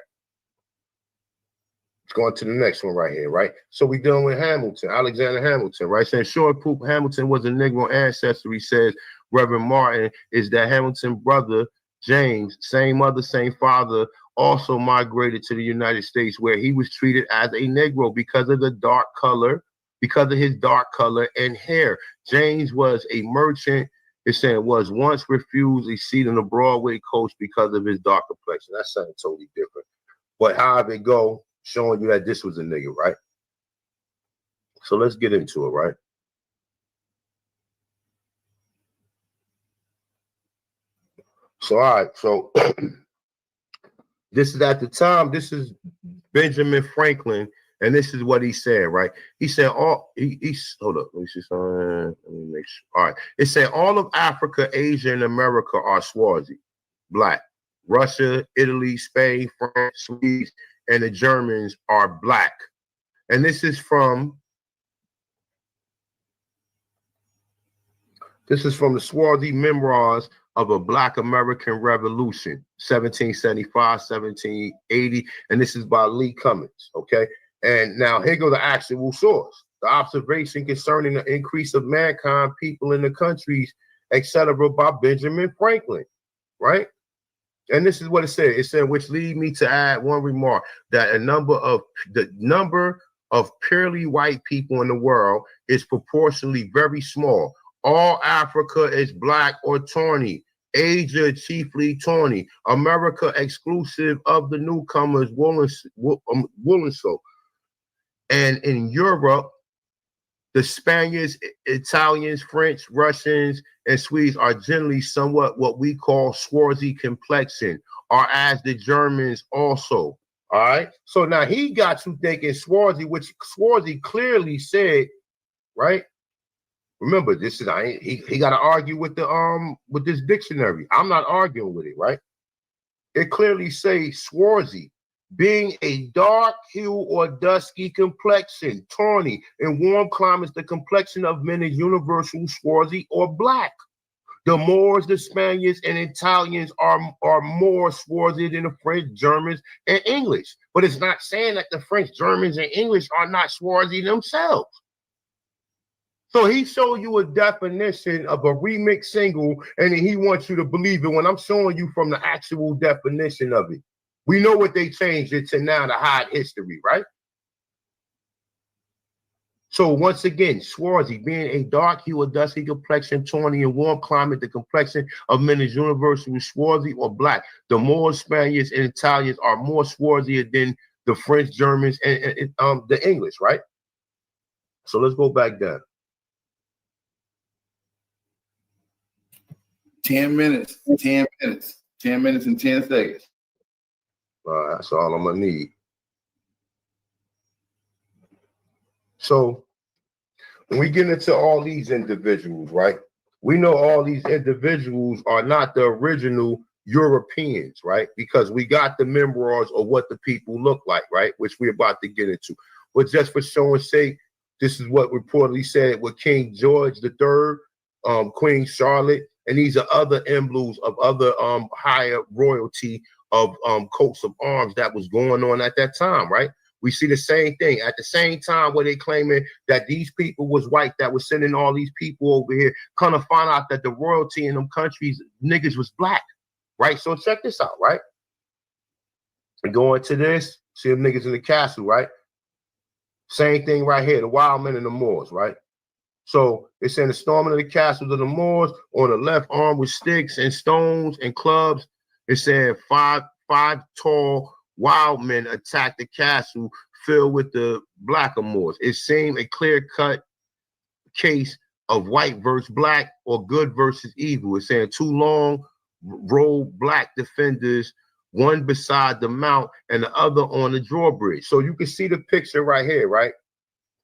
Let's go on to the next one right here, right? So we dealing with Hamilton, Alexander Hamilton, right? Saying short proof Hamilton was a Negro ancestor. He says Reverend Martin is that Hamilton brother, James, same mother, same father, also migrated to the United States where he was treated as a Negro because of the dark color, because of his dark color and hair. James was a merchant. It saying was once refused a seat on the Broadway coach because of his dark complexion. That's something totally different. But however it go, showing you that this was a nigga, right? So let's get into it, right? So, all right, so this is at the time, this is Benjamin Franklin, and this is what he said, right? He said, hold up, let me see something. Let me make sure. All right, it said, all of Africa, Asia, and America are Swazi, black. Russia, Italy, Spain, France, Swedes, and the Germans are black. And this is from the Swarthy Memoirs of a Black American Revolution, 1775, 1780, and this is by Lee Cummings, okay? And now here go the actual source. The observation concerning the increase of mankind, people in the countries, etc., by Benjamin Franklin, right? And this is what it said. It said, which lead me to add one remark, that the number of purely white people in the world is proportionally very small. All Africa is black or tawny. Asia chiefly tawny. America exclusive of the newcomers, Woolensel. And in Europe, the Spaniards, Italians, French, Russians, and Swedes are generally somewhat what we call swarthy complexion, or as the Germans also. All right. So now he got you thinking swarthy, which swarthy clearly said, right? Remember, this is he got to argue with the with this dictionary. I'm not arguing with it, right? It clearly says swarthy, being a dark hue or dusky complexion, tawny. In warm climates, the complexion of men is universal swarthy or black. The Moors, the Spaniards, and Italians are more swarthy than the French, Germans, and English. But it's not saying that the French, Germans, and English are not swarthy themselves. So he showed you a definition of a remix single, and then he wants you to believe it when I'm showing you from the actual definition of it. We know what they changed it to now to hide history, right? So once again, swarthy, being a dark hue or dusky complexion, tawny in warm climate, the complexion of men is universally swarthy or black. The Moors, Spaniards, and Italians are more swarthy than the French, Germans, and the English, right? So let's go back down. 10 minutes, 10 minutes, 10 minutes and 10 seconds. That's all I'm gonna need. So when we get into all these individuals, right? We know all these individuals are not the original Europeans, right? Because we got the memoirs of what the people look like, right? Which we're about to get into. But just for showing sake, this is what reportedly said with King George III, Queen Charlotte, and these are other emblems of other higher royalty of coats of arms that was going on at that time, right? We see the same thing at the same time where they claiming that these people was white that was sending all these people over here, kind of find out that the royalty in them countries, niggas was black, right? So check this out, right? We go into this, see them niggas in the castle, right? Same thing right here, the wild men and the Moors, right? So it's in the storming of the castles of the Moors, on the left arm with sticks and stones and clubs. It said five tall wild men attacked the castle filled with the blackamoors. It seemed a clear-cut case of white versus black or good versus evil. It's saying two long robed black defenders, one beside the mount and the other on the drawbridge. So you can see the picture right here, right?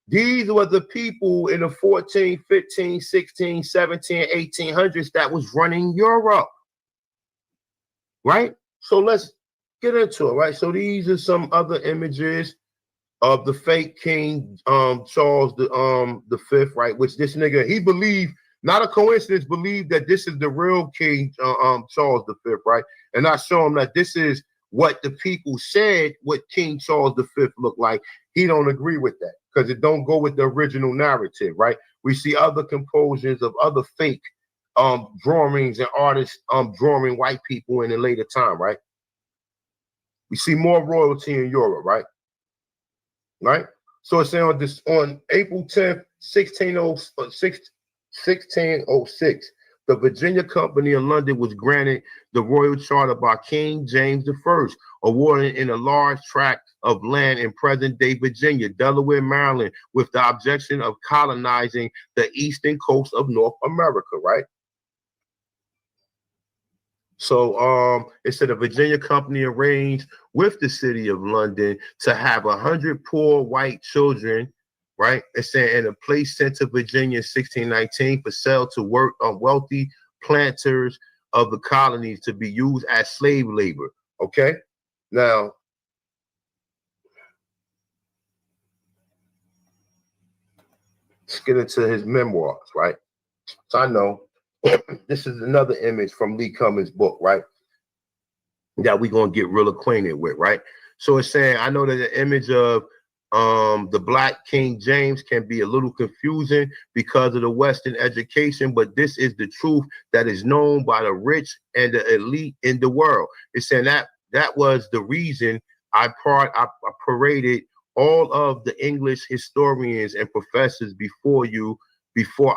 These were the people in the 14, 15, 16, 17, 1800s that was running Europe, right? So let's get into it, right? So these are some other images of the fake King Charles the Fifth, right? Which this nigga, he believed, not a coincidence, believed that this is the real King Charles the Fifth, right? And I show him that this is what the people said what King Charles V looked like. He don't agree with that because it don't go with the original narrative, right? We see other composers of other fake drawings and artists drawing white people in a later time, right? We see more royalty in Europe, right? Right? So it's saying on April 10th, 1606, the Virginia Company in London was granted the royal charter by King James I, awarded in a large tract of land in present-day Virginia, Delaware, Maryland, with the objection of colonizing the eastern coast of North America, right? So it said the Virginia Company arranged with the city of London to have 100 poor white children, right? It's saying in a place sent to Virginia in 1619 for sale to work on wealthy planters of the colonies to be used as slave labor. Okay, now let's get into his memoirs, right? So I know this is another image from Lee Cummings' book, right? That we're gonna get real acquainted with, right? So it's saying, I know that the image of the Black King James can be a little confusing because of the Western education, but this is the truth that is known by the rich and the elite in the world. It's saying that was the reason I paraded all of the English historians and professors before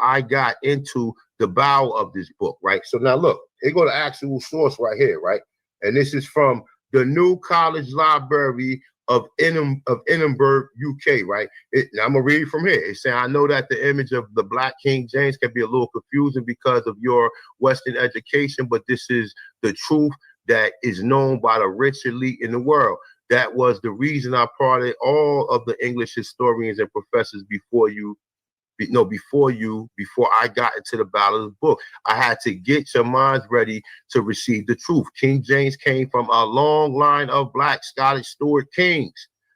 I got into the bowel of this book, right? So now look, here go the actual source right here, right? And this is from the New College Library of Edinburgh, UK, right? Now I'm gonna read from here. It's saying, I know that the image of the Black King James can be a little confusing because of your Western education, but this is the truth that is known by the rich elite in the world. That was the reason I parted all of the English historians and professors before I got into the battle of the book. I had to get your minds ready to receive the truth. King James came from a long line of Black Scottish Stuart kings.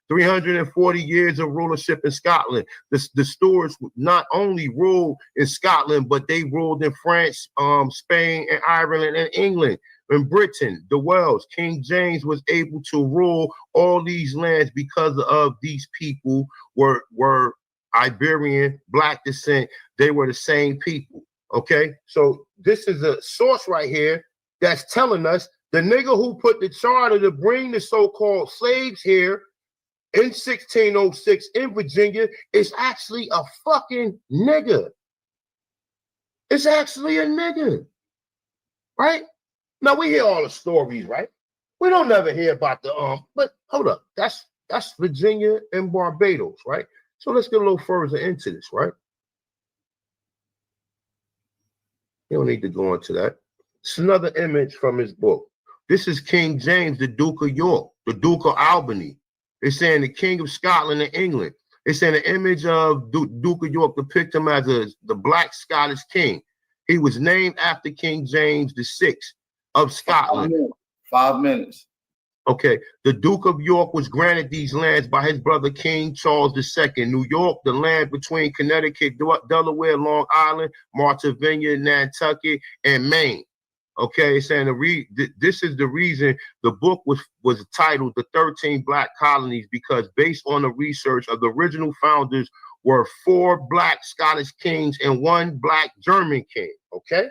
340 years of rulership in Scotland. The Stuarts not only ruled in Scotland, but they ruled in France, Spain, and Ireland, and England. In Britain, the Wales, King James was able to rule all these lands because of these people were Iberian, Black descent. They were the same people. Okay, so this is a source right here that's telling us the nigga who put the charter to bring the so-called slaves here in 1606 in Virginia is actually a fucking nigga. It's actually a nigga, right? Now we hear all the stories, right? We don't never hear about the but hold up, that's Virginia and Barbados, right? So let's get a little further into this, right? You don't need to go into that. It's another image from his book. This is King James, the Duke of York, the Duke of Albany. It's saying the King of Scotland and England. It's saying the image of Duke of York depict him as the Black Scottish king. He was named after King James VI of Scotland. 5 minutes. Okay, the Duke of York was granted these lands by his brother King Charles II. New York, the land between Connecticut, Delaware, Long Island, Marthavineyard, Nantucket, and Maine. Okay, saying this is the reason the book was titled The 13 Black Colonies, because based on the research of the original founders were 4 Black Scottish kings and 1 Black German king. Okay,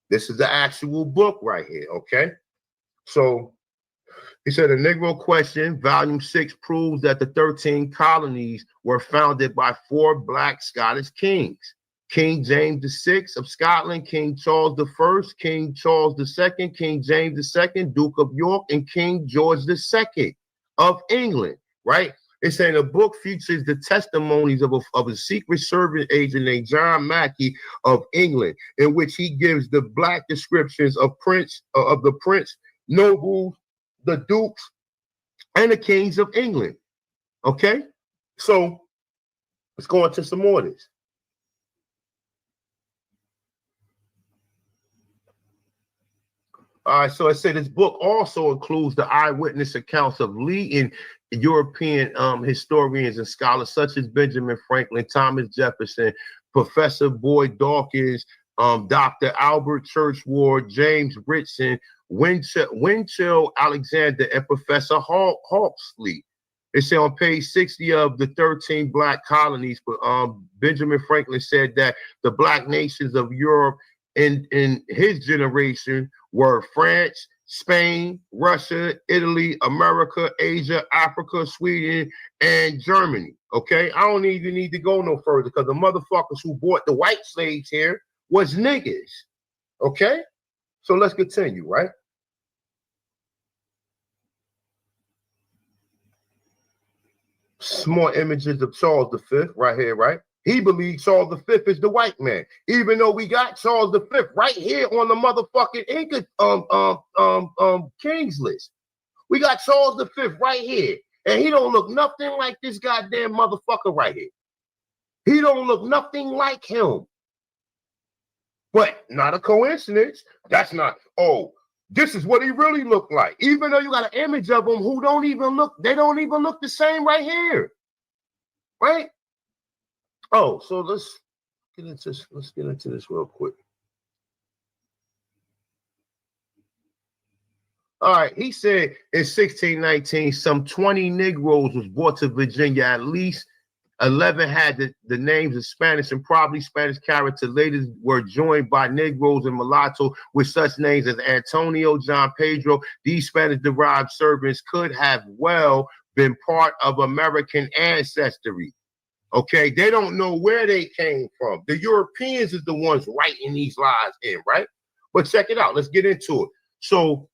this is the actual book right here. Okay. So he said, a Negro Question, Volume 6 proves that the 13 colonies were founded by 4 Black Scottish kings. King James VI of Scotland, King Charles I, King Charles II, King James II, Duke of York, and King George II of England, right? It's saying the book features the testimonies of a secret service agent named John Mackey of England, in which he gives the Black descriptions of the prince, nobles, the dukes, and the kings of England. Okay, so let's go into some more of this. All right, so it said this book also includes the eyewitness accounts of leading European historians and scholars such as Benjamin Franklin, Thomas Jefferson, Professor Boyd Dawkins, Dr. Albert Churchward, James Ritson, Winchell Alexander, and Professor Hawksley. It said on page 60 of the 13 black colonies, Benjamin Franklin said that the black nations of Europe in his generation were France, Spain, Russia, Italy, America, Asia, Africa, Sweden, and Germany. Okay, I don't even need to go no further because the motherfuckers who bought the white slaves here was niggas. Okay, so let's continue, right? Small images of Charles V right here, right? He believes Charles V is the white man, even though we got Charles V right here on the motherfucking Inca Kings list. We got Charles V right here, and he don't look nothing like this goddamn motherfucker right here. He don't look nothing like him. But not a coincidence. That's not, oh, this is what he really looked like. Even though you got an image of him who don't even look, they don't even look the same right here. Right? Oh, so let's get into this real quick. All right, he said in 1619, some 20 Negroes was brought to Virginia. At least 11 had the names of Spanish and probably Spanish characters. Later were joined by Negroes and mulatto with such names as Antonio, John Pedro. These Spanish-derived servants could have well been part of American ancestry. Okay, they don't know where they came from. The Europeans is the ones writing these lies in, right? But check it out. Let's get into it. So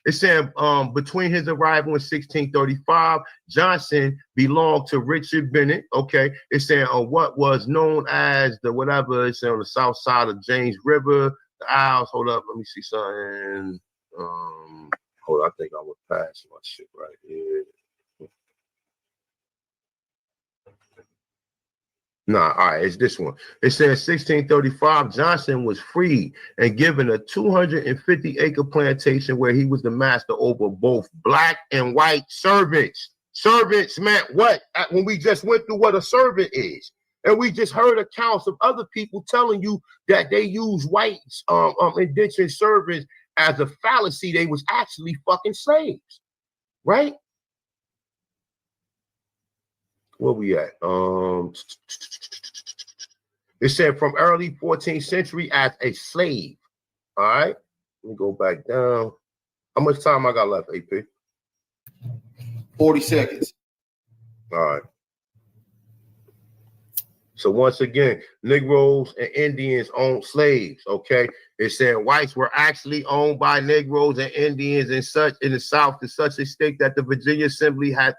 it said between his arrival in 1635, Johnson belonged to Richard Bennett. Okay, it said what was known as the whatever. It's on the south side of James River, the Isles. Hold up, let me see something. Hold on, I think I would pass my shit right here. Nah, all right, it's this one. It says 1635, Johnson was freed and given a 250-acre plantation where he was the master over both black and white servants. Servants meant what? When we just went through what a servant is. And we just heard accounts of other people telling you that they use white indentured servants as a fallacy. They was actually fucking slaves, right? Where we at? It said from early 14th century as a slave. All right, let me go back down. How much time I got left, AP? 40 seconds. All right. So once again, Negroes and Indians owned slaves. Okay, it said whites were actually owned by Negroes and Indians in the South to such a state that the Virginia Assembly had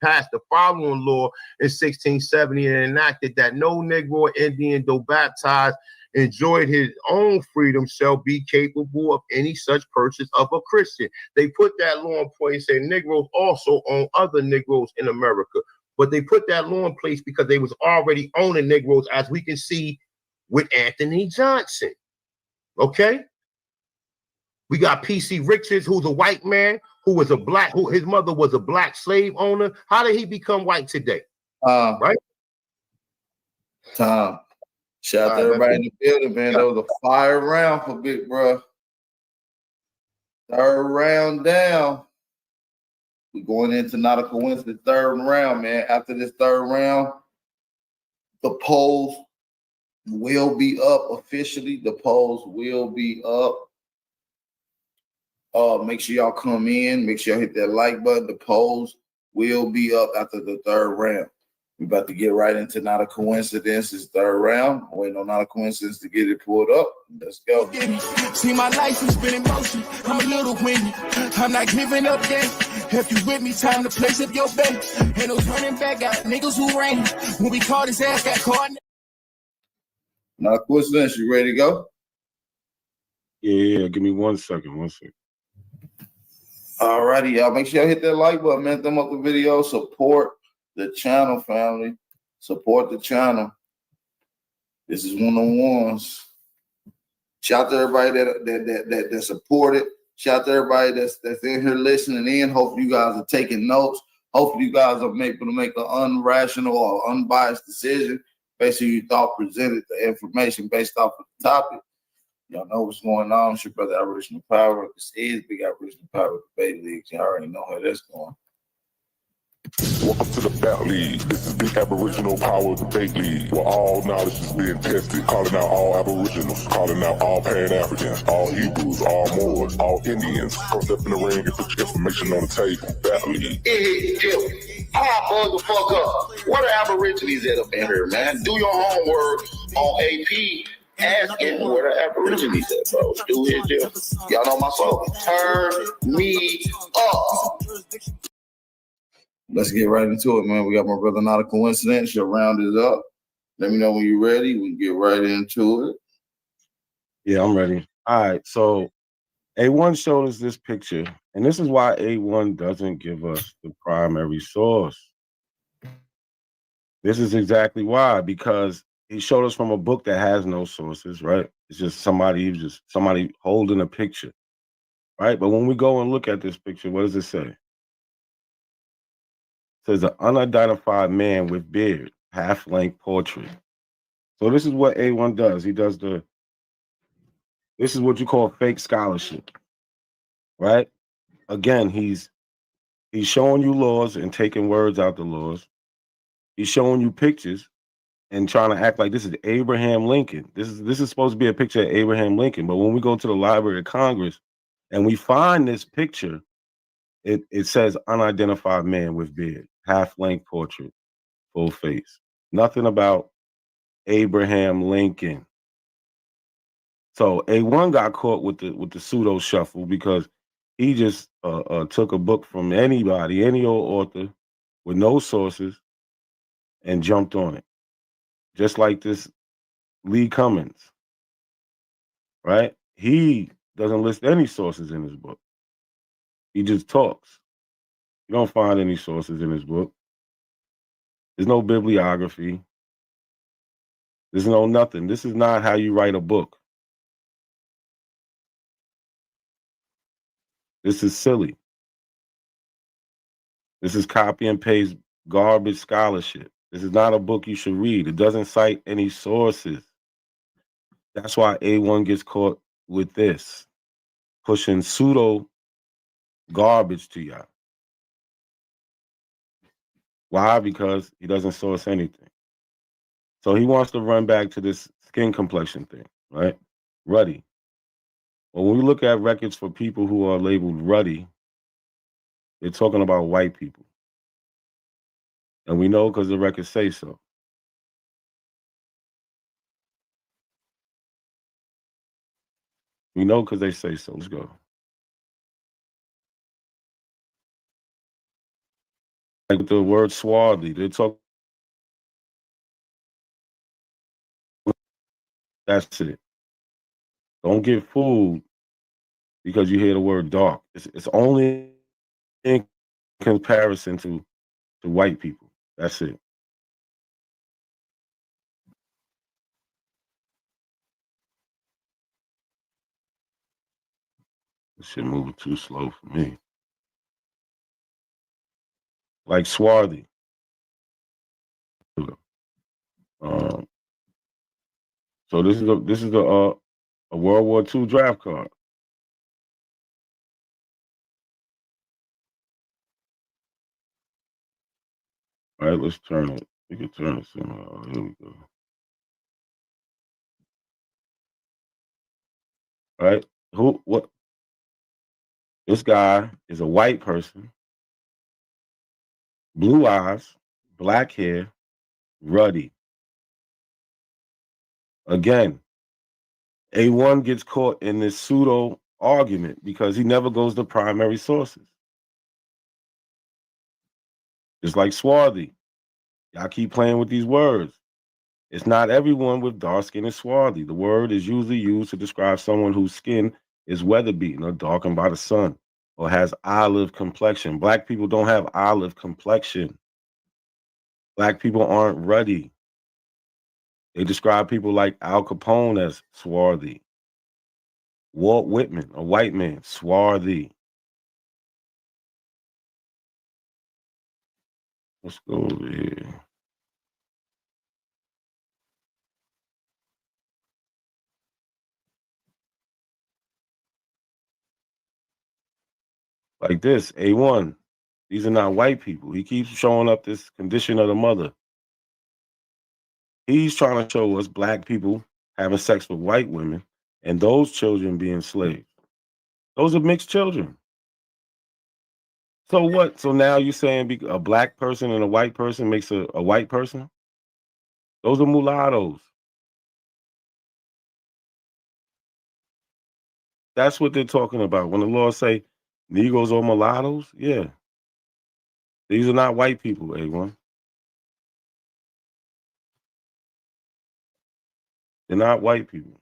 passed the following law in 1670 and enacted that no Negro or Indian, though baptized, enjoyed his own freedom, shall be capable of any such purchase of a Christian. They put that law in place and Negroes also own other Negroes in America. But they put that law in place because they was already owning Negroes, as we can see with Anthony Johnson. Okay? We got P.C. Richards, who's a white man, who was a black, who his mother was a black slave owner. How did he become white today? Right? Tom. Shout out to everybody in the building, man. That was a fire round for Big Bro. Third round down. We're going into not a coincidence, third round, man. After this third round, the polls will be up officially. The polls will be up. Make sure y'all come in. Make sure y'all hit that like button. The polls will be up after the third round. We're about to get right into not a coincidence. It's third round. Waiting on not a coincidence to get it pulled up. Let's go. See, my life has been in motion. I'm a little windy. I'm not giving up yet. If you with me, time to place up your bet. Ain't no turning back. Got niggas who ran. When we caught his ass, got caught. Not a coincidence. You ready to go? Yeah. Give me 1 second. All righty, y'all. Make sure y'all hit that like button, man. Thumb up the video. Support the channel, family. Support the channel. This is one of the ones. Shout out to everybody that supported. Shout out to everybody that's in here listening in. Hope you guys are taking notes. Hopefully you guys are able to make an unrational or unbiased decision based on your thought presented, the information based off of the topic. Y'all know what's going on. It's your brother Aboriginal Power. This is Big Aboriginal Power Debate League. You already know how that's going. Welcome to the Bat League. This is the Aboriginal Power Debate League, where all knowledge is being tested, calling out all Aboriginals, calling out all Pan-Africans, all Hebrews, all Moors, all Indians. Come step in the ring and put your information on the table. Bat League. Motherfucker up. What are Aborigines at up in here, man? Do your homework on AP. Asking where the Aborigines at, bro. Do it, Jim. Y'all know my slogan. Turn me up. Let's get right into it, man. We got my brother Not a Coincidence. You'll round it up. Let me know when you're ready. We can get right into it. Yeah, I'm ready. All right. So A1 showed us this picture, and this is why A1 doesn't give us the primary source. This is exactly why, because he showed us from a book that has no sources, right? It's just somebody holding a picture, right? But when we go and look at this picture, what does it say? It says an unidentified man with beard, half-length portrait. So this is what A1 does. This is what you call fake scholarship, right? Again, he's showing you laws and taking words out the laws. He's showing you pictures and trying to act like this is Abraham Lincoln. This is supposed to be a picture of Abraham Lincoln. But when we go to the Library of Congress and we find this picture, it says unidentified man with beard, half-length portrait, full face. Nothing about Abraham Lincoln. So A1 got caught with the pseudo shuffle because he just took a book from anybody, any old author with no sources and jumped on it. Just like this Lee Cummins, right? He doesn't list any sources in his book. He just talks. You don't find any sources in his book. There's no bibliography. There's no nothing. This is not how you write a book. This is silly. This is copy and paste garbage scholarship. This is not a book you should read. It doesn't cite any sources. That's why A1 gets caught with this, pushing pseudo garbage to y'all. Why? Because he doesn't source anything. So he wants to run back to this skin complexion thing, right? Ruddy. Well, when we look at records for people who are labeled ruddy, they're talking about white people. And we know because the records say so. We know because they say so. Let's go. Like the word swarthy, they talk. That's it. Don't get fooled because you hear the word dark. It's only in comparison to white people. That's it. This shit moving too slow for me. Like swarthy. So this is a World War II draft card. All right, let's turn it. We can turn it somehow. Here we go. All right. What? This guy is a white person, blue eyes, black hair, ruddy. Again, A1 gets caught in this pseudo argument because he never goes to primary sources. Just like swarthy. Y'all keep playing with these words. It's not everyone with dark skin is swarthy. The word is usually used to describe someone whose skin is weather beaten or darkened by the sun or has olive complexion. Black people don't have olive complexion. Black people aren't ruddy. They describe people like Al Capone as swarthy. Walt Whitman, a white man, swarthy. Let's go over here. Like this, A1. These are not white people. He keeps showing up this condition of the mother. He's trying to show us black people having sex with white women and those children being slaves. Those are mixed children. So what? So now you're saying a black person and a white person makes a white person? Those are mulattoes. That's what they're talking about. When the law say Negroes or mulattoes, yeah. These are not white people, A1. They're not white people.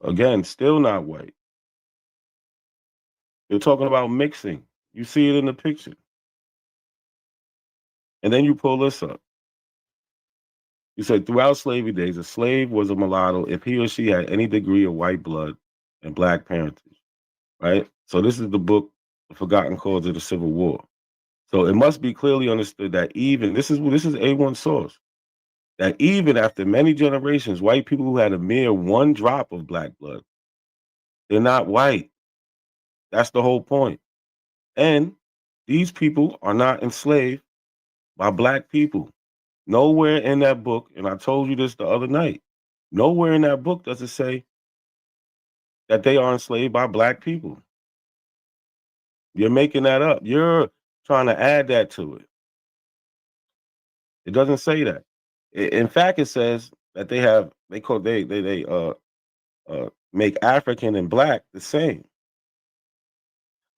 Again, still not white. They're talking about mixing. You see it in the picture. And then you pull this up. You said throughout slavery days, a slave was a mulatto if he or she had any degree of white blood and black parentage, right? So this is the book, The Forgotten Cause of the Civil War. So it must be clearly understood that even, this is A1 source, that even after many generations, white people who had a mere one drop of black blood, they're not white. That's the whole point. And these people are not enslaved by black people. Nowhere in that book, and I told you this the other night, nowhere in that book does it say that they are enslaved by black people. You're making that up. You're trying to add that to it. It doesn't say that. In fact, it says that they make African and black the same.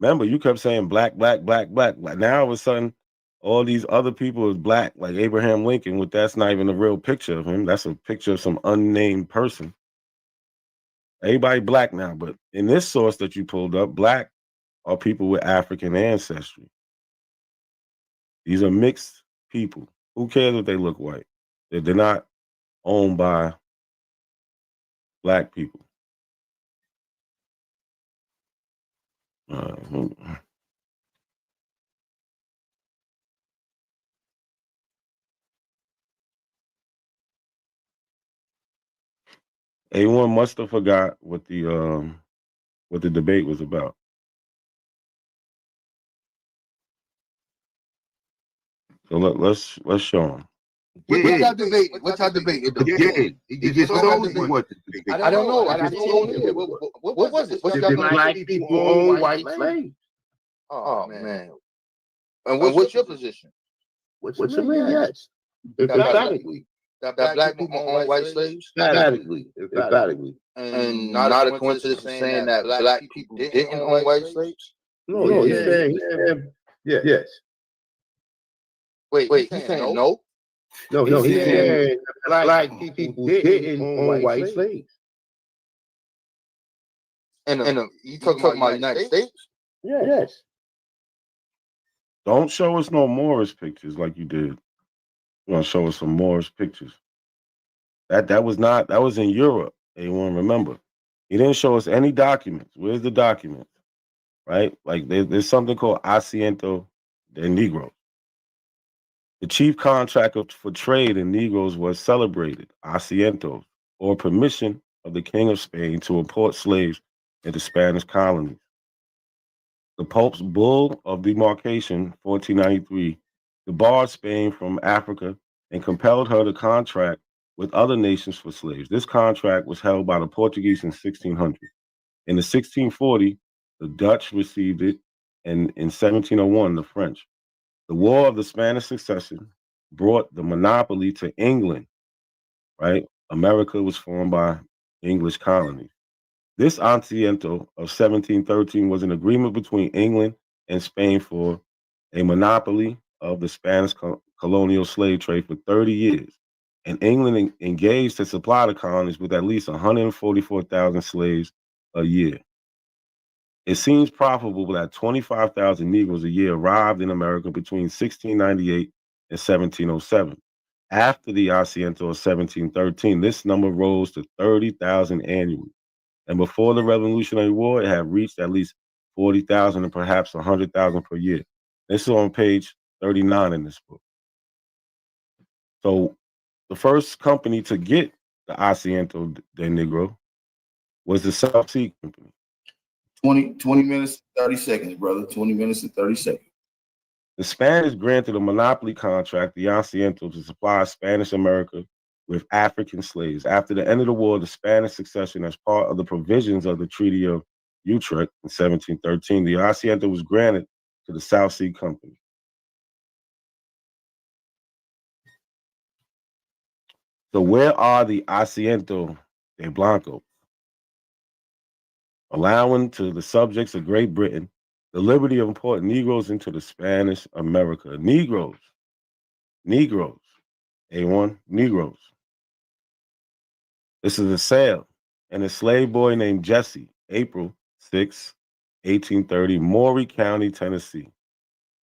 Remember, you kept saying black, black, black, black. Like now, all of a sudden, all these other people is black, like Abraham Lincoln. With that's not even a real picture of him. That's a picture of some unnamed person. Everybody black now, but in this source that you pulled up, black are people with African ancestry. These are mixed people. Who cares if they look white? They're not owned by black people. A1 must have forgot what the debate was about. So let's show him. What's our debate? What's our debate? Again, he just told you what the debate. I don't know. I just told you. What was it? What's black people own white slaves? Oh man. And what's your position? What's your mean? Yes. Emphatically. That black people own white slaves? Emphatically. And not a coincidence saying that black people didn't own white slaves? No, he's saying yes. Wait, he's saying no? No, he's saying black people didn't own white slaves. And you talking about United States? Yes. Don't show us no Moorish pictures like you did. You want to show us some Moorish pictures. That was in Europe. A1, remember. He didn't show us any documents. Where's the documents? Right? Like there's something called Asiento de Negro. The chief contractor for trade in Negroes was celebrated, Asientos, or permission of the King of Spain to import slaves into Spanish colonies. The Pope's Bull of Demarcation, 1493, debarred Spain from Africa and compelled her to contract with other nations for slaves. This contract was held by the Portuguese in 1600. In the 1640, the Dutch received it, and in 1701, the French. The War of the Spanish Succession brought the monopoly to England, right? America was formed by English colonies. This Asiento of 1713 was an agreement between England and Spain for a monopoly of the Spanish colonial slave trade for 30 years. And England engaged to supply the colonies with at least 144,000 slaves a year. It seems probable that 25,000 Negroes a year arrived in America between 1698 and 1707. After the Asiento of 1713, this number rose to 30,000 annually. And before the Revolutionary War, it had reached at least 40,000 and perhaps 100,000 per year. This is on page 39 in this book. So the first company to get the Asiento de Negro was the South Sea Company. 20 minutes, 30 seconds, brother. 20 minutes and 30 seconds. The Spanish granted a monopoly contract, the Asiento, to supply Spanish America with African slaves. After the end of the war, the Spanish succession, as part of the provisions of the Treaty of Utrecht in 1713, the Asiento was granted to the South Sea Company. So where are the Asiento de Blanco? Allowing to the subjects of Great Britain the liberty of importing Negroes into the Spanish America. Negroes. A1, Negroes. This is a sale. And a slave boy named Jesse, April 6, 1830, Maury County, Tennessee.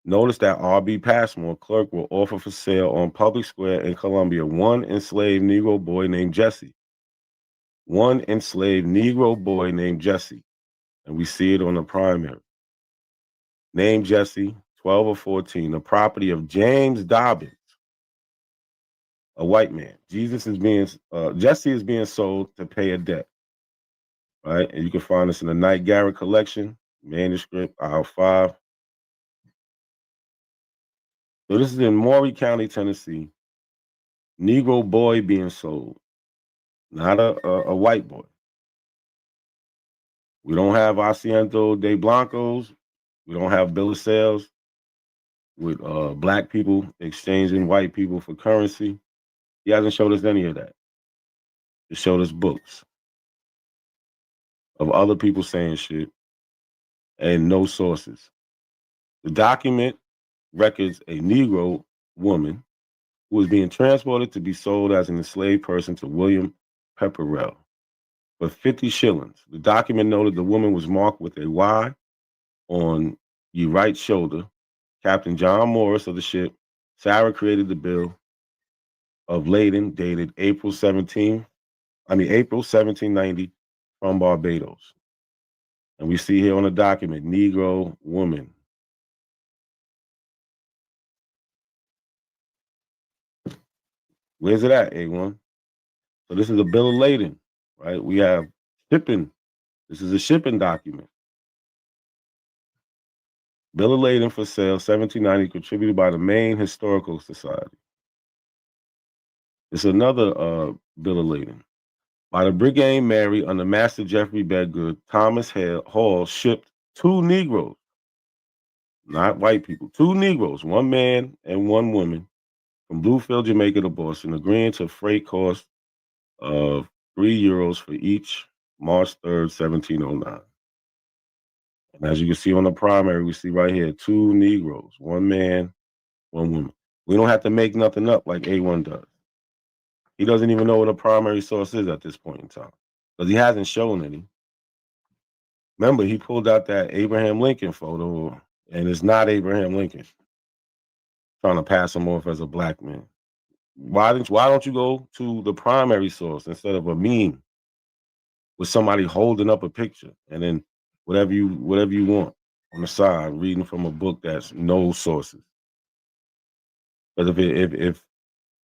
Notice that R.B. Passmore, clerk, will offer for sale on Public Square in Columbia one enslaved Negro boy named Jesse. One enslaved Negro boy named Jesse. And we see it on the primary. Named Jesse, 12 or 14, the property of James Dobbins, a white man. Jesse is being sold to pay a debt. Right? And you can find this in the Knight Garrett collection, manuscript, aisle 5. So this is in Maury County, Tennessee. Negro boy being sold, not a white boy. We don't have Asiento de Blancos. We don't have bill of sales with black people exchanging white people for currency. He hasn't showed us any of that. He showed us books of other people saying shit and no sources. The document records a Negro woman who was being transported to be sold as an enslaved person to William Pepperell for 50 shillings. The document noted the woman was marked with a Y on your right shoulder. Captain John Morris of the ship, Sarah, created the bill of lading dated April 1790 from Barbados. And we see here on the document, Negro woman. Where's it at, A1? So this is a bill of lading, right? We have shipping. This is a shipping document. Bill of lading for sale, 1790, contributed by the Maine Historical Society. It's another bill of lading. By the Brigade Mary under Master Jeffrey Bedgood, Thomas Hall shipped 2 Negroes, not white people, 2 Negroes, 1 man and 1 woman, from Bluefield, Jamaica to Boston, agreeing to a freight cost of €3 for each, March 3rd, 1709. And as you can see on the primary, we see right here, 2 Negroes, 1 man, 1 woman. We don't have to make nothing up like A1 does. He doesn't even know what a primary source is at this point in time because he hasn't shown any. Remember, he pulled out that Abraham Lincoln photo, and it's not Abraham Lincoln. Trying to pass him off as a black man. Why don't you go to the primary source instead of a meme with somebody holding up a picture and then whatever you want on the side, reading from a book that's no sources? Because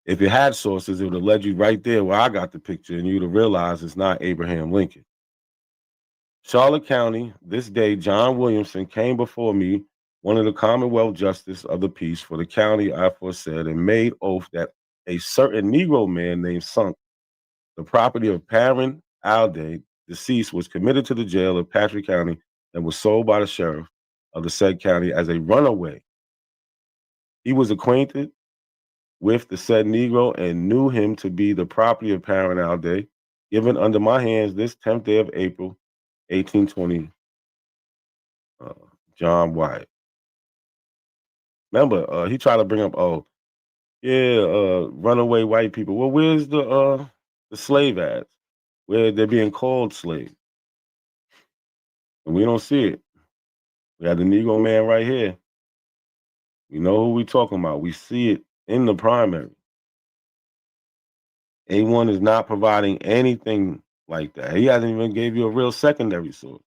if it had sources, it would have led you right there where I got the picture, and you'd have realized it's not Abraham Lincoln. Charlotte County, this day, John Williamson came before me, one of the Commonwealth Justice of the Peace for the county aforesaid, and made oath that a certain Negro man named Sunk, the property of Perrin Alday, deceased, was committed to the jail of Patrick County and was sold by the sheriff of the said county as a runaway. He was acquainted with the said Negro and knew him to be the property of Perrin Alday, given under my hands this 10th day of April, 1820, John Wyatt. Remember, he tried to bring up, runaway white people. Well, where's the slave ads where they're being called slaves? And we don't see it. We have the Negro man right here. You know who we talking about. We see it in the primary. A1 is not providing anything like that. He hasn't even gave you a real secondary source.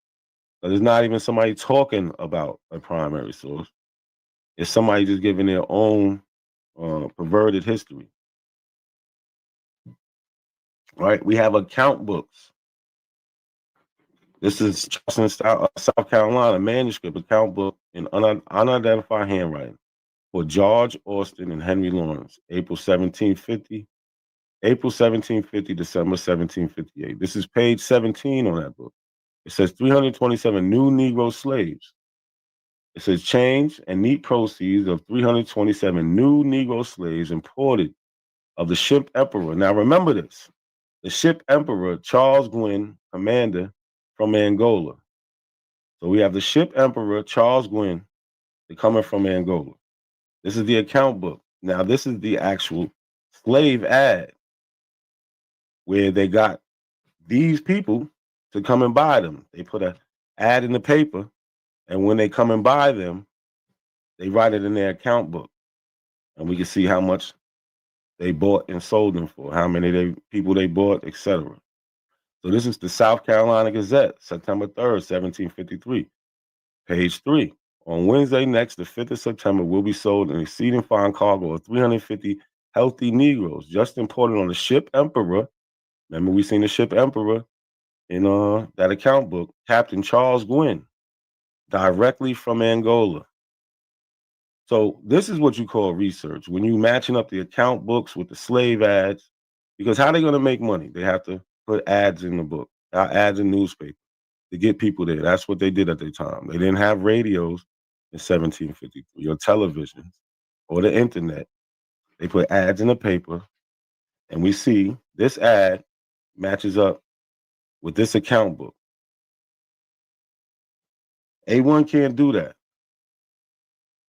So there's not even somebody talking about a primary source. It's somebody just giving their own perverted history. Right? We have account books. This is Charleston, South Carolina manuscript account book in unidentified handwriting for George Austin and Henry Lawrence, April 1750, December 1758. This is page 17 on that book. It says 327 new Negro slaves. It says change and neat proceeds of 327 new Negro slaves imported of the ship Emperor. Now remember this, the ship Emperor Charles Gwynn, commander from Angola. So we have the ship Emperor Charles Gwynn, coming from Angola. This is the account book. Now this is the actual slave ad where they got these people to come and buy them. They put an ad in the paper, and when they come and buy them, they write it in their account book, and we can see how much they bought and sold them for, how many people they bought, etc. So this is the South Carolina Gazette, September 3rd, 1753, page 3. On Wednesday next, the 5th of September, will be sold an exceeding fine cargo of 350 healthy Negroes just imported on the ship Emperor. Remember, we seen the ship Emperor in that account book, Captain Charles Gwynn, directly from Angola. So this is what you call research. When you matching up the account books with the slave ads, because how are they going to make money? They have to put ads in the book, ads in newspaper to get people there. That's what they did at the time. They didn't have radios in 1753 or television or the internet. They put ads in the paper, and we see this ad matches up with this account book. A1 can't do that.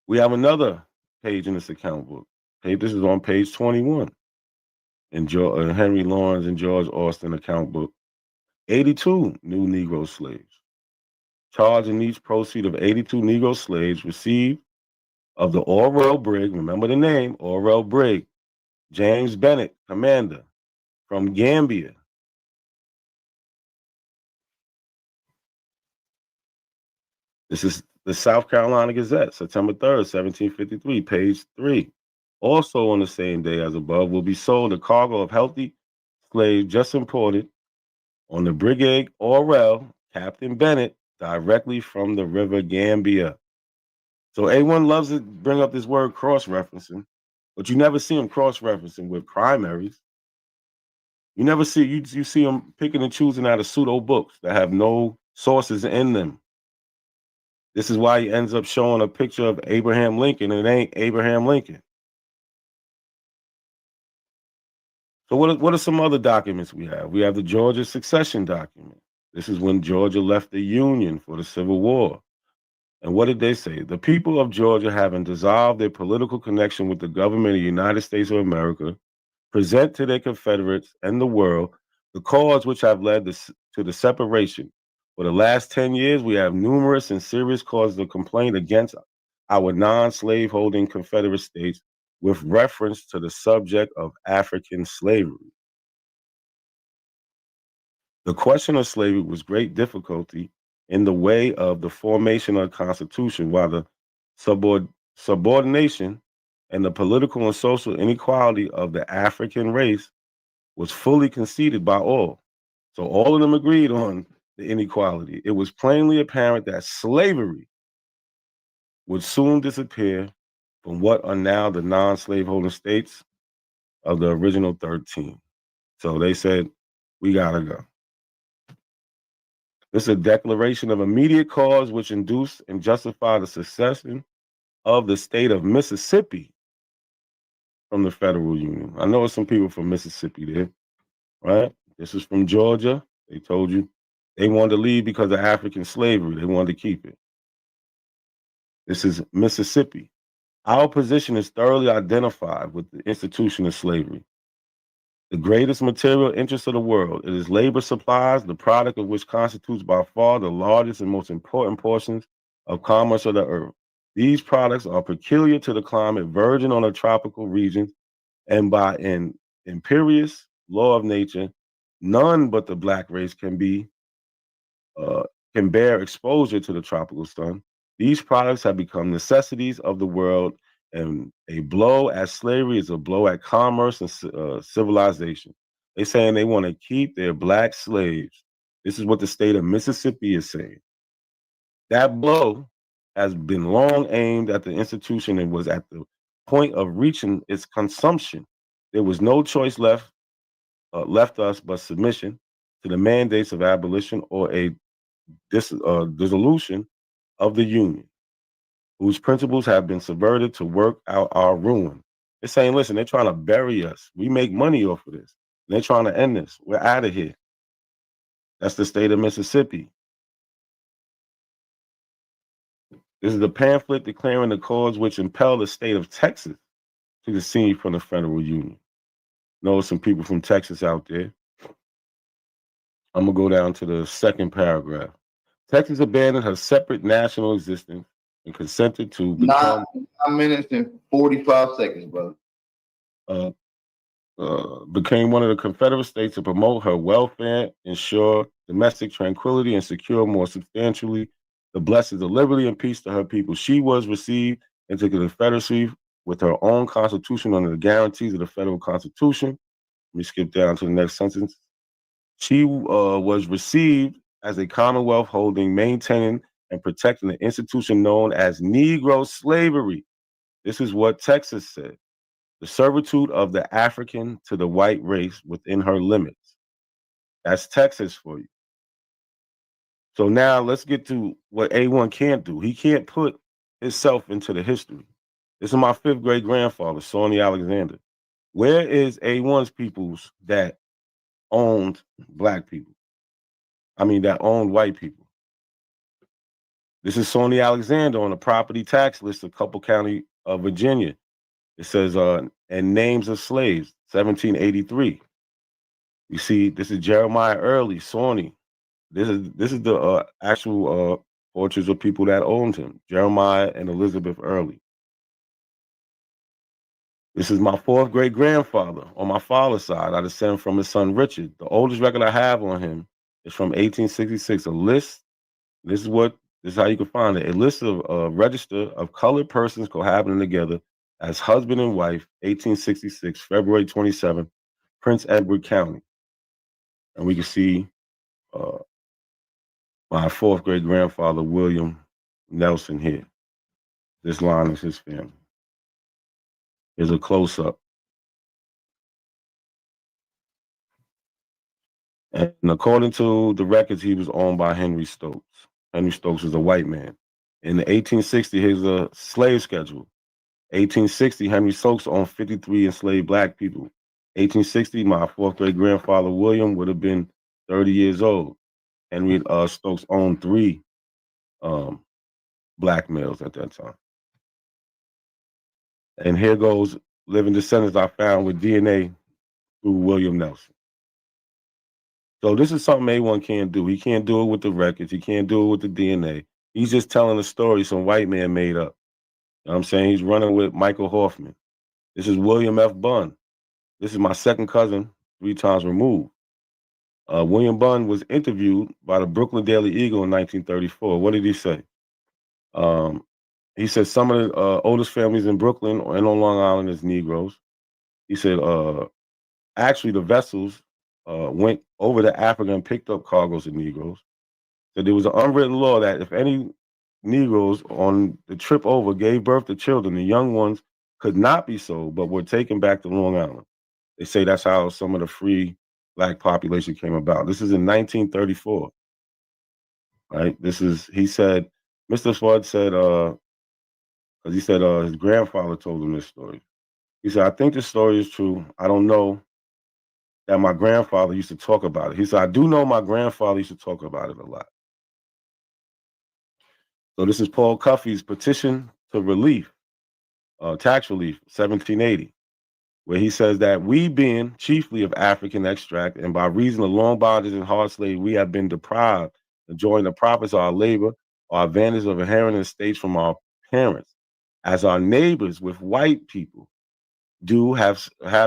We have another page in this account book. This is on page 21 in Henry Lawrence and George Austin account book. 82 new Negro slaves. Charging each proceed of 82 Negro slaves received of the Orwell Brig, remember the name, Orwell Brig, James Bennett, commander, from Gambia. This is the South Carolina Gazette, September 3rd, 1753, page 3. Also on the same day as above will be sold a cargo of healthy slaves just imported on the Brigade Orwell, Captain Bennett, directly from the River Gambia. So A1 loves to bring up this word cross-referencing, but you never see him cross-referencing with primaries. You never see, you see him picking and choosing out of pseudo books that have no sources in them. This is why he ends up showing a picture of Abraham Lincoln, and it ain't Abraham Lincoln. So what are some other documents we have? We have the Georgia succession document. This is when Georgia left the Union for the Civil War. And what did they say? The people of Georgia, having dissolved their political connection with the government of the United States of America, present to their Confederates and the world the cause which have led to the separation. For the last 10 years, we have numerous and serious causes of complaint against our non-slaveholding Confederate states with reference to the subject of African slavery. The question of slavery was great difficulty in the way of the formation of the Constitution, while the subordination and the political and social inequality of the African race was fully conceded by all. So all of them agreed on the inequality. It was plainly apparent that slavery would soon disappear from what are now the non-slaveholding states of the original 13. So they said, we gotta go. This is a declaration of immediate cause which induced and justified the secession of the state of Mississippi from the federal union. I know there's some people from Mississippi there, right? This is from Georgia. They told you they wanted to leave because of African slavery. They wanted to keep it. This is Mississippi. Our position is thoroughly identified with the institution of slavery. The greatest material interest of the world. It is labor supplies, the product of which constitutes by far the largest and most important portions of commerce of the earth. These products are peculiar to the climate, virgin on the tropical regions, and by an imperious law of nature, none but the black race can bear exposure to the tropical sun. These products have become necessities of the world, and a blow at slavery is a blow at commerce and civilization. They're saying they want to keep their black slaves. This is what the state of Mississippi is saying. That blow has been long aimed at the institution and was at the point of reaching its consumption. There was no choice left us but submission to the mandates of abolition or a dissolution of the Union, whose principles have been subverted to work out our ruin. They're saying, listen, they're trying to bury us. We make money off of this. And they're trying to end this. We're out of here. That's the state of Mississippi. This is the pamphlet declaring the cause which impelled the state of Texas to secede from the federal union. Know some people from Texas out there. I'm going to go down to the second paragraph. Texas abandoned her separate national existence and consented to become 9 minutes and 45 seconds, brother. Became one of the Confederate states to promote her welfare, ensure domestic tranquility, and secure more substantially the blessings of liberty and peace to her people. She was received into the Confederacy with her own constitution under the guarantees of the federal constitution. Let me skip down to the next sentence. She was received as a commonwealth holding, maintaining, and protecting the institution known as Negro slavery. This is what Texas said. The servitude of the African to the white race within her limits. That's Texas for you. So now let's get to what A1 can't do. He can't put himself into the history. This is my fifth great grandfather, Sonny Alexander. Where is A1's peoples that owned black people? I mean, that owned white people. This is Sonny Alexander on the property tax list of Couple County, Virginia. It says, and names of slaves, 1783. You see, this is Jeremiah Early, Sonny. This is the actual portraits of people that owned him, Jeremiah and Elizabeth Early. This is my fourth great grandfather on my father's side. I descend from his son Richard. The oldest record I have on him is from 1866. A list. This is how you can find it. A list of register of colored persons cohabiting together as husband and wife, 1866, February 27, Prince Edward County. And we can see my fourth great grandfather, William Nelson, here. This line is his family. Here's a close up. And according to the records, he was owned by Henry Stokes. Henry Stokes is a white man. In the 1860, here's a slave schedule. 1860, Henry Stokes owned 53 enslaved black people. 1860, my fourth great grandfather, William, would have been 30 years old. Henry Stokes owned 3 black males at that time. And here goes living descendants I found with DNA through William Nelson. So this is something A1 can't do. He can't do it with the records. He can't do it with the DNA. He's just telling a story some white man made up. You know what I'm saying? He's running with Michael Hoffman. This is William F. Bunn. This is my second cousin, 3 times removed. William Bunn was interviewed by the Brooklyn Daily Eagle in 1934. What did he say? He said some of the oldest families in Brooklyn and on Long Island is Negroes. He said, actually, the vessels went over to Africa and picked up cargoes of Negroes. So there was an unwritten law that if any Negroes on the trip over gave birth to children, the young ones could not be sold, but were taken back to Long Island. They say that's how some of the free black population came about. This is in 1934. Right? He said, Mr. Flood said, because he said his grandfather told him this story. He said, I think this story is true. I don't know that my grandfather used to talk about it. He said, I do know my grandfather used to talk about it a lot. So this is Paul Cuffey's petition to relief, tax relief, 1780, where he says that we being chiefly of African extract and by reason of long bondage and hard slavery, we have been deprived of enjoying the profits of our labor or advantage of inheriting estates from our parents, as our neighbors with white people do have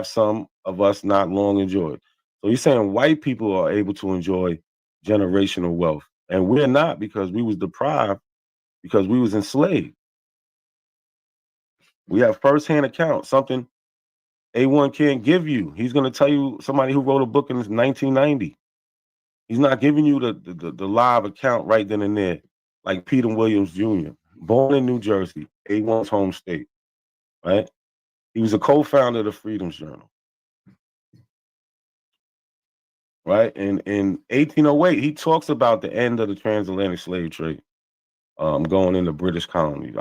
some of us not long enjoyed. So you're saying white people are able to enjoy generational wealth, and we're not because we was deprived because we was enslaved. We have firsthand account, something A1 can't give you. He's going to tell you somebody who wrote a book in 1990. He's not giving you the live account right then and there, like Peter Williams Jr., born in New Jersey, A1's home state, right? He was a co-founder of the Freedom's Journal, right? And in 1808, he talks about the end of the transatlantic slave trade, going into British colonies.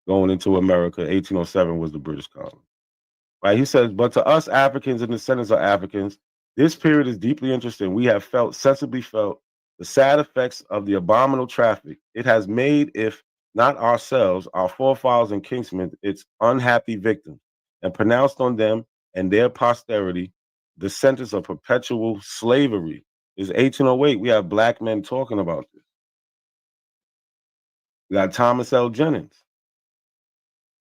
Going into America. 1807 was the British colony. Right? He says, but to us Africans and descendants of Africans, this period is deeply interesting. We have sensibly felt the sad effects of the abominable traffic it has made, if not ourselves, our forefathers and kinsmen, its unhappy victims, and pronounced on them and their posterity the sentence of perpetual slavery. Is 1808. We have black men talking about this. We got Thomas L. Jennings,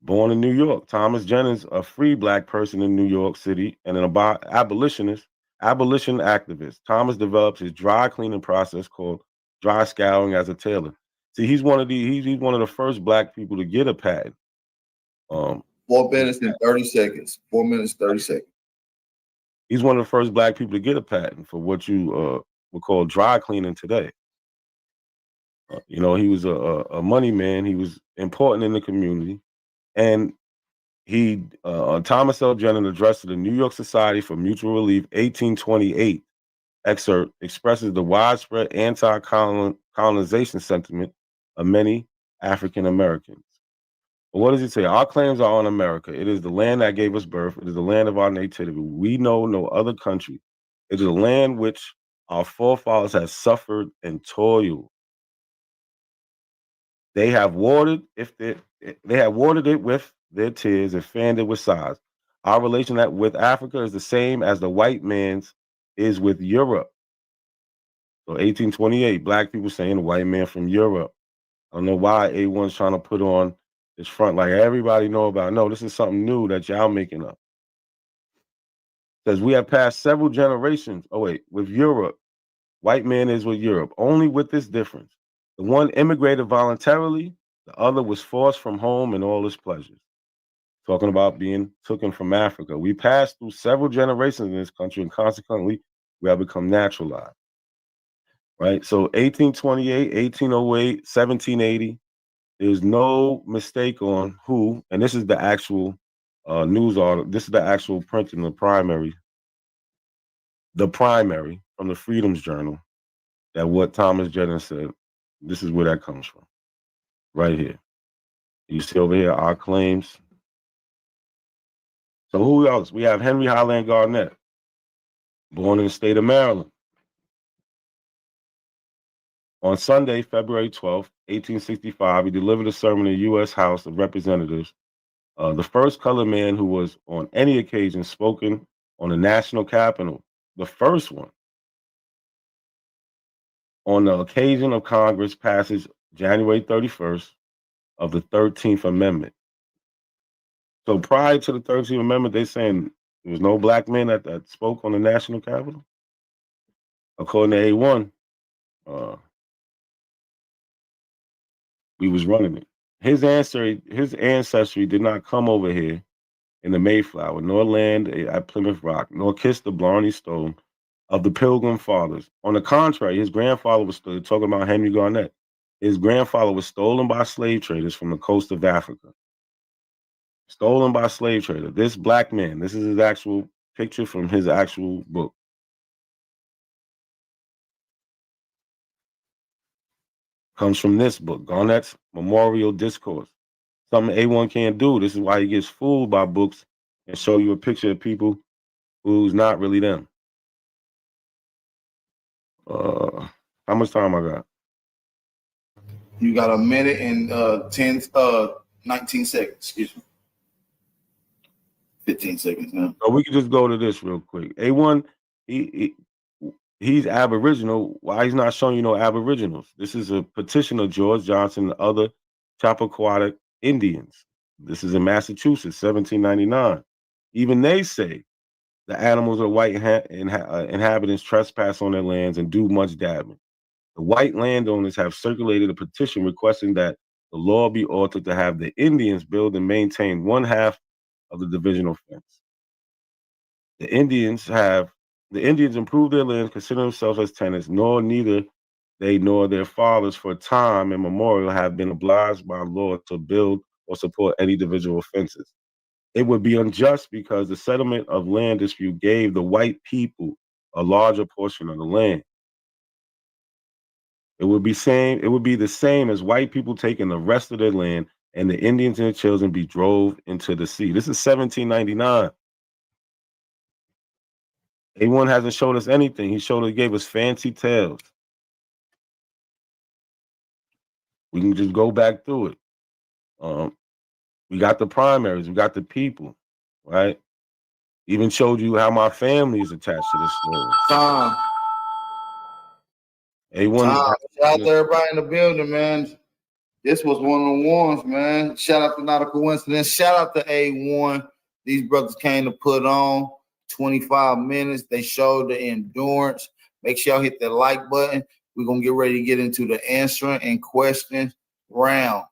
born in New York. Thomas Jennings, a free black person in New York City and an abolition activist. Thomas develops his dry cleaning process called dry scouring as a tailor. See, he's one of the first black people to get a patent. 4 minutes and 30 seconds. 4 minutes, 30 seconds. He's one of the first black people to get a patent for what you would call dry cleaning today. He was a money man. He was important in the community. And he, Thomas L. Jennings address to the New York Society for Mutual Relief, 1828 excerpt expresses the widespread anti-colonization sentiment of many African Americans. But what does he say? Our claims are on America. It is the land that gave us birth. It is the land of our nativity. We know no other country. It is a land which our forefathers have suffered and toiled. They have watered it with their tears and fanned it with sighs. Our relation with Africa is the same as the white man's is with Europe. So 1828, black people saying the white man from Europe. I don't know why A1's trying to put on this front like everybody know about. No, this is something new that y'all making up. Says we have passed several generations. With Europe, white man is with Europe, only with this difference. The one immigrated voluntarily, the other was forced from home and all his pleasures. Talking about being taken from Africa. We passed through several generations in this country, and consequently, we have become naturalized. Right? So 1828, 1808, 1780, there's no mistake on who, and this is the actual news article. This is the actual print in the primary from the Freedom's Journal, that what Thomas Jennings said. This is where that comes from. Right here. You see over here, our claims. So who else? We have Henry Highland Garnett, born in the state of Maryland. On Sunday, February 12th, 1865, he delivered a sermon in the U.S. House of Representatives, the first colored man who was on any occasion spoken on the national Capitol, the first one. On the occasion of Congress passage January 31st of the 13th Amendment. So prior to the 13th Amendment, they're saying there was no black man that spoke on the national Capitol? According to A1, we was running it. His ancestry did not come over here in the Mayflower, nor land at Plymouth Rock, nor kiss the Blarney Stone of the Pilgrim Fathers. On the contrary, his grandfather was talking about Henry Garnett. His grandfather was stolen by slave traders from the coast of Africa. Stolen by slave trader. This black man, this is his actual picture from his actual book. Comes from this book, Garnett's Memorial Discourse. Something A1 can't do. This is why he gets fooled by books and show you a picture of people who's not really them. How much time I got? You got a minute and 19 seconds. Excuse me. 15 seconds now. So we can just go to this real quick. A1, he's Aboriginal. Why he's not showing you no Aboriginals? This is a petition of George Johnson and other Chappaquiddick Indians. This is in Massachusetts, 1799. Even they say the animals of white inhabitants trespass on their lands and do much damage. The white landowners have circulated a petition requesting that the law be altered to have the Indians build and maintain one half of the divisional fence. The Indians improved their lands, consider themselves as tenants, nor neither they nor their fathers for time immemorial have been obliged by law to build or support any divisional fences. It would be unjust because the settlement of land dispute gave the white people a larger portion of the land. It would be the same as white people taking the rest of their land and the Indians and their children be drove into the sea. This is 1799. A1 hasn't showed us anything. He gave us fancy tales. We can just go back through it. We got the primaries, we got the people, right? Even showed you how my family is attached to this story. Tom. A1. Tom, shout out to everybody in the building, man. This was one of the ones, man. Shout out to Not a Coincidence. Shout out to A1. These brothers came to put on 25 minutes. They showed the endurance. Make sure y'all hit that like button. We're going to get ready to get into the answering and questions round.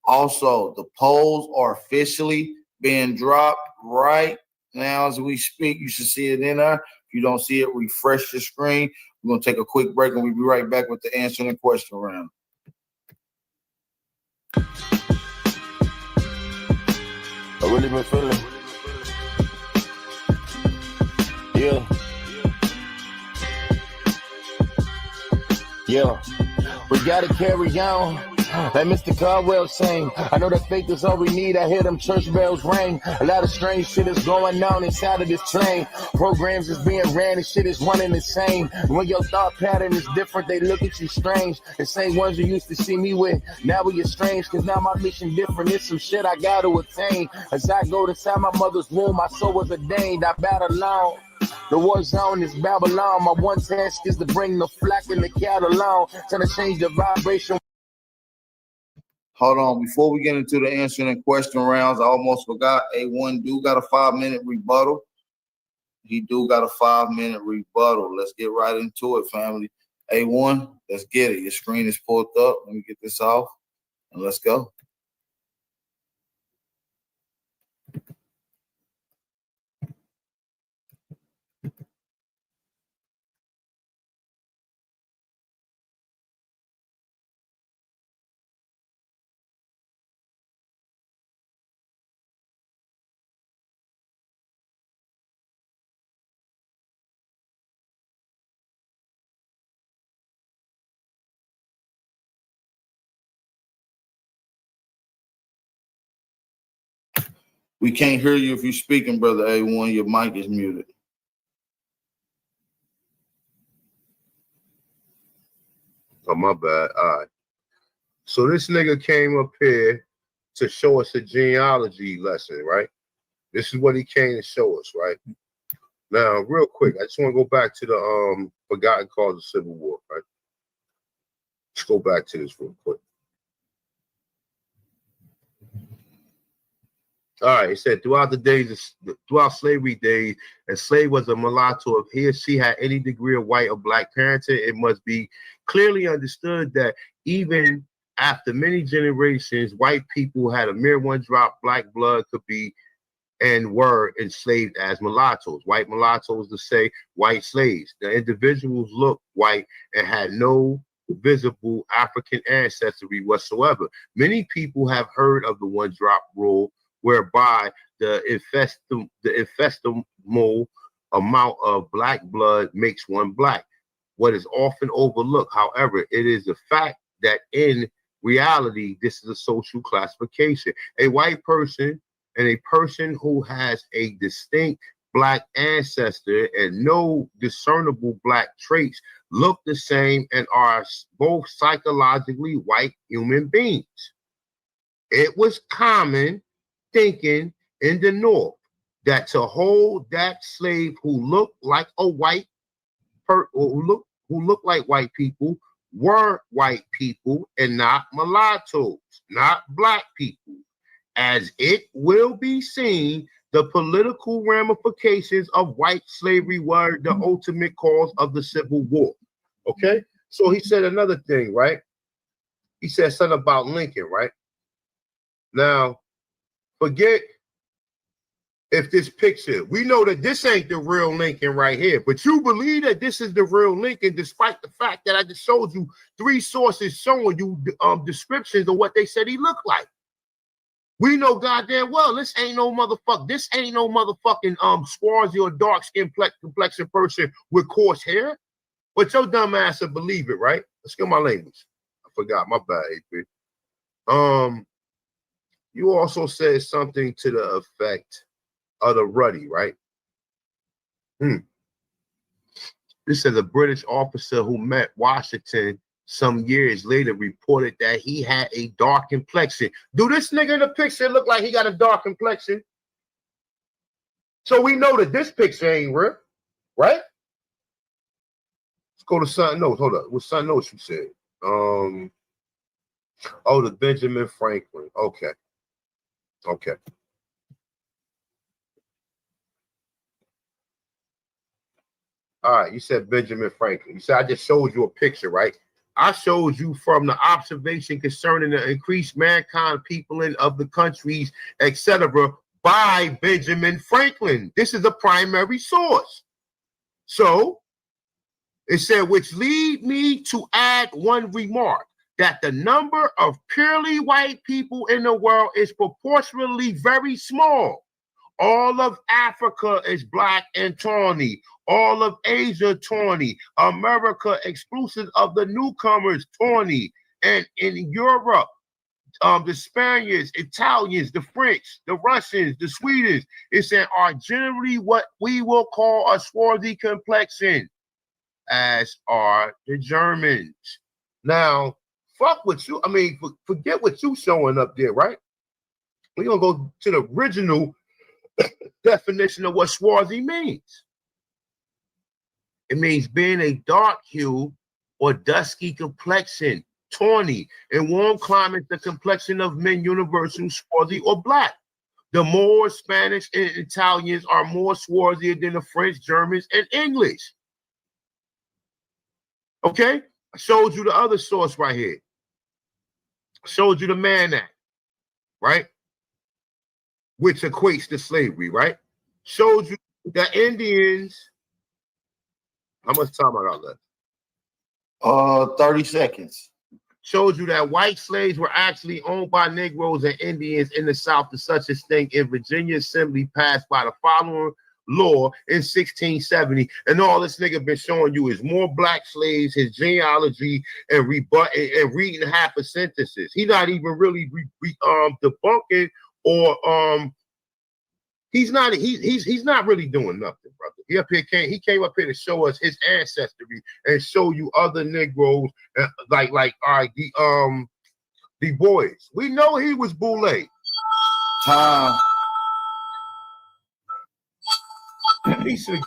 Also, the polls are officially being dropped right now as we speak. You should see it in there. If you don't see it, refresh your screen. We're going to take a quick break and we'll be right back with the answering and question round. I really been feeling. Yeah. Yeah. We gotta carry on. Like Mr. Caldwell saying, I know that faith is all we need. I hear them church bells ring. A lot of strange shit is going on inside of this train. Programs is being ran and shit is running insane. When your thought pattern is different, they look at you strange. The same ones you used to see me with, now we estranged. Cause now my mission different. It's some shit I gotta attain. As I go inside my mother's womb, my soul was ordained. I battle alone. The war zone is Babylon. My one task is to bring the flock and the cattle along. Trying to change the vibration. Hold on, before we get into the answering and question rounds, I almost forgot. A1 do got a 5-minute rebuttal. He do got a 5-minute rebuttal. Let's get right into it, family. A1, let's get it. Your screen is pulled up. Let me get this off and let's go. We can't hear you if you're speaking, brother A1. Your mic is muted. Oh, my bad. All right. So this nigga came up here to show us a genealogy lesson, right? This is what he came to show us, right? Now, real quick, I just want to go back to the forgotten cause of Civil War, right? Let's go back to this real quick. All right, it said throughout slavery days, a slave was a mulatto. If he or she had any degree of white or black parenting, it must be clearly understood that even after many generations, white people had a mere one drop black blood could be and were enslaved as mulattoes. White mulattoes to say white slaves. The individuals looked white and had no visible African ancestry whatsoever. Many people have heard of the one drop rule, whereby the infestimal amount of black blood makes one black. What is often overlooked, however, it is a fact that in reality, this is a social classification. A white person and a person who has a distinct black ancestor and no discernible black traits look the same and are both psychologically white human beings. It was common thinking in the North that to hold that slave who looked like a white who look like white people were white people and not mulattoes, not black people. As it will be seen, the political ramifications of white slavery were the ultimate cause of the Civil War. Okay? So he said another thing, right? He said something about Lincoln, right? Now, forget if this picture, we know that this ain't the real Lincoln right here, but you believe that this is the real Lincoln, despite the fact that I just showed you 3 sources showing you descriptions of what they said he looked like. We know goddamn well this ain't no motherfucking swarthy or dark skin complexion person with coarse hair. But your dumb ass will believe it, right? Let's get my language. I forgot, my bad, AP. You also said something to the effect of the ruddy, right? This is a British officer who met Washington some years later reported that he had a dark complexion. Do this nigga in the picture look like he got a dark complexion? So we know that this picture ain't real, right? Let's go to something else. Hold up. What's something else you said? Oh, the Benjamin Franklin. Okay. Okay. All right, you said Benjamin Franklin. You said I just showed you a picture, right? I showed you from the observation concerning the increased mankind, people of the countries, etc., by Benjamin Franklin. This is a primary source. So it said, which lead me to add one remark, that the number of purely white people in the world is proportionally very small. All of Africa is black and tawny. All of Asia, tawny. America, exclusive of the newcomers, tawny. And in Europe, the Spaniards, Italians, the French, the Russians, the Swedes, are generally what we will call a swarthy complexion, as are the Germans. Now, fuck what you, forget what you showing up there, right? We're going to go to the original definition of what swarthy means. It means being a dark hue or dusky complexion, tawny. In warm climates, the complexion of men universal, swarthy or black. The Moors, Spanish, and Italians are more swarthy than the French, Germans, and English. Okay? I showed you the other source right here. I showed you the Mann Act, right? Which equates to slavery, right? Showed you that Indians. How much time I got left? 30 seconds. Showed you that white slaves were actually owned by Negroes and Indians in the South, to such a thing in Virginia Assembly passed by the following law in 1670. And all this nigga been showing you is more black slaves, his genealogy, and reading half a sentences. He not even really debunking or he's not really doing nothing, brother. He came up here to show us his ancestry and show you other Negroes, like all right, the boys. We know he was Boule. Time. Peace to God,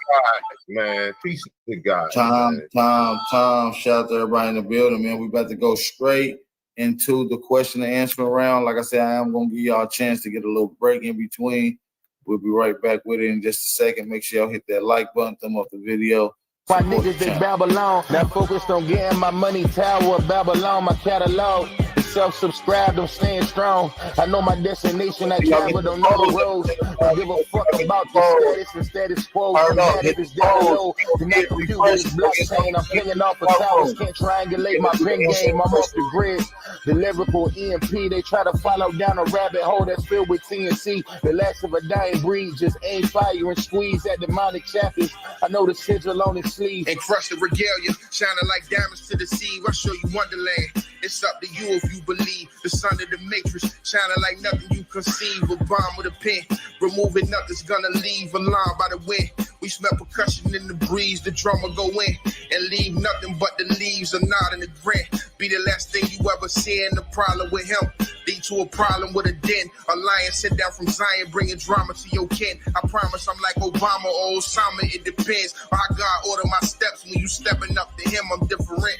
man. Peace to God. Time. Shout out to everybody in the building, man. We about to go straight into the question and answer round. Like I said, I am gonna give y'all a chance to get a little break in between. We'll be right back with it in just a second. Make sure y'all hit that like button, thumb up the video. My niggas, they Babylon. Now focused on getting my money, Tower of Babylon, my catalog. Self-subscribed, I'm staying strong. I know my destination, I travel, don't know the roads. Don't give a fuck about the status and status quo. If it's down low, the next computer is blockchain. I'm pinging off of towers, can't triangulate my pen game. I'm off the grid. The lyrical EMP, they try to follow down a rabbit hole that's filled with TNC. The last of a dying breed, just aim fire and squeeze at demonic chapters. I know the sigil on his sleeve. And crush the regalia, shining like diamonds to the sea. I'll show you Wonderland. It's up to you if you believe. The son of the matrix, shining like nothing you conceive. A bomb with a pen, removing nothing's gonna leave a line by the wind. We smell percussion in the breeze, the drummer go in and leave nothing but the leaves are not in the grin. Be the last thing you ever see in the problem with him. Lead to a problem with a den. A lion sent down from Zion, bringing drama to your kin. I promise I'm like Obama or Osama, it depends on how God order my steps. When you stepping up to him, I'm different.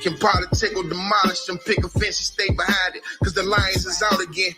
Can politic or demolish them, pick a fence and stay behind it, cause the lions is out again.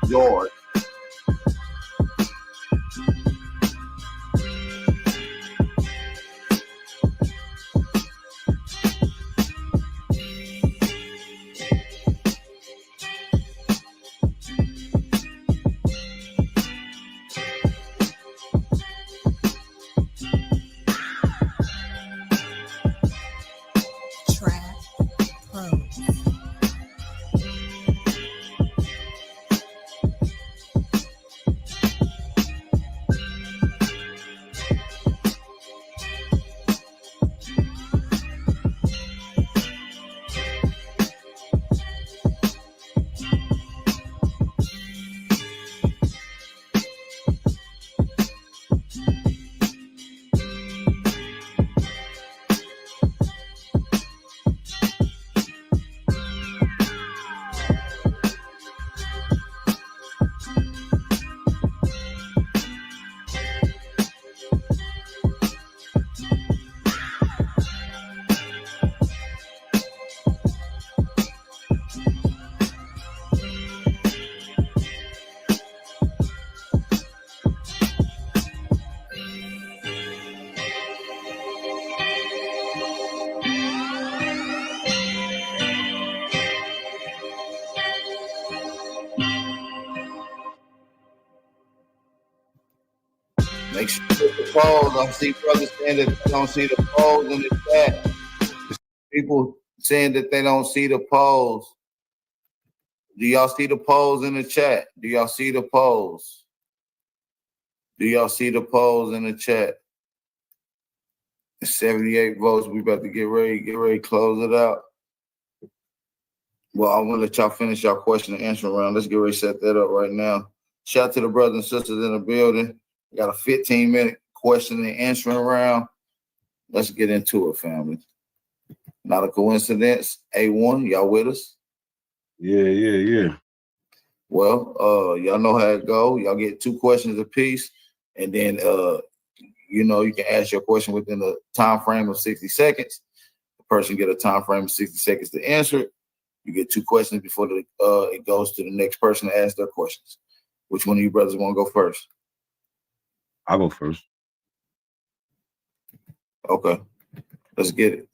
Lord. Make sure you put the polls. I see brothers saying that they don't see the polls in the chat. People saying that they don't see the polls. Do y'all see the polls in the chat? Do y'all see the polls? Do y'all see the polls in the chat? 78 votes. We about to get ready to close it out. Well, I'm gonna let y'all finish y'all question and answer round. Let's get ready to set that up right now. Shout out to the brothers and sisters in the building. We got a 15-minute question and answering round. Let's get into it, family. Not a coincidence. A1, y'all with us? Yeah. Well, y'all know how it go. Y'all get 2 questions apiece, and then you can ask your question within a time frame of 60 seconds. The person get a time frame of 60 seconds to answer it. You get 2 questions before it goes to the next person to ask their questions. Which one of you brothers want to go first? I'll go first. Okay, let's get it.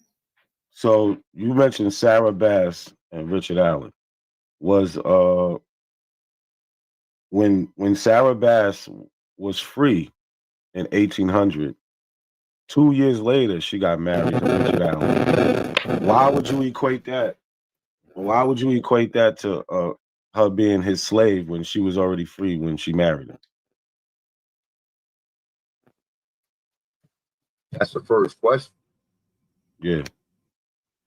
So you mentioned Sarah Bass and Richard Allen. Was when Sarah Bass was free in 1800, 2 years later she got married to Richard Allen. Why would you equate that? Why would you equate that to her being his slave when she was already free when she married him? That's the first question. Yeah.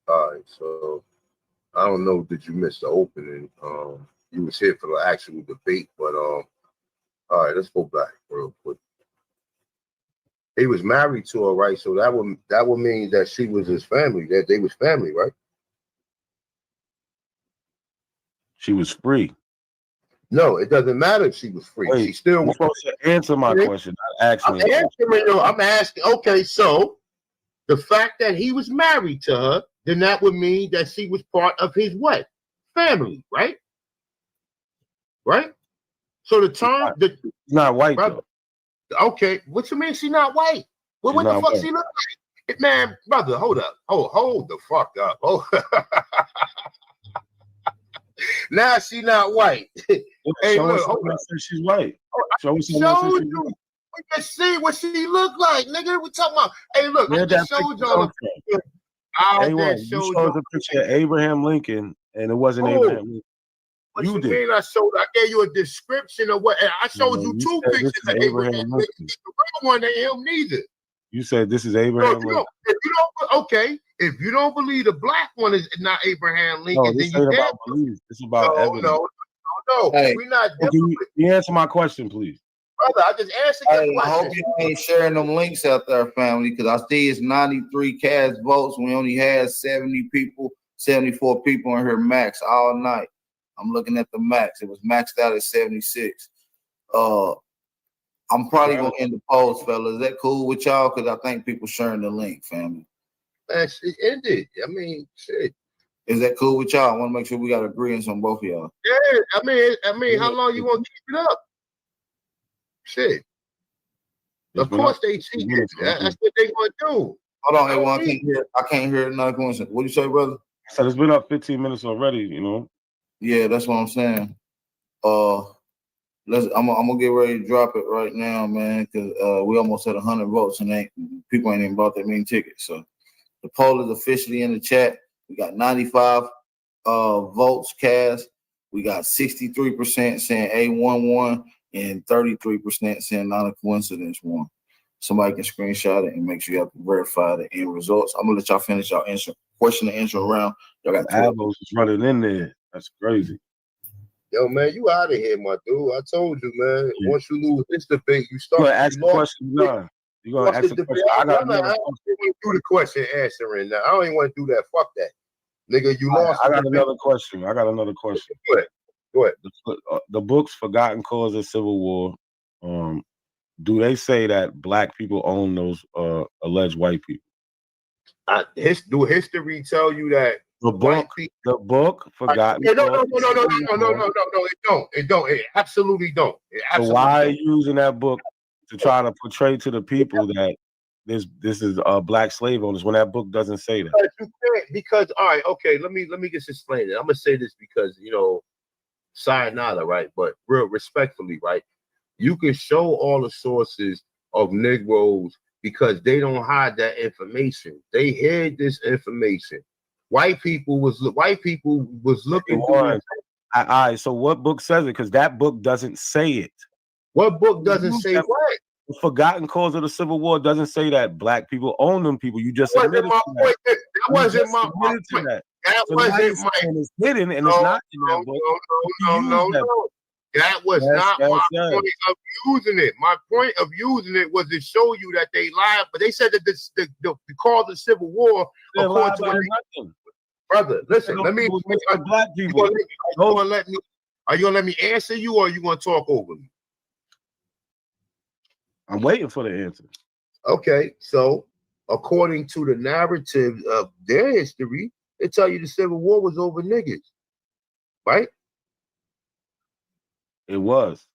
All right, so I don't know, did you miss the opening? You was here for the actual debate, but all right, let's go back real quick. He was married to her, right? So that would mean that she was his family, that they was family, right? She was free. No, it doesn't matter if she was free. Wait, She still you're was. supposed to answer my question, not ask I'm me. answering. I'm asking. Okay, so the fact that he was married to her, then that would mean that she was part of his what? Family, right? Right? So the term, She's not white, brother, though. okay, what you mean she not white? Well, She's what the not fuck white. she look like? Man, brother, hold up. Hold the fuck up. Oh. Now she not white. Hey, show look, us someone that says she's white. Show us someone that says she's white. We can see what she look like, nigga. We talking about. Hey, look, Where'd I just that showed picture y'all. come from? I A1, just you showed showed y'all. us a picture of Abraham Lincoln, and it wasn't Oh, Abraham Lincoln. What You you did. mean? I gave you a description of what. And I showed you You two said pictures this of is Abraham Abraham Lincoln. Lincoln. The real one ain't him neither. You said this is So Abraham if you Lincoln. okay, if you don't believe the black one is not Abraham No, Lincoln, then this you ain't damn. about belief. This is about evidence. No. Hey. We're not Well, dealing can you answer my question, please? brother. I just answered Hey, your I hope question. you ain't sharing them links out there, family, because I see it's 93 cast votes. We only had 70 people, 74 people in here max all night. I'm looking at the max. It was maxed out at 76. I'm probably gonna end the polls, fellas. Is that cool with y'all? Because I think people sharing the link, family. Man, it ended. I mean, shit. Is that cool with y'all? I want to make sure we got agreements on both of y'all. Yeah, I mean, how long you want to keep it up? Shit. Of course they cheated. That's what they want to do. Hold on, A1. I can't hear another coincidence. What do you say, brother? So it's been up 15 minutes already, you know. Yeah, that's what I'm saying. I'm gonna get ready to drop it right now, man, because we almost had 100 votes and people ain't even bought that many tickets. So the poll is officially in the chat. We got 95 votes cast. We got 63% saying A11 and 33% saying not a coincidence one. Somebody can screenshot it and make sure you have to verify the end results. I'm gonna let y'all finish y'all question and answer round. Y'all got Abos is running in there. That's crazy. Yo, man, you out of here, my dude. I told you, man. Yeah. Once you lose this debate, you start. You gonna ask the question, John. You gonna ask the question. I don't want to do the question answering now. I don't even want to do that. Fuck that, nigga. You lost. I got another question. Go ahead. The books "Forgotten Cause of Civil War." Do they say that black people own those alleged white people? Do history tell you that the book Forgotten? No. It don't. It absolutely don't. So why are you using that book to try to portray to the people that this is black slave owners when that book doesn't say that? Because all right, okay, let me just explain it. I'm gonna say this because sayonara, right? But real respectfully, right? You can show all the sources of Negroes because they don't hide that information. They hid this information. White people was looking through. All right, so what book says it? Because that book doesn't say it. What book doesn't say what? The Forgotten Cause of the Civil War doesn't say that black people own them people. You just admitted to that. That wasn't my point. That wasn't my. It's hidden and it's not in that book. No. That was not my point of using it. My point of using it was to show you that they lied, but they said that the cause of the Civil War, according to nothing. Brother, listen, let me. Black people. Are you gonna let me answer you, or are you gonna talk over me? I'm waiting for the answer. Okay, so according to the narrative of their history, they tell you the Civil War was over niggas, right? It was.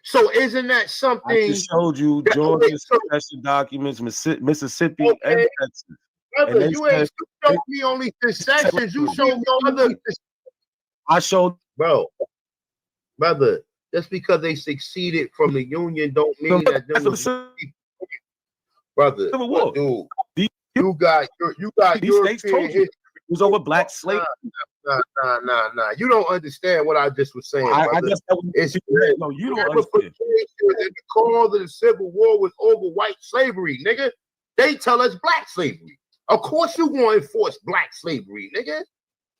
So isn't that something? I just showed you Georgia's secession documents, Mississippi, and Texas. Brother, and you ain't showed me only secessions. You showed me other. I showed, brother. Just because they succeeded from the Union don't mean that them was brother. Civil War. Dude, you got these states told you it was over black slaves. Nah. You don't understand what I just was saying, I brother. guess that was no, you don't understand. The cause of the Civil War was over white slavery, nigga. They tell us black slavery. Of course you want to enforce black slavery, nigga.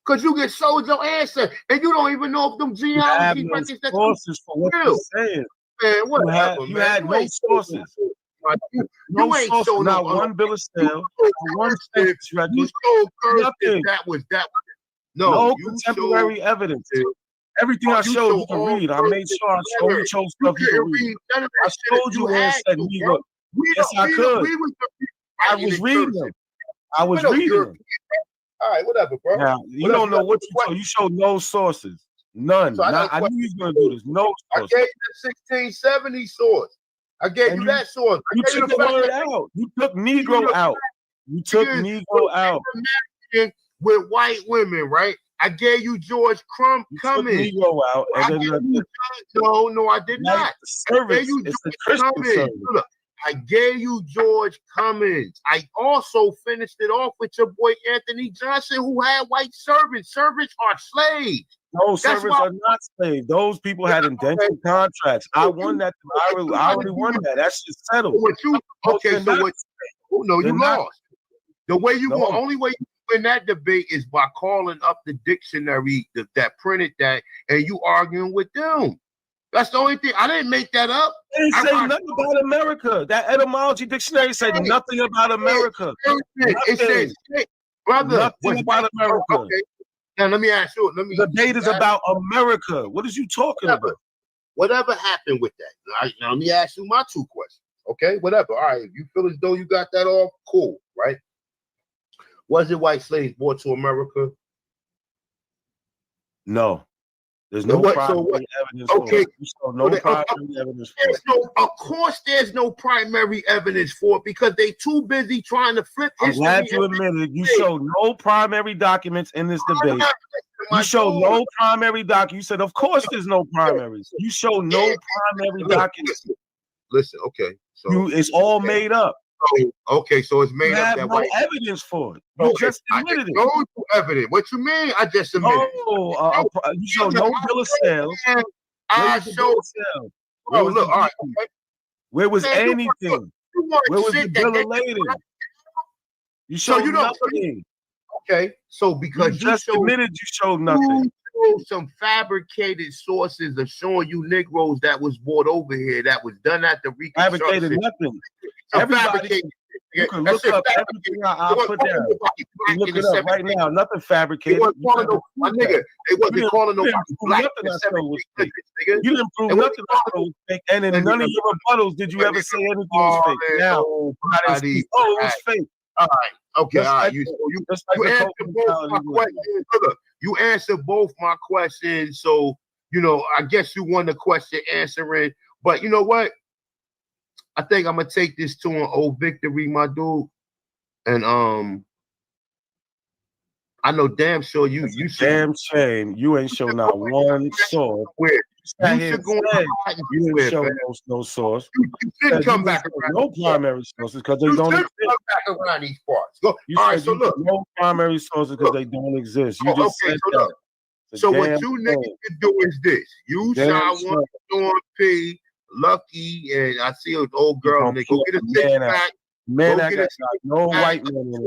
Because you get sold your answer, and you don't even know if them genealogy records that sources for what you're saying. Man, whatever, You had no sources. You ain't source, showing not one bill of sale, one census record, nothing. That was no contemporary evidence. Everything I showed you can read. I made sure I only chose stuff you can read. I showed you where it said Negro. Yes, I could. I was reading them. I was reading them. All right, whatever, bro. Now, you don't know what you told. You showed no sources. None. I knew you was going to do this. No sources. I gave you the 1670 source. I gave you that source. You took the word out. You took Negro out. You took Negro out. With white women, right? I gave you George Cummins. Negro out. And no, I did not. Service. It's the Christian service. Look, I gave you George Cummins. I also finished it off with your boy Anthony Johnson, who had white servants. Servants are slaves. No, servants are not slaves. Those people had indentured contracts. I won that. I already won that. That's just settled. You lost. The way you won, only way you win that debate is by calling up the dictionary that printed that, and you arguing with them. That's the only thing. I didn't make that up. They didn't say nothing about America. That etymology dictionary said nothing about America. It says, brother, nothing about America. Okay. Now let me ask you. The date is about America. What is you talking about? Whatever happened with that? Now let me ask you my two questions. Okay, whatever. All right, if you feel as though you got that off, cool, right? Was it white slaves brought to America? No. There's no primary evidence for it. No primary evidence for it. Of course, there's no primary evidence for it because they too busy trying to flip history. I'm glad you admitted you showed no primary documents in this debate. You showed no primary documents. You said, of course, there's no primaries. You showed no primary documents. Listen, okay. So it's all made up. Okay, so it's made up. That no evidence for it. You just admitted it. No evidence. What you mean? I just admitted it. You showed no bill of sales. I showed. All right. Where was Man, anything? Where was the bill of lading? You showed nothing. Okay, so because you just admitted you showed nothing. Some fabricated sources of showing you Negroes that was brought over here that was done at the Reconstruction. Fabricated nothing. Everybody, you can look up everything I put down. You look it up right now. Nothing fabricated. My nigga, they wasn't calling nobody black. You didn't prove nothing was fake. And in none of your rebuttals did you ever say anything was fake. Now, it was fake. All right. Okay. All right. You answered both my questions. You answered both my questions. So, I guess you won the question answering. But you know what? I think I'm gonna take this to an old victory, my dude. And I know damn sure you damn shame you ain't show not one source. Where you should go you didn't show no source. You should come back around. No primary sources because they don't exist. Come back around these parts. Go. All right, so look, no primary sources because they don't exist. You just said that. So what you niggas can do is this: you shot one Storm P, Lucky, and I see an old girl. They go get a 6-pack. Man, I got no white man in it.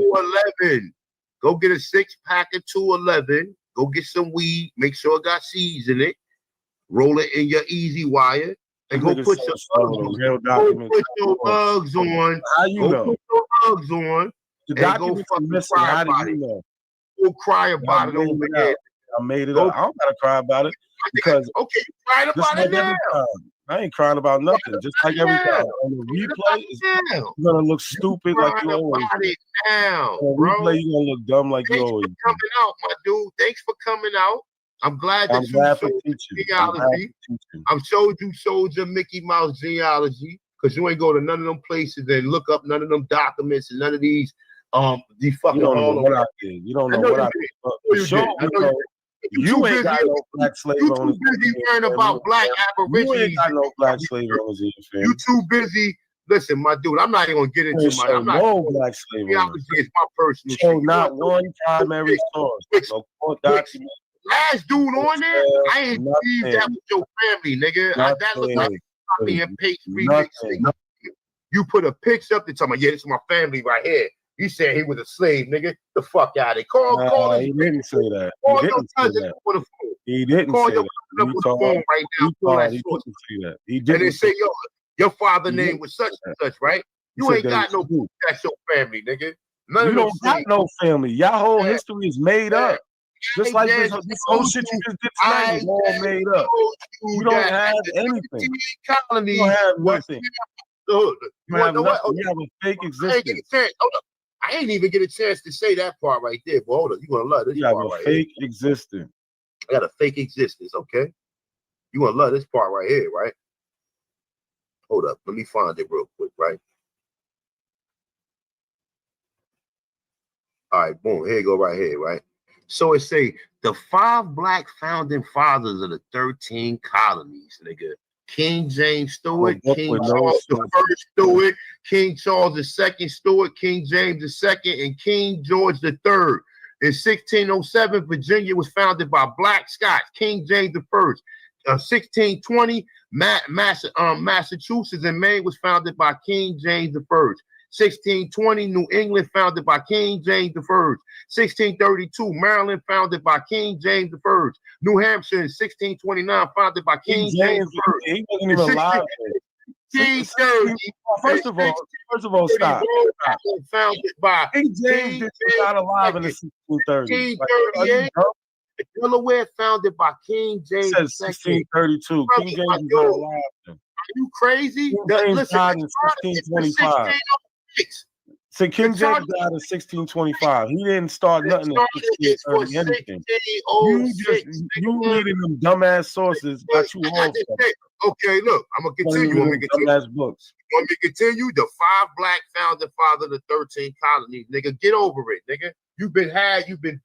211. Go get a 6-pack of 211. Go get some weed. Make sure it got seeds in it. Roll it in your easy wire and go put your bugs on. How you know? Put your bugs on. The documents are missing. How do you know? Go cry about it over there. I made it up. I don't gotta cry about it because you crying about it now. I ain't crying about nothing. Just like every time on the replay, it's gonna look stupid like you always. Now, on the replay, you gonna look dumb like you always. Coming out, my dude. Thanks for coming out. I'm glad that you showed genealogy. I'm showed you showed your Mickey Mouse genealogy because you ain't go to none of them places and look up none of them documents and none of these fucking. You don't know what I did. You don't know what I did. You ain't got no black slave owners. You too busy learning about black Aborigines. You ain't got no black slave owners in your family. You too busy listen, my dude, I'm not even gonna get into my. I'm not. No black slave owners. It's my personal. Show not one primary source. No court document. Last dude on there, I ain't believe that was your family, nigga. That looked like copy and paste remix. You put a picture up to tell me, yeah, this is my family right here. He said he was a slave, nigga. The fuck out of it. Call he didn't say that. Call your cousin for the phone. He didn't call say your that. cousin for the phone right now. He didn't say that. He And didn't they say, yo, your father's name was such and such, right? You ain't got no proof that's your family, nigga. None you of don't got no family. Y'all whole history is made up. Just like this whole shit you just did tonight is all made up. You don't have anything. You don't have nothing. You have nothing. You have a fake existence. I ain't even get a chance to say that part right there. But hold on, you gonna love this part right here. You have a fake existence. I got a fake existence, okay? You gonna love this part right here, right? Hold up, let me find it real quick, right? All right, boom, here you go right here, right? So it say the 5 black founding fathers of the 13 colonies, nigga. King James Stewart, King Charles I Stewart, King Charles II Stewart, King James II, and King George III. In 1607, Virginia was founded by black Scots, King James I. 1620, Massachusetts and Maine was founded by King James I. 1620, New England founded by King James I. 1632, Maryland founded by King James I. New Hampshire in 1629 founded by King James I. He wasn't even alive. First of all, stop. Founded by King James was not alive in the 1630s. 1638. Delaware founded by King James. It says 1632. King James was not alive. Are you crazy? King James died in 1625. So King James died in 1625. He didn't start nothing in 1630 anything. You reading them dumbass sources got you off. Okay, look, I'm gonna continue. Dumbass books. Want me to continue? The 5 black founding fathers of the 13 colonies, nigga. Get over it, nigga. You've been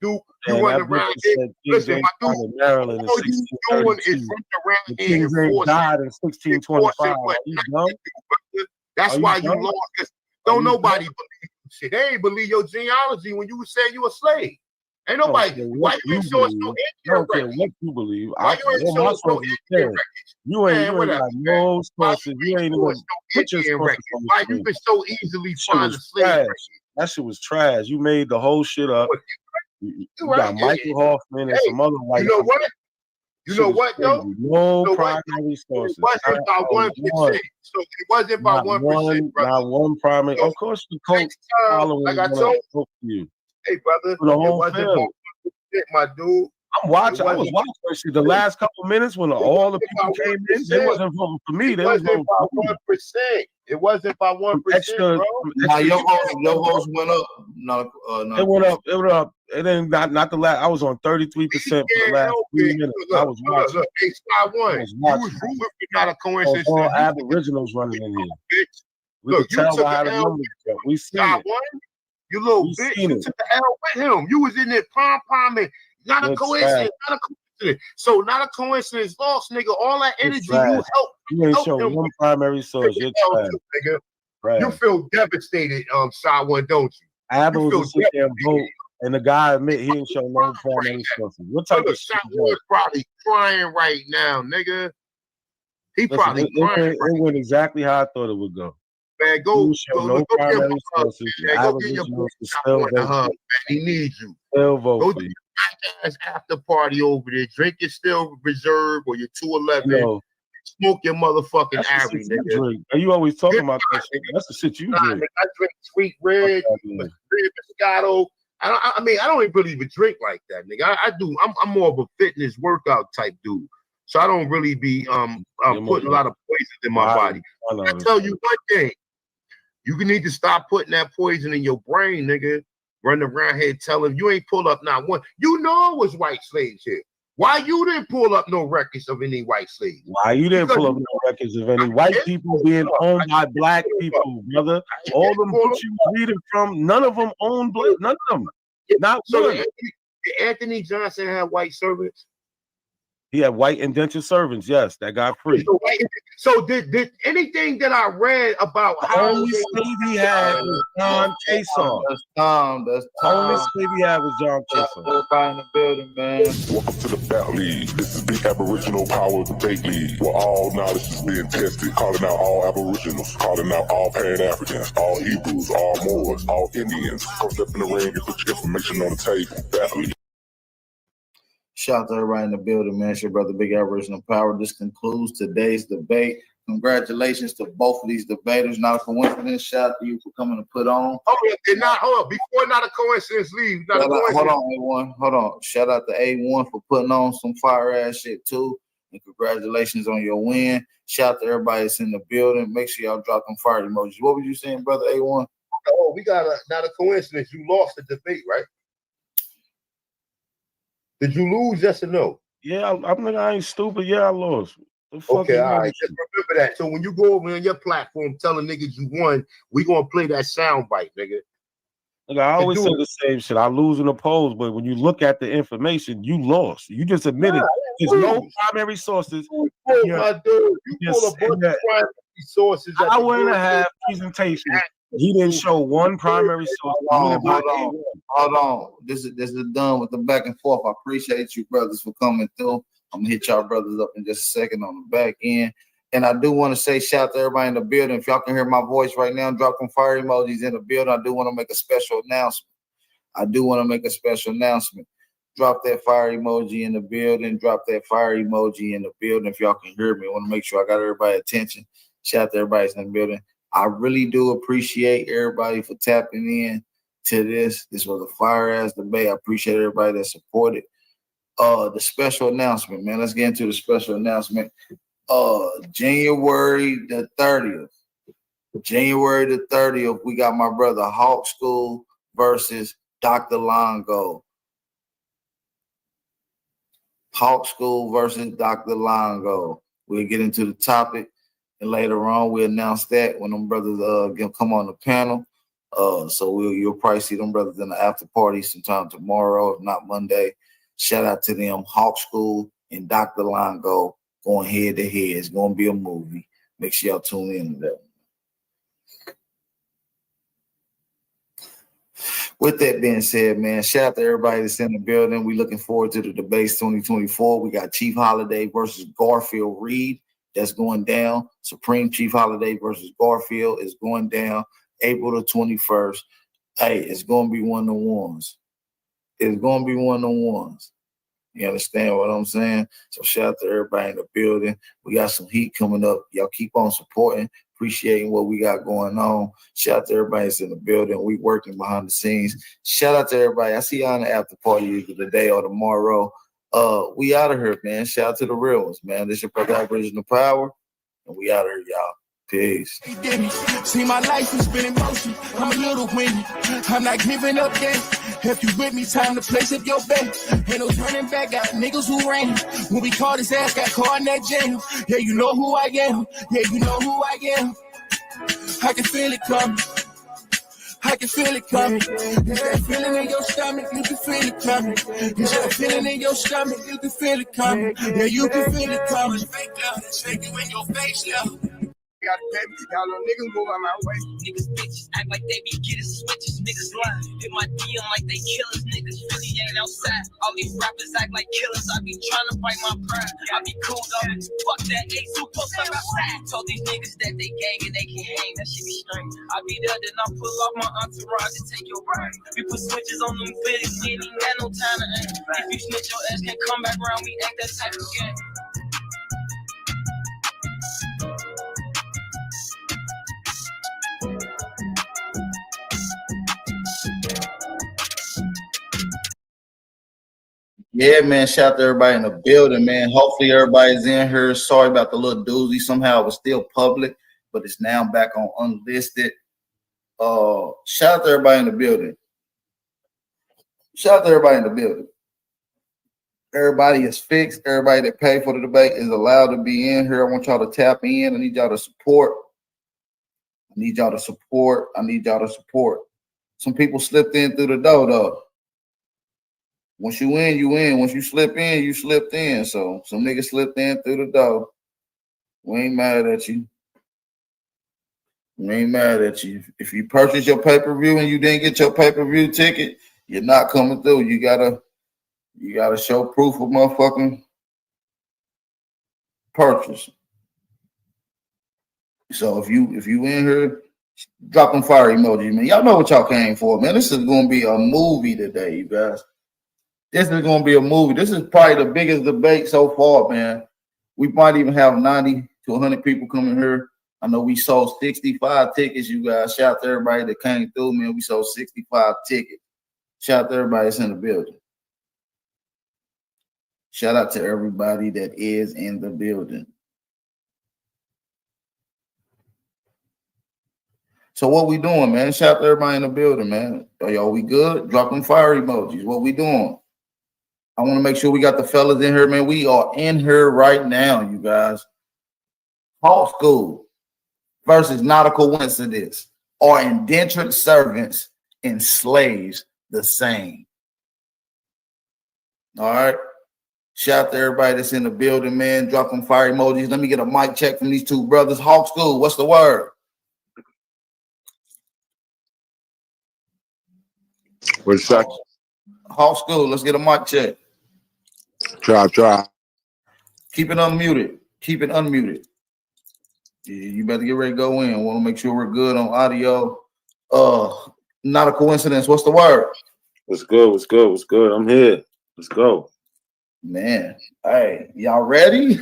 duped. You run around here. Listen, my dude, Maryland all you doing is running around here. King James died in 1625. That's why you lost. Because don't nobody believe you. Shit, they ain't believe your genealogy when you said you a slave. Ain't nobody. Why you ain't showing no Indian records? What you believe? Why you ain't showing no Indian records? You ain't got no sources. You ain't even put your sources on the Why you can so easily find a slave? That shit was trash. You made the whole shit up. You got Michael Hoffman and some other white. You know what? You know what though? No primary sources. It wasn't by 1%. So it wasn't by 1%. Not one primary. Of course, the coach following. Like I told you. Hey, brother, the whole it wasn't by 1%, my dude. I'm watching. I was watching the last couple minutes when all the people came in. They wasn't voting for me. They was voting by for 1%. It wasn't by 1%, bro. Now your host went up. No, it went up. It went up. It didn't not the last. I was on 33% for the last 3 minutes. I was watching. Hey, Sky One, you was rooting for not a coincidence. All Aboriginals running in here. Look, you took how the numbers go. We seen it. You little bitch. You took the L with him. You was in there pom-pomming. Not a coincidence. Not a coincidence. So not a coincidence. Lost, nigga. All that energy you helped. You ain't show one primary source. You're trash. Nigga. You feel devastated, Shy One, don't you? Abos will sit there and vote, and the guy admit he ain't show no primary sources. What type of shit? Shy probably crying right now, nigga. He probably crying. It went exactly how I thought it would go. Man, go no primary sources. Go get your boy man. He needs you. Still vote go for you. Ass after party over there. Drink your Still Reserve or your 211. Smoke your motherfucking Ari, nigga. You always talking about that shit. That's the shit you drink. I drink Sweet Red, Red Moscato. I mean, I don't even really even drink like that, nigga. I do. I'm more of a fitness workout type dude. So I don't really be putting a lot of poison in my body. I tell you one thing. You need to stop putting that poison in your brain, nigga. Running around here telling you ain't pull up not one. You know it was white slaves here. Why you didn't pull up no records of any white slaves? Why you didn't pull up no records of any white people being owned by black people, brother? All them books you reading from, none of them own black. None of them. Not one. Did Anthony Johnson have white servants? He had white indentured servants, yes, that got free. So did anything that I read about The how only slave he had was John Kasar. That's Tom. That's Tom. Only slave he had was John Kasar. Everybody in the building, man. Welcome to the Bat League. This is the Aboriginal Power Debate League, where all knowledge is being tested, calling out all Aboriginals, calling out all Pan-Africans, all Hebrews, all Moors, all Indians. Come step in the ring and put your information on the table. Bat League. Shout out to everybody in the building, man. It's your brother, Big Aboriginal Power. This concludes today's debate. Congratulations to both of these debaters. Not a coincidence. Shout out to you for coming to put on. Hold up. Before not a coincidence, leave. Not a coincidence. Hold on, A1. Hold on. Shout out to A1 for putting on some fire ass shit too. And congratulations on your win. Shout out to everybody that's in the building. Make sure y'all drop them fire emojis. What were you saying, brother A1? Oh, we got not a coincidence. You lost the debate, right? Did you lose? Yes or no? Yeah, I ain't stupid. Yeah, I lost. Okay, all right. Just remember that. So when you go over on your platform telling niggas you won, we gonna play that sound bite, nigga. Look, I always say the same shit. I lose in the polls, but when you look at the information, you lost. You just admitted there's no primary sources. My dude, you pull a bunch of primary sources. Hour and a half presentation. He didn't show one primary source. Hold on. This is done with the back and forth. I appreciate you brothers for coming through. I'm gonna hit y'all brothers up in just a second on the back end. And I do want to say shout out to everybody in the building. If y'all can hear my voice right now, drop them fire emojis in the building. I do want to make a special announcement. Drop that fire emoji in the building. Drop that fire emoji in the building. If y'all can hear me, I want to make sure I got everybody's attention. Shout out to everybody in the building. I really do appreciate everybody for tapping in to this. This was a fire ass debate. I appreciate everybody that supported. The special announcement, man. Let's get into the special announcement. January the 30th. January the 30th, we got my brother Hawk School versus Dr. Longo. Hawk School versus Dr. Longo. We'll get into the topic, and later on we'll announce that when them brothers come on the panel. So you'll probably see them brothers in the after party sometime tomorrow, if not Monday. Shout out to them, Hawk School and Dr. Longo going head to head. It's going to be a movie. Make sure y'all tune in to that. With that being said, man, shout out to everybody that's in the building. We looking forward to the debates 2024. We got Chief Holiday versus Garfield Reed. That's going down. Supreme Chief Holiday versus Garfield is going down April the 21st. Hey, it's going to be one of the ones. It's going to be one of the ones. You understand what I'm saying? So shout out to everybody in the building. We got some heat coming up. Y'all keep on supporting, appreciating what we got going on. Shout out to everybody that's in the building. We working behind the scenes. Shout out to everybody. I see y'all in the after party either today or tomorrow. We out of here, man. Shout out to the real ones, man. This your brother Aboriginal Power, and we out of here, y'all. Peace. See, my life has been in motion. I'm a little windy. I'm not giving up yet. If you with me, time to place up your bet. Ain't no turning back. Got niggas who ran. When we caught his ass, got caught in that jail. Yeah, you know who I am. Yeah, you know who I am. I can feel it coming. I can feel it coming. Is that feeling in your stomach? You can feel it coming. Is that feeling in your stomach? You can feel it coming. Yeah, you can feel it coming. Shake you in your face, yeah. Got a baby, y'all little niggas move out my way. Niggas bitches act like they be getting switches. Niggas lie, hit my DM like they killers. Niggas really ain't outside. All these rappers act like killers. I be trying to fight my pride. I be cool though. Fuck that ace who post up outside. Told these niggas that they gang and they can hang. That shit be strange. I be there, then I pull off my entourage and take your ride. We put switches on them bitches. We ain't even got no time to aim. If you snitch, your ass can come back around. We ain't that type of game. Yeah, man. Shout out to everybody in the building, man. Hopefully everybody's in here. Sorry about the little doozy. Somehow it was still public, but it's now back on unlisted. Shout out to everybody in the building. Shout out to everybody in the building. Everybody is fixed. Everybody that paid for the debate is allowed to be in here. I want y'all to tap in. I need y'all to support. I need y'all to support. I need y'all to support. Some people slipped in through the door, though. Once you in, you in. Once you slip in, you slipped in. So some niggas slipped in through the door. We ain't mad at you. We ain't mad at you. If you purchase your pay-per-view and you didn't get your pay-per-view ticket, you're not coming through. You gotta show proof of motherfucking purchase. So if you in here, drop them fire emoji, man. Y'all know what y'all came for, man. This is gonna be a movie today, you guys. This is gonna be a movie. This is probably the biggest debate so far, man. We might even have 90 to 100 people coming here. I know we sold 65 tickets, you guys. Shout out to everybody that came through, man. We sold 65 tickets. Shout out to everybody that's in the building. Shout out to everybody that is in the building. So what we doing, man? Shout out to everybody in the building, man. Are we good? Drop them fire emojis. What we doing? I want to make sure we got the fellas in here, man. We are in here right now, you guys. Hawk School versus Not a Coincidence. Are indentured servants and slaves the same? All right. Shout out to everybody that's in the building, man. Drop them fire emojis. Let me get a mic check from these two brothers. Hawk School, what's the word? What's that? Hawk School, let's get a mic check. Try. Keep it unmuted. Keep it unmuted. You better get ready to go in. I want to make sure we're good on audio. Not a coincidence. What's the word? What's good? What's good? What's good? I'm here. Let's go. Man, hey, y'all ready?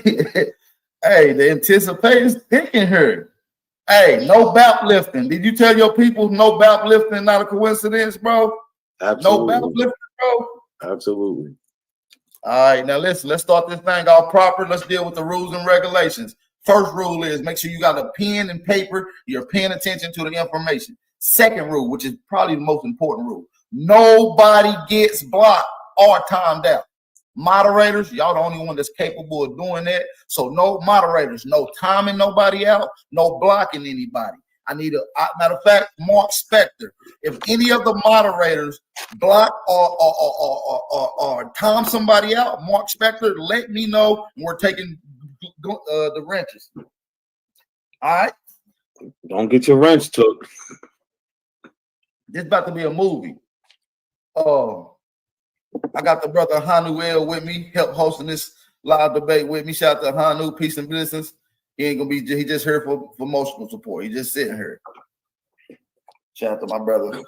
Hey, the anticipation's thick in here. Hey, no bap lifting. Did you tell your people no bap lifting? Not a coincidence, bro? Absolutely. No bap lifting, bro? Absolutely. All right, now listen, let's start this thing off proper. Let's deal with the rules and regulations. First rule is make sure you got a pen and paper. You're paying attention to the information. Second rule, which is probably the most important rule, nobody gets blocked or timed out. Moderators, y'all the only one that's capable of doing that. So no moderators, no timing nobody out, no blocking anybody. I need matter of fact, Mark Spector. If any of the moderators block or time somebody out, Mark Spector, let me know. We're taking the wrenches. All right. Don't get your wrench took. This about to be a movie. I got the brother Hanuel with me, help hosting this live debate with me. Shout out to Hanu, peace and blessings. He ain't gonna be. He just here for emotional support. He just sitting here. Shout out to my brother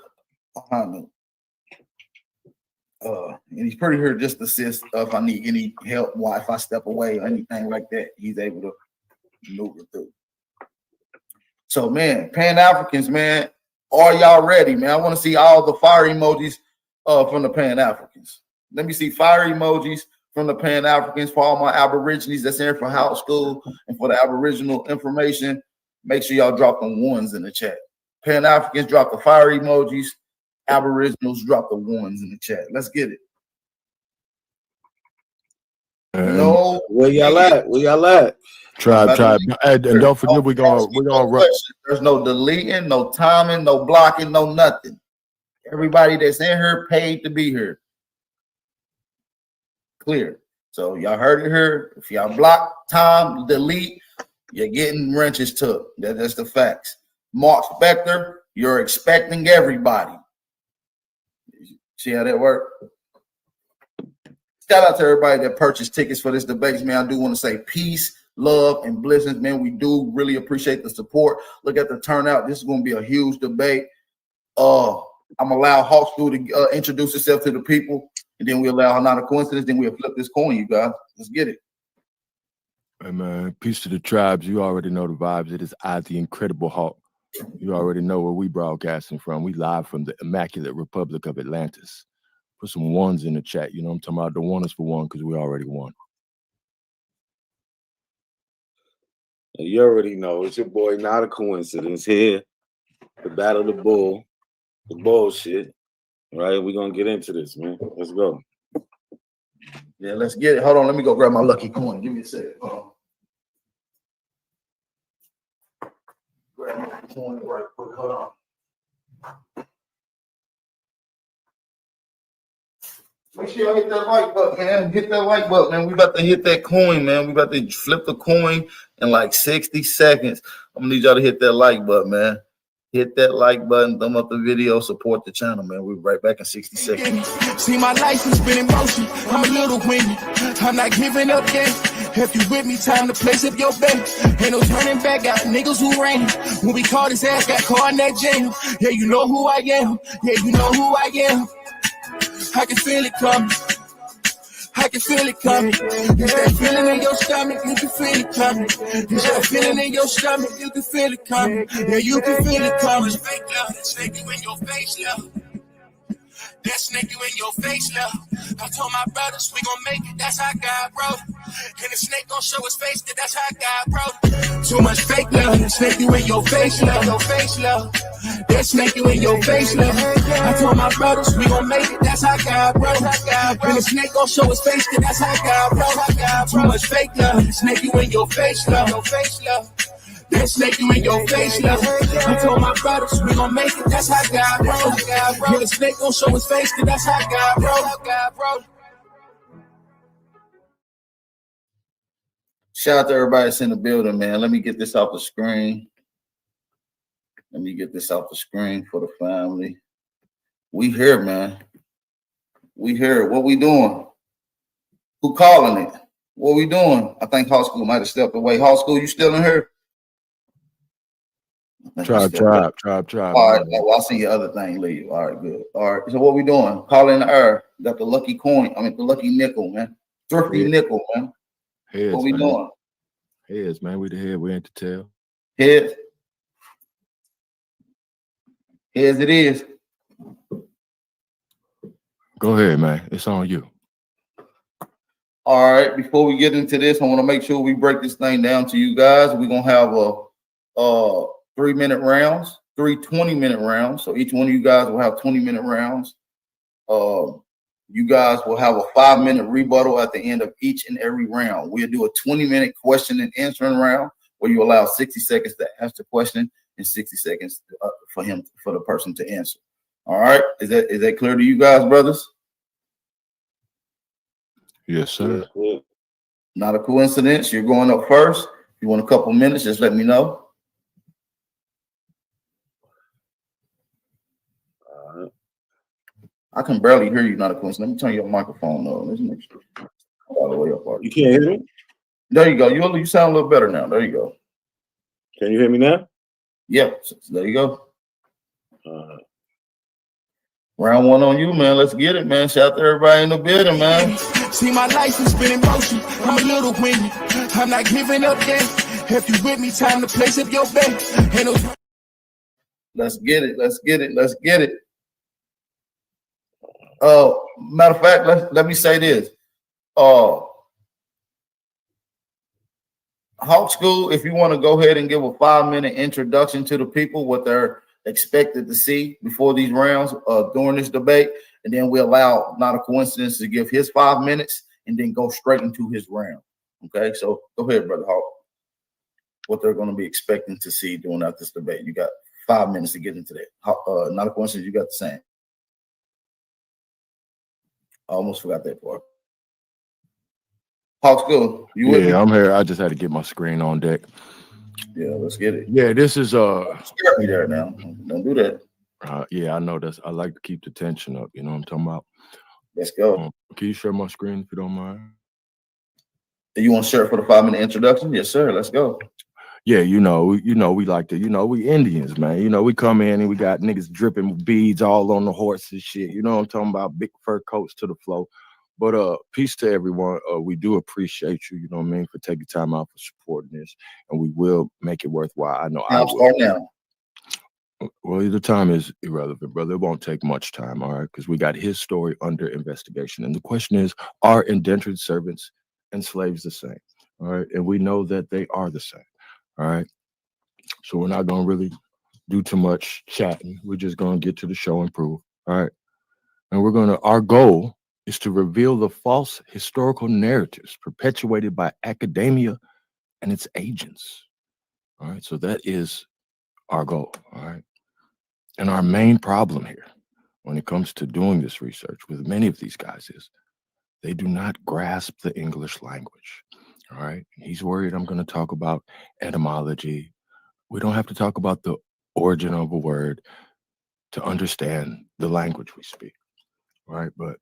Hanu. And he's pretty here just to assist if I need any help, why if I step away or anything like that, he's able to maneuver through. So, man, Pan-Africans, man, are y'all ready, man? I want to see all the fire emojis from the Pan-Africans. Let me see fire emojis from the Pan-Africans for all my Aborigines that's in for House School and for the Aboriginal information. Make sure y'all drop them ones in the chat. Pan-Africans drop the fire emojis. Aboriginals drop the ones in the chat. Let's get it. No, where y'all at? Where y'all at? Tribe. And don't forget, we're gonna There's no deleting, no timing, no blocking, no nothing. Everybody that's in here paid to be here. Clear. So y'all heard it here. If y'all block, time, delete, you're getting wrenches took. That's the facts. Mark Spector, you're expecting everybody. See how that worked? Shout out to everybody that purchased tickets for this debate, man. I do want to say peace, love, and blessings, man. We do really appreciate the support. Look at the turnout. This is going to be a huge debate. I'm going to allow Hawk School to introduce itself to the people, and then we allow Not a Coincidence. Then we'll flip this coin, you guys. Let's get it. Hey, man, peace to the tribes. You already know the vibes. It is I, the Incredible Hawk. You already know where we broadcasting from. We live from the Immaculate Republic of Atlantis. Put some ones in the chat. You know what I'm talking about? The one is for one because we already won. You already know. It's your boy, Not a Coincidence, here. The Battle of the Bull. The bullshit. Right? We're going to get into this, man. Let's go. Yeah, let's get it. Hold on. Let me go grab my lucky coin. Give me a second. Hold on. Grab my coin right quick. Hold on. Make sure y'all hit that like button, man. Hit that like button, man. We about to hit that coin, man. We about to flip the coin in like 60 seconds. I'm gonna need y'all to hit that like button, man. Hit that like button, thumb up the video, support the channel, man. We'll be right back in 60 seconds. See, my life has been in motion. I'm a little windy. I'm not giving up yet. If you with me, time to place up your bet. Ain't no turning back. Got niggas who ran. When we caught his ass, got caught in that jail. Yeah, you know who I am. Yeah, you know who I am. I can feel it coming. I can feel it coming. It's that feeling in your stomach, you can feel it coming. It's that feeling in your stomach, you can feel it coming. Yeah, you can feel it coming. Fake love, that snake you in your face, love. That snake you in your face, love. I told my brothers we gon' make it, that's how God wrote it. And the snake gon' show his face, that's how God wrote it. Too much fake love, that snake you in your face, love. Your face, love. That snake you in your face, love. I told my brothers we gon' make it, that's how God wrote it. And the snake gon' show his face, that's how God wrote it. Too much fake love, that snake you in your face, love. Your face, love. That snake you in your face, love. I told my brothers we gon' make it, that's how God wrote it. Yeah, the snake gon' show his face, that's how God wrote it. Shout out to everybody that's in the building, man. Let me get this off the screen. Let me get this off the screen for the family. We here, man. We here. What we doing? Who calling it? What we doing? I think Hawk School might have stepped away. Hawk School, you still in here? Tribe. All right. Well, I see your other thing leave. All right, good. All right. So what we doing? Call in the air. Got the lucky coin. I mean, the lucky nickel, man. Thrifty nickel, man. Heads, what we man. doing? Heads, man. We the head. We ain't the tail. Heads. Heads it is. Go ahead, man. It's on you. All right. Before we get into this, I want to make sure we break this thing down to you guys. We're gonna have a 3-minute rounds, 3 20-minute rounds. So each one of you guys will have 20-minute rounds. You guys will have a 5-minute rebuttal at the end of each and every round. We'll do a 20-minute question and answering round where you allow 60 seconds to ask the question and 60 seconds for the person to answer. All right. Is that clear to you guys, brothers? Yes, sir. Yeah. Not a coincidence. You're going up first. If you want a couple minutes, just let me know. I can barely hear you, not a coincidence. Let me turn your microphone on. Let's make sure. All the way up. You can't hear me? There you go. You sound a little better now. There you go. Can you hear me now? Yeah. There you go. Round one on you, man. Let's get it, man. Shout out to everybody in the building, man. See, my life has been in motion. I'm a little windy. I'm not giving up yet. If you with me, time to place up your bet. Ain't no. Let's get it. Let's get it. Let's get it. Matter of fact, let me say this. Hawk School, if you want to go ahead and give a 5-minute introduction to the people, what they're expected to see before these rounds during this debate, and then we allow Not a Coincidence to give his 5 minutes and then go straight into his round. Okay, so go ahead, Brother Hawk. What they're going to be expecting to see during out this debate. You got 5 minutes to get into that. Not a Coincidence, you got the same. I almost forgot that part. Hawk School, you with me? I'm here. I just had to get my screen on deck. Yeah, let's get it. Yeah, this is Scare me there now. Don't do that. Yeah, I know that's. I like to keep the tension up. You know what I'm talking about? Let's go. Can you share my screen if you don't mind? Do you want to share it for the 5-minute introduction? Yes, sir. Let's go. Yeah, we like to, we Indians, man. We come in and we got niggas dripping beads all on the horses, shit. You know what I'm talking about? Big fur coats to the flow. But peace to everyone. We do appreciate you, you know what I mean, for taking time out for supporting this, and we will make it worthwhile. I know I will. Start now. Well, the time is irrelevant, brother. It won't take much time, all right? Because we got his story under investigation. And the question is, are indentured servants and slaves the same? All right. And we know that they are the same. All right. So we're not going to really do too much chatting. We're just going to get to the show and prove. All right. And our goal is to reveal the false historical narratives perpetuated by academia and its agents. All right. So that is our goal. All right. And our main problem here, when it comes to doing this research with many of these guys is they do not grasp the English language. All right. He's worried I'm going to talk about etymology. We don't have to talk about the origin of a word to understand the language we speak. All right. But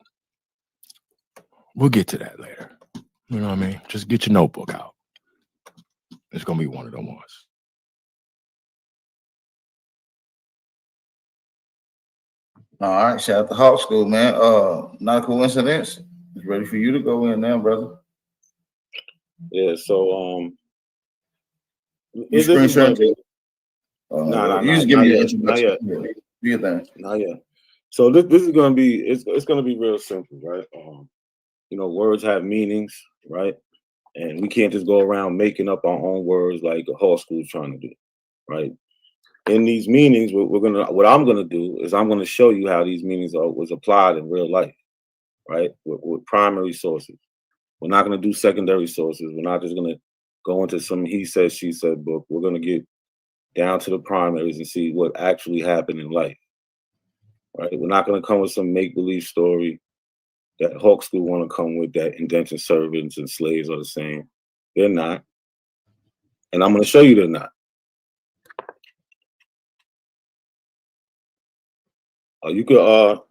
we'll get to that later. You know what I mean? Just get your notebook out. It's going to be one of them ones. All right, shout out to Hawk School, man. Not a coincidence. It's ready for you to go in now, brother. Yeah, so You screen sharing too? Nah, you just give me your introduction. Do your thing. Not yet. So this is gonna be it's gonna be real simple, right? You know, words have meanings, right? And we can't just go around making up our own words like a whole school's trying to do, right? In these meanings, what I'm gonna do is I'm gonna show you how these meanings was applied in real life, right? With primary sources. We're not gonna do secondary sources. We're not just gonna go into some he said, she said book. We're gonna get down to the primaries and see what actually happened in life, right? We're not gonna come with some make-believe story that Hawk School want to come with, that indentured servants and slaves are the same. They're not. And I'm gonna show you they're not. You could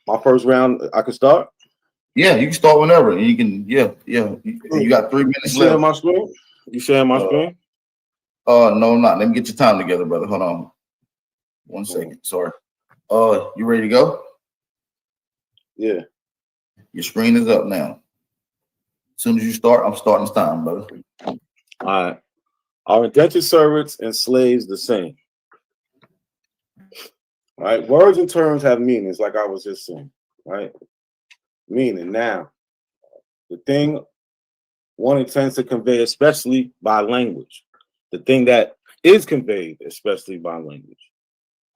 my first round, I could start? Yeah, you can start whenever. You can, yeah. You got 3 minutes left. My screen? You sharing my screen? No, I'm not. Let me get your time together, brother. Hold on. 1 second. Sorry. You ready to go? Yeah. Your screen is up now. As soon as you start, I'm starting this time, brother. All right. Are indentured servants and slaves the same? All right. Words and terms have meanings, like I was just saying, right? Meaning now, the thing one intends to convey, especially by language, the thing that is conveyed, especially by language,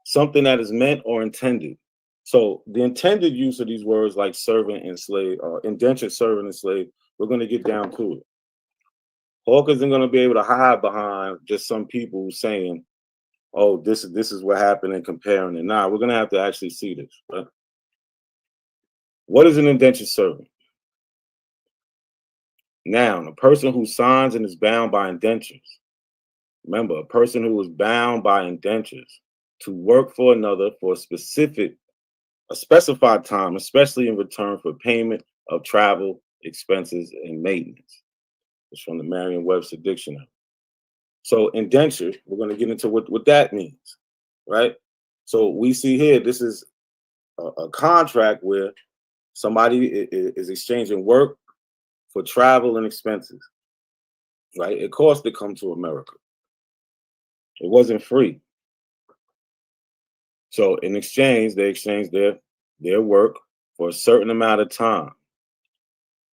something that is meant or intended. So the intended use of these words like servant and slave, indentured servant and slave, we're going to get down to it. Hawk isn't going to be able to hide behind just some people saying, oh, this is what happened and comparing it. Nah, we're going to have to actually see this. Right? What is an indentured servant? Noun, a person who signs and is bound by indentures. Remember, a person who is bound by indentures to work for another for a specified time, especially in return for payment of travel, expenses, and maintenance. It's from the Merriam-Webster Dictionary. So indenture, we're going to get into what that means, right? So we see here, this is a contract where somebody is exchanging work for travel and expenses, right? It cost to come to America. It wasn't free. So in exchange, they exchanged their work for a certain amount of time.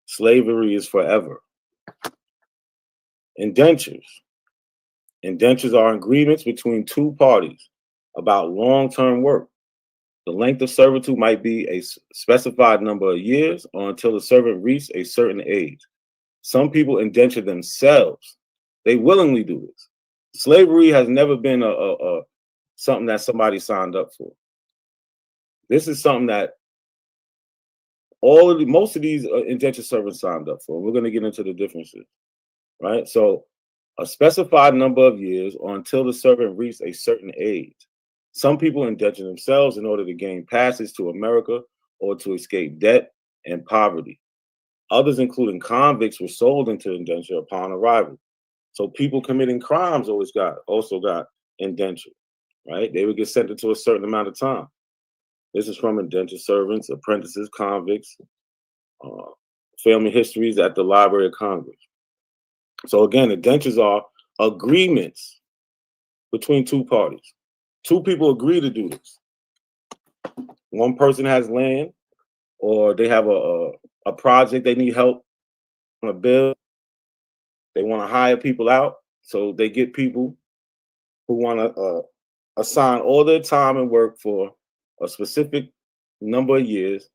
Slavery is forever. Indentures. Indentures are agreements between two parties about long-term work. The length of servitude might be a specified number of years or until the servant reaches a certain age. Some people indenture themselves. They willingly do this. Slavery has never been a something that somebody signed up for. This is something that most of these indentured servants signed up for. We're going to get into the differences, right? So a specified number of years or until the servant reaches a certain age. Some people indenture themselves in order to gain passage to America or to escape debt and poverty. Others, including convicts, were sold into indenture upon arrival. So people committing crimes also got indenture, right? They would get sentenced to a certain amount of time. This is from indentured servants, apprentices, convicts, family histories at the Library of Congress. So again, indentures are agreements between two parties. Two people agree to do this. One person has land, or they have a project they need help on a bill. They want to hire people out, so they get people who want to assign all their time and work for a specific number of years.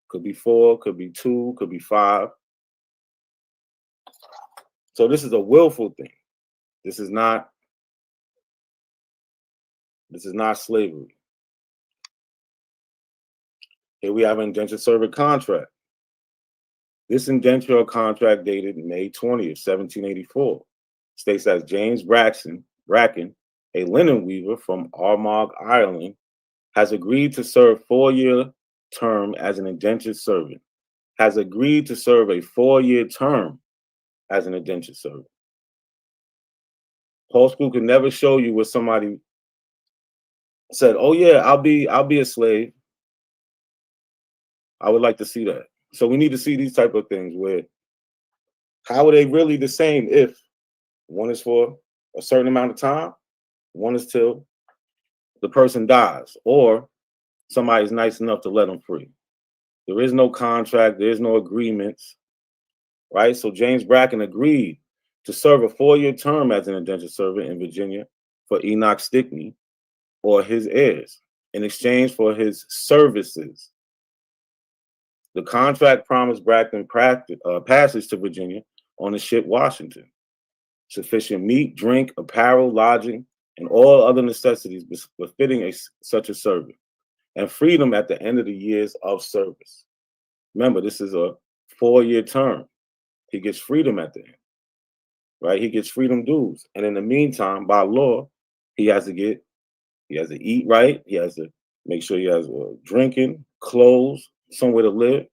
Could be 4, could be 2, could be 5. So this is a willful thing. This is not slavery. Here we have an indentured servant contract. This indenture contract dated May 20th, 1784, states that James Bracken, a linen weaver from Armagh, Ireland, has agreed to serve 4-year term as an indentured servant. Has agreed to serve a 4-year term as an indentured servant. Paul School could never show you where somebody said, "Oh yeah, I'll be a slave." I would like to see that. So we need to see these type of things where how are they really the same if one is for a certain amount of time, one is till the person dies, or somebody's nice enough to let them free. There is no contract, there's no agreements, right? So James Bracken agreed to serve a 4-year term as an indentured servant in Virginia for Enoch Stickney or his heirs in exchange for his services. The contract promised Bracken passage to Virginia on the ship Washington, sufficient meat, drink, apparel, lodging, and all other necessities befitting such a servant, and freedom at the end of the years of service. Remember, this is a 4-year term. He gets freedom at the end, right? He gets freedom dues. And in the meantime, by law, he has to eat right. He has to make sure he has drinking, clothes, somewhere to live.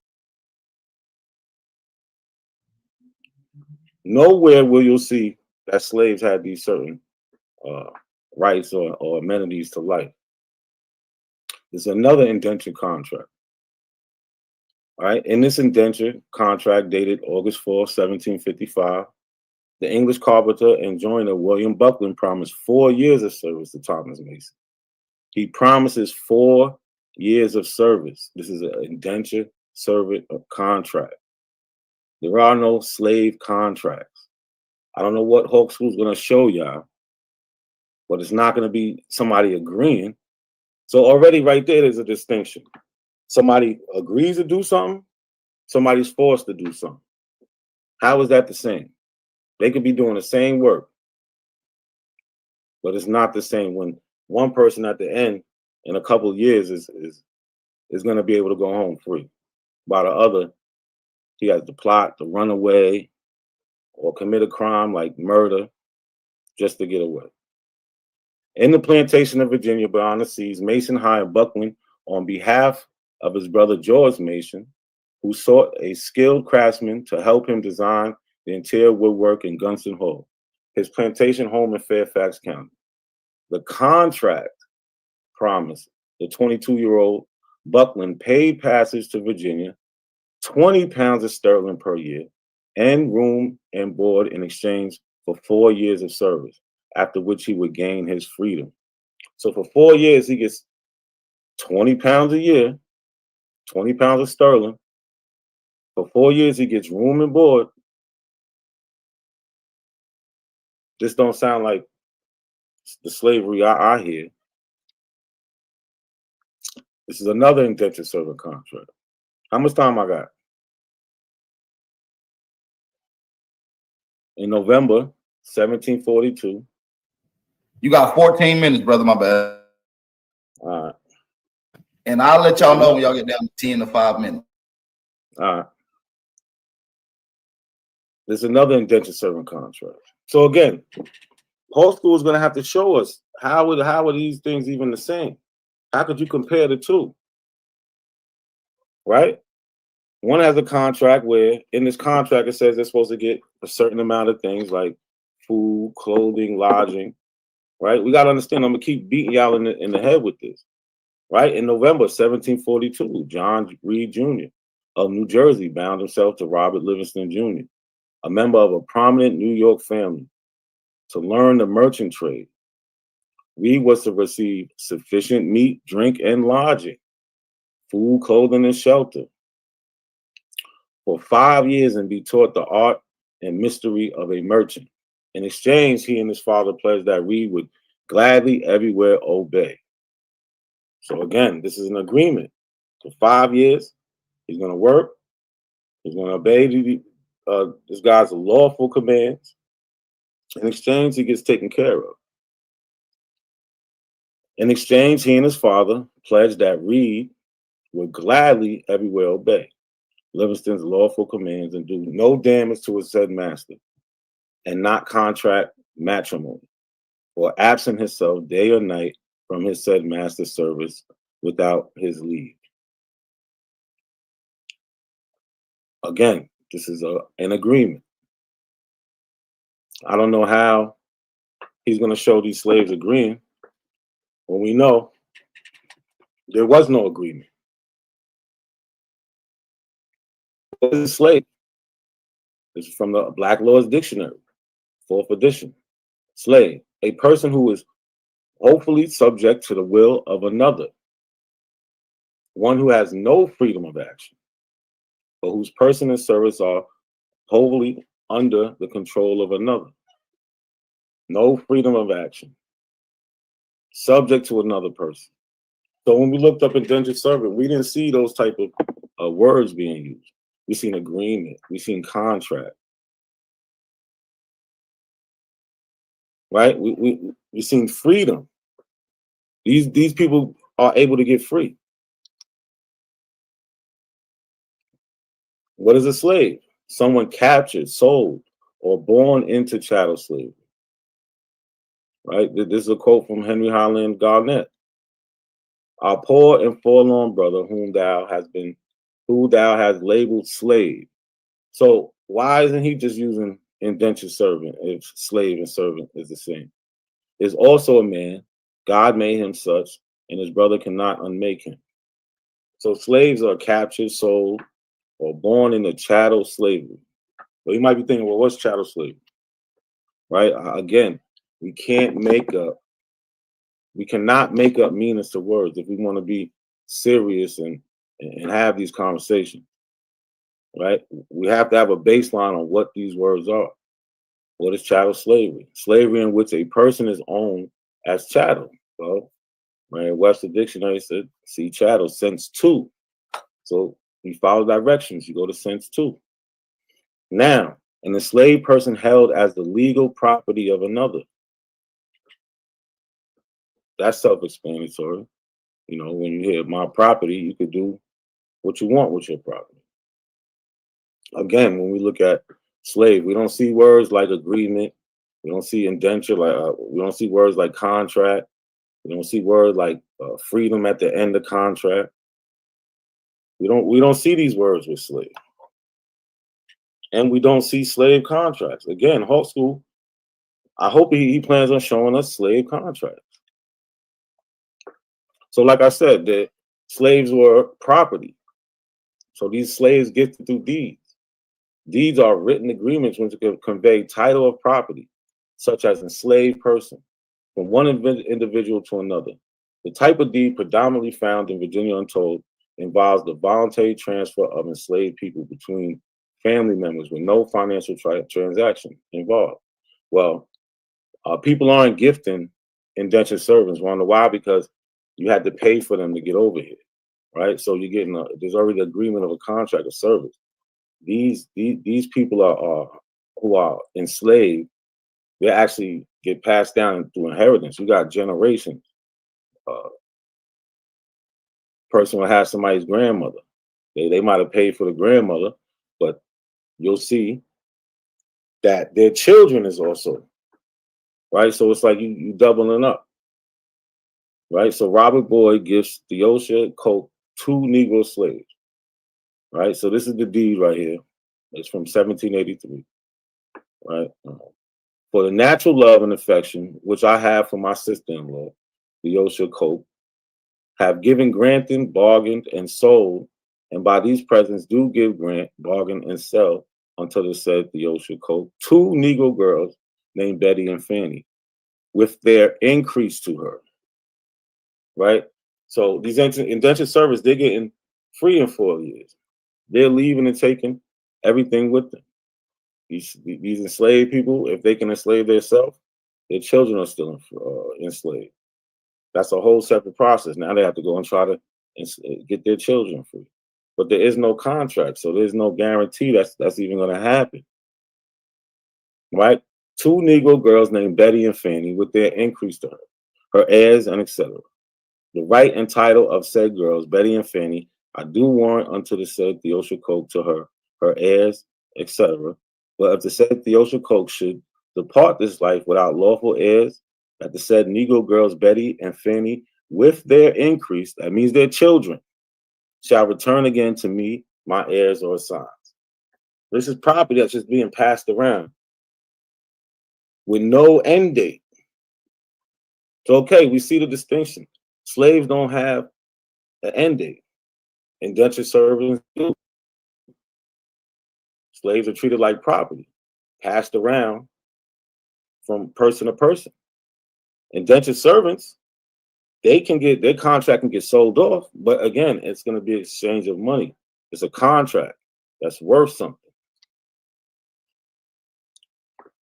Nowhere will you see that slaves had these certain rights or amenities to life. There's another indenture contract. All right. In this indenture contract dated August 4, 1755, the English carpenter and joiner William Buckland promised 4 years of service to Thomas Mason. He promises 4 years of service. This is an indenture servant contract. There are no slave contracts. I don't know what Hawk School's going to show y'all, but it's not going to be somebody agreeing. So already right there's a distinction. Somebody agrees to do something, somebody's forced to do something. How is that the same? They could be doing the same work, but it's not the same when one person at the end in a couple of years is going to be able to go home free. While the other, he has to plot to run away or commit a crime like murder just to get away. In the plantation of Virginia beyond the seas, Mason hired Buckland on behalf of his brother George Mason, who sought a skilled craftsman to help him design the interior woodwork in Gunston Hall, his plantation home in Fairfax County. The contract promised the 22-year-old Buckland paid passage to Virginia, 20 pounds of sterling per year, and room and board in exchange for 4 years of service, after which he would gain his freedom. So for 4 years, he gets 20 pounds a year, 20 pounds of sterling. For 4 years, he gets room and board. This don't sound like the slavery I hear. This is another indentured servant contract. How much time I got? In November 1742. You got 14 minutes, brother. My bad. All right. And I'll let y'all know when y'all get down to 10 to 5 minutes. All right. There's another indentured servant contract. So again, Paul School is going to have to show us how are these things even the same? How could you compare the two? Right? One has a contract where in this contract it says they're supposed to get a certain amount of things like food, clothing, lodging. Right? We got to understand. I'm gonna keep beating y'all in the head with this. Right? In November 1742, John Reed Jr. of New Jersey bound himself to Robert Livingston Jr., a member of a prominent New York family, to learn the merchant trade. Reed was to receive sufficient meat, drink, and lodging, food, clothing, and shelter for 5 years and be taught the art and mystery of a merchant. In exchange, he and his father pledged that Reed would gladly everywhere obey. So again, this is an agreement. For 5 years, he's going to work. He's going to obey this guy's lawful commands. In exchange, he gets taken care of. In exchange, he and his father pledged that Reed would gladly everywhere obey Livingston's lawful commands and do no damage to his said master, and not contract matrimony, or absent himself day or night from his said master's service without his leave. Again, this is an agreement. I don't know how he's going to show these slaves agreeing when we know there was no agreement. What is a slave? This is from the Black Law's Dictionary, 4th edition. Slave, a person who is hopefully subject to the will of another, one who has no freedom of action, but whose person and service are wholly under the control of another. No freedom of action, subject to another person. So when we looked up indentured servant, we didn't see those type of words being used. We seen agreement, we seen contract, right? We seen freedom. These people are able to get free. What is a slave? Someone captured, sold, or born into chattel slavery. Right? This is a quote from Henry Highland Garnett. Our poor and forlorn brother, who thou hast labeled slave. So why isn't he just using indentured servant if slave and servant is the same? Is also a man. God made him such, and his brother cannot unmake him. So slaves are captured, sold, or born into chattel slavery. But you might be thinking, well, what's chattel slavery? Right? Again, we cannot make up meanings to words if we want to be serious and have these conversations. Right? We have to have a baseline on what these words are. What is chattel slavery? Slavery in which a person is owned as chattel. Well, right, Webster Dictionary said, see chattel, sense two. So you follow directions, you go to sense two. Now, an enslaved person held as the legal property of another. That's self-explanatory. You know, when you hear my property, you could do what you want with your property. Again, when we look at slave, we don't see words like agreement. We don't see indenture. We don't see words like contract. We don't see words like freedom at the end of contract. We don't see these words with slave. And we don't see slave contracts. Again, Hawk School, I hope he plans on showing us slave contracts. So like I said, the slaves were property. So these slaves get through deeds. Deeds are written agreements which convey title of property, such as enslaved person, from one individual to another. The type of deed predominantly found in Virginia Untold involves the voluntary transfer of enslaved people between family members with no financial transaction involved. Well, people aren't gifting indentured servants. Want to know why? Because you had to pay for them to get over here, right? So you're getting there's already an agreement of a contract of service. These people are who are enslaved. They actually get passed down through inheritance. You got generations. Person will have somebody's grandmother. They might have paid for the grandmother, but you'll see that their children is also, right? So it's like you doubling up, right? So Robert Boyd gives Theosia Coke 2 Negro slaves, right? So this is the deed right here. It's from 1783, right? For the natural love and affection which I have for my sister-in-law, Theosia Coke, have given, granted, bargained, and sold, and by these presents do give, grant, bargain, and sell unto the said Theosia Coke 2 Negro girls named Betty and Fanny, with their increase to her. Right? So these indentured servants, they're getting free in 4 years. They're leaving and taking everything with them. These enslaved people, if they can enslave themselves, their children are still enslaved. That's a whole separate process. Now they have to go and try to get their children free. But there is no contract, so there's no guarantee that's even going to happen. Right? 2 Negro girls named Betty and Fanny with their increase to her heirs, and etc. The right and title of said girls, Betty and Fanny, I do warrant unto the said Theosia Coke to her heirs, etc. But if the said Theosia Coke should depart this life without lawful heirs, that the said Negro girls Betty and Fanny, with their increase, that means their children, shall return again to me, my heirs or assigns. This is property that's just being passed around with no end date. So, okay, we see the distinction. Slaves don't have an end date. Indentured servants do. Slaves are treated like property, passed around from person to person. Indentured servants, they can get, their contract can get sold off, but again, it's going to be exchange of money. It's a contract that's worth something.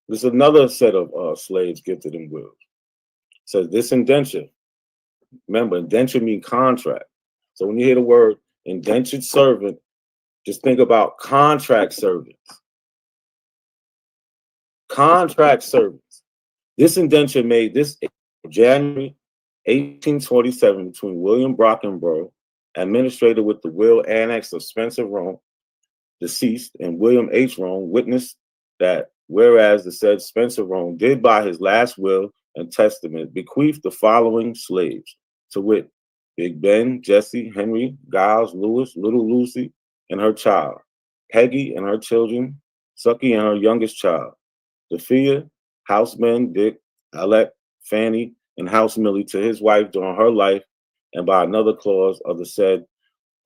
There's another set of slaves gifted in wills. It says this indenture. Remember, indenture means contract. So when you hear the word indentured servant, just think about contract servants. Contract servants. This indenture made this January 1827 between William Brockenborough, administrator with the will annex of Spencer Rome, deceased, and William H. Rome, witness that whereas the said Spencer Rome did by his last will and testament bequeath the following slaves, to wit, Big Ben, Jesse, Henry, Giles, Lewis, Little Lucy, and her child, Peggy and her children, Sucky and her youngest child, Sophia, Houseman, Dick, Alec, Fanny, and House Millie to his wife during her life, and by another clause of the said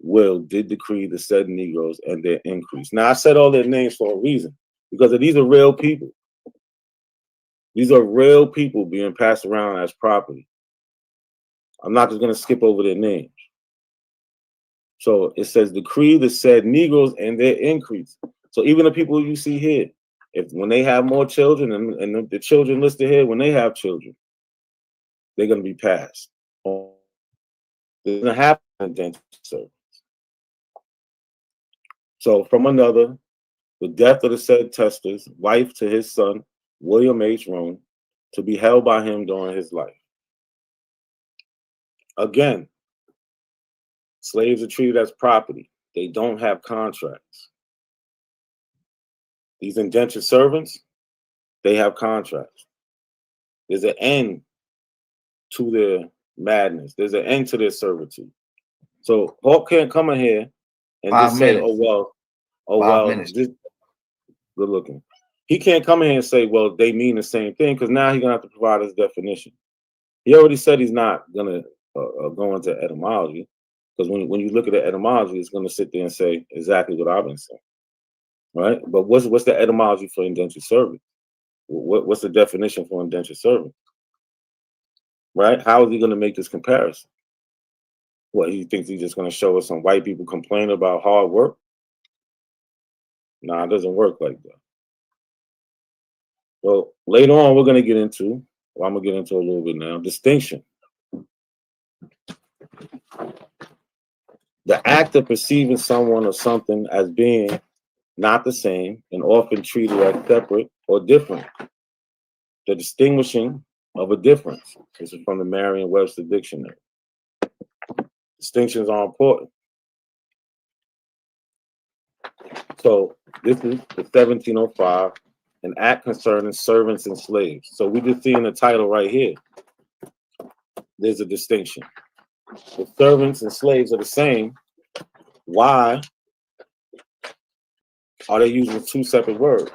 will did decree the said Negroes and their increase. Now, I said all their names for a reason, because these are real people. These are real people being passed around as property. I'm not just going to skip over their names. So it says, decree the said Negroes and their increase. So even the people you see here, when they have more children and the children listed here, when they have children, they're going to be passed on. They're going to have indentured servants. So from another, the death of the said tester's wife to his son, William H. Rome, to be held by him during his life. Again, slaves are treated as property. They don't have contracts. These indentured servants, they have contracts. There's an end to their madness. There's an end to their servitude. So Hawk can't come in here and just say, oh, well, this, good looking. He can't come in here and say, well, they mean the same thing, because now he's going to have to provide his definition. He already said he's not going to go into etymology, because when you look at the etymology, it's going to sit there and say exactly what I've been saying. Right? But what's the etymology for indentured servant? What's the definition for indentured servant? Right? How is he going to make this comparison? What, he thinks he's just going to show us some white people complain about hard work? Nah, it doesn't work like that. Well, later on, we're going to get into, well, I'm going to get into a little bit now, distinction. The act of perceiving someone or something as being not the same and often treated as separate or different. The distinguishing of a difference. This is from the Merriam-Webster Dictionary. Distinctions are important. So this is the 1705, an act concerning servants and slaves. So we just see in the title right here, there's a distinction. If servants and slaves are the same, why are they using two separate words?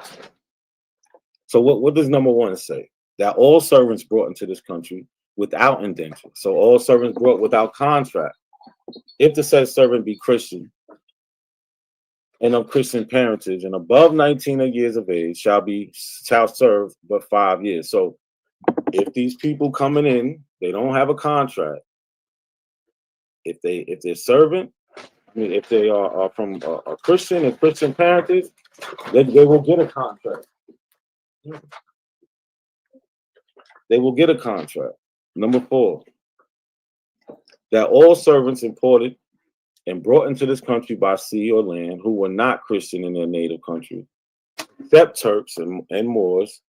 So what does number one say? That all servants brought into this country without indenture. So all servants brought without contract. If the said servant be Christian and of Christian parentage and above 19 years of age shall serve but 5 years. So if these people coming in, they don't have a contract. If they're servant, I mean, if they are from a Christian and Christian parentage, they will get a contract. They will get a contract. Number 4, that all servants imported and brought into this country by sea or land who were not Christian in their native country, except Turks and Moors,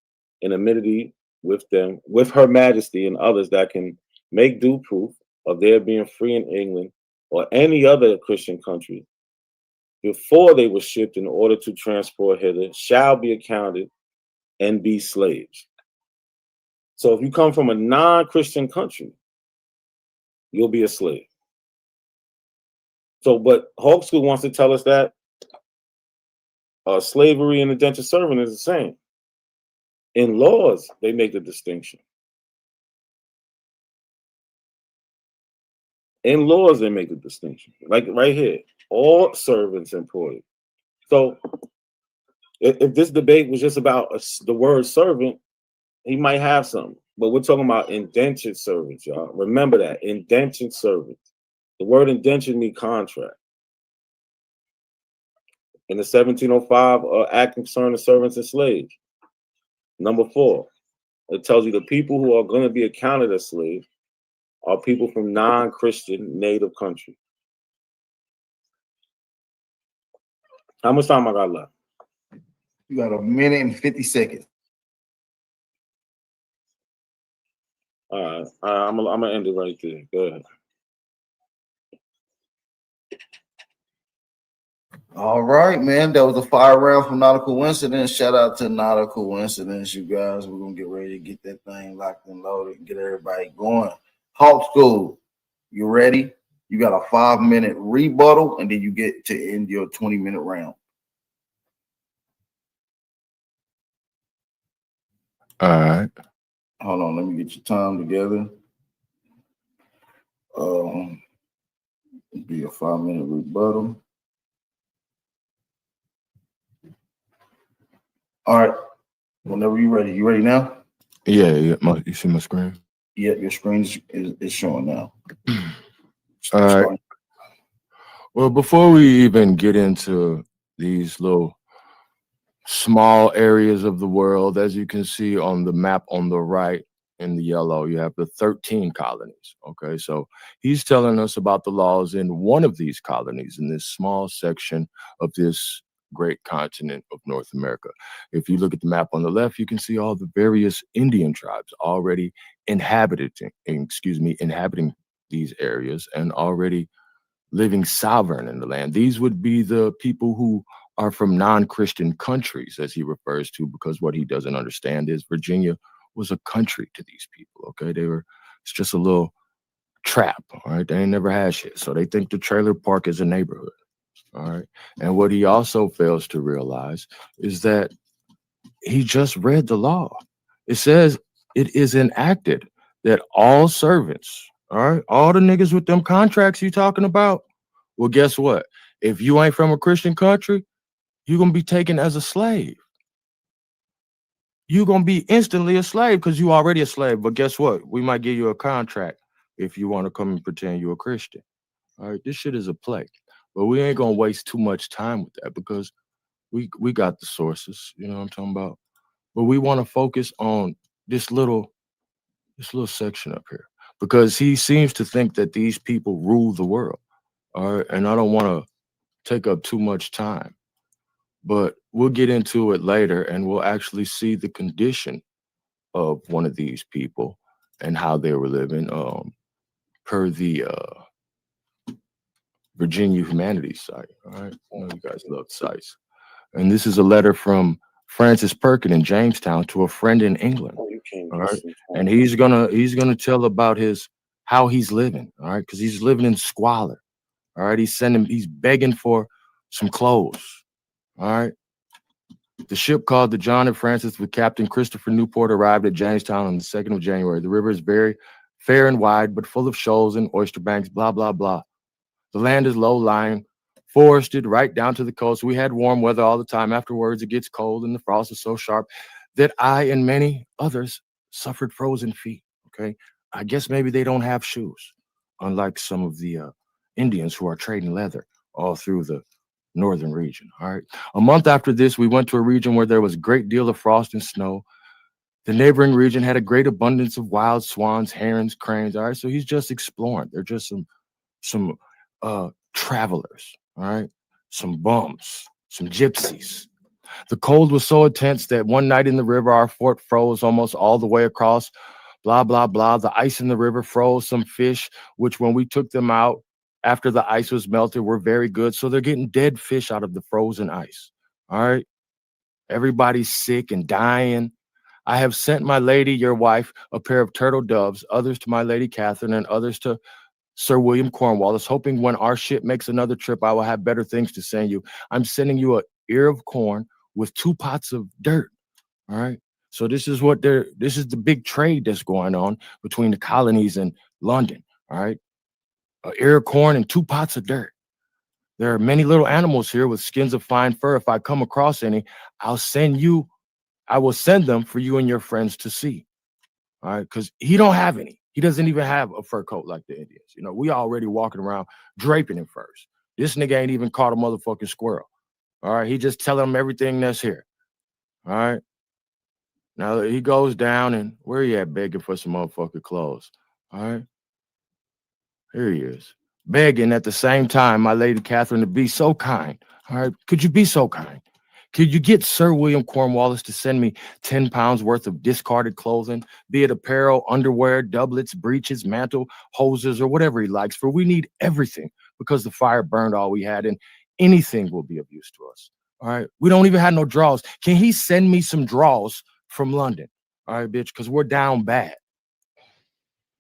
in amity with them, with Her Majesty and others that can make due proof of their being free in England or any other Christian country before they were shipped in order to transport hither shall be accounted and be slaves. So if you come from a non-Christian country, you'll be a slave. So, but Hawk School wants to tell us that slavery and indentured servant is the same. In laws, they make the distinction. In laws, they make the distinction. Like right here, all servants employed. So if this debate was just about the word servant, he might have something. But we're talking about indentured servants, y'all. Remember that, indentured servants. The word indentured means contract. In the 1705 Act concerning servants and slaves. Number 4, it tells you the people who are going to be accounted as slaves are people from non-Christian native country. How much time I got left? You got a minute and 50 seconds. All right, I'm gonna end it right there. Go ahead. All right, man. That was a fire round from Not a Coincidence. Shout out to Not a Coincidence, you guys. We're gonna get ready to get that thing locked and loaded and get everybody going. Hawk School, you ready? You got a 5-minute rebuttal, and then you get to end your 20-minute round. All right. Hold on, let me get your time together. Be a 5-minute rebuttal. All right. Whenever you're ready. You ready now? Yeah. You see my screen? Yep, your screen is showing now. All right. Well, before we even get into these little small areas of the world, as you can see on the map on the right in the yellow, you have the 13 colonies. Okay, so he's telling us about the laws in one of these colonies in this small section of this great continent of North America. If you look at the map on the left, you can see all the various Indian tribes already inhabiting these areas and already living sovereign in the land. These would be the people who are from non-Christian countries, as he refers to, because what he doesn't understand is Virginia was a country to these people. Okay, it's just a little trap. All right, they ain't never had shit, so they think the trailer park is a neighborhood. All right, and what he also fails to realize is that he just read the law. It says it is enacted that all servants, all right, all the niggas with them contracts you talking about, well, guess what? If you ain't from a Christian country, you're going to be taken as a slave. You're going to be instantly a slave because you already a slave. But guess what? We might give you a contract if you want to come and pretend you're a Christian. All right, this shit is a play. But we ain't going to waste too much time with that because we got the sources, you know what I'm talking about? But we want to focus on this little section up here because he seems to think that these people rule the world. All right, and I don't want to take up too much time, but we'll get into it later and we'll actually see the condition of one of these people and how they were living per the Virginia Humanities site. All right, I know you guys love sites. And this is a letter from Francis Perkin in Jamestown to a friend in England. All right, and he's gonna tell about how he's living. All right, because he's living in squalor. All right, he's begging for some clothes. All right. The ship called the John and Francis with Captain Christopher Newport arrived at Jamestown on the 2nd of January. The river is very fair and wide, but full of shoals and oyster banks, blah, blah, blah. The land is low-lying, forested right down to the coast. We had warm weather all the time. Afterwards, it gets cold and the frost is so sharp that I and many others suffered frozen feet. Okay. I guess maybe they don't have shoes, unlike some of the Indians who are trading leather all through the northern region. All right. A month after this, we went to a region where there was a great deal of frost and snow. The neighboring region had a great abundance of wild swans, herons, cranes. All right. So he's just exploring. They're just some travelers. All right. Some bums, some gypsies. The cold was so intense that one night in the river, our fort froze almost all the way across. Blah, blah, blah. The ice in the river froze some fish, which when we took them out, after the ice was melted were very good. So they're getting dead fish out of the frozen ice. All right. Everybody's sick and dying. I have sent my lady, your wife, a pair of turtle doves, others to my lady Catherine, and others to Sir William Cornwallis, hoping when our ship makes another trip, I will have better things to send you. I'm sending you an ear of corn with 2 pots of dirt. All right. So this is the big trade that's going on between the colonies and London. All right. An ear of corn and 2 pots of dirt. There are many little animals here with skins of fine fur. If I come across any, I will send them for you and your friends to see. All right. Because he don't have any. He doesn't even have a fur coat like the Indians. You know, we already walking around draping in furs. This nigga ain't even caught a motherfucking squirrel. All right. He just telling them everything that's here. All right. Now he goes down and where he at begging for some motherfucking clothes. All right. Here he is. Begging at the same time, my lady Catherine, to be so kind. All right. Could you be so kind? Could you get Sir William Cornwallis to send me 10 pounds worth of discarded clothing, be it apparel, underwear, doublets, breeches, mantle, hoses, or whatever he likes, for we need everything because the fire burned all we had and anything will be of use to us. All right. We don't even have no draws. Can he send me some draws from London? All right, bitch, because we're down bad.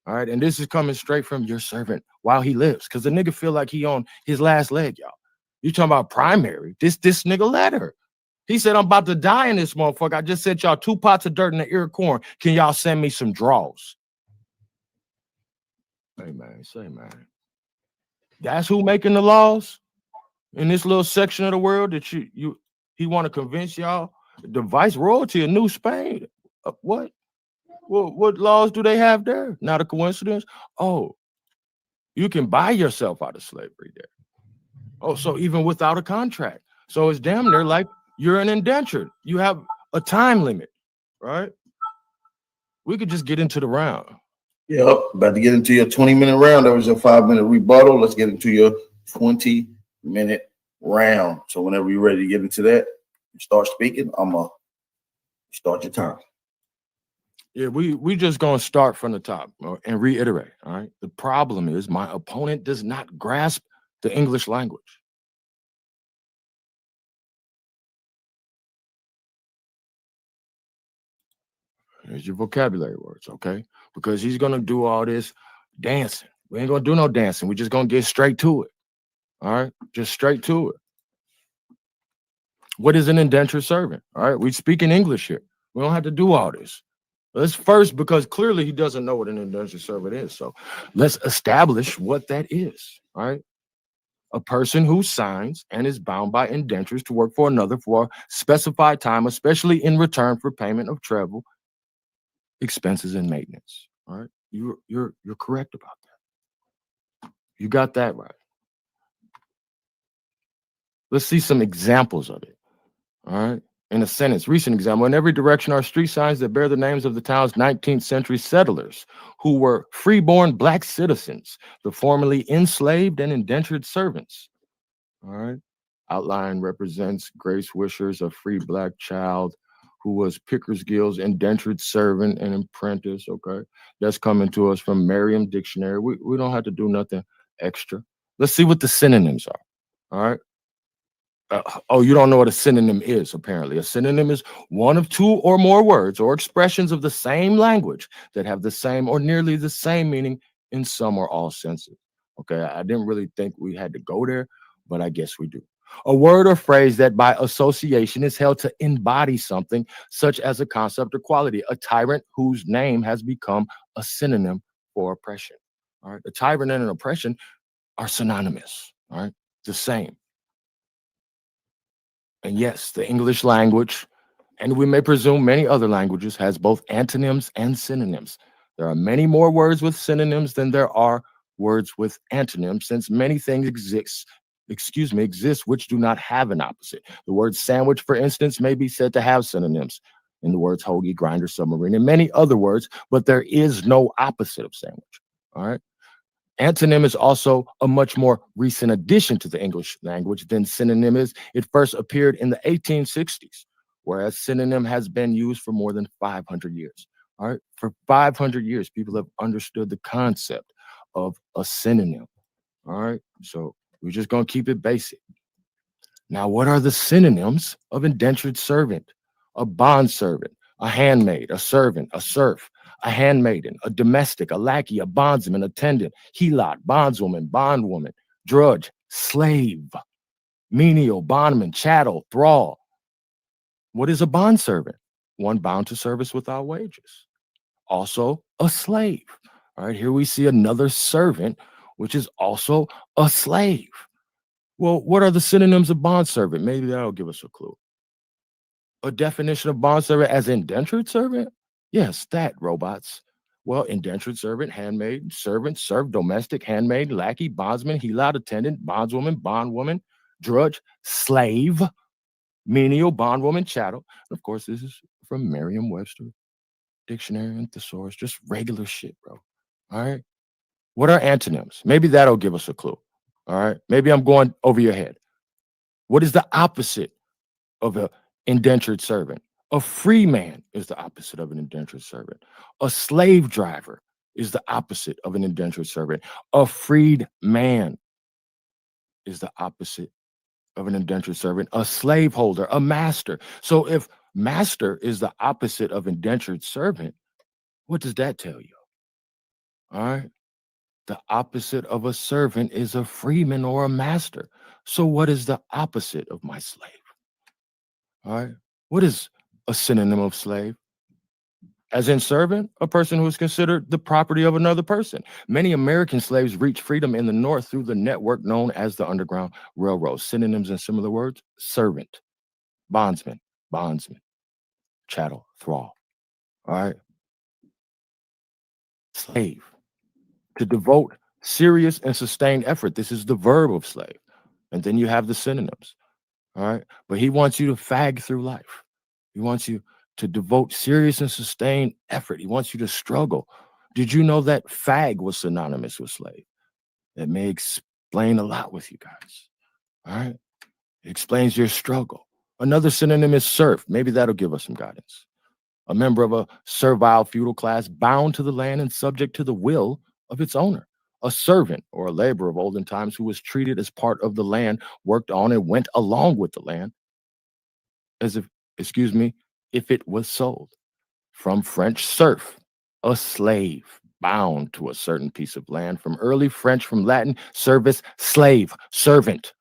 All right. And this is coming straight from your servant while he lives, because the nigga feel like he on his last leg, y'all. You talking about primary. This nigga let her. He said, I'm about to die in this motherfucker. I just sent y'all 2 pots of dirt and an ear of corn. Can y'all send me some draws? Hey, man, say, man. That's who making the laws in this little section of the world that he want to convince y'all? The viceroyalty of New Spain. What? What laws do they have there? Not a coincidence? Oh, you can buy yourself out of slavery there. Oh, so even without a contract. So it's damn near like you're an indentured. You have a time limit, right? We could just get into the round. Yep, about to get into your 20-minute round. That was your 5-minute rebuttal. Let's get into your 20-minute round. So whenever you're ready to get into that, you start speaking. I'm gonna start your time. Yeah, we just gonna start from the top and reiterate. All right. The problem is my opponent does not grasp the English language. Here's your vocabulary words, okay? Because he's gonna do all this dancing. We ain't gonna do no dancing. We're just gonna get straight to it. All right, just straight to it. What is an indentured servant? All right, we speak in English here. We don't have to do all this. Let's first, because clearly he doesn't know what an indentured servant is. So let's establish what that is. All right. A person who signs and is bound by indentures to work for another for a specified time, especially in return for payment of travel, expenses, and maintenance. All right. You're correct about that. You got that right. Let's see some examples of it. All right. In a sentence, recent example, in every direction are street signs that bear the names of the town's 19th century settlers who were freeborn black citizens, the formerly enslaved and indentured servants. All right. Outline represents Grace Wishers, a free black child who was Pickersgill's indentured servant and apprentice. Okay. That's coming to us from Merriam Dictionary. We don't have to do nothing extra. Let's see what the synonyms are. All right. Oh, you don't know what a synonym is, apparently. A synonym is one of 2 or more words or expressions of the same language that have the same or nearly the same meaning in some or all senses. Okay, I didn't really think we had to go there, but I guess we do. A word or phrase that by association is held to embody something, such as a concept or quality. A tyrant whose name has become a synonym for oppression. All right, a tyrant and an oppression are synonymous. All right, the same. And yes, the English language, and we may presume many other languages, has both antonyms and synonyms. There are many more words with synonyms than there are words with antonyms, since many things exist which do not have an opposite. The word sandwich, for instance, may be said to have synonyms in the words hoagie, grinder, submarine, and many other words, but there is no opposite of sandwich. All right. Antonym is also a much more recent addition to the English language than synonym is. It first appeared in the 1860s, whereas synonym has been used for more than 500 years. All right, for 500 years, people have understood the concept of a synonym. All right. So we're just going to keep it basic. Now, what are the synonyms of indentured servant? A bond servant, a handmaid, a servant, a serf, a handmaiden, a domestic, a lackey, a bondsman, attendant, helot, bondswoman, bondwoman, drudge, slave, menial, bondman, chattel, thrall. What is a bondservant? One bound to service without wages. Also, a slave. All right, here we see another servant, which is also a slave. Well, what are the synonyms of bondservant? Maybe that'll give us a clue. A definition of bondservant as indentured servant? Yes, that, robots. Well, indentured servant, handmaid, servant, serf, domestic, handmaid, lackey, bondsman, helot, attendant, bondswoman, bondwoman, drudge, slave, menial, bondwoman, chattel. And of course, this is from Merriam-Webster dictionary and thesaurus, just regular shit, bro. All right. What are antonyms? Maybe that'll give us a clue. All right. Maybe I'm going over your head. What is the opposite of an indentured servant? A free man is the opposite of an indentured servant. A slave driver is the opposite of an indentured servant. A freed man is the opposite of an indentured servant. A slaveholder, a master. So if master is the opposite of indentured servant, what does that tell you? All right. The opposite of a servant is a freeman or a master. So what is the opposite of my slave? All right. What is a synonym of slave? As in servant, a person who is considered the property of another person. Many American slaves reached freedom in the North through the network known as the Underground Railroad. Synonyms and similar words: servant, bondsman, chattel, thrall. All right. Slave, to devote serious and sustained effort. This is the verb of slave. And then you have the synonyms. All right. But he wants you to fag through life. He wants you to devote serious and sustained effort. He wants you to struggle. Did you know that fag was synonymous with slave? That may explain a lot with you guys. All right. It explains your struggle. Another synonym is serf. Maybe that'll give us some guidance. A member of a servile feudal class bound to the land and subject to the will of its owner. A servant or a laborer of olden times who was treated as part of the land, worked on and went along with the land as if, if it was sold. From French serf, a slave bound to a certain piece of land. From early French, from Latin, service, slave, servant.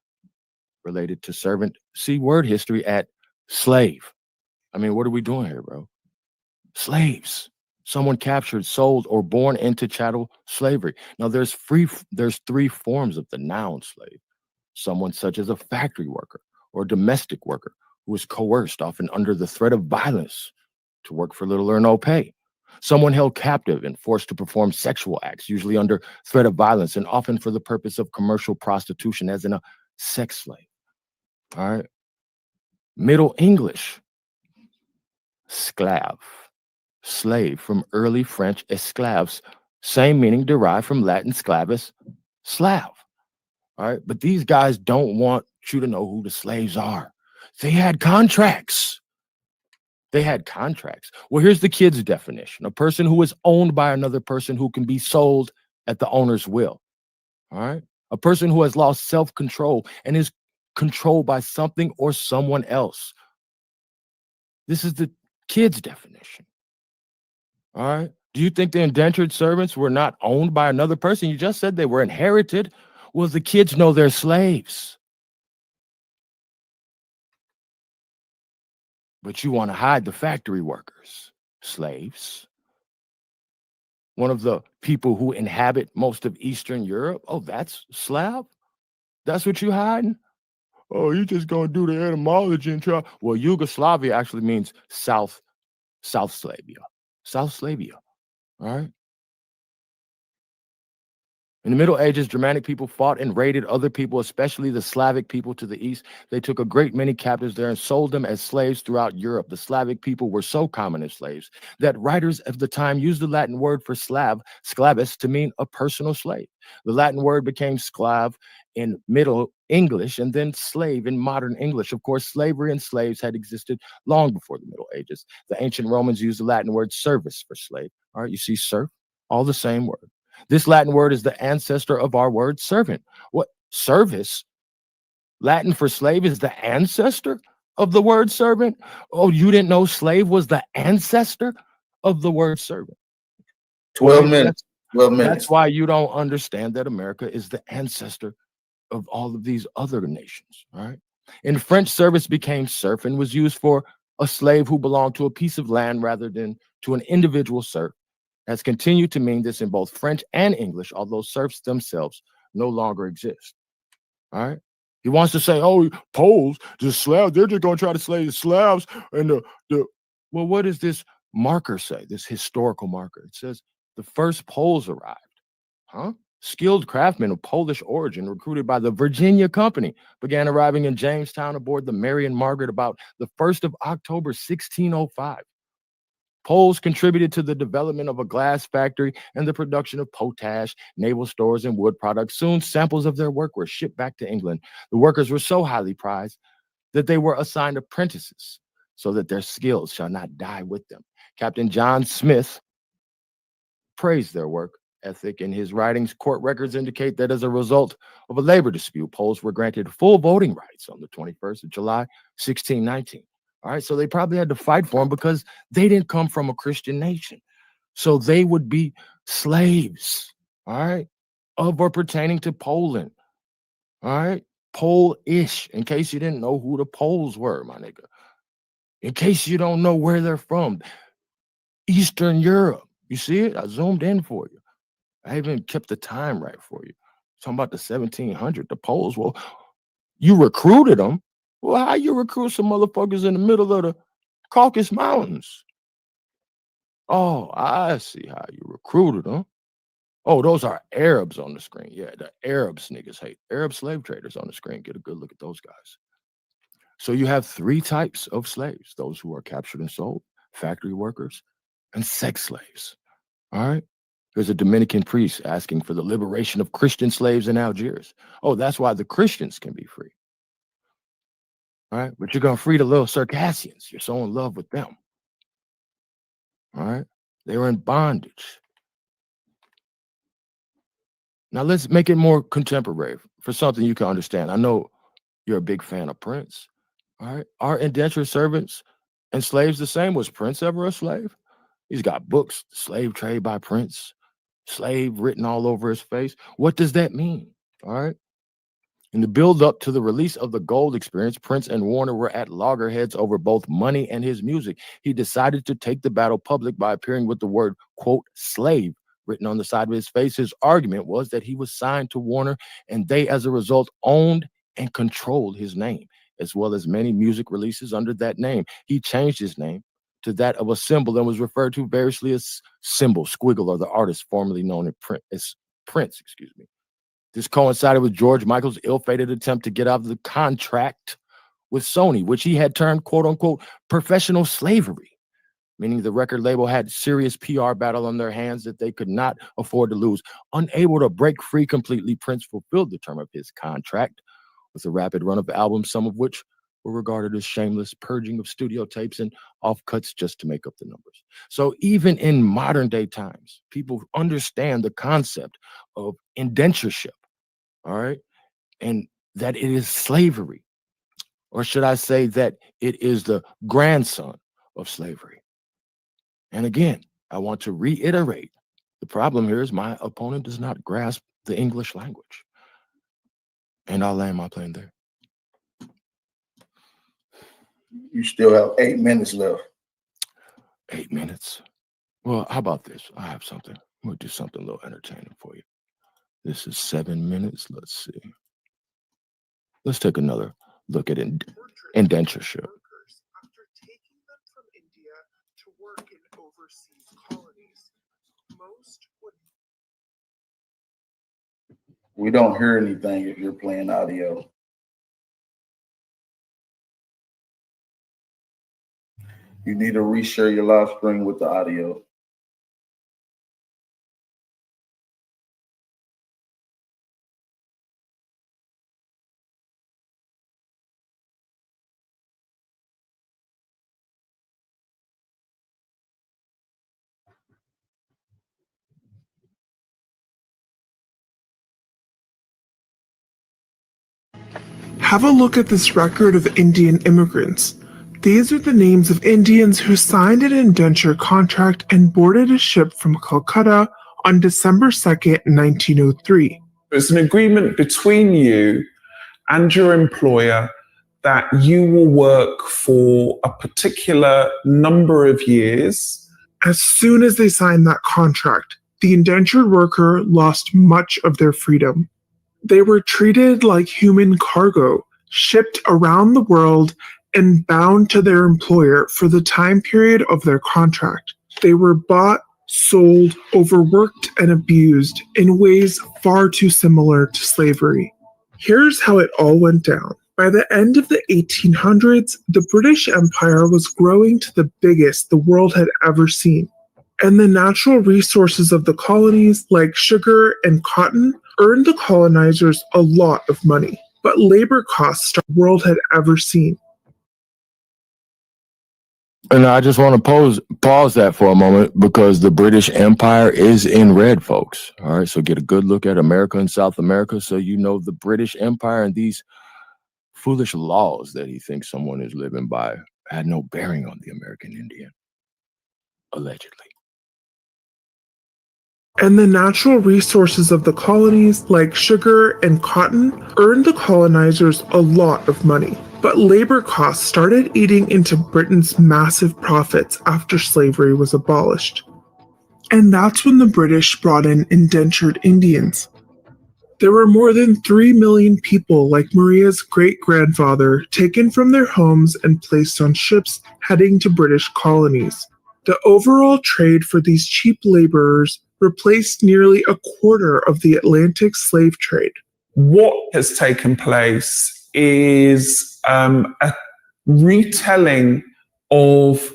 Related to servant, see word history at slave. I mean, what are we doing here, bro? Slaves. Someone captured, sold, or born into chattel slavery. Now, there's three forms of the noun slave. Someone such as a factory worker or domestic worker who is coerced, often under the threat of violence, to work for little or no pay. Someone held captive and forced to perform sexual acts, usually under threat of violence and often for the purpose of commercial prostitution, as in a sex slave. All right. Middle English, sclave, slave, from early French esclaves, same meaning, derived from Latin sclavus, slave. All right. But these guys don't want you to know who the slaves are. They had contracts. Well, here's the kid's definition: a person who is owned by another person who can be sold at the owner's will. All right. A person who has lost self-control and is controlled by something or someone else. This is the kid's definition. All right. Do you think the indentured servants were not owned by another person? You just said they were inherited. Well, the kids know they're slaves. But you want to hide the factory workers, slaves. One of the people who inhabit most of Eastern Europe. Oh, that's Slav? That's what you hiding? Oh, you just gonna do the etymology and try. Well, Yugoslavia actually means South Slavia. South Slavia. All right. In the Middle Ages, Germanic people fought and raided other people, especially the Slavic people to the east. They took a great many captives there and sold them as slaves throughout Europe. The Slavic people were so common as slaves that writers of the time used the Latin word for Slav, sklavus, to mean a personal slave. The Latin word became sklav in Middle English and then slave in modern English. Of course, slavery and slaves had existed long before the Middle Ages. The ancient Romans used the Latin word servus for slave. All right, you see serf, all the same word. This Latin word is the ancestor of our word servant. What? Service? Latin for slave is the ancestor of the word servant? Oh, you didn't know slave was the ancestor of the word servant? 12 Maybe minutes. 12 minutes. That's why you don't understand that America is the ancestor of all of these other nations, all right? In French, service became serf and was used for a slave who belonged to a piece of land rather than to an individual serf. Has continued to mean this in both French and English, although serfs themselves no longer exist. All right. He wants to say, oh, Poles, the Slavs, they're just going to try to slay the Slavs. And well, what does this marker say? This historical marker. It says the first Poles arrived. Huh? Skilled craftsmen of Polish origin recruited by the Virginia Company began arriving in Jamestown aboard the Mary and Margaret about the 1st of October, 1605. Poles contributed to the development of a glass factory and the production of potash, naval stores, and wood products. Soon, samples of their work were shipped back to England. The workers were so highly prized that they were assigned apprentices so that their skills shall not die with them. Captain John Smith praised their work ethic in his writings. Court records indicate that as a result of a labor dispute, Poles were granted full voting rights on the 21st of July, 1619. All right, so they probably had to fight for them because they didn't come from a Christian nation. So they would be slaves, all right, of or pertaining to Poland, all right, Polish, in case you didn't know who the Poles were, my nigga. In case you don't know where they're from, Eastern Europe. You see it? I zoomed in for you. I even kept the time right for you. Talking about the 1700, the Poles. Well, you recruited them. Well, how you recruit some motherfuckers in the middle of the Caucasus Mountains? Oh, I see how you recruited them. Oh, those are Arabs on the screen. Yeah, the Arabs niggas hate. Arab slave traders on the screen. Get a good look at those guys. So you have three types of slaves: those who are captured and sold, factory workers, and sex slaves. All right. There's a Dominican priest asking for the liberation of Christian slaves in Algiers. Oh, that's why the Christians can be free. All right. But you're going to free the little Circassians. You're so in love with them. All right. They were in bondage. Now let's make it more contemporary for something you can understand. I know you're a big fan of Prince. All right. Are indentured servants and slaves the same? Was Prince ever a slave? He's got books, Slave Trade by Prince, slave written all over his face. What does that mean? All right. In the build up to the release of the Gold Experience, Prince and Warner were at loggerheads over both money and his music. He decided to take the battle public by appearing with the word, quote, slave written on the side of his face. His argument was that he was signed to Warner and they, as a result, owned and controlled his name, as well as many music releases under that name. He changed his name to that of a symbol and was referred to variously as Symbol, Squiggle, or the artist formerly known as Prince, excuse me. This coincided with George Michael's ill-fated attempt to get out of the contract with Sony, which he had termed, quote unquote, professional slavery, meaning the record label had serious PR battle on their hands that they could not afford to lose. Unable to break free completely, Prince fulfilled the term of his contract with a rapid run of albums, some of which were regarded as shameless purging of studio tapes and offcuts just to make up the numbers. So even in modern day times, people understand the concept of indentureship, all right, and that it is slavery, or should I say that it is the grandson of slavery. And again, I want to reiterate, the problem here is my opponent does not grasp the English language. And I'll land my plane there. You still have 8 minutes left. 8 minutes. Well, how about this? I have something. We'll do something a little entertaining for you. This is 7 minutes. Let's see. Let's take another look at indentureship. We don't hear anything if you're playing audio. You need to reshare your live stream with the audio. Have a look at this record of Indian immigrants. These are the names of Indians who signed an indenture contract and boarded a ship from Calcutta on December 2nd, 1903. It's an agreement between you and your employer that you will work for a particular number of years. As soon as they signed that contract, the indentured worker lost much of their freedom. They were treated like human cargo, shipped around the world and bound to their employer for the time period of their contract. They were bought, sold, overworked, and abused in ways far too similar to slavery. Here's how it all went down. By the end of the 1800s, the British Empire was growing to the biggest the world had ever seen. And the natural resources of the colonies, like sugar and cotton, earned the colonizers a lot of money. But labor costs the world had ever seen. And I just want to pause that for a moment because the British Empire is in red, folks. All right, so get a good look at America and South America so you know the British Empire and these foolish laws that he thinks someone is living by had no bearing on the American Indian, allegedly. And the natural resources of the colonies, like sugar and cotton, earned the colonizers a lot of money. But labor costs started eating into Britain's massive profits after slavery was abolished. And that's when the British brought in indentured Indians. There were more than 3 million people like Maria's great-grandfather taken from their homes and placed on ships heading to British colonies. The overall trade for these cheap laborers replaced nearly a quarter of the Atlantic slave trade. What has taken place is a retelling of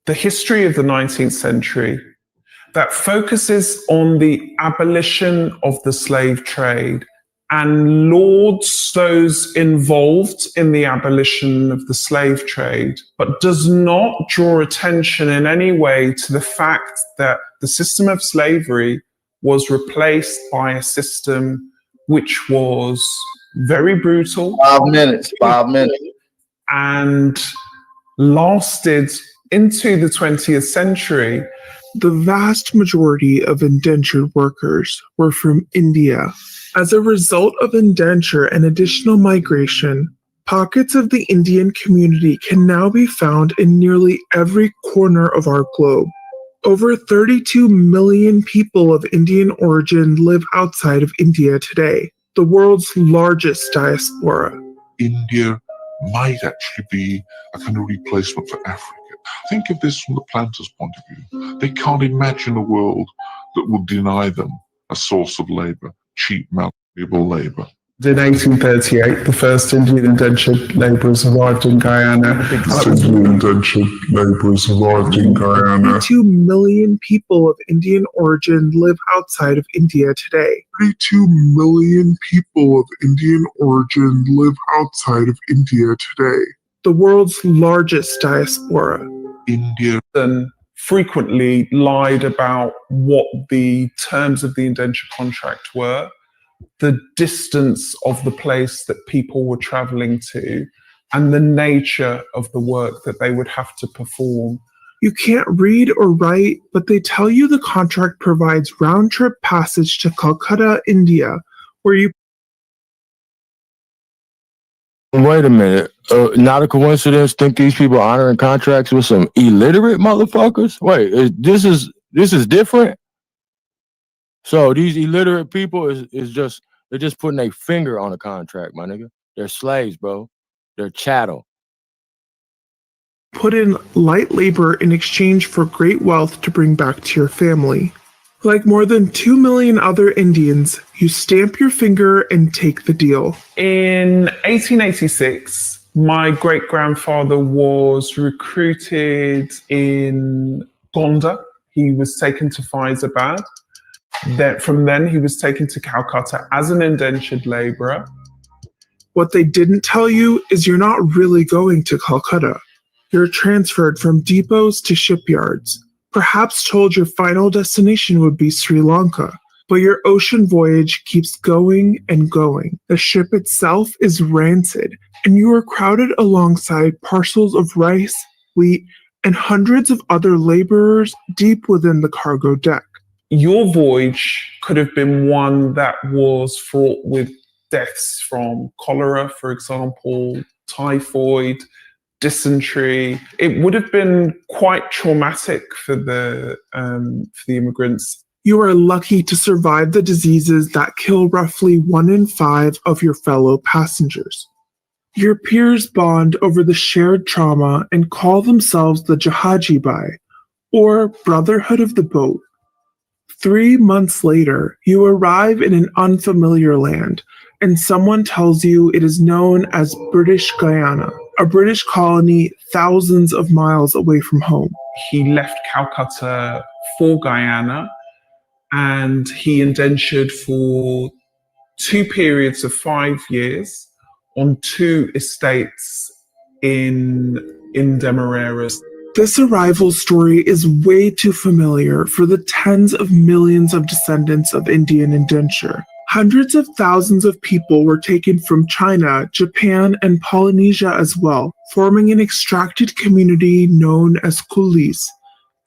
the history of the 19th century that focuses on the abolition of the slave trade and lauds those involved in the abolition of the slave trade, but does not draw attention in any way to the fact that the system of slavery was replaced by a system which was very brutal. 5 minutes. And lasted into the 20th century. The vast majority of indentured workers were from India. As a result of indenture and additional migration, pockets of the Indian community can now be found in nearly every corner of our globe. Over 32 million people of Indian origin live outside of India today, the world's largest diaspora. India might actually be a kind of replacement for Africa. Think of this from the planter's point of view. They can't imagine a world that will deny them a source of labor, cheap, malleable labor. In 1838, the first Indian indentured laborers arrived in Guyana. 32 million people of Indian origin live outside of India today. 32 million people of Indian origin live outside of India today. The world's largest diaspora. India frequently lied about what the terms of the indenture contract were, the distance of the place that people were traveling to, and the nature of the work that they would have to perform. You can't read or write, but they tell you the contract provides round-trip passage to Calcutta, India, where you... Wait a minute. Not a coincidence. Think these people honoring contracts with some illiterate motherfuckers? Wait, this is different? So these illiterate people they're just putting a finger on a contract, my nigga. They're slaves, bro. They're chattel. Put in light labor in exchange for great wealth to bring back to your family. Like more than 2 million other Indians, you stamp your finger and take the deal. In 1886, my great-grandfather was recruited in Gonda. He was taken to Faizabad. From then, he was taken to Calcutta as an indentured laborer. What they didn't tell you is you're not really going to Calcutta. You're transferred from depots to shipyards. Perhaps told your final destination would be Sri Lanka. But your ocean voyage keeps going and going. The ship itself is rancid, and you are crowded alongside parcels of rice, wheat, and hundreds of other laborers deep within the cargo deck. Your voyage could have been one that was fraught with deaths from cholera, for example, typhoid, dysentery. It would have been quite traumatic for the immigrants. You are lucky to survive the diseases that kill roughly 1 in 5 of your fellow passengers. Your peers bond over the shared trauma and call themselves the Jahajibai, or Brotherhood of the Boat. 3 months later, you arrive in an unfamiliar land, and someone tells you it is known as British Guyana, a British colony thousands of miles away from home. He left Calcutta for Guyana, and he indentured for 2 periods of 5 years on 2 estates in Demerara. This arrival story is way too familiar for the tens of millions of descendants of Indian indenture. Hundreds of thousands of people were taken from China, Japan, and Polynesia as well, forming an extracted community known as coolies,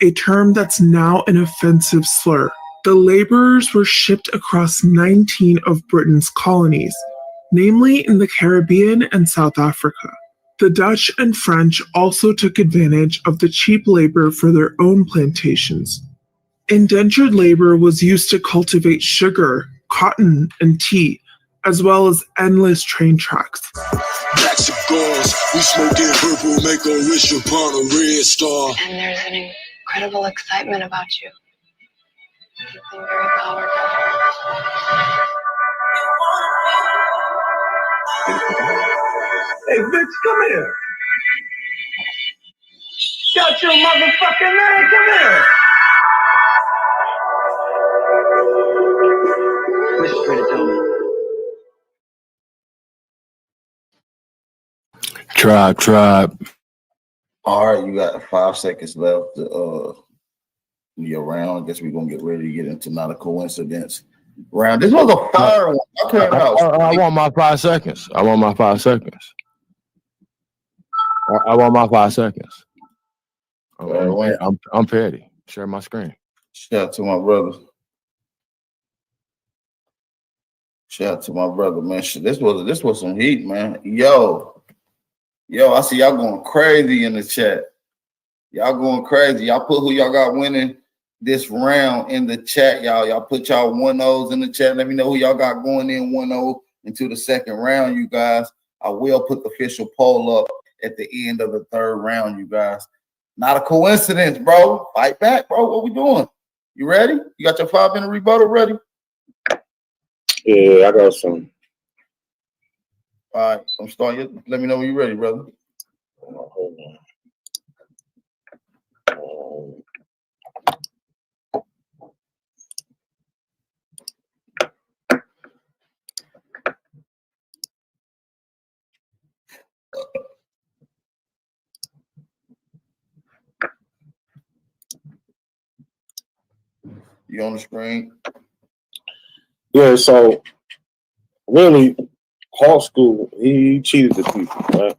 a term that's now an offensive slur. The laborers were shipped across 19 of Britain's colonies, namely in the Caribbean and South Africa. The Dutch and French also took advantage of the cheap labor for their own plantations. Indentured labor was used to cultivate sugar, cotton, and tea, as well as endless train tracks. Black cigars, we smoking purple, make a wish upon a red star. And there's an incredible excitement about you. Something very powerful. Hey, bitch, come here. Shut your motherfucking name, come here. Tribe. All right, you got 5 seconds left to your round. I guess we're gonna get ready to get into not a coincidence round. This was a fire one. I want my 5 seconds. I want my 5 seconds. I want my 5 seconds. I'm petty. Share my screen. Shout out to my brother. Shout out to my brother, man. This was some heat, man. Yo, I see y'all going crazy in the chat. Y'all going crazy. Y'all put who y'all got winning this round in the chat, y'all. Y'all put y'all 1-0s in the chat. Let me know who y'all got going in 1-0 into the second round, you guys. I will put the official poll up at the end of the third round, you guys. Not a coincidence, bro. Fight back, bro. What we doing? You ready? You got your 5-minute rebuttal ready? Yeah, I got some. All right, I'm starting. Let me know when you're ready, brother. Hold on. You on the screen? Yeah, so really, Hawk School, he cheated the people, right?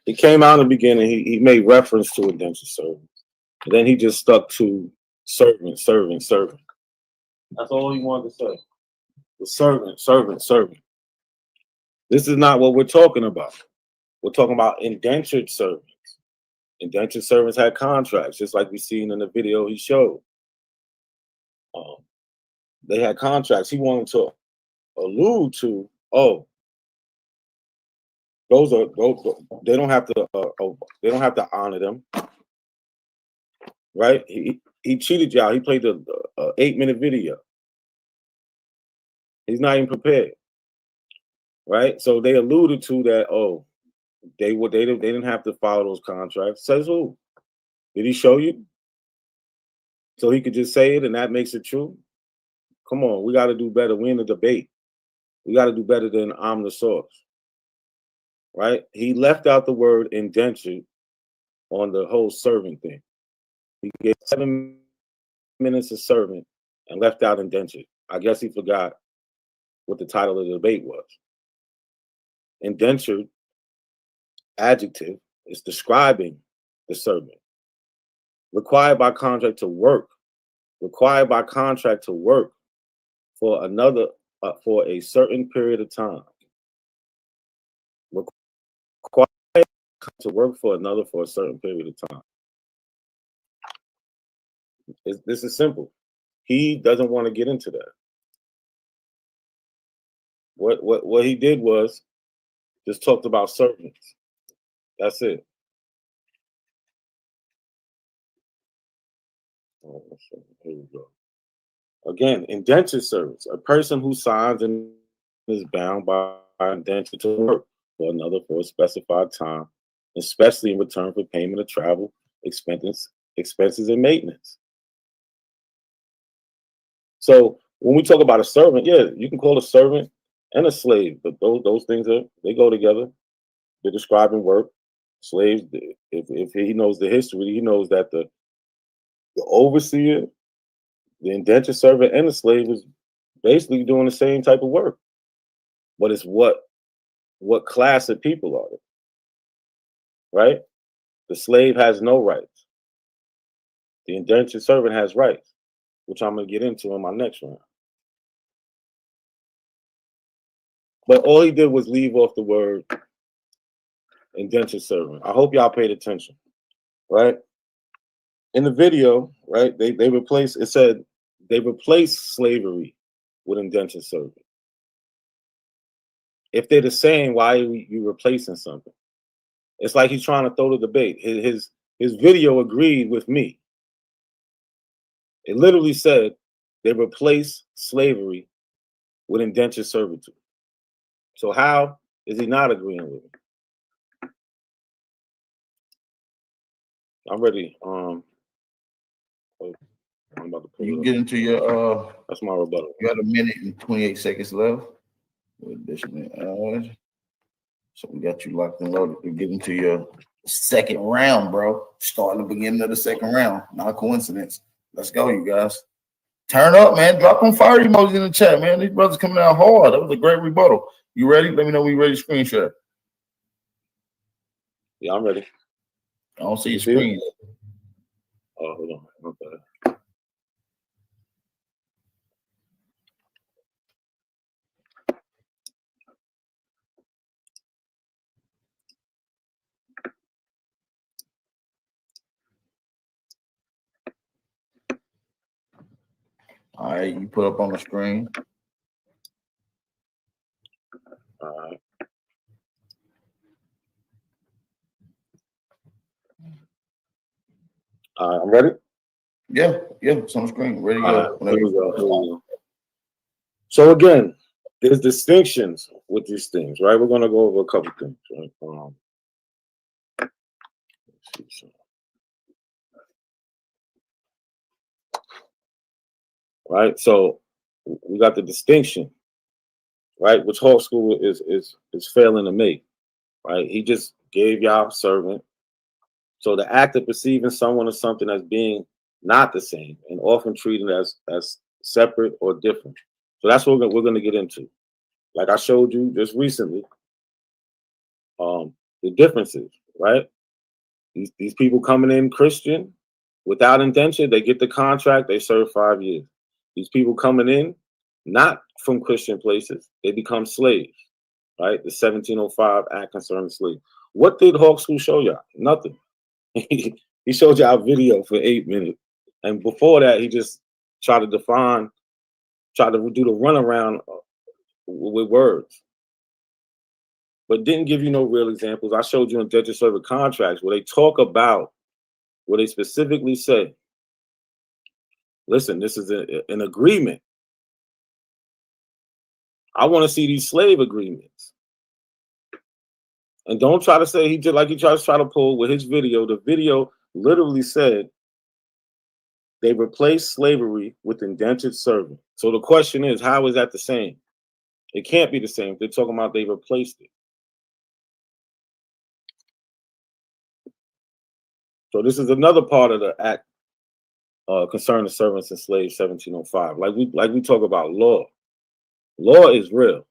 He came out in the beginning, he made reference to indentured servants. And then he just stuck to servant. That's all he wanted to say. The servant. This is not what we're talking about. We're talking about indentured servants. Indentured servants had contracts, just like we seen in the video he showed. They had contracts. He wanted to allude to, those they don't have to honor them, right? He cheated y'all. He played the 8-minute video. He's not even prepared, right? So they alluded to that. They didn't have to follow those contracts. Says who? Did he show you? So he could just say it and that makes it true? Come on, we got to do better. We're in a debate. We got to do better than I'm the source, right? He left out the word indentured on the whole servant thing. He gave 7 minutes of servant and left out indentured. I guess he forgot what the title of the debate was. Indentured, adjective, is describing the servant. Required by contract to work. Required by contract to work for another, for a certain period of time. Required to work for another for a certain period of time. This is simple. He doesn't want to get into that. What he did was just talked about servants. That's it. Oh, here we go. Again, indentured servants, a person who signs and is bound by indenture to work for another for a specified time, especially in return for payment of travel expenses and maintenance. So when we talk about a servant, yeah, you can call a servant and a slave, but those things they go together. They're describing work. Slaves, if he knows the history, he knows that the overseer, the indentured servant, and the slave is basically doing the same type of work. But it's what class of people are they? Right? The slave has no rights. The indentured servant has rights, which I'm gonna get into in my next round. But all he did was leave off the word indentured servant. I hope y'all paid attention, right? In the video, right, they replaced, it said they replaced slavery with indentured servant. If they're the same, why are you replacing something? It's like he's trying to throw the debate. His video agreed with me. It literally said they replaced slavery with indentured servitude. So how is he not agreeing with me? I'm ready. I'm about to pull You it get up. into your That's my rebuttal. You got a minute and 28 seconds left. So we got you locked and loaded to get into your second round, bro. Starting the beginning of the second round. Not a coincidence. Let's go, you guys. Turn up, man. Drop them fire emojis in the chat, man. These brothers coming out hard. That was a great rebuttal. You ready? Let me know when you're ready to screen share. Yeah, I'm ready. I don't see your screen. Oh, hold on. My bad. All right, you put up on the screen. All right. I'm ready? Yeah, it's on the screen. Ready to go. Here we go. So again, there's distinctions with these things, right? We're going to go over a couple things, right? Let's see, right? So we got the distinction, right? Which Hawk School is failing to make, right? He just gave y'all servant. So the act of perceiving someone or something as being not the same and often treated as separate or different. So that's what we're going to get into. Like I showed you just recently, the differences, right? These people coming in Christian without indenture, they get the contract, they serve 5 years. These people coming in not from Christian places, they become slaves, right? The 1705 Act concerning slaves. What did Hawk School show y'all? Nothing. He showed y'all a video for 8 minutes. And before that, he just tried to do the runaround with words. But didn't give you no real examples. I showed you indentured servant contracts where they talk about, where they specifically say, listen, this is an agreement. I want to see these slave agreements. And don't try to say he did like he tries to try to pull with his video. The video literally said they replaced slavery with indentured servant. So the question is, how is that the same? It can't be the same. They're talking about they replaced it. So this is another part of the act concerning servants and slaves, 1705. Like we talk about law. Law is real,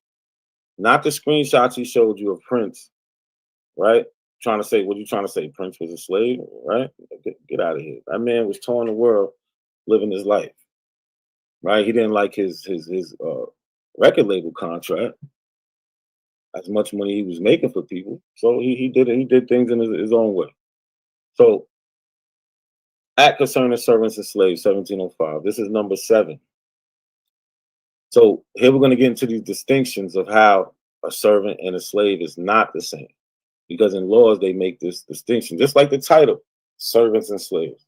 not the screenshots he showed you of Prince, right? Trying to say, what are you trying to say? Prince was a slave, right? Get out of here. That man was touring the world, living his life, right? He didn't like his record label contract, as much money he was making for people, so he did things in his own way. So, Act concerning servants and slaves, 1705. This is number 7. So here we're going to get into these distinctions of how a servant and a slave is not the same, because in laws they make this distinction, just like the title, servants and slaves.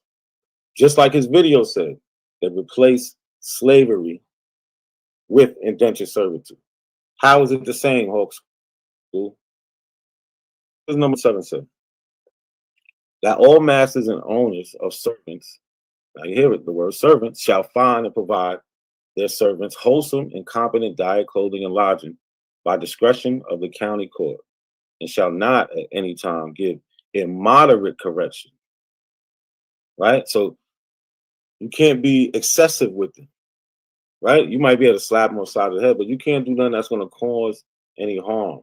Just like his video said, they replace slavery with indentured servitude. How is it the same, Hawks? This is number 7 said that all masters and owners of servants, now you hear it, the word servants, shall find and provide their servants wholesome and competent diet, clothing, and lodging by discretion of the county court, and shall not at any time give immoderate correction. Right? So you can't be excessive with them. Right? You might be able to slap them on the side of the head, but you can't do nothing that's going to cause any harm.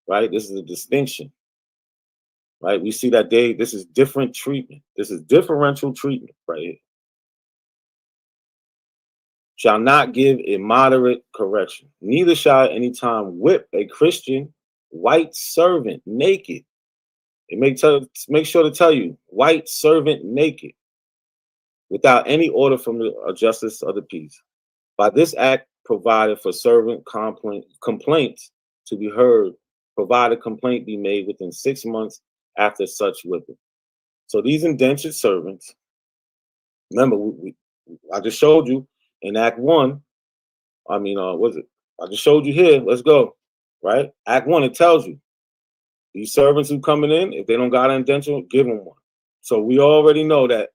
Right? This is a distinction. Right? We see that this is different treatment. This is differential treatment right here. Shall not give immoderate correction. Neither shall at any time whip a Christian white servant naked. It make sure to tell you, white servant naked, without any order from the justice of the peace. By this act provided for servant complaints to be heard, provided complaint be made within 6 months after such whipping. So these indentured servants, remember, I just showed you in Act 1. I mean, was it? I just showed you here. Let's go. Right? Act 1, it tells you these servants who coming in, if they don't got an indenture, give them one. So we already know that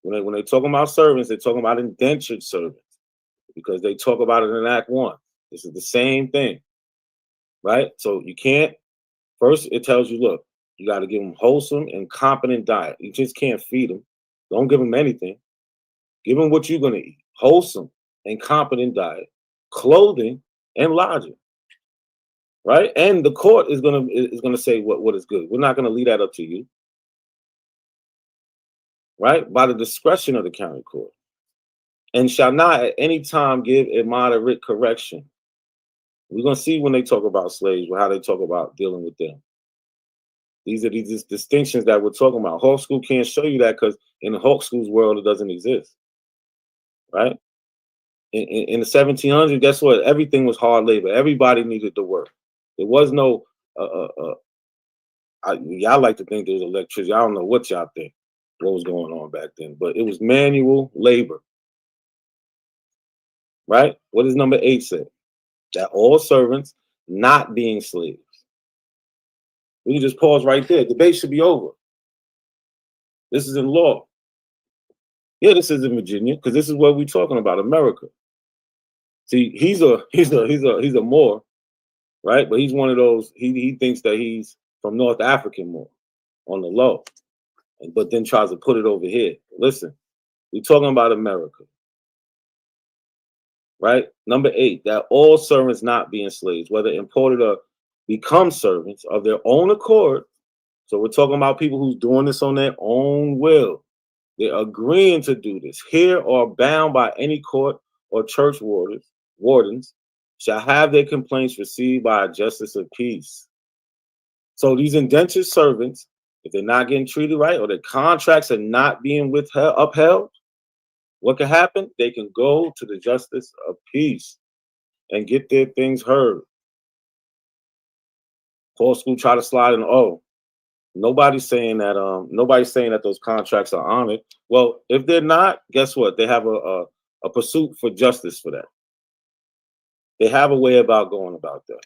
when they talking about servants, they're talking about indentured servants, because they talk about it in Act 1. This is the same thing. Right? So you can't, first it tells you, look, you got to give them wholesome and competent diet. You just can't feed them. Don't give them anything. Give them what you're going to eat. Wholesome and competent diet, clothing, and lodging. Right? And the court is gonna say what is good. We're not gonna leave that up to you. Right? By the discretion of the county court. And shall not at any time give immoderate correction. We're gonna see when they talk about slaves, how they talk about dealing with them. These are these distinctions that we're talking about. Hawk School can't show you that because in the Hawk School's world, it doesn't exist. Right? In the 1700s, guess what? Everything was hard labor. Everybody needed to work. There was no y'all like to think there was electricity. I don't know what y'all think, what was going on back then, but it was manual labor. Right? What does number 8 say? That all servants not being slaves. We can just pause right there. Debate should be over. This is in law. Yeah, this is in Virginia, because this is what we're talking about, America. See, he's a Moor, right? But he's one of those, he thinks that he's from North African Moor on the low, but then tries to put it over here. Listen, we're talking about America. Right? Number 8, that all servants not being slaves, whether imported or become servants of their own accord. So we're talking about people who's doing this on their own will. They're agreeing to do this here or bound by any court or church wardens shall have their complaints received by a justice of peace. So these indentured servants, if they're not getting treated right or their contracts are not being upheld, what can happen? They can go to the justice of peace and get their things heard. Paul School try to slide in. Oh, nobody's saying that those contracts are honored. Well, if they're not, guess what? They have a pursuit for justice for that. They have a way about going about that.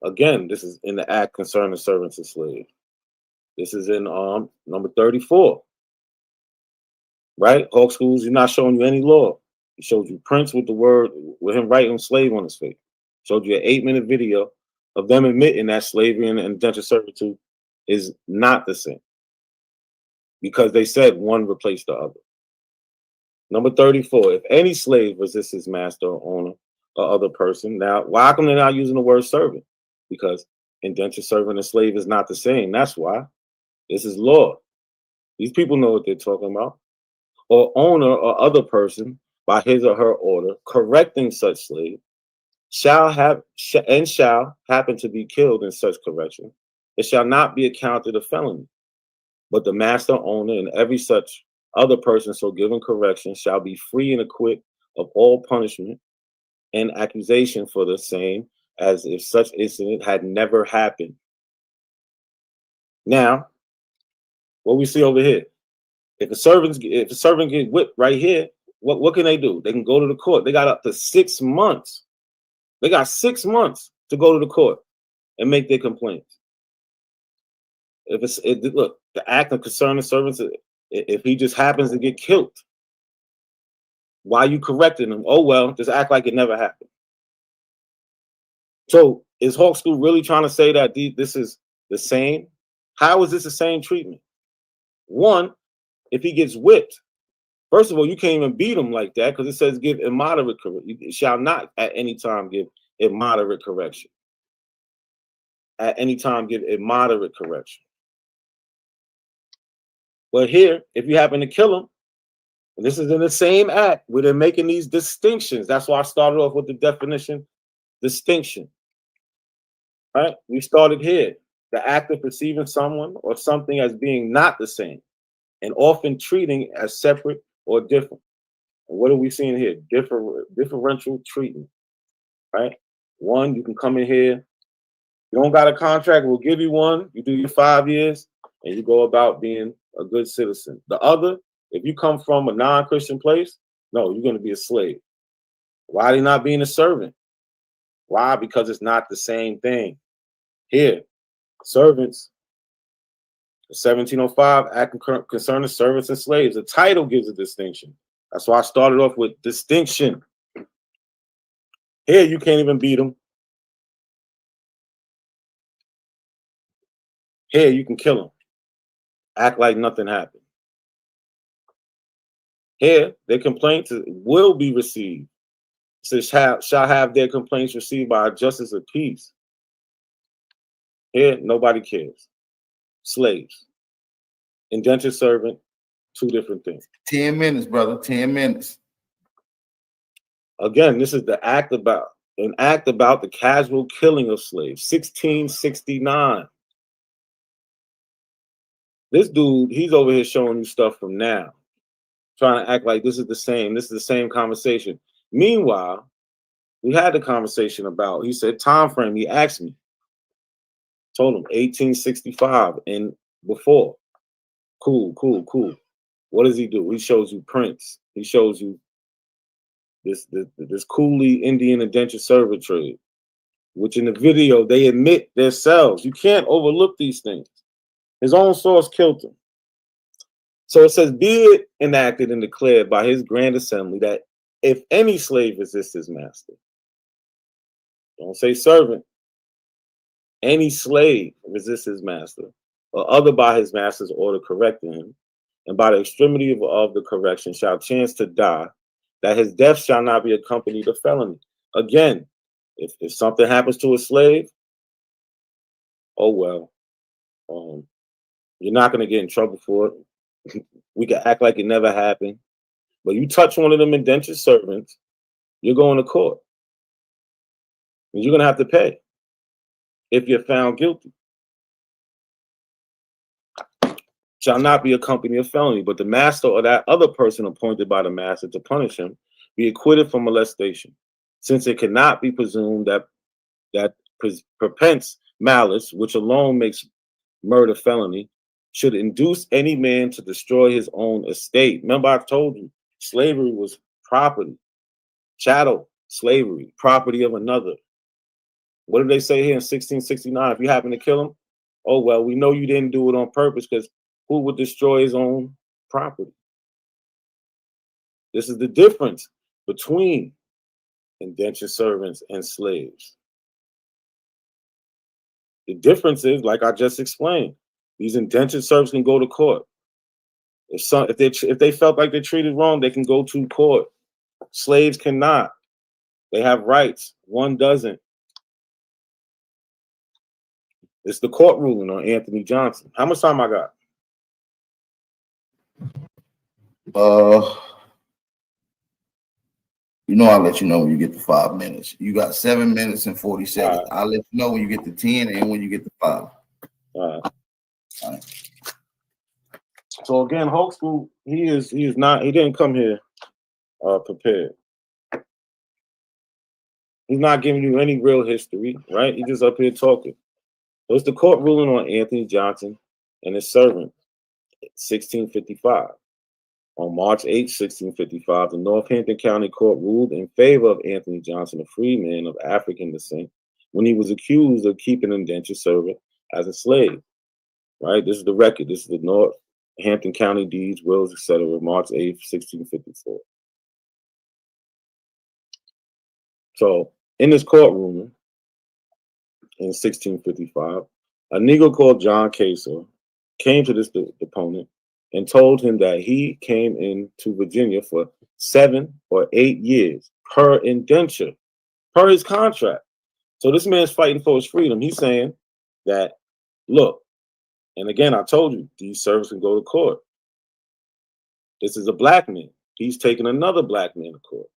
Again, this is in the Act concerning servants and slaves. This is in number 34. Right? Hawk Schools, you're not showing you any law. He showed you Prince with him writing slave on his face. Showed you an 8-minute video of them admitting that slavery and indentured servitude is not the same. because they said one replaced the other. Number 34, if any slave resists his master or owner or other person. Now, why come they're not using the word servant? Because indentured servant and slave is not the same. That's why. This is law. These people know what they're talking about. Or owner or other person by his or her order correcting such slave shall happen to be killed in such correction. It shall not be accounted a felony. But the master, owner, and every such other person so given correction shall be free and acquit of all punishment and accusation for the same, as if such incident had never happened. Now, what we see over here, if a servant get whipped right here, what can they do? They can go to the court. They got up to 6 months. They got 6 months to go to the court and make their complaints. Look, the act of concerning servants, if he just happens to get killed, why you correcting him? Oh well, just act like it never happened. So is Hawk School really trying to say that this is the same? How is this the same treatment? One, if he gets whipped, first of all, you can't even beat him like that because it says give immoderate correction. You shall not at any time give immoderate correction. At any time give immoderate correction. But here, if you happen to kill him, and this is in the same act where they're making these distinctions. That's why I started off with the definition, distinction. Right? We started here. The act of perceiving someone or something as being not the same, and often treating as separate or different. And what are we seeing here? Differential treatment. Right? One, you can come in here. You don't got a contract, we'll give you one. You do your 5 years, and you go about being a good citizen. The other, if you come from a non-Christian place, no, you're going to be a slave. Why are they not being a servant? Why? Because it's not the same thing. Here, servants, 1705, Act concerning servants and slaves. The title gives a distinction. That's why I started off with distinction. Here, you can't even beat them. Here, you can kill them. Act like nothing happened. Here, their complaints will be received. It says, shall have their complaints received by a justice of peace. Here, nobody cares. Slaves. Indentured servant, two different things. 10 minutes, brother. 10 minutes. Again, this is an act about the casual killing of slaves. 1669. This dude, he's over here showing you stuff from now, trying to act like this is the same. This is the same conversation. Meanwhile, we had the conversation about, he said, time frame. He asked me, told him 1865 and before. Cool. What does he do? He shows you prints. He shows you this coolie Indian indentured servant trade, which in the video they admit themselves. You can't overlook these things. His own source killed him. So it says, be it enacted and declared by his grand assembly that if any slave resists his master, don't say servant, any slave resists his master, or other by his master's order correcting him, and by the extremity of the correction shall chance to die, that his death shall not be accompanied of felony. Again, if something happens to a slave, oh well, you're not going to get in trouble for it. We can act like it never happened. But you touch one of them indentured servants, you're going to court. And you're going to have to pay if you're found guilty. Shall not be accompanied of felony, but the master or that other person appointed by the master to punish him be acquitted from molestation, since it cannot be presumed that prepense malice, which alone makes murder felony, should induce any man to destroy his own estate. Remember, I told you, slavery was property, chattel slavery, property of another. What did they say here in 1669? If you happen to kill him, oh well, we know you didn't do it on purpose, because who would destroy his own property? This is the difference between indentured servants and slaves. The difference is, like I just explained, these indentured servants can go to court. If they felt like they're treated wrong, they can go to court. Slaves cannot. They have rights. One doesn't. It's the court ruling on Anthony Johnson. How much time I got? I'll let you know when you get to 5 minutes. You got 7 minutes and 40 seconds. Right. I'll let you know when you get to 10 and when you get to 5. All right. So again, Hoaxful, he didn't come here prepared. He's not giving you any real history, right? He's just up here talking. So it's the court ruling on Anthony Johnson and his servant, 1655. On March 8, 1655, the Northampton County Court ruled in favor of Anthony Johnson, a free man of African descent, when he was accused of keeping an indentured servant as a slave. Right? This is the record. This is the Northampton County deeds, wills, etc., March 8, 1654. So, in this court ruling in 1655, a Negro called John Kaser came to this deponent and told him that he came into Virginia for 7 or 8 years per indenture, per his contract. So this man's fighting for his freedom. He's saying that, look, and again, I told you, these servants can go to court. This is a black man. He's taking another black man to court.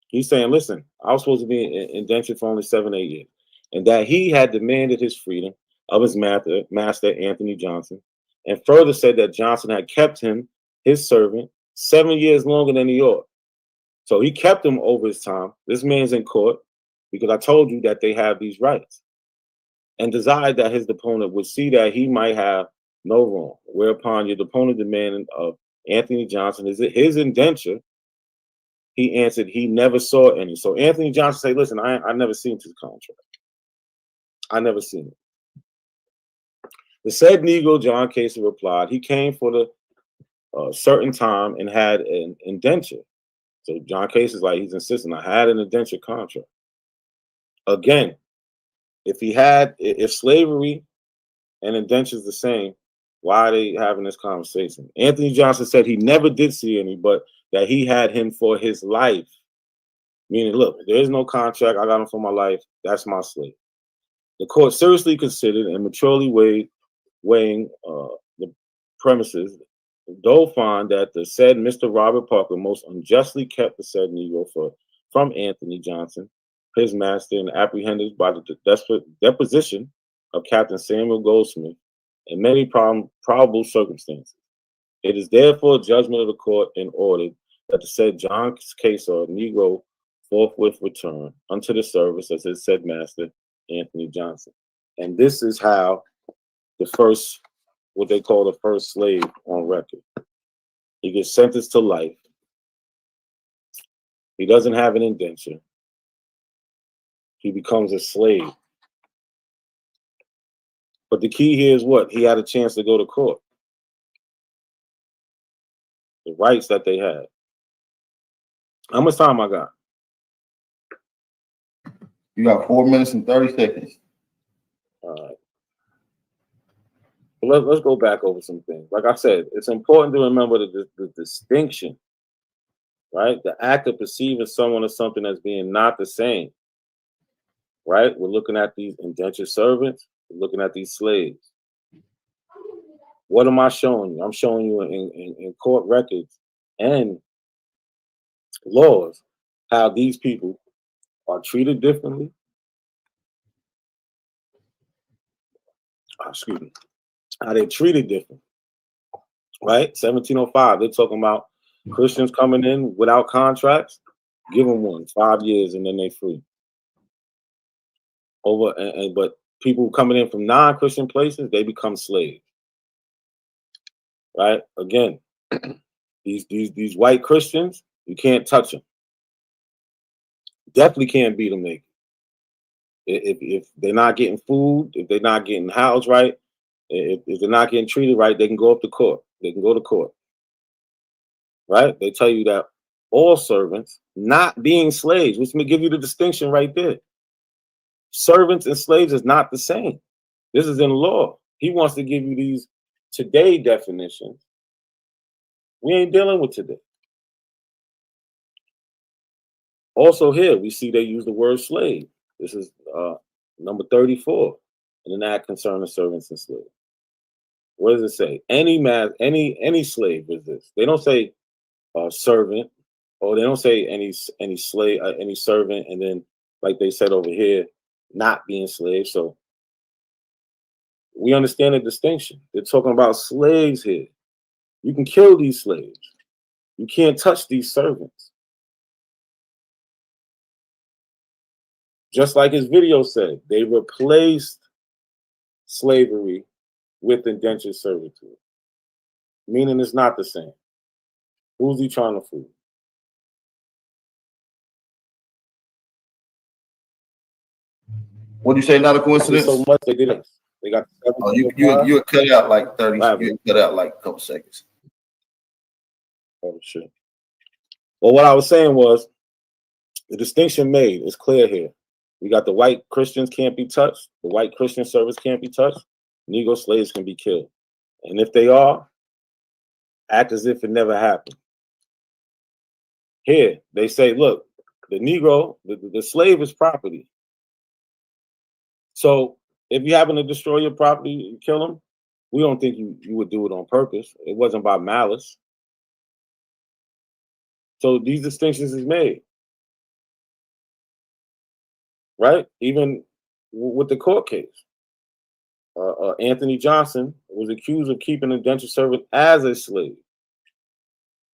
He's saying, listen, I was supposed to be indentured for only 7 or 8 years, and that he had demanded his freedom of his master Anthony Johnson, and further said that Johnson had kept him, his servant, 7 years longer than he ought. So he kept him over his time. This man's in court because I told you that they have these rights, and desired that his deponent would see that he might have no wrong. Whereupon your deponent demanded of Anthony Johnson his indenture. He answered he never saw any. So Anthony Johnson said, listen, I never seen his contract. I never seen it. The said Negro, John Casey, replied, he came for the certain time and had an indenture. So John Casey's like, he's insisting, I had an indenture contract. Again, if slavery and indentures the same, why are they having this conversation? Anthony Johnson said he never did see any, but that he had him for his life. Meaning, look, there is no contract. I got him for my life. That's my slave. The court seriously considered and maturely weighing the premises, though find that the said Mr. Robert Parker most unjustly kept the said Negro from Anthony Johnson, his master, and apprehended by the deposition of Captain Samuel Goldsmith in many probable circumstances. It is therefore a judgment of the court and ordered that the said John's case or Negro forthwith return unto the service as his said master, Anthony Johnson. And this is how the first, what they call the first slave on record. He gets sentenced to life. He doesn't have an indenture. He becomes a slave. But the key here is what? He had a chance to go to court. The rights that they had. How much time I got? You got 4 minutes and 30 seconds. All right. Well, let's go back over some things. Like I said, it's important to remember the distinction, right? The act of perceiving someone as something as being not the same, right? We're looking at these indentured servants. We're looking at these slaves. What am I showing you? I'm showing you in court records and laws how these people are treated differently. Excuse me. How they're treated different, right? 1705, they're talking about Christians coming in without contracts, give them 5 years, and then they're free. But people coming in from non-Christian places, they become slaves. Right? Again, these white Christians, you can't touch them. Definitely can't beat them. If they're not getting food, if they're not getting housed right, if they're not getting treated right, they can go up to court. They can go to court. Right? They tell you that all servants, not being slaves, which may give you the distinction right there. Servants and slaves is not the same. This is in law. He wants to give you these today definitions, we ain't dealing with today. Also here, we see they use the word slave. This is number 34 in an act concerning servants and slaves. What does it say? Any slave is this. They don't say servant, or they don't say any slave, any servant, and then like they said over here, not being slave. So we understand the distinction. They're talking about slaves here. You can kill these slaves. You can't touch these servants. Just like his video said, they replaced slavery with indentured servitude, meaning it's not the same. Who's he trying to fool? What do you say? Not a coincidence. So much they did this. They got. Oh, you cut out like 30. You cut out like a couple seconds. Oh shit. Well, what I was saying was the distinction made is clear here. We got the white Christians can't be touched. The white Christian servants can't be touched. Negro slaves can be killed. And if they are, act as if it never happened. Here, they say, look, the Negro, the slave is property. So if you happen to destroy your property and kill him, we don't think you would do it on purpose. It wasn't by malice. So these distinctions is made. Right? Even with the court case. Anthony Johnson was accused of keeping an indentured servant as a slave.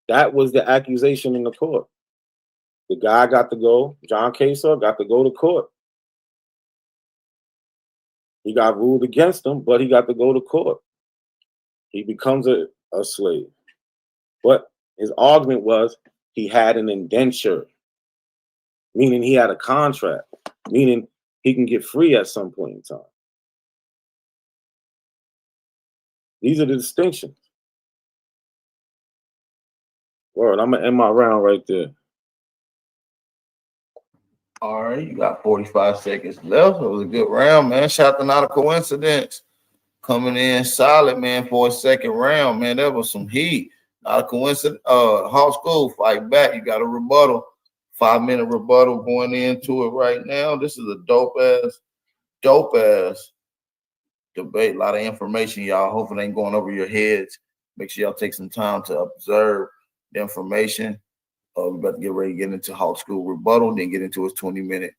That was the accusation in the court. The guy got to go, John Kasor got to go to court. He got ruled against him, but he got to go to court. He becomes a slave. But his argument was he had an indenture, meaning he had a contract, meaning he can get free at some point in time. These are the distinctions. Word, I'm gonna end my round right there. All right, you got 45 seconds left. It was a good round, man. Shout out to Not a Coincidence. Coming in solid, man, for a second round, man. That was some heat. Not a coincidence. Hawk School, fight back. You got a rebuttal. 5-minute rebuttal going into it right now. This is a dope ass debate. A lot of information, y'all. Hopefully it ain't going over your heads. Make sure y'all take some time to observe the information. We're about to get ready to get into Hawk School rebuttal, then get into his 20-minute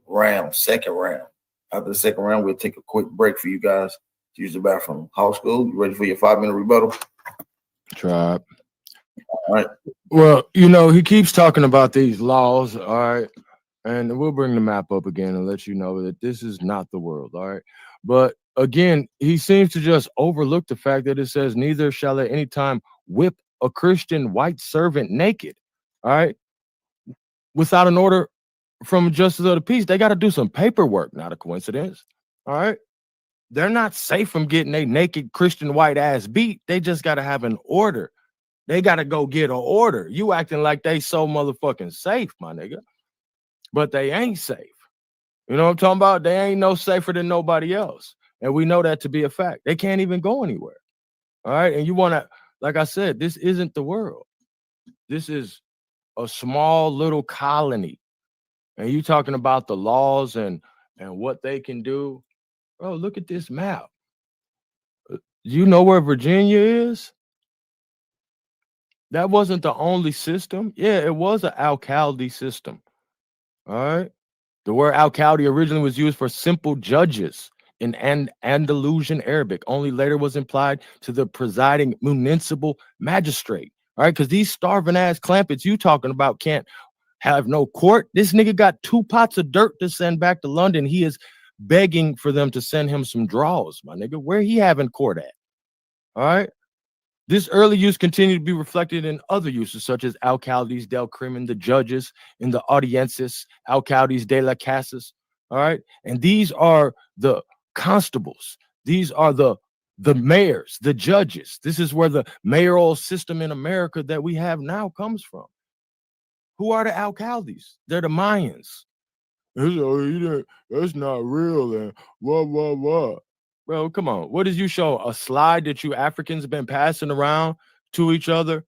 round, second round. After the second round, we'll take a quick break for you guys to use the bathroom. Hawk School, you ready for your 5-minute rebuttal? Tribe. All right. Well, you know, he keeps talking about these laws, all right? And we'll bring the map up again and let you know that this is not the world, all right? But again, he seems to just overlook the fact that it says, neither shall at any time whip a Christian white servant naked, all right? Without an order from justice of the peace. They got to do some paperwork, not a coincidence, all right? They're not safe from getting a naked Christian white ass beat. They just got to have an order. They got to go get an order. You acting like they so motherfucking safe, my nigga. But they ain't safe. You know what I'm talking about? They ain't no safer than nobody else. And we know that to be a fact. They can't even go anywhere. All right. And you want to, like I said, this isn't the world. This is a small little colony. And you talking about the laws and what they can do. Bro, look at this map. You know where Virginia is? That wasn't the only system. Yeah, it was an alcalde system. All right. The word alcalde originally was used for simple judges in Andalusian Arabic, only later was implied to the presiding municipal magistrate. All right, because these starving ass clampets you talking about can't have no court. This nigga got 2 pots of dirt to send back to London. He is begging for them to send him some draws, my nigga. Where he having court at? All right. This early use continued to be reflected in other uses, such as alcaldes del crimen, the judges in the audiences, alcaldes de la casas. All right. And these are the constables. These are the mayors, the judges. This is where the mayoral system in America that we have now comes from. Who are the alcaldes? They're the Mayans. That's not real and what. Bro, come on. What did you show? A slide that you Africans have been passing around to each other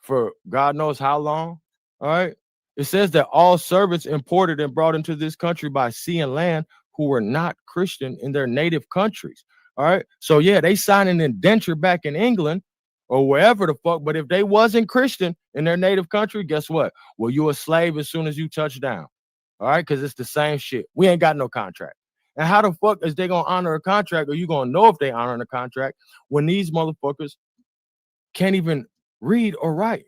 for God knows how long? All right. It says that all servants imported and brought into this country by sea and land who were not Christian in their native countries. All right. So yeah, they signed an indenture back in England or wherever the fuck. But if they wasn't Christian in their native country, guess what? Well, you a slave as soon as you touch down. All right, because it's the same shit. We ain't got no contract. And how the fuck is they gonna honor a contract, or you gonna know if they honor a contract when these motherfuckers can't even read or write?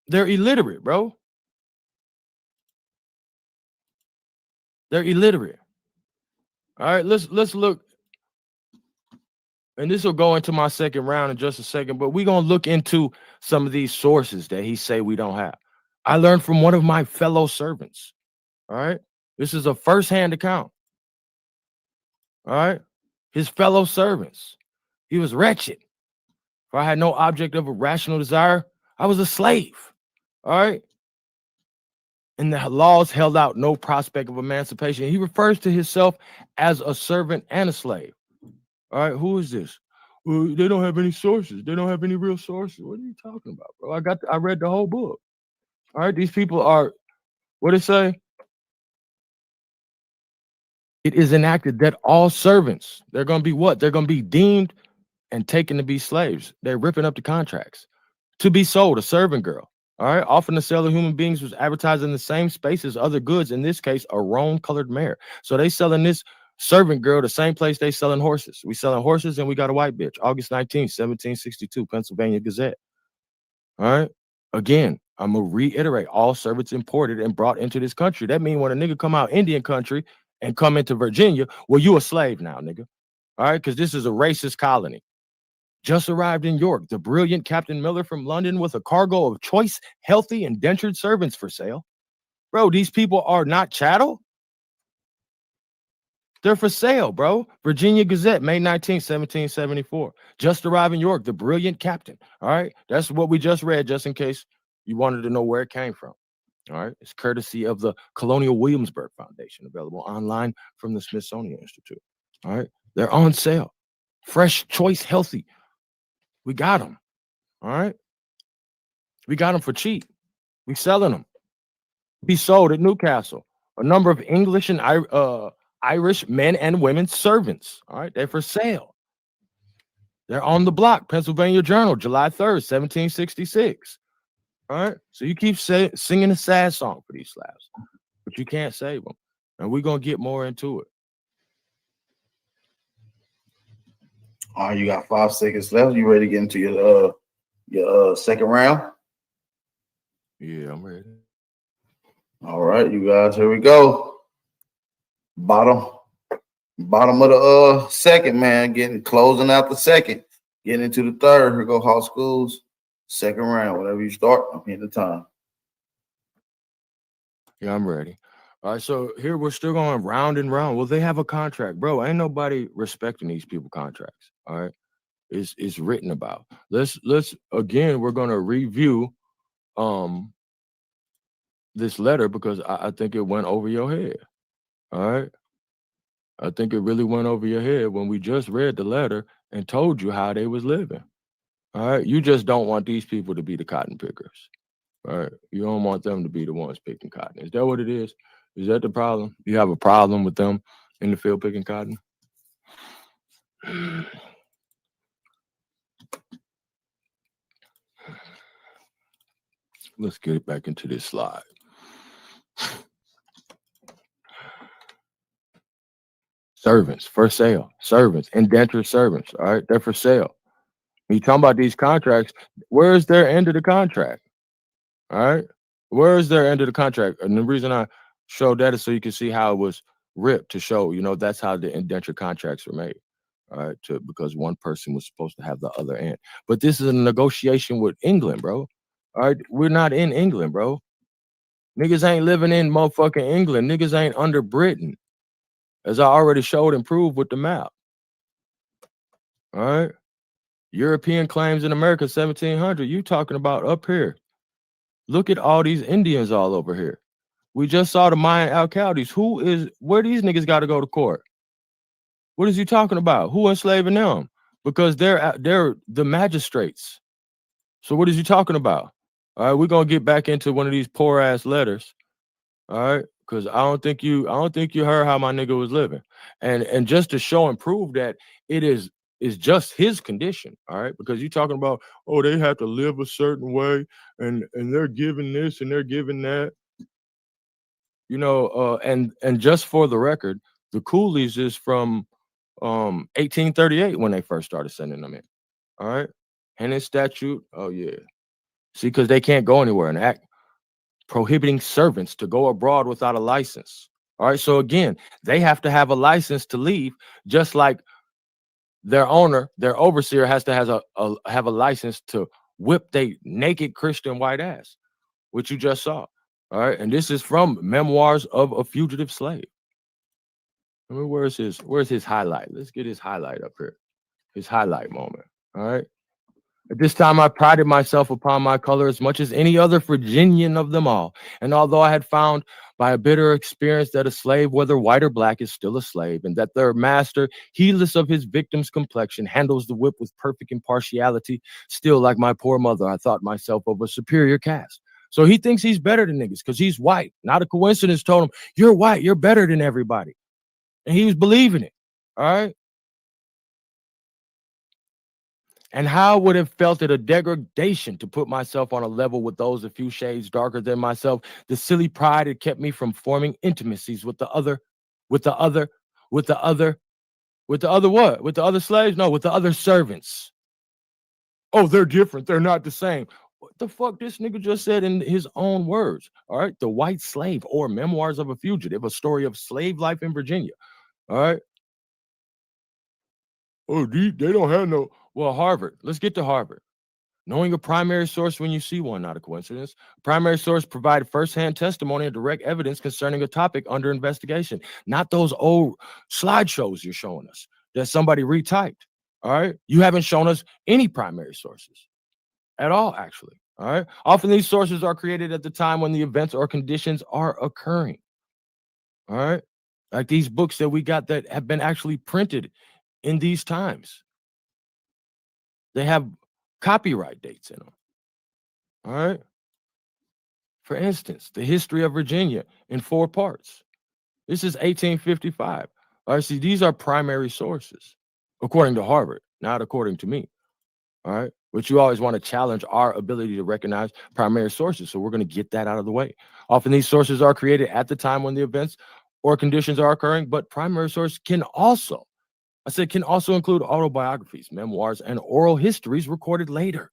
They're illiterate, bro. They're illiterate. All right, let's look, and this will go into my second round in just a second, but we're gonna look into some of these sources that he say we don't have. I learned from one of my fellow servants. All right, this is a first-hand account. All right, his fellow servants. He was wretched. For I had no object of a rational desire. I was a slave. All right. And the laws held out no prospect of emancipation. He refers to himself as a servant and a slave. All right. Who is this? Well, they don't have any sources. They don't have any real sources. What are you talking about, bro? I read the whole book. All right. These people are, what did it say? It is enacted that all servants, they're going to be what? They're going to be deemed and taken to be slaves. They're ripping up the contracts. To be sold, a servant girl. All right. Often the sale of human beings was advertised in the same space as other goods. In this case, a roan-colored mare. So they selling this servant girl the same place they selling horses. We selling horses and we got a white bitch. August 19th, 1762, Pennsylvania Gazette. All right. Again, I'm gonna reiterate: all servants imported and brought into this country. That means when a nigga come out Indian country and come into Virginia, well, you a slave now, nigga. All right, because this is a racist colony. Just arrived in York, the brilliant Captain Miller from London with a cargo of choice, healthy, indentured servants for sale. Bro, these people are not chattel. They're for sale, bro. Virginia Gazette, May 19th, 1774. Just arrived in York, the brilliant captain. All right. That's what we just read, just in case you wanted to know where it came from. All right. It's courtesy of the Colonial Williamsburg Foundation, available online from the Smithsonian Institute. All right. They're on sale. Fresh, choice, healthy. We got them. All right. We got them for cheap. We selling them. Be sold at Newcastle. A number of English and Irish men and women servants. All right. They're for sale. They're on the block. Pennsylvania Journal, July 3rd, 1766. All right. So you keep singing a sad song for these slaves, but you can't save them. And we're going to get more into it. All right, you got 5 seconds left. You ready to get into your second round? Yeah, I'm ready. All right, you guys, here we go. Bottom of the second, man. Closing out the second. Getting into the third. Here go Hall Schools. Second round. Whenever you start, I'm hitting the time. Yeah, I'm ready. All right, so here we're still going round and round. Well, they have a contract, bro. Ain't nobody respecting these people contracts. All right, it's written about. Let's again. We're gonna review this letter because I think it went over your head. All right, I think it really went over your head when we just read the letter and told you how they was living. All right, you just don't want these people to be the cotton pickers. All right, you don't want them to be the ones picking cotton. Is that what it is? Is that the problem? You have a problem with them in the field picking cotton? Let's get it back into this slide. Servants for sale. Servants, indentured servants. All right, they're for sale. When you talking about these contracts, where is their end of the contract? All right, where is their end of the contract? And the reason I showed that is so you can see how it was ripped to show, that's how the indentured contracts were made. All right, because one person was supposed to have the other end. But this is a negotiation with England, bro. All right, we're not in England, bro. Niggas ain't living in motherfucking England. Niggas ain't under Britain, as I already showed and proved with the map. All right, European claims in America 1700. You talking about up here? Look at all these Indians all over here. We just saw the Mayan alcaldes. Where these niggas got to go to court? What is he talking about? Who enslaving them? Because they're the magistrates. So what is he talking about? All right, we're gonna get back into one of these poor ass letters. All right, because I don't think you heard how my nigga was living, and just to show and prove that it is just his condition. All right, because you talking about, oh, they have to live a certain way, and they're giving this and they're giving that. You know, and just for the record, the coolies is from 1838 when they first started sending them in. All right, and his statute. Oh yeah, see, because they can't go anywhere. An act prohibiting servants to go abroad without a license. All right, so again, they have to have a license to leave, just like their owner, their overseer, has to have a license to whip they naked Christian white ass, which you just saw. All right, and this is from Memoirs of a Fugitive Slave. I mean, where's his highlight? Let's get his highlight up here. His highlight moment. All right. At this time, I prided myself upon my color as much as any other Virginian of them all. And although I had found by a bitter experience that a slave, whether white or black, is still a slave, and that their master, heedless of his victim's complexion, handles the whip with perfect impartiality, still, like my poor mother, I thought myself of a superior caste. So he thinks he's better than niggas because he's white. Not a coincidence told him, you're white, you're better than everybody. And he was believing it. All right. And how would have felt it a degradation to put myself on a level with those a few shades darker than myself? The silly pride had kept me from forming intimacies with the other slaves? No, with the other servants. Oh, they're different. They're not the same. What the fuck this nigga just said in his own words? All right. The White Slave, or Memoirs of a Fugitive, a story of slave life in Virginia. All right. Oh, they don't have no. Well, Harvard. Let's get to Harvard. Knowing a primary source when you see one, not a coincidence. Primary source provide firsthand testimony and direct evidence concerning a topic under investigation, not those old slideshows you're showing us that somebody retyped. All right. You haven't shown us any primary sources at all, actually. All right. Often these sources are created at the time when the events or conditions are occurring. All right. Like these books that we got that have been actually printed in these times. They have copyright dates in them. All right. For instance, the history of Virginia in 4 parts. This is 1855. All right. See, these are primary sources, according to Harvard, not according to me. All right. But you always want to challenge our ability to recognize primary sources. So we're going to get that out of the way. Often these sources are created at the time when the events or conditions are occurring, but primary source can also include autobiographies, memoirs, and oral histories recorded later.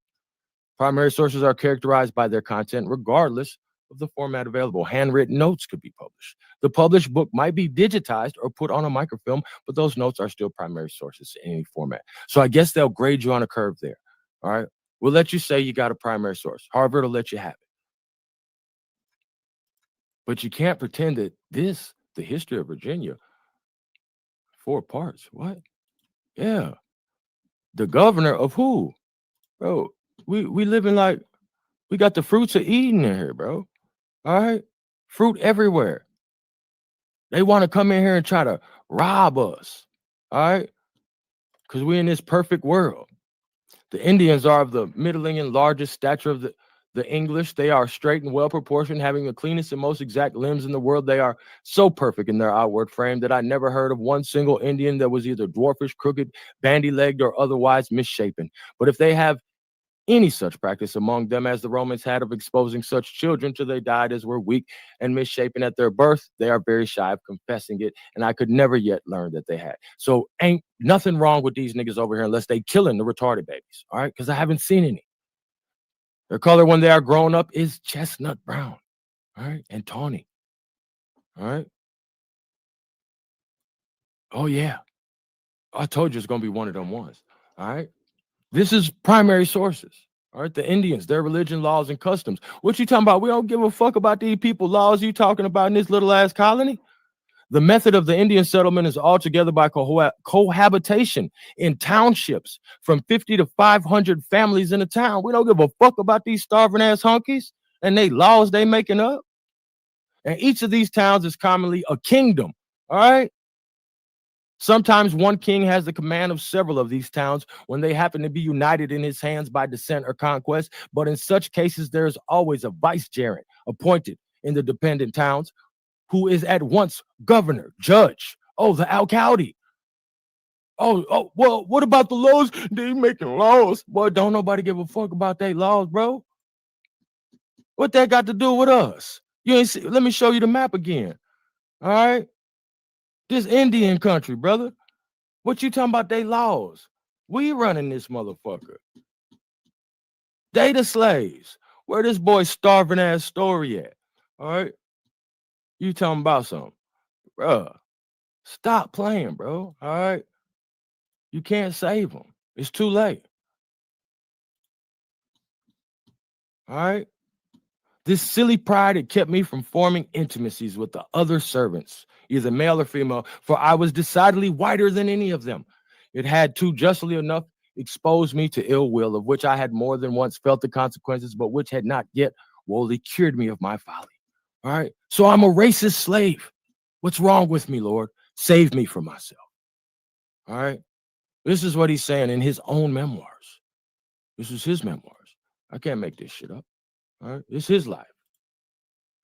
Primary sources are characterized by their content regardless of the format available. Handwritten notes could be published. The published book might be digitized or put on a microfilm, but those notes are still primary sources in any format. So I guess they'll grade you on a curve there. All right. We'll let you say you got a primary source. Harvard will let you have it. But you can't pretend that the history of Virginia, 4 parts. What? Yeah. The governor of who? Bro, we living like we got the fruits of Eden in here, bro. All right. Fruit everywhere. They want to come in here and try to rob us. All right. Because we're in this perfect world. The Indians are of the middling and largest stature of the English. They are straight and well proportioned, having the cleanest and most exact limbs in the world. They are so perfect in their outward frame that I never heard of one single Indian that was either dwarfish, crooked, bandy-legged, or otherwise misshapen. But if they have any such practice among them as the Romans had of exposing such children till they died as were weak and misshapen at their birth, they are very shy of confessing it, and I could never yet learn that they had. So ain't nothing wrong with these niggas over here unless they killing the retarded babies, all right? Because I haven't seen any. Their color when they are grown up is chestnut brown, all right, and tawny, all right? Oh, yeah. I told you it's going to be one of them ones, all right? This is primary sources. All right, the Indians, their religion, laws, and customs. What you talking about? We don't give a fuck about these people laws you talking about in this little ass colony. The method of the Indian settlement is altogether by cohabitation in townships from 50 to 500 families in a town. We don't give a fuck about these starving ass honkies and they laws they making up. And each of these towns is commonly a kingdom. All right. Sometimes one king has the command of several of these towns when they happen to be united in his hands by descent or conquest. But in such cases, there is always a vicegerent appointed in the dependent towns who is at once governor, judge, the alcalde. Well, what about the laws? They making laws. Boy, don't nobody give a fuck about their laws, bro. What that got to do with us? You ain't see, let me show you the map again. All right. This Indian country, brother. What you talking about they laws? We running this motherfucker. They the slaves. Where this boy starving ass story at? All right. You talking about something. Bruh. Stop playing, bro. All right. You can't save them. It's too late. All right. This silly pride had kept me from forming intimacies with the other servants, either male or female, for I was decidedly whiter than any of them. It had too justly enough exposed me to ill will, of which I had more than once felt the consequences, but which had not yet wholly cured me of my folly. All right. So I'm a racist slave. What's wrong with me, Lord? Save me from myself. All right. This is what he's saying in his own memoirs. This is his memoirs. I can't make this shit up. All right. It's his life.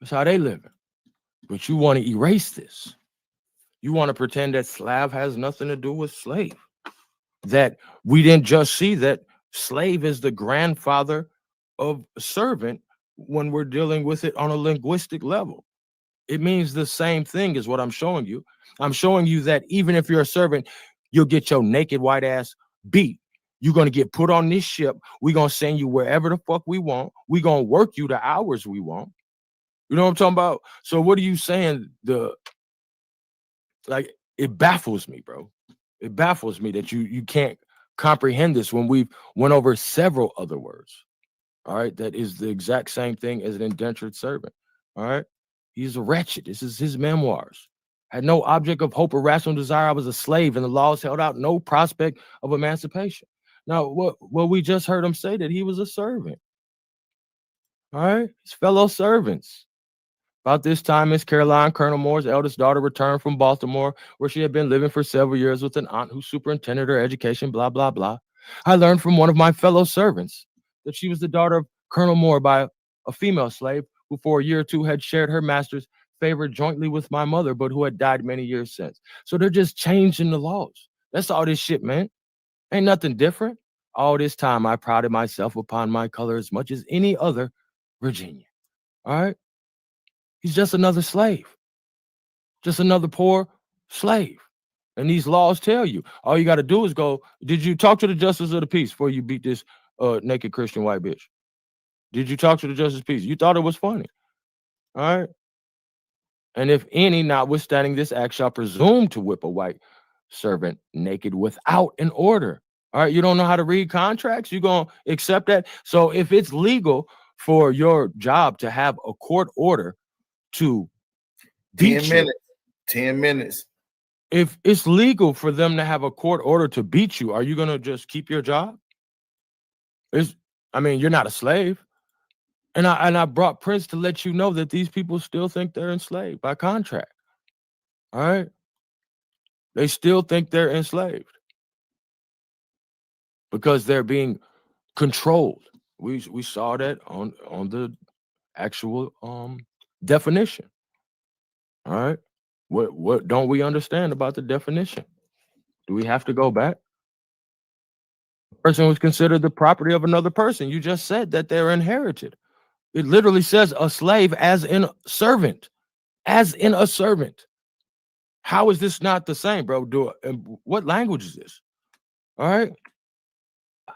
That's how they living. But you want to erase this. You want to pretend that slave has nothing to do with slave. That we didn't just see that slave is the grandfather of servant when we're dealing with it on a linguistic level. It means the same thing as what I'm showing you. I'm showing you that even if you're a servant, you'll get your naked white ass beat. You're going to get put on this ship. We're going to send you wherever the fuck we want. We're going to work you the hours we want. You know what I'm talking about? So what are you saying? It baffles me, bro. It baffles me that you can't comprehend this when we've went over several other words. All right. That is the exact same thing as an indentured servant. All right. He's wretched. This is his memoirs. Had no object of hope or rational desire. I was a slave, and the laws held out no prospect of emancipation. Now, what we just heard him say that he was a servant. All right. His fellow servants. About this time, Miss Caroline, Colonel Moore's eldest daughter, returned from Baltimore, where she had been living for several years with an aunt who superintended her education, blah, blah, blah. I learned from one of my fellow servants that she was the daughter of Colonel Moore by a female slave who for a year or two had shared her master's favor jointly with my mother, but who had died many years since. So they're just changing the laws. That's all this shit, man. Ain't nothing different. All this time, I prided myself upon my color as much as any other Virginian. All right? He's just another slave, just another poor slave. And these laws tell you, all you got to do is go, did you talk to the justice of the peace before you beat this naked Christian white bitch? Did you talk to the justice of peace? You thought it was funny. All right. And if any, notwithstanding this act, shall presume to whip a white servant naked without an order. All right. You don't know how to read contracts. You're going to accept that. So if it's legal for your job to have a court order to 10 minutes. 10 minutes. If it's legal for them to have a court order to beat you, are you going to just keep your job? You're not a slave. And I brought Prince to let you know that these people still think they're enslaved by contract. All right? They still think they're enslaved because they're being controlled. We saw that on the actual definition. All right? What don't we understand about the definition? Do we have to go back? A person was considered the property of another person. You just said that they're inherited. It literally says a slave as in a servant. As in a servant. How is this not the same, bro? What language is this? All right.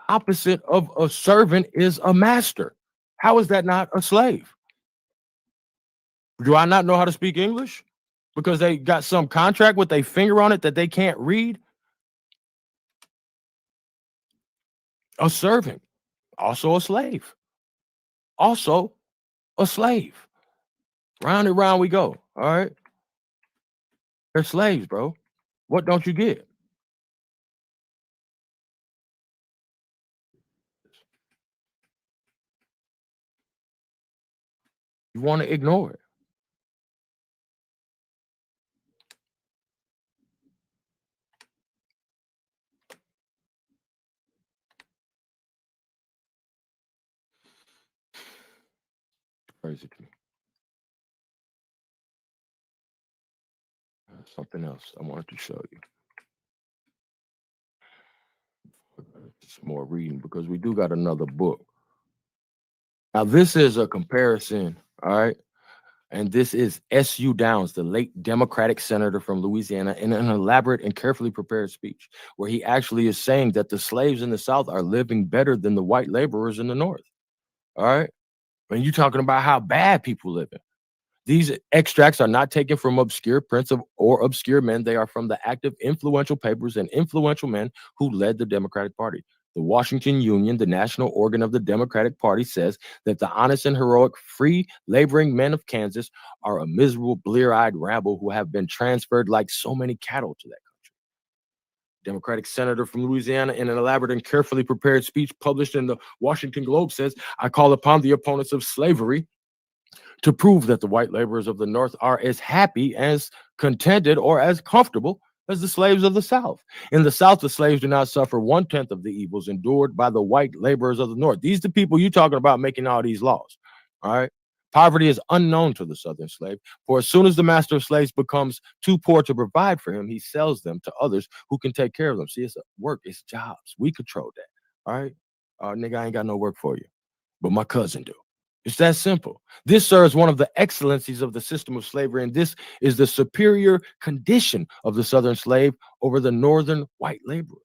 Opposite of a servant is a master. How is that not a slave? Do I not know how to speak English? Because they got some contract with a finger on it that they can't read? A servant, also a slave. Also a slave. Round and round we go. All right. They're slaves, bro. What don't you get? You want to ignore it. Crazy to me. Something else I wanted to show you. Some more reading because we do got another book. Now, this is a comparison, all right? And this is S.U. Downs, the late Democratic senator from Louisiana, in an elaborate and carefully prepared speech where he actually is saying that the slaves in the South are living better than the white laborers in the North. All right. And you're talking about how bad people live in. These extracts are not taken from obscure prints or obscure men. They are from the active, influential papers and influential men who led the Democratic Party. The Washington Union, the national organ of the Democratic Party, says that the honest and heroic, free, laboring men of Kansas are a miserable, blear-eyed rabble who have been transferred like so many cattle to that country. Democratic senator from Louisiana, in an elaborate and carefully prepared speech published in the Washington Globe, says, I call upon the opponents of slavery to prove that the white laborers of the North are as happy, as contented, or as comfortable as the slaves of the South. In the South, the slaves do not suffer 1/10 of the evils endured by the white laborers of the North. These are the people you're talking about making all these laws. All right. Poverty is unknown to the Southern slave, for as soon as the master of slaves becomes too poor to provide for him, he sells them to others who can take care of them. See, it's work, it's jobs. We control that. All right. Nigga, I ain't got no work for you, but my cousin do. It's that simple. This serves one of the excellencies of the system of slavery, and this is the superior condition of the Southern slave over the Northern white laborer.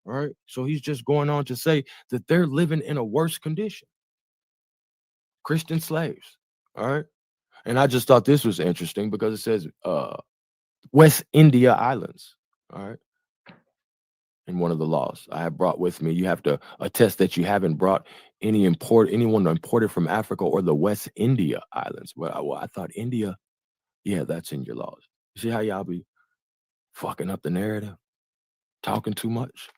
All right. So he's just going on to say that they're living in a worse condition. Christian slaves. All right. And I just thought this was interesting because it says West India Islands. All right. In one of the laws I have brought with me, you have to attest that you haven't brought anyone imported from Africa or the West India Islands. Well, I thought India, yeah, that's in your laws. You see how y'all be fucking up the narrative, talking too much.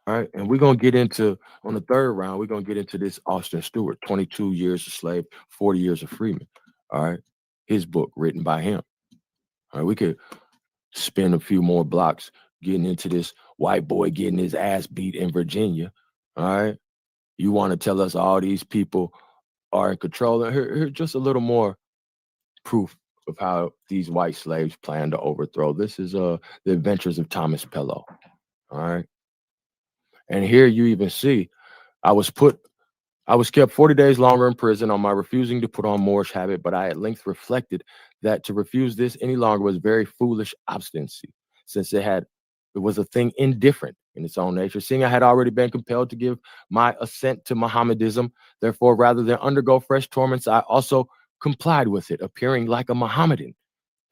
All right, and we're gonna get into on the third round. We're gonna get into this Austin Stewart, 22 years a slave, 40 years a freeman. All right, his book written by him. All right, we could spend a few more blocks getting into this white boy getting his ass beat in Virginia. All right. You want to tell us all these people are in control? Here's just a little more proof of how these white slaves plan to overthrow. This is the adventures of Thomas Pellow. All right. And here you even see I was kept 40 days longer in prison on my refusing to put on Moorish habit, but I at length reflected that to refuse this any longer was very foolish obstinacy, since it was a thing indifferent in its own nature, seeing I had already been compelled to give my assent to Mohammedism. Therefore, rather than undergo fresh torments, I also complied with it, appearing like a Mohammedan,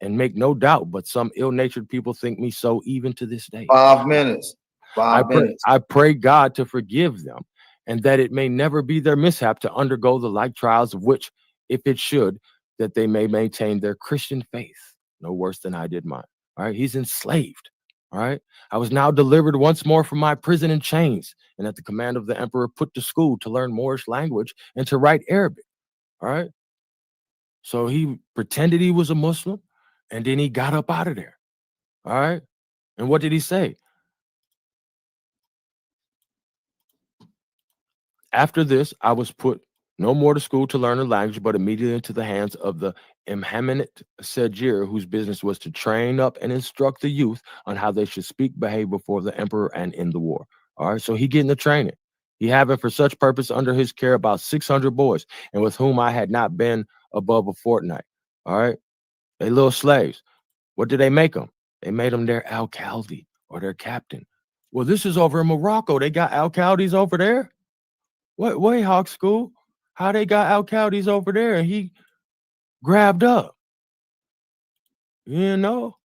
and make no doubt, but some ill-natured people think me so even to this day. 5 minutes. I pray God to forgive them, and that it may never be their mishap to undergo the like trials of which, if it should, that they may maintain their Christian faith no worse than I did mine. All right, he's enslaved. All right, I was now delivered once more from my prison in chains, and at the command of the emperor put to school to learn Moorish language and to write Arabic. All right, so he pretended he was a Muslim, and then he got up out of there. All right, and what did he say? After this, I was put no more to school to learn a language, but immediately into the hands of the Imhaminate Sajir, whose business was to train up and instruct the youth on how they should speak, behave before the emperor and in the war. All right, so he getting the training. He having for such purpose under his care about 600 boys, and with whom I had not been above a fortnight. All right, they little slaves. What did they make them? They made them their alcalde or their captain. Well, this is over in Morocco. They got alcaldes over there. What way, Hawk School? How they got alcaldes over there and he grabbed up? You know?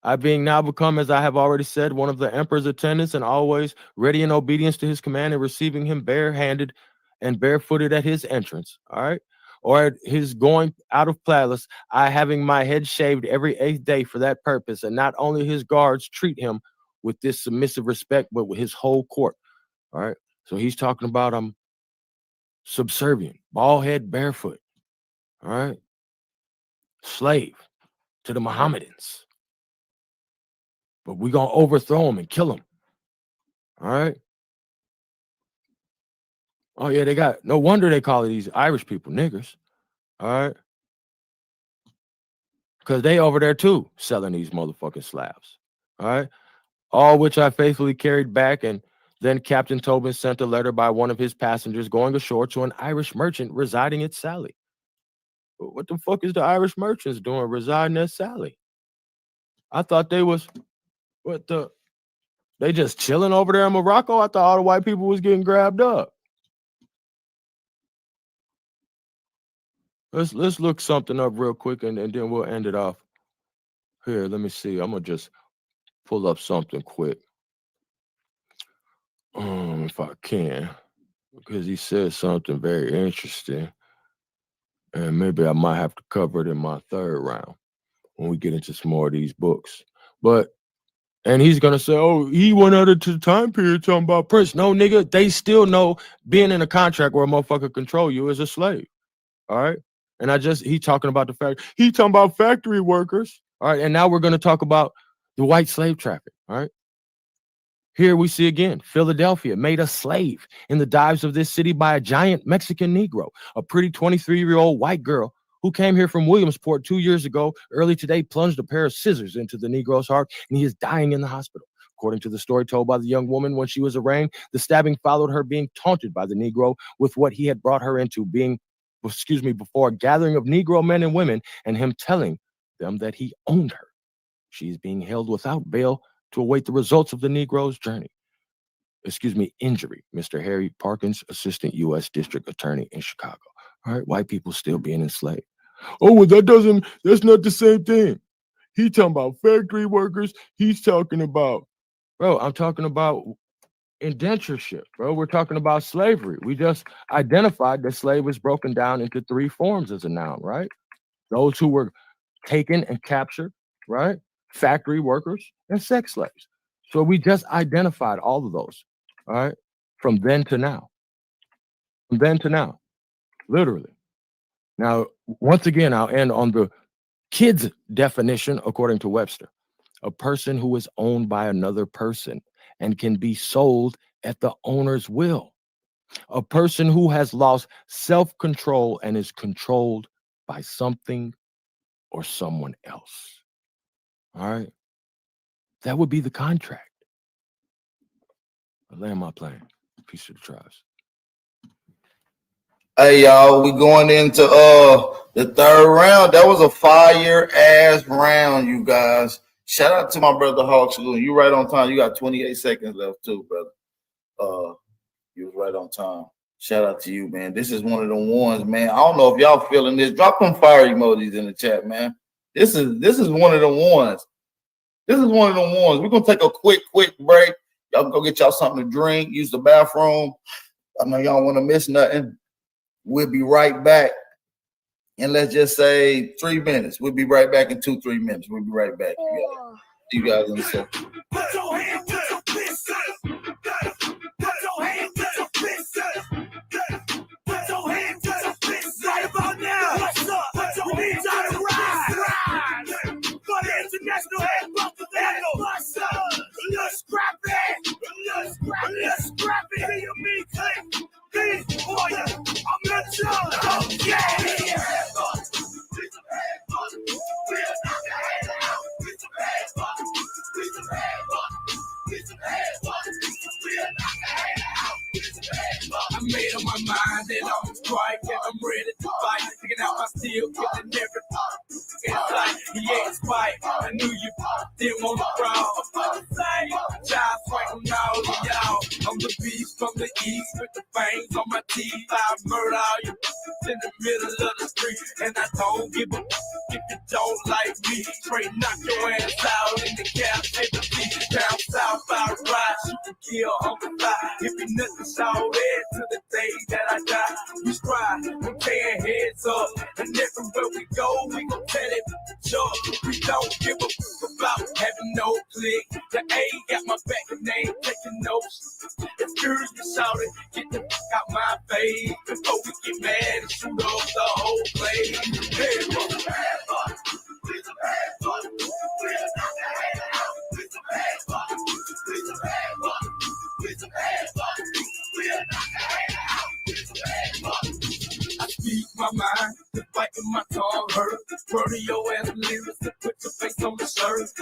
I being now become, as I have already said, one of the emperor's attendants and always ready in obedience to his command and receiving him barehanded and barefooted at his entrance. All right. Or at his going out of palace, I having my head shaved every 8th day for that purpose. And not only his guards treat him with this submissive respect, but with his whole court. All right. So he's talking about subservient, bald head, barefoot. All right. Slave to the Mohammedans. But we're going to overthrow them and kill them. All right. Oh yeah, they got no wonder they call these Irish people niggers. All right. Because they over there too selling these motherfucking slabs. All right. All which I faithfully carried back, and then Captain Tobin sent a letter by one of his passengers going ashore to an Irish merchant residing at Sally. What the fuck is the Irish merchants doing residing at Sally? I thought they was they just chilling over there in Morocco. I thought all the white people was getting grabbed up. Let's look something up real quick and then we'll end it off. Here, let me see. I'm gonna just pull up something quick. If I can, because he said something very interesting. And maybe I might have to cover it in my third round when we get into some more of these books. And he's gonna say, oh, he went out into the time period talking about Prince. No, nigga, they still know being in a contract where a motherfucker control you is a slave. All right. And he talking about the fact, he talking about factory workers. All right. And now we're gonna talk about the white slave traffic. All right. Here we see again, Philadelphia made a slave in the dives of this city by a giant Mexican Negro, a pretty 23-year-old white girl who came here from Williamsport 2 years ago. Early today, plunged a pair of scissors into the Negro's heart, and he is dying in the hospital. According to the story told by the young woman when she was arraigned, the stabbing followed her being taunted by the Negro with what he had brought her into, before a gathering of Negro men and women, and him telling them that he owned her. She is being held without bail to await the results of the Negro's injury. Mr. Harry Parkins, Assistant U.S. District Attorney in Chicago. All right, white people still being enslaved. Oh, well, that's not the same thing. He talking about factory workers. He's talking about, bro, I'm talking about indentureship, bro. We're talking about slavery. We just identified that slave was broken down into 3 forms as a noun, right? Those who were taken and captured, right? Factory workers and sex slaves. So we just identified all of those, all right? From then to now. Literally. Now, once again, I'll end on the kids definition according to Webster. A person who is owned by another person and can be sold at the owner's will. A person who has lost self-control and is controlled by something or someone else. All right. That would be the contract. I land my plane. Peace to the tribes. Hey y'all, we going into the third round. That was a fire ass round, you guys. Shout out to my brother Hawk Saloon. You right on time. You got 28 seconds left too, brother. You was right on time. Shout out to you, man. This is one of the ones, man. I don't know if y'all feeling this. Drop them fire emojis in the chat, man. This is one of the ones. This is one of the ones. We're gonna take a quick break. Y'all can go get y'all something to drink, use the bathroom. I know y'all want to miss nothing. We'll be right back. And let's just say 3 minutes. We'll be right back in 2-3 minutes. We'll be right back. See you guys in a second. Put your hands to the fist. Put your hands to the fist. Put your hands to the fist. Right about now. What's up? Put your hands to the ride. For the international head buster that what's up? Let's scrap it. Let's scrap it. See you me click. Please for you. I'm not sure. Oh yeah. I made up my mind that I'm strike and I'm ready to fight. Taking out my steel, killing every part. It's like he ain't spite. I knew you didn't want to crowd. I'm the same. Child fighting all of y'all. I'm the beast from the east with the fangs on my teeth. I murder all you in the middle of the street, and I don't give a if you don't like me. Straight knock your ass out in the captivity. Down south I ride, you can kill on the fly. If you nothing shout it to the day that I die. We strive, we're tearing heads up, and everywhere we go, we gon' tell it. Sure, we don't give a fuck about having no click. The A got my back and they ain't taking notes. Excuse me, shout it, get the fuck out my face before we get mad and shoot off the whole place. Hey, we're some bad boys. We're some bad boys. We're not the head out. We're some bad boys. We're some bad boys. We're some bad boys. We're not the head out.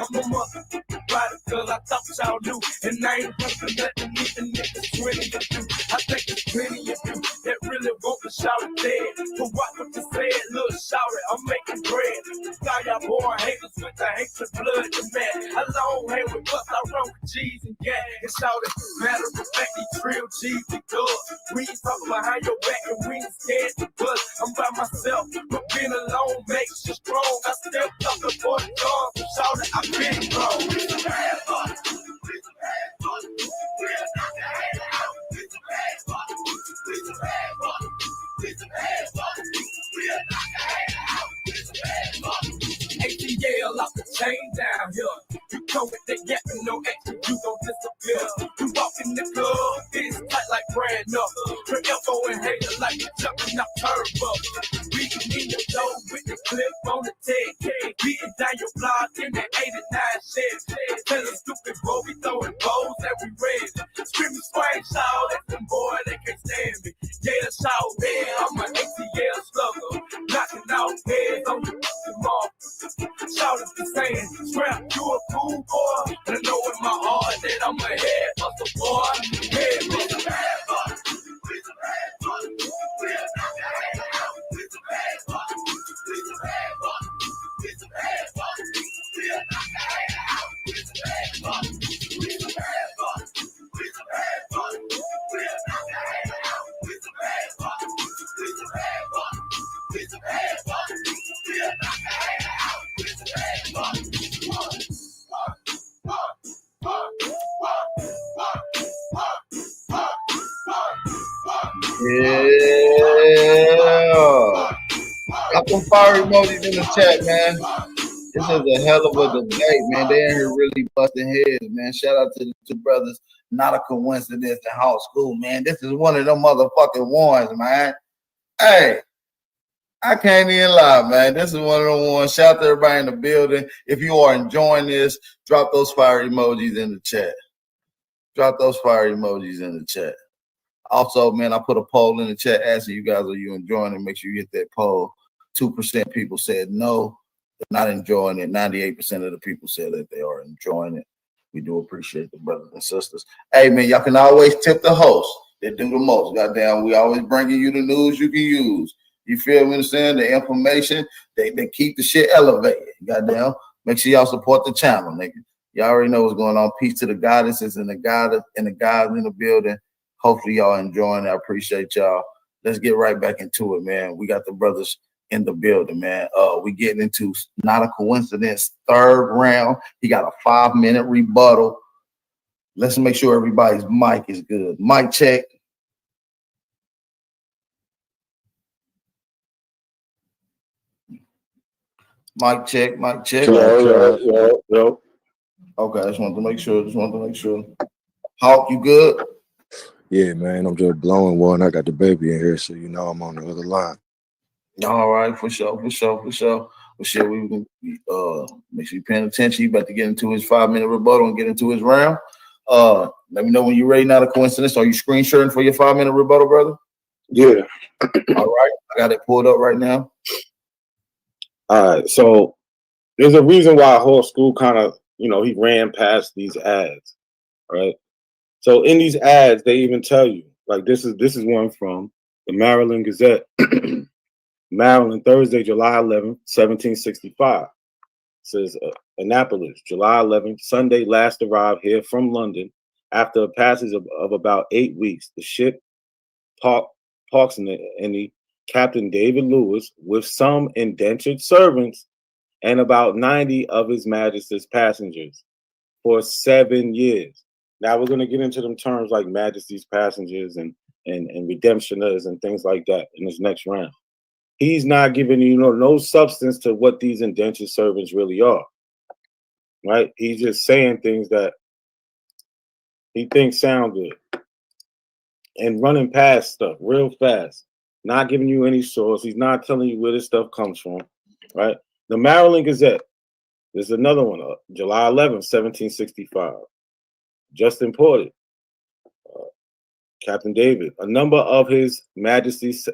I'm a mother. Right, cause I thought y'all knew. And I ain't working nothing, even niggas 20 to do. I think there's plenty of you that really want to shout it dead. But what you said, look, shout it, I'm making bread. Now y'all born haters with the hatred blood to man. I long hang with us, I run with G's and gas. And shout it, matter of fact, these real G's and dubs. We ain't talking behind your back and we ain't scared to bust. I'm by myself, but being alone makes you strong. I still talking for the dogs, so shout it, I've been grown. ATL off the chain down here. You come with that gap and no action, you gon' disappear. You walk in the club, it's tight like brand up. Your elbow and hater like you jumping up turbo. Beating in the door with the clip on the tag. Beating down your block in the 89 shed. Tell a stupid boy we throwing bows every red. Screaming swing shout at them boy, they can't stand me. Yeah, shout man, I'm an ATL slugger. Knocking out heads on your fucking mom. Shout at the saying, strap you a cool boy. And I know in my heart that I'm a head hustle boy. Head hustle, head hustle. Yeah. Got some fire emojis in the chat, man. This is a hell of a debate, man. They in here really busting heads, man. Shout out to the two brothers. Not a coincidence in Hawk School, man. This is one of them motherfucking ones, man. Hey, I can't even lie, man. This is one of the ones. Shout out to everybody in the building. If you are enjoying this, drop those fire emojis in the chat. Drop those fire emojis in the chat. Also, man, I put a poll in the chat asking you guys, are you enjoying it? Make sure you hit that poll. 2% people said no, they're not enjoying it. 98% of the people said that they are enjoying it. We do appreciate the brothers and sisters. Hey, man, y'all can always tip the host. They do the most. Goddamn, we always bringing you the news you can use. You feel what I'm saying? The information, they keep the shit elevated. Goddamn, make sure y'all support the channel, nigga. Y'all already know what's going on. Peace to the goddesses and the guys in the building. Hopefully y'all enjoying it. I appreciate y'all. Let's get right back into it, man. We got the brothers in the building, man. We getting into Not a Coincidence third round. He got a 5-minute rebuttal. Let's make sure everybody's mic is good. Mic check. Mic check. Mic check. Yo. Okay, I just wanted to make sure. Hawk, you good? Yeah, man, I'm just blowing one. I got the baby in here, so you know I'm on the other line. All right, for sure. We can make sure you're paying attention. You about to get into his 5-minute rebuttal and get into his round. Let me know when you're ready. Not a coincidence. Are you screen sharing for your 5-minute rebuttal, brother? Yeah. All right, I got it pulled up right now. All right, so there's a reason why Hall School kind of, he ran past these ads, right? So in these ads, they even tell you, like this is one from the Maryland Gazette, Maryland, Thursday, July 11th, 1765. It says Annapolis, July 11th, Sunday last arrived here from London after a passage of about 8 weeks. The ship Parks in the Captain David Lewis with some indentured servants and about 90 of His Majesty's passengers for 7 years. Now we're going to get into them terms like Majesty's passengers and redemptioners and things like that in this next round. He's not giving you no substance to what these indentured servants really are, right? He's just saying things that he thinks sound good and running past stuff real fast, not giving you any source. He's not telling you where this stuff comes from, right? The Maryland Gazette. There's another one, July 11th, 1765. Just imported. Captain David, a number of His Majesty's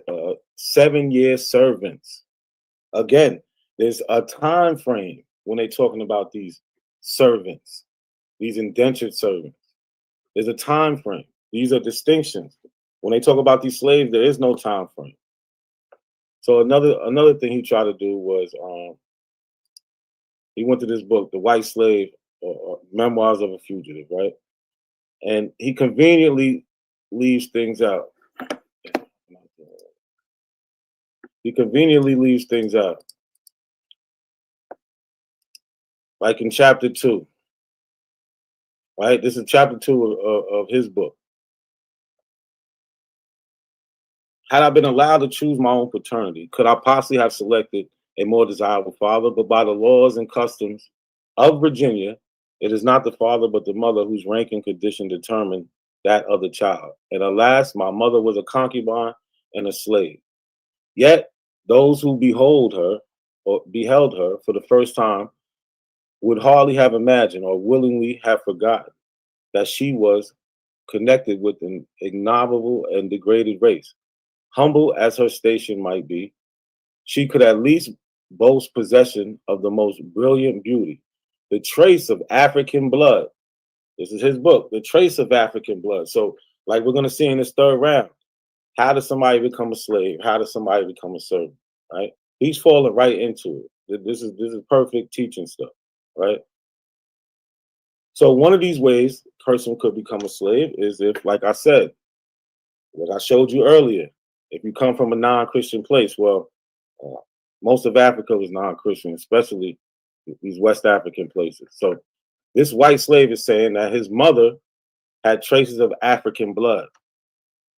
7-year servants. Again, there's a time frame when they're talking about these servants, these indentured servants. There's a time frame. These are distinctions. When they talk about these slaves, there is no time frame. So another thing he tried to do was he went to this book, The White Slave, Memoirs of a Fugitive, right? And he conveniently leaves things out. He conveniently leaves things out. Like in chapter 2, right? This is chapter 2 of his book. Had I been allowed to choose my own paternity, could I possibly have selected a more desirable father? But by the laws and customs of Virginia, it is not the father but the mother whose rank and condition determine that of the child. And alas, my mother was a concubine and a slave. Yet those who beheld her for the first time would hardly have imagined or willingly have forgotten that she was connected with an ignoble and degraded race. Humble as her station might be, she could at least boast possession of the most brilliant beauty, the trace of African blood. This is his book, The Trace of African Blood. So, like we're going to see in this third round, how does somebody become a slave? How does somebody become a servant? Right? He's falling right into it. This is perfect teaching stuff, right? So one of these ways a person could become a slave is if, like I said, what I showed you earlier, if you come from a non-Christian place, well, most of Africa was non-Christian, especially these West African places. So this white slave is saying that his mother had traces of African blood,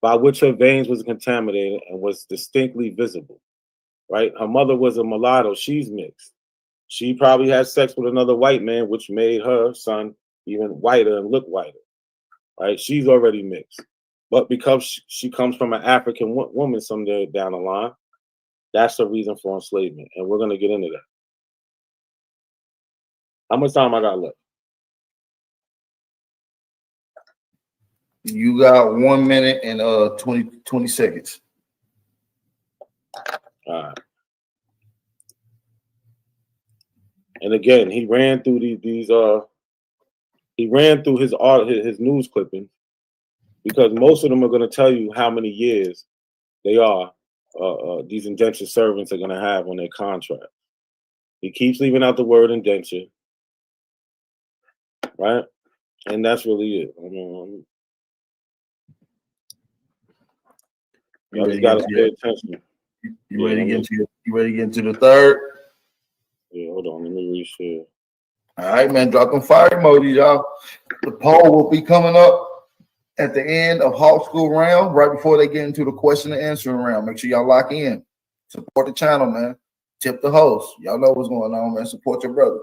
by which her veins was contaminated and was distinctly visible, right? Her mother was a mulatto. She's mixed. She probably had sex with another white man, which made her son even whiter and look whiter, right? She's already mixed. But because she comes from an African woman someday down the line, that's the reason for enslavement. And we're going to get into that. How much time I got left? You got 1 minute and 20 seconds. All right. And again, he ran through he ran through his news clippings, because most of them are going to tell you how many years they are these indentured servants are going to have on their contract. He keeps leaving out the word indenture, right? And that's really it. I mean, you just got to pay attention. You ready to get into the third? Yeah, hold on. Let me reshare. All right, man. Drop them fire emojis, y'all. The poll will be coming up at the end of Hawk School round, right before they get into the question and answering round. Make sure y'all lock in. Support the channel, man. Tip the host. Y'all know what's going on, man. Support your brother.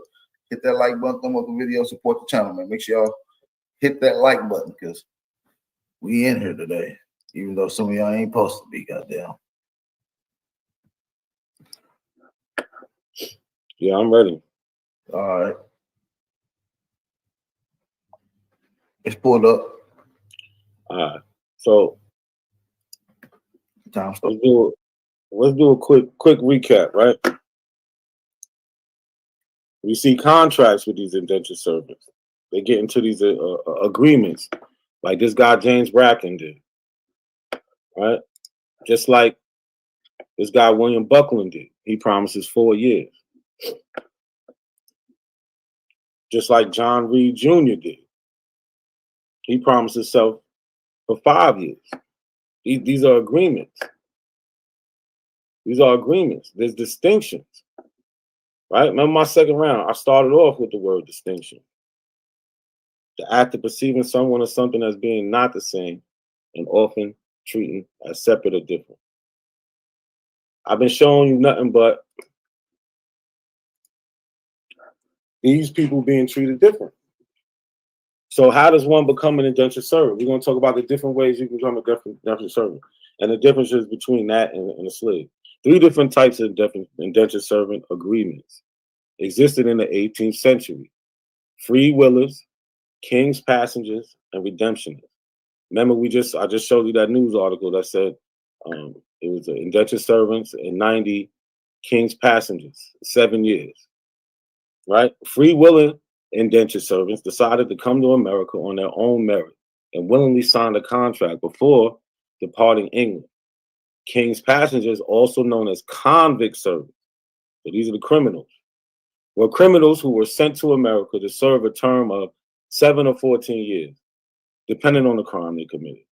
Hit that like button, thumb up the video, support the channel, man. Make sure y'all hit that like button, because we in here today, even though some of y'all ain't supposed to be, goddamn. Yeah, I'm ready. All right. It's pulled up. All right. So let's do a quick recap, right? We see contracts with these indentured servants. They get into these agreements, like this guy James Bracken did, right? Just like this guy William Buckland did. He promises 4 years. Just like John Reed Jr. did. He promised himself for 5 years. These are agreements. These are agreements. There's distinctions, right? Remember my second round, I started off with the word distinction. The act of perceiving someone or something as being not the same and often treating as separate or different. I've been showing you nothing but these people being treated different. So how does one become an indentured servant? We're going to talk about the different ways you can become a indentured servant and the differences between that and a slave. 3 different types of indentured servant agreements existed in the 18th century. Free willers, king's passengers, and redemptionists. Remember, I just showed you that news article that said it was indentured servants and 90 king's passengers, 7 years. Right? Free willing indentured servants decided to come to America on their own merit and willingly signed a contract before departing England. King's passengers, also known as convict servants, so these are the criminals, were criminals who were sent to America to serve a term of 7 or 14 years, depending on the crime they committed.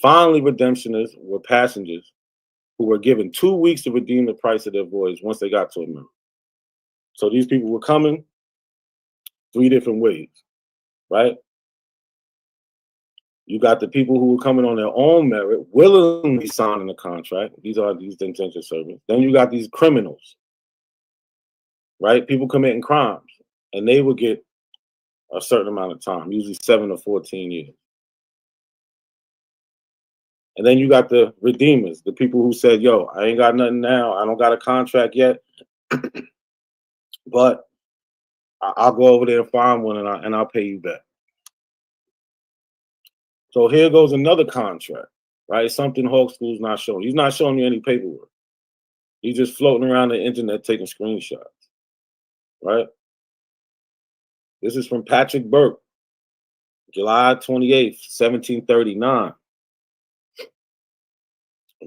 Finally, redemptionists were passengers who were given 2 weeks to redeem the price of their voyage once they got to America. So these people were coming 3 different ways, right? You got the people who were coming on their own merit, willingly signing a contract. These are these indentured servants. Then you got these criminals, right? People committing crimes, and they would get a certain amount of time, usually 7 or 14 years. And then you got the redeemers, the people who said, yo, I ain't got nothing now. I don't got a contract yet, but I'll go over there and find one and I'll pay you back. So here goes another contract, right? Something Hawk School's not showing. He's not showing you any paperwork. He's just floating around the internet taking screenshots, right? This is from Patrick Burke, July 28th, 1739.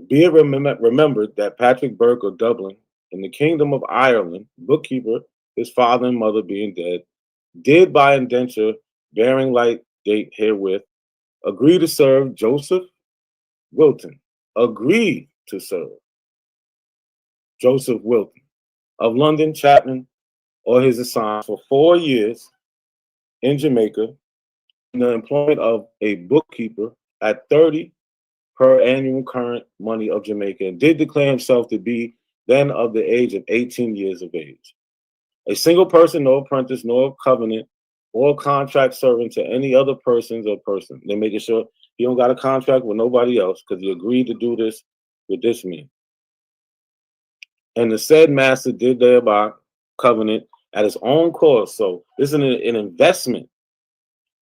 Be it remembered that Patrick Burke of Dublin, in the Kingdom of Ireland, bookkeeper, his father and mother being dead, did by indenture bearing like date herewith, agree to serve Joseph Wilton. Agreed to serve Joseph Wilton of London, Chapman, or his assignment for 4 years in Jamaica in the employment of a bookkeeper at 30 per annual current money of Jamaica, and did declare himself to be then of the age of 18 years of age. A single person, no apprentice, nor covenant, or contract servant to any other persons or person. They're making sure he don't got a contract with nobody else because he agreed to do this with this man. And the said master did thereby covenant at his own cost. So this is an investment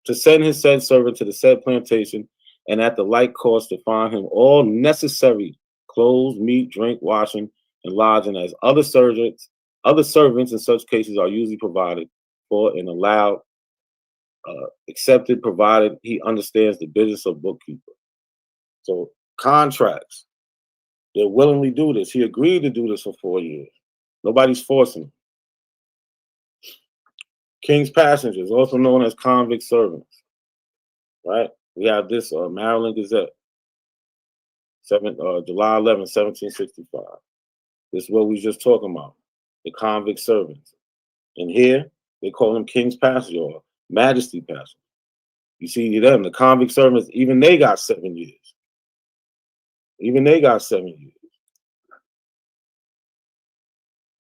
to send his said servant to the said plantation, and at the like cost to find him all necessary clothes, meat, drink, washing, and lodging, as other servants in such cases are usually provided for and allowed, accepted, provided he understands the business of bookkeeper. So contracts, they willingly do this. He agreed to do this for 4 years. Nobody's forcing him. King's passengers, also known as convict servants, right? We have this Maryland Gazette, July 11, 1765. This is what we just talking about, the convict servants. And here, they call them King's passengers or Majesty passengers. You see them, the convict servants, even they got 7 years. Even they got 7 years.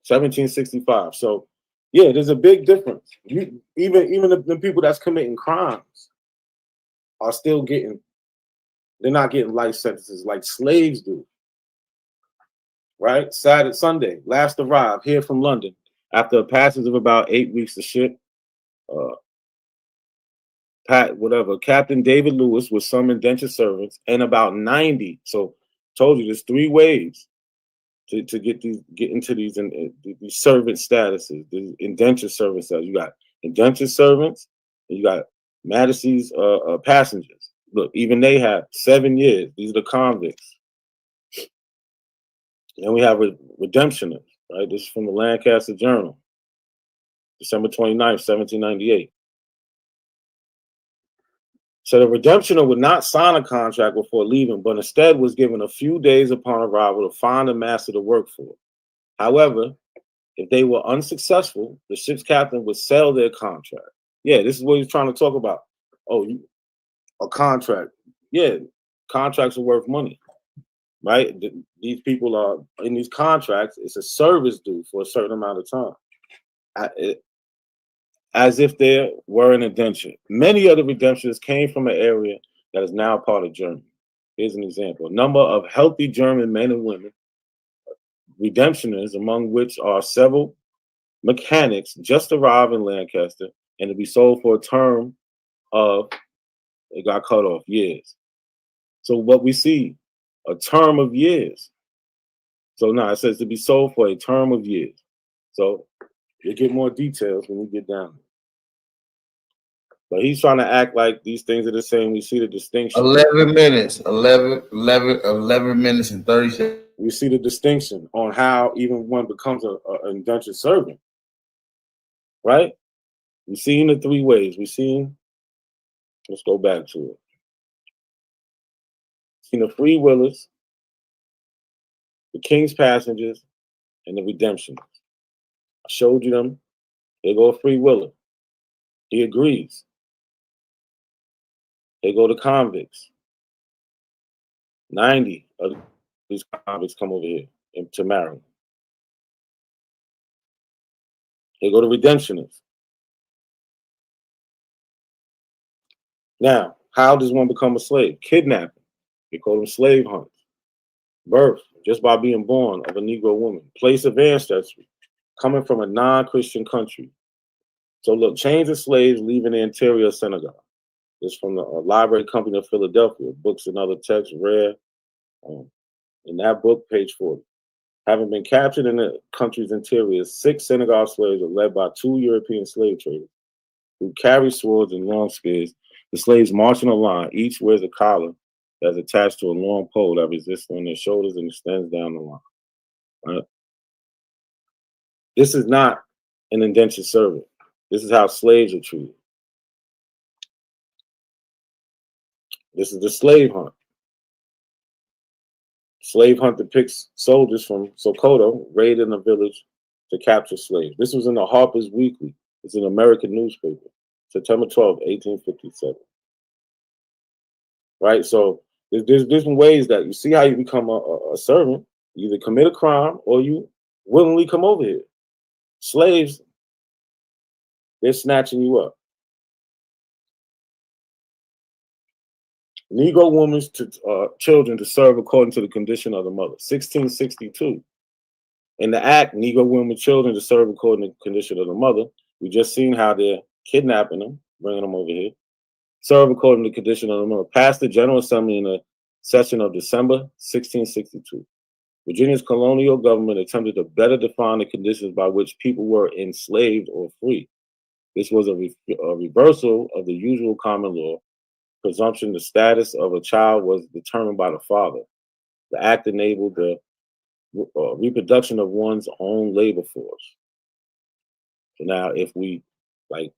1765. So, yeah, there's a big difference. Even the people that's committing crimes are still getting, they're not getting life sentences like slaves do. Right? Saturday, Sunday, last arrived here from London after a passage of about 8 weeks of ship. Captain David Lewis with some indentured servants and about 90. So, told you there's 3 ways to get into these servant statuses, the indentured servant status. You got indentured servants, and you got Majesty's passengers. Look, even they have 7 years. These are the convicts. And we have redemptionists, right? This is from the Lancaster Journal, December 29th, 1798. So the redemptioner would not sign a contract before leaving, but instead was given a few days upon arrival to find a master to work for. However, if they were unsuccessful, the ship's captain would sell their contract. Yeah, this is what he's trying to talk about. Oh, a contract. Yeah, contracts are worth money, right? These people are in these contracts. It's a service due for a certain amount of time. As if there were an indenture. Many other redemptions came from an area that is now part of Germany. Here's an example. A number of healthy German men and women, redemptionists, among which are several mechanics, just arrived in Lancaster and to be sold for a term of, it got cut off, years. So what we see, a term of years. So now it says to be sold for a term of years. So you get more details when we get down there. But he's trying to act like these things are the same. We see the distinction. 11 minutes. 11 minutes and 30 seconds. We see the distinction on how even one becomes an indentured servant. Right? We've seen the three ways. We've seen, let's go back to it. Seen the free willers, the king's passengers, and the redemptioners. I showed you them. They go a free willer. He agrees. They go to convicts. 90 of these convicts come over here to marry. They go to redemptioners. Now, how does one become a slave? Kidnapping. They call them slave hunts. Birth, just by being born of a Negro woman. Place of ancestry, coming from a non-Christian country. So look, chains of slaves leaving the interior of Senegal. This from the Library Company of Philadelphia. Books and other texts, rare. In that book, page 40. Having been captured in the country's interior, 6 Senegal slaves were led by 2 European slave traders who carry swords and long spears. The slaves march in a line. Each wears a collar that's attached to a long pole that resists on their shoulders and extends down the line. Right? This is not an indentured servant. This is how slaves are treated. This is the slave hunt. Slave hunt depicts soldiers from Sokoto raiding a village to capture slaves. This was in the Harper's Weekly. It's an American newspaper, September 12, 1857. Right? So there's different ways that you see how you become a servant. You either commit a crime or you willingly come over here. Slaves, they're snatching you up. Negro women's children to serve according to the condition of the mother. 1662. In the act, Negro women children to serve according to the condition of the mother. We just seen how they're kidnapping them, bringing them over here. Serve according to the condition of the mother. Passed the General Assembly in the session of December 1662. Virginia's colonial government attempted to better define the conditions by which people were enslaved or free. This was a reversal of the usual common law presumption. The status of a child was determined by the father. The act enabled the reproduction of one's own labor force. So now, if we, like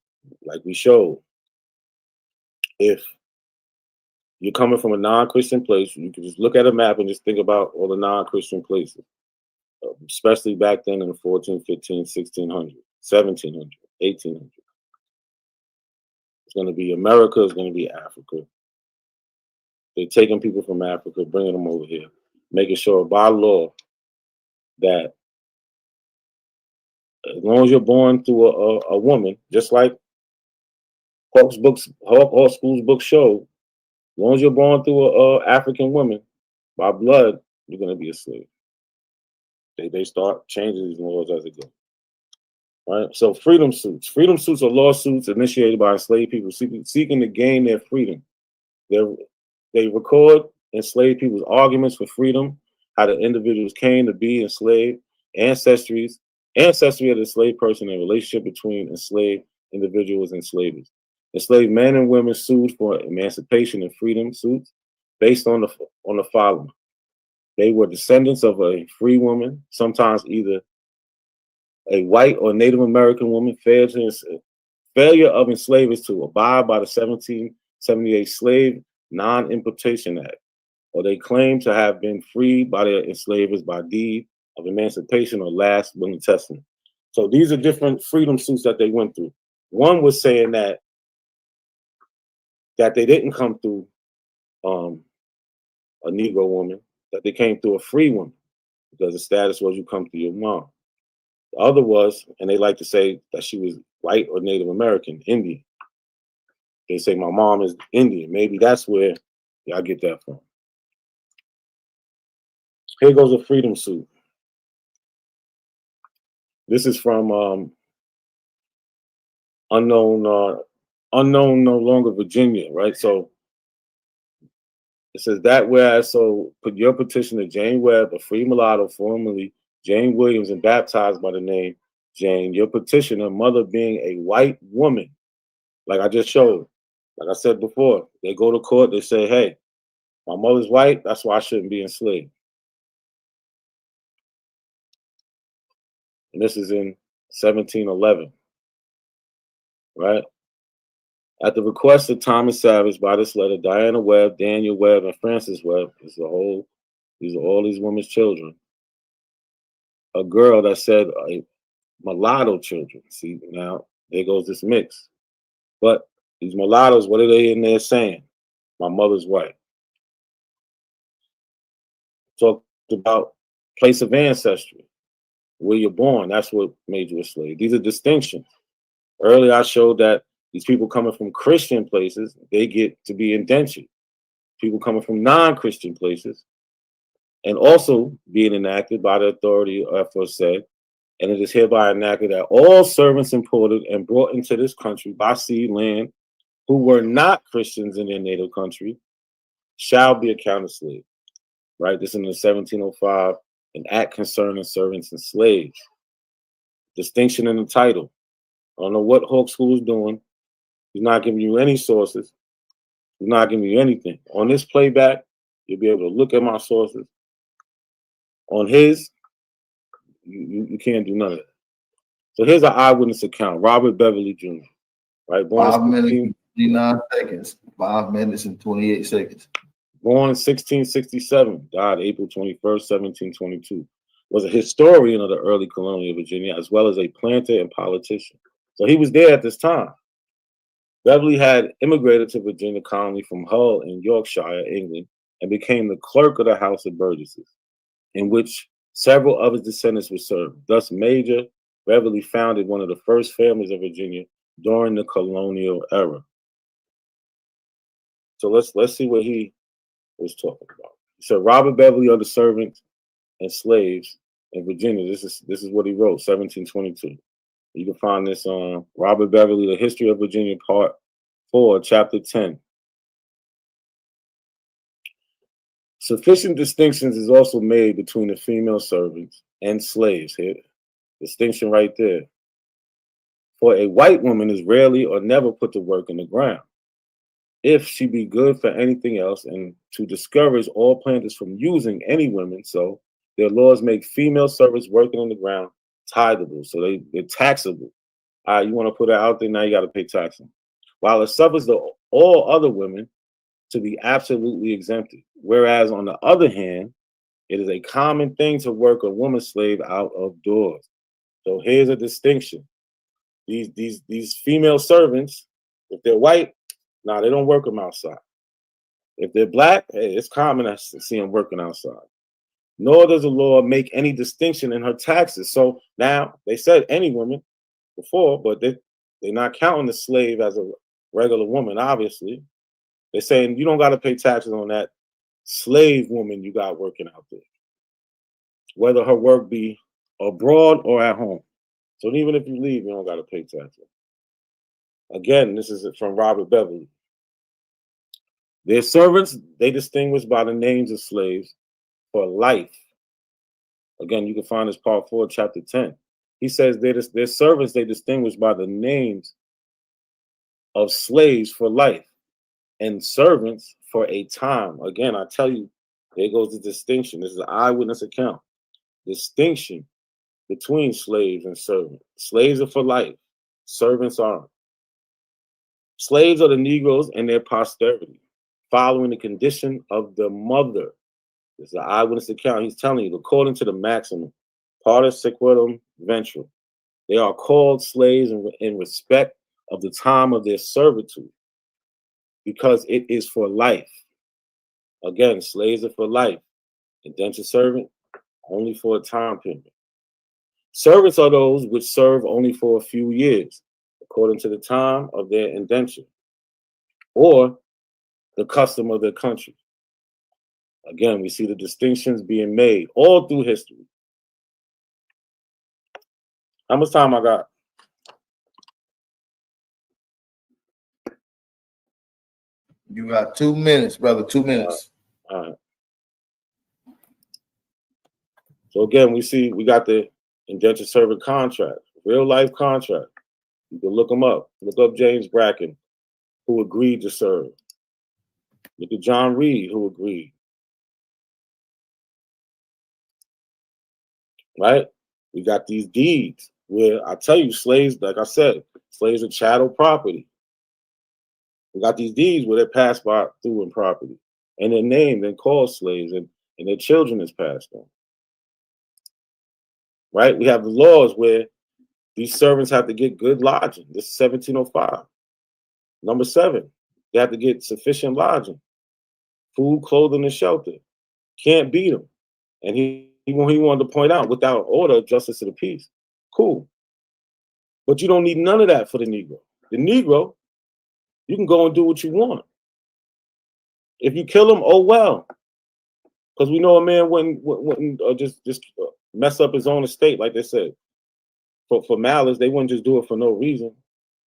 we showed, if you're coming from a non-Christian place, you can just look at a map and just think about all the non-Christian places, especially back then in the 14, 15, 1600, 1700, 1800. It's going to be America, it's going to be Africa. They're taking people from Africa, bringing them over here, making sure by law that as long as you're born through a woman, just like Hawk School's book show, as long as you're born through a African woman, by blood, you're going to be a slave. They start changing these laws as it goes. Right? So freedom suits. Freedom suits are lawsuits initiated by enslaved people seeking to gain their freedom. They record enslaved people's arguments for freedom, how the individuals came to be enslaved, ancestry of the enslaved person, and relationship between enslaved individuals and slavers. Enslaved men and women sued for emancipation and freedom suits based on the following. They were descendants of a free woman, sometimes either a white or Native American woman, failure of enslavers to abide by the 1778 Slave Non-Importation Act, or they claim to have been freed by their enslavers by deed of emancipation or last will and testament. So these are different freedom suits that they went through. One was saying that they didn't come through a Negro woman, that they came through a free woman, because the status was you come through your mom. The other was, and they like to say that she was white or Native American, Indian. They say my mom is Indian. Maybe that's where y'all get that from. Here goes a freedom suit. This is from unknown no longer Virginia, right? So it says that whereas, so put your petition to Jane Webb, a free mulatto, formerly Jane Williams, and baptized by the name Jane, your petitioner, mother being a white woman, Like I just showed, like I said before, they go to court, they say, hey, my mother's white, that's why I shouldn't be enslaved. And this is in 1711, right? At the request of Thomas Savage, by this letter, Diana Webb, Daniel Webb, and Francis Webb, these are all these women's children. A girl that said mulatto children. See, now there goes this mix. But these mulattoes, what are they in there saying? My mother's white. Talked about place of ancestry, where you're born. That's what made you a slave. These are distinctions. Earlier, I showed that these people coming from Christian places, they get to be indentured. People coming from non-Christian places, and also being enacted by the authority aforesaid, and it is hereby enacted that all servants imported and brought into this country by sea, land, who were not Christians in their native country, shall be accounted slaves. Right? This is in the 1705, an act concerning servants and slaves. Distinction in the title. I don't know what Hawk School is doing. He's not giving you any sources. He's not giving you anything. On this playback, you'll be able to look at my sources. On his, you can't do none of that. So here's an eyewitness account. Robert Beverly Jr. Right, born 5 minutes and 29 seconds. 5 minutes and 28 seconds. Born in 1667, died April 21st, 1722. Was a historian of the early colonial Virginia, as well as a planter and politician. So he was there at this time. Beverly had immigrated to Virginia colony from Hull in Yorkshire, England, and became the clerk of the House of Burgesses, in which several of his descendants were served. Thus, Major Beverly founded one of the first families of Virginia during the colonial era. So let's see what he was talking about. He said Robert Beverly of the servants and slaves in Virginia. This is what he wrote, 1722. You can find this on Robert Beverly, The History of Virginia, Part 4, Chapter 10. Sufficient distinctions is also made between the female servants and slaves. Here, distinction right there. For a white woman is rarely or never put to work in the ground, if she be good for anything else, and to discourage all planters from using any women, so their laws make female servants working in the ground titleable, so they're taxable. All right, you want to put it out there, now you got to pay tax. While it suffers all other women to be absolutely exempted. Whereas on the other hand, it is a common thing to work a woman slave out of doors. So here's a distinction. These female servants, if they're white, they don't work them outside. If they're black, hey, it's common to see them working outside. Nor does the law make any distinction in her taxes. So now they said any woman before, but they're not counting the slave as a regular woman, obviously. They're saying you don't got to pay taxes on that slave woman you got working out there, whether her work be abroad or at home. So even if you leave, you don't got to pay taxes. Again, this is from Robert Beverly. Their servants, they distinguish by the names of slaves for life. Again, you can find this Part 4, Chapter 10. He says their servants, they distinguish by the names of slaves for life and servants for a time. Again, I tell you, there goes the distinction. This is an eyewitness account. Distinction between slaves and servants. Slaves are for life. Servants aren't. Slaves are the Negroes and their posterity, following the condition of the mother. This is an eyewitness account. He's telling you, according to the maximum, partus sequitum ventral, they are called slaves in respect of the time of their servitude, because it is for life. Again, slaves are for life. Indentured servant, only for a time period. Servants are those which serve only for a few years, according to the time of their indenture, or the custom of their country. Again, we see the distinctions being made all through history. How much time I got? You got 2 minutes, brother. 2 minutes. All right. So again, we got the indentured servant contract, real life contract. You can look them up. Look up James Bracken, who agreed to serve. Look at John Reed, who agreed. Right? We got these deeds where I tell you, slaves, like I said, slaves are chattel property. We got these deeds where they're passed by through in property, and they're named and called slaves, and their children is passed on. Right? We have the laws where these servants have to get good lodging. This is 1705. Number 7, they have to get sufficient lodging, food, clothing, and shelter. Can't beat them. And he wanted to point out, without order, justice of the peace. Cool. But you don't need none of that for the Negro. The Negro, you can go and do what you want. If you kill him, oh well. Because we know a man wouldn't just mess up his own estate, like they said. For malice, they wouldn't just do it for no reason.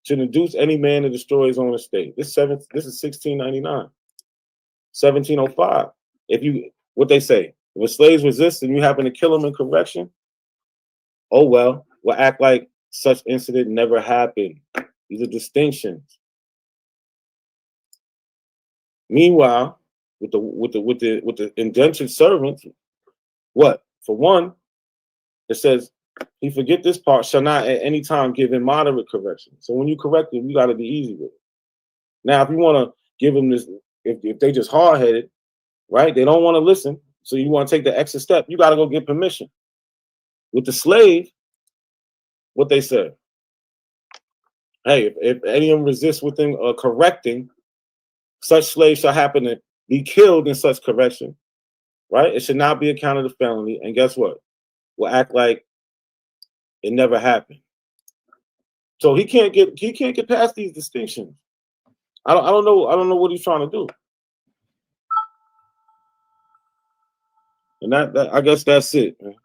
Should induce any man to destroy his own estate. This is 1699, 1705. What they say, if slaves resist and you happen to kill them in correction, oh well, we'll act like such incident never happened. These are distinctions. Meanwhile, with the indentured servants, what? For one, it says, he forget this part, shall not at any time give him moderate correction. So when you correct him, you got to be easy with it. Now, if you want to give them this, if they just hard-headed, right? They don't want to listen. So you want to take the extra step, you got to go get permission. With the slave, what they said, hey, if any of them resist within correcting, such slave shall happen to be killed in such correction, right? It should not be accounted a felony. And guess what? We'll act like it never happened. So he can't get past these distinctions. I don't know what he's trying to do. And that I guess that's it, man.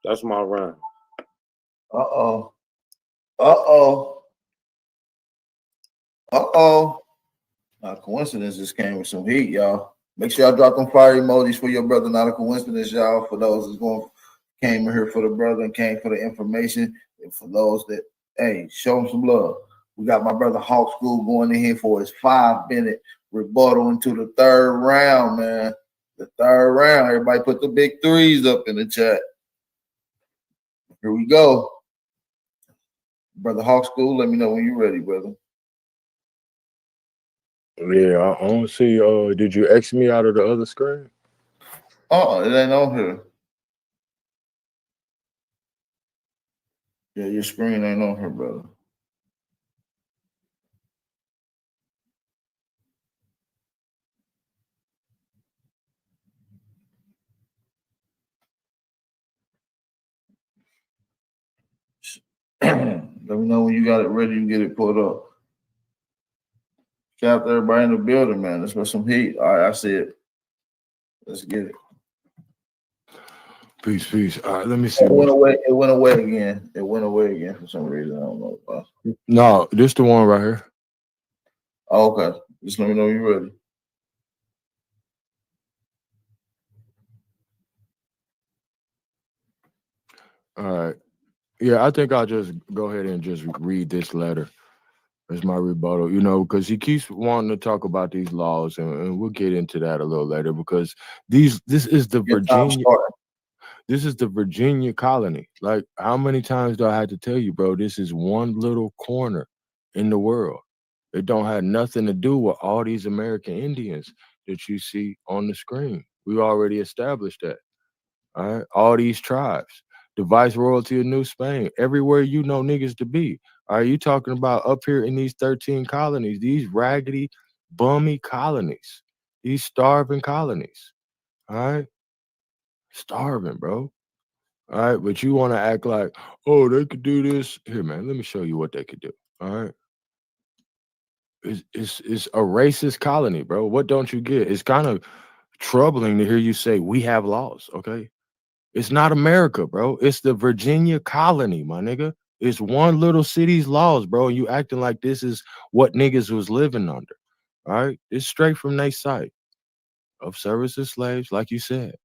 That's my rhyme. Uh-oh. Not a coincidence, this came with some heat, y'all. Make sure y'all drop them fire emojis for your brother. Not a coincidence, y'all. For those who's came in here for the brother and came for the information. And for those that, hey, show him some love. We got my brother Hawk School going in here for his 5-minute rebuttal into the 3rd round, man. The 3rd round. Everybody put the big 3s up in the chat. Here we go. Brother Hawk School, let me know when you're ready, brother. Yeah, I don't see. Did you X me out of the other screen? Oh, it ain't on here. Yeah, your screen ain't on here, brother. Let me know when you got it ready and get it pulled up. Shout out to everybody in the building, man. Let's put some heat. All right, I see it. Let's get it. Peace. All right, let me see. It went away. It went away again. It went away again for some reason. I don't know why. No, this the one right here. Oh, okay. Just let me know when you're ready. All right. Yeah, I think I'll just go ahead and just read this letter as my rebuttal, because he keeps wanting to talk about these laws, and we'll get into that a little later, because this is the Virginia colony. Like, how many times do I have to tell you, bro? This is one little corner in the world. It don't have nothing to do with all these American Indians that you see on the screen. We already established that. All right, all these tribes, the Viceroyalty of New Spain, everywhere you know niggas to be. Are you talking about up here in these 13 colonies, these raggedy, bummy colonies, these starving colonies? All right, starving, bro. All right, but you want to act like, oh, they could do this. Here, man, let me show you what they could do. All right. It's a racist colony, bro. What don't you get? It's kind of troubling to hear you say we have laws, okay? It's not America, bro. It's the Virginia colony, my nigga. It's one little city's laws, bro. And you acting like this is what niggas was living under. All right. It's straight from their site of service as slaves, like you said.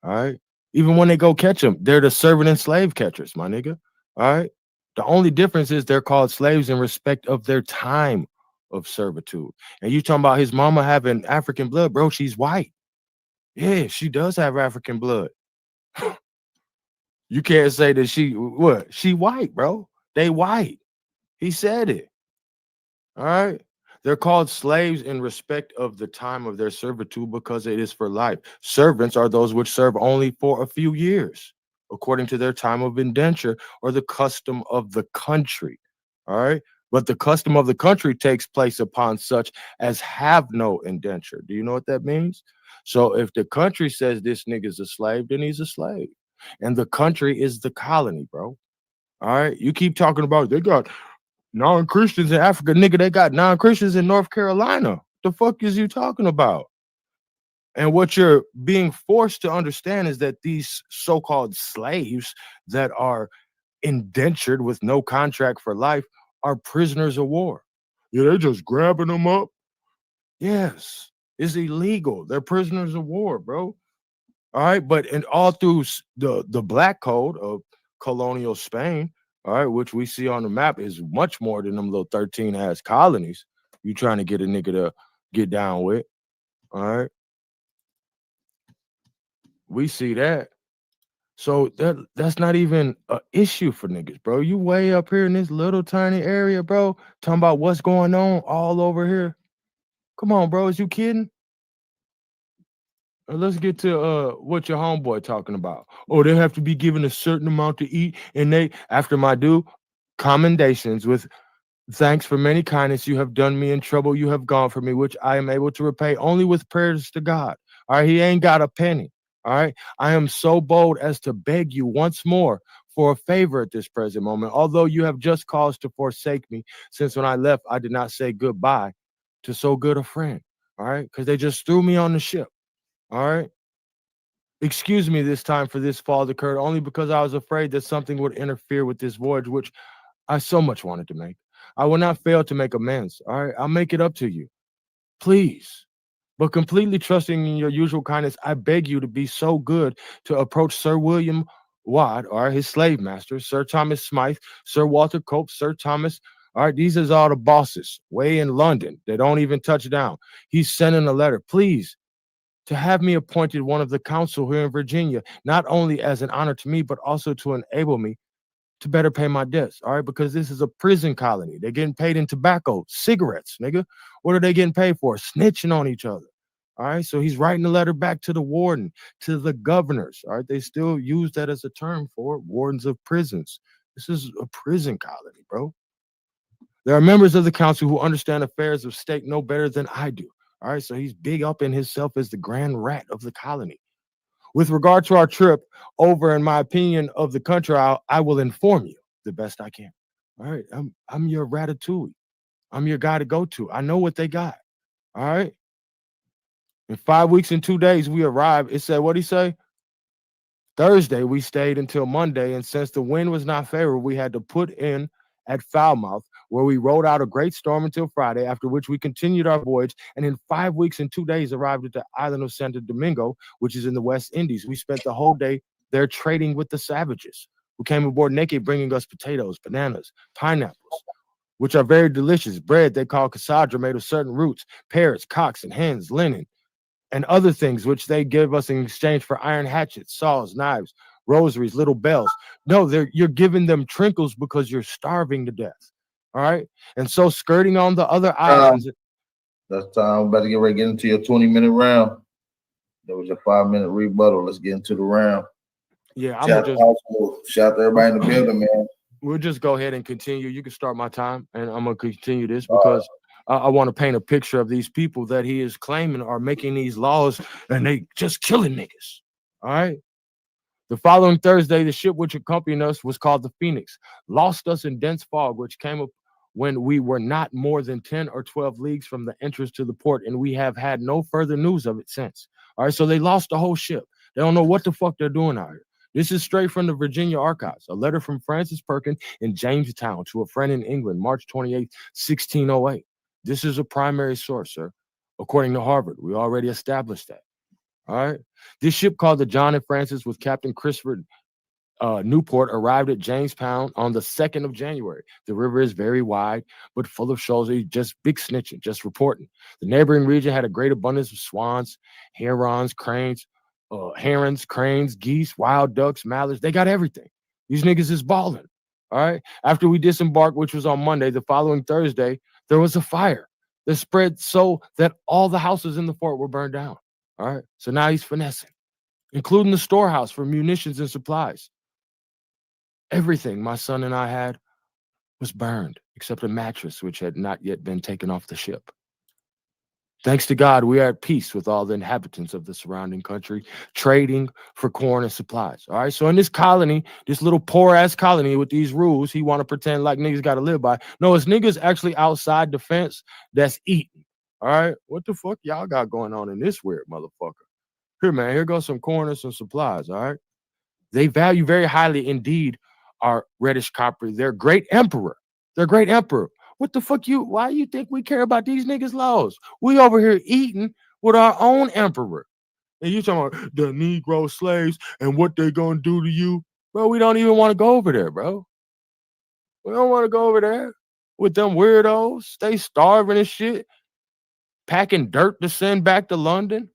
All right. Even when they go catch them, they're the servant and slave catchers, my nigga. All right. The only difference is they're called slaves in respect of their time of servitude. And you talking about his mama having African blood, bro? She's white. Yeah, she does have African blood. You can't say that she white, bro. They white. He said it. All right. They're called slaves in respect of the time of their servitude because it is for life. Servants are those which serve only for a few years, according to their time of indenture or the custom of the country. All right. But the custom of the country takes place upon such as have no indenture. Do you know what that means? So if the country says this nigga's a slave, then he's a slave. And the country is the colony, bro. All right. You keep talking about they got non-Christians in Africa, nigga. They got non-Christians in North Carolina. The fuck is you talking about? And what you're being forced to understand is that these so-called slaves that are indentured with no contract for life are prisoners of war. Yeah, they're just grabbing them up. Yes, it's illegal. They're prisoners of war, bro. All right, but and all through the black code of colonial Spain, all right, which we see on the map is much more than them little 13 ass colonies you trying to get a nigga to get down with. All right. We see that. So that's not even an issue for niggas, bro. You way up here in this little tiny area, bro, talking about what's going on all over here. Come on, bro. Is you kidding? Let's get to what your homeboy talking about. Oh, they have to be given a certain amount to eat, and they after my due commendations with thanks for many kindness you have done me and trouble you have gone for me, which I am able to repay only with prayers to God. All right, he ain't got a penny. All right, I am so bold as to beg you once more for a favor at this present moment, although you have just cause to forsake me, since when I left I did not say goodbye to so good a friend. All right, because they just threw me on the ship. All right. Excuse me this time for this fall that occurred only because I was afraid that something would interfere with this voyage, which I so much wanted to make. I will not fail to make amends. All right. I'll make it up to you. Please. But completely trusting in your usual kindness, I beg you to be so good to approach Sir William Wadd, or his slave master, Sir Thomas Smythe, Sir Walter Cope, Sir Thomas. All right, these is all the bosses way in London. They don't even touch down. He's sending a letter. Please to have me appointed one of the council here in Virginia, not only as an honor to me, but also to enable me to better pay my debts. All right, because this is a prison colony. They're getting paid in tobacco, cigarettes, nigga. What are they getting paid for? Snitching on each other. All right, so he's writing a letter back to the warden, to the governors. All right, they still use that as a term for wardens of prisons. This is a prison colony, bro. There are members of the council who understand affairs of state no better than I do. All right, so he's big up in himself as the grand rat of the colony. With regard to our trip over, in my opinion of the country, I will inform you the best I can. All right, I'm your ratatouille. I'm your guy to go to. I know what they got. All right. In 5 weeks and 2 days, we arrived. It said, what'd he say? Thursday, we stayed until Monday, and since the wind was not favorable, we had to put in at Falmouth, where we rode out a great storm until Friday, after which we continued our voyage, and in 5 weeks and 2 days arrived at the island of Santo Domingo, which is in the West Indies. We spent the whole day there trading with the savages, who came aboard naked, bringing us potatoes, bananas, pineapples, which are very delicious, bread they call cassandra, made of certain roots, parrots, cocks, and hens, linen, and other things which they give us in exchange for iron hatchets, saws, knives, rosaries, little bells. No, you're giving them trinkles because you're starving to death. All right. And so skirting on the other islands. That's time. I'm about to get ready to get into your 20-minute round. That was your 5-minute rebuttal. Let's get into the round. Yeah, shout out to everybody in the building, man. We'll just go ahead and continue. You can start my time, and I'm gonna continue this because I want to paint a picture of these people that he is claiming are making these laws and they just killing niggas. All right. The following Thursday, the ship which accompanied us was called the Phoenix, lost us in dense fog, which came up when we were not more than 10 or 12 leagues from the entrance to the port, and we have had no further news of it since. All right, so they lost the whole ship. They don't know what the fuck they're doing out here. This is straight from the Virginia Archives, a letter from Francis Perkin in Jamestown to a friend in England, March 28, 1608. This is a primary source, sir, according to Harvard. We already established that. All right. This ship called the John and Francis with Captain Christopher Newport arrived at Jamestown on the 2nd of January. The river is very wide, but full of shoals. Just big snitching, just reporting. The neighboring region had a great abundance of swans, herons, cranes, geese, wild ducks, mallards. They got everything. These niggas is balling. All right. After we disembarked, which was on Monday, the following Thursday, there was a fire that spread so that all the houses in the fort were burned down. All right. So now he's finessing, including the storehouse for munitions and supplies. Everything my son and I had was burned, except a mattress, which had not yet been taken off the ship. Thanks to God, we are at peace with all the inhabitants of the surrounding country, trading for corn and supplies. All right. So in this colony, this little poor ass colony with these rules, he want to pretend like niggas got to live by. No, it's niggas actually outside the fence that's eating. All right. What the fuck y'all got going on in this weird motherfucker? Here, man, here goes some corn and some supplies. All right. They value very highly indeed our reddish copper, their great emperor. What the fuck why you think we care about these niggas' laws? We over here eating with our own emperor. And you talking about the Negro slaves and what they gonna do to you? Bro, we don't even want to go over there, bro. We don't want to go over there with them weirdos. They starving and shit, packing dirt to send back to London.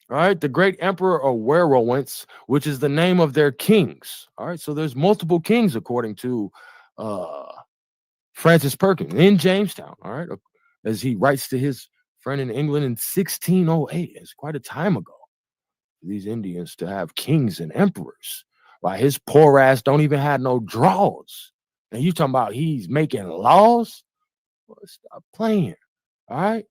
All right, the great emperor of Werowance, which is the name of their kings. All right, so there's multiple kings according to Francis Perkins in Jamestown. All right, as he writes to his friend in England in 1608. It's quite a time ago for these Indians to have kings and emperors. Why his poor ass don't even have no draws. And you talking about he's making laws? Well, stop playing. All right.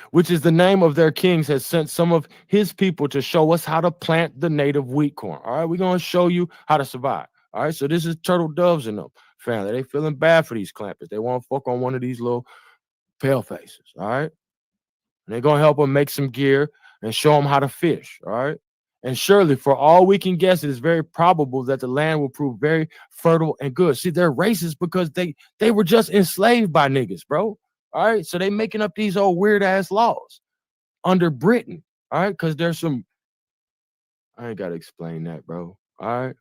Which is the name of their kings, has sent some of his people to show us how to plant the native wheat corn. All right, we're going to show you how to survive. All right, so this is Turtle Doves and them family. They feeling bad for these clampers. They want to fuck on one of these little pale faces. All right, and they're going to help them make some gear and show them how to fish. All right, and surely, for all we can guess, it is very probable that the land will prove very fertile and good. See, they're racist because they were just enslaved by niggas, bro. All right, so they making up these old weird ass laws under Britain. All right, because there's some. I ain't gotta explain that, bro. All right,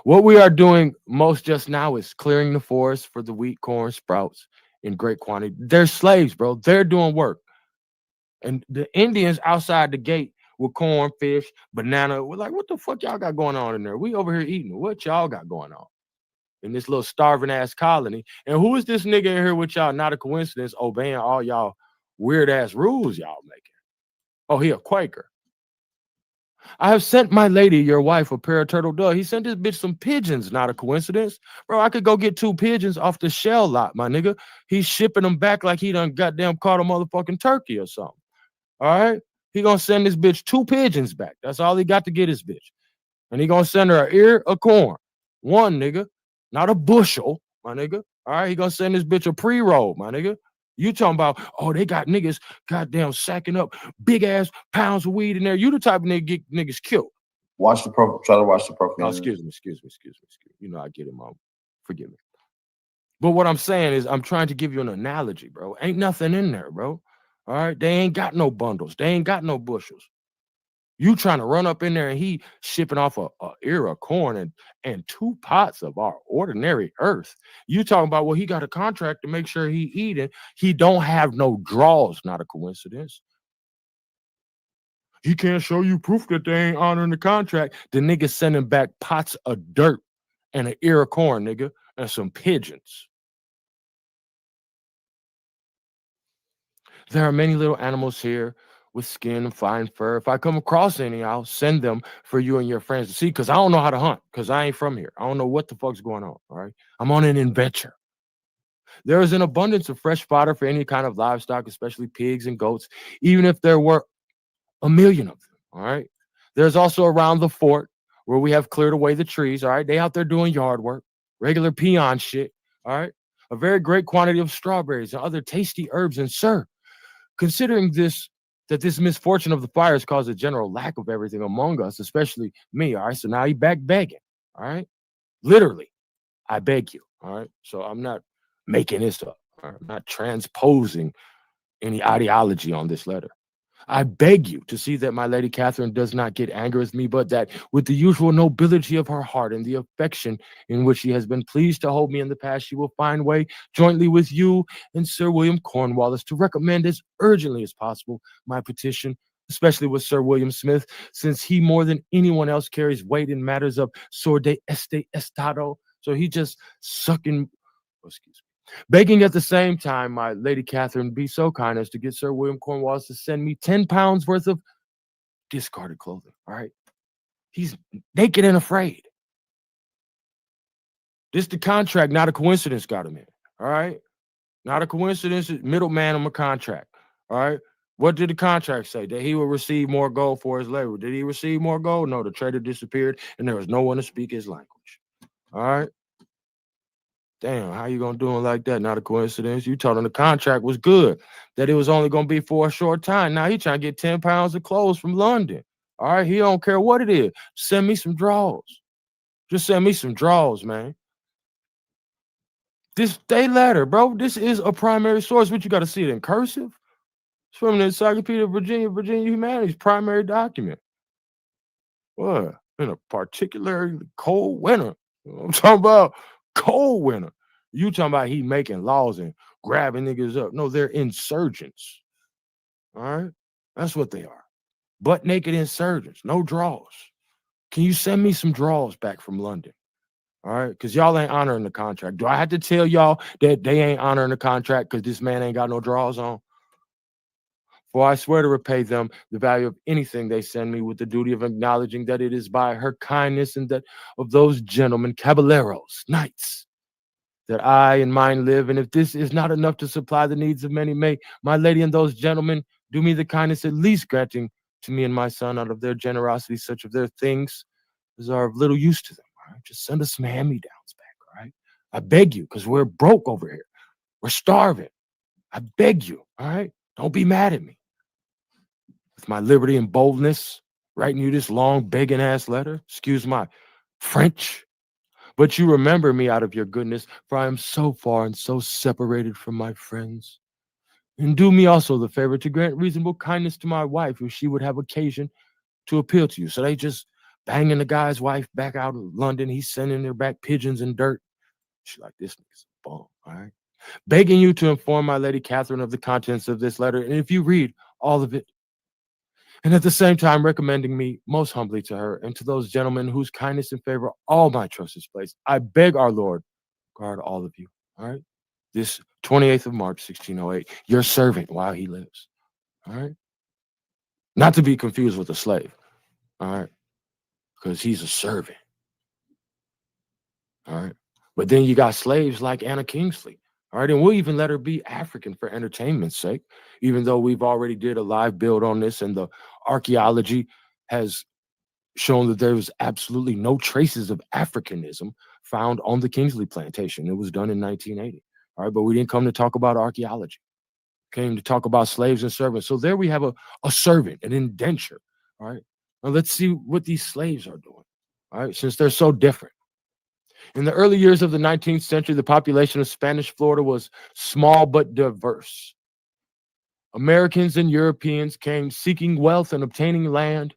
what we are doing most just now is clearing the forest for the wheat, corn, sprouts in great quantity. They're slaves, bro. They're doing work, and the Indians outside the gate with corn, fish, banana. We're like, what the fuck y'all got going on in there? We over here eating. What y'all got going on in this little starving ass colony? And who is this nigga in here with y'all? Not a coincidence, obeying all y'all weird ass rules y'all making. Oh, he a Quaker. I have sent my lady, your wife, a pair of turtle doves. He sent this bitch some pigeons. Not a coincidence, bro. I could go get 2 pigeons off the shell lot, my nigga. He's shipping them back like he done goddamn caught a motherfucking turkey or something. All right, he gonna send this bitch 2 pigeons back. That's all he got to get his bitch, and he gonna send her an ear of corn, one nigga. Not a bushel, my nigga. All right, he gonna send this bitch a pre-roll, my nigga. You talking about, oh, they got niggas goddamn sacking up big ass pounds of weed in there. You the type of nigga get niggas killed. Try to watch the profanity. Oh, excuse me. You know I get it, mom. Forgive me. But what I'm saying is I'm trying to give you an analogy, bro. Ain't nothing in there, bro. All right, they ain't got no bundles. They ain't got no bushels. You trying to run up in there and he shipping off a ear of corn and 2 pots of our ordinary earth. You talking about, well, he got a contract to make sure he eating. He don't have no draws. Not a coincidence. He can't show you proof that they ain't honoring the contract. The nigga sending back pots of dirt and an ear of corn, nigga, and some pigeons. There are many little animals here with skin and fine fur. If I come across any, I'll send them for you and your friends to see, because I don't know how to hunt, because I ain't from here. I don't know what the fuck's going on, all right? I'm on an adventure. There is an abundance of fresh fodder for any kind of livestock, especially pigs and goats, even if there were 1 million of them, all right? There's also around the fort where we have cleared away the trees, all right? They out there doing yard work, regular peon shit, all right? A very great quantity of strawberries and other tasty herbs. And sir, considering that this misfortune of the fire has caused a general lack of everything among us, especially me, all right? So now he back begging, all right? Literally, I beg you, all right? So I'm not making this up, all right? I'm not transposing any ideology on this letter. I beg you to see that my Lady Catherine does not get angry with me, but that with the usual nobility of her heart and the affection in which she has been pleased to hold me in the past, she will find way jointly with you and Sir William Cornwallis to recommend as urgently as possible my petition, especially with Sir William Smith, since he more than anyone else carries weight in matters of sor de este estado. So he just sucking, begging at the same time, my Lady Catherine be so kind as to get Sir William Cornwallis to send me 10 pounds worth of discarded clothing. All right. He's naked and afraid. This the contract, not a coincidence, got him in. All right. Not a coincidence, middleman on my contract. All right. What did the contract say? That he will receive more gold for his labor. Did he receive more gold? No, the trader disappeared and there was no one to speak his language. All right. Damn, how you gonna do it like that? Not a coincidence. You told him the contract was good, that it was only gonna be for a short time. Now he trying to get 10 pounds of clothes from London. All right, he don't care what it is. Send me some draws. Just send me some draws, man. This day letter, bro. This is a primary source. What you got to see it in cursive? It's from the Encyclopedia of Virginia Humanities primary document. What? In a particularly cold winter. You know what I'm talking about? Cold winter. You talking about he making laws and grabbing niggas up. No, they're insurgents. All right? That's what they are. Butt naked insurgents. No draws. Can you send me some draws back from London? All right? Because y'all ain't honoring the contract. Do I have to tell y'all that they ain't honoring the contract because this man ain't got no draws on? For I swear to repay them the value of anything they send me with the duty of acknowledging that it is by her kindness and that of those gentlemen, caballeros, knights, that I and mine live. And if this is not enough to supply the needs of many, may my lady and those gentlemen do me the kindness at least granting to me and my son out of their generosity such of their things as are of little use to them. All right? Just send us some hand-me-downs back, all right? I beg you, because we're broke over here. We're starving. I beg you, all right? Don't be mad at me. With my liberty and boldness, writing you this long, begging ass letter, excuse my French, but you remember me out of your goodness, for I am so far and so separated from my friends. And do me also the favor to grant reasonable kindness to my wife if she would have occasion to appeal to you. So they just banging the guy's wife back out of London. He's sending her back pigeons and dirt. She's like, this nigga's a bum, all right? Begging you to inform my Lady Catherine of the contents of this letter, and if you read all of it, and at the same time recommending me most humbly to her and to those gentlemen whose kindness and favor all my trust is placed, I beg our Lord guard all of you. All right. This 28th of March, 1608, your servant while he lives. All right. Not to be confused with a slave. All right. Because he's a servant. All right. But then you got slaves like Anna Kingsley. All right. And we'll even let her be African for entertainment's sake, even though we've already did a live build on this and the archaeology has shown that there was absolutely no traces of Africanism found on the Kingsley plantation. It was done in 1980. All right. But we didn't come to talk about archaeology. Came to talk about slaves and servants. So there we have a servant, an indenture. All right. Now let's see what these slaves are doing. All right. Since they're so different. In the early years of the 19th century, the population of Spanish Florida was small but diverse. Americans and Europeans came seeking wealth and obtaining land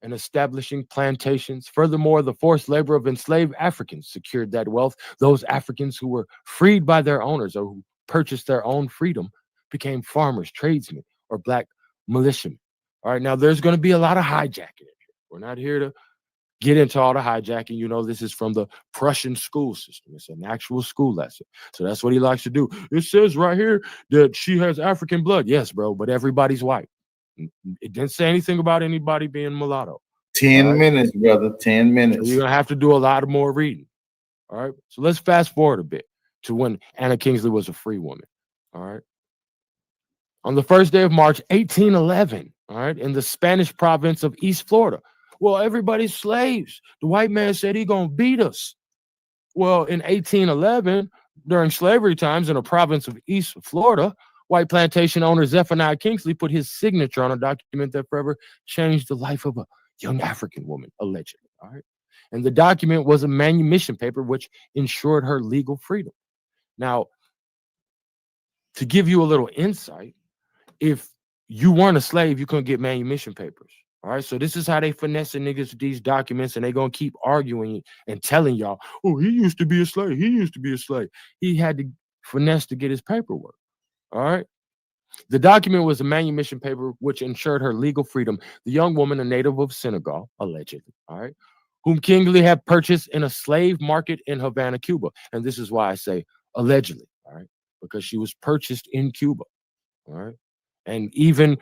and establishing plantations. Furthermore, the forced labor of enslaved Africans secured that wealth. Those Africans who were freed by their owners or who purchased their own freedom became farmers, tradesmen, or black militiamen. All right, now there's going to be a lot of hijacking in here. We're not here to get into all the hijacking. You know, this is from the Prussian school system. It's an actual school lesson. So that's what he likes to do. It says right here that she has African blood. Yes, bro, but everybody's white. It didn't say anything about anybody being mulatto. 10 minutes, brother. 10 minutes. So you're going to have to do a lot more reading. All right. So let's fast forward a bit to when Anna Kingsley was a free woman. All right. On the first day of March, 1811, all right, in the Spanish province of East Florida. Well, everybody's slaves. The white man said he gonna beat us. Well, in 1811, during slavery times in the province of East Florida, white plantation owner Zephaniah Kingsley put his signature on a document that forever changed the life of a young African woman, allegedly. All right. And the document was a manumission paper which ensured her legal freedom. Now, to give you a little insight, if you weren't a slave, you couldn't get manumission papers. All right, so this is how they finessing niggas with these documents, and they gonna keep arguing and telling y'all, oh, he used to be a slave. He used to be a slave. He had to finesse to get his paperwork. All right. The document was a manumission paper which ensured her legal freedom. The young woman, a native of Senegal, allegedly, all right, whom Kingsley had purchased in a slave market in Havana, Cuba. And this is why I say allegedly, all right, because she was purchased in Cuba. All right. And even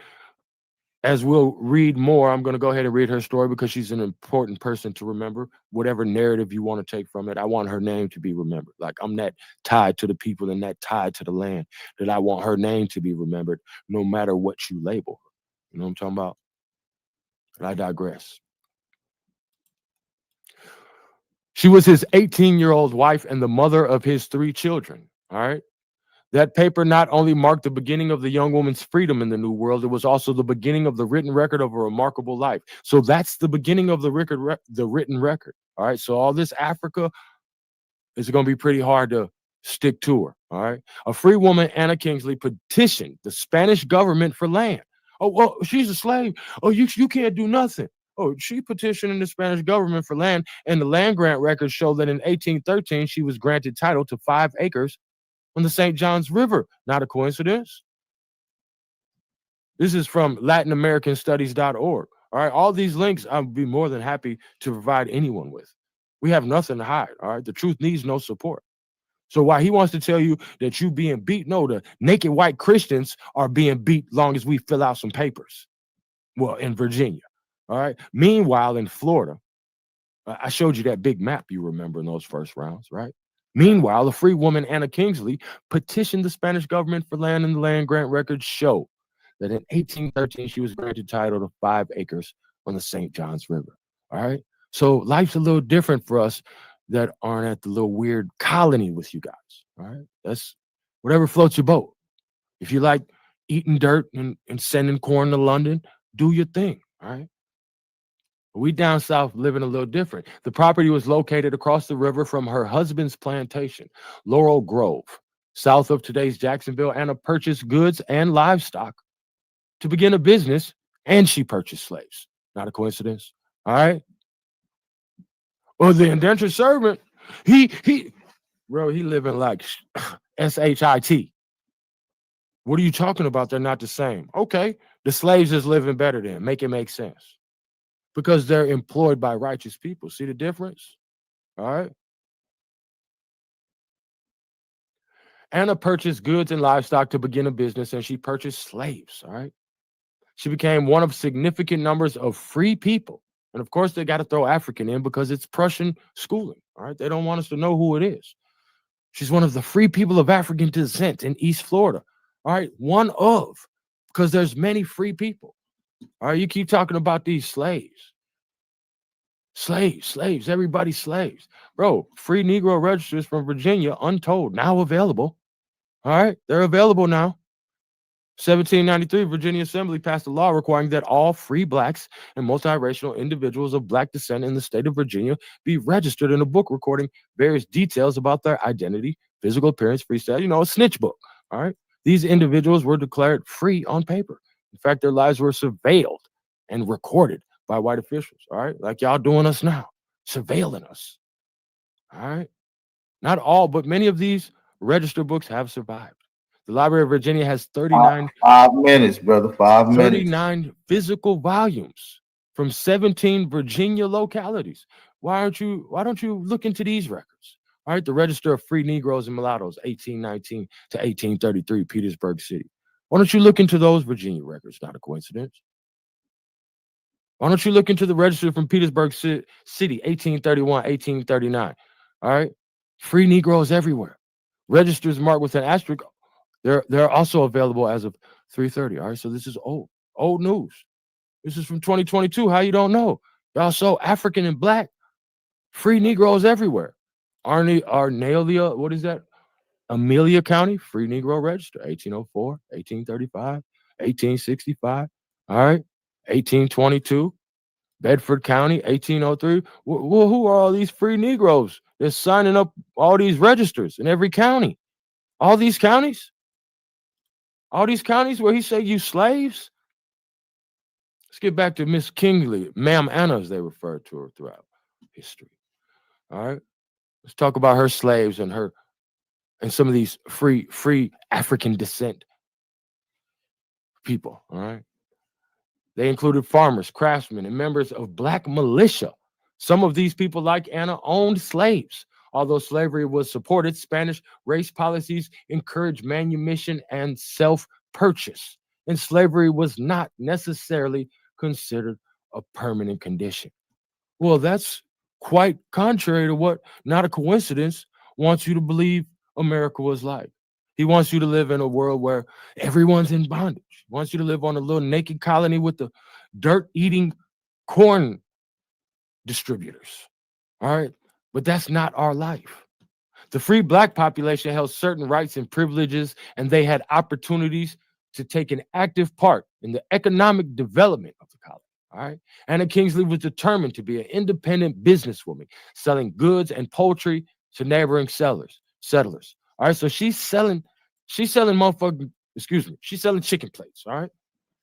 as we'll read more, I'm going to go ahead and read her story because she's an important person to remember. Whatever narrative you want to take from it, I want her name to be remembered. Like I'm that tied to the people and that tied to the land that I want her name to be remembered no matter what you label her. You know what I'm talking about? And I digress. She was his 18-year-old wife and the mother of his 3 children. All right. That paper not only marked the beginning of the young woman's freedom in the New World, it was also the beginning of the written record of a remarkable life. So that's the beginning of the written record. All right. So all this Africa is going to be pretty hard to stick to her. All right. A free woman, Anna Kingsley, petitioned the Spanish government for land. Oh, well, she's a slave. Oh, you can't do nothing. Oh, she petitioned the Spanish government for land, and the land grant records show that in 1813 she was granted title to 5 acres on the St. Johns River. Not a coincidence. This is from LatinAmericanStudies.org. All right, all these links I'd be more than happy to provide anyone with. We have nothing to hide. All right, the truth needs no support. So while he wants to tell you that you being beat, no, the naked white Christians are being beat long as we fill out some papers. Well, in Virginia. All right. Meanwhile, in Florida, I showed you that big map you remember in those first rounds, right? Meanwhile, the free woman, Anna Kingsley, petitioned the Spanish government for land, and the land grant records show that in 1813, she was granted title to 5 acres on the St. Johns River. All right. So life's a little different for us that aren't at the little weird colony with you guys. All right. That's whatever floats your boat. If you like eating dirt and sending corn to London, do your thing. All right. We down south living a little different. The property was located across the river from her husband's plantation, Laurel Grove, south of today's Jacksonville. Anna purchased goods and livestock to begin a business, and she purchased slaves. Not a coincidence. All right. Well, the indentured servant, he living like SHIT. What are you talking about? They're not the same. Okay. The slaves is living better than. Make it make sense. Because they're employed by righteous people. See the difference? All right. Anna purchased goods and livestock to begin a business, and she purchased slaves. All right. She became one of significant numbers of free people. And of course, they got to throw African in because it's Prussian schooling. All right. They don't want us to know who it is. She's one of the free people of African descent in East Florida. All right. One of, because there's many free people. All right. You keep talking about these slaves. Slaves, everybody slaves. Bro, free Negro registers from Virginia, untold, now available. All right, they're available now. 1793, Virginia Assembly passed a law requiring that all free blacks and multiracial individuals of black descent in the state of Virginia be registered in a book recording various details about their identity, physical appearance, free status, a snitch book. All right, these individuals were declared free on paper. In fact, their lives were surveilled and recorded by white officials, all right? Like y'all doing us now, surveilling us, all right? Not all, but many of these register books have survived. The Library of Virginia has 39 5 minutes, brother. 5 minutes. 39 physical volumes from 17 Virginia localities. Why don't you look into these records? All right, the Register of Free Negroes and Mulattoes, 1819 to 1833, Petersburg City. Why don't you look into those Virginia records? Not a coincidence. Why don't you look into the register from Petersburg City, 1831, 1839? All right. Free Negroes everywhere. Registers marked with an asterisk. They're also available as of 3:30. All right. So this is old news. This is from 2022. How you don't know? Y'all so African and black. Free Negroes everywhere. Arnalia, what is that? Amelia County, Free Negro Register, 1804, 1835, 1865. All right. 1822, Bedford County, 1803. Well, who are all these free Negroes that's signing up all these registers in every county? All these counties where he say you slaves? Let's get back to Miss Kingsley, Ma'am Anna, as they refer to her throughout history. All right. Let's talk about her slaves and some of these free African descent people. All right. They included farmers, craftsmen, and members of black militia. Some of these people, like Anna, owned slaves. Although slavery was supported, Spanish race policies encouraged manumission and self-purchase, and slavery was not necessarily considered a permanent condition. Well, that's quite contrary to what Not a Coincidence wants you to believe America was like. He wants you to live in a world where everyone's in bondage. He wants you to live on a little naked colony with the dirt-eating corn distributors. All right. But that's not our life. The free black population held certain rights and privileges, and they had opportunities to take an active part in the economic development of the colony. All right. Anna Kingsley was determined to be an independent businesswoman, selling goods and poultry to neighboring settlers. All right. So she's selling she's selling chicken plates. All right.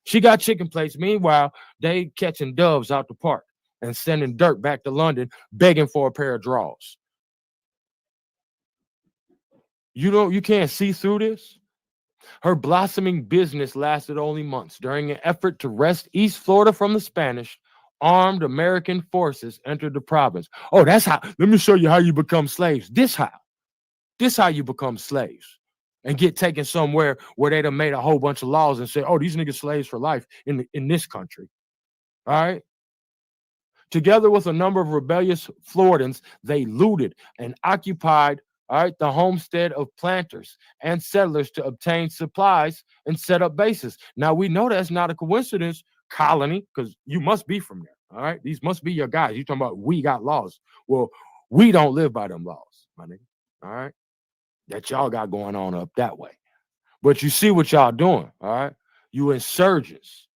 She got chicken plates. Meanwhile, they catching doves out the park and sending dirt back to London, begging for a pair of drawers. You can't see through this. Her blossoming business lasted only months. During an effort to wrest East Florida from the Spanish, armed American forces entered the province. Oh, that's how. Let me show you how you become slaves. This how you become slaves and get taken somewhere where they'd have made a whole bunch of laws and say, oh, these niggas slaves for life in this country. All right. Together with a number of rebellious Floridans, they looted and occupied, all right, the homestead of planters and settlers to obtain supplies and set up bases. Now, we know that's not a coincidence, colony, because you must be from there, all right? These must be your guys. You're talking about we got laws. Well, we don't live by them laws, my nigga, all right, that y'all got going on up that way. But you see what y'all doing, all right? You insurgents,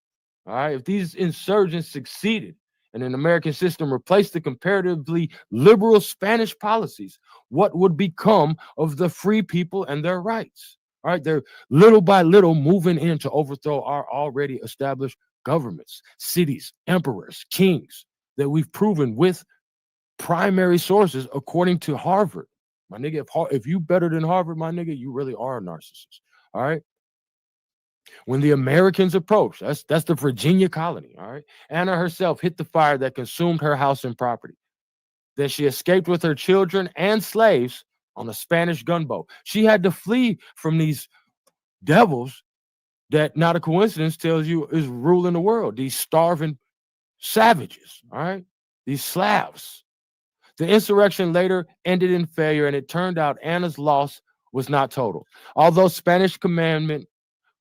all right? If these insurgents succeeded, and an American system replaced the comparatively liberal Spanish policies, what would become of the free people and their rights? All right, they're little by little moving in to overthrow our already established governments, cities, emperors, kings that we've proven with primary sources according to Harvard. My nigga, if you better than Harvard, my nigga, you really are a narcissist. All right. When the Americans approached, that's the Virginia colony, all right? Anna herself hit the fire that consumed her house and property. Then she escaped with her children and slaves on a Spanish gunboat. She had to flee from these devils that, Not a Coincidence, tells you is ruling the world, these starving savages, all right? These Slavs. The insurrection later ended in failure, and it turned out Anna's loss was not total. Although Spanish commandment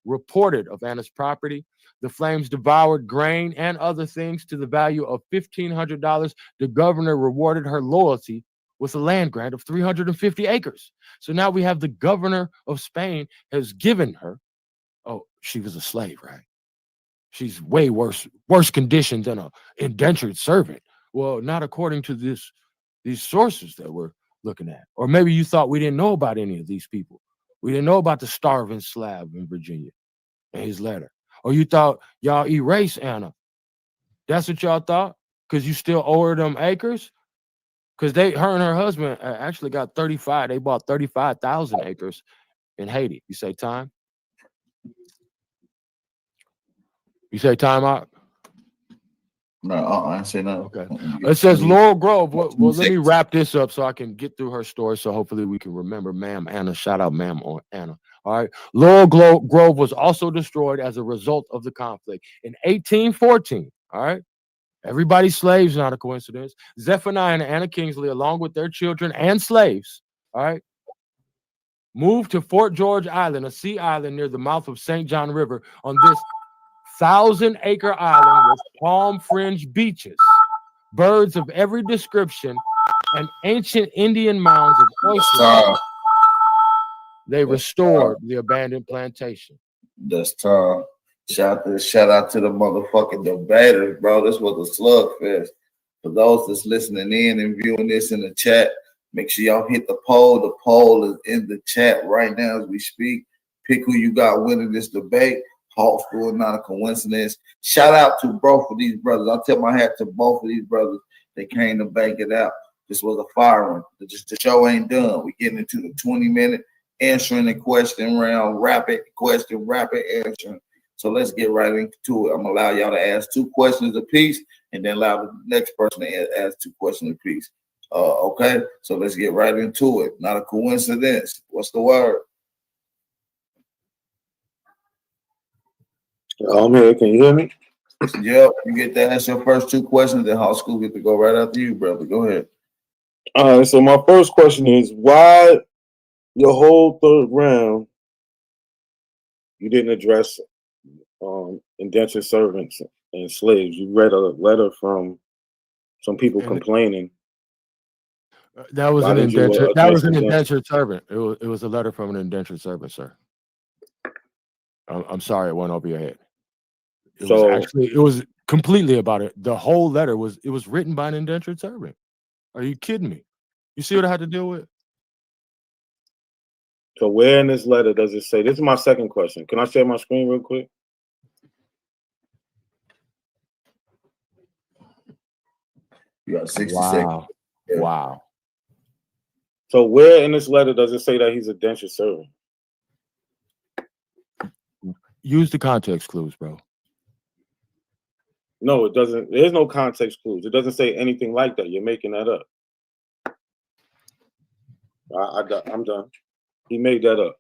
reported of Anna's property, the flames devoured grain and other things to the value of $1,500. The governor rewarded her loyalty with a land grant of 350 acres. So now we have the governor of Spain has given her, oh, she was a slave, right? She's way worse condition than a indentured servant. Well, not according to these sources that we're looking at. Or maybe you thought we didn't know about any of these people. We didn't know about the starving Slav in Virginia and his letter. Or you thought y'all erased Anna. That's what y'all thought? Because you still owe her them acres? Because her and her husband actually got 35. They bought 35,000 acres in Haiti. You say time? You say time out? No, I ain't say nothing. Okay. It says Laurel Grove. Well, let me wrap this up so I can get through her story. So hopefully we can remember Ma'am Anna. Shout out Ma'am Anna. All right. Laurel Grove was also destroyed as a result of the conflict. In 1814, all right, everybody's slaves, not a coincidence. Zephaniah and Anna Kingsley, along with their children and slaves, all right, moved to Fort George Island, a sea island near the mouth of St. John River. On this 1,000-acre island with palm fringe beaches, birds of every description, and ancient Indian mounds of oysters. They restored the abandoned plantation. That's Tom. Shout out to the motherfucking debaters, bro. This was a slugfest. For those that's listening in and viewing this in the chat, make sure y'all hit the poll. The poll is in the chat right now as we speak. Pick who you got winning this debate. Hawk School, not a coincidence. Shout out to both of these brothers. I'll tip my hat to both of these brothers. They came to bank it out. This was a fire one. The show ain't done. We getting into the 20-minute answering the question round, rapid question, rapid answering. So let's get right into it. I'm gonna allow y'all to ask 2 questions apiece, and then allow the next person to ask 2 questions apiece. Okay, so let's get right into it. Not a coincidence. What's the word? I'm here. Can you hear me? Yep, you get to ask your first 2 questions, then High School get to go right after you, brother. Go ahead. All right. So my first question is, why your whole third round you didn't address indentured servants and slaves? You read a letter from some people complaining. That was Why an didn't you indentured. That was address an them? indentured servant. It was a letter from an indentured servant, sir. I'm sorry, it went over your head. It was completely about it. The whole letter was written by an indentured servant. Are you kidding me? You see what I had to deal with? So where in this letter does it say? This is my second question. Can I share my screen real quick? You got 60 Wow. seconds. Yeah. Wow. So where in this letter does it say that he's a indentured servant? Use the context clues, bro. No, it doesn't. There's no context clues. It doesn't say anything like that. You're making that up. I'm done. He made that up.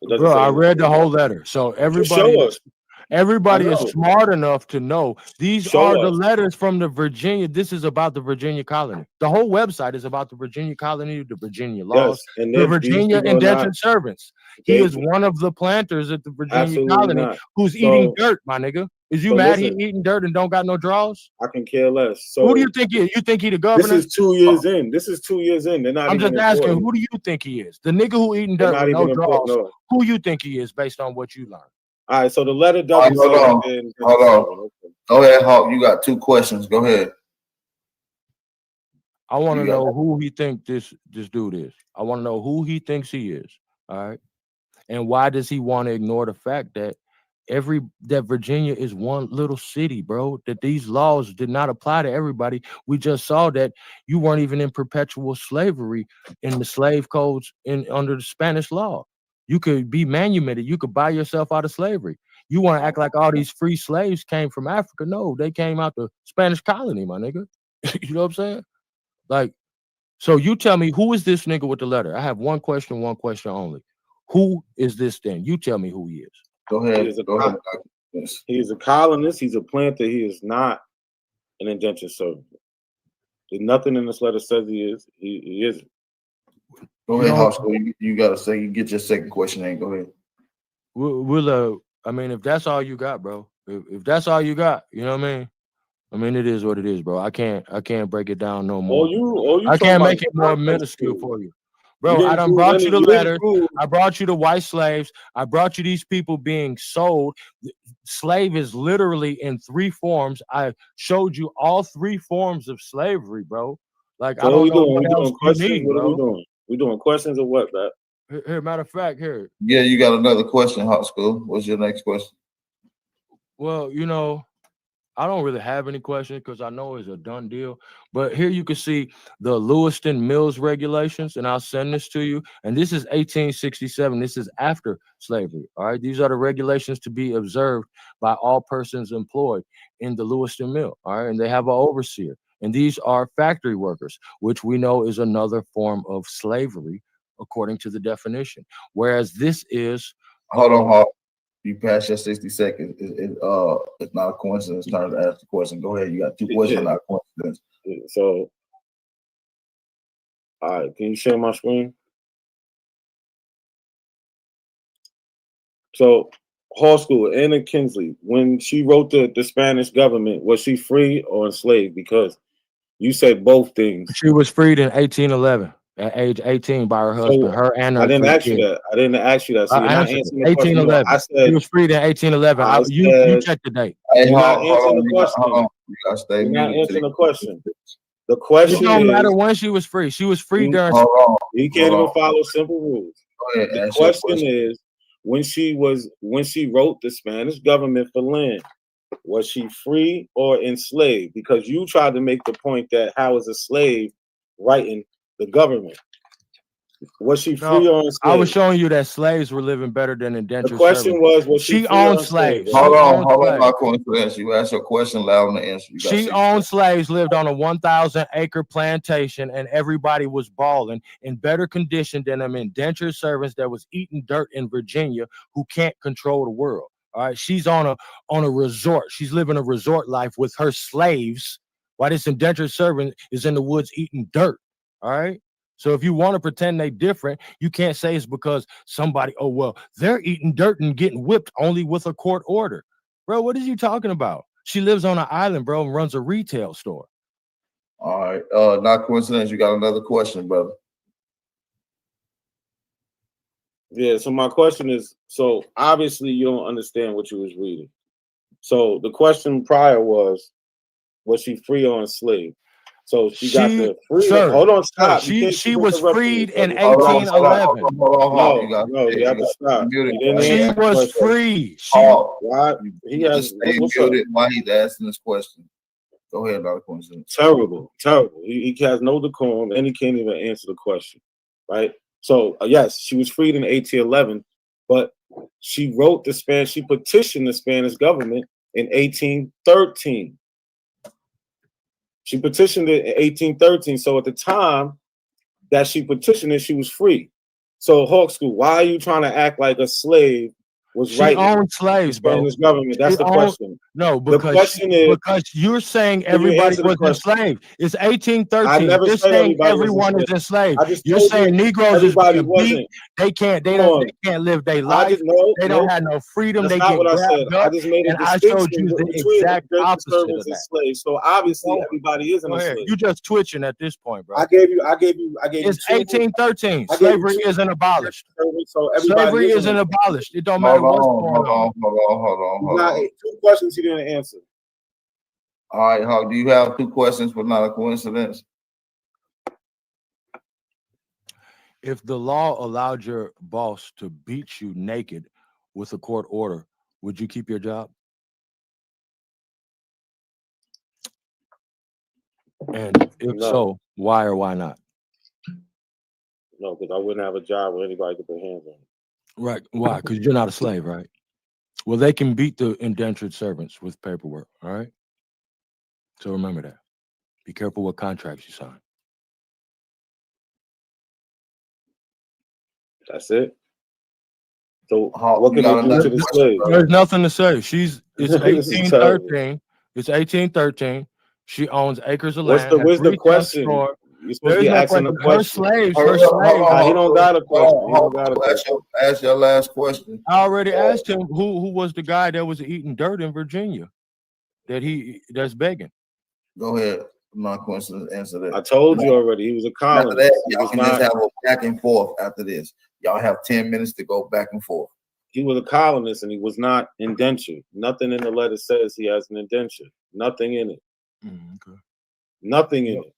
Bro, I read the whole letter. So everybody is smart enough to know these are the letters from the Virginia. This is about the Virginia colony. The whole website is about the Virginia colony, the Virginia laws, and the Virginia indentured servants. He is one of the planters at the Virginia colony who's eating dirt, my nigga. Is you mad he eating dirt and don't got no draws? I can care less. So who do you think he is? You think he the governor? This is 2 years in. This is 2 years in. They're not I'm even just asking, important. who do you think he is? The nigga who eating dirt with no draws. Who you think he is based on what you learned? All right, so the letter doesn't say Hold on. Go ahead, Hawk. You got 2 questions. Go ahead. I want to know who he think this dude is. I want to know who he thinks he is. All right. And why does he want to ignore the fact that that Virginia is one little city, bro? That these laws did not apply to everybody. We just saw that you weren't even in perpetual slavery in the slave codes under the Spanish law. You could be manumitted. You could buy yourself out of slavery. You want to act like all these free slaves came from Africa? No, they came out the Spanish colony, my nigga. You know what I'm saying? Like, so you tell me, who is this nigga with the letter? I have one question only. Who is this then? You tell me who he is. Go ahead. He is a colonist. He's a planter. He is not an indentured servant. There's nothing in this letter says he is. He isn't. Go ahead, Hawk. You gotta say, you get your second question in. Go ahead. I mean, if that's all you got, bro. If that's all you got, you know what I mean? I mean, it is what it is, bro. I can't break it down no more. I can't make it more minuscule for you. Bro, I done brought you the letters. I brought you the white slaves. I brought you these people being sold. Slave is literally in 3 forms. I showed you all 3 forms of slavery, bro. Like, So I don't know what else questions? you need, what bro. are we doing? We doing questions or what, man? Here, matter of fact, here. Yeah, you got another question, Hot School. What's your next question? Well, you know, I don't really have any questions because I know it's a done deal. But here you can see the Lewiston Mills regulations, and I'll send this to you. And this is 1867. This is after slavery. All right. These are the regulations to be observed by all persons employed in the Lewiston Mill. All right. And they have an overseer. And these are factory workers, which we know is another form of slavery, according to the definition. Whereas this is. Hold on, Hawk. You passed your 60 seconds. It's not a coincidence. It's time to ask the question. Go ahead. You got 2 questions, not a coincidence. So, all right, can you share my screen? So, Hall School, Anna Kinsley, when she wrote the Spanish government, was she free or enslaved? Because you said both things. She was freed in 1811. At age 18 by her husband, her and her. I didn't ask you kids. that. I didn't ask you that. So you're not answering the question. 1811. I said she was freed in 1811. You check the date. You're not answering the question. You're not answering the question. The question it don't is, matter when she was free. She was free during. You can't even follow simple rules. The question is, when she wrote the Spanish government for land, was she free or enslaved? Because you tried to make the point that how is a slave writing the government? Was she free or enslaved? I was showing you that slaves were living better than indentured The question servants. was she free owned or slaves. enslaved? Hold on, not going to answer. You ask your question loud in the answer. You got She owned slaves, lived on a 1,000-acre plantation, and everybody was balling in better condition than them indentured servants that was eating dirt in Virginia who can't control the world. All right, she's on a resort. She's living a resort life with her slaves, while this indentured servant is in the woods eating dirt. All right. So if you want to pretend they different, you can't say it's because somebody, oh, well, they're eating dirt and getting whipped only with a court order. Bro, what is you talking about? She lives on an island, bro, and runs a retail store. All right. Not coincidence. You got another question, brother. Yeah, so my question is, so obviously you don't understand what you was reading. So the question prior was she free or enslaved? So she got the freedom. Hold on, stop. She was freed in Hold on, 1811. No, you have to stop. She was free. Why? He has. Stay What's muted while he's asking this question. Go ahead, Dr. Coincidence. Terrible. He has no decorum and he can't even answer the question, right? So yes, she was freed in 1811, but she wrote the Spanish. She petitioned the Spanish government in 1813. She petitioned it in 1813. So at the time that she petitioned it, she was free. So Hawk School, why are you trying to act like a slave was right? She owned slaves, bro. Spanish government. That's the question. No, the question is because you're saying everybody was enslaved. It's 1813. I never You're said saying everybody was everyone is enslaved. You're told saying you Negroes is everybody being wasn't. beat. They can't live their life. They don't have no freedom. That's they not get what I said. grabbed up. I just made a And I distinction showed you the between exact indentured opposite servants of and that. slaves. So obviously everybody isn't Go a ahead. slave. You just twitching at this point, bro. I gave you. It's 1813. Slavery isn't abolished. So Slavery isn't abolished. It don't matter what's going on. Hold on. Two questions he didn't answer. All right, Hawk, do you have two questions for not a coincidence? If the law allowed your boss to beat you naked with a court order, would you keep your job? And if so, why or why not? No, because I wouldn't have a job where anybody could put hands on me. Right. Why? Because you're not a slave, right? Well, they can beat the indentured servants with paperwork, all right? So remember that. Be careful what contracts you sign. That's it. So what can they do to the slaves? There's nothing to say. It's This is 1813. It's 1813. She owns acres of land. Where's the question? Store. You're supposed to be asking a question. Her slaves. He don't got a question. He don't got a question. Ask your last question. I already asked him who was the guy that was eating dirt in Virginia that's begging. Go ahead. I'm not going to answer that. I told you already. He was a colonist. After that, y'all can just have a back and forth after this. Y'all have 10 minutes to go back and forth. He was a colonist and he was not indentured. Nothing in the letter says he has an indenture. Nothing in it. Okay. Nothing in it.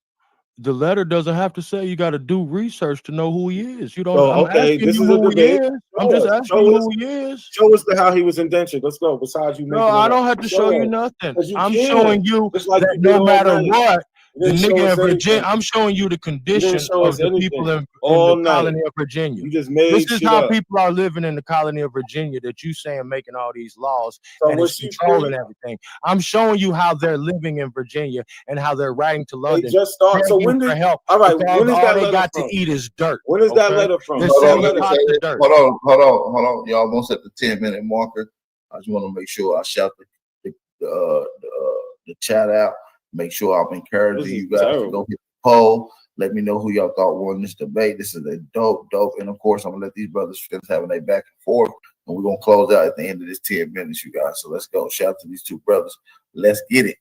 The letter doesn't have to say you got to do research to know who he is. You don't. So, okay, this is a debate. I'm just asking you who he is. Show us how he was indentured. Let's go. Besides you, No, I don't have to show you nothing. I'm can. showing you like that you no did matter all night. what, the You didn't show nigga us in Virginia. anything. I'm showing you the condition show of us the anything. people in All the night. colony of Virginia. You just made This is shit how up. people are living in the colony of Virginia that you saying making all these laws So and was it's she controlling free? everything. I'm showing you how they're living in Virginia and how they're writing to London. They just started. So begging when for did? help All right. because When is all that they letter got from? to eat is dirt. When is that okay? letter from? They're Hold selling on, pots of dirt. hold on. Y'all almost at the 10-minute marker. I just want to make sure I shout the chat out. Make sure I'm encouraging you guys to go hit the poll. Let me know who y'all thought won this debate. This is a dope. And of course, I'm gonna let these brothers finish having their back and forth. And we're gonna close out at the end of this 10 minutes, you guys. So let's go. Shout out to these two brothers. Let's get it.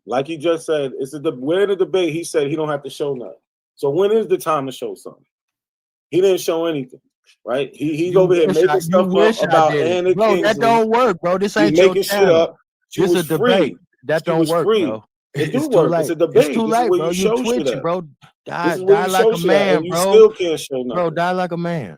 Like he just said, we're in the debate. He said he don't have to show nothing. So when is the time to show something? He didn't show anything, right? He's over here making stuff up about Anna Bro, Kingsley. that don't work, bro. This ain't He's your making shit channel. up. She This was is a debate. free. That She don't was work, free. bro. It do It's too work. late. It's a debate. It's too This is late, where bro. you You show shit twitching, at. bro. This Die is where you like show a shit at, man, and you bro. still can't show nothing. Bro, die like a man.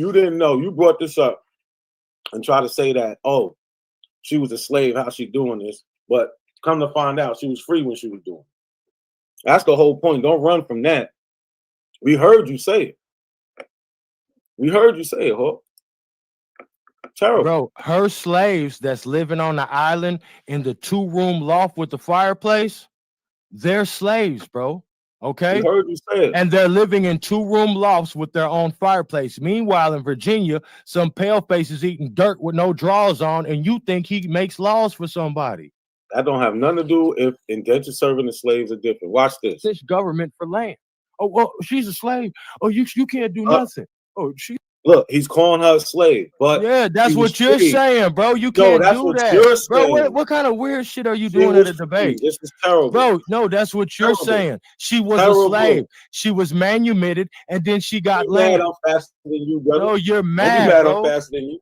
you didn't know. You brought this up and try to say that, oh, she was a slave. How's she doing this? But come to find out, she was free when she was doing it. That's the whole point. Don't run from that. We heard you say it. We heard you say it, Hawk. Terrible. Bro, her slaves that's living on the island in the 2-room loft with the fireplace, they're slaves, bro. Okay? We heard you say it. And they're living in 2-room lofts with their own fireplace. Meanwhile, in Virginia, some paleface is eating dirt with no drawers on, and you think he makes laws for somebody. That don't have nothing to do if indentured servant and slaves are different. Watch this. This government for land. Oh, well, she's a slave. Oh, you can't do nothing. Oh, she. Look, he's calling her a slave, but yeah, that's what you're free. saying, bro. You No, can't that's do what that, you're bro. saying. What kind of weird shit are you She doing at was a debate? free. This is terrible, bro. No, that's what you're Terrible. saying. She was Terrible. a slave. She was manumitted, and then she got You mad land. I'm faster than you, brother? No, you're Don't be mad, mad bro. I'm faster than you.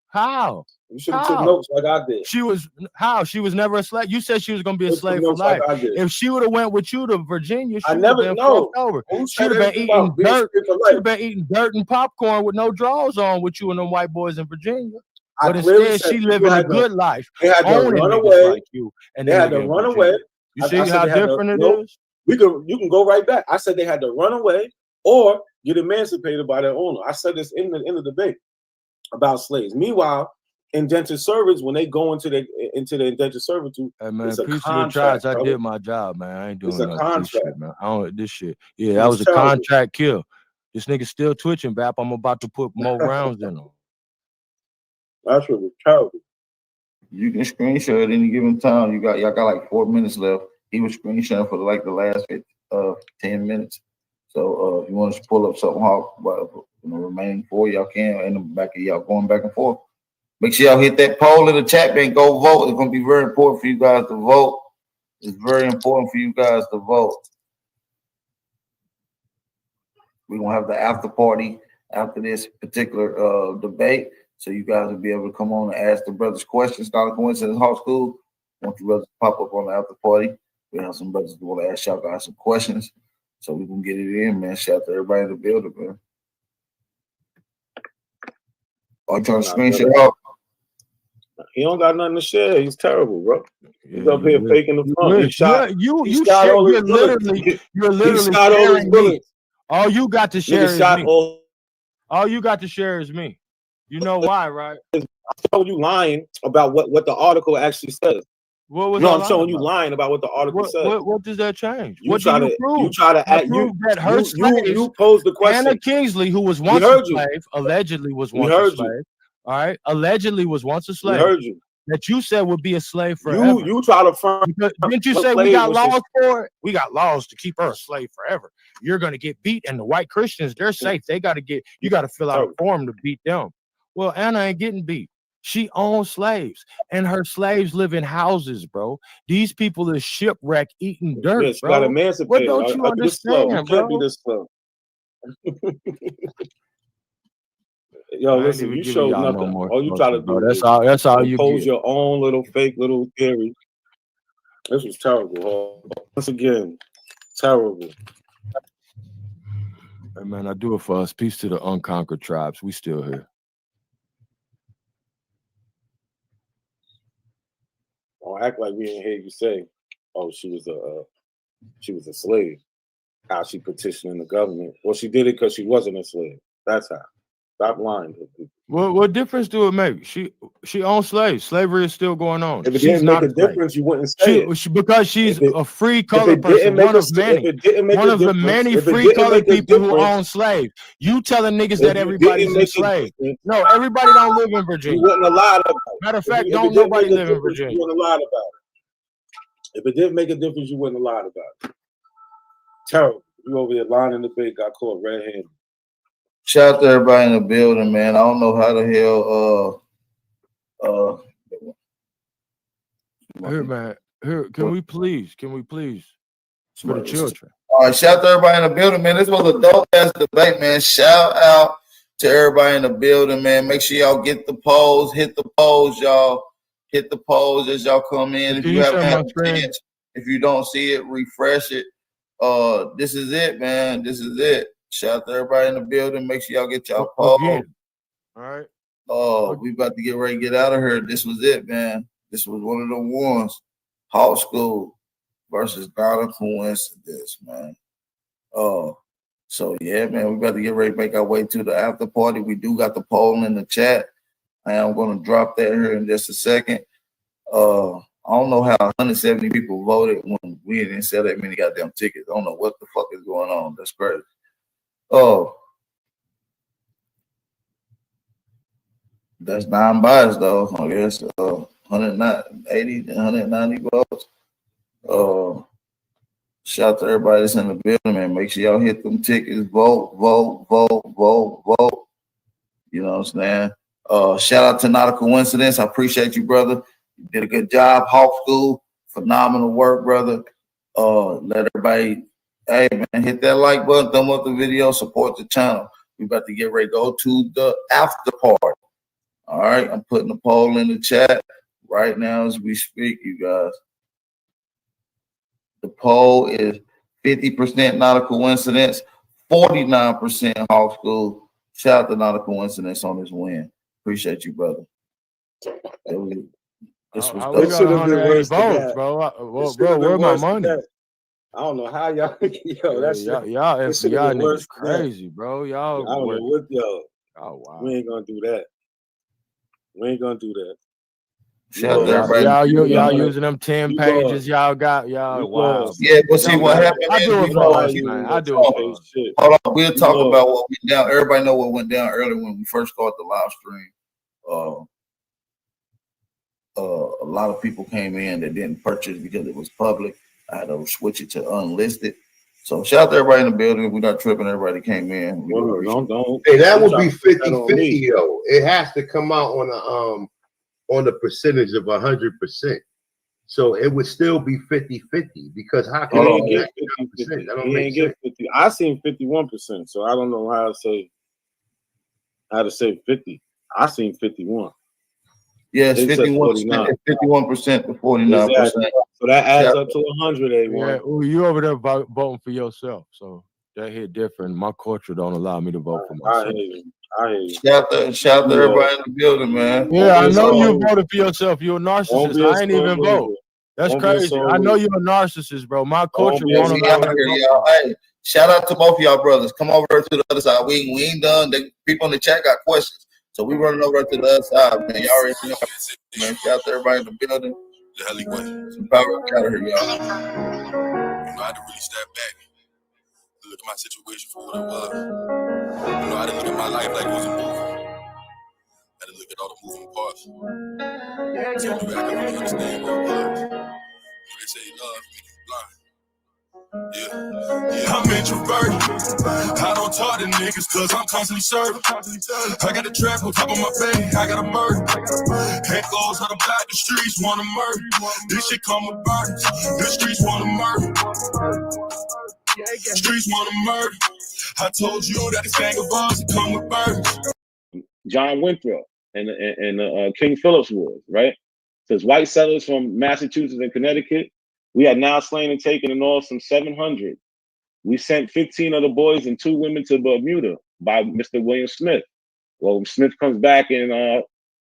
How? You should have took notes like I did. She was how? She was never a slave. You said she was gonna be a Took slave for notes like life. I did. If she would have went with you to Virginia, she I would have never been know. fucked over. Who She said would have been anything eating about being dirt. free for She life? would have been eating dirt and popcorn with no drawers on with you and them white boys in Virginia. I But clearly instead, said she people living a had to- good life, They had to owning run niggas away. like you. And They the had nigga to in run Virginia. away. You I see said how they had to- different it nope. is? You can go right back. I said they had to run away or get emancipated by their owner. I said this in the debate about slaves. Meanwhile, indentured servants, when they go into the indentured servitude, Hey man, it's a peace to the contract. tribes. I brother. did my job, man. I ain't doing It's a none of this contract. shit, man. I don't this shit. Yeah, It that was was a terrible. contract kill. This nigga still twitching, Bap. I'm about to put more rounds in him. That shit was terrible. You can screenshot at any given time. Y'all got like 4 minutes left. He was screenshotting for like the last 10 minutes. So if you want to pull up something, Hawk, but remaining 4, y'all can, and the back of y'all going back and forth. Make sure y'all hit that poll in the chat and go vote. It's gonna be very important for you guys to vote. It's very important for you guys to vote. We're gonna have the after party after this particular debate. So you guys will be able to come on and ask the brothers questions. Not a coincidence, Hawk School. Want you brothers to pop up on the after party. We have some brothers who want to ask y'all guys some questions. So we can get it in, man. Shout out to everybody in the building, man. Are you trying to screenshot out? He don't got nothing to share. He's terrible, bro. He's Yeah, up here faking the front. He shot. You he shot all his you're bullets. literally He shot all his sharing me. bullets. All you got to share Nigga is shot me. all. You got to share is me. You know why, right? I'm showing you lying about what the article actually says. What was No, I I'm showing lying you about? lying about what the article says. What does that change? You What try do you to prove? you try to I add prove that her slaves, you posed the question. Anna Kingsley, who was We once a heard you. slave, allegedly was We once a heard you. slave. All right, allegedly was once a We slave. heard you. That you said would be a slave forever. You try to front. Didn't you say we got laws for it? We got laws to keep her a slave forever. You're gonna get beat, and the white Christians, they're safe. They gotta get you gotta fill out a form to beat them. Well, Anna ain't getting beat. She owns slaves, and her slaves live in houses, bro. These people is shipwrecked eating dirt, Yes, you bro. got emancipated. What don't you I do this slow. You understand, can't be bro? this slow. Yo, listen, you showed nothing. All you try to do That's is all you impose get. your own little fake little theory. This was terrible. Once again, terrible. Hey, man, I do it for us. Peace to the unconquered tribes. We still here. Don't act like we didn't hear you say, "Oh, she was a slave." How she petitioning the government? Well, she did it because she wasn't a slave. That's how. Stop lying to people. What difference do it make? She owns slaves. Slavery is still going on. If it She's didn't not make a slave. difference, you wouldn't say it. Because she's a free If colored it didn't person, make one a of many, if it didn't make one a of the difference, many if it free didn't colored make a people who difference, own slaves. You telling niggas if that you everybody's didn't make a enslaved. difference, No, everybody don't live in you Virginia. wouldn't have lied about it. Matter of If fact, it don't didn't nobody make a live in difference, Virginia. you wouldn't have lied about it. If it didn't make a difference, you wouldn't have lied about it. Terrible. You over here lying in the bed, got caught red-handed. Shout out to everybody in the building, man. I don't know how the hell Here, man. Here, can we please for the children? All right, shout out to everybody in the building, man. This was a dope ass debate, man. Shout out to everybody in the building, man. Make sure y'all get the polls, hit the polls, y'all. Hit the polls as y'all come in. If Can you you haven't share had my a screen? chance, if you don't see it, refresh it. This is it, man. This is it. Shout out to everybody in the building. Make sure y'all get y'all polls. Again. All right. We about to get ready to get out of here. This was it, man. This was one of the ones. Hawk School versus not a coincidence, man. So yeah, man, we got to get ready to make our way to the after party. We do got the poll in the chat. I am going to drop that here in just a second. I don't know how 170 people voted when we didn't sell that many goddamn tickets. I don't know what the fuck is going on. That's crazy. That's non-biased though. I guess 180, 190 votes. Shout out to everybody that's in the building, man. Make sure y'all hit them tickets. Vote. You know what I'm saying? Shout out to Not a Coincidence. I appreciate you, brother. You did a good job. Hawk School, phenomenal work, brother. Let everybody, hey man, hit that like button, thumb up the video, support the channel. We about to get ready to go to the after party. All right, I'm putting the poll in the chat right now as we speak, you guys. The poll is 50% Not a Coincidence, 49% Hawk School. Shout out to Not a Coincidence on this win. Appreciate you, brother. This was It should have been worse than that. Bro, where's my money? I don't know how y'all. Yo, that's y'all niggas crazy, bro. Y'all. I don't know what y'all. Oh wow. We ain't gonna do that. We ain't gonna do that. Shout out to everybody. Y'all using them 10 pages. Y'all got y'all. Wow. Yeah, but see what happened. I do it for us, man. I do it for us. Hold on, we'll talk about what went down. Everybody know what went down earlier when we first started the live stream. A lot of people came in that didn't purchase because it was public. I had to switch it to unlisted. So shout out to everybody in the building. We're not tripping. Everybody came in. Hey, that would be 50-50 though. It has to come out on the percentage of 100%. So it would still be 50-50 because how can you get 50%? He ain't get 50. I seen 51%, so I don't know how to say 50. I seen 51. Yes, 51%, 51% to 49%. Exactly. So that adds up to 100. Yeah, you over there voting for yourself, so that hit different. My culture don't allow me to vote for myself. I hear you. Shout out to everybody in the building, man. Yeah, I know you voted for yourself. You're a narcissist. I ain't even vote. That's crazy. I know you're a narcissist, bro. My culture won't allow me to vote. Hey, shout out to both of y'all brothers. Come over to the other side. We ain't done. The people in the chat got questions. So we running over to the other side, man. Y'all already know, man. Shout out to everybody in the building. Some power out of here, y'all. I had to really step back and look at my situation for what it was. I didn't look at my life like it was a movie. I had to look at all the moving parts. So I can really understand what it was. They say love make you blind. Yeah, I'm introverted. I don't talk to niggas cause I'm constantly serving. I got a trap on top of my bed, I got a murder. Echoes of the block, the streets wanna murder. This shit come with burdens, the streets wanna murder. Streets wanna murder. I told you that this gang of ours come with burdens. John Winthrop and the King Phillips Wars, right? Says white settlers from Massachusetts and Connecticut, we had now slain and taken in all some 700. We sent 15 of the boys and 2 women to Bermuda by Mr. William Smith. Well, Smith comes back in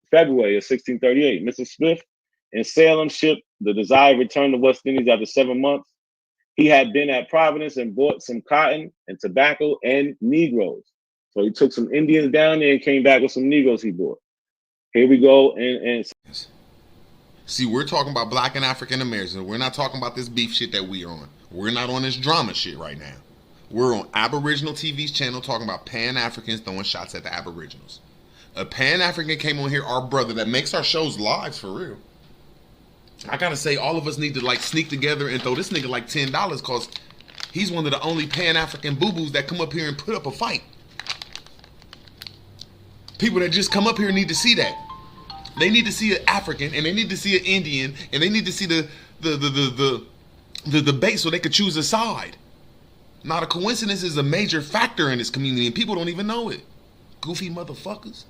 February of 1638. Mr. Smith in Salem ship, the Desire returned to West Indies after 7 months. He had been at Providence and bought some cotton and tobacco and Negroes. So he took some Indians down there and came back with some Negroes he bought. Here we go. And see, we're talking about Black and African Americans. We're not talking about this beef shit that we're on. We're not on this drama shit right now. We're on Aboriginal TV's channel talking about Pan-Africans throwing shots at the Aboriginals. A Pan-African came on here, our brother, that makes our shows live for real. I gotta say, all of us need to like sneak together and throw this nigga like $10 cause he's one of the only Pan-African boo-boos that come up here and put up a fight. People that just come up here need to see that. They need to see an African and they need to see an Indian and they need to see the debate so they could choose a side. Not a coincidence is a major factor in this community and people don't even know it. Goofy motherfuckers.